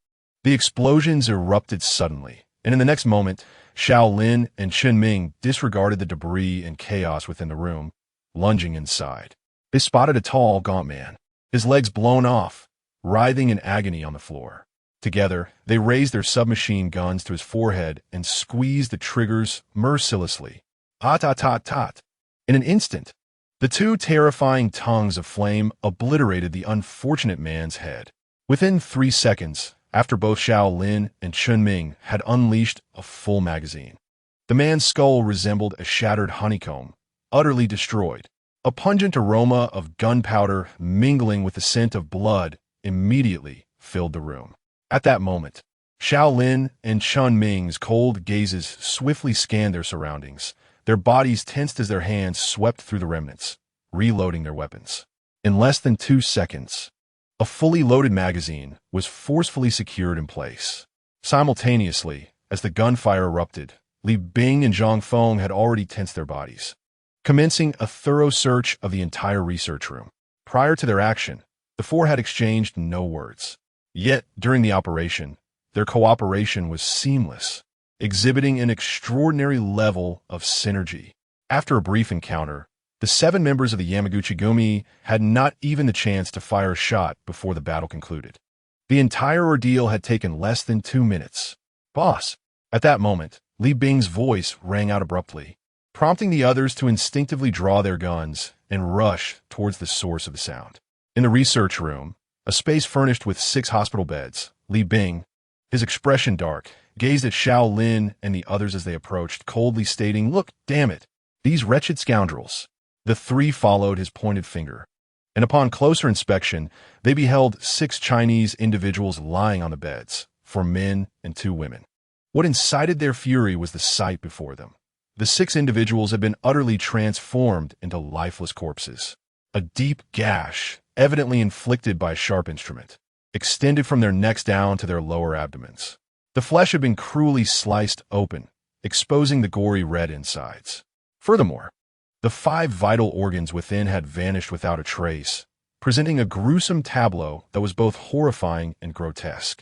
The explosions erupted suddenly, and in the next moment, Xiao Lin and Ming disregarded the debris and chaos within the room, lunging inside. They spotted a tall, gaunt man, his legs blown off, writhing in agony on the floor. Together, they raised their submachine guns to his forehead and squeezed the triggers mercilessly. Tat-tat-tat-tat. In an instant, the 2 terrifying tongues of flame obliterated the unfortunate man's head. Within 3 seconds, after both Xiao Lin and Ming had unleashed a full magazine, the man's skull resembled a shattered honeycomb, utterly destroyed. A pungent aroma of gunpowder mingling with the scent of blood immediately filled the room. At that moment, Xiao Lin and Ming's cold gazes swiftly scanned their surroundings, their bodies tensed as their hands swept through the remnants, reloading their weapons. In less than 2 seconds, a fully loaded magazine was forcefully secured in place. Simultaneously, as the gunfire erupted, Li Bing and Zhang Feng had already tensed their bodies, commencing a thorough search of the entire research room. Prior to their action, the 4 had exchanged no words. Yet, during the operation, their cooperation was seamless, exhibiting an extraordinary level of synergy. After a brief encounter, the 7 members of the Yamaguchi-gumi had not even the chance to fire a shot before the battle concluded. The entire ordeal had taken less than 2 minutes. Boss! At that moment, Li Bing's voice rang out abruptly, prompting the others to instinctively draw their guns and rush towards the source of the sound. In the research room, a space furnished with 6 hospital beds, Li Bing, his expression dark, gazed at Xiao Lin and the others as they approached, coldly stating, "Look, damn it, these wretched scoundrels." The 3 followed his pointed finger, and upon closer inspection, they beheld 6 Chinese individuals lying on the beds, 4 men and 2 women. What incited their fury was the sight before them. The 6 individuals had been utterly transformed into lifeless corpses. A deep gash, evidently inflicted by a sharp instrument, extended from their necks down to their lower abdomens. The flesh had been cruelly sliced open, exposing the gory red insides. Furthermore, the 5 vital organs within had vanished without a trace, presenting a gruesome tableau that was both horrifying and grotesque.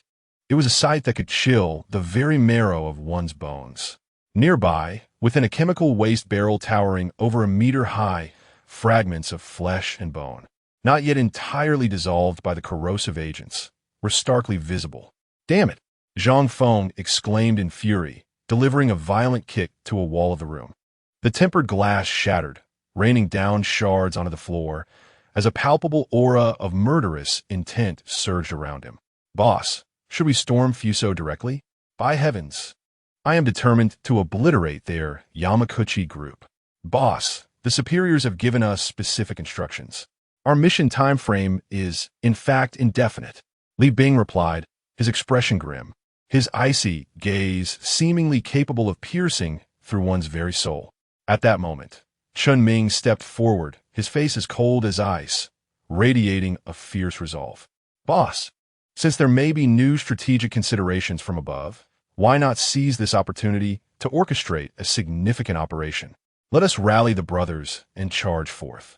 It was a sight that could chill the very marrow of one's bones. Nearby, within a chemical waste barrel towering over a meter high, fragments of flesh and bone, not yet entirely dissolved by the corrosive agents, were starkly visible. "Damn it!" Zhang Feng exclaimed in fury, delivering a violent kick to a wall of the room. The tempered glass shattered, raining down shards onto the floor, as a palpable aura of murderous intent surged around him. "Boss, should we storm Fuso directly? By heavens, I am determined to obliterate their Yamaguchi group. Boss, the superiors have given us specific instructions. Our mission time frame is, in fact, indefinite." Li Bing replied, his expression grim, his icy gaze seemingly capable of piercing through one's very soul. At that moment, Chun Ming stepped forward, his face as cold as ice, radiating a fierce resolve. "Boss, since there may be new strategic considerations from above, why not seize this opportunity to orchestrate a significant operation? Let us rally the brothers and charge forth.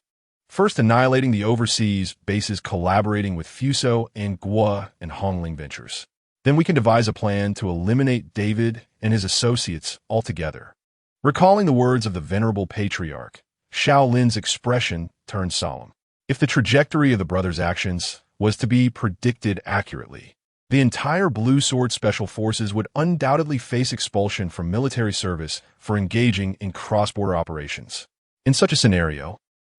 First, annihilating the overseas bases collaborating with Fuso and Guo and Hongling Ventures. Then we can devise a plan to eliminate David and his associates altogether." Recalling the words of the venerable patriarch, Xiao Lin's expression turned solemn. If the trajectory of the brothers' actions was to be predicted accurately, the entire Blue Sword Special Forces would undoubtedly face expulsion from military service for engaging in cross-border operations. In such a scenario,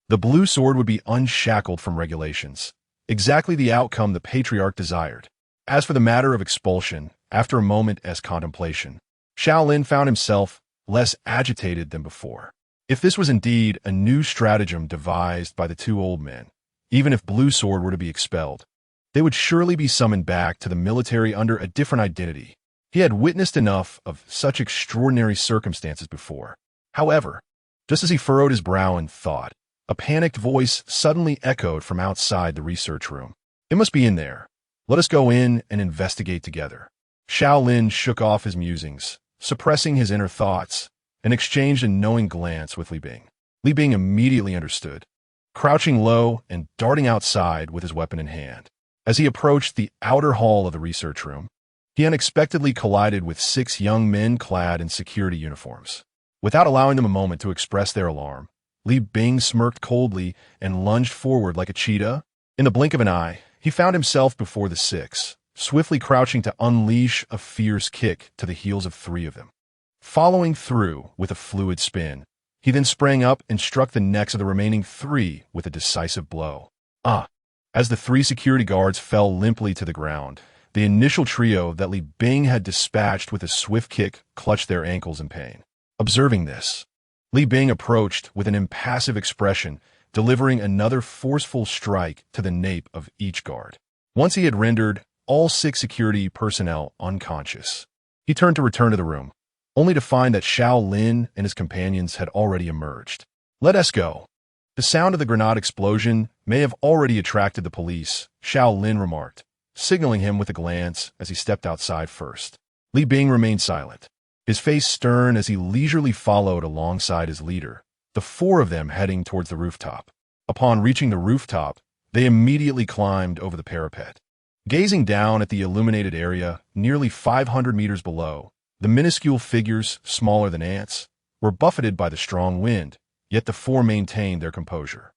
the Blue Sword would be unshackled from regulations, exactly the outcome the patriarch desired. As for the matter of expulsion, after a moment as contemplation, Xiao Lin found himself less agitated than before. If this was indeed a new stratagem devised by the two old men, even if Blue Sword were to be expelled, they would surely be summoned back to the military under a different identity. He had witnessed enough of such extraordinary circumstances before. However, just as he furrowed his brow in thought, a panicked voice suddenly echoed from outside the research room. "It must be in there. Let us go in and investigate together." Xiao Lin shook off his musings, suppressing his inner thoughts, and exchanged a knowing glance with Li Bing. Li Bing immediately understood, crouching low and darting outside with his weapon in hand. As he approached the outer hall of the research room, he unexpectedly collided with 6 young men clad in security uniforms. Without allowing them a moment to express their alarm, Li Bing smirked coldly and lunged forward like a cheetah. In the blink of an eye, he found himself before the 6, swiftly crouching to unleash a fierce kick to the heels of 3 of them. Following through with a fluid spin, he then sprang up and struck the necks of the remaining 3 with a decisive blow. As the 3 security guards fell limply to the ground, the initial trio that Li Bing had dispatched with a swift kick clutched their ankles in pain. Observing this, Li Bing approached with an impassive expression, delivering another forceful strike to the nape of each guard. Once he had rendered all 6 security personnel unconscious, he turned to return to the room, only to find that Xiao Lin and his companions had already emerged. "Let us go." The sound of the grenade explosion may have already attracted the police, Xiao Lin remarked, signaling him with a glance as he stepped outside first. Li Bing remained silent, his face stern as he leisurely followed alongside his leader, the 4 of them heading towards the rooftop. Upon reaching the rooftop, they immediately climbed over the parapet. Gazing down at the illuminated area nearly 500 meters below, the minuscule figures, smaller than ants, were buffeted by the strong wind, yet the 4 maintained their composure.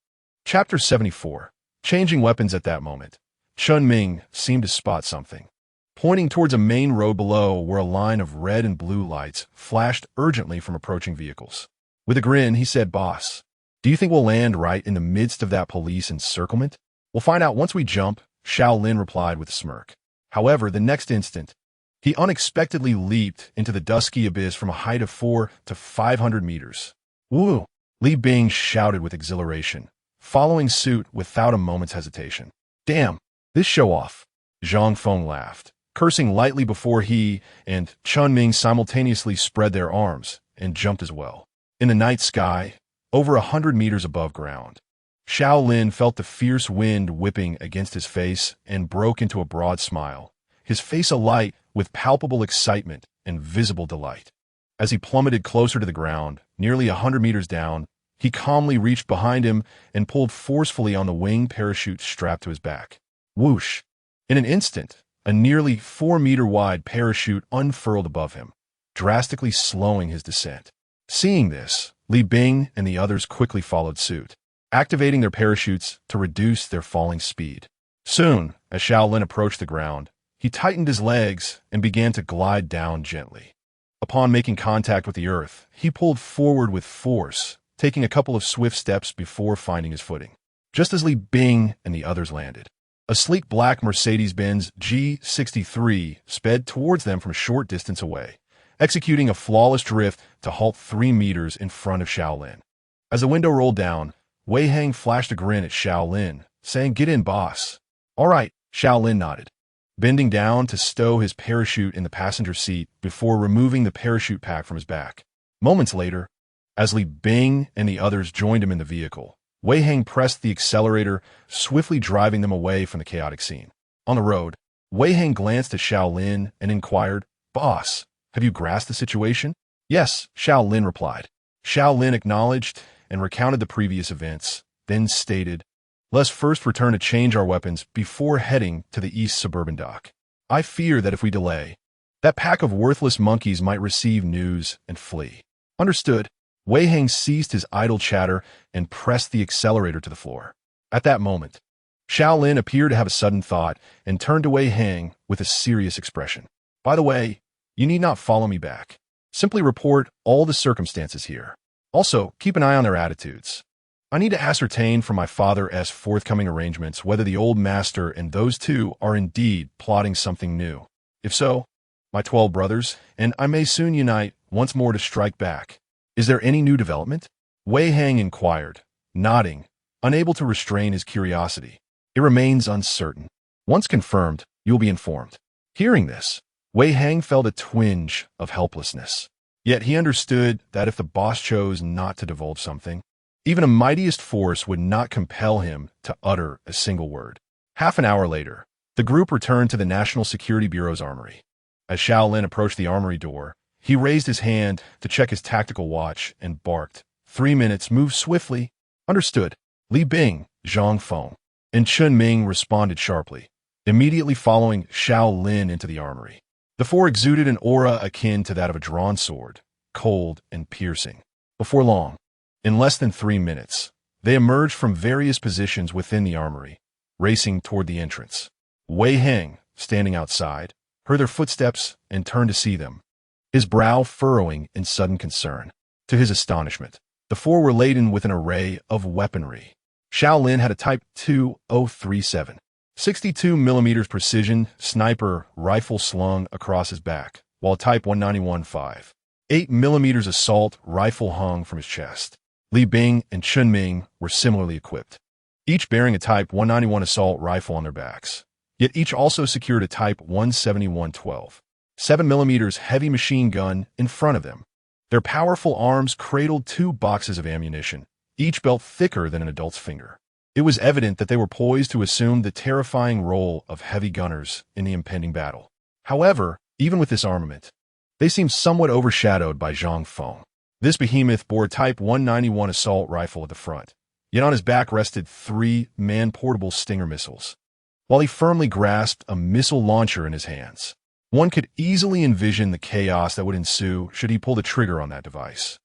Chapter 74. Changing weapons. At that moment, Chun Ming seemed to spot something. Pointing towards a main road below where a line of red and blue lights flashed urgently from approaching vehicles. With a grin, he said, "Boss, do you think we'll land right in the midst of that police encirclement?" "We'll find out once we jump," Xiao Lin replied with a smirk. However, the next instant, he unexpectedly leaped into the dusky abyss from a height of 400 to 500 meters. "Woo!" Li Bing shouted with exhilaration, following suit without a moment's hesitation. "Damn, this show-off!" Zhang Feng laughed, cursing lightly before he and Chun Ming simultaneously spread their arms and jumped as well. In the night sky, over 100 meters above ground, Xiao Lin felt the fierce wind whipping against his face and broke into a broad smile, his face alight with palpable excitement and visible delight. As he plummeted closer to the ground, nearly 100 meters down, he calmly reached behind him and pulled forcefully on the wing parachute strapped to his back. Whoosh! In an instant, A nearly 4-meter-wide parachute unfurled above him, drastically slowing his descent. Seeing this, Li Bing and the others quickly followed suit, activating their parachutes to reduce their falling speed. Soon, as Xiao Lin approached the ground, he tightened his legs and began to glide down gently. Upon making contact with the earth, he pulled forward with force, taking a couple of swift steps before finding his footing. Just as Li Bing and the others landed, a sleek black Mercedes-Benz G63 sped towards them from a short distance away, executing a flawless drift to halt 3 meters in front of Xiao Lin. As the window rolled down, Wei Hang flashed a grin at Xiao Lin, saying, "Get in, boss." "All right," Xiao Lin nodded, bending down to stow his parachute in the passenger seat before removing the parachute pack from his back. Moments later, as Li Bing and the others joined him in the vehicle, Wei Hang pressed the accelerator, swiftly driving them away from the chaotic scene. On the road, Wei Hang glanced at Xiao Lin and inquired, "Boss, have you grasped the situation?" "Yes," Xiao Lin replied. Xiao Lin acknowledged and recounted the previous events, then stated, "Let's first return to change our weapons before heading to the east suburban dock. I fear that if we delay, that pack of worthless monkeys might receive news and flee." "Understood." Wei Hang ceased his idle chatter and pressed the accelerator to the floor. At that moment, Xiao Lin appeared to have a sudden thought and turned to Wei Hang with a serious expression. "By the way, you need not follow me back. Simply report all the circumstances here. Also, keep an eye on their attitudes. I need to ascertain from my father's forthcoming arrangements whether the old master and those two are indeed plotting something new. If so, my 12 brothers and I may soon unite once more to strike back. Is there any new development?" Wei Hang inquired, nodding, unable to restrain his curiosity. "It remains uncertain. Once confirmed, you'll be informed." Hearing this, Wei Hang felt a twinge of helplessness. Yet he understood that if the boss chose not to divulge something, even a mightiest force would not compel him to utter a single word. Half an hour later, the group returned to the National Security Bureau's armory. As Xiao Lin approached the armory door, he raised his hand to check his tactical watch and barked, 3 minutes, move swiftly." "Understood." Li Bing, Zhang Feng, and Chun Ming responded sharply, immediately following Xiao Lin into the armory. The four exuded an aura akin to that of a drawn sword, cold and piercing. Before long, in less than 3 minutes, they emerged from various positions within the armory, racing toward the entrance. Wei Hang, standing outside, heard their footsteps and turned to see them, his brow furrowing in sudden concern. To his astonishment, the four were laden with an array of weaponry. Xiao Lin had a Type 2037, 62mm precision sniper rifle slung across his back, while a Type 191-5, 8mm assault rifle hung from his chest. Li Bing and Chun Ming were similarly equipped, each bearing a Type 191 assault rifle on their backs. Yet each also secured a Type 171-12, 7mm heavy machine gun in front of them. Their powerful arms cradled 2 boxes of ammunition, each belt thicker than an adult's finger. It was evident that they were poised to assume the terrifying role of heavy gunners in the impending battle. However, even with this armament, they seemed somewhat overshadowed by Zhang Feng. This behemoth bore a Type 191 assault rifle at the front, yet on his back rested 3 man-portable Stinger missiles, while he firmly grasped a missile launcher in his hands. One could easily envision the chaos that would ensue should he pull the trigger on that device.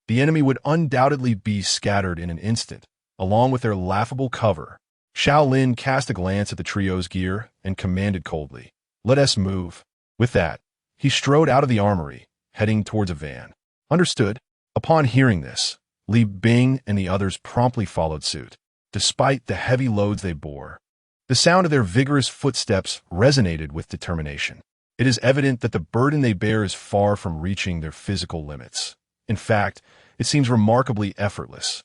The enemy would undoubtedly be scattered in an instant, along with their laughable cover. Xiao Lin cast a glance at the trio's gear and commanded coldly, "Let us move." With that, he strode out of the armory, heading towards a van. "Understood." Upon hearing this, Li Bing and the others promptly followed suit. Despite the heavy loads they bore, the sound of their vigorous footsteps resonated with determination. It is evident that the burden they bear is far from reaching their physical limits. In fact, it seems remarkably effortless.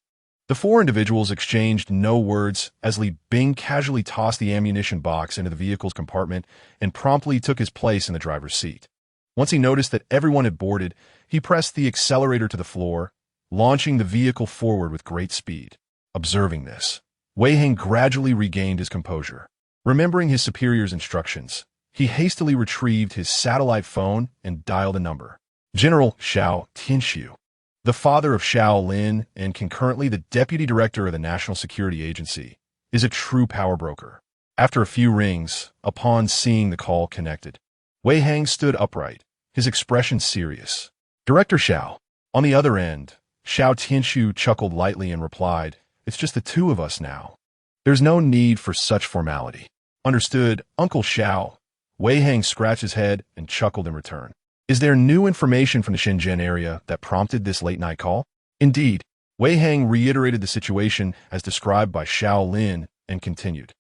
The 4 individuals exchanged no words as Li Bing casually tossed the ammunition box into the vehicle's compartment and promptly took his place in the driver's seat. Once he noticed that everyone had boarded, he pressed the accelerator to the floor, launching the vehicle forward with great speed. Observing this, Wei Hang gradually regained his composure. Remembering his superior's instructions, he hastily retrieved his satellite phone and dialed a number. General Xiao Tianxiu, the father of Xiao Lin and concurrently the deputy director of the National Security Agency, is a true power broker. After a few rings, upon seeing the call connected, Wei Hang stood upright, his expression serious. Director Xiao. On the other end, Xiao Tianxiu chuckled lightly and replied, "It's just the two of us now. There's no need for such formality." "Understood, Uncle Xiao." Wei Hang scratched his head and chuckled in return. "Is there new information from the Shenzhen area that prompted this late-night call?" "Indeed." Wei Hang reiterated the situation as described by Xiao Lin and continued.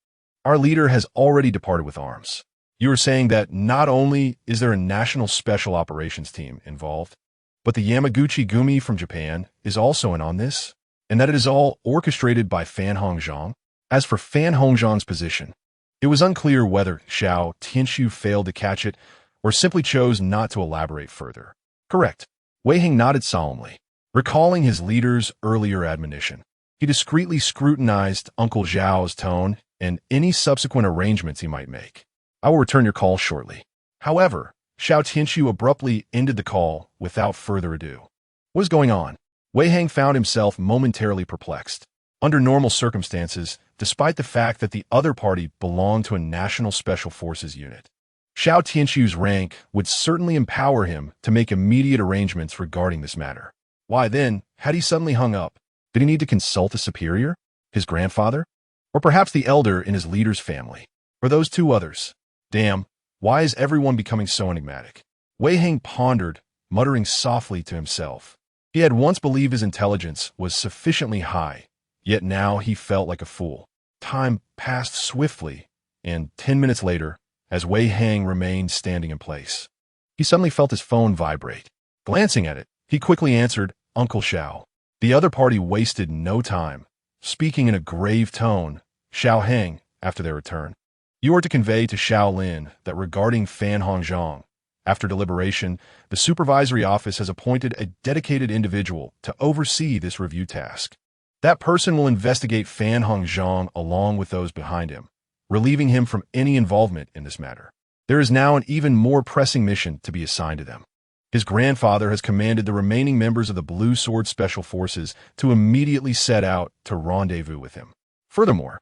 "Our leader has already departed with arms. You are saying that not only is there a national special operations team involved, but the Yamaguchi Gumi from Japan is also in on this, and that it is all orchestrated by Fan Hongzhang?" As for Fan Hongzhang's position, it was unclear whether Xiao Tianxiu failed to catch it or simply chose not to elaborate further. "Correct." Wei Hang nodded solemnly, recalling his leader's earlier admonition. He discreetly scrutinized Uncle Zhao's tone and any subsequent arrangements he might make. "I will return your call shortly." However, Xiao Tianxiu abruptly ended the call without further ado. What was going on? Wei Hang found himself momentarily perplexed. Under normal circumstances, despite the fact that the other party belonged to a national special forces unit, Xiao Tianxiu's rank would certainly empower him to make immediate arrangements regarding this matter. Why then, had he suddenly hung up? Did he need to consult a superior? His grandfather? Or perhaps the elder in his leader's family? Or those two others? Damn, why is everyone becoming so enigmatic? Wei Hang pondered, muttering softly to himself. He had once believed his intelligence was sufficiently high, yet now he felt like a fool. Time passed swiftly, and 10 minutes later, as Wei Hang remained standing in place, he suddenly felt his phone vibrate. Glancing at it, he quickly answered, "Uncle Xiao." The other party wasted no time. Speaking in a grave tone, Xiao Hang, after their return, "You are to convey to Xiao Lin that regarding Fan Hongzhang, after deliberation, the supervisory office has appointed a dedicated individual to oversee this review task. That person will investigate Fan Hongzhang along with those behind him, relieving him from any involvement in this matter. There is now an even more pressing mission to be assigned to them. His grandfather has commanded the remaining members of the Blue Sword Special Forces to immediately set out to rendezvous with him. Furthermore,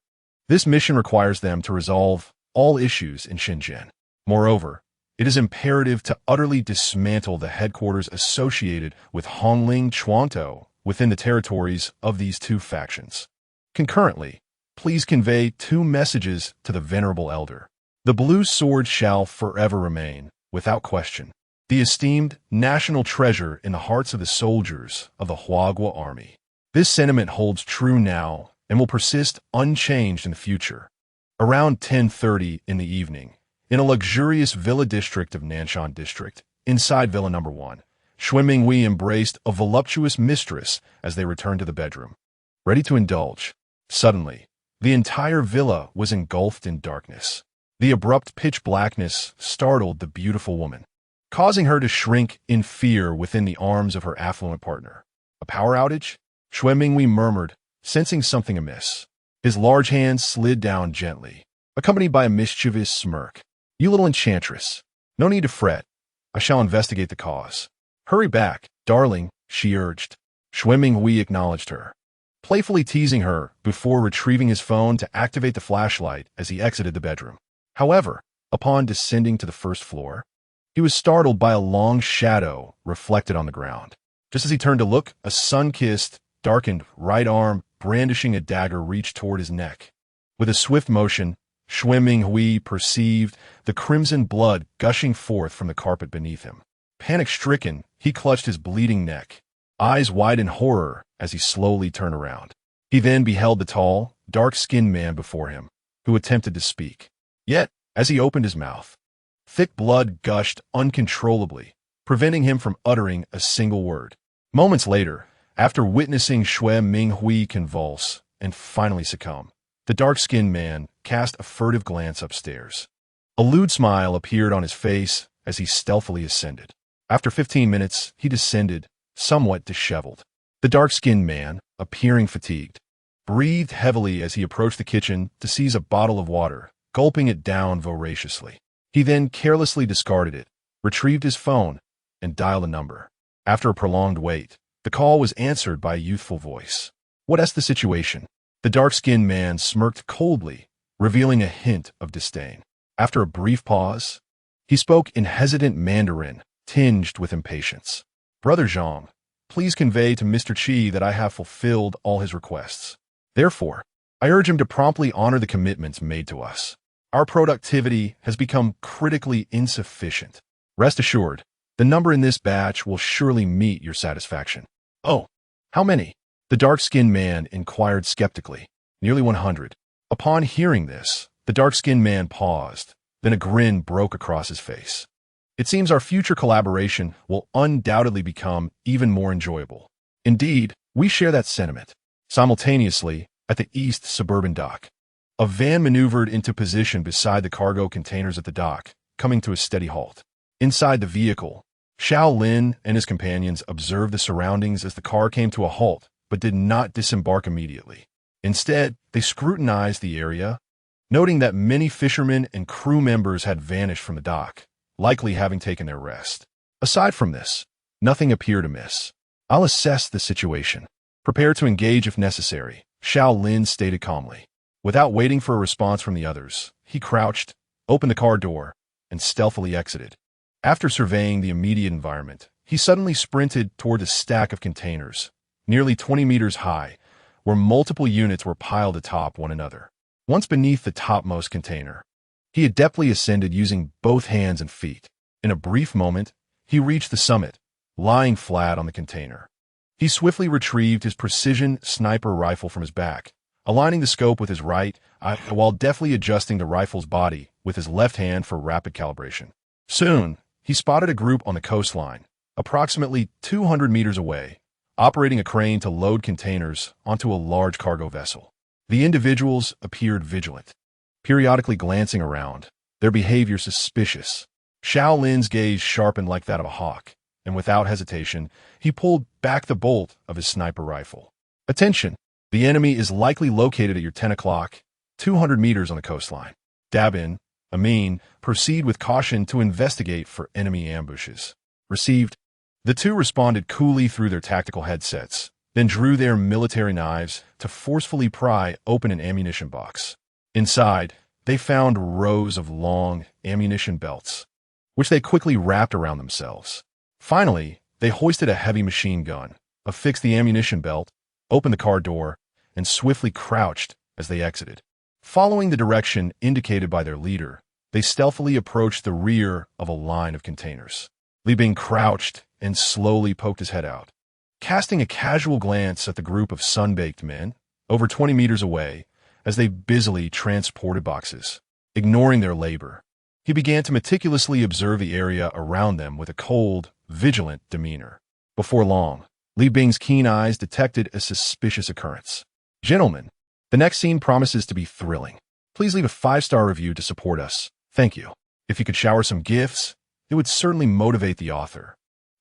this mission requires them to resolve all issues in Shenzhen. Moreover, it is imperative to utterly dismantle the headquarters associated with Hongling Chuantou within the territories of these two factions. Concurrently, please convey 2 messages to the Venerable Elder. The Blue Sword shall forever remain, without question, the esteemed national treasure in the hearts of the soldiers of the Huagua Army. This sentiment holds true now and will persist unchanged in the future. Around 10:30 in the evening, in a luxurious villa district of Nanshan District, inside Villa Number 1, Xue Minghui embraced a voluptuous mistress as they returned to the bedroom, ready to indulge. Suddenly, the entire villa was engulfed in darkness. The abrupt pitch blackness startled the beautiful woman, causing her to shrink in fear within the arms of her affluent partner. "A power outage?" Xue Minghui murmured, sensing something amiss. His large hand slid down gently, accompanied by a mischievous smirk. "You little enchantress, no need to fret. I shall investigate the cause." "Hurry back, darling," she urged. Xue Minghui acknowledged her, playfully teasing her before retrieving his phone to activate the flashlight as he exited the bedroom. However, upon descending to the first floor, he was startled by a long shadow reflected on the ground. Just as he turned to look, a sun-kissed, darkened right arm brandishing a dagger reached toward his neck. With a swift motion, Xue Minghui perceived the crimson blood gushing forth from the carpet beneath him. Panic-stricken, he clutched his bleeding neck, eyes wide in horror as he slowly turned around. He then beheld the tall, dark-skinned man before him, who attempted to speak. Yet, as he opened his mouth, thick blood gushed uncontrollably, preventing him from uttering a single word. Moments later, after witnessing Xue Minghui convulse and finally succumb, the dark-skinned man cast a furtive glance upstairs. A lewd smile appeared on his face as he stealthily ascended. After 15 minutes, he descended, somewhat disheveled. The dark-skinned man, appearing fatigued, breathed heavily as he approached the kitchen to seize a bottle of water, gulping it down voraciously. He then carelessly discarded it, retrieved his phone, and dialed a number. After a prolonged wait, the call was answered by a youthful voice. "What's the situation?" The dark-skinned man smirked coldly revealing a hint of disdain. After a brief pause, he spoke in hesitant Mandarin, tinged with impatience. "Brother Zhang, please convey to Mr. Qi that I have fulfilled all his requests. Therefore, I urge him to promptly honor the commitments made to us. Our productivity has become critically insufficient. Rest assured, the number in this batch will surely meet your satisfaction." "Oh, how many?" the dark-skinned man inquired skeptically. "Nearly 100. Upon hearing this, the dark-skinned man paused, then a grin broke across his face. "It seems our future collaboration will undoubtedly become even more enjoyable." "Indeed, we share that sentiment." Simultaneously, at the east suburban dock, a van maneuvered into position beside the cargo containers at the dock, coming to a steady halt. Inside the vehicle, Xiao Lin and his companions observed the surroundings as the car came to a halt, but did not disembark immediately. Instead, they scrutinized the area, noting that many fishermen and crew members had vanished from the dock, likely having taken their rest. Aside from this, nothing appeared amiss. "I'll assess the situation. Prepare to engage if necessary," Xiao Lin stated calmly. Without waiting for a response from the others, he crouched, opened the car door, and stealthily exited. After surveying the immediate environment, he suddenly sprinted toward a stack of containers, nearly 20 meters high, where multiple units were piled atop one another. Once beneath the topmost container, he adeptly ascended using both hands and feet. In a brief moment, he reached the summit, lying flat on the container. He swiftly retrieved his precision sniper rifle from his back, aligning the scope with his right eye while deftly adjusting the rifle's body with his left hand for rapid calibration. Soon, he spotted a group on the coastline, approximately 200 meters away, operating a crane to load containers onto a large cargo vessel. The individuals appeared vigilant, periodically glancing around, their behavior suspicious. Xiao Lin's gaze sharpened like that of a hawk, and without hesitation, he pulled back the bolt of his sniper rifle. "Attention! The enemy is likely located at your 10 o'clock, 200 meters on the coastline. Dabin, Amin, proceed with caution to investigate for enemy ambushes." "Received." The two responded coolly through their tactical headsets, then drew their military knives to forcefully pry open an ammunition box. Inside, they found rows of long ammunition belts, which they quickly wrapped around themselves. Finally, they hoisted a heavy machine gun, affixed the ammunition belt, opened the car door, and swiftly crouched as they exited. Following the direction indicated by their leader, they stealthily approached the rear of a line of containers. Li Bing crouched and slowly poked his head out. Casting a casual glance at the group of sun-baked men, over 20 meters away, as they busily transported boxes, ignoring their labor, he began to meticulously observe the area around them with a cold, vigilant demeanor. Before long, Li Bing's keen eyes detected a suspicious occurrence. "Gentlemen, the next scene promises to be thrilling. Please leave a 5-star review to support us. Thank you. If you could shower some gifts, it would certainly motivate the author."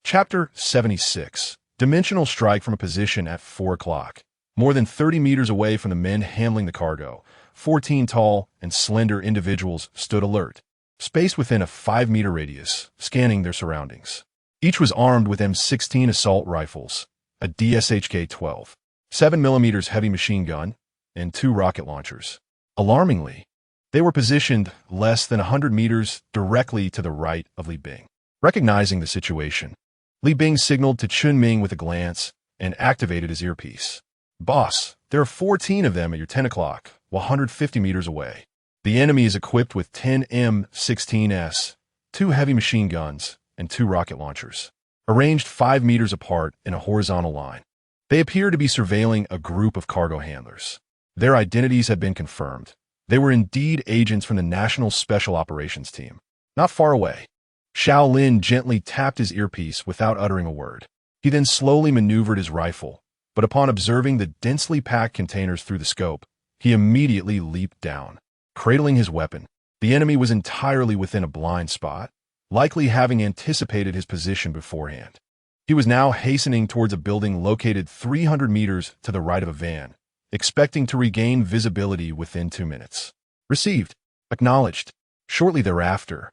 Chapter 76. Dimensional strike from a position at 4 o'clock. More than 30 meters away from the men handling the cargo, 14 tall and slender individuals stood alert, spaced within a 5-meter radius, scanning their surroundings. Each was armed with M16 assault rifles, a DSHK-12, 7mm heavy machine gun, and 2 rocket launchers. Alarmingly, they were positioned less than 100 meters directly to the right of Li Bing. Recognizing the situation, Li Bing signaled to Chunming with a glance and activated his earpiece. "Boss, there are 14 of them at your 10 o'clock, 150 meters away. The enemy is equipped with 10 M16s, 2 heavy machine guns, and 2 rocket launchers, arranged 5 meters apart in a horizontal line. They appear to be surveilling a group of cargo handlers. Their identities have been confirmed. They were indeed agents from the National Special Operations Team. Not far away." Xiao Lin gently tapped his earpiece without uttering a word. He then slowly maneuvered his rifle, but upon observing the densely packed containers through the scope, he immediately leaped down. Cradling his weapon, the enemy was entirely within a blind spot, likely having anticipated his position beforehand. He was now hastening towards a building located 300 meters to the right of a van, expecting to regain visibility within 2 minutes. "Received. Acknowledged." Shortly thereafter,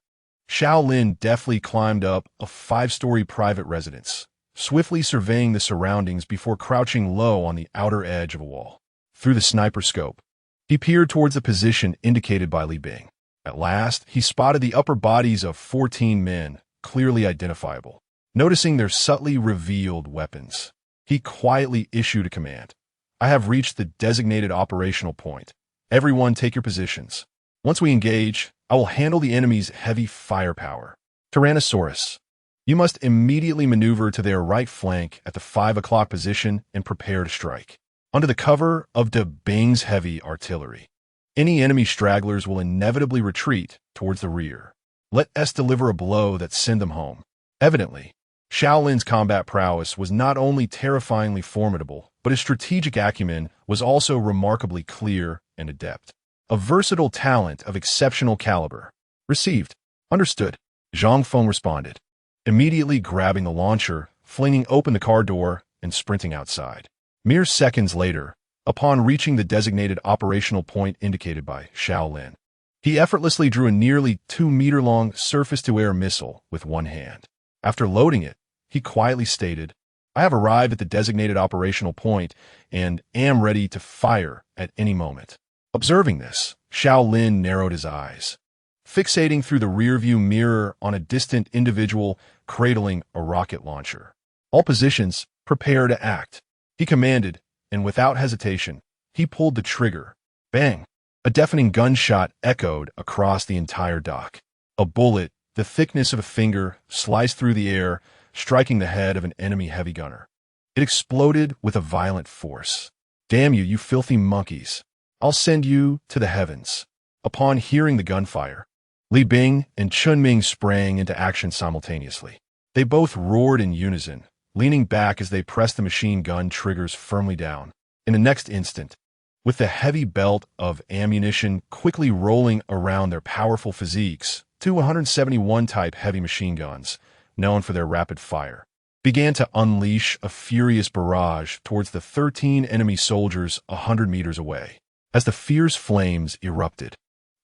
Xiao Lin deftly climbed up a 5-story private residence, swiftly surveying the surroundings before crouching low on the outer edge of a wall. Through the sniper scope, He peered towards the position indicated by Li Bing. At last, he spotted the upper bodies of 14 men, clearly identifiable. Noticing their subtly revealed weapons, he quietly issued a command. I have reached the designated operational point. Everyone take your positions. Once we engage, I will handle the enemy's heavy firepower. Tyrannosaurus, you must immediately maneuver to their right flank at the 5 o'clock position and prepare to strike. Under the cover of de Bing's heavy artillery, any enemy stragglers will inevitably retreat towards the rear. Let us deliver a blow that send them home. Evidently, Xiao Lin's combat prowess was not only terrifyingly formidable, but his strategic acumen was also remarkably clear and adept. A versatile talent of exceptional caliber. Received. Understood. Zhang Feng responded, immediately grabbing the launcher, flinging open the car door, and sprinting outside. Mere seconds later, upon reaching the designated operational point indicated by Xiao Lin, he effortlessly drew a nearly 2-meter-long surface-to-air missile with one hand. After loading it, he quietly stated, I have arrived at the designated operational point and am ready to fire at any moment. Observing this, Xiao Lin narrowed his eyes, fixating through the rearview mirror on a distant individual cradling a rocket launcher. All positions, prepare to act. He commanded, and without hesitation, he pulled the trigger. Bang! A deafening gunshot echoed across the entire dock. A bullet, the thickness of a finger, sliced through the air, striking the head of an enemy heavy gunner. It exploded with a violent force. Damn you, you filthy monkeys. I'll send you to the heavens. Upon hearing the gunfire, Li Bing and Chun Ming sprang into action simultaneously. They both roared in unison, leaning back as they pressed the machine gun triggers firmly down. In the next instant, with the heavy belt of ammunition quickly rolling around their powerful physiques, 171 type heavy machine guns, known for their rapid fire, began to unleash a furious barrage towards the 13 enemy soldiers 100 meters away. As the fierce flames erupted,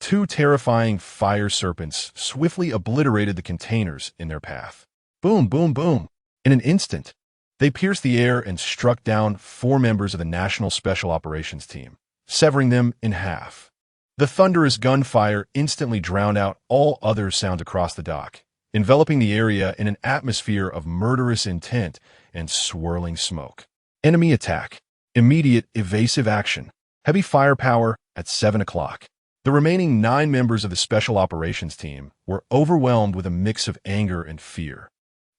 2 terrifying fire serpents swiftly obliterated the containers in their path. Boom, boom, boom. In an instant, they pierced the air and struck down 4 members of the National Special Operations Team, severing them in half. The thunderous gunfire instantly drowned out all other sounds across the dock, enveloping the area in an atmosphere of murderous intent and swirling smoke. Enemy attack. Immediate evasive action. Heavy firepower at 7 o'clock. The remaining 9 members of the Special Operations Team were overwhelmed with a mix of anger and fear,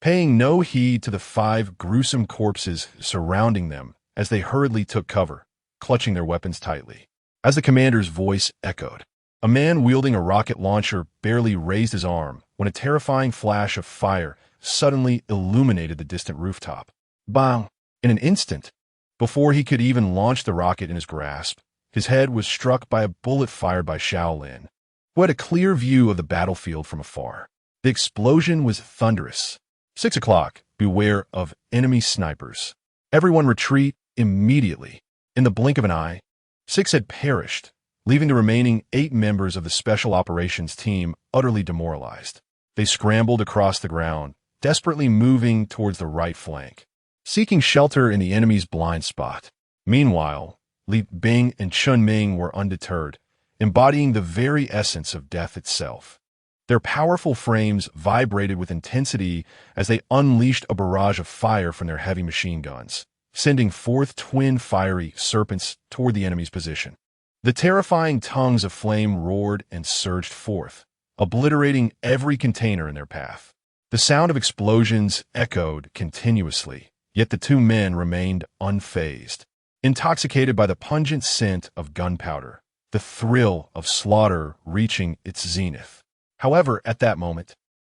paying no heed to the 5 gruesome corpses surrounding them as they hurriedly took cover, clutching their weapons tightly. As the commander's voice echoed, a man wielding a rocket launcher barely raised his arm when a terrifying flash of fire suddenly illuminated the distant rooftop. Bang! In an instant, before he could even launch the rocket in his grasp, his head was struck by a bullet fired by Xiao Lin, who had a clear view of the battlefield from afar. The explosion was thunderous. 6 o'clock, beware of enemy snipers. Everyone retreat immediately. In the blink of an eye, 6 had perished, leaving the remaining 8 members of the Special Operations Team utterly demoralized. They scrambled across the ground, desperately moving towards the right flank, seeking shelter in the enemy's blind spot. Meanwhile, Li Bing and Chun Ming were undeterred, embodying the very essence of death itself. Their powerful frames vibrated with intensity as they unleashed a barrage of fire from their heavy machine guns, sending forth twin fiery serpents toward the enemy's position. The terrifying tongues of flame roared and surged forth, obliterating every container in their path. The sound of explosions echoed continuously, yet the 2 men remained unfazed. Intoxicated by the pungent scent of gunpowder, the thrill of slaughter reaching its zenith. However, at that moment,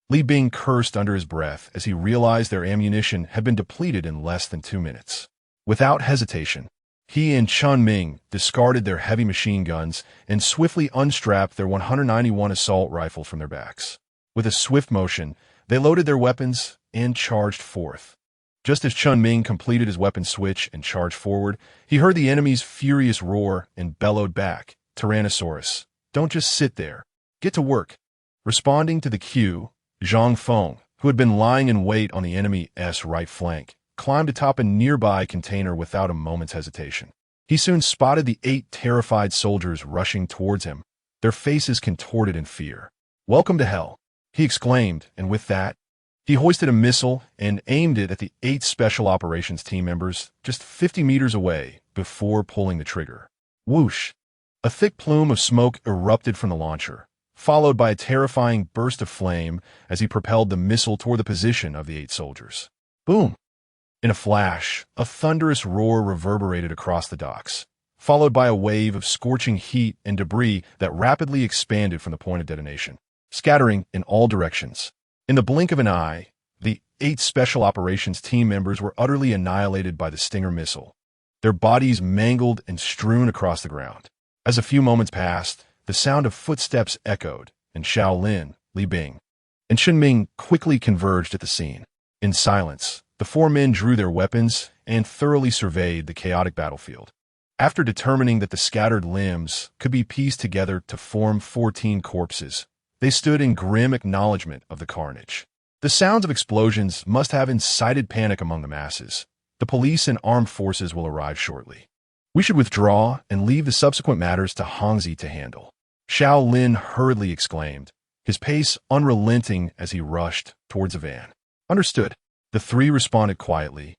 Li Bing cursed under his breath as he realized their ammunition had been depleted in less than 2 minutes. Without hesitation, he and Chun Ming discarded their heavy machine guns and swiftly unstrapped their 191 assault rifle from their backs. With a swift motion, they loaded their weapons and charged forth. Just as Chun Ming completed his weapon switch and charged forward, he heard the enemy's furious roar and bellowed back, Tyrannosaurus, don't just sit there. Get to work. Responding to the cue, Zhang Feng, who had been lying in wait on the enemy's right flank, climbed atop a nearby container without a moment's hesitation. He soon spotted the 8 terrified soldiers rushing towards him, their faces contorted in fear. "Welcome to hell," he exclaimed, and with that, he hoisted a missile and aimed it at the 8 special operations team members just 50 meters away before pulling the trigger. Whoosh! A thick plume of smoke erupted from the launcher, followed by a terrifying burst of flame as he propelled the missile toward the position of the 8 soldiers. Boom! In a flash, a thunderous roar reverberated across the docks, followed by a wave of scorching heat and debris that rapidly expanded from the point of detonation, scattering in all directions. In the blink of an eye, the 8 special operations team members were utterly annihilated by the Stinger missile, their bodies mangled and strewn across the ground. As a few moments passed, the sound of footsteps echoed, and Xiao Lin, Li Bing, and Shen Ming quickly converged at the scene. In silence, the 4 men drew their weapons and thoroughly surveyed the chaotic battlefield. After determining that the scattered limbs could be pieced together to form 14 corpses, they stood in grim acknowledgement of the carnage. The sounds of explosions must have incited panic among the masses. The police and armed forces will arrive shortly. We should withdraw and leave the subsequent matters to Hongzi to handle, Xiao Lin hurriedly exclaimed, his pace unrelenting as he rushed towards a van. Understood. The 3 responded quietly,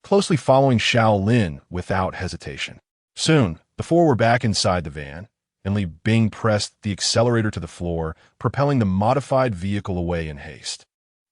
closely following Xiao Lin without hesitation. Soon, the 4 were back inside the van, and Li Bing pressed the accelerator to the floor, propelling the modified vehicle away in haste.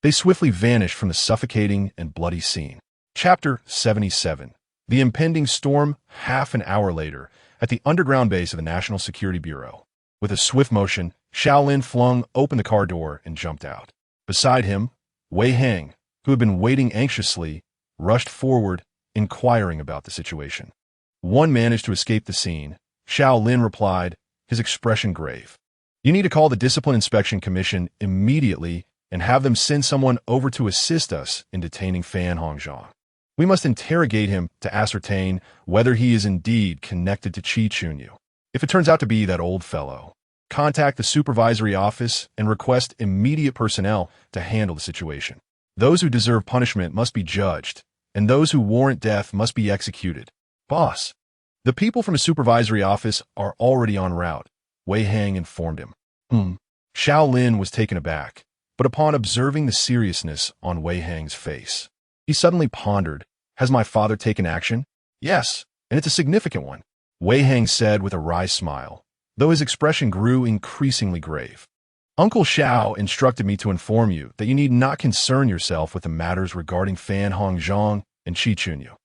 They swiftly vanished from the suffocating and bloody scene. Chapter 77. The impending storm half an hour later at the underground base of the National Security Bureau. With a swift motion, Xiao Lin flung open the car door and jumped out. Beside him, Wei Hang, who had been waiting anxiously, rushed forward, inquiring about the situation. One managed to escape the scene. Xiao Lin replied, his expression grave. "You need to call the Discipline Inspection Commission immediately and have them send someone over to assist us in detaining Fan Hongzhang. We must interrogate him to ascertain whether he is indeed connected to Qi Chunyu. If it turns out to be that old fellow, contact the supervisory office and request immediate personnel to handle the situation. Those who deserve punishment must be judged, and those who warrant death must be executed. Boss, the people from the supervisory office are already en route," Wei Hang informed him. Xiao Lin was taken aback, but upon observing the seriousness on Wei Hang's face, he suddenly pondered, "Has my father taken action?" "Yes, and it's a significant one," Wei Hang said with a wry smile, though his expression grew increasingly grave. "Uncle Xiao instructed me to inform you that you need not concern yourself with the matters regarding Fan Hongzhang and Qi Chunyu.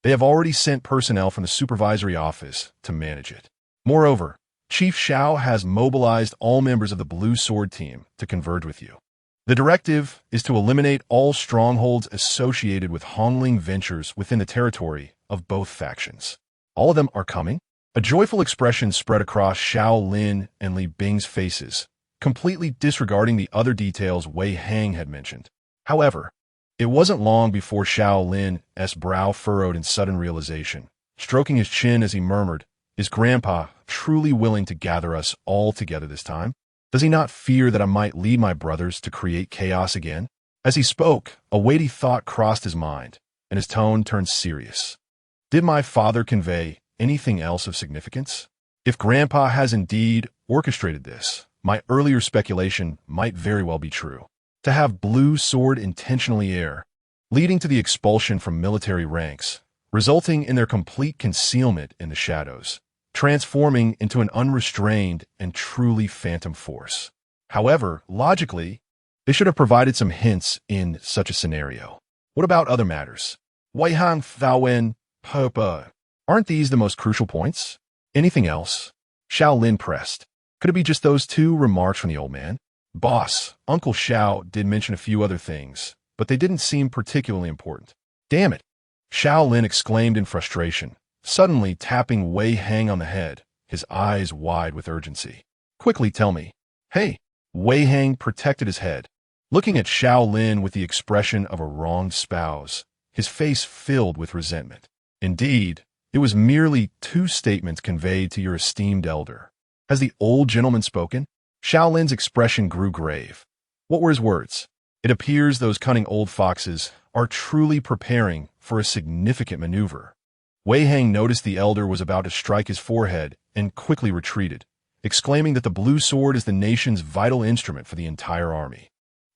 They have already sent personnel from the supervisory office to manage it. Moreover, Chief Xiao has mobilized all members of the Blue Sword team to converge with you. The directive is to eliminate all strongholds associated with Hongling ventures within the territory of both factions. All of them are coming?" A joyful expression spread across Xiao Lin and Li Bing's faces, completely disregarding the other details Wei Hang had mentioned. However, it wasn't long before Xiao Lin's brow furrowed in sudden realization, stroking his chin as he murmured, "Is Grandpa truly willing to gather us all together this time? Does he not fear that I might lead my brothers to create chaos again?" As he spoke, a weighty thought crossed his mind, and his tone turned serious. Did my father convey anything else of significance? If Grandpa has indeed orchestrated this, my earlier speculation might very well be true. To have Blue Sword intentionally err, leading to the expulsion from military ranks, resulting in their complete concealment in the shadows, transforming into an unrestrained and truly phantom force. However, logically, they should have provided some hints in such a scenario. What about other matters? Wei Hang, Faowen, Purpa. Aren't these the most crucial points? Anything else? Xiao Lin pressed. Could it be just those 2 remarks from the old man? Boss, Uncle Xiao did mention a few other things, but they didn't seem particularly important. Damn it! Xiao Lin exclaimed in frustration, suddenly tapping Wei Hang on the head, his eyes wide with urgency. Quickly tell me. Hey! Wei Hang protected his head, looking at Xiao Lin with the expression of a wronged spouse, his face filled with resentment. Indeed, it was merely 2 statements conveyed to your esteemed elder. Has the old gentleman spoken? Xiao Lin's expression grew grave. What were his words? It appears those cunning old foxes are truly preparing for a significant maneuver. Wei Hang noticed the elder was about to strike his forehead and quickly retreated, exclaiming that the blue sword is the nation's vital instrument for the entire army.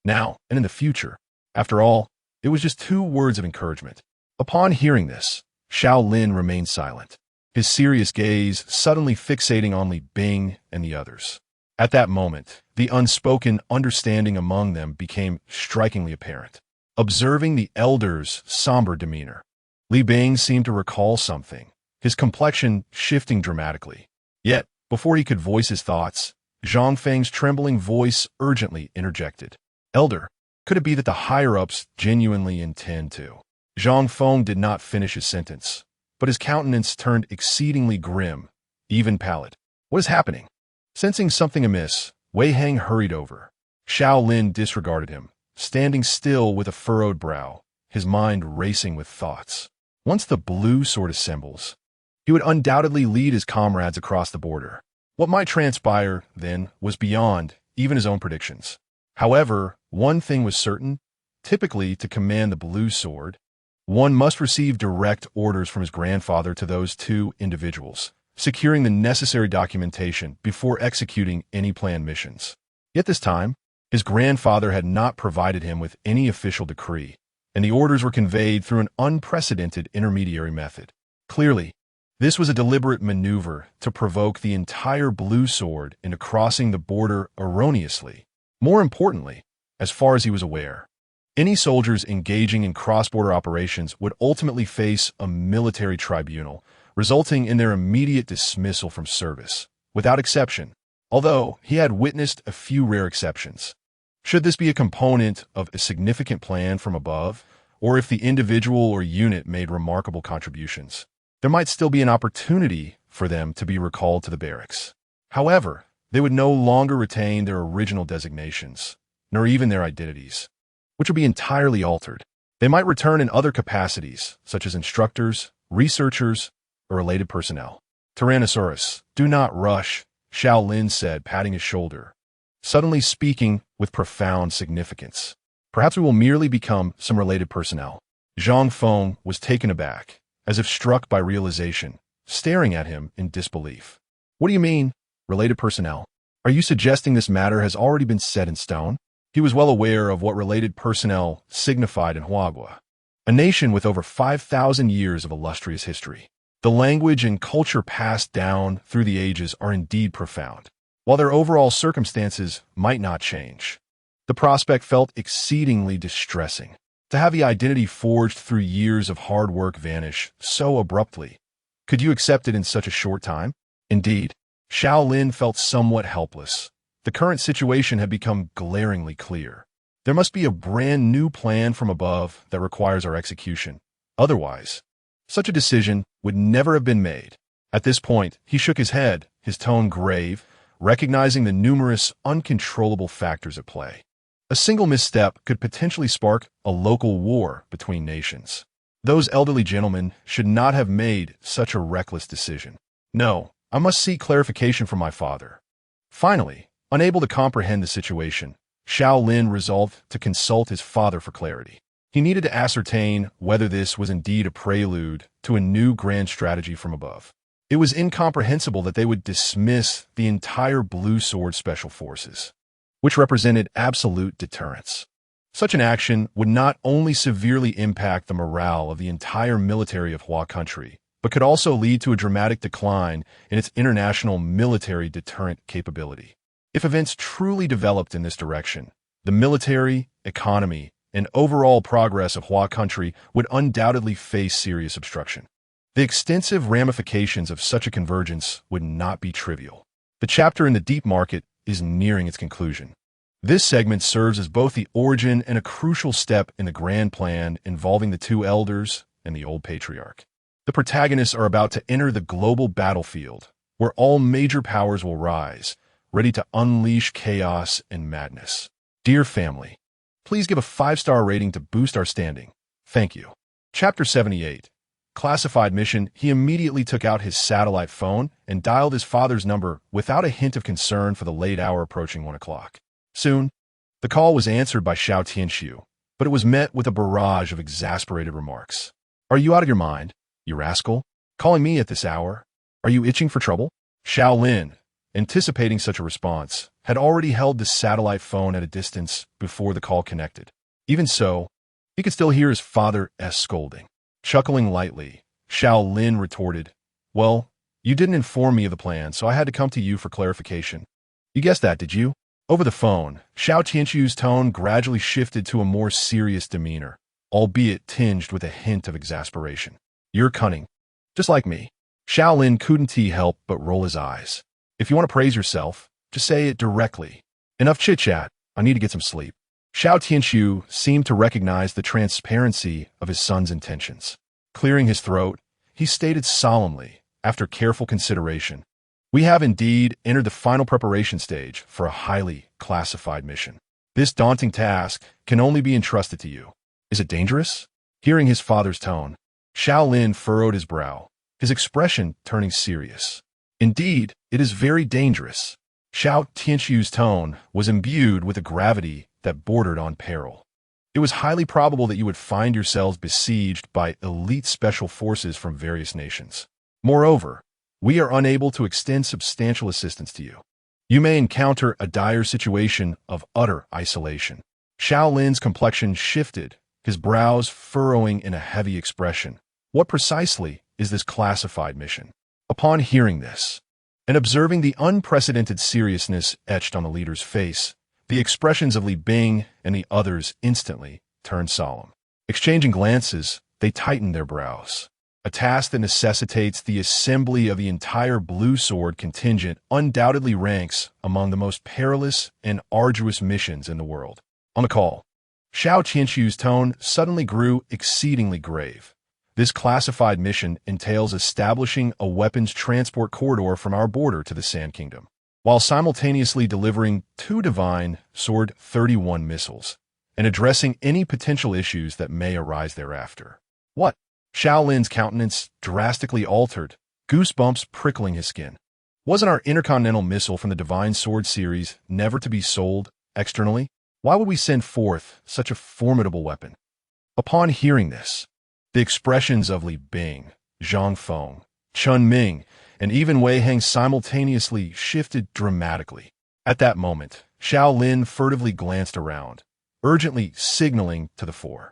Now, and in the future. After all, it was just 2 words of encouragement. Upon hearing this, Xiao Lin remained silent, his serious gaze suddenly fixating on Li Bing and the others. At that moment, the unspoken understanding among them became strikingly apparent. Observing the elder's somber demeanor, Li Bing seemed to recall something, his complexion shifting dramatically. Yet, before he could voice his thoughts, Zhang Feng's trembling voice urgently interjected. "Elder, could it be that the higher-ups genuinely intend to?" Zhang Feng did not finish his sentence, but his countenance turned exceedingly grim, even pallid. "What is happening?" Sensing something amiss, Wei Hang hurried over. Xiao Lin disregarded him, standing still with a furrowed brow, his mind racing with thoughts. Once the blue sword assembles, he would undoubtedly lead his comrades across the border. What might transpire, then, was beyond even his own predictions. However, one thing was certain: typically, to command the blue sword, one must receive direct orders from his grandfather to those 2 individuals, securing the necessary documentation before executing any planned missions. Yet this time, his grandfather had not provided him with any official decree, and the orders were conveyed through an unprecedented intermediary method. Clearly, this was a deliberate maneuver to provoke the entire blue sword into crossing the border erroneously. More importantly, as far as he was aware, any soldiers engaging in cross-border operations would ultimately face a military tribunal, resulting in their immediate dismissal from service, without exception, although he had witnessed a few rare exceptions. Should this be a component of a significant plan from above, or if the individual or unit made remarkable contributions, there might still be an opportunity for them to be recalled to the barracks. However, they would no longer retain their original designations, nor even their identities, which would be entirely altered. They might return in other capacities, such as instructors, researchers, or related personnel. "Tyrannosaurus, do not rush," Xiao Lin said, patting his shoulder, suddenly speaking with profound significance. "Perhaps we will merely become some related personnel." Zhang Feng was taken aback, as if struck by realization, staring at him in disbelief. "What do you mean, related personnel? Are you suggesting this matter has already been set in stone?" He was well aware of what related personnel signified in Huagua, a nation with over 5,000 years of illustrious history. The language and culture passed down through the ages are indeed profound, while their overall circumstances might not change. The prospect felt exceedingly distressing. To have the identity forged through years of hard work vanish so abruptly. Could you accept it in such a short time? Indeed, Xiao Lin felt somewhat helpless. The current situation had become glaringly clear. There must be a brand new plan from above that requires our execution. Otherwise, such a decision would never have been made. At this point, he shook his head, his tone grave, recognizing the numerous uncontrollable factors at play. A single misstep could potentially spark a local war between nations. Those elderly gentlemen should not have made such a reckless decision. No, I must seek clarification from my father. Finally, unable to comprehend the situation, Xiao Lin resolved to consult his father for clarity. He needed to ascertain whether this was indeed a prelude to a new grand strategy from above. It was incomprehensible that they would dismiss the entire Blue Sword Special Forces, which represented absolute deterrence. Such an action would not only severely impact the morale of the entire military of Hua country, but could also lead to a dramatic decline in its international military deterrent capability. If events truly developed in this direction, the military, economy, and overall progress of Hua country would undoubtedly face serious obstruction. The extensive ramifications of such a convergence would not be trivial. The chapter in the deep market is nearing its conclusion. This segment serves as both the origin and a crucial step in the grand plan involving the two elders and the old patriarch. The protagonists are about to enter the global battlefield, where all major powers will rise, ready to unleash chaos and madness. Dear family, please give a 5-star rating to boost our standing. Thank you. Chapter 78. Classified mission. He immediately took out his satellite phone and dialed his father's number without a hint of concern for the late hour approaching 1 o'clock. Soon, the call was answered by Xiao Tianxiu, but it was met with a barrage of exasperated remarks. "Are you out of your mind, you rascal? Calling me at this hour? Are you itching for trouble? Xiao Lin, anticipating such a response, had already held the satellite phone at a distance before the call connected. Even so, he could still hear his father's scolding. Chuckling lightly, Xiao Lin retorted, "Well, you didn't inform me of the plan, so I had to come to you for clarification." "You guessed that, did you?" Over the phone, Xiao Tianchu's tone gradually shifted to a more serious demeanor, albeit tinged with a hint of exasperation. "You're cunning. Just like me." Xiao Lin couldn't help but roll his eyes. "If you want to praise yourself, just say it directly. Enough chit-chat. I need to get some sleep." Xiao Tianchu seemed to recognize the transparency of his son's intentions. Clearing his throat, he stated solemnly, after careful consideration, "We have indeed entered the final preparation stage for a highly classified mission. This daunting task can only be entrusted to you. Is it dangerous?" Hearing his father's tone, Xiao Lin furrowed his brow, his expression turning serious. "Indeed, it is very dangerous." Xiao Tianchu's tone was imbued with a gravity that bordered on peril. "It was highly probable that you would find yourselves besieged by elite special forces from various nations. Moreover, we are unable to extend substantial assistance to you. You may encounter a dire situation of utter isolation." Xiao Lin's complexion shifted, his brows furrowing in a heavy expression. What precisely is this classified mission? Upon hearing this, and observing the unprecedented seriousness etched on the leader's face, the expressions of Li Bing and the others instantly turned solemn. Exchanging glances, they tightened their brows. A task that necessitates the assembly of the entire Blue Sword contingent undoubtedly ranks among the most perilous and arduous missions in the world. On the call, Xiao Tianchu's tone suddenly grew exceedingly grave. "This classified mission entails establishing a weapons transport corridor from our border to the Sand Kingdom, while simultaneously delivering 2 Divine Sword 31 missiles and addressing any potential issues that may arise thereafter." "What?" Xiao Lin's countenance drastically altered, goosebumps prickling his skin. "Wasn't our intercontinental missile from the Divine Sword series never to be sold externally? Why would we send forth such a formidable weapon?" Upon hearing this, the expressions of Li Bing, Zhang Feng, Chun Ming, and even Wei Heng simultaneously shifted dramatically. At that moment, Xiao Lin furtively glanced around, urgently signaling to the 4.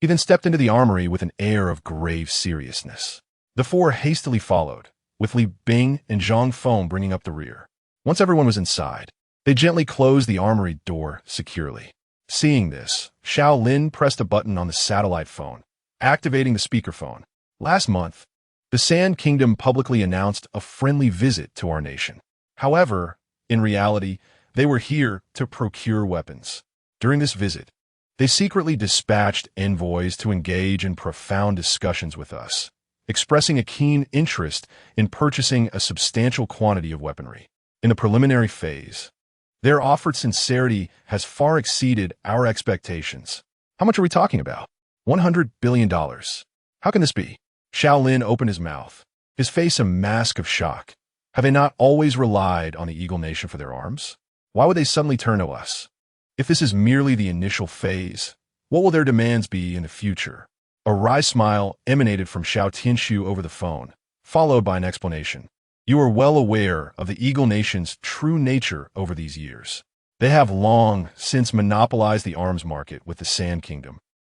He then stepped into the armory with an air of grave seriousness. The 4 hastily followed, with Li Bing and Zhang Feng bringing up the rear. Once everyone was inside, they gently closed the armory door securely. Seeing this, Xiao Lin pressed a button on the satellite phone, activating the speakerphone. "Last month, the Sand Kingdom publicly announced a friendly visit to our nation. However, in reality, they were here to procure weapons. During this visit, they secretly dispatched envoys to engage in profound discussions with us, expressing a keen interest in purchasing a substantial quantity of weaponry. In the preliminary phase, their offered sincerity has far exceeded our expectations." "How much are we talking about?" $100 billion. "How can this be?" Xiao Lin opened his mouth, his face a mask of shock. Have they not always relied on the Eagle Nation for their arms? Why would they suddenly turn to us? If this is merely the initial phase, what will their demands be in the future? A wry smile emanated from Xiao Tianchu over the phone, followed by an explanation. "You are well aware of the Eagle Nation's true nature over these years. They have long since monopolized the arms market with the Sand Kingdom,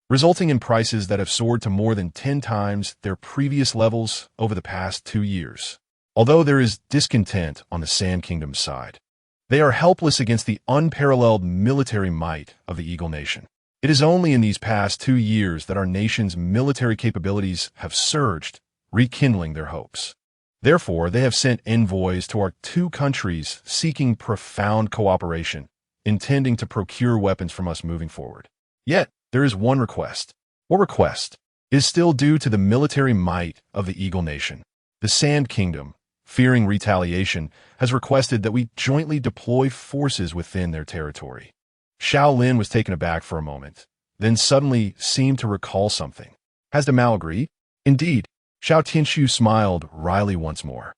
resulting in prices that have soared to more than 10 times their previous levels over the past 2 years. Although there is discontent on the Sand Kingdom's side, they are helpless against the unparalleled military might of the Eagle Nation. It is only in these past 2 years that our nation's military capabilities have surged, rekindling their hopes. Therefore, they have sent envoys to our 2 countries seeking profound cooperation, intending to procure weapons from us moving forward. Yet, there is one request." "What request?" "It is still due to the military might of the Eagle Nation. The Sand Kingdom, fearing retaliation, has requested that we jointly deploy forces within their territory." Xiao Lin was taken aback for a moment, then suddenly seemed to recall something. "Has the Mao agreed?" "Indeed." Xiao Tianchu smiled wryly once more.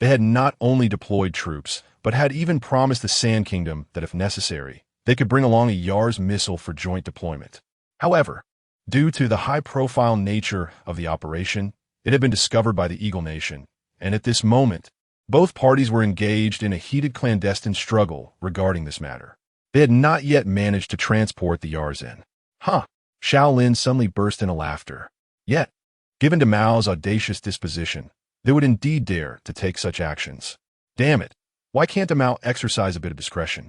They had not only deployed troops, but had even promised the Sand Kingdom that if necessary, they could bring along a Yars missile for joint deployment. However, due to the high-profile nature of the operation, It had been discovered by the Eagle Nation, and at this moment, both parties were engaged in a heated clandestine struggle regarding this matter. They had not yet managed to transport the Yanjing. Huh. Xiao Lin suddenly burst into laughter. Yet, given to Mao's audacious disposition, they would indeed dare to take such actions. Damn it. Why can't Mao exercise a bit of discretion?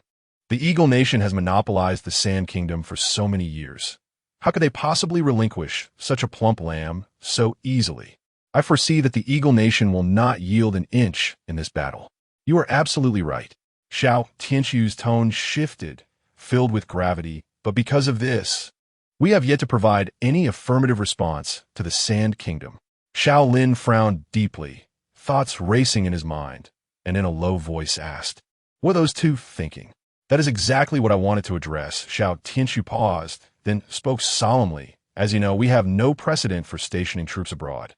The Eagle Nation has monopolized the Sand Kingdom for so many years. How could they possibly relinquish such a plump lamb so easily? I foresee that the Eagle Nation will not yield an inch in this battle. You are absolutely right. Xiao Tianqiu's tone shifted, filled with gravity, but because of this, we have yet to provide any affirmative response to the Sand Kingdom. Xiao Lin frowned deeply, thoughts racing in his mind, and in a low voice asked, "What are those two thinking?" "That is exactly what I wanted to address." Xiao Tianqiu paused, then spoke solemnly. "As you know, we have no precedent for stationing troops abroad.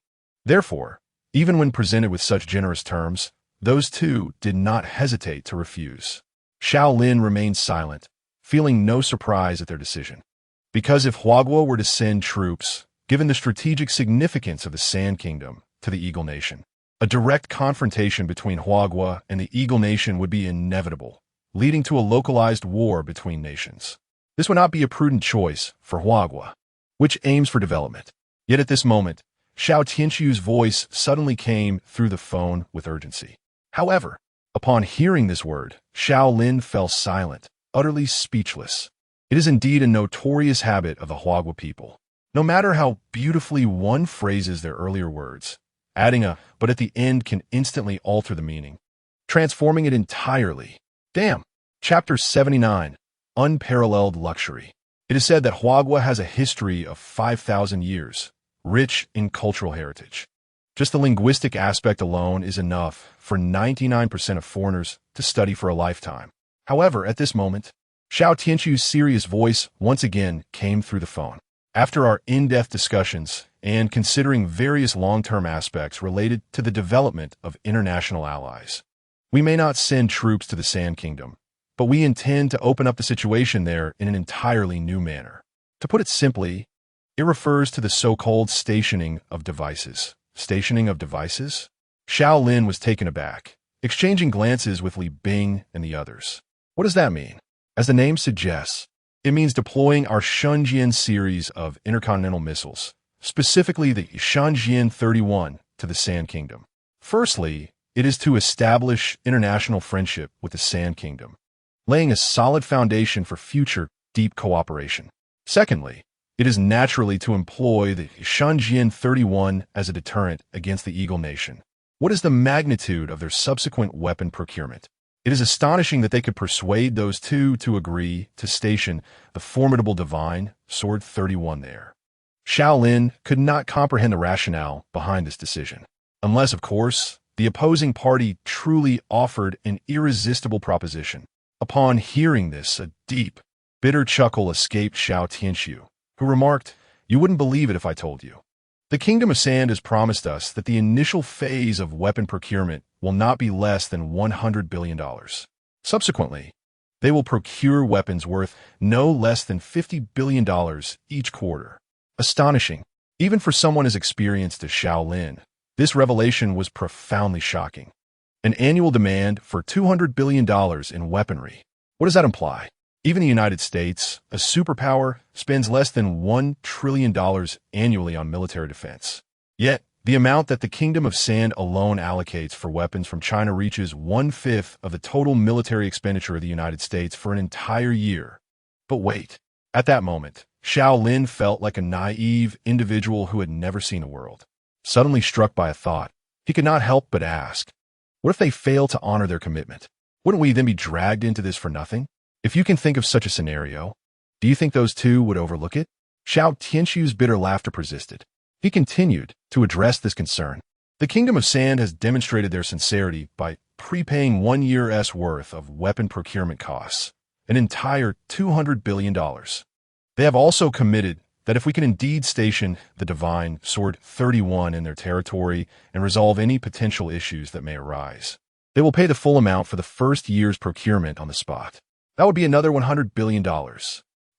Therefore, even when presented with such generous terms, those two did not hesitate to refuse." Xiao Lin remained silent, feeling no surprise at their decision. Because if Huaguo were to send troops, given the strategic significance of the Sand Kingdom, to the Eagle Nation, a direct confrontation between Huaguo and the Eagle Nation would be inevitable, leading to a localized war between nations. This would not be a prudent choice for Huaguo, which aims for development. Yet at this moment, Xiao Tianqiu's voice suddenly came through the phone with urgency. However, upon hearing this word, Xiao Lin fell silent, utterly speechless. It is indeed a notorious habit of the Huaguo people. No matter how beautifully one phrases their earlier words, adding a "but" at the end can instantly alter the meaning, transforming it entirely. Damn. Chapter 79. Unparalleled Luxury. It is said that Huaguo has a history of 5,000 years, rich in cultural heritage. Just the linguistic aspect alone is enough for 99% of foreigners to study for a lifetime. However, at this moment, Xiao Tianqiu's serious voice once again came through the phone. After our in-depth discussions and considering various long-term aspects related to the development of international allies, we may not send troops to the Sand Kingdom, but we intend to open up the situation there in an entirely new manner. To put it simply, it refers to the so-called stationing of devices. Stationing of devices? Xiao Lin was taken aback, exchanging glances with Li Bing and the others. What does that mean? As the name suggests, it means deploying our Shenzhen series of intercontinental missiles, specifically the Shenzhen 31, to the Sand Kingdom. Firstly, it is to establish international friendship with the Sand Kingdom, laying a solid foundation for future deep cooperation. Secondly, it is naturally to employ the Shenzhen 31 as a deterrent against the Eagle Nation. What is the magnitude of their subsequent weapon procurement? It is astonishing that they could persuade those two to agree to station the formidable divine Sword 31 there. Xiao Lin could not comprehend the rationale behind this decision, unless, of course, the opposing party truly offered an irresistible proposition. Upon hearing this, a deep, bitter chuckle escaped Xiao Tianqiu, who remarked, "You wouldn't believe it if I told you. The Kingdom of Sand has promised us that the initial phase of weapon procurement will not be less than $100 billion. Subsequently, they will procure weapons worth no less than $50 billion each quarter." Astonishing. Even for someone as experienced as Xiao Lin, this revelation was profoundly shocking. An annual demand for $200 billion in weaponry. What does that imply? Even the United States, a superpower, spends less than $1 trillion annually on military defense. Yet, the amount that the Kingdom of Sand alone allocates for weapons from China reaches 1/5 of the total military expenditure of the United States for an entire year. But wait, at that moment, Xiao Lin felt like a naive individual who had never seen the world. Suddenly struck by a thought, he could not help but ask, what if they fail to honor their commitment? Wouldn't we then be dragged into this for nothing? If you can think of such a scenario, do you think those two would overlook it? Xiao Tianqiu's bitter laughter persisted. He continued to address this concern. The Kingdom of Sand has demonstrated their sincerity by prepaying 1 year's worth of weapon procurement costs, an entire $200 billion. They have also committed that if we can indeed station the divine Sword 31 in their territory and resolve any potential issues that may arise, they will pay the full amount for the first year's procurement on the spot. That would be another $100 billion.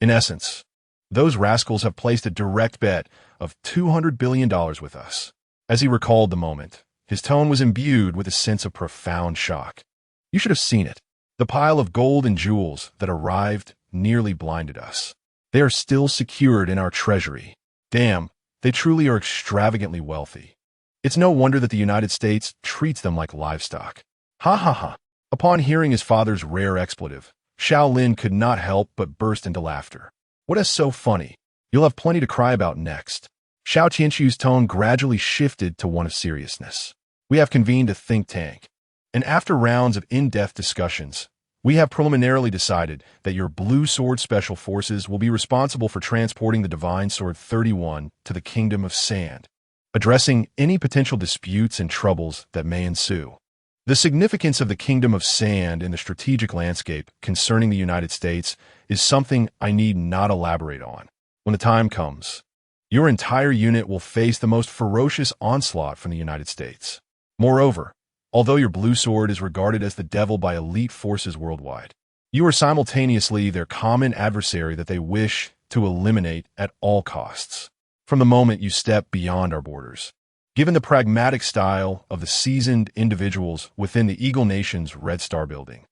In essence, those rascals have placed a direct bet of $200 billion with us. As he recalled the moment, his tone was imbued with a sense of profound shock. You should have seen it. The pile of gold and jewels that arrived nearly blinded us. They are still secured in our treasury. Damn, they truly are extravagantly wealthy. It's no wonder that the United States treats them like livestock. Ha ha ha. Upon hearing his father's rare expletive, Xiao Lin could not help but burst into laughter. What is so funny? You'll have plenty to cry about next. Xiao Qianqiu's tone gradually shifted to one of seriousness. We have convened a think tank, and after rounds of in-depth discussions, we have preliminarily decided that your Blue Sword Special Forces will be responsible for transporting the Divine Sword 31 to the Kingdom of Sand, addressing any potential disputes and troubles that may ensue. The significance of the Kingdom of Sand in the strategic landscape concerning the United States is something I need not elaborate on. When the time comes, your entire unit will face the most ferocious onslaught from the United States. Moreover, although your Blue Sword is regarded as the devil by elite forces worldwide, you are simultaneously their common adversary that they wish to eliminate at all costs. From the moment you step beyond our borders, given the pragmatic style of the seasoned individuals within the Eagle Nation's Red Star building,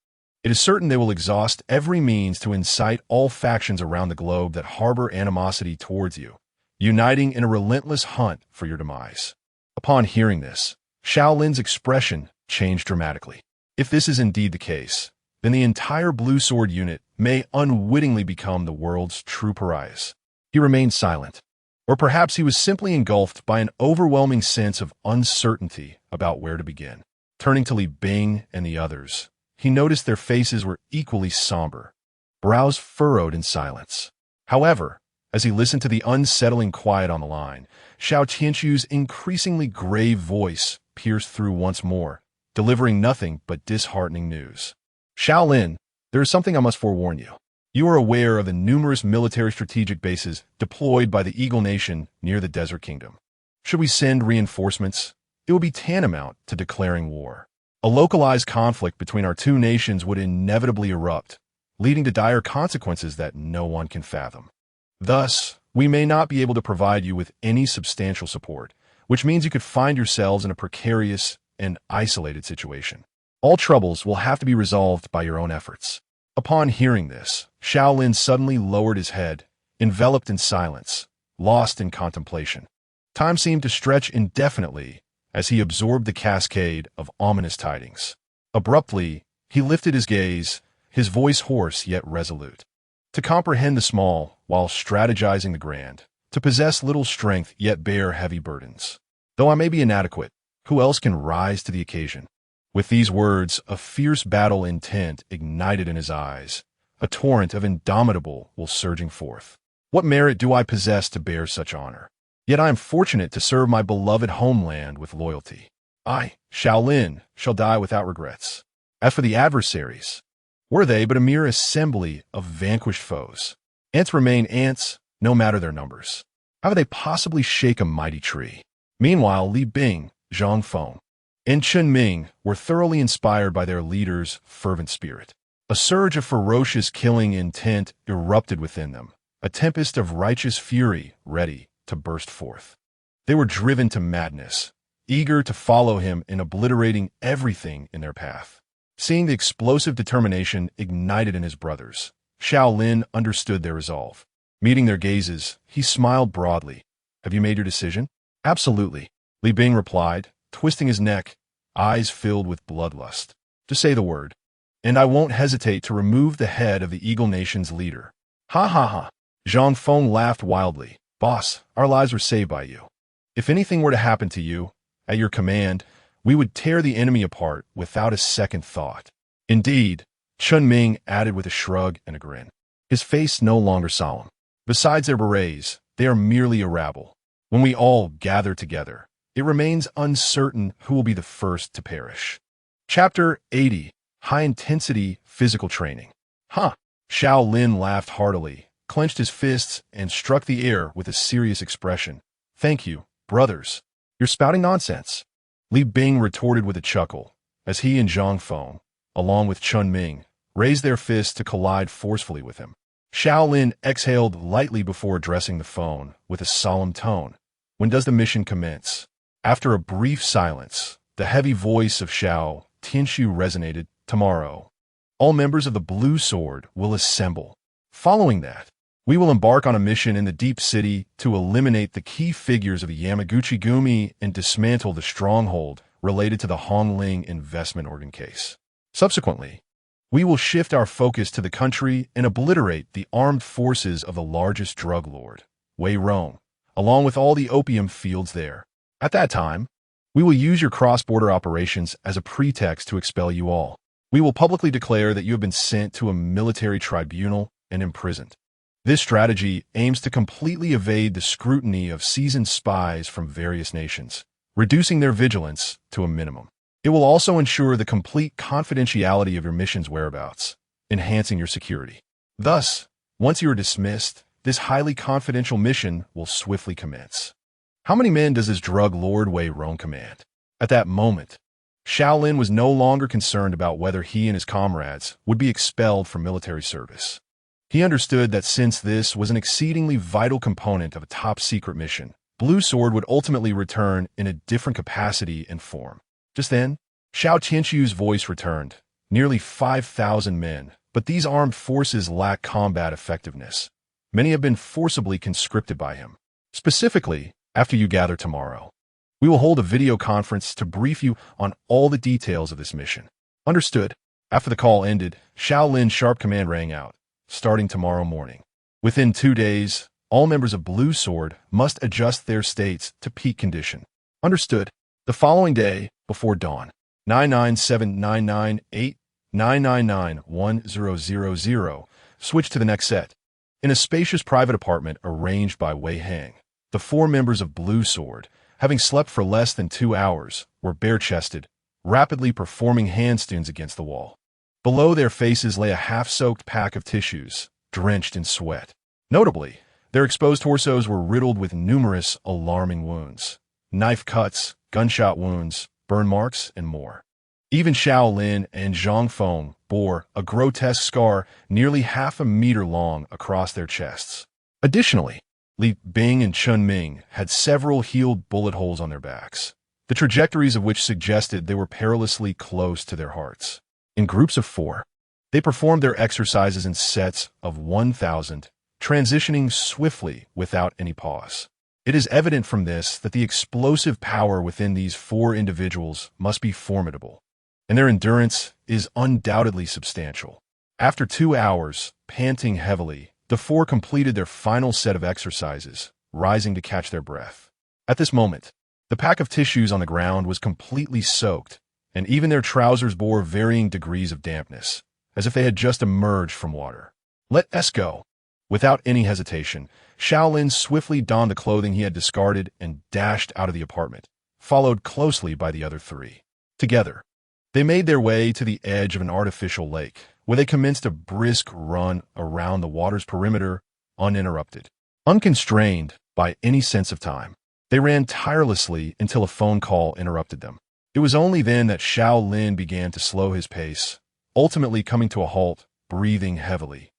it is certain they will exhaust every means to incite all factions around the globe that harbor animosity towards you, uniting in a relentless hunt for your demise. Upon hearing this, Xiao Lin's expression changed dramatically. If this is indeed the case, then the entire Blue Sword unit may unwittingly become the world's true pariahs. He remained silent, or perhaps he was simply engulfed by an overwhelming sense of uncertainty about where to begin. Turning to Li Bing and the others, he noticed their faces were equally somber, brows furrowed in silence. However, as he listened to the unsettling quiet on the line, Xiao Qianqiu's increasingly grave voice pierced through once more, delivering nothing but disheartening news. Xiao Lin, there is something I must forewarn you. You are aware of the numerous military strategic bases deployed by the Eagle Nation near the Desert Kingdom. Should we send reinforcements, it will be tantamount to declaring war. A localized conflict between our two nations would inevitably erupt, leading to dire consequences that no one can fathom. Thus, we may not be able to provide you with any substantial support, which means you could find yourselves in a precarious and isolated situation. All troubles will have to be resolved by your own efforts. Upon hearing this, Xiao Lin suddenly lowered his head, enveloped in silence, lost in contemplation. Time seemed to stretch indefinitely as he absorbed the cascade of ominous tidings. Abruptly, he lifted his gaze, his voice hoarse yet resolute. To comprehend the small while strategizing the grand, to possess little strength yet bear heavy burdens. Though I may be inadequate, who else can rise to the occasion? With these words, a fierce battle intent ignited in his eyes, a torrent of indomitable will surging forth. What merit do I possess to bear such honor? Yet I am fortunate to serve my beloved homeland with loyalty. I, Xiao Lin, shall die without regrets. As for the adversaries, were they but a mere assembly of vanquished foes? Ants remain ants, no matter their numbers. How could they possibly shake a mighty tree? Meanwhile, Li Bing, Zhang Feng, and Chen Ming were thoroughly inspired by their leader's fervent spirit. A surge of ferocious killing intent erupted within them, a tempest of righteous fury ready to burst forth. They were driven to madness, eager to follow him in obliterating everything in their path. Seeing the explosive determination ignited in his brothers, Xiao Lin understood their resolve. Meeting their gazes, he smiled broadly. Have you made your decision? Absolutely, Li Bing replied, twisting his neck, eyes filled with bloodlust. Just say the word, and I won't hesitate to remove the head of the Eagle Nation's leader. Ha ha ha. Zhang Feng laughed wildly. Boss, our lives were saved by you. If anything were to happen to you, at your command, we would tear the enemy apart without a second thought. Indeed, Chen Ming added with a shrug and a grin, his face no longer solemn. Besides their berets, they are merely a rabble. When we all gather together, it remains uncertain who will be the first to perish. Chapter 80. High-Intensity Physical Training. Huh. Xiao Lin laughed heartily, clenched his fists, and struck the air with a serious expression. Thank you, brothers. You're spouting nonsense. Li Bing retorted with a chuckle, as he and Zhang Feng, along with Chen Ming, raised their fists to collide forcefully with him. Xiao Lin exhaled lightly before addressing the phone with a solemn tone. When does the mission commence? After a brief silence, the heavy voice of Xiao Tianshu resonated. Tomorrow, all members of the Blue Sword will assemble. Following that, we will embark on a mission in the Deep City to eliminate the key figures of the Yamaguchi-gumi and dismantle the stronghold related to the Hongling investment organ case. Subsequently, we will shift our focus to the country and obliterate the armed forces of the largest drug lord, Wei Rong, along with all the opium fields there. At that time, we will use your cross-border operations as a pretext to expel you all. We will publicly declare that you have been sent to a military tribunal and imprisoned. This strategy aims to completely evade the scrutiny of seasoned spies from various nations, reducing their vigilance to a minimum. It will also ensure the complete confidentiality of your mission's whereabouts, enhancing your security. Thus, once you are dismissed, this highly confidential mission will swiftly commence. How many men does this drug lord Wei Rong command? At that moment, Xiao Lin was no longer concerned about whether he and his comrades would be expelled from military service. He understood that since this was an exceedingly vital component of a top-secret mission, Blue Sword would ultimately return in a different capacity and form. Just then, Xiao Tianshu's voice returned. Nearly 5,000 men, but these armed forces lack combat effectiveness. Many have been forcibly conscripted by him. Specifically, after you gather tomorrow, we will hold a video conference to brief you on all the details of this mission. Understood. After the call ended, Xiao Lin's sharp command rang out. Starting tomorrow morning. Within 2 days, all members of Blue Sword must adjust their states to peak condition. Understood. The following day, before dawn, 997-998-999-1000, switch to the next set. In a spacious private apartment arranged by Wei Hang, the 4 members of Blue Sword, having slept for less than 2 hours, were bare-chested, rapidly performing handstands against the wall. Below their faces lay a half-soaked pack of tissues, drenched in sweat. Notably, their exposed torsos were riddled with numerous alarming wounds. Knife cuts, gunshot wounds, burn marks, and more. Even Xiao Lin and Zhang Feng bore a grotesque scar nearly half a meter long across their chests. Additionally, Li Bing and Chun Ming had several healed bullet holes on their backs, the trajectories of which suggested they were perilously close to their hearts. In groups of 4, they performed their exercises in sets of 1,000, transitioning swiftly without any pause. It is evident from this that the explosive power within these 4 individuals must be formidable, and their endurance is undoubtedly substantial. After 2 hours, panting heavily, the 4 completed their final set of exercises, rising to catch their breath. At this moment, the pack of tissues on the ground was completely soaked, and even their trousers bore varying degrees of dampness, as if they had just emerged from water. Let us go. Without any hesitation, Xiao Lin swiftly donned the clothing he had discarded and dashed out of the apartment, followed closely by the other 3. Together, they made their way to the edge of an artificial lake, where they commenced a brisk run around the water's perimeter, uninterrupted. Unconstrained by any sense of time, they ran tirelessly until a phone call interrupted them. It was only then that Xiao Lin began to slow his pace, ultimately coming to a halt, breathing heavily.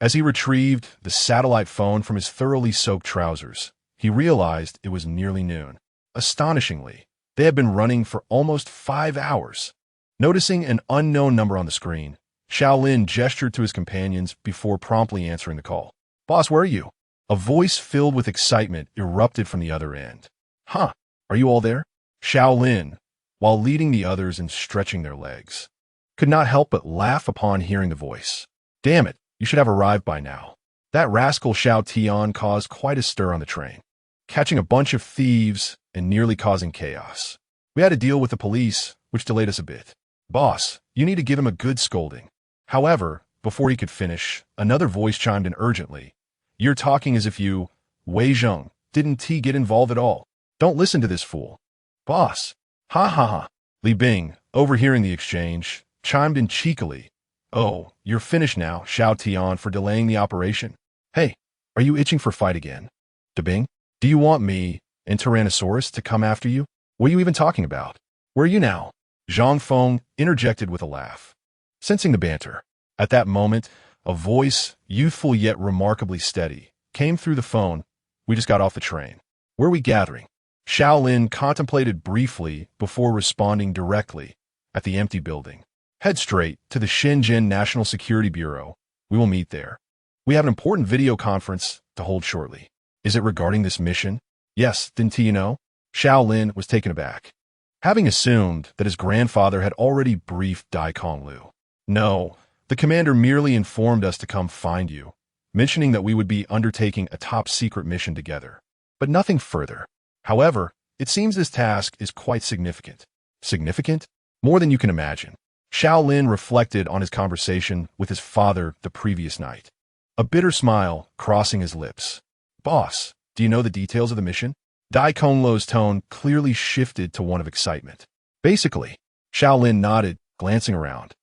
As he retrieved the satellite phone from his thoroughly soaked trousers, he realized it was nearly noon. Astonishingly, they had been running for almost 5 hours. Noticing an unknown number on the screen, Xiao Lin gestured to his companions before promptly answering the call. "Boss, where are you?" A voice filled with excitement erupted from the other end. "Huh, are you all there?" Xiao Lin, while leading the others and stretching their legs, could not help but laugh upon hearing the voice. "Damn it, you should have arrived by now." That rascal Xiao Tian caused quite a stir on the train, catching a bunch of thieves and nearly causing chaos. We had to deal with the police, which delayed us a bit. "Boss, you need to give him a good scolding." However, before he could finish, another voice chimed in urgently. "You're talking as if you, Wei Zheng, didn't he get involved at all? Don't listen to this fool." "Boss." "Ha ha ha." Li Bing, overhearing the exchange, chimed in cheekily. "Oh, you're finished now, Xiao Tian, for delaying the operation. Hey, are you itching for fight again? De Bing, do you want me and Tyrannosaurus to come after you? What are you even talking about? Where are you now?" Zhang Feng interjected with a laugh, sensing the banter. At that moment, a voice, youthful yet remarkably steady, came through the phone. "We just got off the train. Where are we gathering?" Xiao Lin contemplated briefly before responding directly at the empty building. Head straight to the Shenzhen National Security Bureau. We will meet there. We have an important video conference to hold shortly. Is it regarding this mission? Yes, didn't you know? Xiao Lin was taken aback, having assumed that his grandfather had already briefed Dai Konglu. No, the commander merely informed us to come find you, mentioning that we would be undertaking a top-secret mission together, but nothing further. However, it seems this task is quite significant. Significant? More than you can imagine. Xiao Lin reflected on his conversation with his father the previous night, a bitter smile crossing his lips. Boss, do you know the details of the mission? Dai Konglu's tone clearly shifted to one of excitement. Basically, Xiao Lin nodded, glancing around.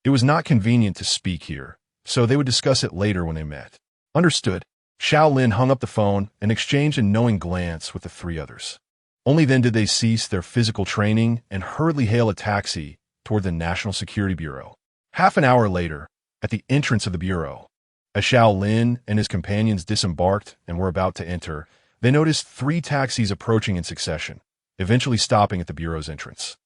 It was not convenient to speak here, so they would discuss it later when they met. Understood. Xiao Lin hung up the phone and exchanged a knowing glance with the three others. Only then did they cease their physical training and hurriedly hail a taxi toward the National Security Bureau. Half an hour later, at the entrance of the bureau, as Xiao Lin and his companions disembarked and were about to enter, they noticed 3 taxis approaching in succession, eventually stopping at the bureau's entrance.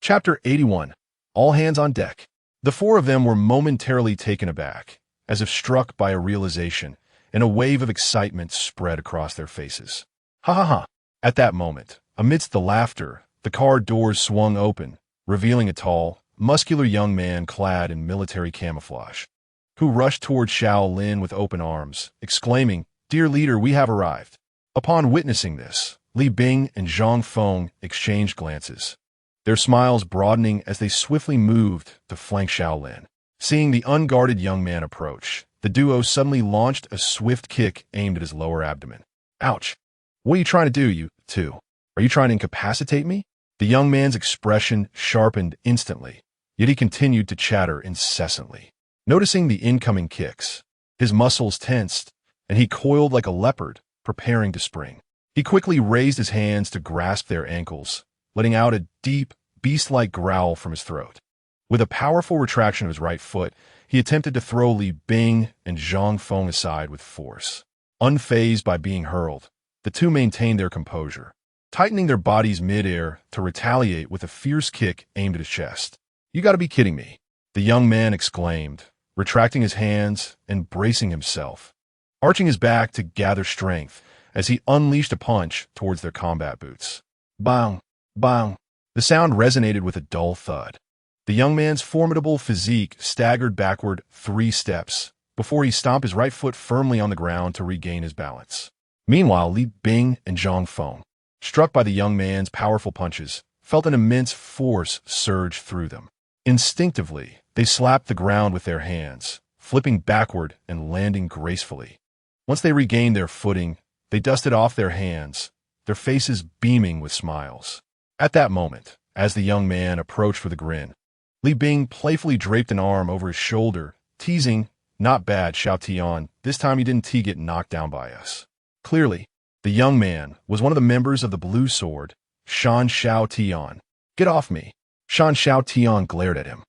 Chapter 81. All hands on deck. The 4 of them were momentarily taken aback, as if struck by a realization, and a wave of excitement spread across their faces. Ha ha ha! At that moment, amidst the laughter, the car doors swung open, revealing a tall, muscular young man clad in military camouflage, who rushed toward Xiao Lin with open arms, exclaiming, "Dear leader, we have arrived." Upon witnessing this, Li Bing and Zhang Feng exchanged glances, their smiles broadening as they swiftly moved to flank Xiao Lin. Seeing the unguarded young man approach, the duo suddenly launched a swift kick aimed at his lower abdomen. Ouch! What are you trying to do, you two? Are you trying to incapacitate me? The young man's expression sharpened instantly, yet he continued to chatter incessantly. Noticing the incoming kicks, his muscles tensed, and he coiled like a leopard, preparing to spring. He quickly raised his hands to grasp their ankles, letting out a deep, beast-like growl from his throat. With a powerful retraction of his right foot, he attempted to throw Li Bing and Zhang Feng aside with force. Unfazed by being hurled, the two maintained their composure, tightening their bodies mid-air to retaliate with a fierce kick aimed at his chest. "You gotta be kidding me," the young man exclaimed, retracting his hands and bracing himself, arching his back to gather strength as he unleashed a punch towards their combat boots. Bang! Bang! The sound resonated with a dull thud. The young man's formidable physique staggered backward 3 steps before he stomped his right foot firmly on the ground to regain his balance. Meanwhile, Li Bing and Zhang Feng, struck by the young man's powerful punches, felt an immense force surge through them. Instinctively, they slapped the ground with their hands, flipping backward and landing gracefully. Once they regained their footing, they dusted off their hands, their faces beaming with smiles. At that moment, as the young man approached with a grin, Li Bing playfully draped an arm over his shoulder, teasing, "Not bad, Xiao Tian, this time you didn't get knocked down by us." Clearly, the young man was one of the members of the Blue Sword, Shan Xiao Tian. "Get off me!" Shan Xiao Tian glared at him,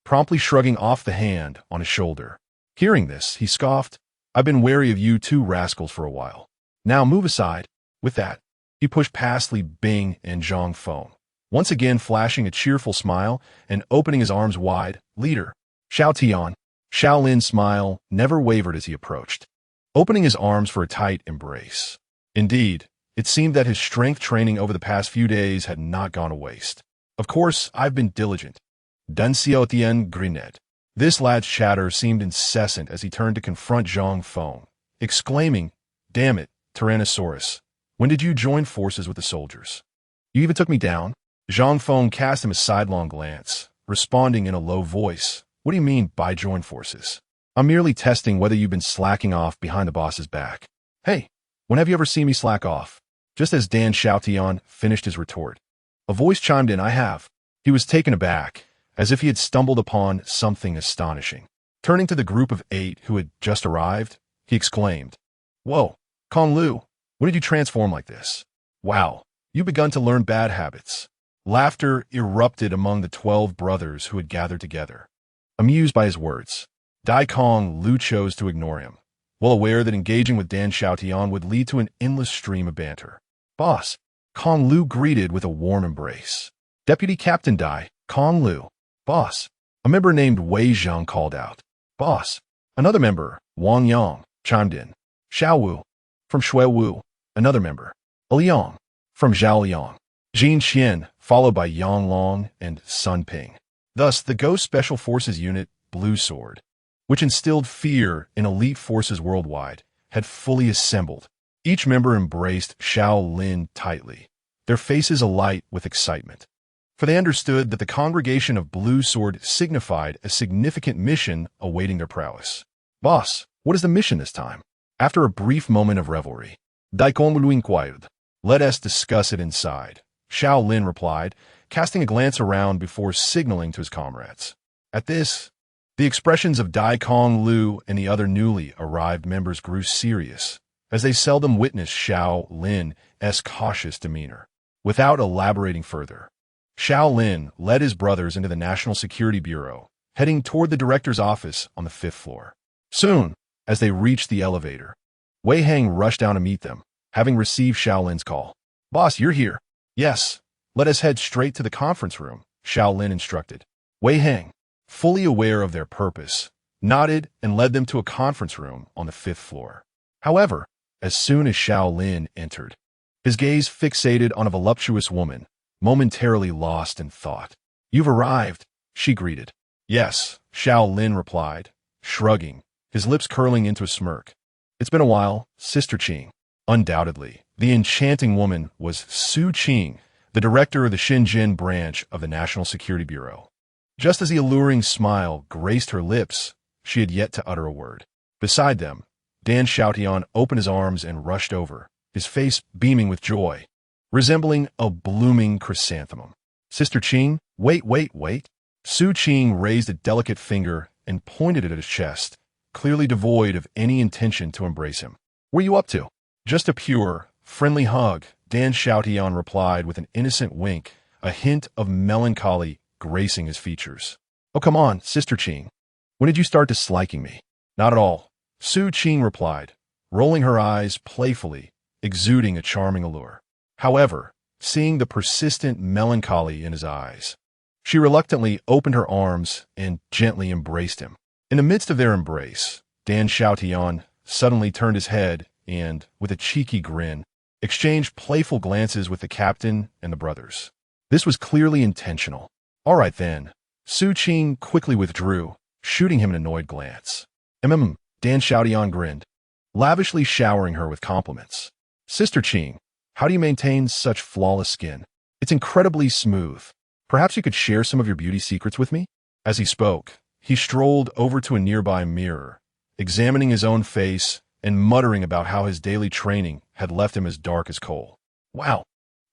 promptly shrugging off the hand on his shoulder. Hearing this, he scoffed, "I've been wary of you 2 rascals for a while. Now move aside." With that, he pushed past Li Bing and Zhang Feng, once again flashing a cheerful smile and opening his arms wide. "Leader, Xiao Tian." Xiao Lin's smile never wavered as he approached, opening his arms for a tight embrace. Indeed, it seemed that his strength training over the past few days had not gone to waste. "Of course, I've been diligent." Dun Xiaotian grinned. This lad's chatter seemed incessant as he turned to confront Zhang Feng, exclaiming, "Damn it, Tyrannosaurus, when did you join forces with the soldiers? You even took me down?" Zhang Feng cast him a sidelong glance, responding in a low voice, "What do you mean by join forces? I'm merely testing whether you've been slacking off behind the boss's back." "Hey, when have you ever seen me slack off?" Just as Dan Xiaotian finished his retort, a voice chimed in, "I have." He was taken aback, as if he had stumbled upon something astonishing. Turning to the group of 8 who had just arrived, he exclaimed, "Whoa, Konglu, when did you transform like this? Wow, you've begun to learn bad habits." Laughter erupted among the 12 brothers who had gathered together. Amused by his words, Dai Konglu chose to ignore him, well aware that engaging with Dan Xiaotian would lead to an endless stream of banter. "Boss, Kong Lu greeted with a warm embrace. Deputy Captain Dai, Kong Lu. Boss. A member named Wei Zhang called out. Boss. Another member, Wang Yang, chimed in. Xiao Wu. From Shui Wu. Another member. Liang. From Zhao Liang. Jin Qian, followed by Yang Long and Sun Ping. Thus, the Ghost Special Forces Unit, Blue Sword, which instilled fear in elite forces worldwide, had fully assembled. Each member embraced Xiao Lin tightly, their faces alight with excitement. For they understood that the congregation of Blue Sword signified a significant mission awaiting their prowess. Boss, what is the mission this time? After a brief moment of revelry, Daikong Lu inquired. Let us discuss it inside, Xiao Lin replied, casting a glance around before signaling to his comrades. At this, the expressions of Daikong Lu and the other newly arrived members grew serious, as they seldom witnessed Xiao Lin's cautious demeanor. Without elaborating further, Xiao Lin led his brothers into the National Security Bureau, heading toward the director's office on the 5th floor. Soon, as they reached the elevator, Wei Hang rushed down to meet them, having received Xiao Lin's call. Boss, you're here. Yes, let us head straight to the conference room, Xiao Lin instructed. Wei Hang, fully aware of their purpose, nodded and led them to a conference room on the 5th floor. However, as soon as Xiao Lin entered, his gaze fixated on a voluptuous woman, momentarily lost in thought. You've arrived, she greeted. Yes, Xiao Lin replied, shrugging, his lips curling into a smirk. It's been a while, Sister Qing. Undoubtedly, the enchanting woman was Su Qing, the director of the Shenzhen branch of the National Security Bureau. Just as the alluring smile graced her lips, she had yet to utter a word. Beside them, Dan Xiaotian opened his arms and rushed over, his face beaming with joy, resembling a blooming chrysanthemum. Sister Qing, wait. Su Qing raised a delicate finger and pointed it at his chest, clearly devoid of any intention to embrace him. What are you up to? Just a pure, friendly hug, Dan Xiaotian replied with an innocent wink, a hint of melancholy gracing his features. Oh, come on, Sister Qing. When did you start disliking me? Not at all, Su Qing replied, rolling her eyes playfully, exuding a charming allure. However, seeing the persistent melancholy in his eyes, she reluctantly opened her arms and gently embraced him. In the midst of their embrace, Dan Xiaotian suddenly turned his head and, with a cheeky grin, exchanged playful glances with the captain and the brothers. This was clearly intentional. All right then, Su Qing quickly withdrew, shooting him an annoyed glance. Dan Xiaotian grinned, lavishly showering her with compliments. Sister Qing, how do you maintain such flawless skin? It's incredibly smooth. Perhaps you could share some of your beauty secrets with me? As he spoke, he strolled over to a nearby mirror, examining his own face and muttering about how his daily training had left him as dark as coal. Wow,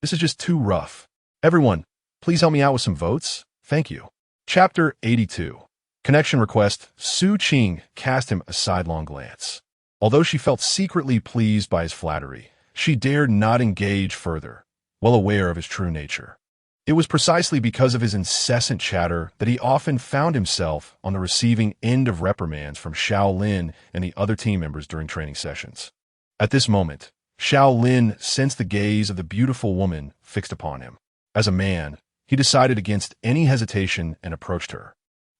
this is just too rough. Everyone, please help me out with some votes. Thank you. Chapter 82. Connection request. Su Qing cast him a sidelong glance. Although she felt secretly pleased by his flattery, she dared not engage further, well aware of his true nature. It was precisely because of his incessant chatter that he often found himself on the receiving end of reprimands from Xiao Lin and the other team members during training sessions. At this moment, Xiao Lin sensed the gaze of the beautiful woman fixed upon him. As a man, he decided against any hesitation and approached her.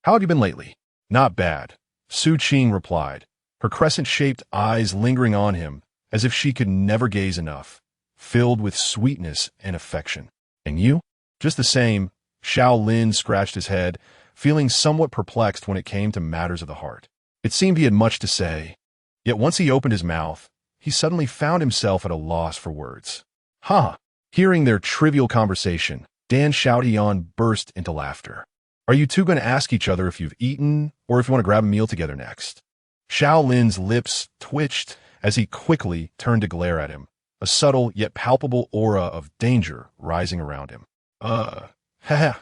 How have you been lately? Not bad, Su Qing replied, her crescent-shaped eyes lingering on him as if she could never gaze enough, filled with sweetness and affection. And you? Just the same, Xiao Lin scratched his head, feeling somewhat perplexed when it came to matters of the heart. It seemed he had much to say, yet once he opened his mouth, he suddenly found himself at a loss for words. Ha! Hearing their trivial conversation, Dan Xiaotian burst into laughter. Are you two going to ask each other if you've eaten or if you want to grab a meal together next? Xiao Lin's lips twitched as he quickly turned to glare at him, a subtle yet palpable aura of danger rising around him. Haha.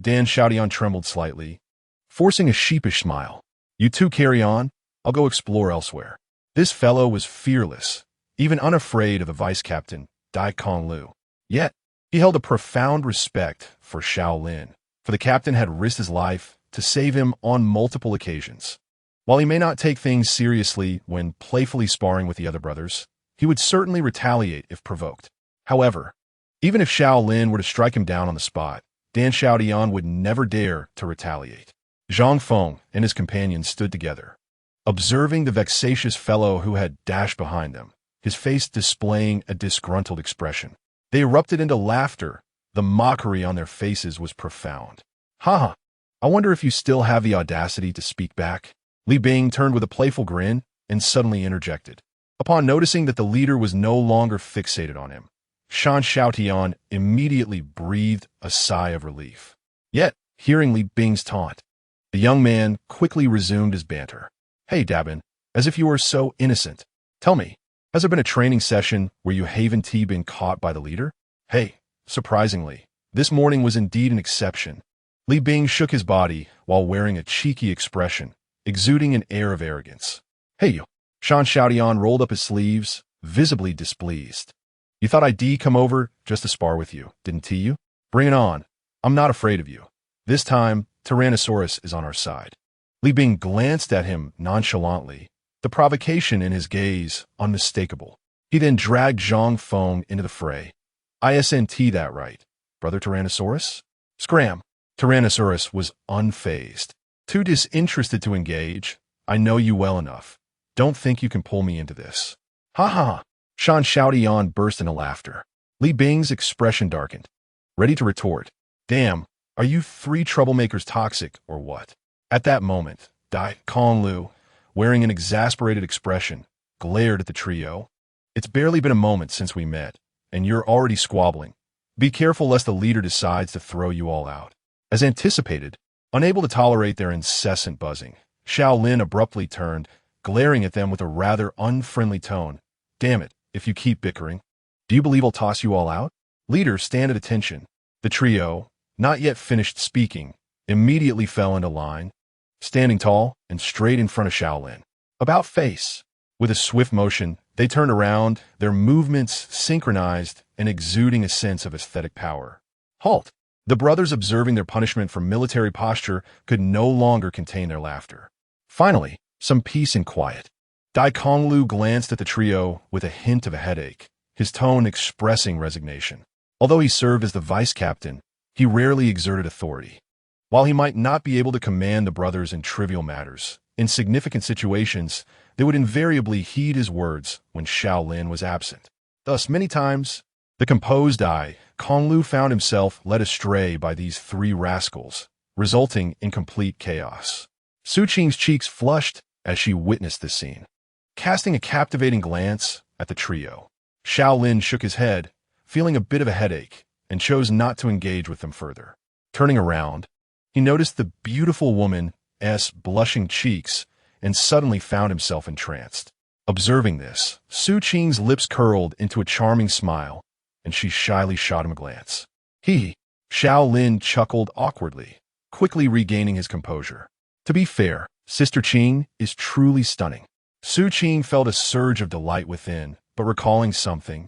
Dan Xiaotian trembled slightly, forcing a sheepish smile. You two carry on, I'll go explore elsewhere. This fellow was fearless, even unafraid of the vice captain, Daikong Lu. Yet, he held a profound respect for Xiao Lin, for the captain had risked his life to save him on multiple occasions. While he may not take things seriously when playfully sparring with the other brothers, he would certainly retaliate if provoked. However, Even if Xiao Lin were to strike him down on the spot, Dan Xiaodian would never dare to retaliate. Zhang Feng and his companions stood together, observing the vexatious fellow who had dashed behind them, his face displaying a disgruntled expression. They erupted into laughter. The mockery on their faces was profound. "Haha, I wonder if you still have the audacity to speak back?" Li Bing turned with a playful grin and suddenly interjected. Upon noticing that the leader was no longer fixated on him, Shan Xiaotian immediately breathed a sigh of relief. Yet, hearing Li Bing's taunt, the young man quickly resumed his banter. "Hey, Dabin, as if you were so innocent. Tell me, has there been a training session where you haven't been caught by the leader?" "Hey, surprisingly, this morning was indeed an exception." Li Bing shook his body while wearing a cheeky expression, exuding an air of arrogance. "Hey, you." Shan Xiaotian rolled up his sleeves, visibly displeased. "You thought I'd come over just to spar with you, didn't you? Bring it on. I'm not afraid of you. This time, Tyrannosaurus is on our side." Li Bing glanced at him nonchalantly, the provocation in his gaze unmistakable. He then dragged Zhang Feng into the fray. "Isn't that right, Brother Tyrannosaurus?" Scram! Tyrannosaurus was unfazed. "Too disinterested to engage. I know you well enough. Don't think you can pull me into this." "Ha ha!" Shan Xiaotian burst into laughter. Li Bing's expression darkened, ready to retort. "Damn, are you three troublemakers toxic or what?" At that moment, Dai Conlu, wearing an exasperated expression, glared at the trio. "It's barely been a moment since we met, and you're already squabbling. Be careful lest the leader decides to throw you all out." As anticipated, unable to tolerate their incessant buzzing, Xiao Lin abruptly turned, glaring at them with a rather unfriendly tone. "Damn it, if you keep bickering. Do you believe I'll toss you all out?" "Leader, stand at attention." The trio, not yet finished speaking, immediately fell into line, standing tall and straight in front of Xiao Lin. About face. With a swift motion, they turned around, their movements synchronized and exuding a sense of aesthetic power. "Halt!" The brothers, observing their punishment for military posture, could no longer contain their laughter. Finally, some peace and quiet. Dai Konglu glanced at the trio with a hint of a headache, his tone expressing resignation. Although he served as the vice captain, he rarely exerted authority. While he might not be able to command the brothers in trivial matters, in significant situations, they would invariably heed his words when Xiao Lin was absent. Thus, many times, the composed Dai Konglu found himself led astray by these three rascals, resulting in complete chaos. Su Qing's cheeks flushed as she witnessed this scene. Casting a captivating glance at the trio, Xiao Lin shook his head, feeling a bit of a headache, and chose not to engage with them further. Turning around, he noticed the beautiful woman's blushing cheeks and suddenly found himself entranced. Observing this, Su Qing's lips curled into a charming smile, and she shyly shot him a glance. "Hee!" Xiao Lin chuckled awkwardly, quickly regaining his composure. To be fair, Sister Qing is truly stunning. Su Qing felt a surge of delight within, but recalling something,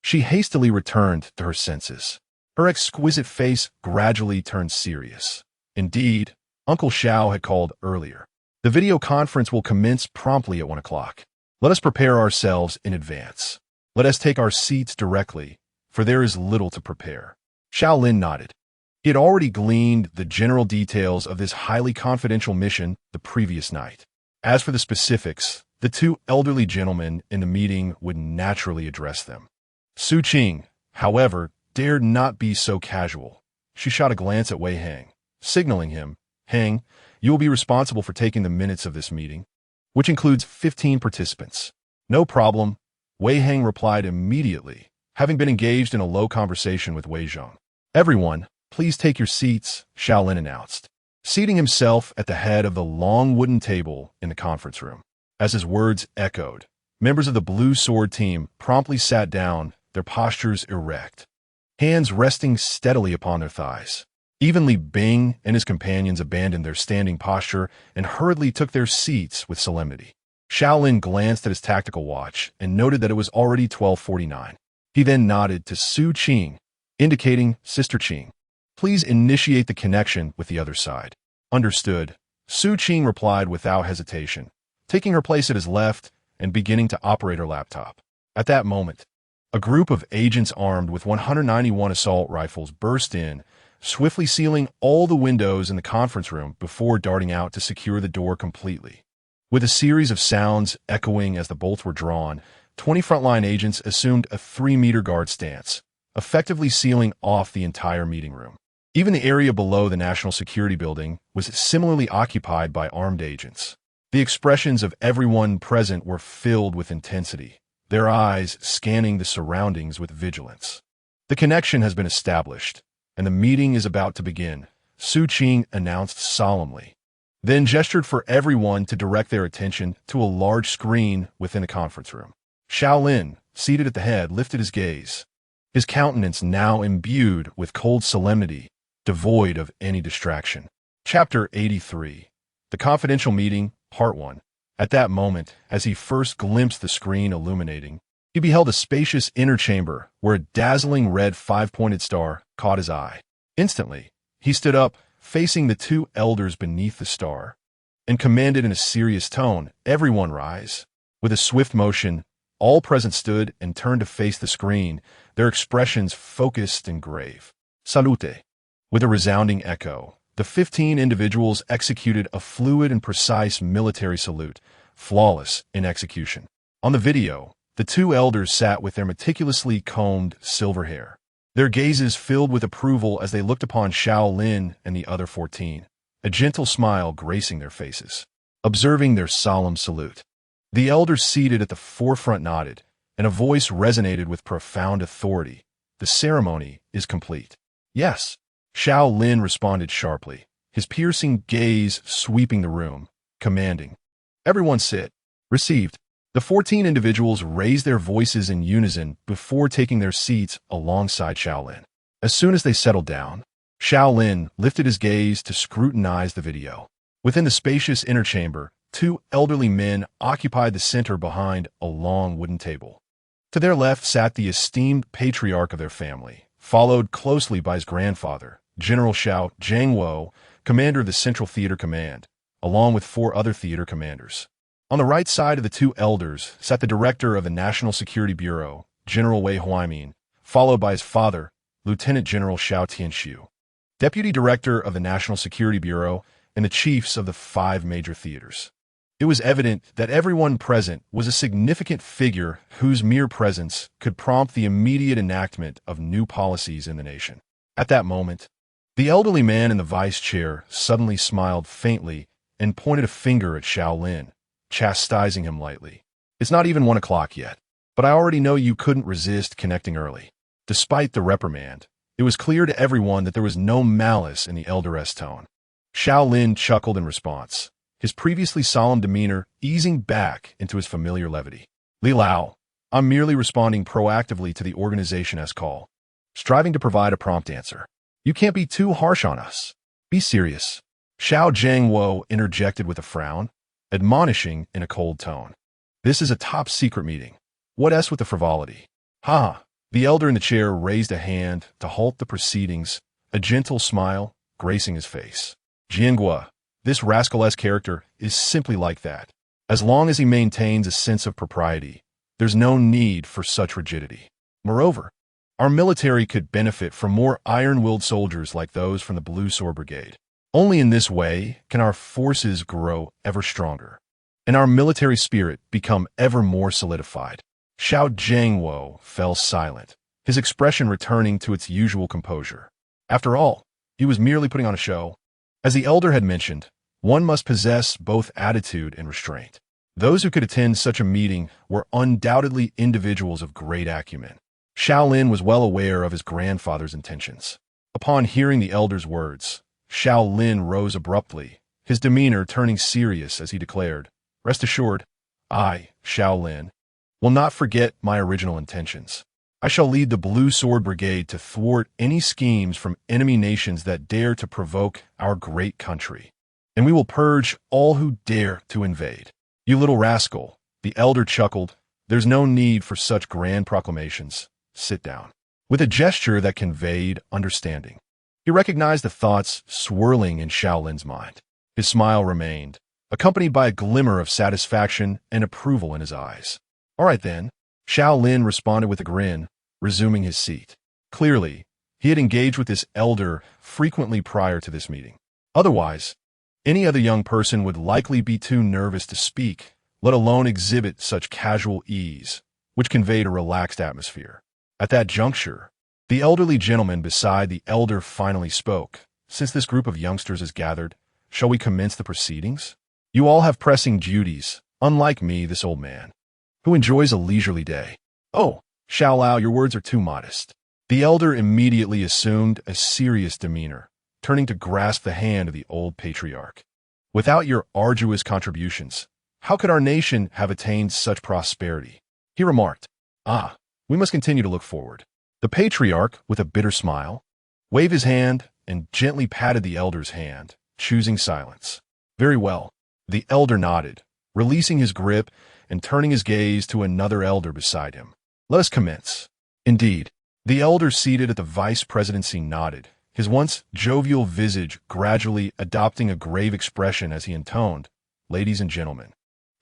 she hastily returned to her senses. Her exquisite face gradually turned serious. Indeed, Uncle Xiao had called earlier. "The video conference will commence promptly at 1 o'clock. Let us prepare ourselves in advance. Let us take our seats directly, for there is little to prepare." Xiao Lin nodded. He had already gleaned the general details of this highly confidential mission the previous night. As for the specifics, the two elderly gentlemen in the meeting would naturally address them. Su Qing, however, dared not be so casual. She shot a glance at Wei Hang, signaling him, "Hang, you will be responsible for taking the minutes of this meeting, which includes 15 participants." "No problem," Wei Hang replied immediately, having been engaged in a low conversation with Wei Zhong. "Everyone, please take your seats," Xiao Lin announced, seating himself at the head of the long wooden table in the conference room. As his words echoed, members of the Blue Sword team promptly sat down, their postures erect, hands resting steadily upon their thighs. Even Li Bing and his companions abandoned their standing posture and hurriedly took their seats with solemnity. Xiao Lin glanced at his tactical watch and noted that it was already 12:49. He then nodded to Su Qing, indicating Sister Qing. "Please initiate the connection with the other side." "Understood," Su Qing replied without hesitation, taking her place at his left and beginning to operate her laptop. At that moment, A group of agents armed with 191 assault rifles burst in, swiftly sealing all the windows in the conference room before darting out to secure the door completely. With a series of sounds echoing as the bolts were drawn, 20 frontline agents assumed a 3-meter guard stance, effectively sealing off the entire meeting room. Even the area below the National Security Building was similarly occupied by armed agents. The expressions of everyone present were filled with intensity, their eyes scanning the surroundings with vigilance. The connection has been established, and the meeting is about to begin, Su Qing announced solemnly, then gestured for everyone to direct their attention to a large screen within the conference room. Xiao Lin, seated at the head, lifted his gaze, his countenance now imbued with cold solemnity, devoid of any distraction. Chapter 83. The Confidential Meeting, Part 1. At that moment, as he first glimpsed the screen illuminating, he beheld a spacious inner chamber where a dazzling red 5-pointed star caught his eye. Instantly, he stood up, facing the 2 elders beneath the star, and commanded in a serious tone, "Everyone rise." With a swift motion, all present stood and turned to face the screen, their expressions focused and grave. "Salute." With a resounding echo, the 15 individuals executed a fluid and precise military salute, flawless in execution. On the video, the 2 elders sat with their meticulously combed silver hair, their gazes filled with approval as they looked upon Xiao Lin and the other 14, a gentle smile gracing their faces. Observing their solemn salute, the elders seated at the forefront nodded, and a voice resonated with profound authority. "The ceremony is complete." "Yes," Xiao Lin responded sharply, his piercing gaze sweeping the room, commanding, "Everyone sit." Received. The 14 individuals raised their voices in unison before taking their seats alongside Xiao Lin. As soon as they settled down, Xiao Lin lifted his gaze to scrutinize the video. Within the spacious inner chamber, 2 elderly men occupied the center behind a long wooden table. To their left sat the esteemed patriarch of their family, followed closely by his grandfather, General Xiao Zhangwo, commander of the Central Theater Command, along with 4 other theater commanders. On the right side of the 2 elders sat the director of the National Security Bureau, General Wei Huaimin, followed by his father, Lieutenant General Xiao Tianxiu, deputy director of the National Security Bureau, and the chiefs of the 5 major theaters. It was evident that everyone present was a significant figure whose mere presence could prompt the immediate enactment of new policies in the nation. At that moment, the elderly man in the vice chair suddenly smiled faintly and pointed a finger at Xiao Lin, chastising him lightly. "It's not even 1 o'clock yet, but I already know you couldn't resist connecting early." Despite the reprimand, it was clear to everyone that there was no malice in the elder's tone. Xiao Lin chuckled in response, his previously solemn demeanor easing back into his familiar levity. "Li Lao, I'm merely responding proactively to the organization's call, striving to provide a prompt answer. You can't be too harsh on us. Be serious." Xiao Zhangwo interjected with a frown, admonishing in a cold tone. "This is a top-secret meeting. What else with the frivolity?" "Ha!" The elder in the chair raised a hand to halt the proceedings, a gentle smile gracing his face. "Jiangua, this rascalesque character is simply like that. As long as he maintains a sense of propriety, there's no need for such rigidity. Moreover, our military could benefit from more iron-willed soldiers like those from the Blue Sword Brigade. Only in this way can our forces grow ever stronger, and our military spirit become ever more solidified." Xiao Zhangwo fell silent, his expression returning to its usual composure. After all, he was merely putting on a show. As the elder had mentioned, one must possess both attitude and restraint. Those who could attend such a meeting were undoubtedly individuals of great acumen. Xiao Lin was well aware of his grandfather's intentions. Upon hearing the elder's words, Xiao Lin rose abruptly, his demeanor turning serious as he declared, "Rest assured, I, Xiao Lin, will not forget my original intentions. I shall lead the Blue Sword Brigade to thwart any schemes from enemy nations that dare to provoke our great country, and we will purge all who dare to invade." "You little rascal," the elder chuckled, "there's no need for such grand proclamations. Sit down." With a gesture that conveyed understanding, he recognized the thoughts swirling in Xiao Lin's mind. His smile remained, accompanied by a glimmer of satisfaction and approval in his eyes. "All right then, Xiao Lin responded with a grin, resuming his seat. Clearly, he had engaged with this elder frequently prior to this meeting. Otherwise, any other young person would likely be too nervous to speak, let alone exhibit such casual ease, which conveyed a relaxed atmosphere. At that juncture, the elderly gentleman beside the elder finally spoke. Since this group of youngsters is gathered, shall we commence the proceedings? You all have pressing duties, unlike me, this old man, who enjoys a leisurely day. Oh, Xiao Lao, your words are too modest. The elder immediately assumed a serious demeanor, turning to grasp the hand of the old patriarch. Without your arduous contributions, how could our nation have attained such prosperity? He remarked. We must continue to look forward. The patriarch, with a bitter smile, waved his hand and gently patted the elder's hand, choosing silence. Very well. The elder nodded, releasing his grip and turning his gaze to another elder beside him. Let us commence. Indeed, the elder seated at the vice presidency nodded, his once jovial visage gradually adopting a grave expression as he intoned, Ladies and gentlemen,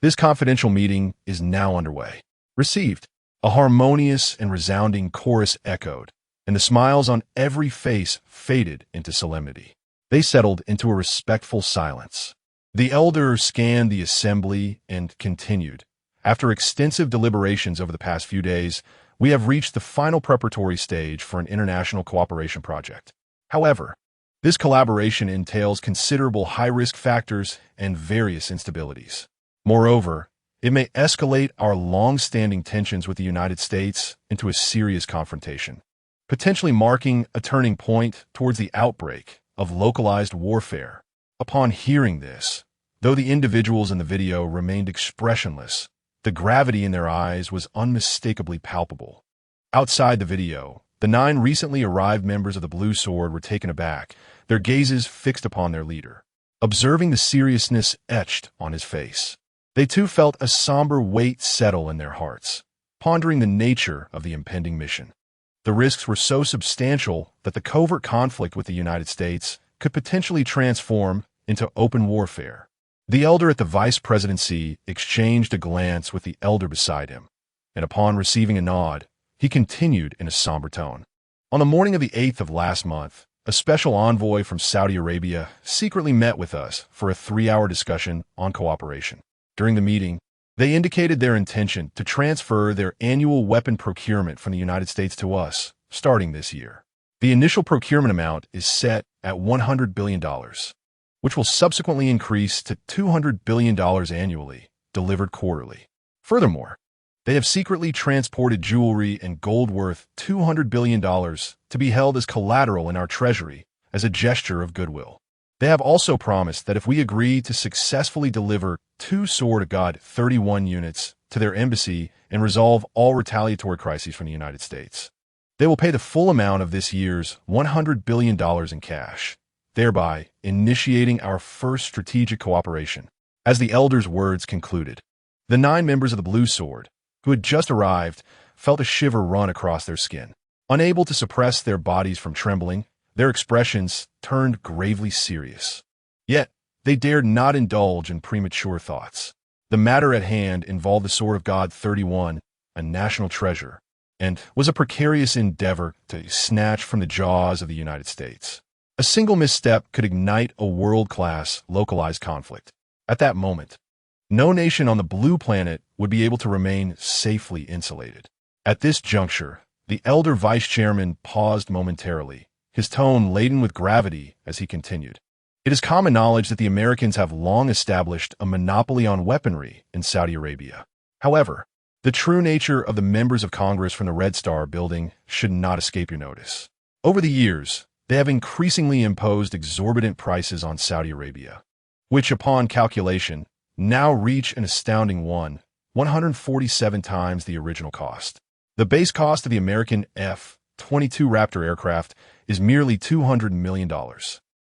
this confidential meeting is now underway. Received. A harmonious and resounding chorus echoed, and the smiles on every face faded into solemnity. They settled into a respectful silence. The elder scanned the assembly and continued. After extensive deliberations over the past few days, we have reached the final preparatory stage for an international cooperation project. However, this collaboration entails considerable high-risk factors and various instabilities. Moreover, it may escalate our long-standing tensions with the United States into a serious confrontation, potentially marking a turning point towards the outbreak of localized warfare. Upon hearing this, though the individuals in the video remained expressionless, the gravity in their eyes was unmistakably palpable. Outside the video, the 9 recently arrived members of the Blue Sword were taken aback, their gazes fixed upon their leader, observing the seriousness etched on his face. They too felt a somber weight settle in their hearts, pondering the nature of the impending mission. The risks were so substantial that the covert conflict with the United States could potentially transform into open warfare. The elder at the vice presidency exchanged a glance with the elder beside him, and upon receiving a nod, he continued in a somber tone. On the morning of the 8th of last month, a special envoy from Saudi Arabia secretly met with us for a 3-hour discussion on cooperation. During the meeting, they indicated their intention to transfer their annual weapon procurement from the United States to us, starting this year. The initial procurement amount is set at $100 billion, which will subsequently increase to $200 billion annually, delivered quarterly. Furthermore, they have secretly transported jewelry and gold worth $200 billion to be held as collateral in our treasury as a gesture of goodwill. They have also promised that if we agree to successfully deliver 2 Sword of God 31 units to their embassy and resolve all retaliatory crises from the United States, they will pay the full amount of this year's $100 billion in cash, thereby initiating our first strategic cooperation. As the elder's words concluded, the 9 members of the Blue Sword, who had just arrived, felt a shiver run across their skin. Unable to suppress their bodies from trembling, their expressions turned gravely serious. Yet, they dared not indulge in premature thoughts. The matter at hand involved the Sword of God 31, a national treasure, and was a precarious endeavor to snatch from the jaws of the United States. A single misstep could ignite a world-class, localized conflict. At that moment, no nation on the blue planet would be able to remain safely insulated. At this juncture, the elder vice chairman paused momentarily, his tone laden with gravity as he continued. It is common knowledge that the Americans have long established a monopoly on weaponry in Saudi Arabia. However, the true nature of the members of Congress from the Red Star building should not escape your notice. Over the years, they have increasingly imposed exorbitant prices on Saudi Arabia, which, upon calculation, now reach an astounding 147 times the original cost. The base cost of the American F-22 Raptor aircraft is merely $200 million.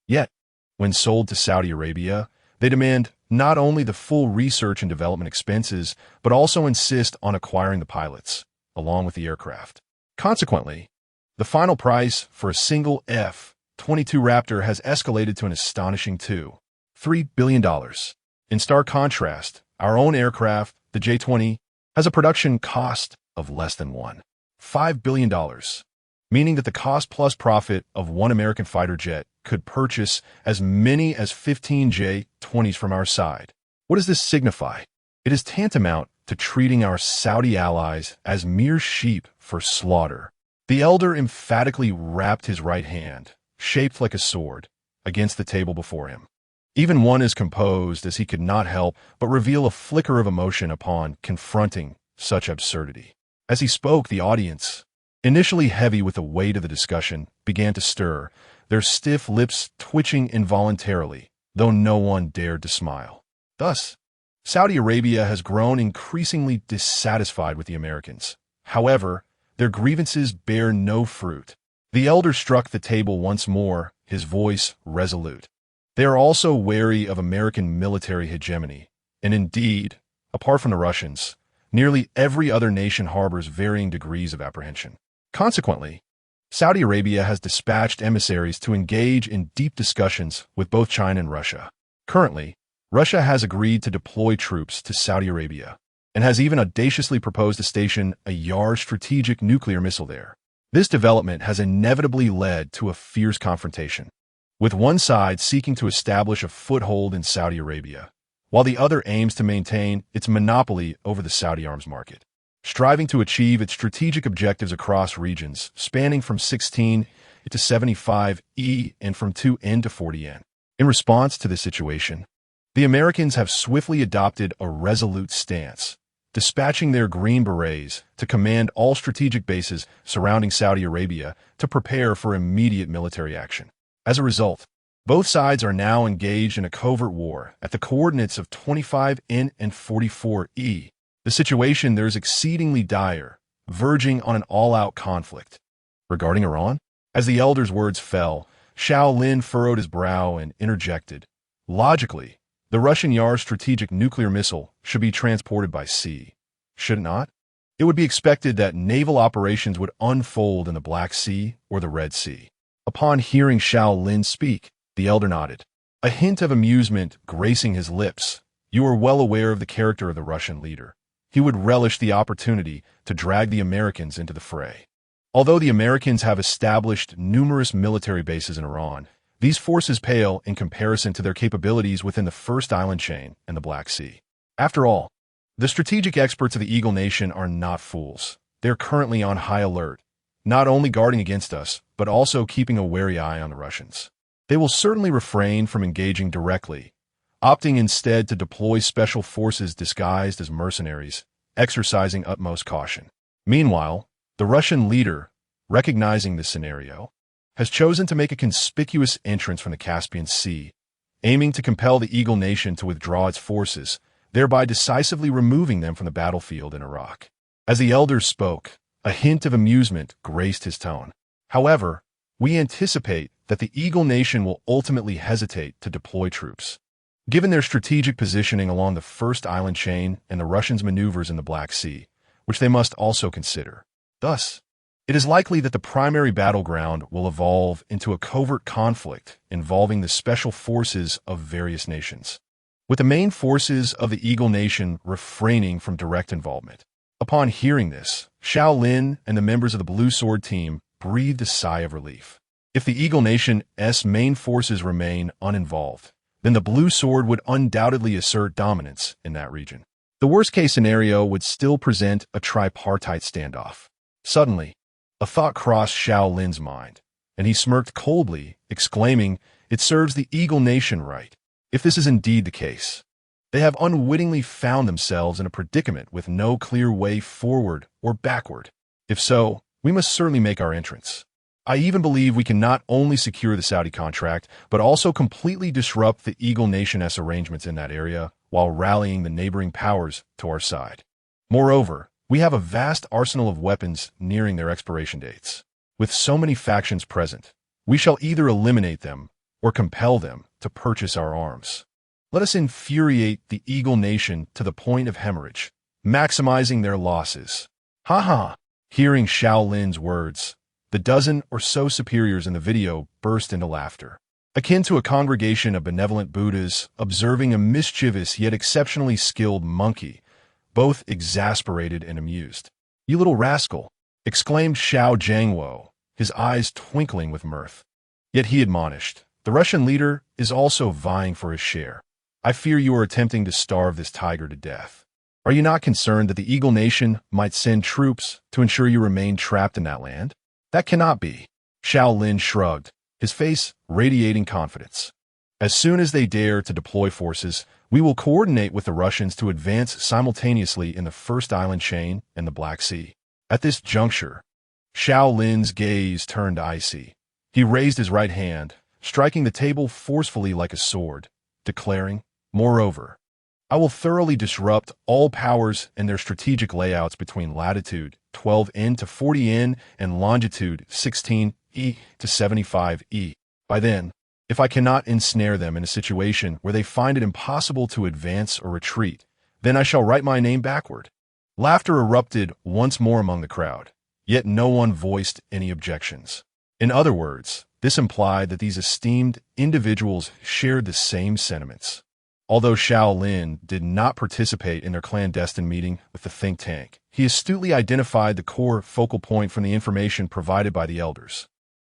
Yet, when sold to Saudi Arabia, they demand not only the full research and development expenses, but also insist on acquiring the pilots, along with the aircraft. Consequently, the final price for a single F-22 Raptor has escalated to an astonishing $3 billion. In stark contrast, our own aircraft, the J-20, has a production cost of less than $1.5 billion, meaning that the cost-plus profit of one American fighter jet could purchase as many as 15 J-20s from our side. What does this signify? It is tantamount to treating our Saudi allies as mere sheep for slaughter. The elder emphatically rapped his right hand, shaped like a sword, against the table before him. Even one as composed as he could not help but reveal a flicker of emotion upon confronting such absurdity. As he spoke, the audience, initially heavy with the weight of the discussion, began to stir, their stiff lips twitching involuntarily, though no one dared to smile. Thus, Saudi Arabia has grown increasingly dissatisfied with the Americans. However, their grievances bear no fruit. The elder struck the table once more, his voice resolute. They are also wary of American military hegemony, and indeed, apart from the Russians, nearly every other nation harbors varying degrees of apprehension. Consequently, Saudi Arabia has dispatched emissaries to engage in deep discussions with both China and Russia. Currently, Russia has agreed to deploy troops to Saudi Arabia and has even audaciously proposed to station a Yar strategic nuclear missile there. This development has inevitably led to a fierce confrontation, with one side seeking to establish a foothold in Saudi Arabia, while the other aims to maintain its monopoly over the Saudi arms market, striving to achieve its strategic objectives across regions spanning from 16 to 75 E and from 2N to 40N. In response to this situation, the Americans have swiftly adopted a resolute stance, dispatching their Green Berets to command all strategic bases surrounding Saudi Arabia to prepare for immediate military action. As a result, both sides are now engaged in a covert war at the coordinates of 25N and 44E. The situation there is exceedingly dire, verging on an all-out conflict. Regarding Iran, as the elder's words fell, Xiao Lin furrowed his brow and interjected, "Logically, the Russian Yar strategic nuclear missile should be transported by sea, should it not? It would be expected that naval operations would unfold in the Black Sea or the Red Sea." Upon hearing Xiao Lin speak, the elder nodded, a hint of amusement gracing his lips. "You are well aware of the character of the Russian leader. He would relish the opportunity to drag the Americans into the fray. Although the Americans have established numerous military bases in Iran, these forces pale in comparison to their capabilities within the First Island Chain and the Black Sea. After all, the strategic experts of the Eagle Nation are not fools. They're currently on high alert, not only guarding against us, but also keeping a wary eye on the Russians. They will certainly refrain from engaging directly, opting instead to deploy special forces disguised as mercenaries, exercising utmost caution. Meanwhile, the Russian leader, recognizing this scenario, has chosen to make a conspicuous entrance from the Caspian Sea, aiming to compel the Eagle Nation to withdraw its forces, thereby decisively removing them from the battlefield in Iraq. As the elder spoke, a hint of amusement graced his tone. However, we anticipate that the Eagle Nation will ultimately hesitate to deploy troops, given their strategic positioning along the First Island Chain and the Russians' maneuvers in the Black Sea, which they must also consider. Thus, it is likely that the primary battleground will evolve into a covert conflict involving the special forces of various nations, with the main forces of the Eagle Nation refraining from direct involvement. Upon hearing this, Xiao Lin and the members of the Blue Sword team breathed a sigh of relief. If the Eagle Nation's main forces remain uninvolved, then the Blue Sword would undoubtedly assert dominance in that region. The worst-case scenario would still present a tripartite standoff. Suddenly, a thought crossed Xiao Lin's mind, and he smirked coldly, exclaiming, "It serves the Eagle Nation right. If this is indeed the case, they have unwittingly found themselves in a predicament with no clear way forward or backward. If so, we must certainly make our entrance. I even believe we can not only secure the Saudi contract, but also completely disrupt the Eagle Nation's arrangements in that area while rallying the neighboring powers to our side. Moreover, we have a vast arsenal of weapons nearing their expiration dates. With so many factions present, we shall either eliminate them or compel them to purchase our arms. Let us infuriate the Eagle Nation to the point of hemorrhage, maximizing their losses." "Ha ha!" Hearing Xiao Lin's words, the dozen or so superiors in the video burst into laughter, akin to a congregation of benevolent Buddhas observing a mischievous yet exceptionally skilled monkey, both exasperated and amused. "You little rascal!" exclaimed Xiao Jiangwo, his eyes twinkling with mirth. Yet he admonished, "The Russian leader is also vying for his share. I fear you are attempting to starve this tiger to death. Are you not concerned that the Eagle Nation might send troops to ensure you remain trapped in that land?" "That cannot be." Xiao Lin shrugged, his face radiating confidence. "As soon as they dare to deploy forces, we will coordinate with the Russians to advance simultaneously in the first island chain and the Black Sea." At this juncture, Xiao Lin's gaze turned icy. He raised his right hand, striking the table forcefully like a sword, declaring, "Moreover, I will thoroughly disrupt all powers and their strategic layouts between latitude 12N to 40N and longitude 16E to 75E. By then, if I cannot ensnare them in a situation where they find it impossible to advance or retreat, then I shall write my name backward." Laughter erupted once more among the crowd, yet no one voiced any objections. In other words, this implied that these esteemed individuals shared the same sentiments. Although Xiao Lin did not participate in their clandestine meeting with the think tank, he astutely identified the core focal point from the information provided by the elders.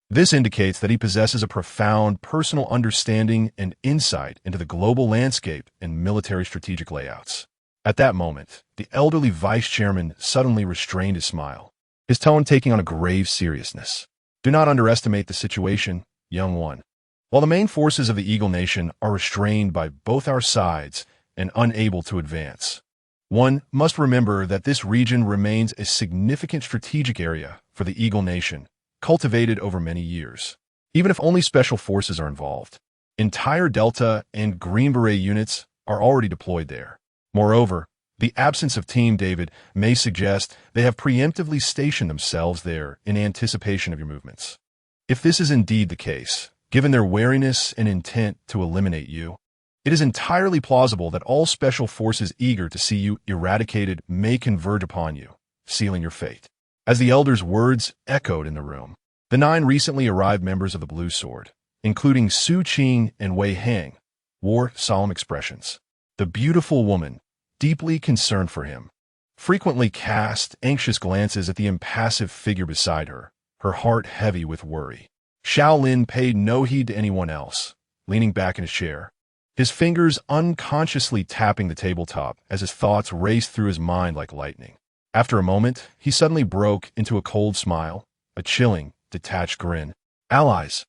This indicates that he possesses a profound personal understanding and insight into the global landscape and military strategic layouts. At that moment, the elderly vice chairman suddenly restrained his smile, his tone taking on a grave seriousness. "Do not underestimate the situation, young one. While the main forces of the Eagle Nation are restrained by both our sides and unable to advance, one must remember that this region remains a significant strategic area for the Eagle Nation, cultivated over many years. Even if only special forces are involved, entire Delta and Green Beret units are already deployed there. Moreover, the absence of Team David may suggest they have preemptively stationed themselves there in anticipation of your movements. If this is indeed the case, given their wariness and intent to eliminate you, it is entirely plausible that all special forces eager to see you eradicated may converge upon you, sealing your fate." As the elder's words echoed in the room, the 9 recently arrived members of the Blue Sword, including Su Qing and Wei Hang, wore solemn expressions. The beautiful woman, deeply concerned for him, frequently cast anxious glances at the impassive figure beside her, her heart heavy with worry. Xiao Lin paid no heed to anyone else, leaning back in his chair, his fingers unconsciously tapping the tabletop as his thoughts raced through his mind like lightning. After a moment, he suddenly broke into a cold smile, a chilling, detached grin. "Allies,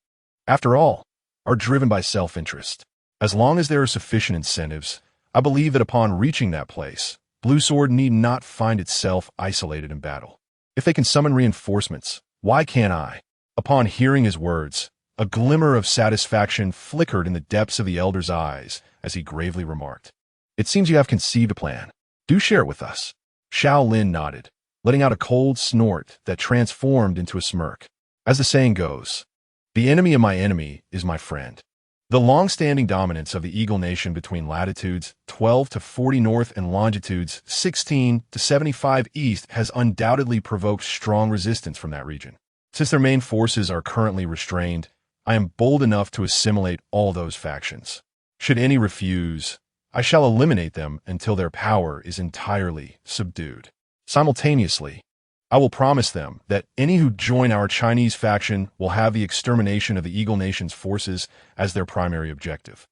after all, are driven by self-interest. As long as there are sufficient incentives, I believe that upon reaching that place, Blue Sword need not find itself isolated in battle. If they can summon reinforcements, why can't I?" Upon hearing his words, a glimmer of satisfaction flickered in the depths of the elder's eyes as he gravely remarked, "It seems you have conceived a plan. Do share it with us." Xiao Lin nodded, letting out a cold snort that transformed into a smirk. As the saying goes, "The enemy of my enemy is my friend." The long-standing dominance of the Eagle Nation between latitudes 12 to 40 north and longitudes 16 to 75 east has undoubtedly provoked strong resistance from that region. Since their main forces are currently restrained, I am bold enough to assimilate all those factions. Should any refuse, I shall eliminate them until their power is entirely subdued. Simultaneously, I will promise them that any who join our Chinese faction will have the extermination of the Eagle Nation's forces as their primary objective,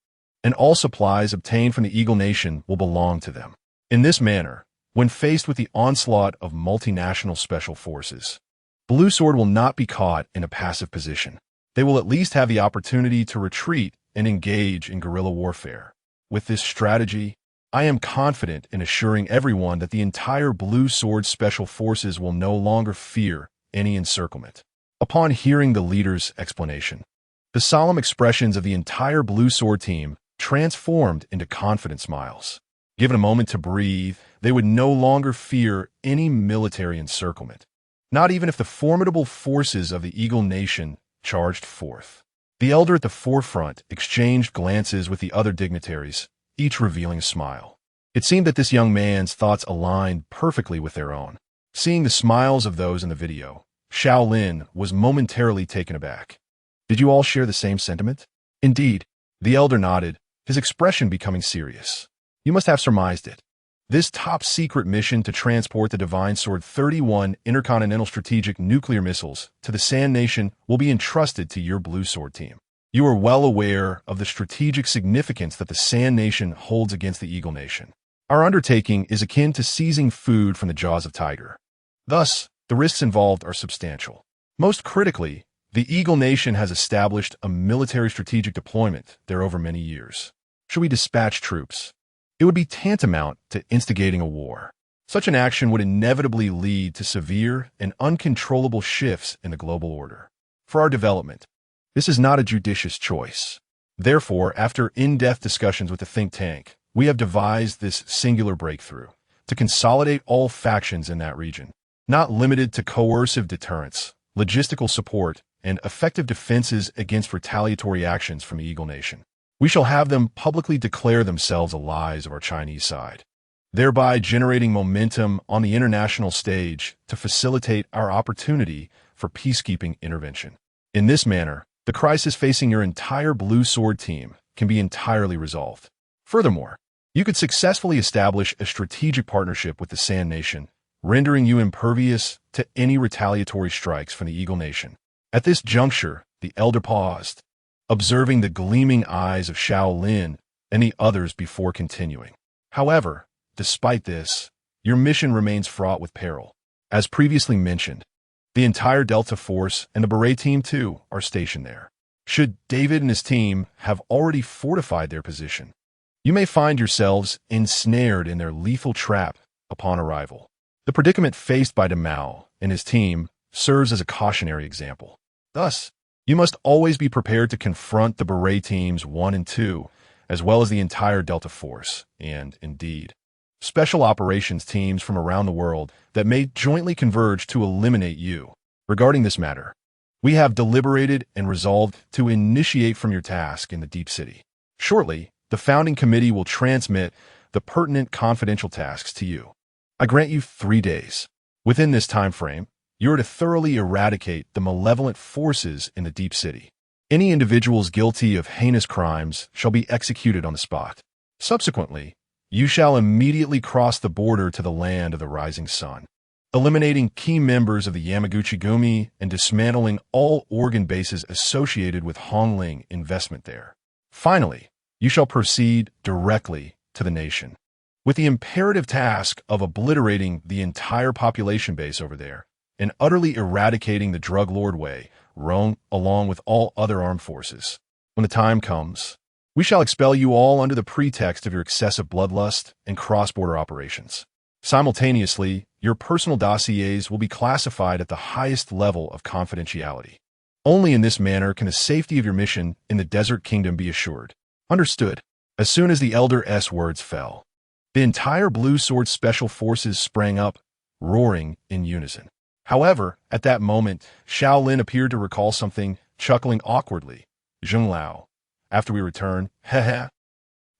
and all supplies obtained from the Eagle Nation will belong to them. In this manner, when faced with the onslaught of multinational special forces, Blue Sword will not be caught in a passive position. They will at least have the opportunity to retreat and engage in guerrilla warfare. With this strategy, I am confident in assuring everyone that the entire Blue Sword Special Forces will no longer fear any encirclement. Upon hearing the leader's explanation, the solemn expressions of the entire Blue Sword team transformed into confident smiles. Given a moment to breathe, they would no longer fear any military encirclement, not even if the formidable forces of the Eagle Nation charged forth. The elder at the forefront exchanged glances with the other dignitaries, each revealing a smile. It seemed that this young man's thoughts aligned perfectly with their own. Seeing the smiles of those in the video, Xiao Lin was momentarily taken aback. "Did you all share the same sentiment?" "Indeed." The elder nodded, his expression becoming serious. "You must have surmised it. This top-secret mission to transport the Divine Sword 31 intercontinental strategic nuclear missiles to the Sand Nation will be entrusted to your Blue Sword team. You are well aware of the strategic significance that the Sand Nation holds against the Eagle Nation. Our undertaking is akin to seizing food from the jaws of tiger. Thus, the risks involved are substantial. Most critically, the Eagle Nation has established a military strategic deployment there over many years. Should we dispatch troops? It would be tantamount to instigating a war. Such an action would inevitably lead to severe and uncontrollable shifts in the global order. For our development, this is not a judicious choice. Therefore, after in-depth discussions with the think tank, we have devised this singular breakthrough to consolidate all factions in that region, not limited to coercive deterrence, logistical support, and effective defenses against retaliatory actions from the Eagle Nation. We shall have them publicly declare themselves allies of our Chinese side, thereby generating momentum on the international stage to facilitate our opportunity for peacekeeping intervention. In this manner, the crisis facing your entire Blue Sword team can be entirely resolved. Furthermore, you could successfully establish a strategic partnership with the Sand Nation, rendering you impervious to any retaliatory strikes from the Eagle Nation. At this juncture, the elder paused, observing the gleaming eyes of Xiao Lin and the others before continuing. However, despite this, your mission remains fraught with peril. As previously mentioned, the entire Delta Force and the Beret Team 2 are stationed there. Should David and his team have already fortified their position, you may find yourselves ensnared in their lethal trap upon arrival. The predicament faced by Mao and his team serves as a cautionary example. Thus, you must always be prepared to confront the Beret Teams 1 and 2, as well as the entire Delta Force, and, indeed, special operations teams from around the world that may jointly converge to eliminate you. Regarding this matter, we have deliberated and resolved to initiate from your task in the Deep City. Shortly, the founding committee will transmit the pertinent confidential tasks to you. I grant you 3 days. Within this time frame, you are to thoroughly eradicate the malevolent forces in the Deep City. Any individuals guilty of heinous crimes shall be executed on the spot. Subsequently, you shall immediately cross the border to the land of the rising sun, eliminating key members of the Yamaguchi Gumi and dismantling all organ bases associated with Hongling investment there. Finally, you shall proceed directly to the nation, with the imperative task of obliterating the entire population base over there and utterly eradicating the drug lord Wei Rong along with all other armed forces. When the time comes, we shall expel you all under the pretext of your excessive bloodlust and cross-border operations. Simultaneously, your personal dossiers will be classified at the highest level of confidentiality. Only in this manner can the safety of your mission in the Desert Kingdom be assured. Understood. As soon as the Elder's words fell, the entire Blue Sword Special Forces sprang up, roaring in unison. However, at that moment, Xiao Lin appeared to recall something, chuckling awkwardly. Zheng Lao. After we return, heh.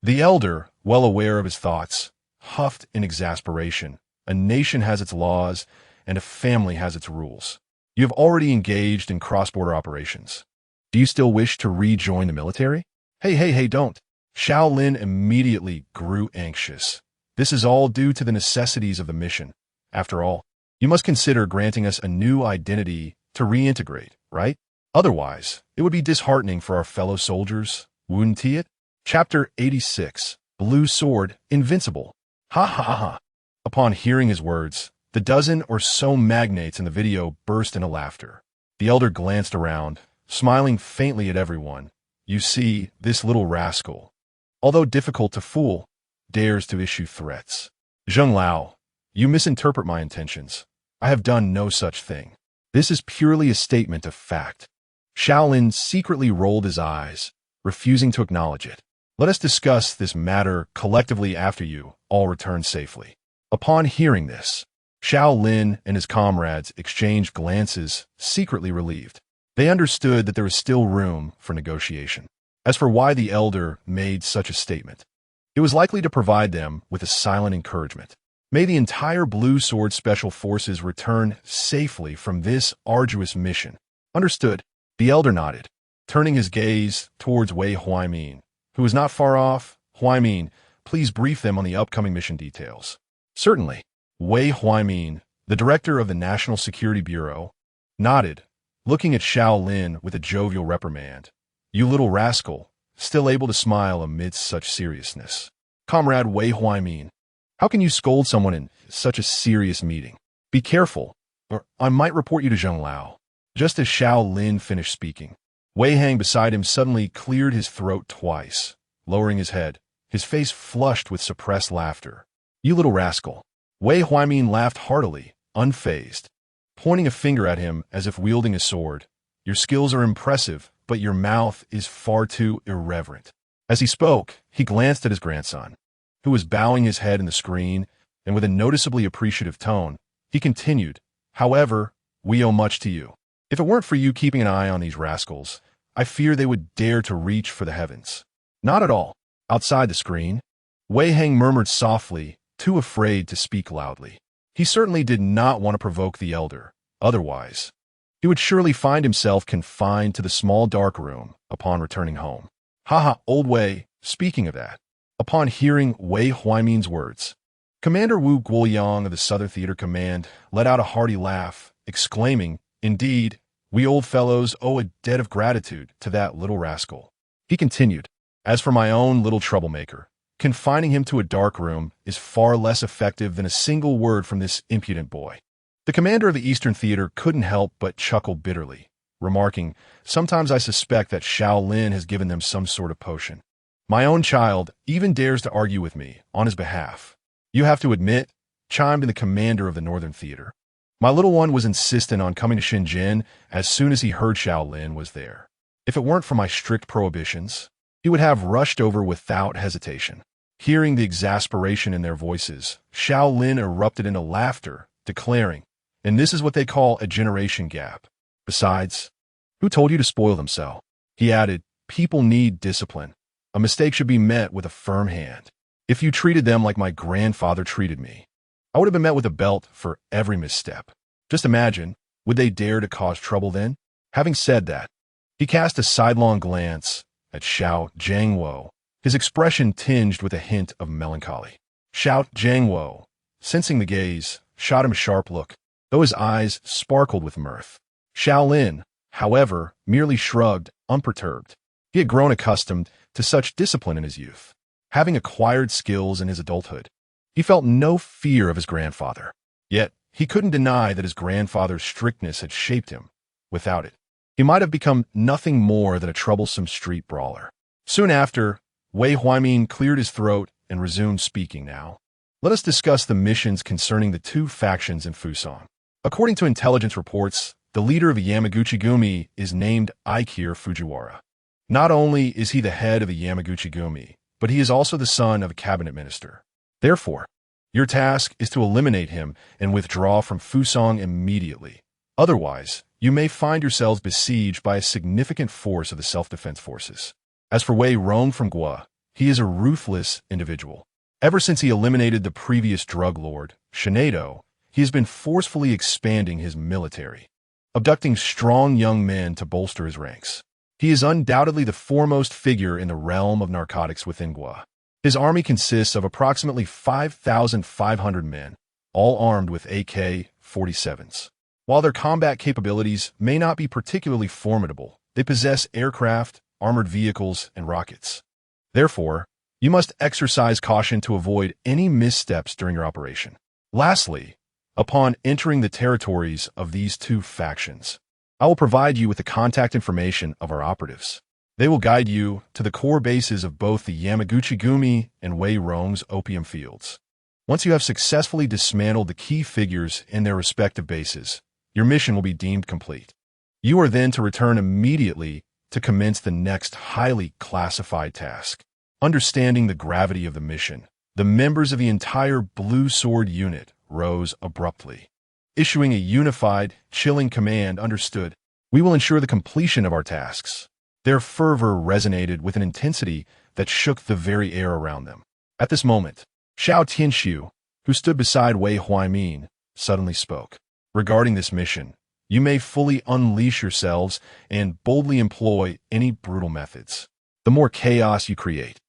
The elder, well aware of his thoughts, huffed in exasperation. A nation has its laws, and a family has its rules. You have already engaged in cross-border operations. Do you still wish to rejoin the military? Hey, don't. Xiao Lin immediately grew anxious. This is all due to the necessities of the mission. After all, you must consider granting us a new identity to reintegrate, right? Otherwise, it would be disheartening for our fellow soldiers, wouldn't it? Chapter 86, Blue Sword, Invincible. Ha. Upon hearing his words, the dozen or so magnates in the video burst into laughter. The elder glanced around, smiling faintly at everyone. You see, this little rascal, although difficult to fool, dares to issue threats. Zheng Lao, you misinterpret my intentions. I have done no such thing. This is purely a statement of fact. Xiao Lin secretly rolled his eyes, refusing to acknowledge it. Let us discuss this matter collectively after you all return safely. Upon hearing this, Xiao Lin and his comrades exchanged glances, secretly relieved. They understood that there was still room for negotiation. As for why the elder made such a statement, it was likely to provide them with a silent encouragement. May the entire Blue Sword Special Forces return safely from this arduous mission. Understood. The elder nodded, turning his gaze towards Wei Huaimin, who was not far off. Huaimin, please brief them on the upcoming mission details. Certainly. Wei Huaimin, the director of the National Security Bureau, nodded, looking at Xiao Lin with a jovial reprimand. You little rascal, still able to smile amidst such seriousness. Comrade Wei Huaimin, how can you scold someone in such a serious meeting? Be careful, or I might report you to Zheng Lao. Just as Xiao Lin finished speaking, Wei Hang beside him suddenly cleared his throat twice, lowering his head, his face flushed with suppressed laughter. You little rascal. Wei Huaimin laughed heartily, unfazed, pointing a finger at him as if wielding a sword. Your skills are impressive, but your mouth is far too irreverent. As he spoke, he glanced at his grandson, who was bowing his head in the screen, and with a noticeably appreciative tone, he continued, However, we owe much to you. If it weren't for you keeping an eye on these rascals, I fear they would dare to reach for the heavens. Not at all. Outside the screen, Wei Hang murmured softly, too afraid to speak loudly. He certainly did not want to provoke the elder. Otherwise, he would surely find himself confined to the small dark room upon returning home. Haha, old Wei, speaking of that. Upon hearing Wei Huaimin's words, Commander Wu Guoyang of the Southern Theater Command let out a hearty laugh, exclaiming, Indeed, we old fellows owe a debt of gratitude to that little rascal. He continued, As for my own little troublemaker, confining him to a dark room is far less effective than a single word from this impudent boy. The commander of the Eastern Theater couldn't help but chuckle bitterly, remarking, Sometimes I suspect that Xiao Lin has given them some sort of potion. My own child even dares to argue with me on his behalf. You have to admit, chimed in the commander of the Northern Theater. My little one was insistent on coming to Shenzhen as soon as he heard Xiao Lin was there. If it weren't for my strict prohibitions, he would have rushed over without hesitation. Hearing the exasperation in their voices, Xiao Lin erupted into laughter, declaring, And this is what they call a generation gap. Besides, who told you to spoil them so? He added, People need discipline. A mistake should be met with a firm hand. If you treated them like my grandfather treated me, I would have been met with a belt for every misstep. Just imagine, would they dare to cause trouble then? Having said that, he cast a sidelong glance at Xiao Jiangwo, his expression tinged with a hint of melancholy. Xiao Jiangwo, sensing the gaze, shot him a sharp look, though his eyes sparkled with mirth. Xiao Lin, however, merely shrugged, unperturbed. He had grown accustomed to such discipline in his youth. Having acquired skills in his adulthood, he felt no fear of his grandfather. Yet, he couldn't deny that his grandfather's strictness had shaped him. Without it, he might have become nothing more than a troublesome street brawler. Soon after, Wei Huaimin cleared his throat and resumed speaking now. Let us discuss the missions concerning the two factions in Fusang. According to intelligence reports, the leader of the Yamaguchi-gumi is named Aikir Fujiwara. Not only is he the head of the Yamaguchi-gumi, but he is also the son of a cabinet minister. Therefore, your task is to eliminate him and withdraw from Fusang immediately. Otherwise, you may find yourselves besieged by a significant force of the self-defense forces. As for Wei Rong from Gua, he is a ruthless individual. Ever since he eliminated the previous drug lord, Shinedo, he has been forcefully expanding his military, abducting strong young men to bolster his ranks. He is undoubtedly the foremost figure in the realm of narcotics within Gua. His army consists of approximately 5,500 men, all armed with AK-47s. While their combat capabilities may not be particularly formidable, they possess aircraft, armored vehicles, and rockets. Therefore, you must exercise caution to avoid any missteps during your operation. Lastly, upon entering the territories of these two factions, I will provide you with the contact information of our operatives. They will guide you to the core bases of both the Yamaguchi-gumi and Wei Rong's opium fields. Once you have successfully dismantled the key figures in their respective bases, your mission will be deemed complete. You are then to return immediately to commence the next highly classified task. Understanding the gravity of the mission, the members of the entire Blue Sword unit rose abruptly, issuing a unified, chilling command. Understood. We will ensure the completion of our tasks. Their fervor resonated with an intensity that shook the very air around them. At this moment, Xiao Tianxiu, who stood beside Wei Huaimin, suddenly spoke. Regarding this mission, you may fully unleash yourselves and boldly employ any brutal methods. The more chaos you create,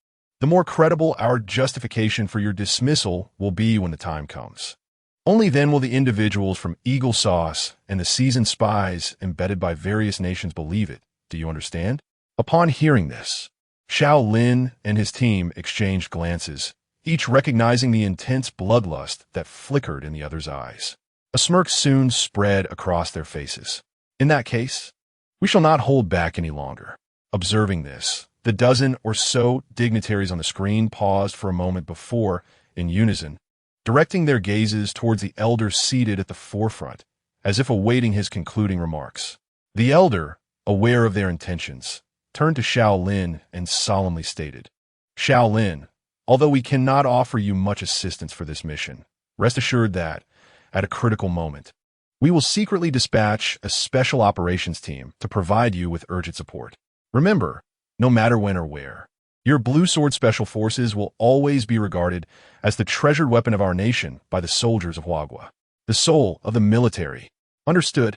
the more credible our justification for your dismissal will be when the time comes. Only then will the individuals from Eagle Sauce and the seasoned spies embedded by various nations believe it. Do you understand? Upon hearing this, Xiao Lin and his team exchanged glances, each recognizing the intense bloodlust that flickered in the other's eyes. A smirk soon spread across their faces. In that case, we shall not hold back any longer. Observing this, the dozen or so dignitaries on the screen paused for a moment before, in unison, directing their gazes towards the elder seated at the forefront, as if awaiting his concluding remarks. The elder, aware of their intentions, turned to Xiao Lin and solemnly stated, "Xiao Lin, although we cannot offer you much assistance for this mission, rest assured that, at a critical moment, we will secretly dispatch a special operations team to provide you with urgent support. Remember, no matter when or where, your Blue Sword Special Forces will always be regarded as the treasured weapon of our nation by the soldiers of Huagua, the soul of the military. Understood?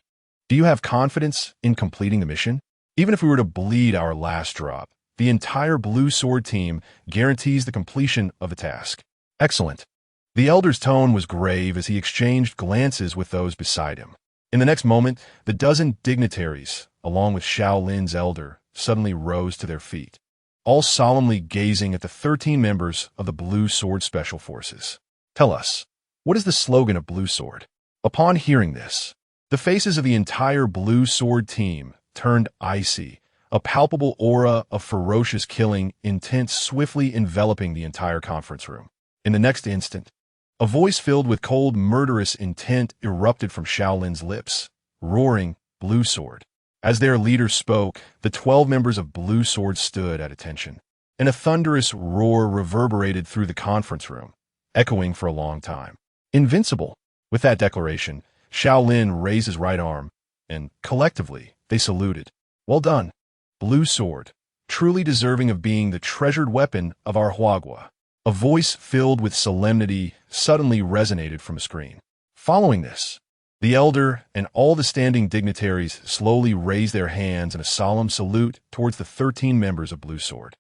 Do you have confidence in completing the mission? Even if we were to bleed our last drop, the entire Blue Sword team guarantees the completion of the task." Excellent. The elder's tone was grave as he exchanged glances with those beside him. In the next moment, the dozen dignitaries, along with Xiao Lin's elder, suddenly rose to their feet, all solemnly gazing at the 13 members of the Blue Sword Special Forces. "Tell us, what is the slogan of Blue Sword?" Upon hearing this, the faces of the entire Blue Sword team turned icy, a palpable aura of ferocious killing intent swiftly enveloping the entire conference room. In the next instant, a voice filled with cold, murderous intent erupted from Xiao Lin's lips, roaring, "Blue Sword." As their leader spoke, the 12 members of Blue Sword stood at attention, and a thunderous roar reverberated through the conference room, echoing for a long time. "Invincible." With that declaration, Xiao Lin raised his right arm, and, collectively, they saluted. "Well done, Blue Sword, truly deserving of being the treasured weapon of our Huagua." A voice filled with solemnity suddenly resonated from a screen. Following this, the elder and all the standing dignitaries slowly raised their hands in a solemn salute towards the 13 members of Blue Sword.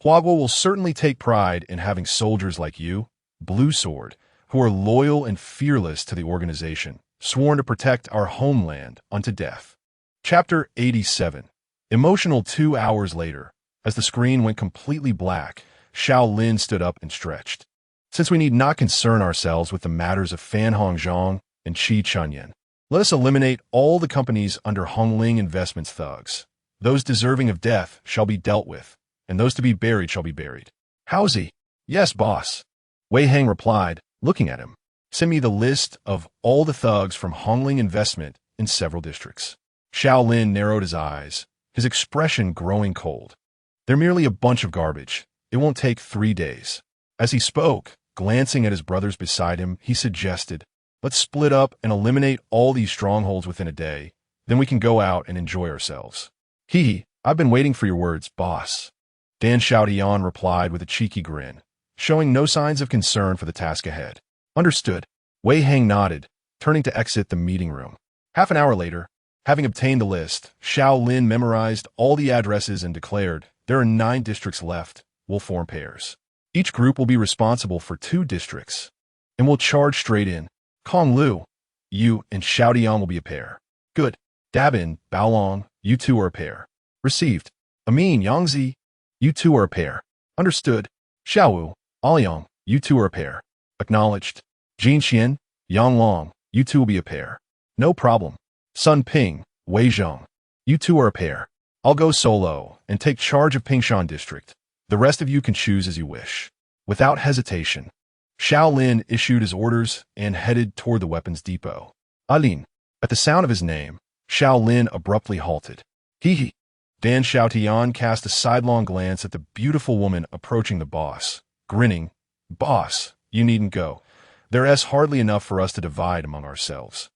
"Huagua will certainly take pride in having soldiers like you, Blue Sword, who are loyal and fearless to the organization, sworn to protect our homeland unto death." Chapter 87. Emotional 2 hours later, as the screen went completely black, Xiao Lin stood up and stretched. "Since we need not concern ourselves with the matters of Fan Hongzhong and Qi Chunyan, let us eliminate all the companies under Hongling Investments thugs. Those deserving of death shall be dealt with, and those to be buried shall be buried." "How's he?" "Yes, boss." Wei Hang replied, looking at him. "Send me the list of all the thugs from Hongling Investment in several districts." Xiao Lin narrowed his eyes, his expression growing cold. "They're merely a bunch of garbage. It won't take 3 days." As he spoke, glancing at his brothers beside him, he suggested, "Let's split up and eliminate all these strongholds within a day. Then we can go out and enjoy ourselves." "Hee, I've been waiting for your words, boss." Dan Xiaotian replied with a cheeky grin, showing no signs of concern for the task ahead. "Understood." Wei Hang nodded, turning to exit the meeting room. Half an hour later, having obtained the list, Xiao Lin memorized all the addresses and declared, "There are 9 districts left. We'll form pairs. Each group will be responsible for 2 districts, and we'll charge straight in. Kong Lu, you and Xiaotian will be a pair." "Good." "Dabin, Baolong, you 2 are a pair." "Received." "Amin, Yangzi, you 2 are a pair." "Understood." "Xiaowu, Aoyang, you 2 are a pair." "Acknowledged." "Jin Xian, Yang Long, you 2 will be a pair." "No problem." "Sun Ping, Wei Zheng, you 2 are a pair." "I'll go solo and take charge of Pingshan District. The rest of you can choose as you wish." Without hesitation, Xiao Lin issued his orders and headed toward the weapons depot. "Alin." At the sound of his name, Xiao Lin abruptly halted. "Hee." Dan Xiaotian cast a sidelong glance at the beautiful woman approaching the boss, grinning. "Boss, you needn't go. There's hardly enough for us to divide among ourselves."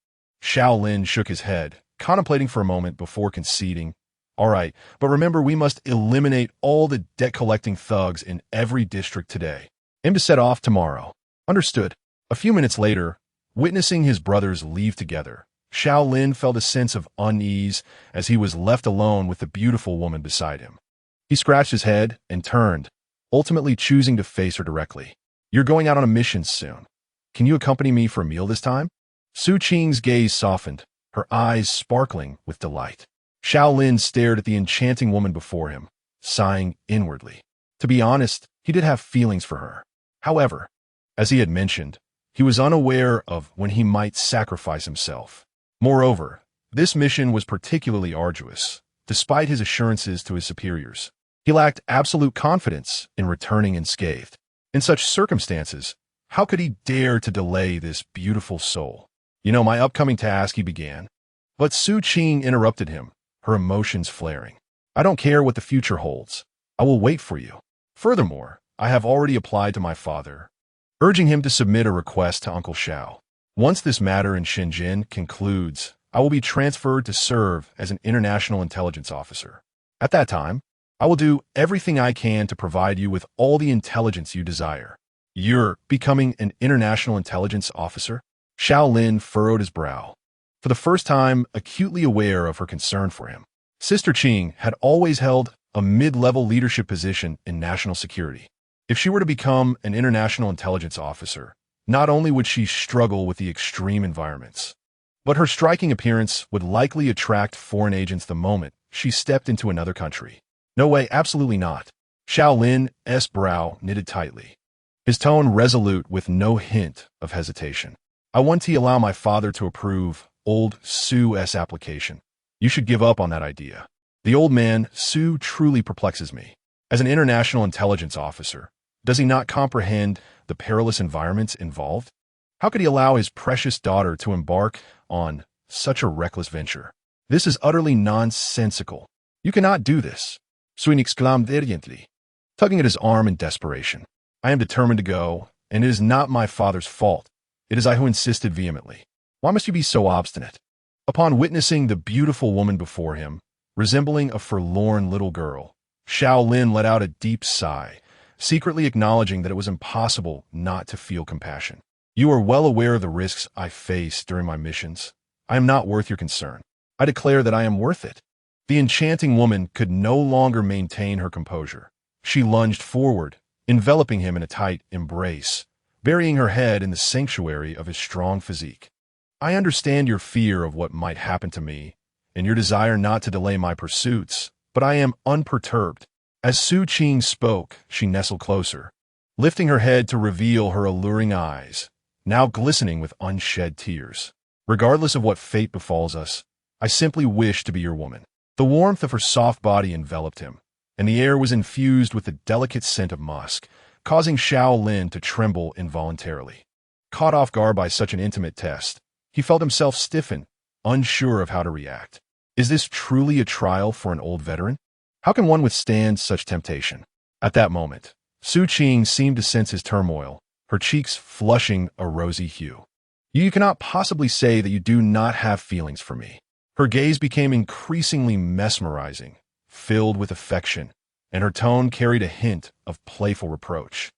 Xiao Lin shook his head, contemplating for a moment before conceding. "All right, but remember we must eliminate all the debt-collecting thugs in every district today. Aim to set off tomorrow." "Understood." A few minutes later, witnessing his brothers leave together, Xiao Lin felt a sense of unease as he was left alone with the beautiful woman beside him. He scratched his head and turned, ultimately choosing to face her directly. "You're going out on a mission soon. Can you accompany me for a meal this time?" Su Qing's gaze softened, her eyes sparkling with delight. Xiao Lin stared at the enchanting woman before him, sighing inwardly. To be honest, he did have feelings for her. However, as he had mentioned, he was unaware of when he might sacrifice himself. Moreover, this mission was particularly arduous, despite his assurances to his superiors. He lacked absolute confidence in returning unscathed. In such circumstances, how could he dare to delay this beautiful soul? My upcoming task," he began. But Su Qing interrupted him, her emotions flaring. "I don't care what the future holds. I will wait for you. Furthermore, I have already applied to my father, urging him to submit a request to Uncle Xiao. Once this matter in Shenzhen concludes, I will be transferred to serve as an international intelligence officer. At that time, I will do everything I can to provide you with all the intelligence you desire." "You're becoming an international intelligence officer?" Xiao Lin furrowed his brow, for the first time acutely aware of her concern for him. Sister Qing had always held a mid-level leadership position in national security. If she were to become an international intelligence officer, not only would she struggle with the extreme environments, but her striking appearance would likely attract foreign agents the moment she stepped into another country. "No way, absolutely not." Xiao Lin's brow knitted tightly, his tone resolute with no hint of hesitation. "I want to allow my father to approve old Su's application. You should give up on that idea. The old man, Su, truly perplexes me. As an international intelligence officer, does he not comprehend the perilous environments involved? How could he allow his precious daughter to embark on such a reckless venture? This is utterly nonsensical. You cannot do this." Suin exclaimed valiantly, tugging at his arm in desperation. "I am determined to go, and it is not my father's fault. It is I who insisted vehemently. Why must you be so obstinate?" Upon witnessing the beautiful woman before him, resembling a forlorn little girl, Xiao Lin let out a deep sigh, secretly acknowledging that it was impossible not to feel compassion. "You are well aware of the risks I face during my missions. I am not worth your concern. I declare that I am worth it." The enchanting woman could no longer maintain her composure. She lunged forward, enveloping him in a tight embrace, burying her head in the sanctuary of his strong physique. "I understand your fear of what might happen to me, and your desire not to delay my pursuits, but I am unperturbed." As Su Qing spoke, she nestled closer, lifting her head to reveal her alluring eyes, now glistening with unshed tears. "Regardless of what fate befalls us, I simply wish to be your woman." The warmth of her soft body enveloped him, and the air was infused with the delicate scent of musk, causing Xiao Lin to tremble involuntarily. Caught off guard by such an intimate test, he felt himself stiffen, unsure of how to react. Is this truly a trial for an old veteran? How can one withstand such temptation? At that moment, Su Qing seemed to sense his turmoil, her cheeks flushing a rosy hue. "You cannot possibly say that you do not have feelings for me." Her gaze became increasingly mesmerizing, filled with affection, and her tone carried a hint of playful reproach.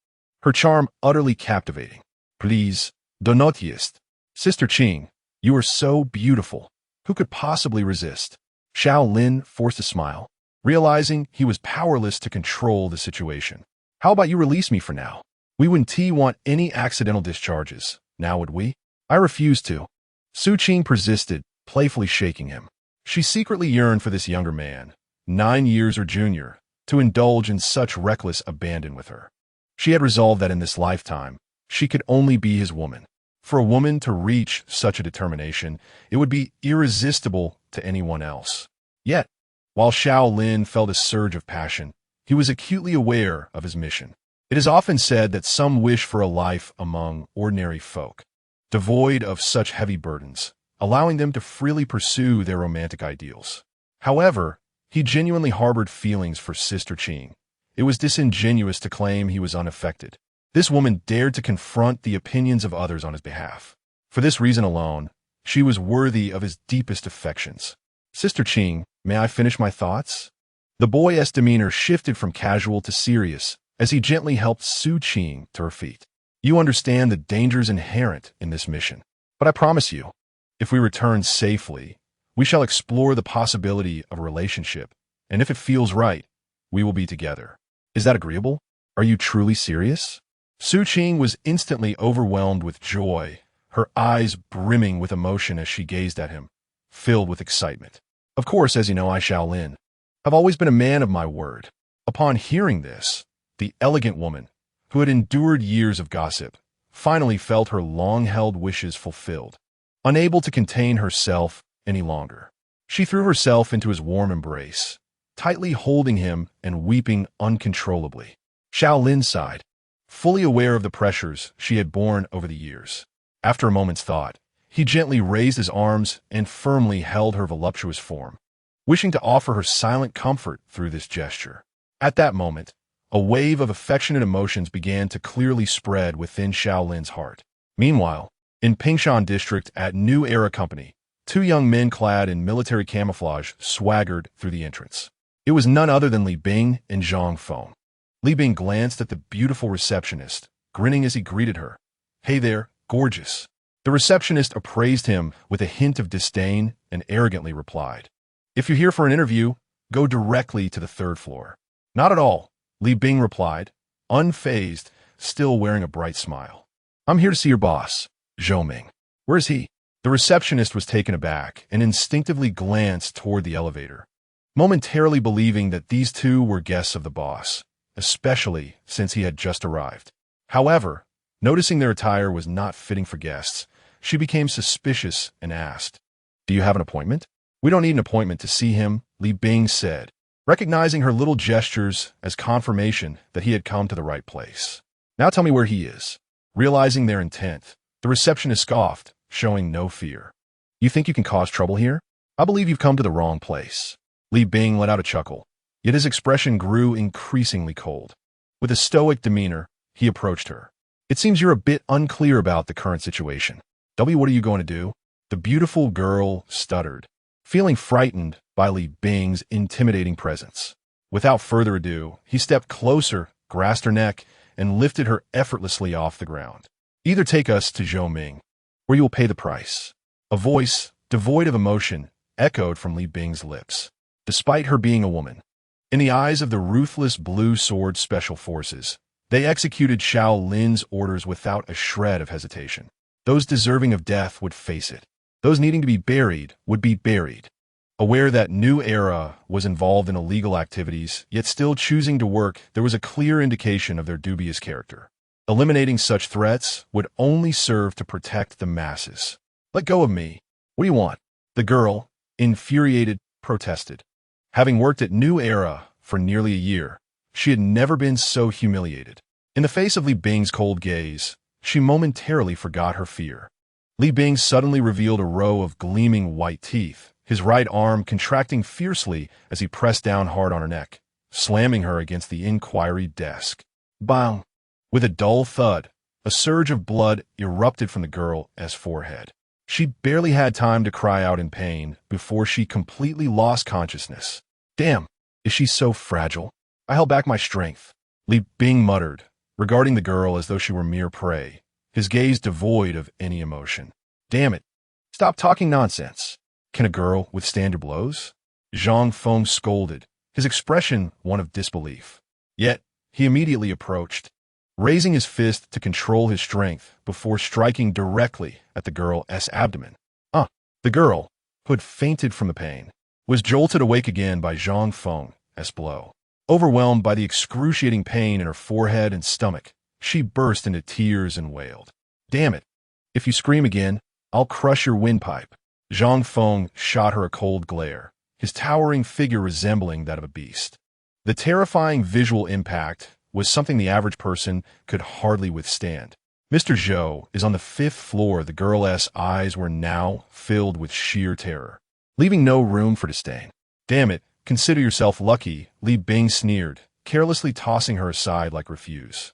Her charm utterly captivating. "Please, do not jest. Sister Qing, you are so beautiful. Who could possibly resist?" Xiao Lin forced a smile, realizing he was powerless to control the situation. "How about you release me for now? We wouldn't want any accidental discharges, now would we?" "I refuse to." Su Qing persisted, playfully shaking him. She secretly yearned for this younger man, 9 years her junior, to indulge in such reckless abandon with her. She had resolved that in this lifetime, she could only be his woman. For a woman to reach such a determination, it would be irresistible to anyone else. Yet, while Xiao Lin felt a surge of passion, he was acutely aware of his mission. It is often said that some wish for a life among ordinary folk, devoid of such heavy burdens, allowing them to freely pursue their romantic ideals. However, he genuinely harbored feelings for Sister Qing. It was disingenuous to claim he was unaffected. This woman dared to confront the opinions of others on his behalf. For this reason alone, she was worthy of his deepest affections. "Sister Qing, may I finish my thoughts?" The boy's demeanor shifted from casual to serious as he gently helped Su Qing to her feet. "You understand the dangers inherent in this mission, but I promise you, if we return safely, we shall explore the possibility of a relationship, and if it feels right, we will be together. Is that agreeable? Are you truly serious? Su Qing was instantly overwhelmed with joy, her eyes brimming with emotion as she gazed at him, filled with excitement. Of course, as you know, I, Xiao Lin, have always been a man of my word. Upon hearing this, the elegant woman, who had endured years of gossip, finally felt her long-held wishes fulfilled. Unable to contain herself any longer, she threw herself into his warm embrace, tightly holding him and weeping uncontrollably. Xiao Lin sighed, fully aware of the pressures she had borne over the years. After a moment's thought, he gently raised his arms and firmly held her voluptuous form, wishing to offer her silent comfort through this gesture. At that moment, a wave of affectionate emotions began to clearly spread within Xiao Lin's heart. Meanwhile, in Pingshan District at New Era Company, two young men clad in military camouflage swaggered through the entrance. It was none other than Li Bing and Zhang Feng. Li Bing glanced at the beautiful receptionist, grinning as he greeted her. "Hey there, gorgeous." The receptionist appraised him with a hint of disdain and arrogantly replied, "If you're here for an interview, go directly to the third floor." "Not at all," Li Bing replied, unfazed, still wearing a bright smile. "I'm here to see your boss, Zhou Ming." "Where is he?" The receptionist was taken aback and instinctively glanced toward the elevator, momentarily believing that these two were guests of the boss, especially since he had just arrived. However, noticing their attire was not fitting for guests, she became suspicious and asked, "Do you have an appointment?" "We don't need an appointment to see him," Li Bing said, recognizing her little gestures as confirmation that he had come to the right place. "Now tell me where he is." Realizing their intent, the receptionist scoffed, showing no fear. "You think you can cause trouble here? I believe you've come to the wrong place." Li Bing let out a chuckle, yet his expression grew increasingly cold. With a stoic demeanor, he approached her. "It seems you're a bit unclear about the current situation. What are you going to do?" The beautiful girl stuttered, feeling frightened by Li Bing's intimidating presence. Without further ado, he stepped closer, grasped her neck, and lifted her effortlessly off the ground. "Either take us to Zhou Ming, or you will pay the price." A voice, devoid of emotion, echoed from Li Bing's lips. Despite her being a woman, in the eyes of the ruthless Blue Sword Special Forces, they executed Xiao Lin's orders without a shred of hesitation. Those deserving of death would face it. Those needing to be buried would be buried. Aware that New Era was involved in illegal activities, yet still choosing to work, there was a clear indication of their dubious character. Eliminating such threats would only serve to protect the masses. "Let go of me. What do you want?" The girl, infuriated, protested. Having worked at New Era for nearly a year, she had never been so humiliated. In the face of Li Bing's cold gaze, she momentarily forgot her fear. Li Bing suddenly revealed a row of gleaming white teeth, his right arm contracting fiercely as he pressed down hard on her neck, slamming her against the inquiry desk. Bang! With a dull thud, a surge of blood erupted from the girl's forehead. She barely had time to cry out in pain before she completely lost consciousness. "Damn, is she so fragile?" I held back my strength. Li Bing muttered, regarding the girl as though she were mere prey, his gaze devoid of any emotion. "Damn it, stop talking nonsense. Can a girl withstand your blows?" Zhang Feng scolded, his expression one of disbelief. Yet, he immediately approached, raising his fist to control his strength before striking directly at the girl's abdomen. The girl, who had fainted from the pain, was jolted awake again by Zhang Feng's blow. Overwhelmed by the excruciating pain in her forehead and stomach, she burst into tears and wailed. "Damn it! If you scream again, I'll crush your windpipe." Zhang Feng shot her a cold glare, his towering figure resembling that of a beast. The terrifying visual impact was something the average person could hardly withstand. "Mr. Zhou is on the 5th floor." The girl's eyes were now filled with sheer terror, leaving no room for disdain. "Damn it, consider yourself lucky," Li Bing sneered, carelessly tossing her aside like refuse.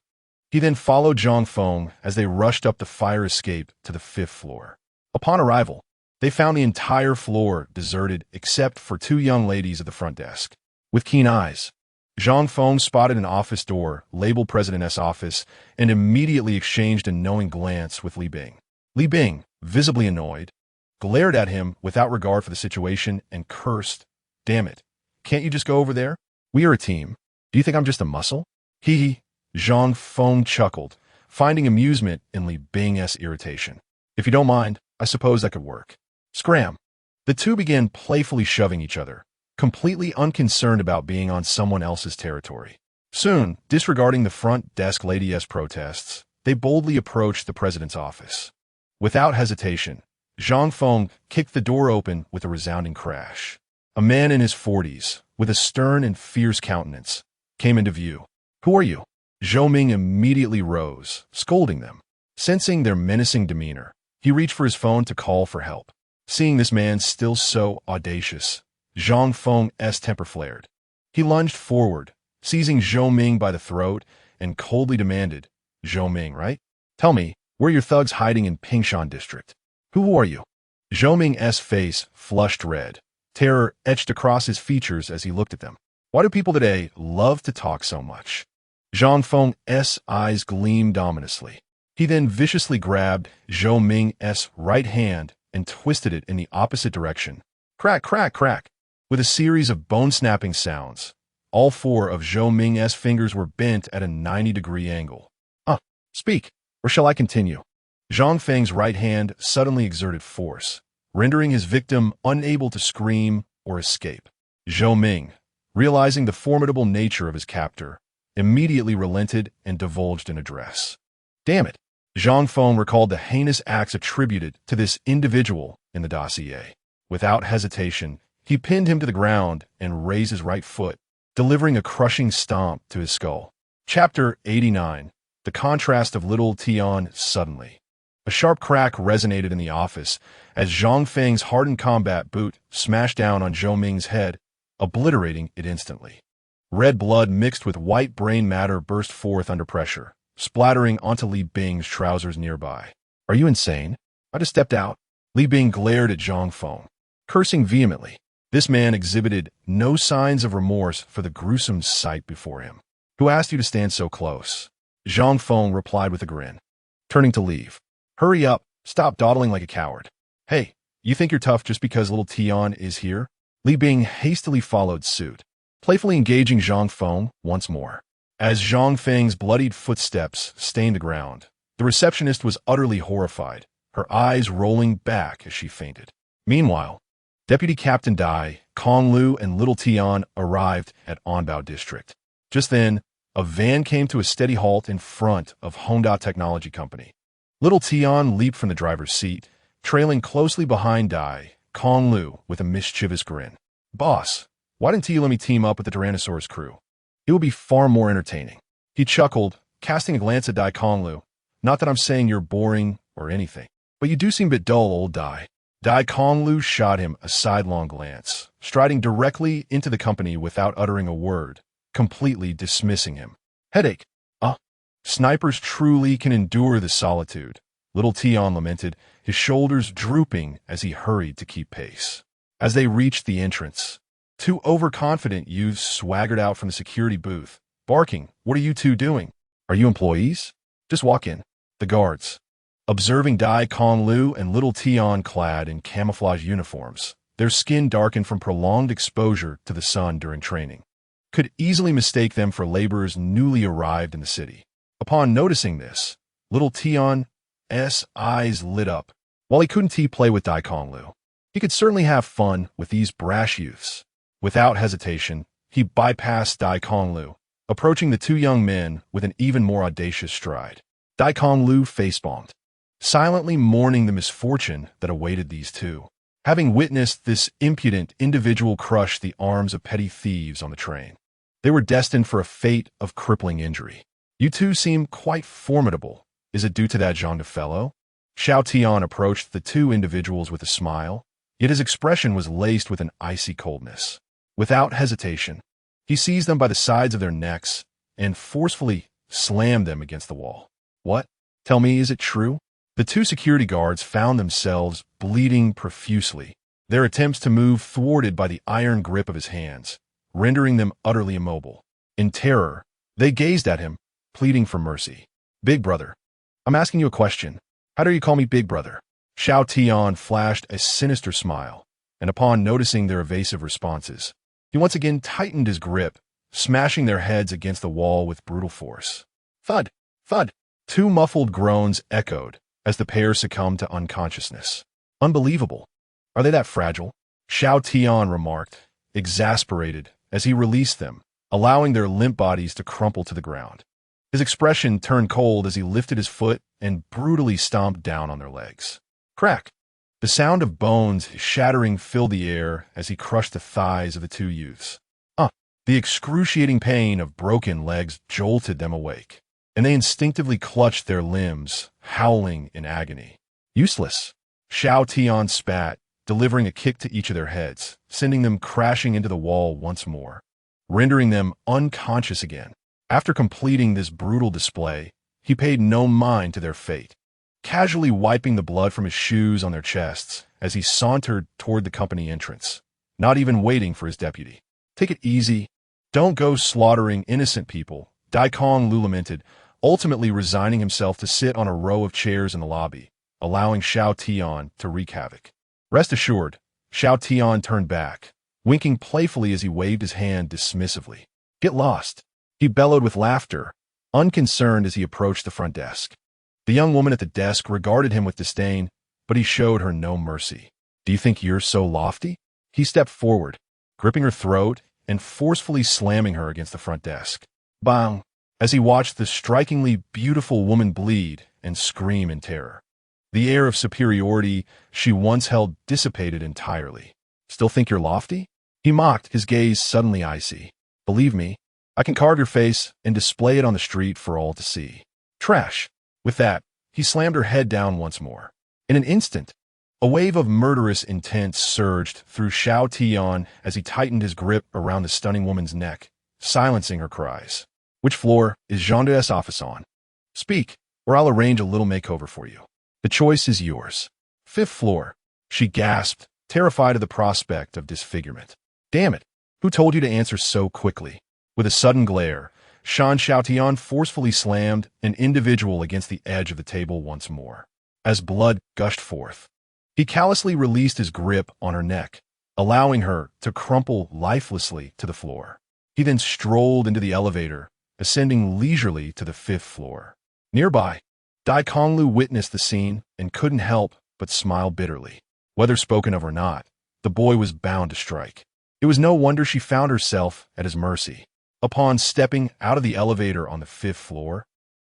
He then followed Zhang Feng as they rushed up the fire escape to the 5th floor. Upon arrival, they found the entire floor deserted except for two young ladies at the front desk. With keen eyes, Zhang Feng spotted an office door labeled President's Office and immediately exchanged a knowing glance with Li Bing. Li Bing, visibly annoyed, glared at him without regard for the situation and cursed, "Damn it, can't you just go over there? We are a team. Do you think I'm just a muscle?" He, Zhang Feng chuckled, finding amusement in Li Bing's irritation. If you don't mind, I suppose that could work. Scram. The two began playfully shoving each other, completely unconcerned about being on someone else's territory. Soon, disregarding the front desk lady's protests, they boldly approached the president's office. Without hesitation, Zhang Feng kicked the door open with a resounding crash. A man in his 40s, with a stern and fierce countenance, came into view. Who are you? Zhou Ming immediately rose, scolding them. Sensing their menacing demeanor, he reached for his phone to call for help. Seeing this man still so audacious, Zhang Feng's temper flared. He lunged forward, seizing Zhou Ming by the throat, and coldly demanded, Zhou Ming, right? Tell me, where are your thugs hiding in Pingshan district? Who are you? Zhou Ming's face flushed red. Terror etched across his features as he looked at them. Why do people today love to talk so much? Zhang Feng's eyes gleamed ominously. He then viciously grabbed Zhou Ming's right hand and twisted it in the opposite direction. Crack, crack, crack. With a series of bone-snapping sounds, all four of Zhou Ming's fingers were bent at a 90-degree angle. Speak, or shall I continue? Zhang Feng's right hand suddenly exerted force, rendering his victim unable to scream or escape. Zhou Ming, realizing the formidable nature of his captor, immediately relented and divulged an address. Damn it! Zhang Feng recalled the heinous acts attributed to this individual in the dossier. Without hesitation, he pinned him to the ground and raised his right foot, delivering a crushing stomp to his skull. Chapter 89. The Contrast of Little Tian. Suddenly, a sharp crack resonated in the office as Zhang Feng's hardened combat boot smashed down on Zhou Ming's head, obliterating it instantly. Red blood mixed with white brain matter burst forth under pressure, splattering onto Li Bing's trousers nearby. Are you insane? I just stepped out. Li Bing glared at Zhang Feng, cursing vehemently. This man exhibited no signs of remorse for the gruesome sight before him. Who asked you to stand so close? Zhang Feng replied with a grin, turning to leave. Hurry up, stop dawdling like a coward. Hey, you think you're tough just because little Tian is here? Li Bing hastily followed suit, playfully engaging Zhang Feng once more. As Zhang Feng's bloodied footsteps stained the ground, the receptionist was utterly horrified, her eyes rolling back as she fainted. Meanwhile, Deputy Captain Dai, Kong Lu, and Little Tian arrived at Anbao District. Just then, a van came to a steady halt in front of Honda Technology Company. Little Tian leaped from the driver's seat, trailing closely behind Dai, Kong Lu with a mischievous grin. Boss, why didn't you let me team up with the Tyrannosaurus crew? It would be far more entertaining. He chuckled, casting a glance at Dai Kong Lu. Not that I'm saying you're boring or anything, but you do seem a bit dull, old Dai. Dai Kong Lu shot him a sidelong glance, striding directly into the company without uttering a word, completely dismissing him. Headache. Snipers truly can endure the solitude, Little Tian lamented, his shoulders drooping as he hurried to keep pace. As they reached the entrance, two overconfident youths swaggered out from the security booth, barking, "What are you two doing? Are you employees? Just walk in." The guards, observing Dai Kong Lu and Little Tian clad in camouflage uniforms, their skin darkened from prolonged exposure to the sun during training, could easily mistake them for laborers newly arrived in the city. Upon noticing this, Little Tian's eyes lit up. While he couldn't play with Dai Kong Lu, he could certainly have fun with these brash youths. Without hesitation, he bypassed Dai Kong Lu, approaching the two young men with an even more audacious stride. Dai Kong Lu facepalmed, silently mourning the misfortune that awaited these two, having witnessed this impudent individual crush the arms of petty thieves on the train. They were destined for a fate of crippling injury. You two seem quite formidable. Is it due to that Jean de fellow? Xiao Tian approached the two individuals with a smile, yet his expression was laced with an icy coldness. Without hesitation, he seized them by the sides of their necks and forcefully slammed them against the wall. What? Tell me, is it true? The two security guards found themselves bleeding profusely, their attempts to move thwarted by the iron grip of his hands, rendering them utterly immobile. In terror, they gazed at him, pleading for mercy. Big brother, I'm asking you a question. How do you call me big brother? Xiao Tian flashed a sinister smile, and upon noticing their evasive responses, he once again tightened his grip, smashing their heads against the wall with brutal force. Thud, thud. Two muffled groans echoed as the pair succumbed to unconsciousness. Unbelievable. Are they that fragile? Xiao Tian remarked, exasperated, as he released them, allowing their limp bodies to crumple to the ground. His expression turned cold as he lifted his foot and brutally stomped down on their legs. Crack! The sound of bones shattering filled the air as he crushed the thighs of the two youths. The excruciating pain of broken legs jolted them awake, and they instinctively clutched their limbs, howling in agony. Useless. Xiao Tian spat, delivering a kick to each of their heads, sending them crashing into the wall once more, rendering them unconscious again. After completing this brutal display, he paid no mind to their fate, casually wiping the blood from his shoes on their chests as he sauntered toward the company entrance, not even waiting for his deputy. Take it easy. Don't go slaughtering innocent people, Dai Kong Lu lamented, ultimately resigning himself to sit on a row of chairs in the lobby, allowing Xiao Tian to wreak havoc. Rest assured, Xiao Tian turned back, winking playfully as he waved his hand dismissively. Get lost, he bellowed with laughter, unconcerned as he approached the front desk. The young woman at the desk regarded him with disdain, but he showed her no mercy. Do you think you're so lofty? He stepped forward, gripping her throat and forcefully slamming her against the front desk. Bang! As he watched the strikingly beautiful woman bleed and scream in terror. The air of superiority she once held dissipated entirely. Still think you're lofty? He mocked, his gaze suddenly icy. Believe me, I can carve your face and display it on the street for all to see. Trash! With that, he slammed her head down once more. In an instant, a wave of murderous intent surged through Xiao Tian as he tightened his grip around the stunning woman's neck, silencing her cries. Which floor is Jean-De's office on? Speak, or I'll arrange a little makeover for you. The choice is yours. 5th floor, she gasped, terrified of the prospect of disfigurement. Damn it, who told you to answer so quickly? With a sudden glare, Xiao Tian forcefully slammed an individual against the edge of the table once more. As blood gushed forth, he callously released his grip on her neck, allowing her to crumple lifelessly to the floor. He then strolled into the elevator, ascending leisurely to the 5th floor. Nearby, Dai Konglu witnessed the scene and couldn't help but smile bitterly. Whether spoken of or not, the boy was bound to strike. It was no wonder she found herself at his mercy. Upon stepping out of the elevator on the 5th floor,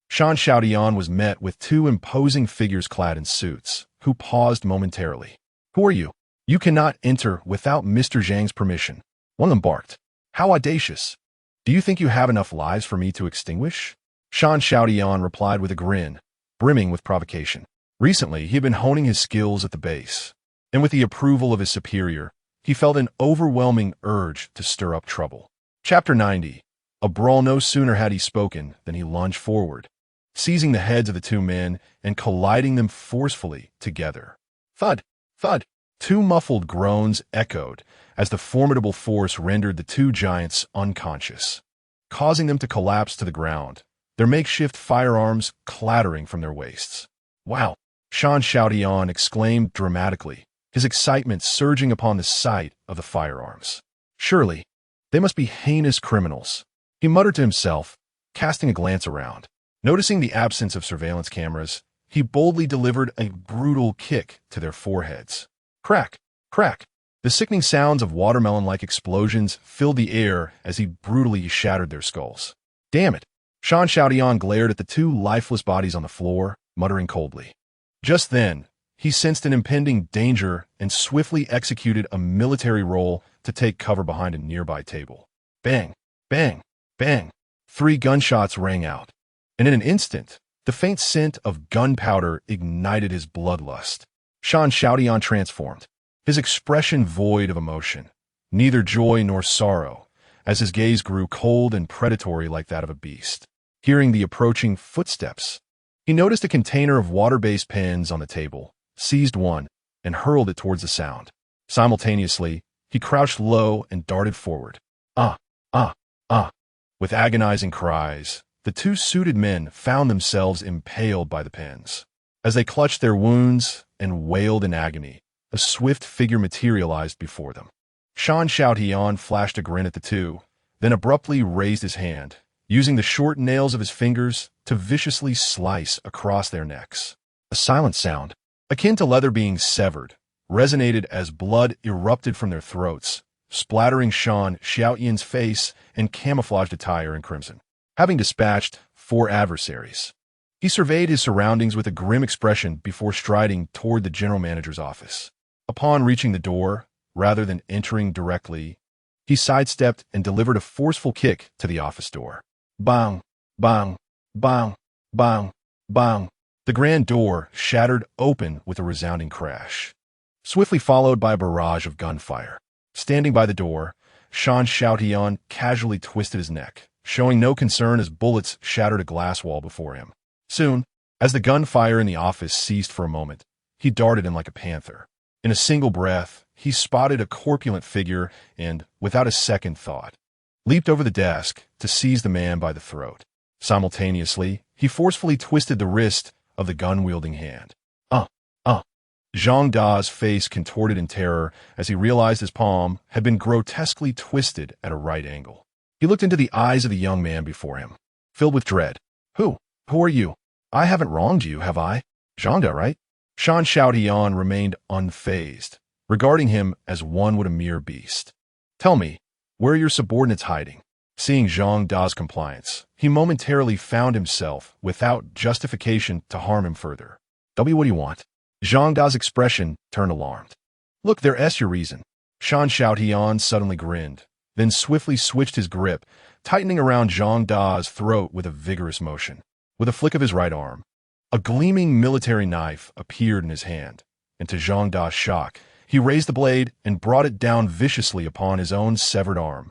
Xiao Tian was met with two imposing figures clad in suits, who paused momentarily. Who are you? You cannot enter without Mr. Zhang's permission. One of them barked. How audacious! Do you think you have enough lives for me to extinguish? Xiao Tian replied with a grin, brimming with provocation. Recently, he had been honing his skills at the base, and with the approval of his superior, he felt an overwhelming urge to stir up trouble. Chapter 90. A brawl. No sooner had he spoken than he lunged forward, seizing the heads of the two men and colliding them forcefully together. Thud! Thud! Two muffled groans echoed as the formidable force rendered the two giants unconscious, causing them to collapse to the ground, their makeshift firearms clattering from their waists. Wow! Xiao Tian exclaimed dramatically, his excitement surging upon the sight of the firearms. Surely, they must be heinous criminals, he muttered to himself, casting a glance around. Noticing the absence of surveillance cameras, he boldly delivered a brutal kick to their foreheads. Crack! Crack! The sickening sounds of watermelon-like explosions filled the air as he brutally shattered their skulls. Damn it! Xiao Tian glared at the two lifeless bodies on the floor, muttering coldly. Just then, he sensed an impending danger and swiftly executed a military roll to take cover behind a nearby table. Bang! Bang! Bang! 3 gunshots rang out, and in an instant, the faint scent of gunpowder ignited his bloodlust. Xiao Tian transformed, his expression void of emotion, neither joy nor sorrow, as his gaze grew cold and predatory like that of a beast. Hearing the approaching footsteps, he noticed a container of water-based pens on the table, seized one, and hurled it towards the sound. Simultaneously, he crouched low and darted forward. Ah! Ah! Ah! With agonizing cries, the two suited men found themselves impaled by the pens. As they clutched their wounds and wailed in agony, a swift figure materialized before them. Xiao Tian flashed a grin at the two, then abruptly raised his hand, using the short nails of his fingers to viciously slice across their necks. A silent sound, akin to leather being severed, resonated as blood erupted from their throats, splattering Xiao Yin's face and camouflaged attire in crimson. Having dispatched 4 adversaries, he surveyed his surroundings with a grim expression before striding toward the general manager's office. Upon reaching the door, rather than entering directly, he sidestepped and delivered a forceful kick to the office door. Bang! Bang! Bang! Bang! Bang! The grand door shattered open with a resounding crash, swiftly followed by a barrage of gunfire. Standing by the door, Xiao casually twisted his neck, showing no concern as bullets shattered a glass wall before him. Soon, as the gunfire in the office ceased for a moment, he darted in like a panther. In a single breath, he spotted a corpulent figure and, without a second thought, leaped over the desk to seize the man by the throat. Simultaneously, he forcefully twisted the wrist of the gun-wielding hand. Zhang Da's face contorted in terror as he realized his palm had been grotesquely twisted at a right angle. He looked into the eyes of the young man before him, filled with dread. Who are you? I haven't wronged you, have I? Zhang Da, right? Xiao remained unfazed, regarding him as one would a mere beast. Tell me, where are your subordinates hiding? Seeing Zhang Da's compliance, he momentarily found himself without justification to harm him further. What do you want? Zhang Da's expression turned alarmed. Look, there's your reason. Xiao suddenly grinned, then swiftly switched his grip, tightening around Zhang Da's throat with a vigorous motion. With a flick of his right arm, a gleaming military knife appeared in his hand, and to Zhang Da's shock, he raised the blade and brought it down viciously upon his own severed arm.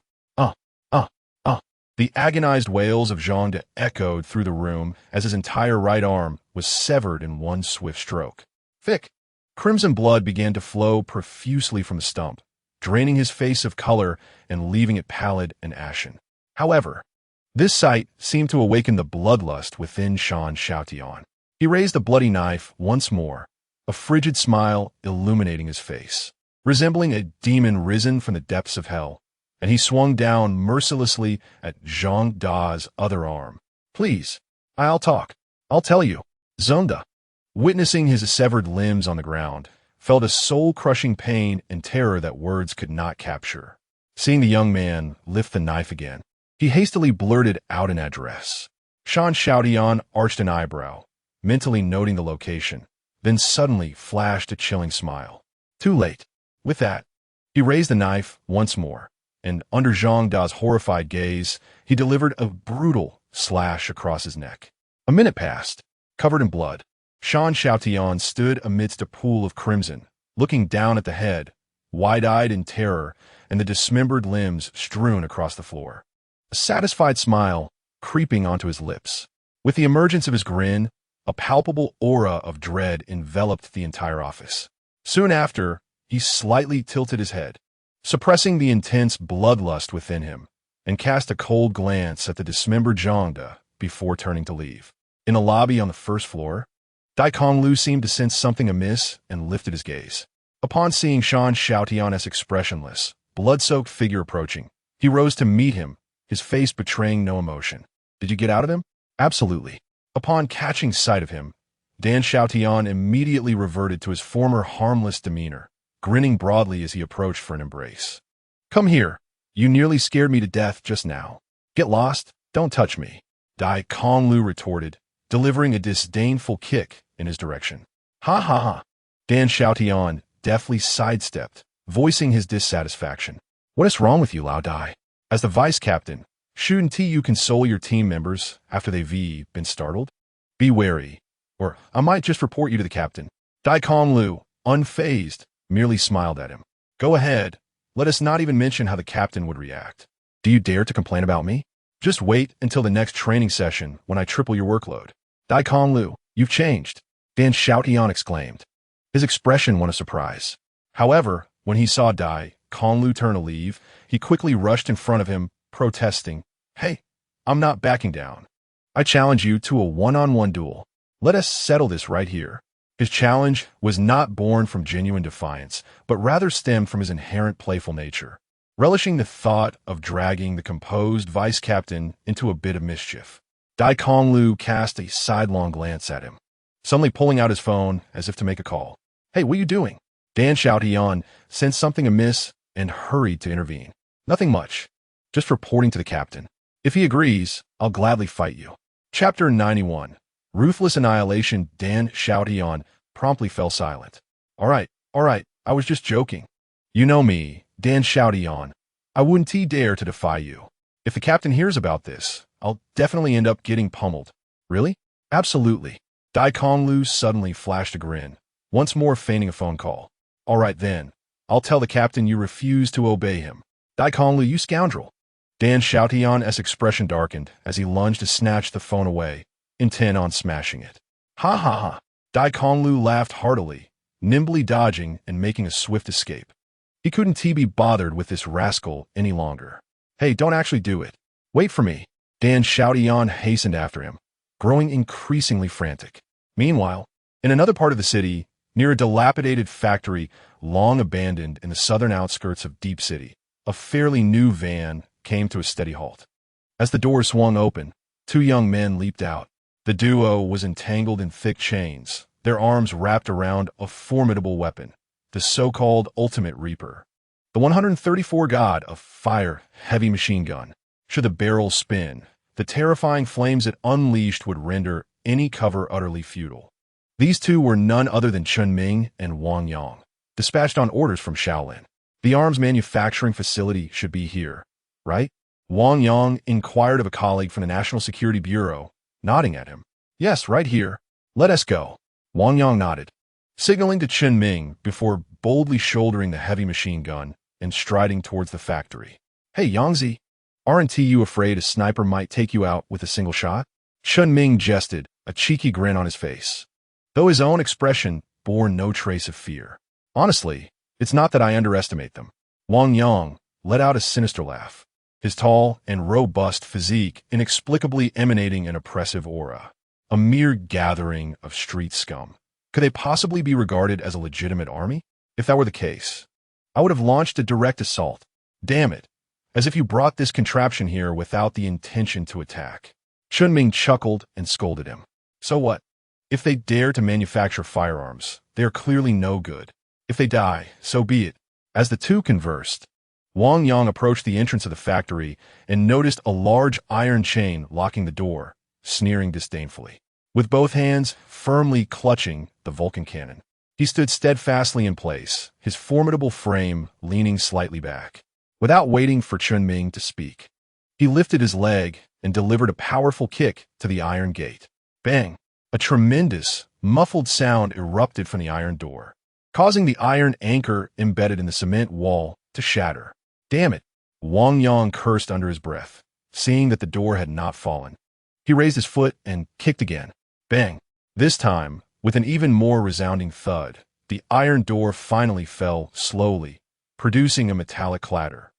The agonized wails of Zhang Da echoed through the room as his entire right arm was severed in one swift stroke. Thick, crimson blood began to flow profusely from the stump, draining his face of color and leaving it pallid and ashen. However, this sight seemed to awaken the bloodlust within Xiao. He raised the bloody knife once more, a frigid smile illuminating his face, resembling a demon risen from the depths of hell, and he swung down mercilessly at Zhang Da's other arm. Please, I'll talk. I'll tell you. Zonda, witnessing his severed limbs on the ground, felt a soul-crushing pain and terror that words could not capture. Seeing the young man lift the knife again, he hastily blurted out an address. Xiao arched an eyebrow, mentally noting the location, then suddenly flashed a chilling smile. Too late. With that, he raised the knife once more, and under Zhang Da's horrified gaze, he delivered a brutal slash across his neck. A minute passed, covered in blood. Xiao stood amidst a pool of crimson, looking down at the head, wide-eyed in terror, and the dismembered limbs strewn across the floor. A satisfied smile creeping onto his lips. With the emergence of his grin, a palpable aura of dread enveloped the entire office. Soon after, he slightly tilted his head, suppressing the intense bloodlust within him, and cast a cold glance at the dismembered Zhang Da before turning to leave. In a lobby on the first floor, Dai Konglu seemed to sense something amiss and lifted his gaze. Upon seeing Xiaotian's expressionless, blood-soaked figure approaching, he rose to meet him, his face betraying no emotion. Did you get out of him? Absolutely. Upon catching sight of him, Dan Xiaotian immediately reverted to his former harmless demeanor, grinning broadly as he approached for an embrace. Come here. You nearly scared me to death just now. Get lost. Don't touch me. Dai Konglu retorted, delivering a disdainful kick in his direction. Ha ha ha. Dan Xiaotian deftly sidestepped, voicing his dissatisfaction. What is wrong with you, Lao Dai? As the vice captain, shouldn't you console your team members after they've been startled? Be wary, or I might just report you to the captain. Dai Konglu, unfazed, merely smiled at him. Go ahead. Let us not even mention how the captain would react. Do you dare to complain about me? Just wait until the next training session when I triple your workload. Dai Konglu, you've changed, Dan Xiaotian exclaimed. His expression won a surprise. However, when he saw Dai Konglu turn to leave, he quickly rushed in front of him, protesting, Hey, I'm not backing down. I challenge you to a one-on-one duel. Let us settle this right here. His challenge was not born from genuine defiance, but rather stemmed from his inherent playful nature. relishing the thought of dragging the composed vice captain into a bit of mischief. Dai Konglu cast a sidelong glance at him, suddenly pulling out his phone as if to make a call. "Hey, what are you doing?" Dan Xiaotian sensed something amiss and hurried to intervene. "Nothing much. Just reporting to the captain. If he agrees, I'll gladly fight you." Chapter 91. Ruthless Annihilation. Dan Xiaotian promptly fell silent. All right, I was just joking. You know me, Dan Xiaotian. I wouldn't dare to defy you. If the captain hears about this, I'll definitely end up getting pummeled." "Really?" "Absolutely." Dai Konglu suddenly flashed a grin, once more feigning a phone call. "All right then, I'll tell the captain you refuse to obey him." "Dai Konglu, you scoundrel." Dan Xiaotian's expression darkened as he lunged to snatch the phone away, intent on smashing it. "Ha ha ha." Dai Konglu laughed heartily, nimbly dodging and making a swift escape. He couldn't be bothered with this rascal any longer. "Hey, don't actually do it. Wait for me." Dan Xiaotian hastened after him, growing increasingly frantic. Meanwhile, in another part of the city, near a dilapidated factory long abandoned in the southern outskirts of Deep City, a fairly new van came to a steady halt. As the door swung open, two young men leaped out. The duo was entangled in thick chains, their arms wrapped around a formidable weapon, the so-called Ultimate Reaper. The 134 God of Fire heavy machine gun. Should the barrel spin, the terrifying flames it unleashed would render any cover utterly futile. These two were none other than Chun Ming and Wang Yang, dispatched on orders from Xiao Lin. "The arms manufacturing facility should be here, right?" Wang Yang inquired of a colleague from the National Security Bureau, nodding at him. "Yes, right here. Let us go." Wang Yang nodded, signaling to Chun Ming before boldly shouldering the heavy machine gun and striding towards the factory. "Hey, Yangzi, aren't you afraid a sniper might take you out with a single shot?" Chun Ming jested, a cheeky grin on his face, though his own expression bore no trace of fear. "Honestly, it's not that I underestimate them." Wang Yang let out a sinister laugh, his tall and robust physique inexplicably emanating an oppressive aura. A mere gathering of street scum. Could they possibly be regarded as a legitimate army? If that were the case, I would have launched a direct assault. Damn it. As if you brought this contraption here without the intention to attack. Chun Ming chuckled and scolded him. So what? If they dare to manufacture firearms, they are clearly no good. If they die, so be it. As the two conversed, Wang Yang approached the entrance of the factory and noticed a large iron chain locking the door, sneering disdainfully. With both hands firmly clutching the Vulcan cannon, he stood steadfastly in place, his formidable frame leaning slightly back. Without waiting for Chun Ming to speak, he lifted his leg and delivered a powerful kick to the iron gate. Bang! A tremendous, muffled sound erupted from the iron door, causing the iron anchor embedded in the cement wall to shatter. Damn it! Wang Yang cursed under his breath, seeing that the door had not fallen. He raised his foot and kicked again. Bang! This time, with an even more resounding thud, the iron door finally fell slowly, producing a metallic clatter.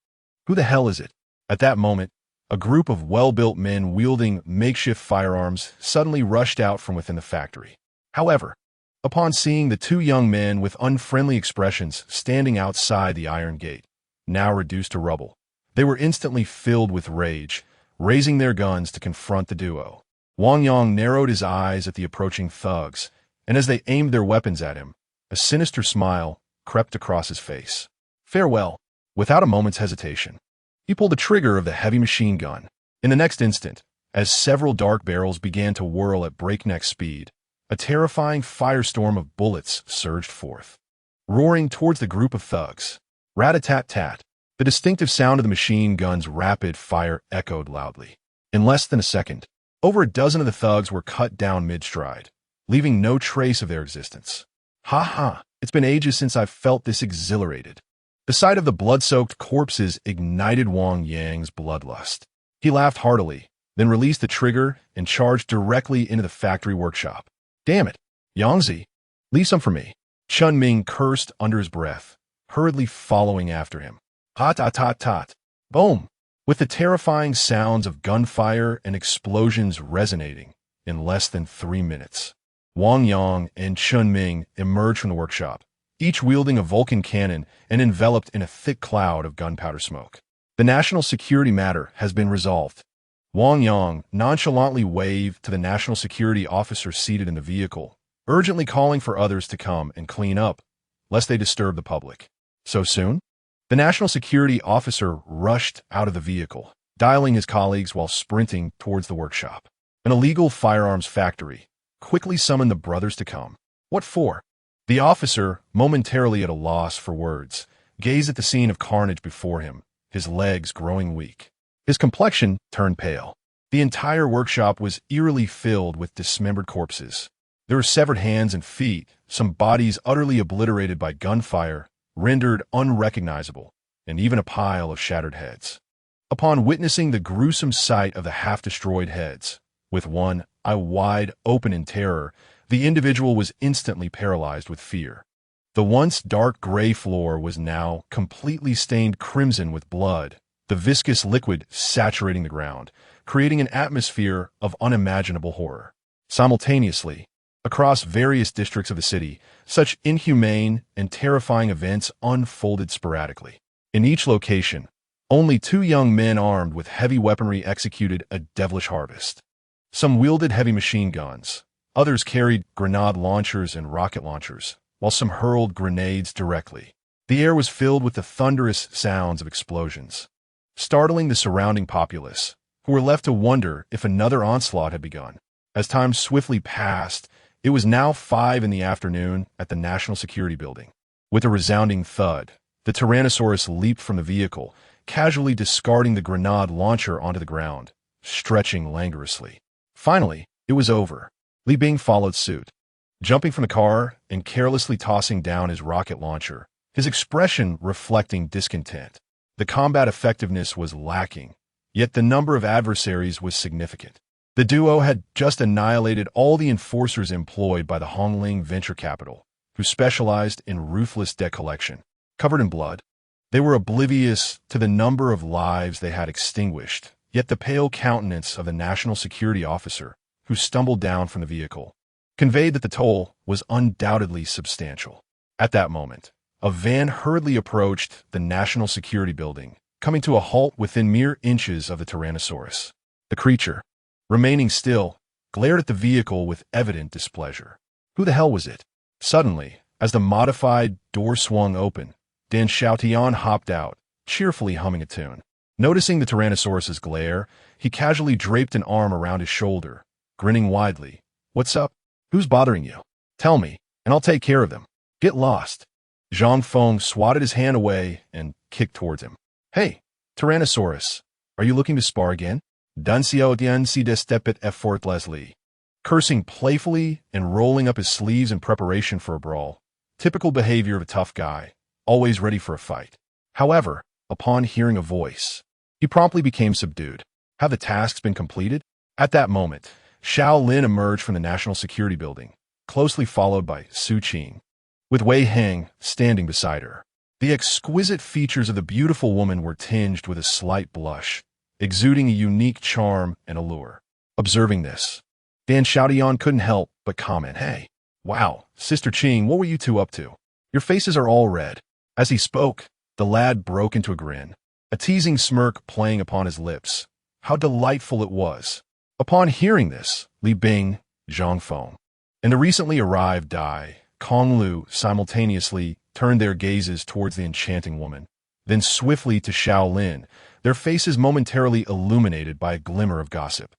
Who the hell is it? At that moment, a group of well-built men wielding makeshift firearms suddenly rushed out from within the factory. However, upon seeing the two young men with unfriendly expressions standing outside the iron gate, now reduced to rubble, they were instantly filled with rage, raising their guns to confront the duo. Wang Yang narrowed his eyes at the approaching thugs, and as they aimed their weapons at him, a sinister smile crept across his face. Farewell. Without a moment's hesitation, he pulled the trigger of the heavy machine gun. In the next instant, as several dark barrels began to whirl at breakneck speed, a terrifying firestorm of bullets surged forth, roaring towards the group of thugs. Rat-a-tat-tat. The distinctive sound of the machine gun's rapid fire echoed loudly. In less than a second, over a dozen of the thugs were cut down mid-stride, leaving no trace of their existence. Ha ha, it's been ages since I've felt this exhilarated. The sight of the blood-soaked corpses ignited Wang Yang's bloodlust. He laughed heartily, then released the trigger and charged directly into the factory workshop. Damn it, Yangzi, leave some for me. Chun Ming cursed under his breath, hurriedly following after him. Hot-tot-tot-tot. Boom! With the terrifying sounds of gunfire and explosions resonating, in less than 3 minutes, Wang Yang and Chun Ming emerged from the workshop, each wielding a Vulcan cannon and enveloped in a thick cloud of gunpowder smoke. The national security matter has been resolved. Wang Yang nonchalantly waved to the national security officer seated in the vehicle, urgently calling for others to come and clean up, lest they disturb the public. So soon? The national security officer rushed out of the vehicle, dialing his colleagues while sprinting towards the workshop. An illegal firearms factory quickly summoned the brothers to come. What for? The officer, momentarily at a loss for words, gazed at the scene of carnage before him, his legs growing weak. His complexion turned pale. The entire workshop was eerily filled with dismembered corpses. There were severed hands and feet, some bodies utterly obliterated by gunfire, rendered unrecognizable, and even a pile of shattered heads. Upon witnessing the gruesome sight of the half-destroyed heads, with one eye wide open in terror, the individual was instantly paralyzed with fear. The once dark gray floor was now completely stained crimson with blood, the viscous liquid saturating the ground, creating an atmosphere of unimaginable horror. Simultaneously, across various districts of the city, such inhumane and terrifying events unfolded sporadically. In each location, only two young men armed with heavy weaponry executed a devilish harvest. Some wielded heavy machine guns, others carried grenade launchers and rocket launchers, while some hurled grenades directly. The air was filled with the thunderous sounds of explosions, startling the surrounding populace, who were left to wonder if another onslaught had begun. As time swiftly passed, it was now 5 p.m. at the National Security Building. With a resounding thud, the Tyrannosaurus leaped from the vehicle, casually discarding the grenade launcher onto the ground, stretching languorously. Finally, it was over. Li Bing followed suit, jumping from the car and carelessly tossing down his rocket launcher, his expression reflecting discontent. The combat effectiveness was lacking, yet the number of adversaries was significant. The duo had just annihilated all the enforcers employed by the Hongling venture capital, who specialized in ruthless debt collection. Covered in blood, they were oblivious to the number of lives they had extinguished, yet the pale countenance of the national security officer, who stumbled down from the vehicle, conveyed that the toll was undoubtedly substantial. At that moment, a van hurriedly approached the National Security Building, coming to a halt within mere inches of the Tyrannosaurus. The creature, remaining still, glared at the vehicle with evident displeasure. Who the hell was it? Suddenly, as the modified door swung open, Dan Xiaotian hopped out, cheerfully humming a tune. Noticing the Tyrannosaurus's glare, he casually draped an arm around his shoulder, grinning widely. What's up? Who's bothering you? Tell me, and I'll take care of them. Get lost. Zhang Feng swatted his hand away and kicked towards him. Hey, Tyrannosaurus, are you looking to spar again? Dan Xiaotian si de stepet effortlessly. Cursing playfully and rolling up his sleeves in preparation for a brawl. Typical behavior of a tough guy, always ready for a fight. However, upon hearing a voice, he promptly became subdued. Have the tasks been completed? At that moment, Xiao Lin emerged from the National Security Building, closely followed by Su Qing, with Wei Heng standing beside her. The exquisite features of the beautiful woman were tinged with a slight blush, exuding a unique charm and allure. Observing this, Dan Xiaotian couldn't help but comment, Hey, wow, Sister Qing, what were you two up to? Your faces are all red. As he spoke, the lad broke into a grin, a teasing smirk playing upon his lips. How delightful it was. Upon hearing this, Li Bing, Zhang Feng, and the recently arrived Dai Konglu simultaneously turned their gazes towards the enchanting woman, then swiftly to Xiao Lin, their faces momentarily illuminated by a glimmer of gossip.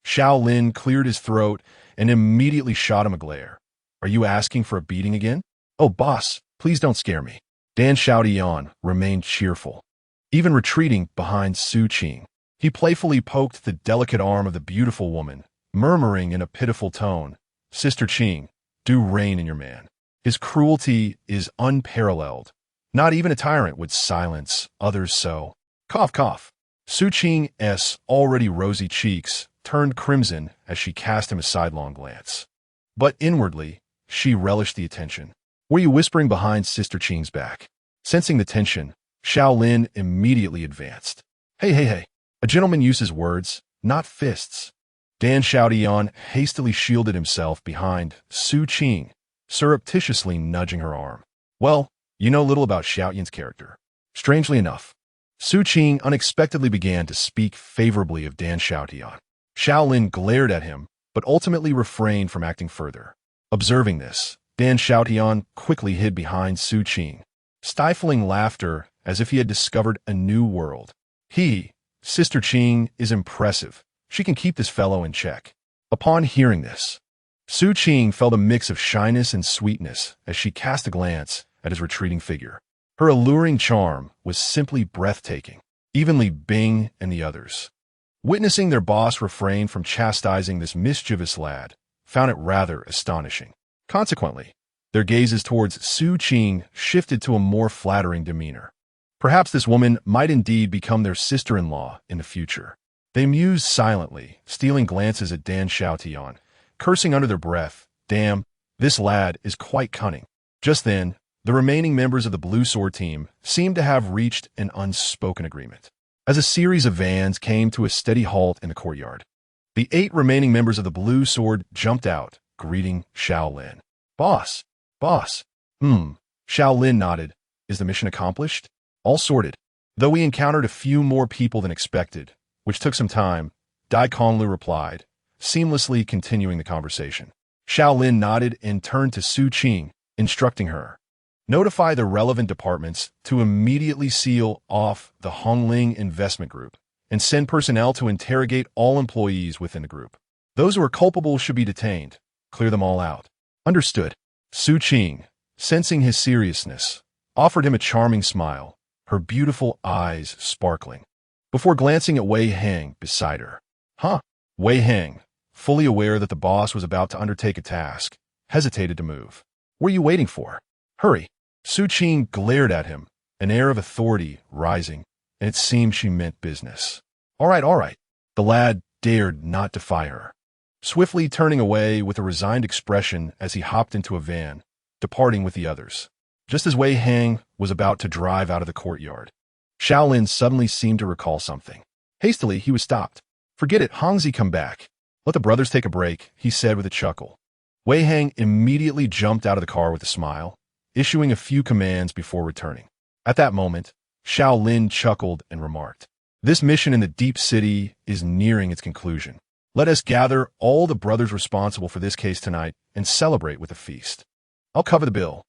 Xiao Lin cleared his throat and immediately shot him a glare. Are you asking for a beating again? Oh, boss, please don't scare me. Dan Xiaotian remained cheerful, even retreating behind Su Qing. He playfully poked the delicate arm of the beautiful woman, murmuring in a pitiful tone, Sister Qing, do rein in your man. His cruelty is unparalleled. Not even a tyrant would silence others so. Cough, cough. Su Qing's already rosy cheeks turned crimson as she cast him a sidelong glance. But inwardly, she relished the attention. Were you whispering behind Sister Qing's back? Sensing the tension, Xiao Lin immediately advanced. Hey. A gentleman uses words, not fists. Dan Xiaotian hastily shielded himself behind Su Qing, surreptitiously nudging her arm. Well, you know little about Xiao Yin's character. Strangely enough, Su Qing unexpectedly began to speak favorably of Dan Xiaotian. Xiao Lin glared at him, but ultimately refrained from acting further. Observing this, Dan Xiaotian quickly hid behind Su Qing, stifling laughter as if he had discovered a new world. Sister Qing is impressive. She can keep this fellow in check. Upon hearing this, Su Qing felt a mix of shyness and sweetness as she cast a glance at his retreating figure. Her alluring charm was simply breathtaking. Even Li Bing and the others, witnessing their boss refrain from chastising this mischievous lad, found it rather astonishing. Consequently, their gazes towards Su Qing shifted to a more flattering demeanor. Perhaps this woman might indeed become their sister-in-law in the future. They mused silently, stealing glances at Dan Xiaotian, cursing under their breath, "Damn, this lad is quite cunning." Just then, the remaining members of the Blue Sword team seemed to have reached an unspoken agreement. As a series of vans came to a steady halt in the courtyard, the 8 remaining members of the Blue Sword jumped out, greeting Xiao Lin. Boss. Xiao Lin nodded. Is the mission accomplished? All sorted. Though we encountered a few more people than expected, which took some time, Dai Konglu replied, seamlessly continuing the conversation. Xiao Lin nodded and turned to Su Qing, instructing her. Notify the relevant departments to immediately seal off the Hongling Investment Group and send personnel to interrogate all employees within the group. Those who are culpable should be detained. Clear them all out. Understood. Su Qing, sensing his seriousness, offered him a charming smile, her beautiful eyes sparkling, before glancing at Wei Heng beside her. Wei Heng, fully aware that the boss was about to undertake a task, hesitated to move. What are you waiting for? Hurry. Su Qing glared at him, an air of authority rising, and it seemed she meant business. All right. The lad dared not defy her, swiftly turning away with a resigned expression as he hopped into a van, departing with the others. Just as Wei Heng was about to drive out of the courtyard, Xiao Lin suddenly seemed to recall something. Hastily, he was stopped. Forget it, Hongzi, come back. Let the brothers take a break, he said with a chuckle. Wei Heng immediately jumped out of the car with a smile, issuing a few commands before returning. At that moment, Xiao Lin chuckled and remarked, "This mission in the deep city is nearing its conclusion. Let us gather all the brothers responsible for this case tonight and celebrate with a feast. I'll cover the bill."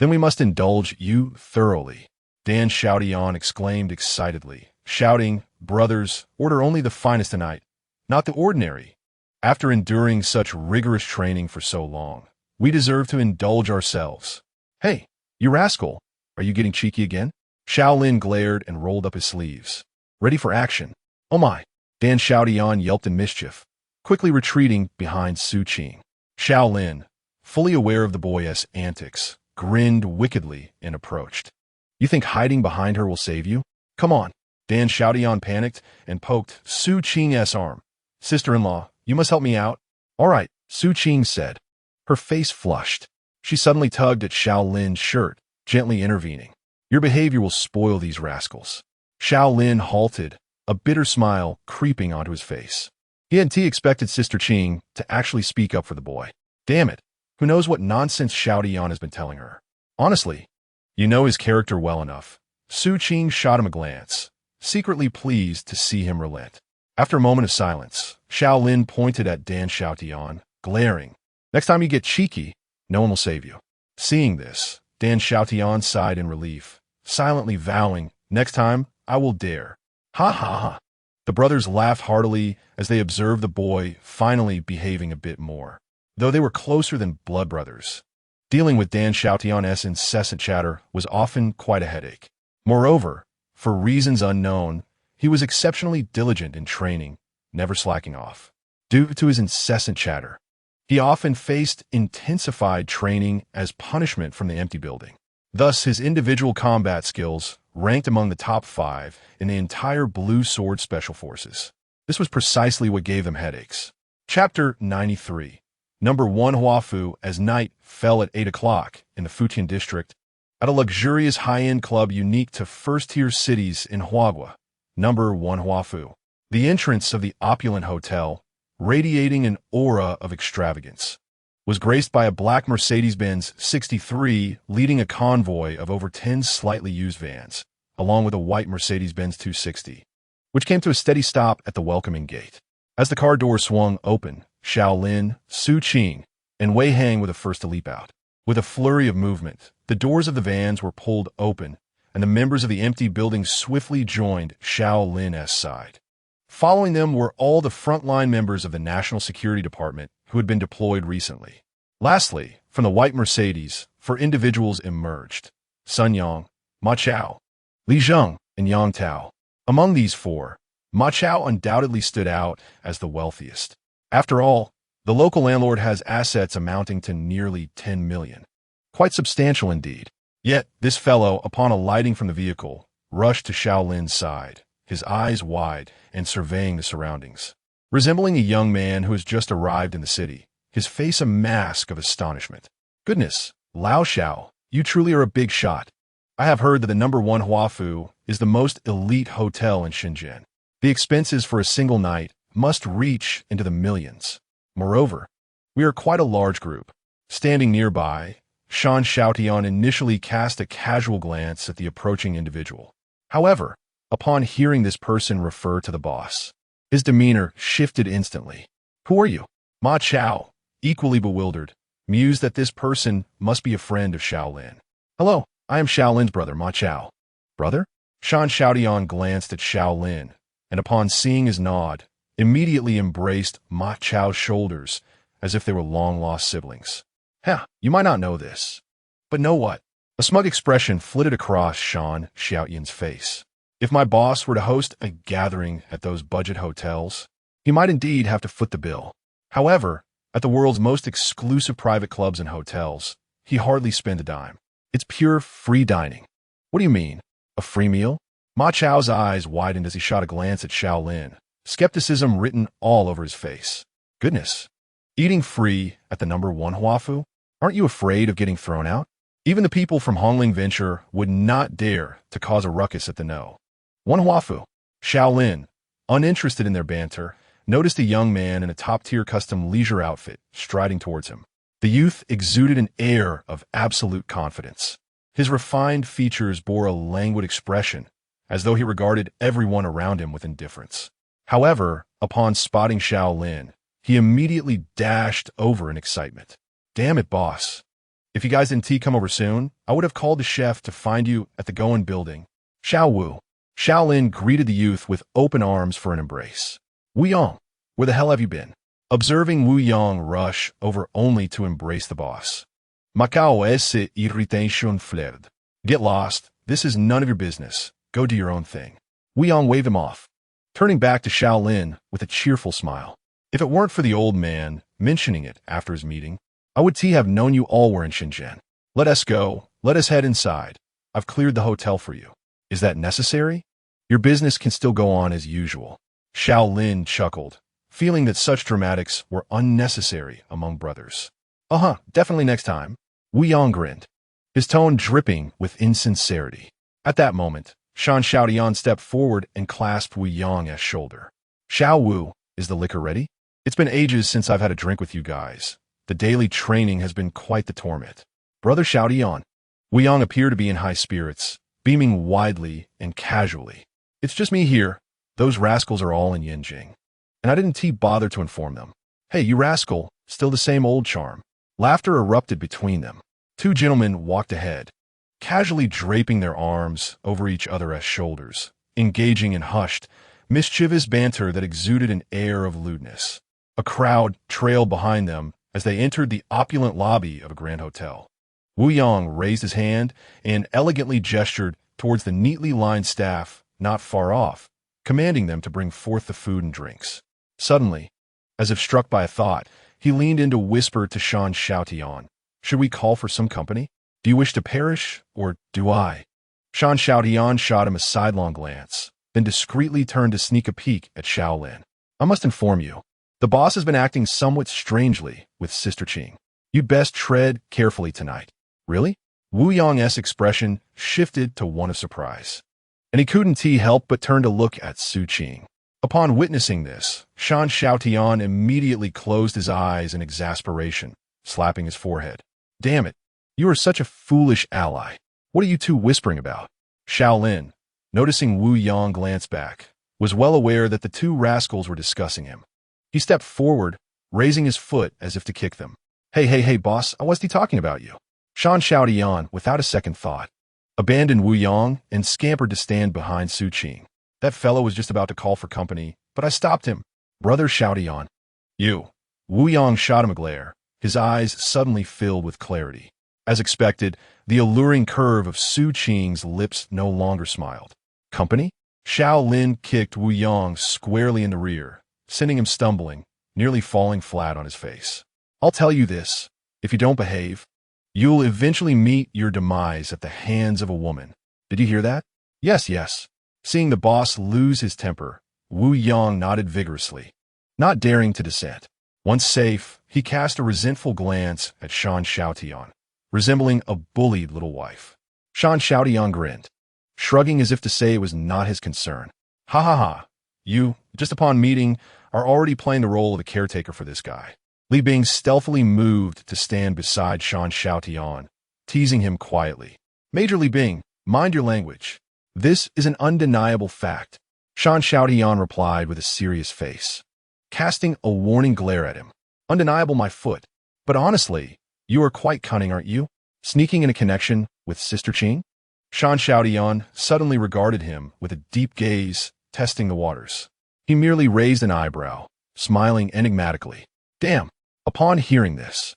Then we must indulge you thoroughly, Dan Xiaotian exclaimed excitedly, shouting, "Brothers, order only the finest tonight, not the ordinary. After enduring such rigorous training for so long, we deserve to indulge ourselves." "Hey, you rascal, are you getting cheeky again?" Xiao Lin glared and rolled up his sleeves. "Ready for action." "Oh my!" Dan Xiaotian yelped in mischief, quickly retreating behind Su Qing. Xiao Lin, fully aware of the boy's antics, grinned wickedly and approached. "You think hiding behind her will save you? Come on." Dan Xiaotian panicked and poked Su Qing's arm. "Sister-in-law, you must help me out." "All right," Su Qing said. Her face flushed. She suddenly tugged at Xiao Lin's shirt, gently intervening. "Your behavior will spoil these rascals." Xiao Lin halted, a bitter smile creeping onto his face. He hadn't expected Sister Qing to actually speak up for the boy. Damn it, who knows what nonsense Xiaotian has been telling her. Honestly, you know his character well enough. Su Qing shot him a glance, secretly pleased to see him relent. After a moment of silence, Xiao Lin pointed at Dan Xiaotian, glaring. "Next time you get cheeky, no one will save you." Seeing this, Dan Xiaotian sighed in relief, silently vowing, "Next time, I will dare." Ha. The brothers laughed heartily as they observed the boy finally behaving a bit more. Though they were closer than blood brothers, dealing with Dan Xiaotian's incessant chatter was often quite a headache. Moreover, for reasons unknown, he was exceptionally diligent in training, never slacking off. Due to his incessant chatter, he often faced intensified training as punishment from the empty building. Thus, his individual combat skills ranked among the top 5 in the entire Blue Sword Special Forces. This was precisely what gave them headaches. Chapter 93. Number 1 Huafu as night fell at 8 o'clock in the Futian district at a luxurious high-end club unique to first-tier cities in Huagua. Number 1 Huafu. The entrance of the opulent hotel, radiating an aura of extravagance, was graced by a black Mercedes-Benz 63 leading a convoy of over 10 slightly used vans, along with a white Mercedes-Benz 260, which came to a steady stop at the welcoming gate. As the car doors swung open, Xiao Lin, Su Qing, and Wei Hang were the first to leap out. With a flurry of movement, the doors of the vans were pulled open, and the members of the empty building swiftly joined Xiao Lin's side. Following them were all the frontline members of the National Security Department who had been deployed recently. Lastly, from the white Mercedes, 4 individuals emerged: Sun Yang, Ma Chao, Li Zheng, and Yang Tao. Among these 4, Ma Chao undoubtedly stood out as the wealthiest. After all, the local landlord has assets amounting to nearly 10 million. Quite substantial indeed. Yet, this fellow, upon alighting from the vehicle, rushed to Xiao Lin's side, his eyes wide and surveying the surroundings. Resembling a young man who has just arrived in the city, his face a mask of astonishment. "Goodness, Lao Xiao, you truly are a big shot. I have heard that the #1 Huafu is the most elite hotel in Shenzhen. The expenses for a single night must reach into the millions. Moreover, we are quite a large group." Standing nearby, Shan Xiaotian initially cast a casual glance at the approaching individual. However, upon hearing this person refer to the boss, his demeanor shifted instantly. "Who are you?" Ma Chao, equally bewildered, mused that this person must be a friend of Xiao Lin. "Hello, I am Xiao Lin's brother, Ma Chao." "Brother?" Shan Xiaotian glanced at Xiao Lin, and upon seeing his nod, immediately embraced Ma Chao's shoulders as if they were long-lost siblings. You might not know this, but know what? A smug expression flitted across Shan Xiaotian's face. If my boss were to host a gathering at those budget hotels, he might indeed have to foot the bill. However, at the world's most exclusive private clubs and hotels, he hardly spent a dime. It's pure free dining. "What do you mean? A free meal?" Ma Chao's eyes widened as he shot a glance at Xiao Lin, skepticism written all over his face. "Goodness. Eating free at the #1 Huafu? Aren't you afraid of getting thrown out?" Even the people from Hongling Venture would not dare to cause a ruckus at the #1 Huafu. Xiao Lin, uninterested in their banter, noticed a young man in a top-tier custom leisure outfit striding towards him. The youth exuded an air of absolute confidence. His refined features bore a languid expression, as though he regarded everyone around him with indifference. However, upon spotting Xiao Lin, he immediately dashed over in excitement. "Damn it, boss. If you guys didn't come over soon, I would have called the chef to find you at the Goen building." "Xiao Wu." Xiao Lin greeted the youth with open arms for an embrace. "Wu Yang, where the hell have you been?" Observing Wu Yang rush over only to embrace the boss, "Macao esse irritation fled. Get lost. This is none of your business. Go do your own thing." Wu Yang waved him off, turning back to Xiao Lin with a cheerful smile. "If it weren't for the old man mentioning it after his meeting, I would have known you all were in Shenzhen. Let us go. Let us head inside. I've cleared the hotel for you." "Is that necessary? Your business can still go on as usual." Xiao Lin chuckled, feeling that such dramatics were unnecessary among brothers. Definitely next time." Wu Yang grinned, his tone dripping with insincerity. At that moment, Shan Xiaotian stepped forward and clasped Wu Yang's shoulder. "Xiao Wu, is the liquor ready? It's been ages since I've had a drink with you guys. The daily training has been quite the torment." "Brother Xiaotian." Wu Yang appeared to be in high spirits, beaming widely and casually. "It's just me here. Those rascals are all in Yanjing. And I didn't bother to inform them." "Hey, you rascal, still the same old charm." Laughter erupted between them. 2 gentlemen walked ahead, casually draping their arms over each other's shoulders, engaging in hushed, mischievous banter that exuded an air of lewdness. A crowd trailed behind them as they entered the opulent lobby of a grand hotel. Wu Yang raised his hand and elegantly gestured towards the neatly lined staff not far off, commanding them to bring forth the food and drinks. Suddenly, as if struck by a thought, he leaned in to whisper to Shan Xiaotian, "Should we call for some company? Do you wish to perish, or do I?" Shan Xiaotian shot him a sidelong glance, then discreetly turned to sneak a peek at Xiao Lin. "I must inform you, the boss has been acting somewhat strangely with Sister Qing. You'd best tread carefully tonight." "Really?" Wu Yang's expression shifted to one of surprise, and he couldn't help but turn to look at Su Qing. Upon witnessing this, Shan Xiaotian immediately closed his eyes in exasperation, slapping his forehead. Damn it. You are such a foolish ally. What are you two whispering about? Xiao Lin, noticing Wu Yang glance back, was well aware that the two rascals were discussing him. He stepped forward, raising his foot as if to kick them. Hey, boss, I wasn't talking about you. Shan shouted Yan without a second thought, abandoned Wu Yang and scampered to stand behind Su Qing. That fellow was just about to call for company, but I stopped him. Brother shouted Yan. You. Wu Yang shot him a glare, his eyes suddenly filled with clarity. As expected, the alluring curve of Su Qing's lips no longer smiled. Company? Xiao Lin kicked Wu Yang squarely in the rear, sending him stumbling, nearly falling flat on his face. I'll tell you this, if you don't behave, you'll eventually meet your demise at the hands of a woman. Did you hear that? Yes. Seeing the boss lose his temper, Wu Yang nodded vigorously, not daring to dissent. Once safe, he cast a resentful glance at Shan Xiaotian, resembling a bullied little wife. Shan Xiaotian grinned, shrugging as if to say it was not his concern. Ha. You, just upon meeting, are already playing the role of the caretaker for this guy. Li Bing stealthily moved to stand beside Shan Xiaotian, teasing him quietly. Major Li Bing, mind your language. This is an undeniable fact. Shan Xiaotian replied with a serious face, casting a warning glare at him. Undeniable, my foot. But honestly, you are quite cunning, aren't you? Sneaking in a connection with Sister Qing? Shan Xiaotian suddenly regarded him with a deep gaze, testing the waters. He merely raised an eyebrow, smiling enigmatically. Damn. Upon hearing this,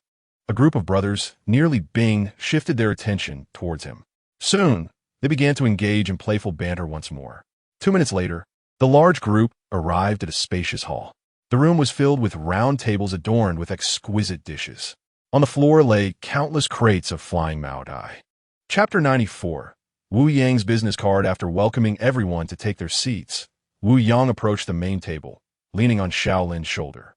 a group of brothers, nearly Bing, shifted their attention towards him. Soon, they began to engage in playful banter once more. 2 minutes later, the large group arrived at a spacious hall. The room was filled with round tables adorned with exquisite dishes. On the floor lay countless crates of flying Mao Dai. Chapter 94. Wu Yang's business card. After welcoming everyone to take their seats, Wu Yang approached the main table, leaning on Xiao Lin's shoulder.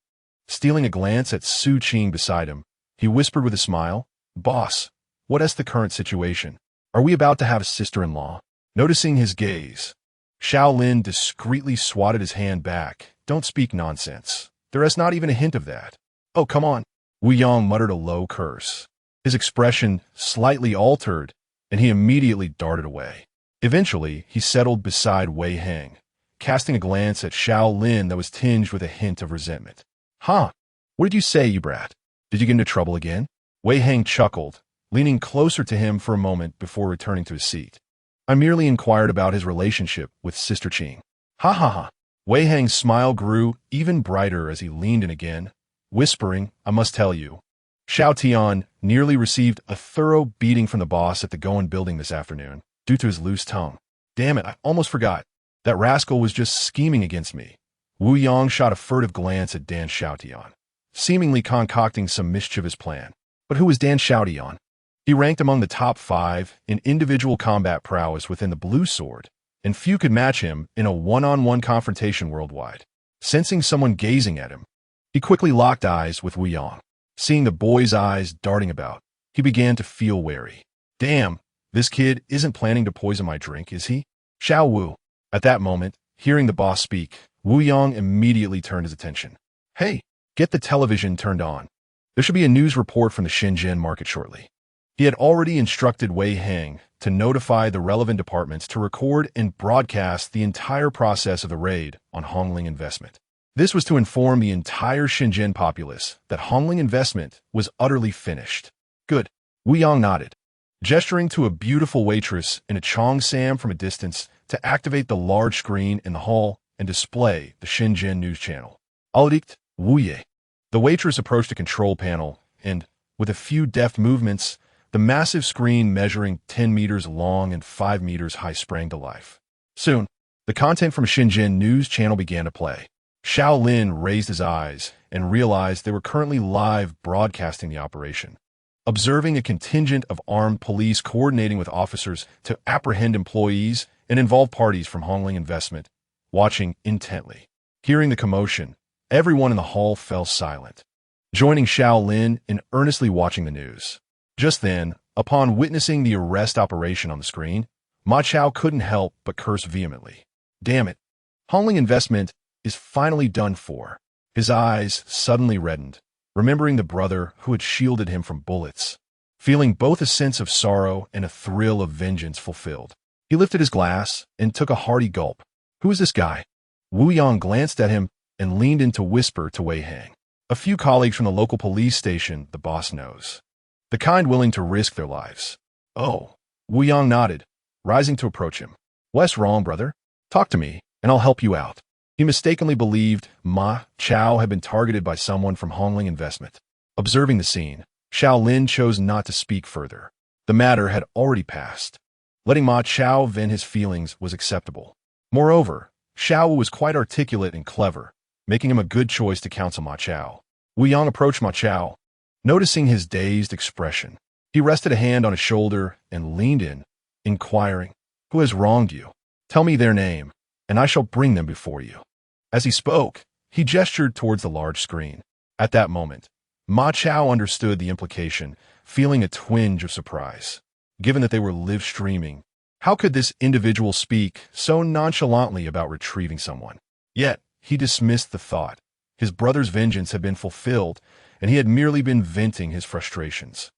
Stealing a glance at Su Qing beside him, he whispered with a smile, Boss, what is the current situation? Are we about to have a sister-in-law? Noticing his gaze, Xiao Lin discreetly swatted his hand back. Don't speak nonsense. There is not even a hint of that. Oh, come on. Wu Yang muttered a low curse. His expression slightly altered, and he immediately darted away. Eventually, he settled beside Wei Heng, casting a glance at Xiao Lin that was tinged with a hint of resentment. Huh? What did you say, you brat? Did you get into trouble again? Wei Heng chuckled, leaning closer to him for a moment before returning to his seat. I merely inquired about his relationship with Sister Qing. Ha. Wei Heng's smile grew even brighter as he leaned in again, whispering, I must tell you. Xiao Tian nearly received a thorough beating from the boss at the Goen building this afternoon, due to his loose tongue. Damn it, I almost forgot. That rascal was just scheming against me. Wu Yang shot a furtive glance at Dan Xiaotian, seemingly concocting some mischievous plan. But who was Dan Xiaotian? He ranked among the top 5 in individual combat prowess within the Blue Sword, and few could match him in a one-on-one confrontation worldwide. Sensing someone gazing at him, he quickly locked eyes with Wu Yang. Seeing the boy's eyes darting about, he began to feel wary. Damn, this kid isn't planning to poison my drink, is he? Xiao Wu. At that moment, hearing the boss speak, Wu Yang immediately turned his attention. Hey, get the television turned on. There should be a news report from the Shenzhen market shortly. He had already instructed Wei Heng to notify the relevant departments to record and broadcast the entire process of the raid on Hongling Investment. This was to inform the entire Shenzhen populace that Hongling Investment was utterly finished. Good. Wu Yang nodded, gesturing to a beautiful waitress in a cheongsam from a distance to activate the large screen in the hall and display the Shenzhen news channel. Aldikt, Wu Ye. The waitress approached a control panel and, with a few deft movements, the massive screen measuring 10 meters long and 5 meters high sprang to life. Soon, the content from Shenzhen news channel began to play. Xiao Lin raised his eyes and realized they were currently live broadcasting the operation. Observing a contingent of armed police coordinating with officers to apprehend employees and involved parties from Hongling Investment, watching intently. Hearing the commotion, everyone in the hall fell silent, joining Xiao Lin in earnestly watching the news. Just then, upon witnessing the arrest operation on the screen, Ma Chao couldn't help but curse vehemently. Damn it. Hongling Investment is finally done for. His eyes suddenly reddened, remembering the brother who had shielded him from bullets, feeling both a sense of sorrow and a thrill of vengeance fulfilled. He lifted his glass and took a hearty gulp. "Who is this guy?" Wu Yang glanced at him and leaned in to whisper to Wei Hang. "A few colleagues from the local police station the boss knows. The kind willing to risk their lives." "Oh." Wu Yang nodded, rising to approach him. "What's wrong, brother? Talk to me, and I'll help you out." He mistakenly believed Ma Chao had been targeted by someone from Hongling Investment. Observing the scene, Xiao Lin chose not to speak further. The matter had already passed. Letting Ma Chao vent his feelings was acceptable. Moreover, Xiao was quite articulate and clever, making him a good choice to counsel Ma Chao. Wu Yang approached Ma Chao. Noticing his dazed expression, he rested a hand on his shoulder and leaned in, inquiring, "Who has wronged you? Tell me their name, and I shall bring them before you." As he spoke, he gestured towards the large screen. At that moment, Ma Chao understood the implication, feeling a twinge of surprise. Given that they were live streaming, how could this individual speak so nonchalantly about retrieving someone? Yet, he dismissed the thought. His brother's vengeance had been fulfilled, and he had merely been venting his frustrations.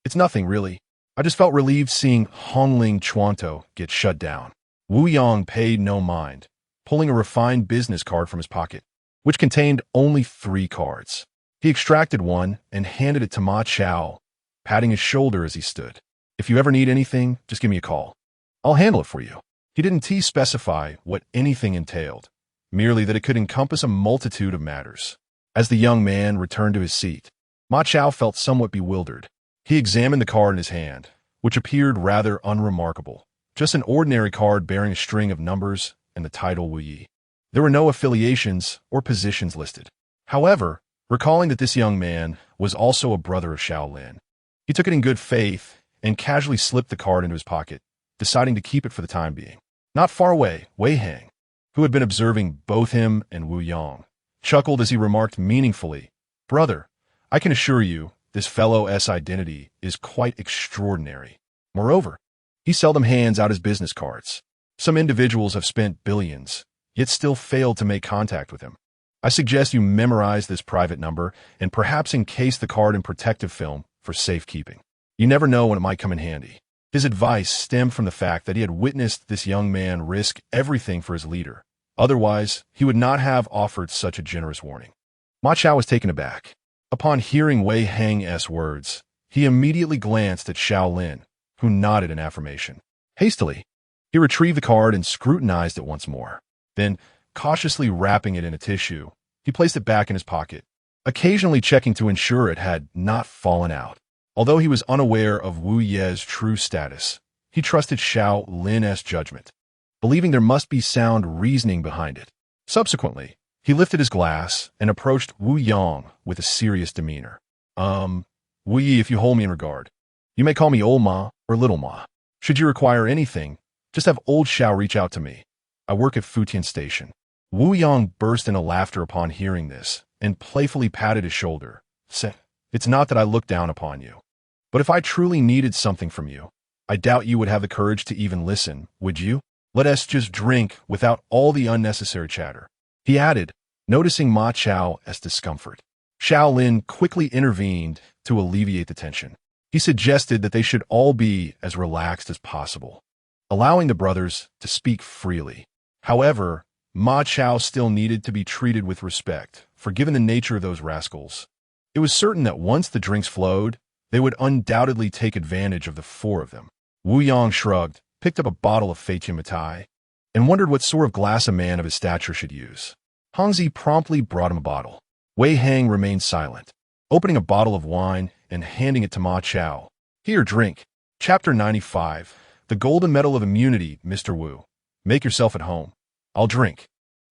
"It's nothing, really. I just felt relieved seeing Hongling Chuanto get shut down." Wu Yang paid no mind, pulling a refined business card from his pocket, which contained only 3 cards. He extracted one and handed it to Ma Chao, patting his shoulder as he stood. "If you ever need anything, just give me a call. I'll handle it for you." He didn't specify what anything entailed, merely that it could encompass a multitude of matters. As the young man returned to his seat, Ma Chao felt somewhat bewildered. He examined the card in his hand, which appeared rather unremarkable. Just an ordinary card bearing a string of numbers and the title Wu Yi. There were no affiliations or positions listed. However, recalling that this young man was also a brother of Xiao Lin, he took it in good faith and casually slipped the card into his pocket, deciding to keep it for the time being. Not far away, Wei Hang, who had been observing both him and Wu Yang, chuckled as he remarked meaningfully, "Brother, I can assure you this fellow's identity is quite extraordinary. Moreover, he seldom hands out his business cards. Some individuals have spent billions, yet still failed to make contact with him. I suggest you memorize this private number and perhaps encase the card in protective film for safekeeping. You never know when it might come in handy." His advice stemmed from the fact that he had witnessed this young man risk everything for his leader. Otherwise, he would not have offered such a generous warning. Ma Chao was taken aback. Upon hearing Wei Hang's words, he immediately glanced at Xiao Lin, who nodded in affirmation. Hastily, he retrieved the card and scrutinized it once more. Then, cautiously wrapping it in a tissue, he placed it back in his pocket, occasionally checking to ensure it had not fallen out. Although he was unaware of Wu Ye's true status, he trusted Xiao Lin's judgment, believing there must be sound reasoning behind it. Subsequently, he lifted his glass and approached Wu Yang with a serious demeanor. Wu Yi, if you hold me in regard, you may call me Old Ma or Little Ma. Should you require anything, just have Old Xiao reach out to me. I work at Futian Station." Wu Yang burst into laughter upon hearing this and playfully patted his shoulder, saying, "It's not that I look down upon you. But if I truly needed something from you, I doubt you would have the courage to even listen, would you? Let us just drink without all the unnecessary chatter," he added, noticing Ma Chao's discomfort. Xiao Lin quickly intervened to alleviate the tension. He suggested that they should all be as relaxed as possible, allowing the brothers to speak freely. However, Ma Chao still needed to be treated with respect, for given the nature of those rascals, it was certain that once the drinks flowed, they would undoubtedly take advantage of the 4 of them. Wu Yang shrugged, picked up a bottle of Feiqian Matai, and wondered what sort of glass a man of his stature should use. Hangzi promptly brought him a bottle. Wei Hang remained silent, opening a bottle of wine and handing it to Ma Chao. "Here, drink." Chapter 95, The Golden Medal of Immunity, Mr. Wu. Make yourself at home. I'll drink.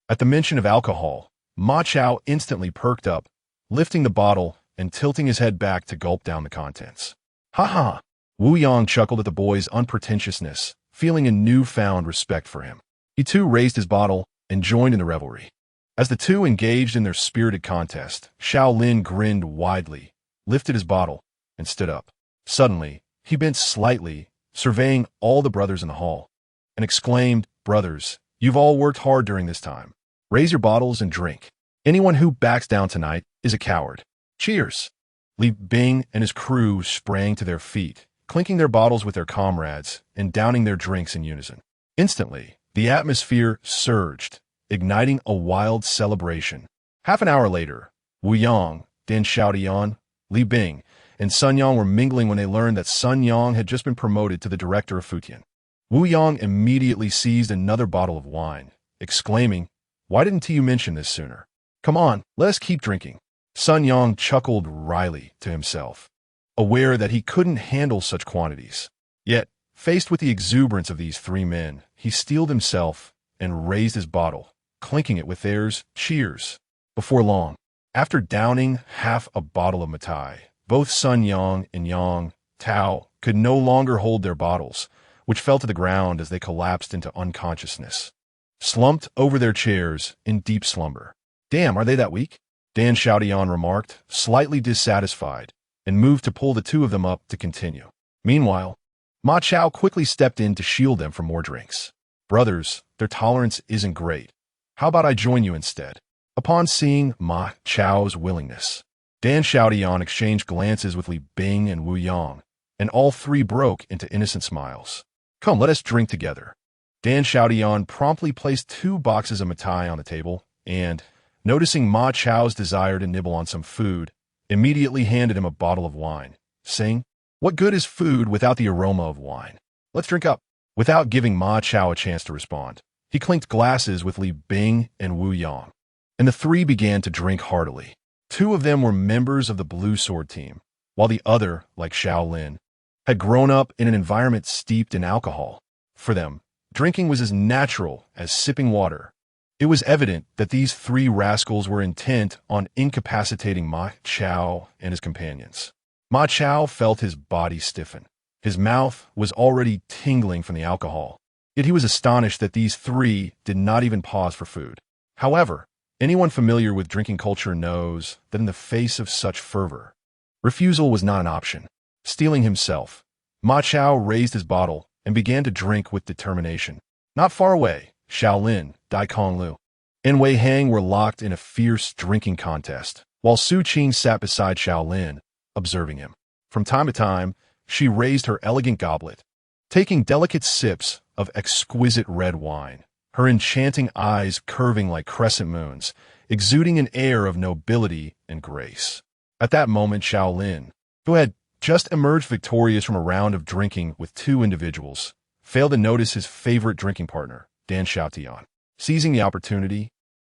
At the mention of alcohol, Ma Chao instantly perked up, lifting the bottle and tilting his head back to gulp down the contents. "Ha ha!" Wu Yang chuckled at the boy's unpretentiousness, feeling a newfound respect for him. He too raised his bottle and joined in the revelry. As the two engaged in their spirited contest, Xiao Lin grinned widely, lifted his bottle, and stood up. Suddenly, he bent slightly, surveying all the brothers in the hall, and exclaimed, "Brothers, you've all worked hard during this time. Raise your bottles and drink. Anyone who backs down tonight is a coward." Cheers! Li Bing and his crew sprang to their feet, clinking their bottles with their comrades and downing their drinks in unison. Instantly, the atmosphere surged, igniting a wild celebration. Half an hour later, Wu Yang, Dan Xiaotian, Li Bing, and Sun Yang were mingling when they learned that Sun Yang had just been promoted to the director of Futian. Wu Yang immediately seized another bottle of wine, exclaiming, "Why didn't you mention this sooner? Come on, let us keep drinking." Sun Yang chuckled wryly to himself, aware that he couldn't handle such quantities. Yet, faced with the exuberance of these three men, he steeled himself and raised his bottle, clinking it with theirs. Cheers! Before long, after downing half a bottle of Matai, both Sun Yang and Yang Tao could no longer hold their bottles, which fell to the ground as they collapsed into unconsciousness, slumped over their chairs in deep slumber. "Damn, are they that weak?" Dan Xiaotian remarked, slightly dissatisfied, and moved to pull the two of them up to continue. Meanwhile, Ma Chao quickly stepped in to shield them from more drinks. "Brothers, their tolerance isn't great. How about I join you instead?" Upon seeing Ma Chao's willingness, Dan Xiaotian exchanged glances with Li Bing and Wu Yang, and all three broke into innocent smiles. "Come, let us drink together." Dan Xiaotian promptly placed 2 boxes of Matai on the table and, noticing Ma Chao's desire to nibble on some food, immediately handed him a bottle of wine, saying, "What good is food without the aroma of wine? Let's drink up." Without giving Ma Chao a chance to respond, he clinked glasses with Li Bing and Wu Yang, and the three began to drink heartily. 2 of them were members of the Blue Sword team, while the other, like Xiao Lin, had grown up in an environment steeped in alcohol. For them, drinking was as natural as sipping water. It was evident that these 3 rascals were intent on incapacitating Ma Chao and his companions. Ma Chao felt his body stiffen. His mouth was already tingling from the alcohol, yet he was astonished that these 3 did not even pause for food. However, anyone familiar with drinking culture knows that in the face of such fervor, refusal was not an option. Steeling himself, Ma Chao raised his bottle and began to drink with determination. Not far away, Xiao Lin, Dai Konglu, and Wei Hang were locked in a fierce drinking contest, while Su Qing sat beside Xiao Lin, observing him. From time to time, she raised her elegant goblet, taking delicate sips of exquisite red wine, her enchanting eyes curving like crescent moons, exuding an air of nobility and grace. At that moment, Xiao Lin, who had just emerged victorious from a round of drinking with 2 individuals, failed to notice his favorite drinking partner, Dan Xiaotian. Seizing the opportunity,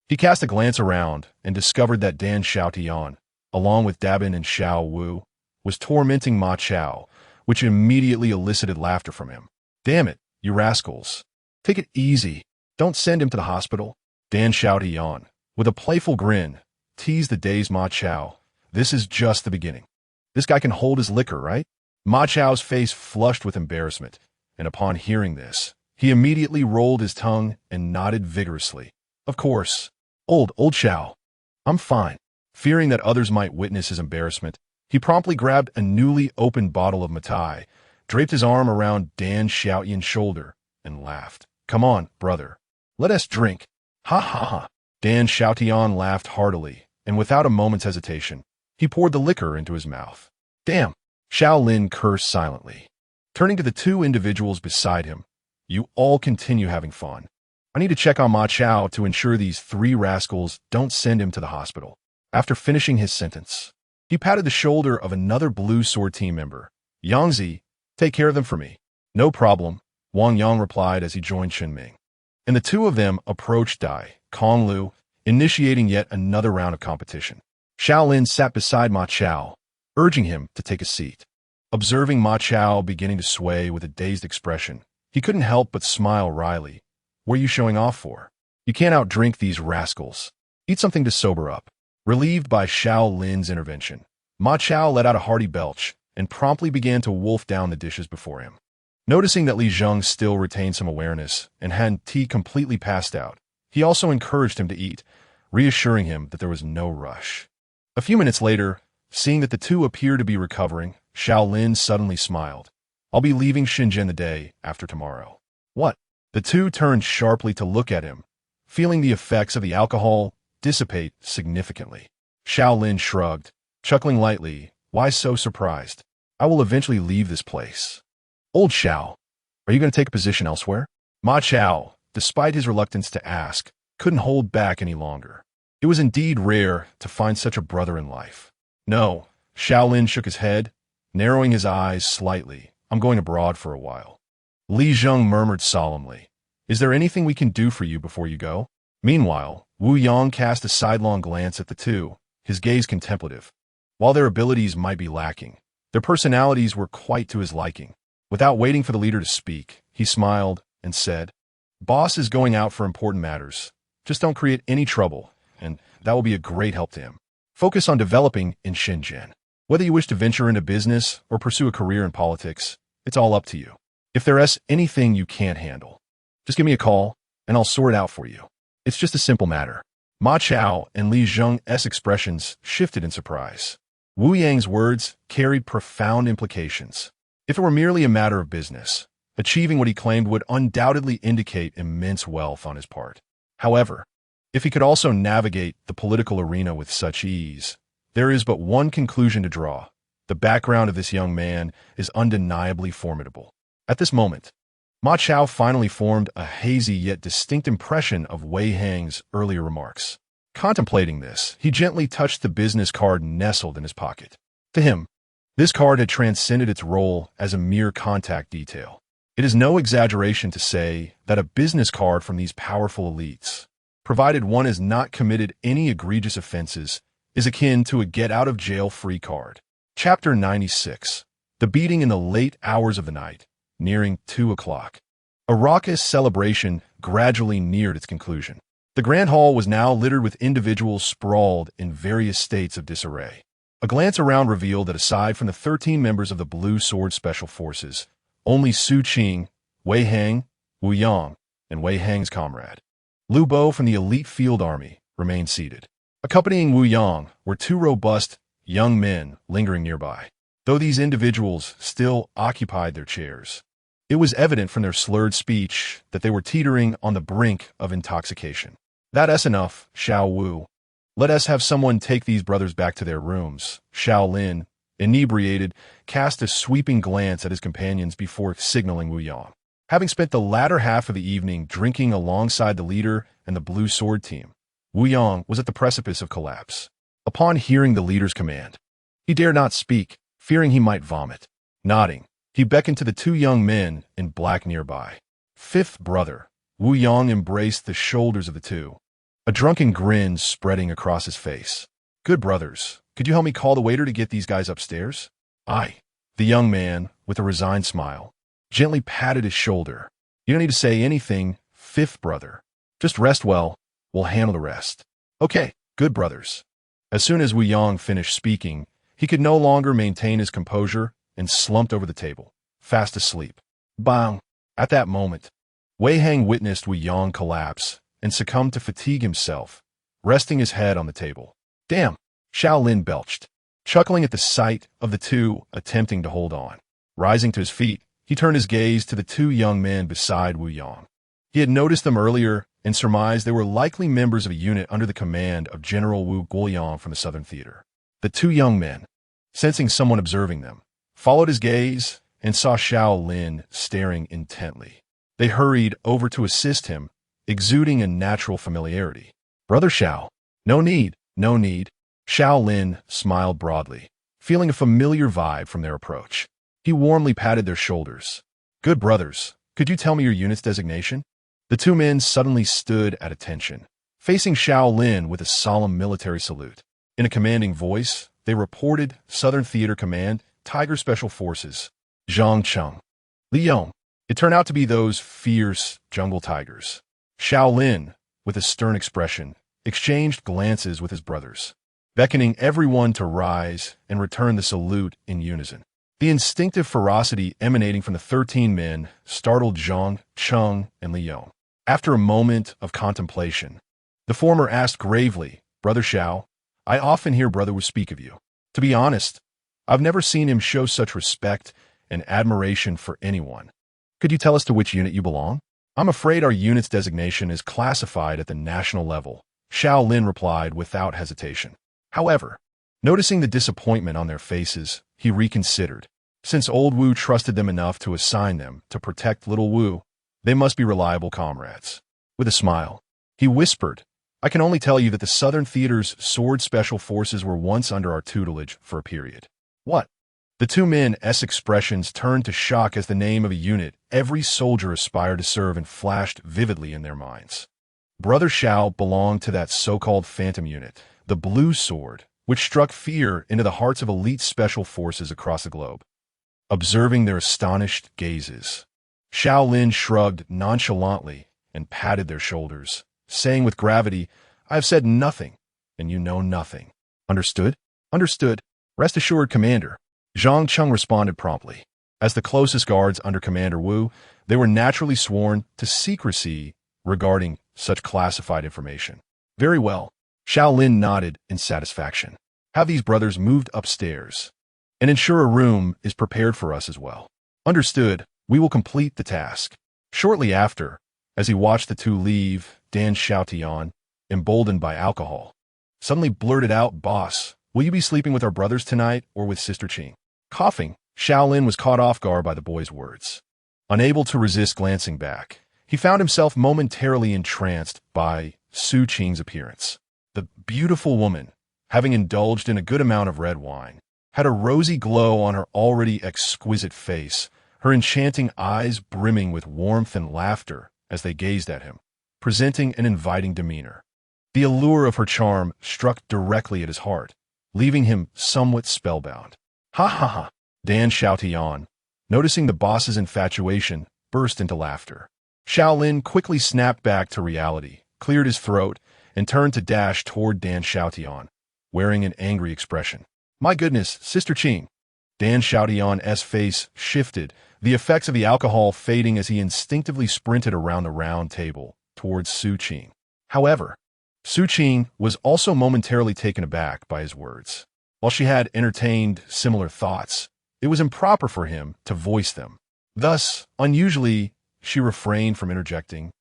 he cast a glance around and discovered that Dan Xiaotian, along with Dabin and Xiao Wu, was tormenting Ma Chao, which immediately elicited laughter from him. "Damn it, you rascals. Take it easy. Don't send him to the hospital." Dan Xiaotian, with a playful grin, teased the dazed Ma Chao. "This is just the beginning. This guy can hold his liquor, right?" Ma Chao's face flushed with embarrassment, and upon hearing this, he immediately rolled his tongue and nodded vigorously. "Of course. Old Xiao. I'm fine." Fearing that others might witness his embarrassment, he promptly grabbed a newly opened bottle of Matai, draped his arm around Dan Xiaotian's shoulder, and laughed. "Come on, brother. Let us drink." "Ha ha ha." Dan Xiaotian laughed heartily, and without a moment's hesitation, he poured the liquor into his mouth. "Damn." Xiao Lin cursed silently. Turning to the 2 individuals beside him, "You all continue having fun. I need to check on Ma Chao to ensure these 3 rascals don't send him to the hospital." After finishing his sentence, he patted the shoulder of another Blue Sword team member. "Yangzi, take care of them for me." "No problem," Wang Yang replied as he joined Shenming. And the 2 of them approached Dai Konglu, initiating yet another round of competition. Xiao Lin sat beside Ma Chao, urging him to take a seat. Observing Ma Chao beginning to sway with a dazed expression, he couldn't help but smile wryly. "What are you showing off for? You can't outdrink these rascals. Eat something to sober up." Relieved by Xiao Lin's intervention, Ma Chao let out a hearty belch and promptly began to wolf down the dishes before him. Noticing that Li Zheng still retained some awareness and hadn't completely passed out, he also encouraged him to eat, reassuring him that there was no rush. A few minutes later, seeing that the 2 appeared to be recovering, Xiao Lin suddenly smiled. "I'll be leaving Shenzhen the day after tomorrow." "What?" The 2 turned sharply to look at him, feeling the effects of the alcohol dissipate significantly. Xiao Lin shrugged, Chuckling lightly, why so surprised? I will eventually leave this place. Old Xiao, are you going to take a position elsewhere? Ma Chao, despite his reluctance to ask, couldn't hold back any longer. It was indeed rare to find such a brother in life. No, Xiao Lin shook his head, narrowing his eyes slightly. I'm going abroad for a while. Li Zheng murmured solemnly. Is there anything we can do for you before you go? Meanwhile, Wu Yang cast a sidelong glance at the two, his gaze contemplative. While their abilities might be lacking, their personalities were quite to his liking. Without waiting for the leader to speak, he smiled and said, Boss is going out for important matters. Just don't create any trouble, and that will be a great help to him. Focus on developing in Shenzhen. Whether you wish to venture into business or pursue a career in politics, it's all up to you. If there's anything you can't handle, just give me a call, and I'll sort it out for you. It's just a simple matter. Ma Chao and Li Zheng's expressions shifted in surprise. Wu Yang's words carried profound implications. If it were merely a matter of business, achieving what he claimed would undoubtedly indicate immense wealth on his part. However, if he could also navigate the political arena with such ease, there is but one conclusion to draw. The background of this young man is undeniably formidable. At this moment, Ma Chao finally formed a hazy yet distinct impression of Wei Hang's earlier remarks. Contemplating this, he gently touched the business card nestled in his pocket. To him, this card had transcended its role as a mere contact detail. It is no exaggeration to say that a business card from these powerful elites, provided one has not committed any egregious offenses, is akin to a get-out-of-jail-free card. Chapter 96. The beating in the late hours of the night, nearing 2 o'clock. A raucous celebration gradually neared its conclusion. The grand hall was now littered with individuals sprawled in various states of disarray. A glance around revealed that aside from the 13 members of the Blue Sword Special Forces, only Su Qing, Wei Hang, Wu Yang, and Wei Hang's comrade, Lu Bo from the elite field army, remained seated. Accompanying Wu Yang were 2 robust young men lingering nearby. Though these individuals still occupied their chairs, it was evident from their slurred speech that they were teetering on the brink of intoxication. That's enough, Xiao Wu. Let us have someone take these brothers back to their rooms. Xiao Lin, inebriated, cast a sweeping glance at his companions before signaling Wu Yang. Having spent the latter half of the evening drinking alongside the leader and the Blue Sword team, Wu Yang was at the precipice of collapse. Upon hearing the leader's command, he dared not speak, fearing he might vomit. Nodding, he beckoned to the 2 young men in black nearby. Fifth brother, Wu Yang embraced the shoulders of the two, a drunken grin spreading across his face. Good brothers, could you help me call the waiter to get these guys upstairs? Aye. The young man, with a resigned smile, gently patted his shoulder. You don't need to say anything, fifth brother. Just rest well, we'll handle the rest. Okay, good brothers. As soon as Wu Yang finished speaking, he could no longer maintain his composure and slumped over the table, fast asleep. Bang! At that moment, Wei Hang witnessed Wu Yang collapse and succumb to fatigue himself, resting his head on the table. Damn! Xiao Lin belched, chuckling at the sight of the two attempting to hold on. Rising to his feet, he turned his gaze to the 2 young men beside Wu Yang. He had noticed them earlier and surmised they were likely members of a unit under the command of General Wu Guoyang from the Southern Theater. The 2 young men, sensing someone observing them, followed his gaze and saw Xiao Lin staring intently. They hurried over to assist him, exuding a natural familiarity. Brother Xiao, no need, no need. Xiao Lin smiled broadly, feeling a familiar vibe from their approach. He warmly patted their shoulders. Good brothers, could you tell me your unit's designation? The 2 men suddenly stood at attention, facing Xiao Lin with a solemn military salute. In a commanding voice, they reported Southern Theater Command, Tiger Special Forces, Zhangcheng. Liang. It turned out to be those fierce jungle tigers. Xiao Lin, with a stern expression, exchanged glances with his brothers, beckoning everyone to rise and return the salute in unison. The instinctive ferocity emanating from the 13 men startled Zhang, Cheng, and Liang. After a moment of contemplation, the former asked gravely, Brother Xiao, I often hear Brother Wu speak of you. To be honest, I've never seen him show such respect and admiration for anyone. Could you tell us to which unit you belong? I'm afraid our unit's designation is classified at the national level, Xiao Lin replied without hesitation. However, Noticing the disappointment on their faces, he reconsidered. Since old Wu trusted them enough to assign them to protect little Wu, they must be reliable comrades. With a smile, he whispered, I can only tell you that the Southern Theater's sword special forces were once under our tutelage for a period. What? The two men's expressions turned to shock as the name of a unit every soldier aspired to serve and flashed vividly in their minds. Brother Xiao belonged to that so-called phantom unit, the Blue Sword, which struck fear into the hearts of elite special forces across the globe. Observing their astonished gazes, Xiao Lin shrugged nonchalantly and patted their shoulders, saying with gravity, I have said nothing, and you know nothing. Understood? Understood. Rest assured, Commander. Zhang Cheng responded promptly. As the closest guards under Commander Wu, they were naturally sworn to secrecy regarding such classified information. Very well. Xiao Lin nodded in satisfaction. Have these brothers moved upstairs, and ensure a room is prepared for us as well. Understood. We will complete the task. Shortly after, as he watched the two leave, Dan Xiaotian, emboldened by alcohol, suddenly blurted out, Boss, will you be sleeping with our brothers tonight or with Sister Qing? Coughing, Xiao Lin was caught off guard by the boy's words. Unable to resist glancing back, he found himself momentarily entranced by Su Qing's appearance. The beautiful woman, having indulged in a good amount of red wine, had a rosy glow on her already exquisite face, her enchanting eyes brimming with warmth and laughter as they gazed at him, presenting an inviting demeanor. The allure of her charm struck directly at his heart, leaving him somewhat spellbound. Ha ha ha! Dan Xiaotian, noticing the boss's infatuation, burst into laughter. Xiao Lin quickly snapped back to reality, cleared his throat, and turned to dash toward Dan Xiaotian, wearing an angry expression. My goodness, Sister Qing! Dan Xiaotian's face shifted, the effects of the alcohol fading as he instinctively sprinted around the round table towards Su Qing. However, Su Qing was also momentarily taken aback by his words. While she had entertained similar thoughts, it was improper for him to voice them. Thus, unusually, she refrained from interjecting,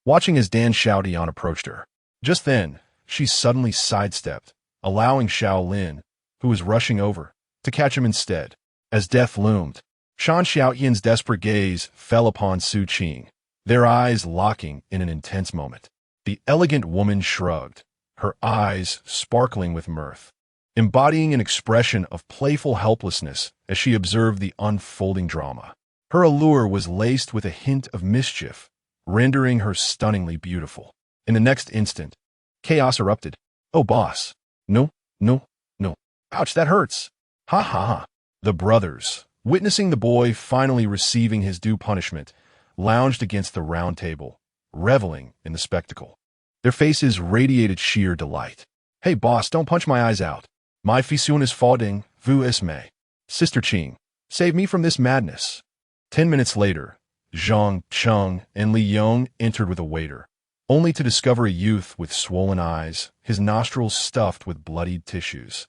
watching as Dan Xiaotian approached her. Just then, she suddenly sidestepped, allowing Xiao Lin, who was rushing over, to catch him instead. As death loomed, Shan Xiaoyan's desperate gaze fell upon Su Qing, their eyes locking in an intense moment. The elegant woman shrugged, her eyes sparkling with mirth, embodying an expression of playful helplessness as she observed the unfolding drama. Her allure was laced with a hint of mischief, rendering her stunningly beautiful. In the next instant, chaos erupted. Oh, boss. No, no, no. Ouch, that hurts. Ha ha ha. The brothers, witnessing the boy finally receiving his due punishment, lounged against the round table, reveling in the spectacle. Their faces radiated sheer delight. Hey, boss, don't punch my eyes out. My fission is falling, vous esme. Sister Qing, save me from this madness. 10 minutes later, Zhang Cheng and Li Yong entered with a waiter, only to discover a youth with swollen eyes, his nostrils stuffed with bloodied tissues,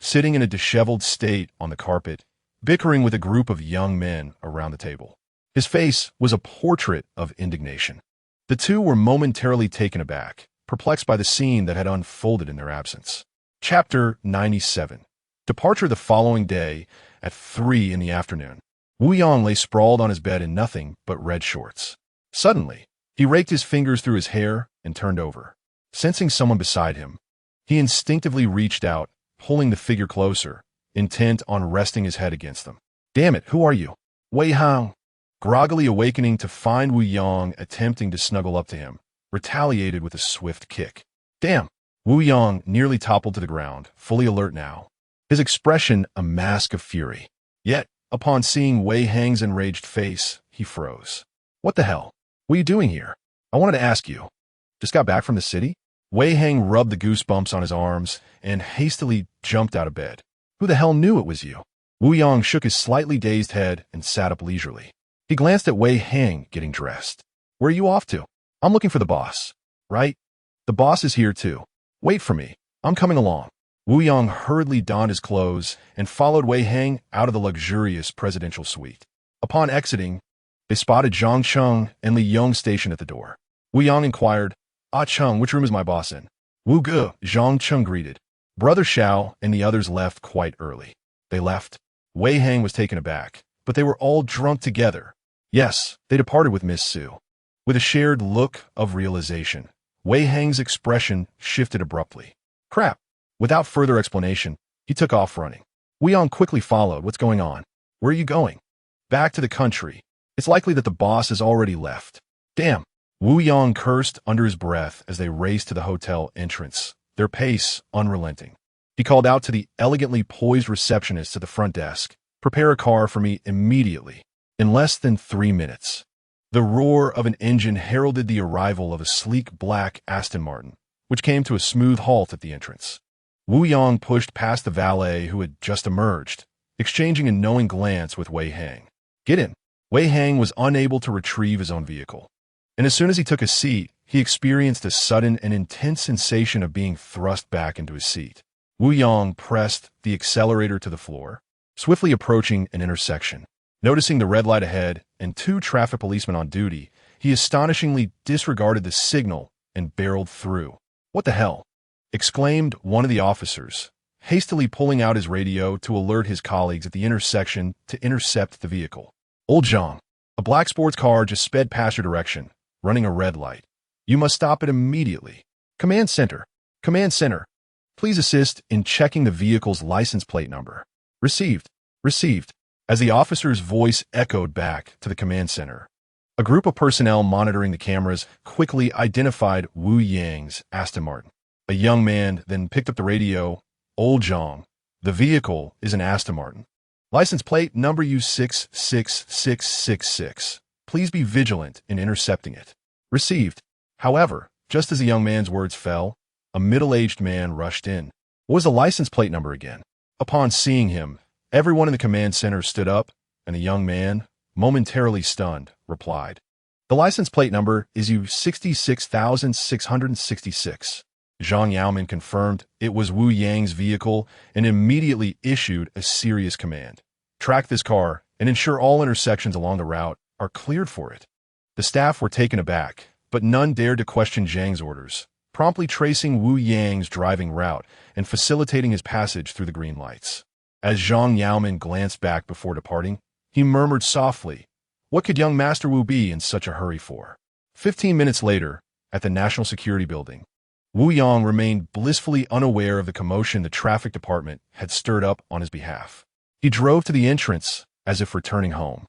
sitting in a disheveled state on the carpet, bickering with a group of young men around the table. His face was a portrait of indignation. The two were momentarily taken aback, perplexed by the scene that had unfolded in their absence. Chapter 97. Departure the following day at 3 in the afternoon. Wu Yang lay sprawled on his bed in nothing but red shorts. Suddenly, he raked his fingers through his hair and turned over. Sensing someone beside him, he instinctively reached out, pulling the figure closer, intent on resting his head against them. Damn it, who are you? Wei Hang. Groggily awakening to find Wu Yang attempting to snuggle up to him, retaliated with a swift kick. Damn! Wu Yang nearly toppled to the ground, fully alert now, his expression a mask of fury. Yet, upon seeing Wei Hang's enraged face, he froze. What the hell? What are you doing here? I wanted to ask you. Just got back from the city? Wei Hang rubbed the goosebumps on his arms and hastily jumped out of bed. Who the hell knew it was you? Wu Yang shook his slightly dazed head and sat up leisurely. He glanced at Wei Hang getting dressed. Where are you off to? I'm looking for the boss. Right? The boss is here too. Wait for me. I'm coming along. Wu Yang hurriedly donned his clothes and followed Wei Hang out of the luxurious presidential suite. Upon exiting, they spotted Zhang Cheng and Li Yong stationed at the door. Wu Yang inquired, Ah Cheng, which room is my boss in? Wu Ge, Zhang Cheng greeted. Brother Xiao and the others left quite early. They left. Wei Hang was taken aback, but they were all drunk together. Yes, they departed with Miss Su. With a shared look of realization, Wei Hang's expression shifted abruptly. Crap! Without further explanation, he took off running. Wu Yang quickly followed. What's going on? Where are you going? Back to the country. It's likely that the boss has already left. Damn! Wu Yang cursed under his breath as they raced to the hotel entrance, their pace unrelenting. He called out to the elegantly poised receptionist at the front desk, "Prepare a car for me immediately." In less than 3 minutes, the roar of an engine heralded the arrival of a sleek black Aston Martin, which came to a smooth halt at the entrance. Wu Yang pushed past the valet who had just emerged, exchanging a knowing glance with Wei Hang. "Get in." Wei Hang was unable to retrieve his own vehicle, and as soon as he took a seat, he experienced a sudden and intense sensation of being thrust back into his seat. Wu Yang pressed the accelerator to the floor, swiftly approaching an intersection. Noticing the red light ahead and 2 traffic policemen on duty, he astonishingly disregarded the signal and barreled through. "What the hell?" exclaimed one of the officers, hastily pulling out his radio to alert his colleagues at the intersection to intercept the vehicle. "Old Zhang, a black sports car just sped past your direction, running a red light. You must stop it immediately. Command Center. Command Center. Please assist in checking the vehicle's license plate number." Received. Received. As the officer's voice echoed back to the command center, a group of personnel monitoring the cameras quickly identified Wu Yang's Aston Martin. A young man then picked up the radio. "Old Zhang, the vehicle is an Aston Martin. License plate number U66666. Please be vigilant in intercepting it." Received. However, just as the young man's words fell, a middle-aged man rushed in. "What was the license plate number again?" Upon seeing him, everyone in the command center stood up, and the young man, momentarily stunned, replied, "The license plate number is U66666. Zhang Yaomin confirmed it was Wu Yang's vehicle and immediately issued a serious command. "Track this car and ensure all intersections along the route are cleared for it." The staff were taken aback, but none dared to question Zhang's orders, promptly tracing Wu Yang's driving route and facilitating his passage through the green lights. As Zhang Yaomin glanced back before departing, he murmured softly, "What could young Master Wu be in such a hurry for?" 15 minutes later, at the National Security Building, Wu Yang remained blissfully unaware of the commotion the traffic department had stirred up on his behalf. He drove to the entrance as if returning home,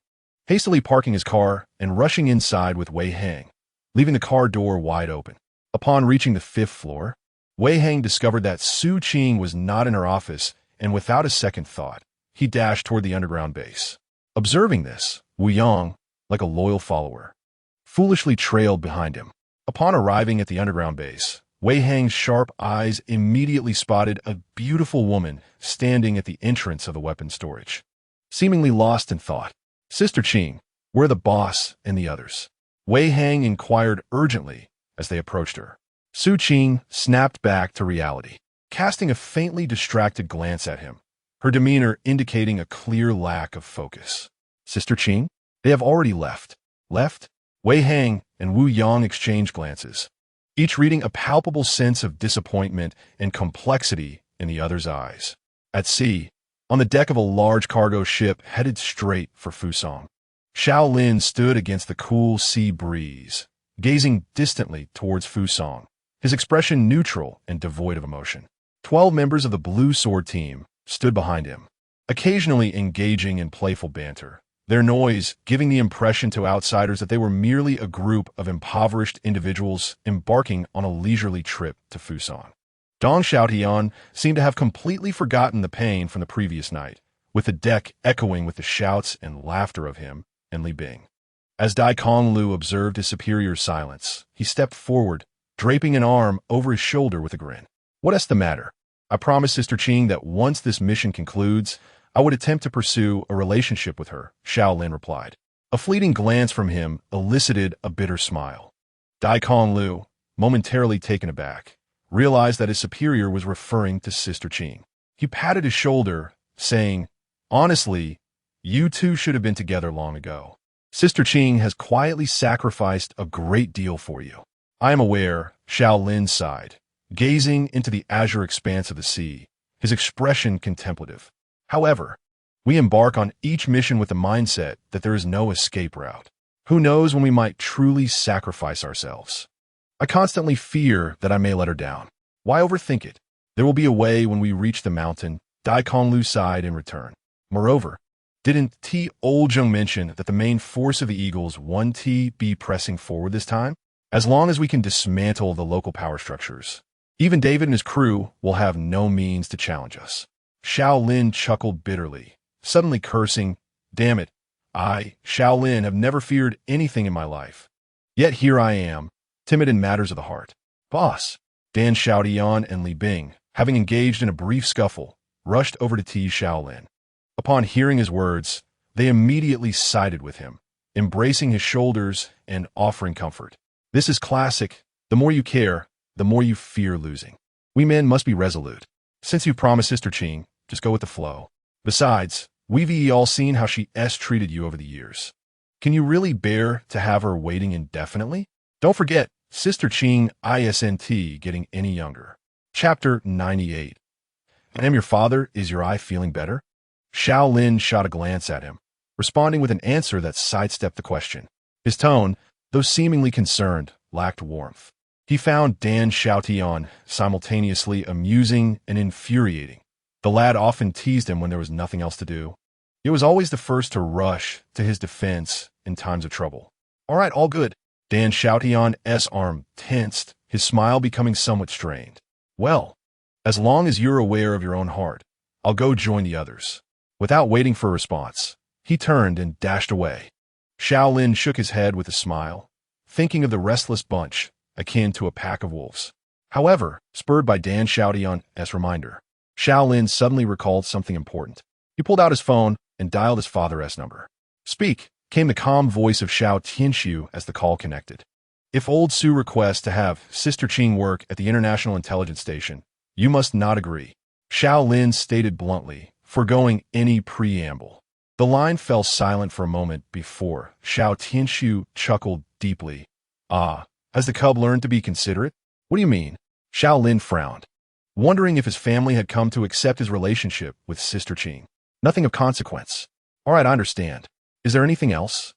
hastily parking his car and rushing inside with Wei Hang, leaving the car door wide open. Upon reaching the 5th floor, Wei Hang discovered that Su Qing was not in her office, and without a second thought, he dashed toward the underground base. Observing this, Wu Yang, like a loyal follower, foolishly trailed behind him. Upon arriving at the underground base, Wei Hang's sharp eyes immediately spotted a beautiful woman standing at the entrance of the weapons storage. Seemingly lost in thought, "Sister Qing, where are the boss and the others?" Wei Hang inquired urgently as they approached her. Su Qing snapped back to reality, casting a faintly distracted glance at him, her demeanor indicating a clear lack of focus. "Sister Qing? They have already left." "Left?" Wei Hang and Wu Yang exchanged glances, each reading a palpable sense of disappointment and complexity in the other's eyes. At sea, on the deck of a large cargo ship headed straight for Fusang, Xiao Lin stood against the cool sea breeze, gazing distantly towards Fusang, his expression neutral and devoid of emotion. 12 members of the Blue Sword team stood behind him, occasionally engaging in playful banter, their noise giving the impression to outsiders that they were merely a group of impoverished individuals embarking on a leisurely trip to Fusang. Dong Xiaotian seemed to have completely forgotten the pain from the previous night, with the deck echoing with the shouts and laughter of him and Li Bing. As Dai Konglu observed his superior's silence, he stepped forward, draping an arm over his shoulder with a grin. "What's the matter? I promised Sister Qing that once this mission concludes, I would attempt to pursue a relationship with her," Xiao Lin replied. A fleeting glance from him elicited a bitter smile. Dai Konglu, momentarily taken aback, realized that his superior was referring to Sister Qing. He patted his shoulder, saying, "Honestly, you two should have been together long ago. Sister Qing has quietly sacrificed a great deal for you." "I am aware," Xiao Lin sighed, gazing into the azure expanse of the sea, his expression contemplative. However, we embark on each mission with the mindset that there is no escape route. Who knows when we might truly sacrifice ourselves? I constantly fear that I may let her down. Why overthink it? There will be a way when we reach the mountain, Daikon Lu's side, and return. Moreover, didn't T. Oljung mention that the main force of the Eagles won't be pressing forward this time? As long as we can dismantle the local power structures, even David and his crew will have no means to challenge us. Xiao Lin chuckled bitterly, suddenly cursing, "Damn it, I, Xiao Lin, have never feared anything in my life. Yet here I am, timid in matters of the heart." Boss, Dan Xiaotian and Li Bing, having engaged in a brief scuffle, rushed over to Xiao Lin. Upon hearing his words, they immediately sided with him, embracing his shoulders and offering comfort. This is classic. The more you care, the more you fear losing. We men must be resolute. Since you promised Sister Qing, just go with the flow. Besides, we've all seen how she's treated you over the years. Can you really bear to have her waiting indefinitely? Don't forget, Sister Qing isn't getting any younger. Chapter 98. And am your father, is your eye feeling better? Xiao Lin shot a glance at him, responding with an answer that sidestepped the question. His tone, though seemingly concerned, lacked warmth. He found Dan Xiaotian simultaneously amusing and infuriating. The lad often teased him when there was nothing else to do. He was always the first to rush to his defense in times of trouble. All right, all good. Dan Xiaotian's arm tensed, his smile becoming somewhat strained. Well, as long as you're aware of your own heart, I'll go join the others. Without waiting for a response, he turned and dashed away. Xiao Lin shook his head with a smile, thinking of the restless bunch, akin to a pack of wolves. However, spurred by Dan Xiaotian's reminder, Xiao Lin suddenly recalled something important. He pulled out his phone and dialed his father's number. "Speak," came the calm voice of Xiao Tianxiu as the call connected. "If old Su requests to have Sister Qing work at the International Intelligence Station, you must not agree," Xiao Lin stated bluntly, foregoing any preamble. The line fell silent for a moment before Xiao Tianxiu chuckled deeply. "Ah, has the cub learned to be considerate? What do you mean?" Xiao Lin frowned, wondering if his family had come to accept his relationship with Sister Qing. "Nothing of consequence." "All right, I understand. Is there anything else?"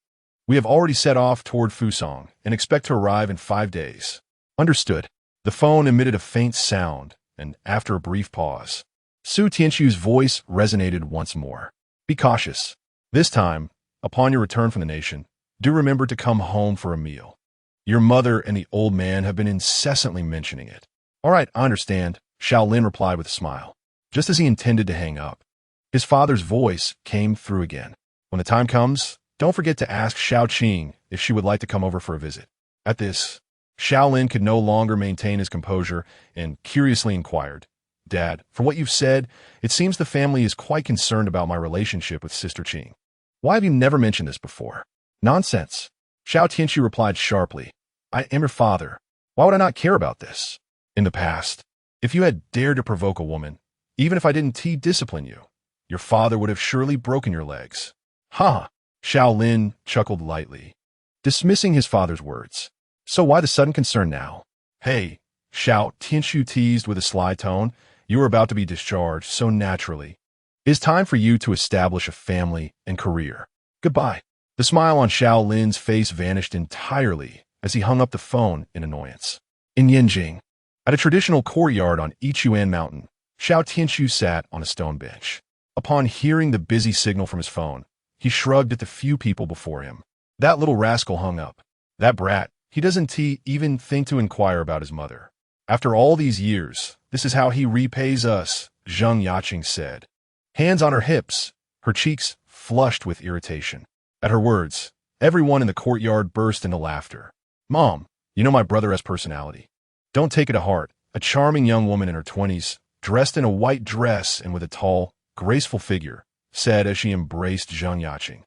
"We have already set off toward Fusong and expect to arrive in 5 days." "Understood." The phone emitted a faint sound, and after a brief pause, Su Tianxiu's voice resonated once more. "Be cautious. This time, upon your return from the nation, do remember to come home for a meal. Your mother and the old man have been incessantly mentioning it." "All right, I understand," Xiao Lin replied with a smile. Just as he intended to hang up, his father's voice came through again. "When the time comes, don't forget to ask Xiao Qing if she would like to come over for a visit." At this, Xiao Lin could no longer maintain his composure and curiously inquired, "Dad, from what you've said, it seems the family is quite concerned about my relationship with Sister Qing. Why have you never mentioned this before?" "Nonsense," Xiao Tianxiu replied sharply. "I am your father. Why would I not care about this? In the past, if you had dared to provoke a woman, even if I didn't discipline you, your father would have surely broken your legs." "Ha!" Xiao Lin chuckled lightly, dismissing his father's words. "So why the sudden concern now?" "Hey," Xiao Tianxiu teased with a sly tone, "you are about to be discharged so naturally. It's time for you to establish a family and career. Goodbye." The smile on Xiao Lin's face vanished entirely as he hung up the phone in annoyance. In Yanjing, at a traditional courtyard on Ichuan Mountain, Xiao Tianxiu sat on a stone bench. Upon hearing the busy signal from his phone, he shrugged at the few people before him. That little rascal hung up. That brat, he doesn't even think to inquire about his mother. After all these years, this is how he repays us, Zheng Yaqing said. Hands on her hips, her cheeks flushed with irritation. At her words, everyone in the courtyard burst into laughter. "Mom, you know my brother has personality. Don't take it to heart." A charming young woman in her 20s, dressed in a white dress and with a tall, graceful figure, said as she embraced Zheng Yaqing.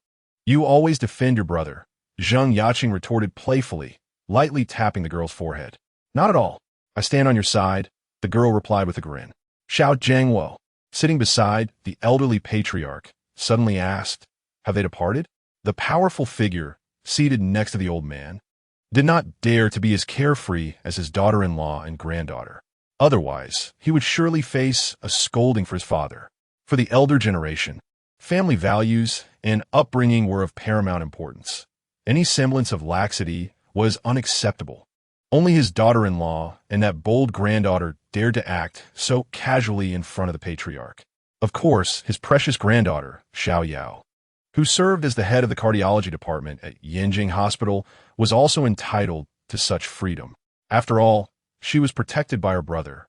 "You always defend your brother," Zheng Yaqing retorted playfully, lightly tapping the girl's forehead. "Not at all. I stand on your side," the girl replied with a grin. Xiao Jiangwo, sitting beside the elderly patriarch, suddenly asked, "Have they departed?" The powerful figure, seated next to the old man, did not dare to be as carefree as his daughter-in-law and granddaughter. Otherwise, he would surely face a scolding for his father. For the elder generation, family values and upbringing were of paramount importance. Any semblance of laxity was unacceptable. Only his daughter-in-law and that bold granddaughter dared to act so casually in front of the patriarch. Of course, his precious granddaughter, Xiao Yao, who served as the head of the cardiology department at Yanjing Hospital, was also entitled to such freedom. After all, she was protected by her brother,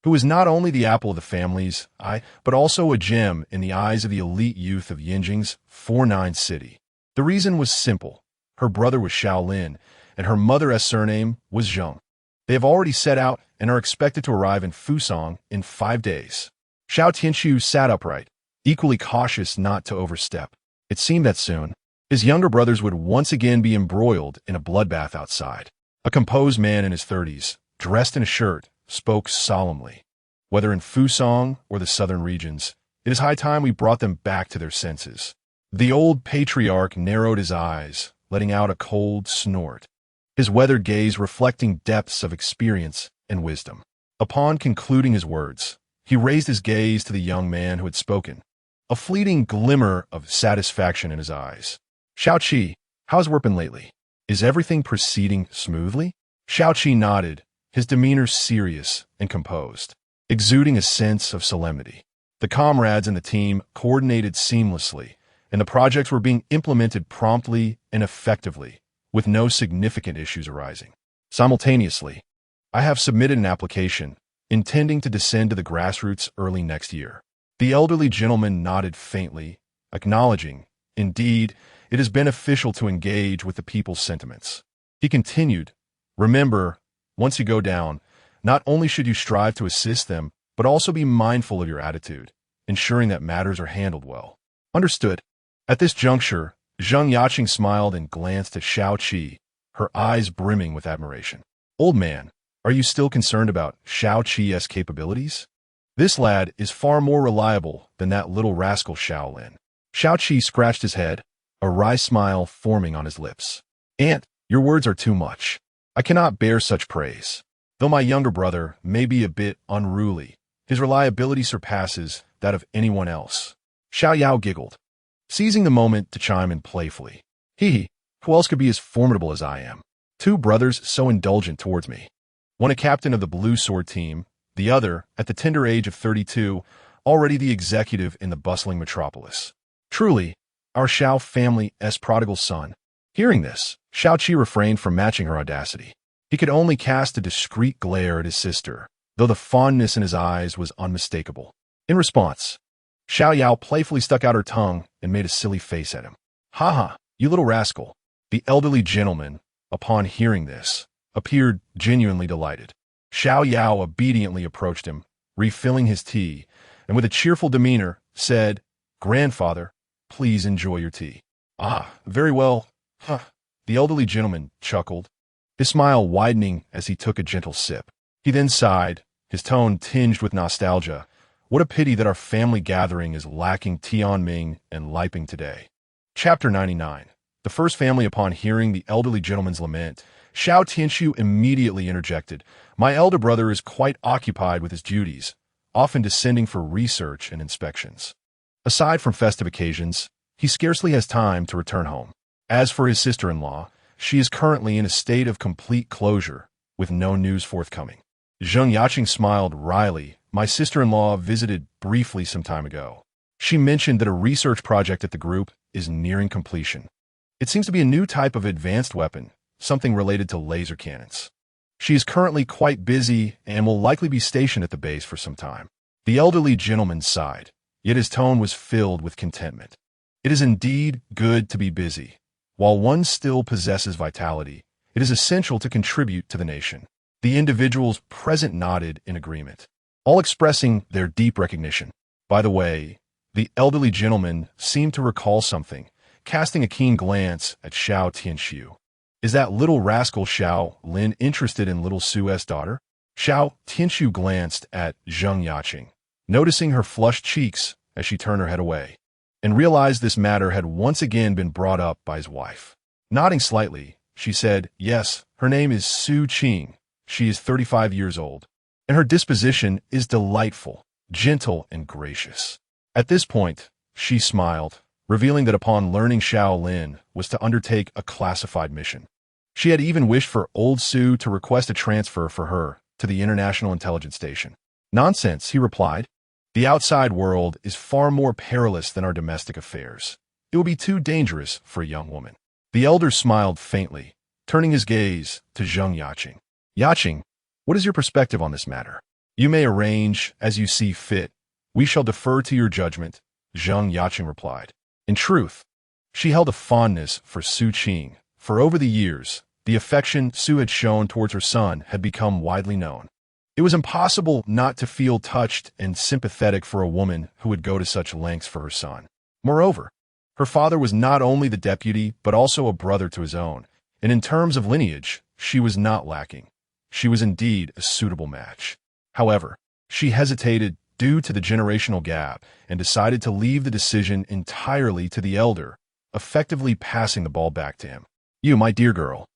who was not only the apple of the family's eye, but also a gem in the eyes of the elite youth of Yanjing's 49 city. The reason was simple. Her brother was Xiao Lin, and her mother's surname was Zheng. They have already set out and are expected to arrive in Fusang in 5 days. Xiao Tianqiu sat upright, equally cautious not to overstep. It seemed that soon, his younger brothers would once again be embroiled in a bloodbath outside. A composed man in his 30s, dressed in a shirt, spoke solemnly. Whether in Fusang or the southern regions, it is high time we brought them back to their senses. The old patriarch narrowed his eyes, letting out a cold snort, his weathered gaze reflecting depths of experience and wisdom. Upon concluding his words, he raised his gaze to the young man who had spoken, a fleeting glimmer of satisfaction in his eyes. Xiao Qi, how's work been lately? Is everything proceeding smoothly? Xiao Qi nodded, his demeanor serious and composed, exuding a sense of solemnity. The comrades and the team coordinated seamlessly, and the projects were being implemented promptly and effectively, with no significant issues arising. Simultaneously, I have submitted an application, intending to descend to the grassroots early next year. The elderly gentleman nodded faintly, acknowledging, indeed, it is beneficial to engage with the people's sentiments. He continued, remember, once you go down, not only should you strive to assist them, but also be mindful of your attitude, ensuring that matters are handled well. Understood. At this juncture, Zheng Yaqing smiled and glanced at Xiao Qi, her eyes brimming with admiration. Old man, are you still concerned about Xiao Qi's capabilities? This lad is far more reliable than that little rascal Xiao Lin. Xiao Qi scratched his head, a wry smile forming on his lips. Aunt, your words are too much. I cannot bear such praise. Though my younger brother may be a bit unruly, his reliability surpasses that of anyone else. Xiao Yao giggled, seizing the moment to chime in playfully. Who else could be as formidable as I am? 2 brothers so indulgent towards me. One a captain of the Blue Sword team, the other, at the tender age of 32, already the executive in the bustling metropolis. Truly, our Xiao family's prodigal son. Hearing this, Xiao Qi refrained from matching her audacity. He could only cast a discreet glare at his sister, though the fondness in his eyes was unmistakable. In response, Xiao Yao playfully stuck out her tongue and made a silly face at him. Ha ha, you little rascal. The elderly gentleman, upon hearing this, appeared genuinely delighted. Xiao Yao obediently approached him, refilling his tea, and with a cheerful demeanor, said, Grandfather, please enjoy your tea. Ah, very well. Huh. The elderly gentleman chuckled, his smile widening as he took a gentle sip. He then sighed, his tone tinged with nostalgia. What a pity that our family gathering is lacking Tianming and Liping today. Chapter 99. The first family upon hearing the elderly gentleman's lament, Xiao Tianqiu immediately interjected, My elder brother is quite occupied with his duties, often descending for research and inspections. Aside from festive occasions, he scarcely has time to return home. As for his sister-in-law, she is currently in a state of complete closure, with no news forthcoming. Zheng Yaqing smiled wryly. My sister-in-law visited briefly some time ago. She mentioned that a research project at the group is nearing completion. It seems to be a new type of advanced weapon, something related to laser cannons. She is currently quite busy and will likely be stationed at the base for some time. The elderly gentleman sighed, yet his tone was filled with contentment. It is indeed good to be busy. While one still possesses vitality, it is essential to contribute to the nation. The individuals present nodded in agreement, all expressing their deep recognition. By the way, the elderly gentleman seemed to recall something, casting a keen glance at Xiao Tianqiu. Is that little rascal Xiao Lin interested in little Su's daughter? Xiao Tianqiu glanced at Zheng Yaqing, noticing her flushed cheeks as she turned her head away, and realized this matter had once again been brought up by his wife. Nodding slightly, she said, Yes, her name is Su Qing. She is 35 years old. and her disposition is delightful, gentle, and gracious. At this point, she smiled, revealing that upon learning Xiao Lin was to undertake a classified mission. She had even wished for old Su to request a transfer for her to the International Intelligence Station. Nonsense, he replied. The outside world is far more perilous than our domestic affairs. It will be too dangerous for a young woman. The elder smiled faintly, turning his gaze to Zheng Yaqing. Yaqing, what is your perspective on this matter? You may arrange as you see fit. We shall defer to your judgment, Zheng Yaqing replied. In truth, she held a fondness for Su Qing, for over the years, the affection Su had shown towards her son had become widely known. It was impossible not to feel touched and sympathetic for a woman who would go to such lengths for her son. Moreover, her father was not only the deputy but also a brother to his own, and in terms of lineage, she was not lacking. She was indeed a suitable match. However, she hesitated due to the generational gap and decided to leave the decision entirely to the elder, effectively passing the ball back to him. You, my dear girl,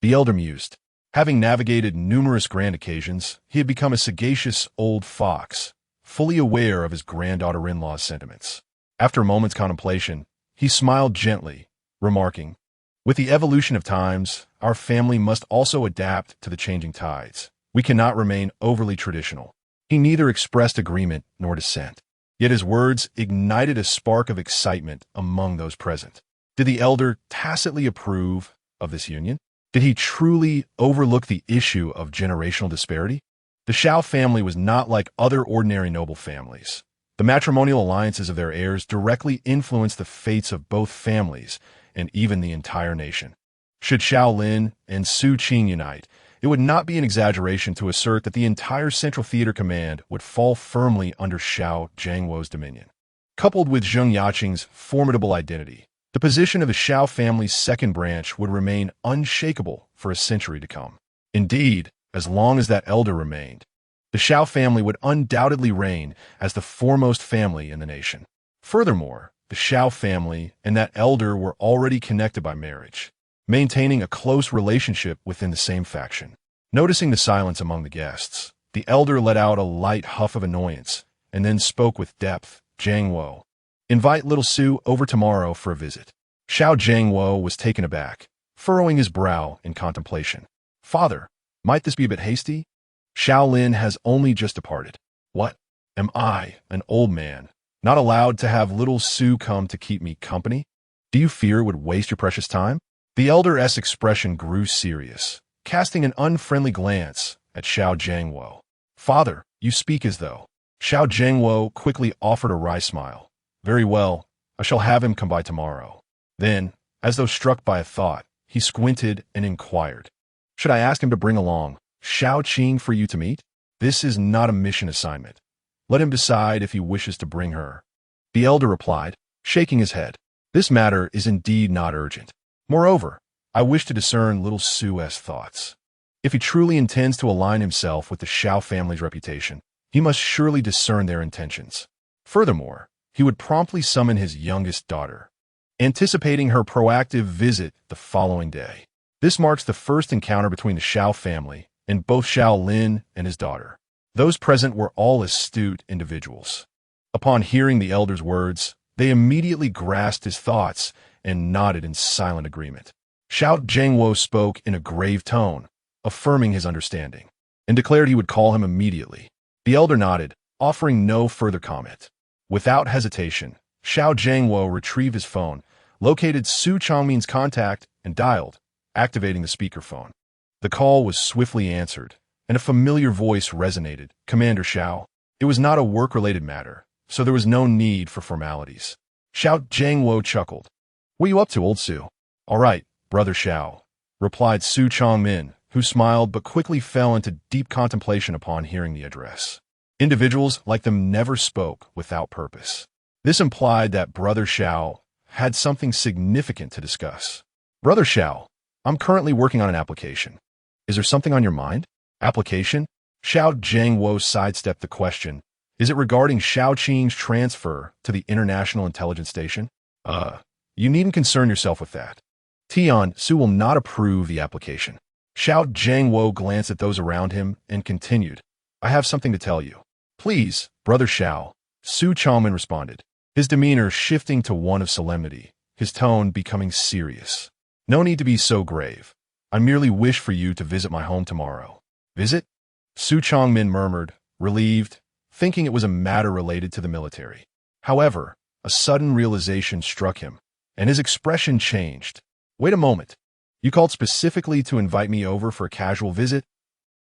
the elder mused. Having navigated numerous grand occasions, he had become a sagacious old fox, fully aware of his granddaughter-in-law's sentiments. After a moment's contemplation, he smiled gently, remarking, with the evolution of times, our family must also adapt to the changing tides. We cannot remain overly traditional. He neither expressed agreement nor dissent. Yet his words ignited a spark of excitement among those present. Did the elder tacitly approve of this union? Did he truly overlook the issue of generational disparity? The Xiao family was not like other ordinary noble families. The matrimonial alliances of their heirs directly influenced the fates of both families and even the entire nation. Should Xiao Lin and Su Qing unite, it would not be an exaggeration to assert that the entire Central Theater Command would fall firmly under Xiao Jiangwo's dominion. Coupled with Zheng Yaqing's formidable identity, the position of the Xiao family's second branch would remain unshakable for a century to come. Indeed, as long as that elder remained, the Xiao family would undoubtedly reign as the foremost family in the nation. Furthermore, the Xiao family and that elder were already connected by marriage, maintaining a close relationship within the same faction. Noticing the silence among the guests, the elder let out a light huff of annoyance and then spoke with depth. Jiangwo, invite little Su over tomorrow for a visit. Xiao Jiangwo was taken aback, furrowing his brow in contemplation. Father, might this be a bit hasty? Xiao Lin has only just departed. What? Am I, an old man, not allowed to have little Su come to keep me company? Do you fear it would waste your precious time? The elder's expression grew serious, casting an unfriendly glance at Xiao Jiangwo. Father, you speak as though. Xiao Jiangwo quickly offered a wry smile. Very well, I shall have him come by tomorrow. Then, as though struck by a thought, he squinted and inquired, should I ask him to bring along Xiao Qing for you to meet? This is not a mission assignment. Let him decide if he wishes to bring her. The elder replied, shaking his head. This matter is indeed not urgent. Moreover, I wish to discern little Su's thoughts. If he truly intends to align himself with the Xiao family's reputation, he must surely discern their intentions. Furthermore, he would promptly summon his youngest daughter, anticipating her proactive visit the following day. This marks the first encounter between the Xiao family and both Xiao Lin and his daughter. Those present were all astute individuals. Upon hearing the elder's words, they immediately grasped his thoughts and nodded in silent agreement. Xiao Jiangwo spoke in a grave tone, affirming his understanding, and declared he would call him immediately. The elder nodded, offering no further comment. Without hesitation, Xiao Jiangwo retrieved his phone, located Su Changmin's contact, and dialed, activating the speakerphone. The call was swiftly answered, and a familiar voice resonated. Commander Xiao. It was not a work-related matter, so there was no need for formalities. Xiao Jiangwo chuckled. What are you up to, old Su? All right, brother Xiao, replied Su Changmin, who smiled but quickly fell into deep contemplation upon hearing the address. Individuals like them never spoke without purpose. This implied that brother Xiao had something significant to discuss. Brother Xiao, I'm currently working on an application. Is there something on your mind? Application? Xiao Jiangwo sidestepped the question. Is it regarding Xiao Qing's transfer to the International Intelligence Station? You needn't concern yourself with that. Tian Su will not approve the application. Xiao Jiangwo glanced at those around him and continued. I have something to tell you. Please, Brother Xiao, Su Changmin responded, his demeanor shifting to one of solemnity, his tone becoming serious. No need to be so grave. I merely wish for you to visit my home tomorrow. Visit? Su Changmin murmured, relieved, thinking it was a matter related to the military. However, a sudden realization struck him, and his expression changed. Wait a moment. You called specifically to invite me over for a casual visit?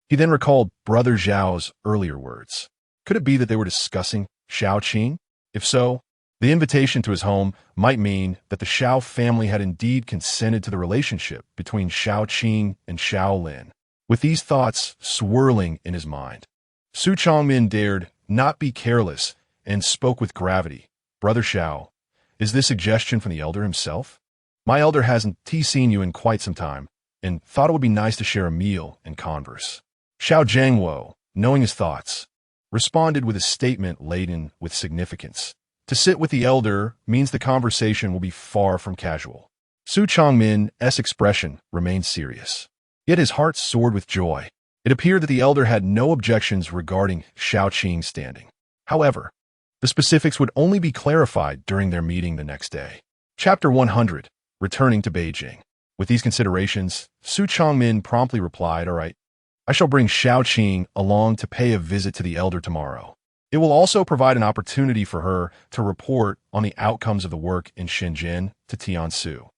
He then recalled Brother Zhao's earlier words. Could it be that they were discussing Xiao Qing? If so, the invitation to his home might mean that the Xiao family had indeed consented to the relationship between Xiao Qing and Xiao Lin. With these thoughts swirling in his mind, Su Changmin dared not be careless and spoke with gravity. Brother Xiao, is this suggestion from the elder himself? My elder hasn't seen you in quite some time, and thought it would be nice to share a meal and converse. Xiao Jiangwo, knowing his thoughts, responded with a statement laden with significance. To sit with the elder means the conversation will be far from casual. Su Changmin's expression remained serious. Yet his heart soared with joy. It appeared that the elder had no objections regarding Xiao Qing's standing. However, the specifics would only be clarified during their meeting the next day. Chapter 100, Returning to Beijing. With these considerations, Su Changmin promptly replied, "All right, I shall bring Xiao Qing along to pay a visit to the elder tomorrow. It will also provide an opportunity for her to report on the outcomes of the work in Shenzhen to Tiansu."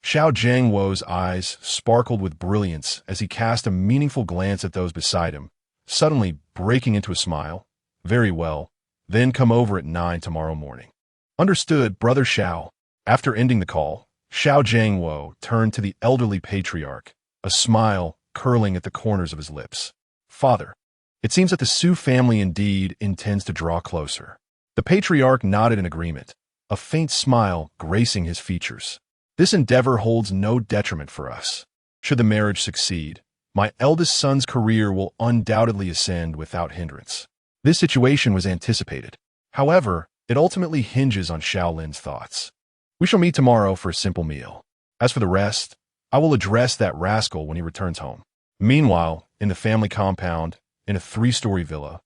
Xiao Jiangwo's eyes sparkled with brilliance as he cast a meaningful glance at those beside him, suddenly breaking into a smile. "Very well, then come over at 9 tomorrow morning." "Understood, Brother Xiao." After ending the call, Xiao Jiangwo turned to the elderly patriarch, a smile curling at the corners of his lips. "Father, it seems that the Su family indeed intends to draw closer." The patriarch nodded in agreement, a faint smile gracing his features. "This endeavor holds no detriment for us. Should the marriage succeed, my eldest son's career will undoubtedly ascend without hindrance." This situation was anticipated. However, it ultimately hinges on Xiao Lin's thoughts. "We shall meet tomorrow for a simple meal. As for the rest, I will address that rascal when he returns home." Meanwhile, in the family compound, in a 3-story villa,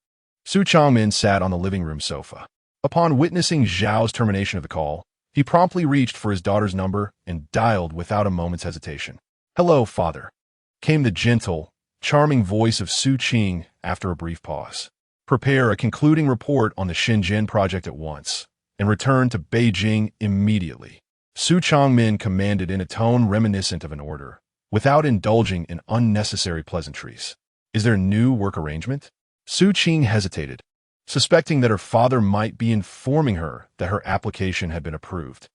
Su Changmin sat on the living room sofa. Upon witnessing Zhao's termination of the call, he promptly reached for his daughter's number and dialed without a moment's hesitation. "Hello, father," came the gentle, charming voice of Su Qing after a brief pause. "Prepare a concluding report on the Shenzhen project at once, and return to Beijing immediately," Su Changmin commanded in a tone reminiscent of an order, without indulging in unnecessary pleasantries. "Is there a new work arrangement?" Su Qing hesitated, suspecting that her father might be informing her that her application had been approved.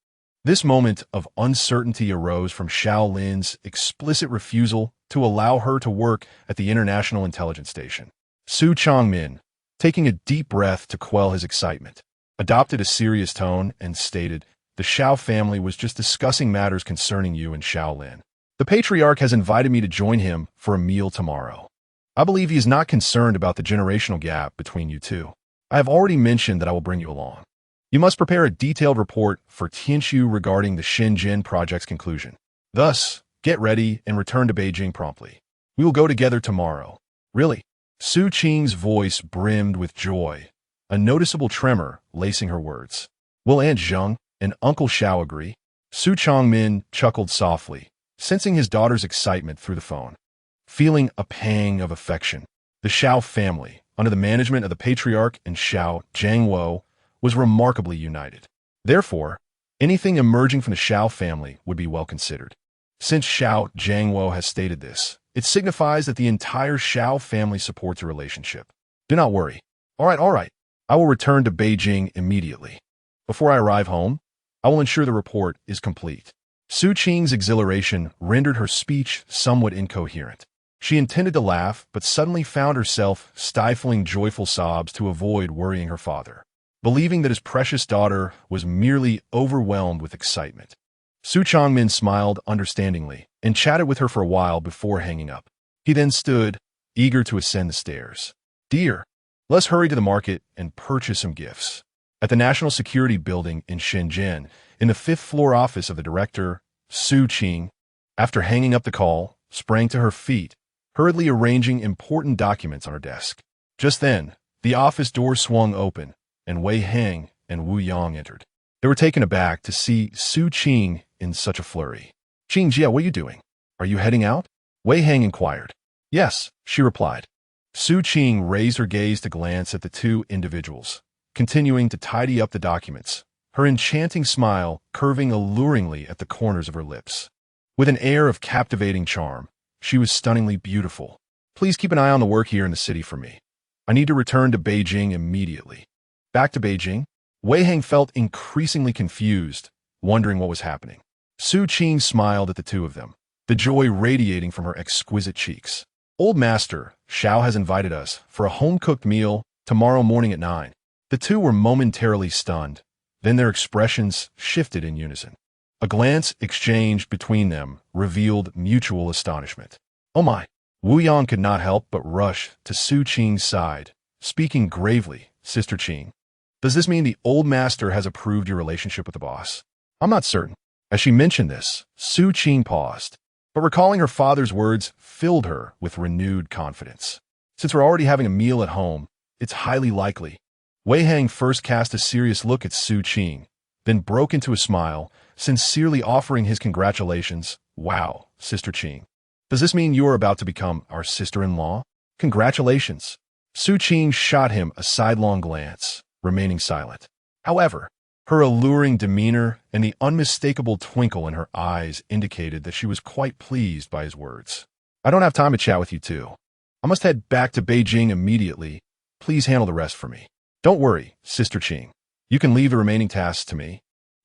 This moment of uncertainty arose from Xiao Lin's explicit refusal to allow her to work at the International Intelligence Station. Su Changmin, taking a deep breath to quell his excitement, adopted a serious tone and stated, "The Xiao family was just discussing matters concerning you and Xiao Lin. The patriarch has invited me to join him for a meal tomorrow. I believe he is not concerned about the generational gap between you two. I have already mentioned that I will bring you along. You must prepare a detailed report for Tianxu regarding the Shenzhen project's conclusion. Thus, get ready and return to Beijing promptly. We will go together tomorrow." "Really?" Su Qing's voice brimmed with joy, a noticeable tremor lacing her words. "Will Aunt Zheng and Uncle Xiao agree?" Su Changmin chuckled softly, sensing his daughter's excitement through the phone. Feeling a pang of affection, the Xiao family, under the management of the patriarch and Xiao Jiangwo, was remarkably united. Therefore, anything emerging from the Xiao family would be well considered. Since Xiao Jiangwo has stated this, it signifies that the entire Xiao family supports a relationship. "Do not worry. All right. I will return to Beijing immediately. Before I arrive home, I will ensure the report is complete." Su Qing's exhilaration rendered her speech somewhat incoherent. She intended to laugh, but suddenly found herself stifling joyful sobs to avoid worrying her father, believing that his precious daughter was merely overwhelmed with excitement. Su Changmin smiled understandingly and chatted with her for a while before hanging up. He then stood, eager to ascend the stairs. "Dear, let's hurry to the market and purchase some gifts." At the National Security Building in Shenzhen, in the 5th-floor office of the director, Su Qing, after hanging up the call, sprang to her feet, hurriedly arranging important documents on her desk. Just then, the office door swung open, and Wei Heng and Wu Yang entered. They were taken aback to see Su Qing in such a flurry. "Qingjie, what are you doing? Are you heading out?" Wei Heng inquired. "Yes," she replied. Su Qing raised her gaze to glance at the two individuals, continuing to tidy up the documents, her enchanting smile curving alluringly at the corners of her lips. With an air of captivating charm, she was stunningly beautiful. "Please keep an eye on the work here in the city for me. I need to return to Beijing immediately." Back to Beijing? Wei Heng felt increasingly confused, wondering what was happening. Su Qing smiled at the two of them, the joy radiating from her exquisite cheeks. "Old Master, Xiao has invited us for a home-cooked meal tomorrow morning at 9. The two were momentarily stunned, then their expressions shifted in unison. A glance exchanged between them revealed mutual astonishment. "Oh my!" Wu Yang could not help but rush to Su Qing's side, speaking gravely. "Sister Qing, does this mean the old master has approved your relationship with the boss?" "I'm not certain." As she mentioned this, Su Qing paused, but recalling her father's words filled her with renewed confidence. "Since we're already having a meal at home, it's highly likely." Wei Heng first cast a serious look at Su Qing, then broke into a smile, sincerely offering his congratulations. "Wow, Sister Qing. Does this mean you are about to become our sister-in-law? Congratulations." Su Qing shot him a sidelong glance, remaining silent. However, her alluring demeanor and the unmistakable twinkle in her eyes indicated that she was quite pleased by his words. "I don't have time to chat with you two. I must head back to Beijing immediately. Please handle the rest for me." "Don't worry, Sister Qing. You can leave the remaining tasks to me."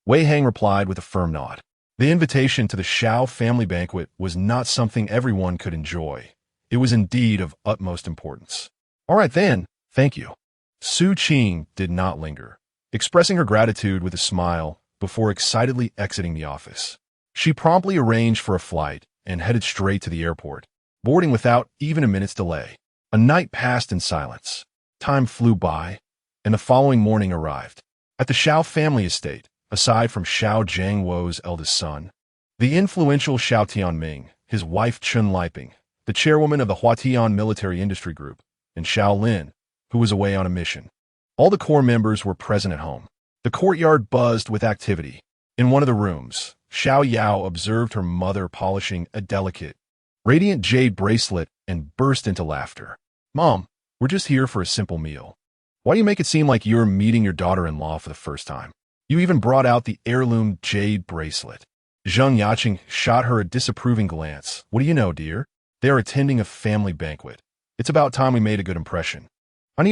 Wei Heng replied with a firm nod. The invitation to the Xiao family banquet was not something everyone could enjoy. It was indeed of utmost importance. "All right then, thank you." Su Qing did not linger, expressing her gratitude with a smile before excitedly exiting the office. She promptly arranged for a flight and headed straight to the airport, boarding without even a minute's delay. A night passed in silence. Time flew by, and the following morning arrived. At the Xiao family estate, aside from Xiao Jiangwo's eldest son, the influential Xiao Tianming, his wife Chun Liping, the chairwoman of the Huatian Military Industry Group, and Xiao Lin, who was away on a mission. All the core members were present at home. The courtyard buzzed with activity. In one of the rooms, Xiao Yao observed her mother polishing a delicate, radiant jade bracelet and burst into laughter. "Mom, we're just here for a simple meal. Why do you make it seem like you're meeting your daughter-in-law for the first time? You even brought out the heirloom jade bracelet." Zheng Yaqing shot her a disapproving glance. "What do you know, dear? They are attending a family banquet. It's about time we made a good impression."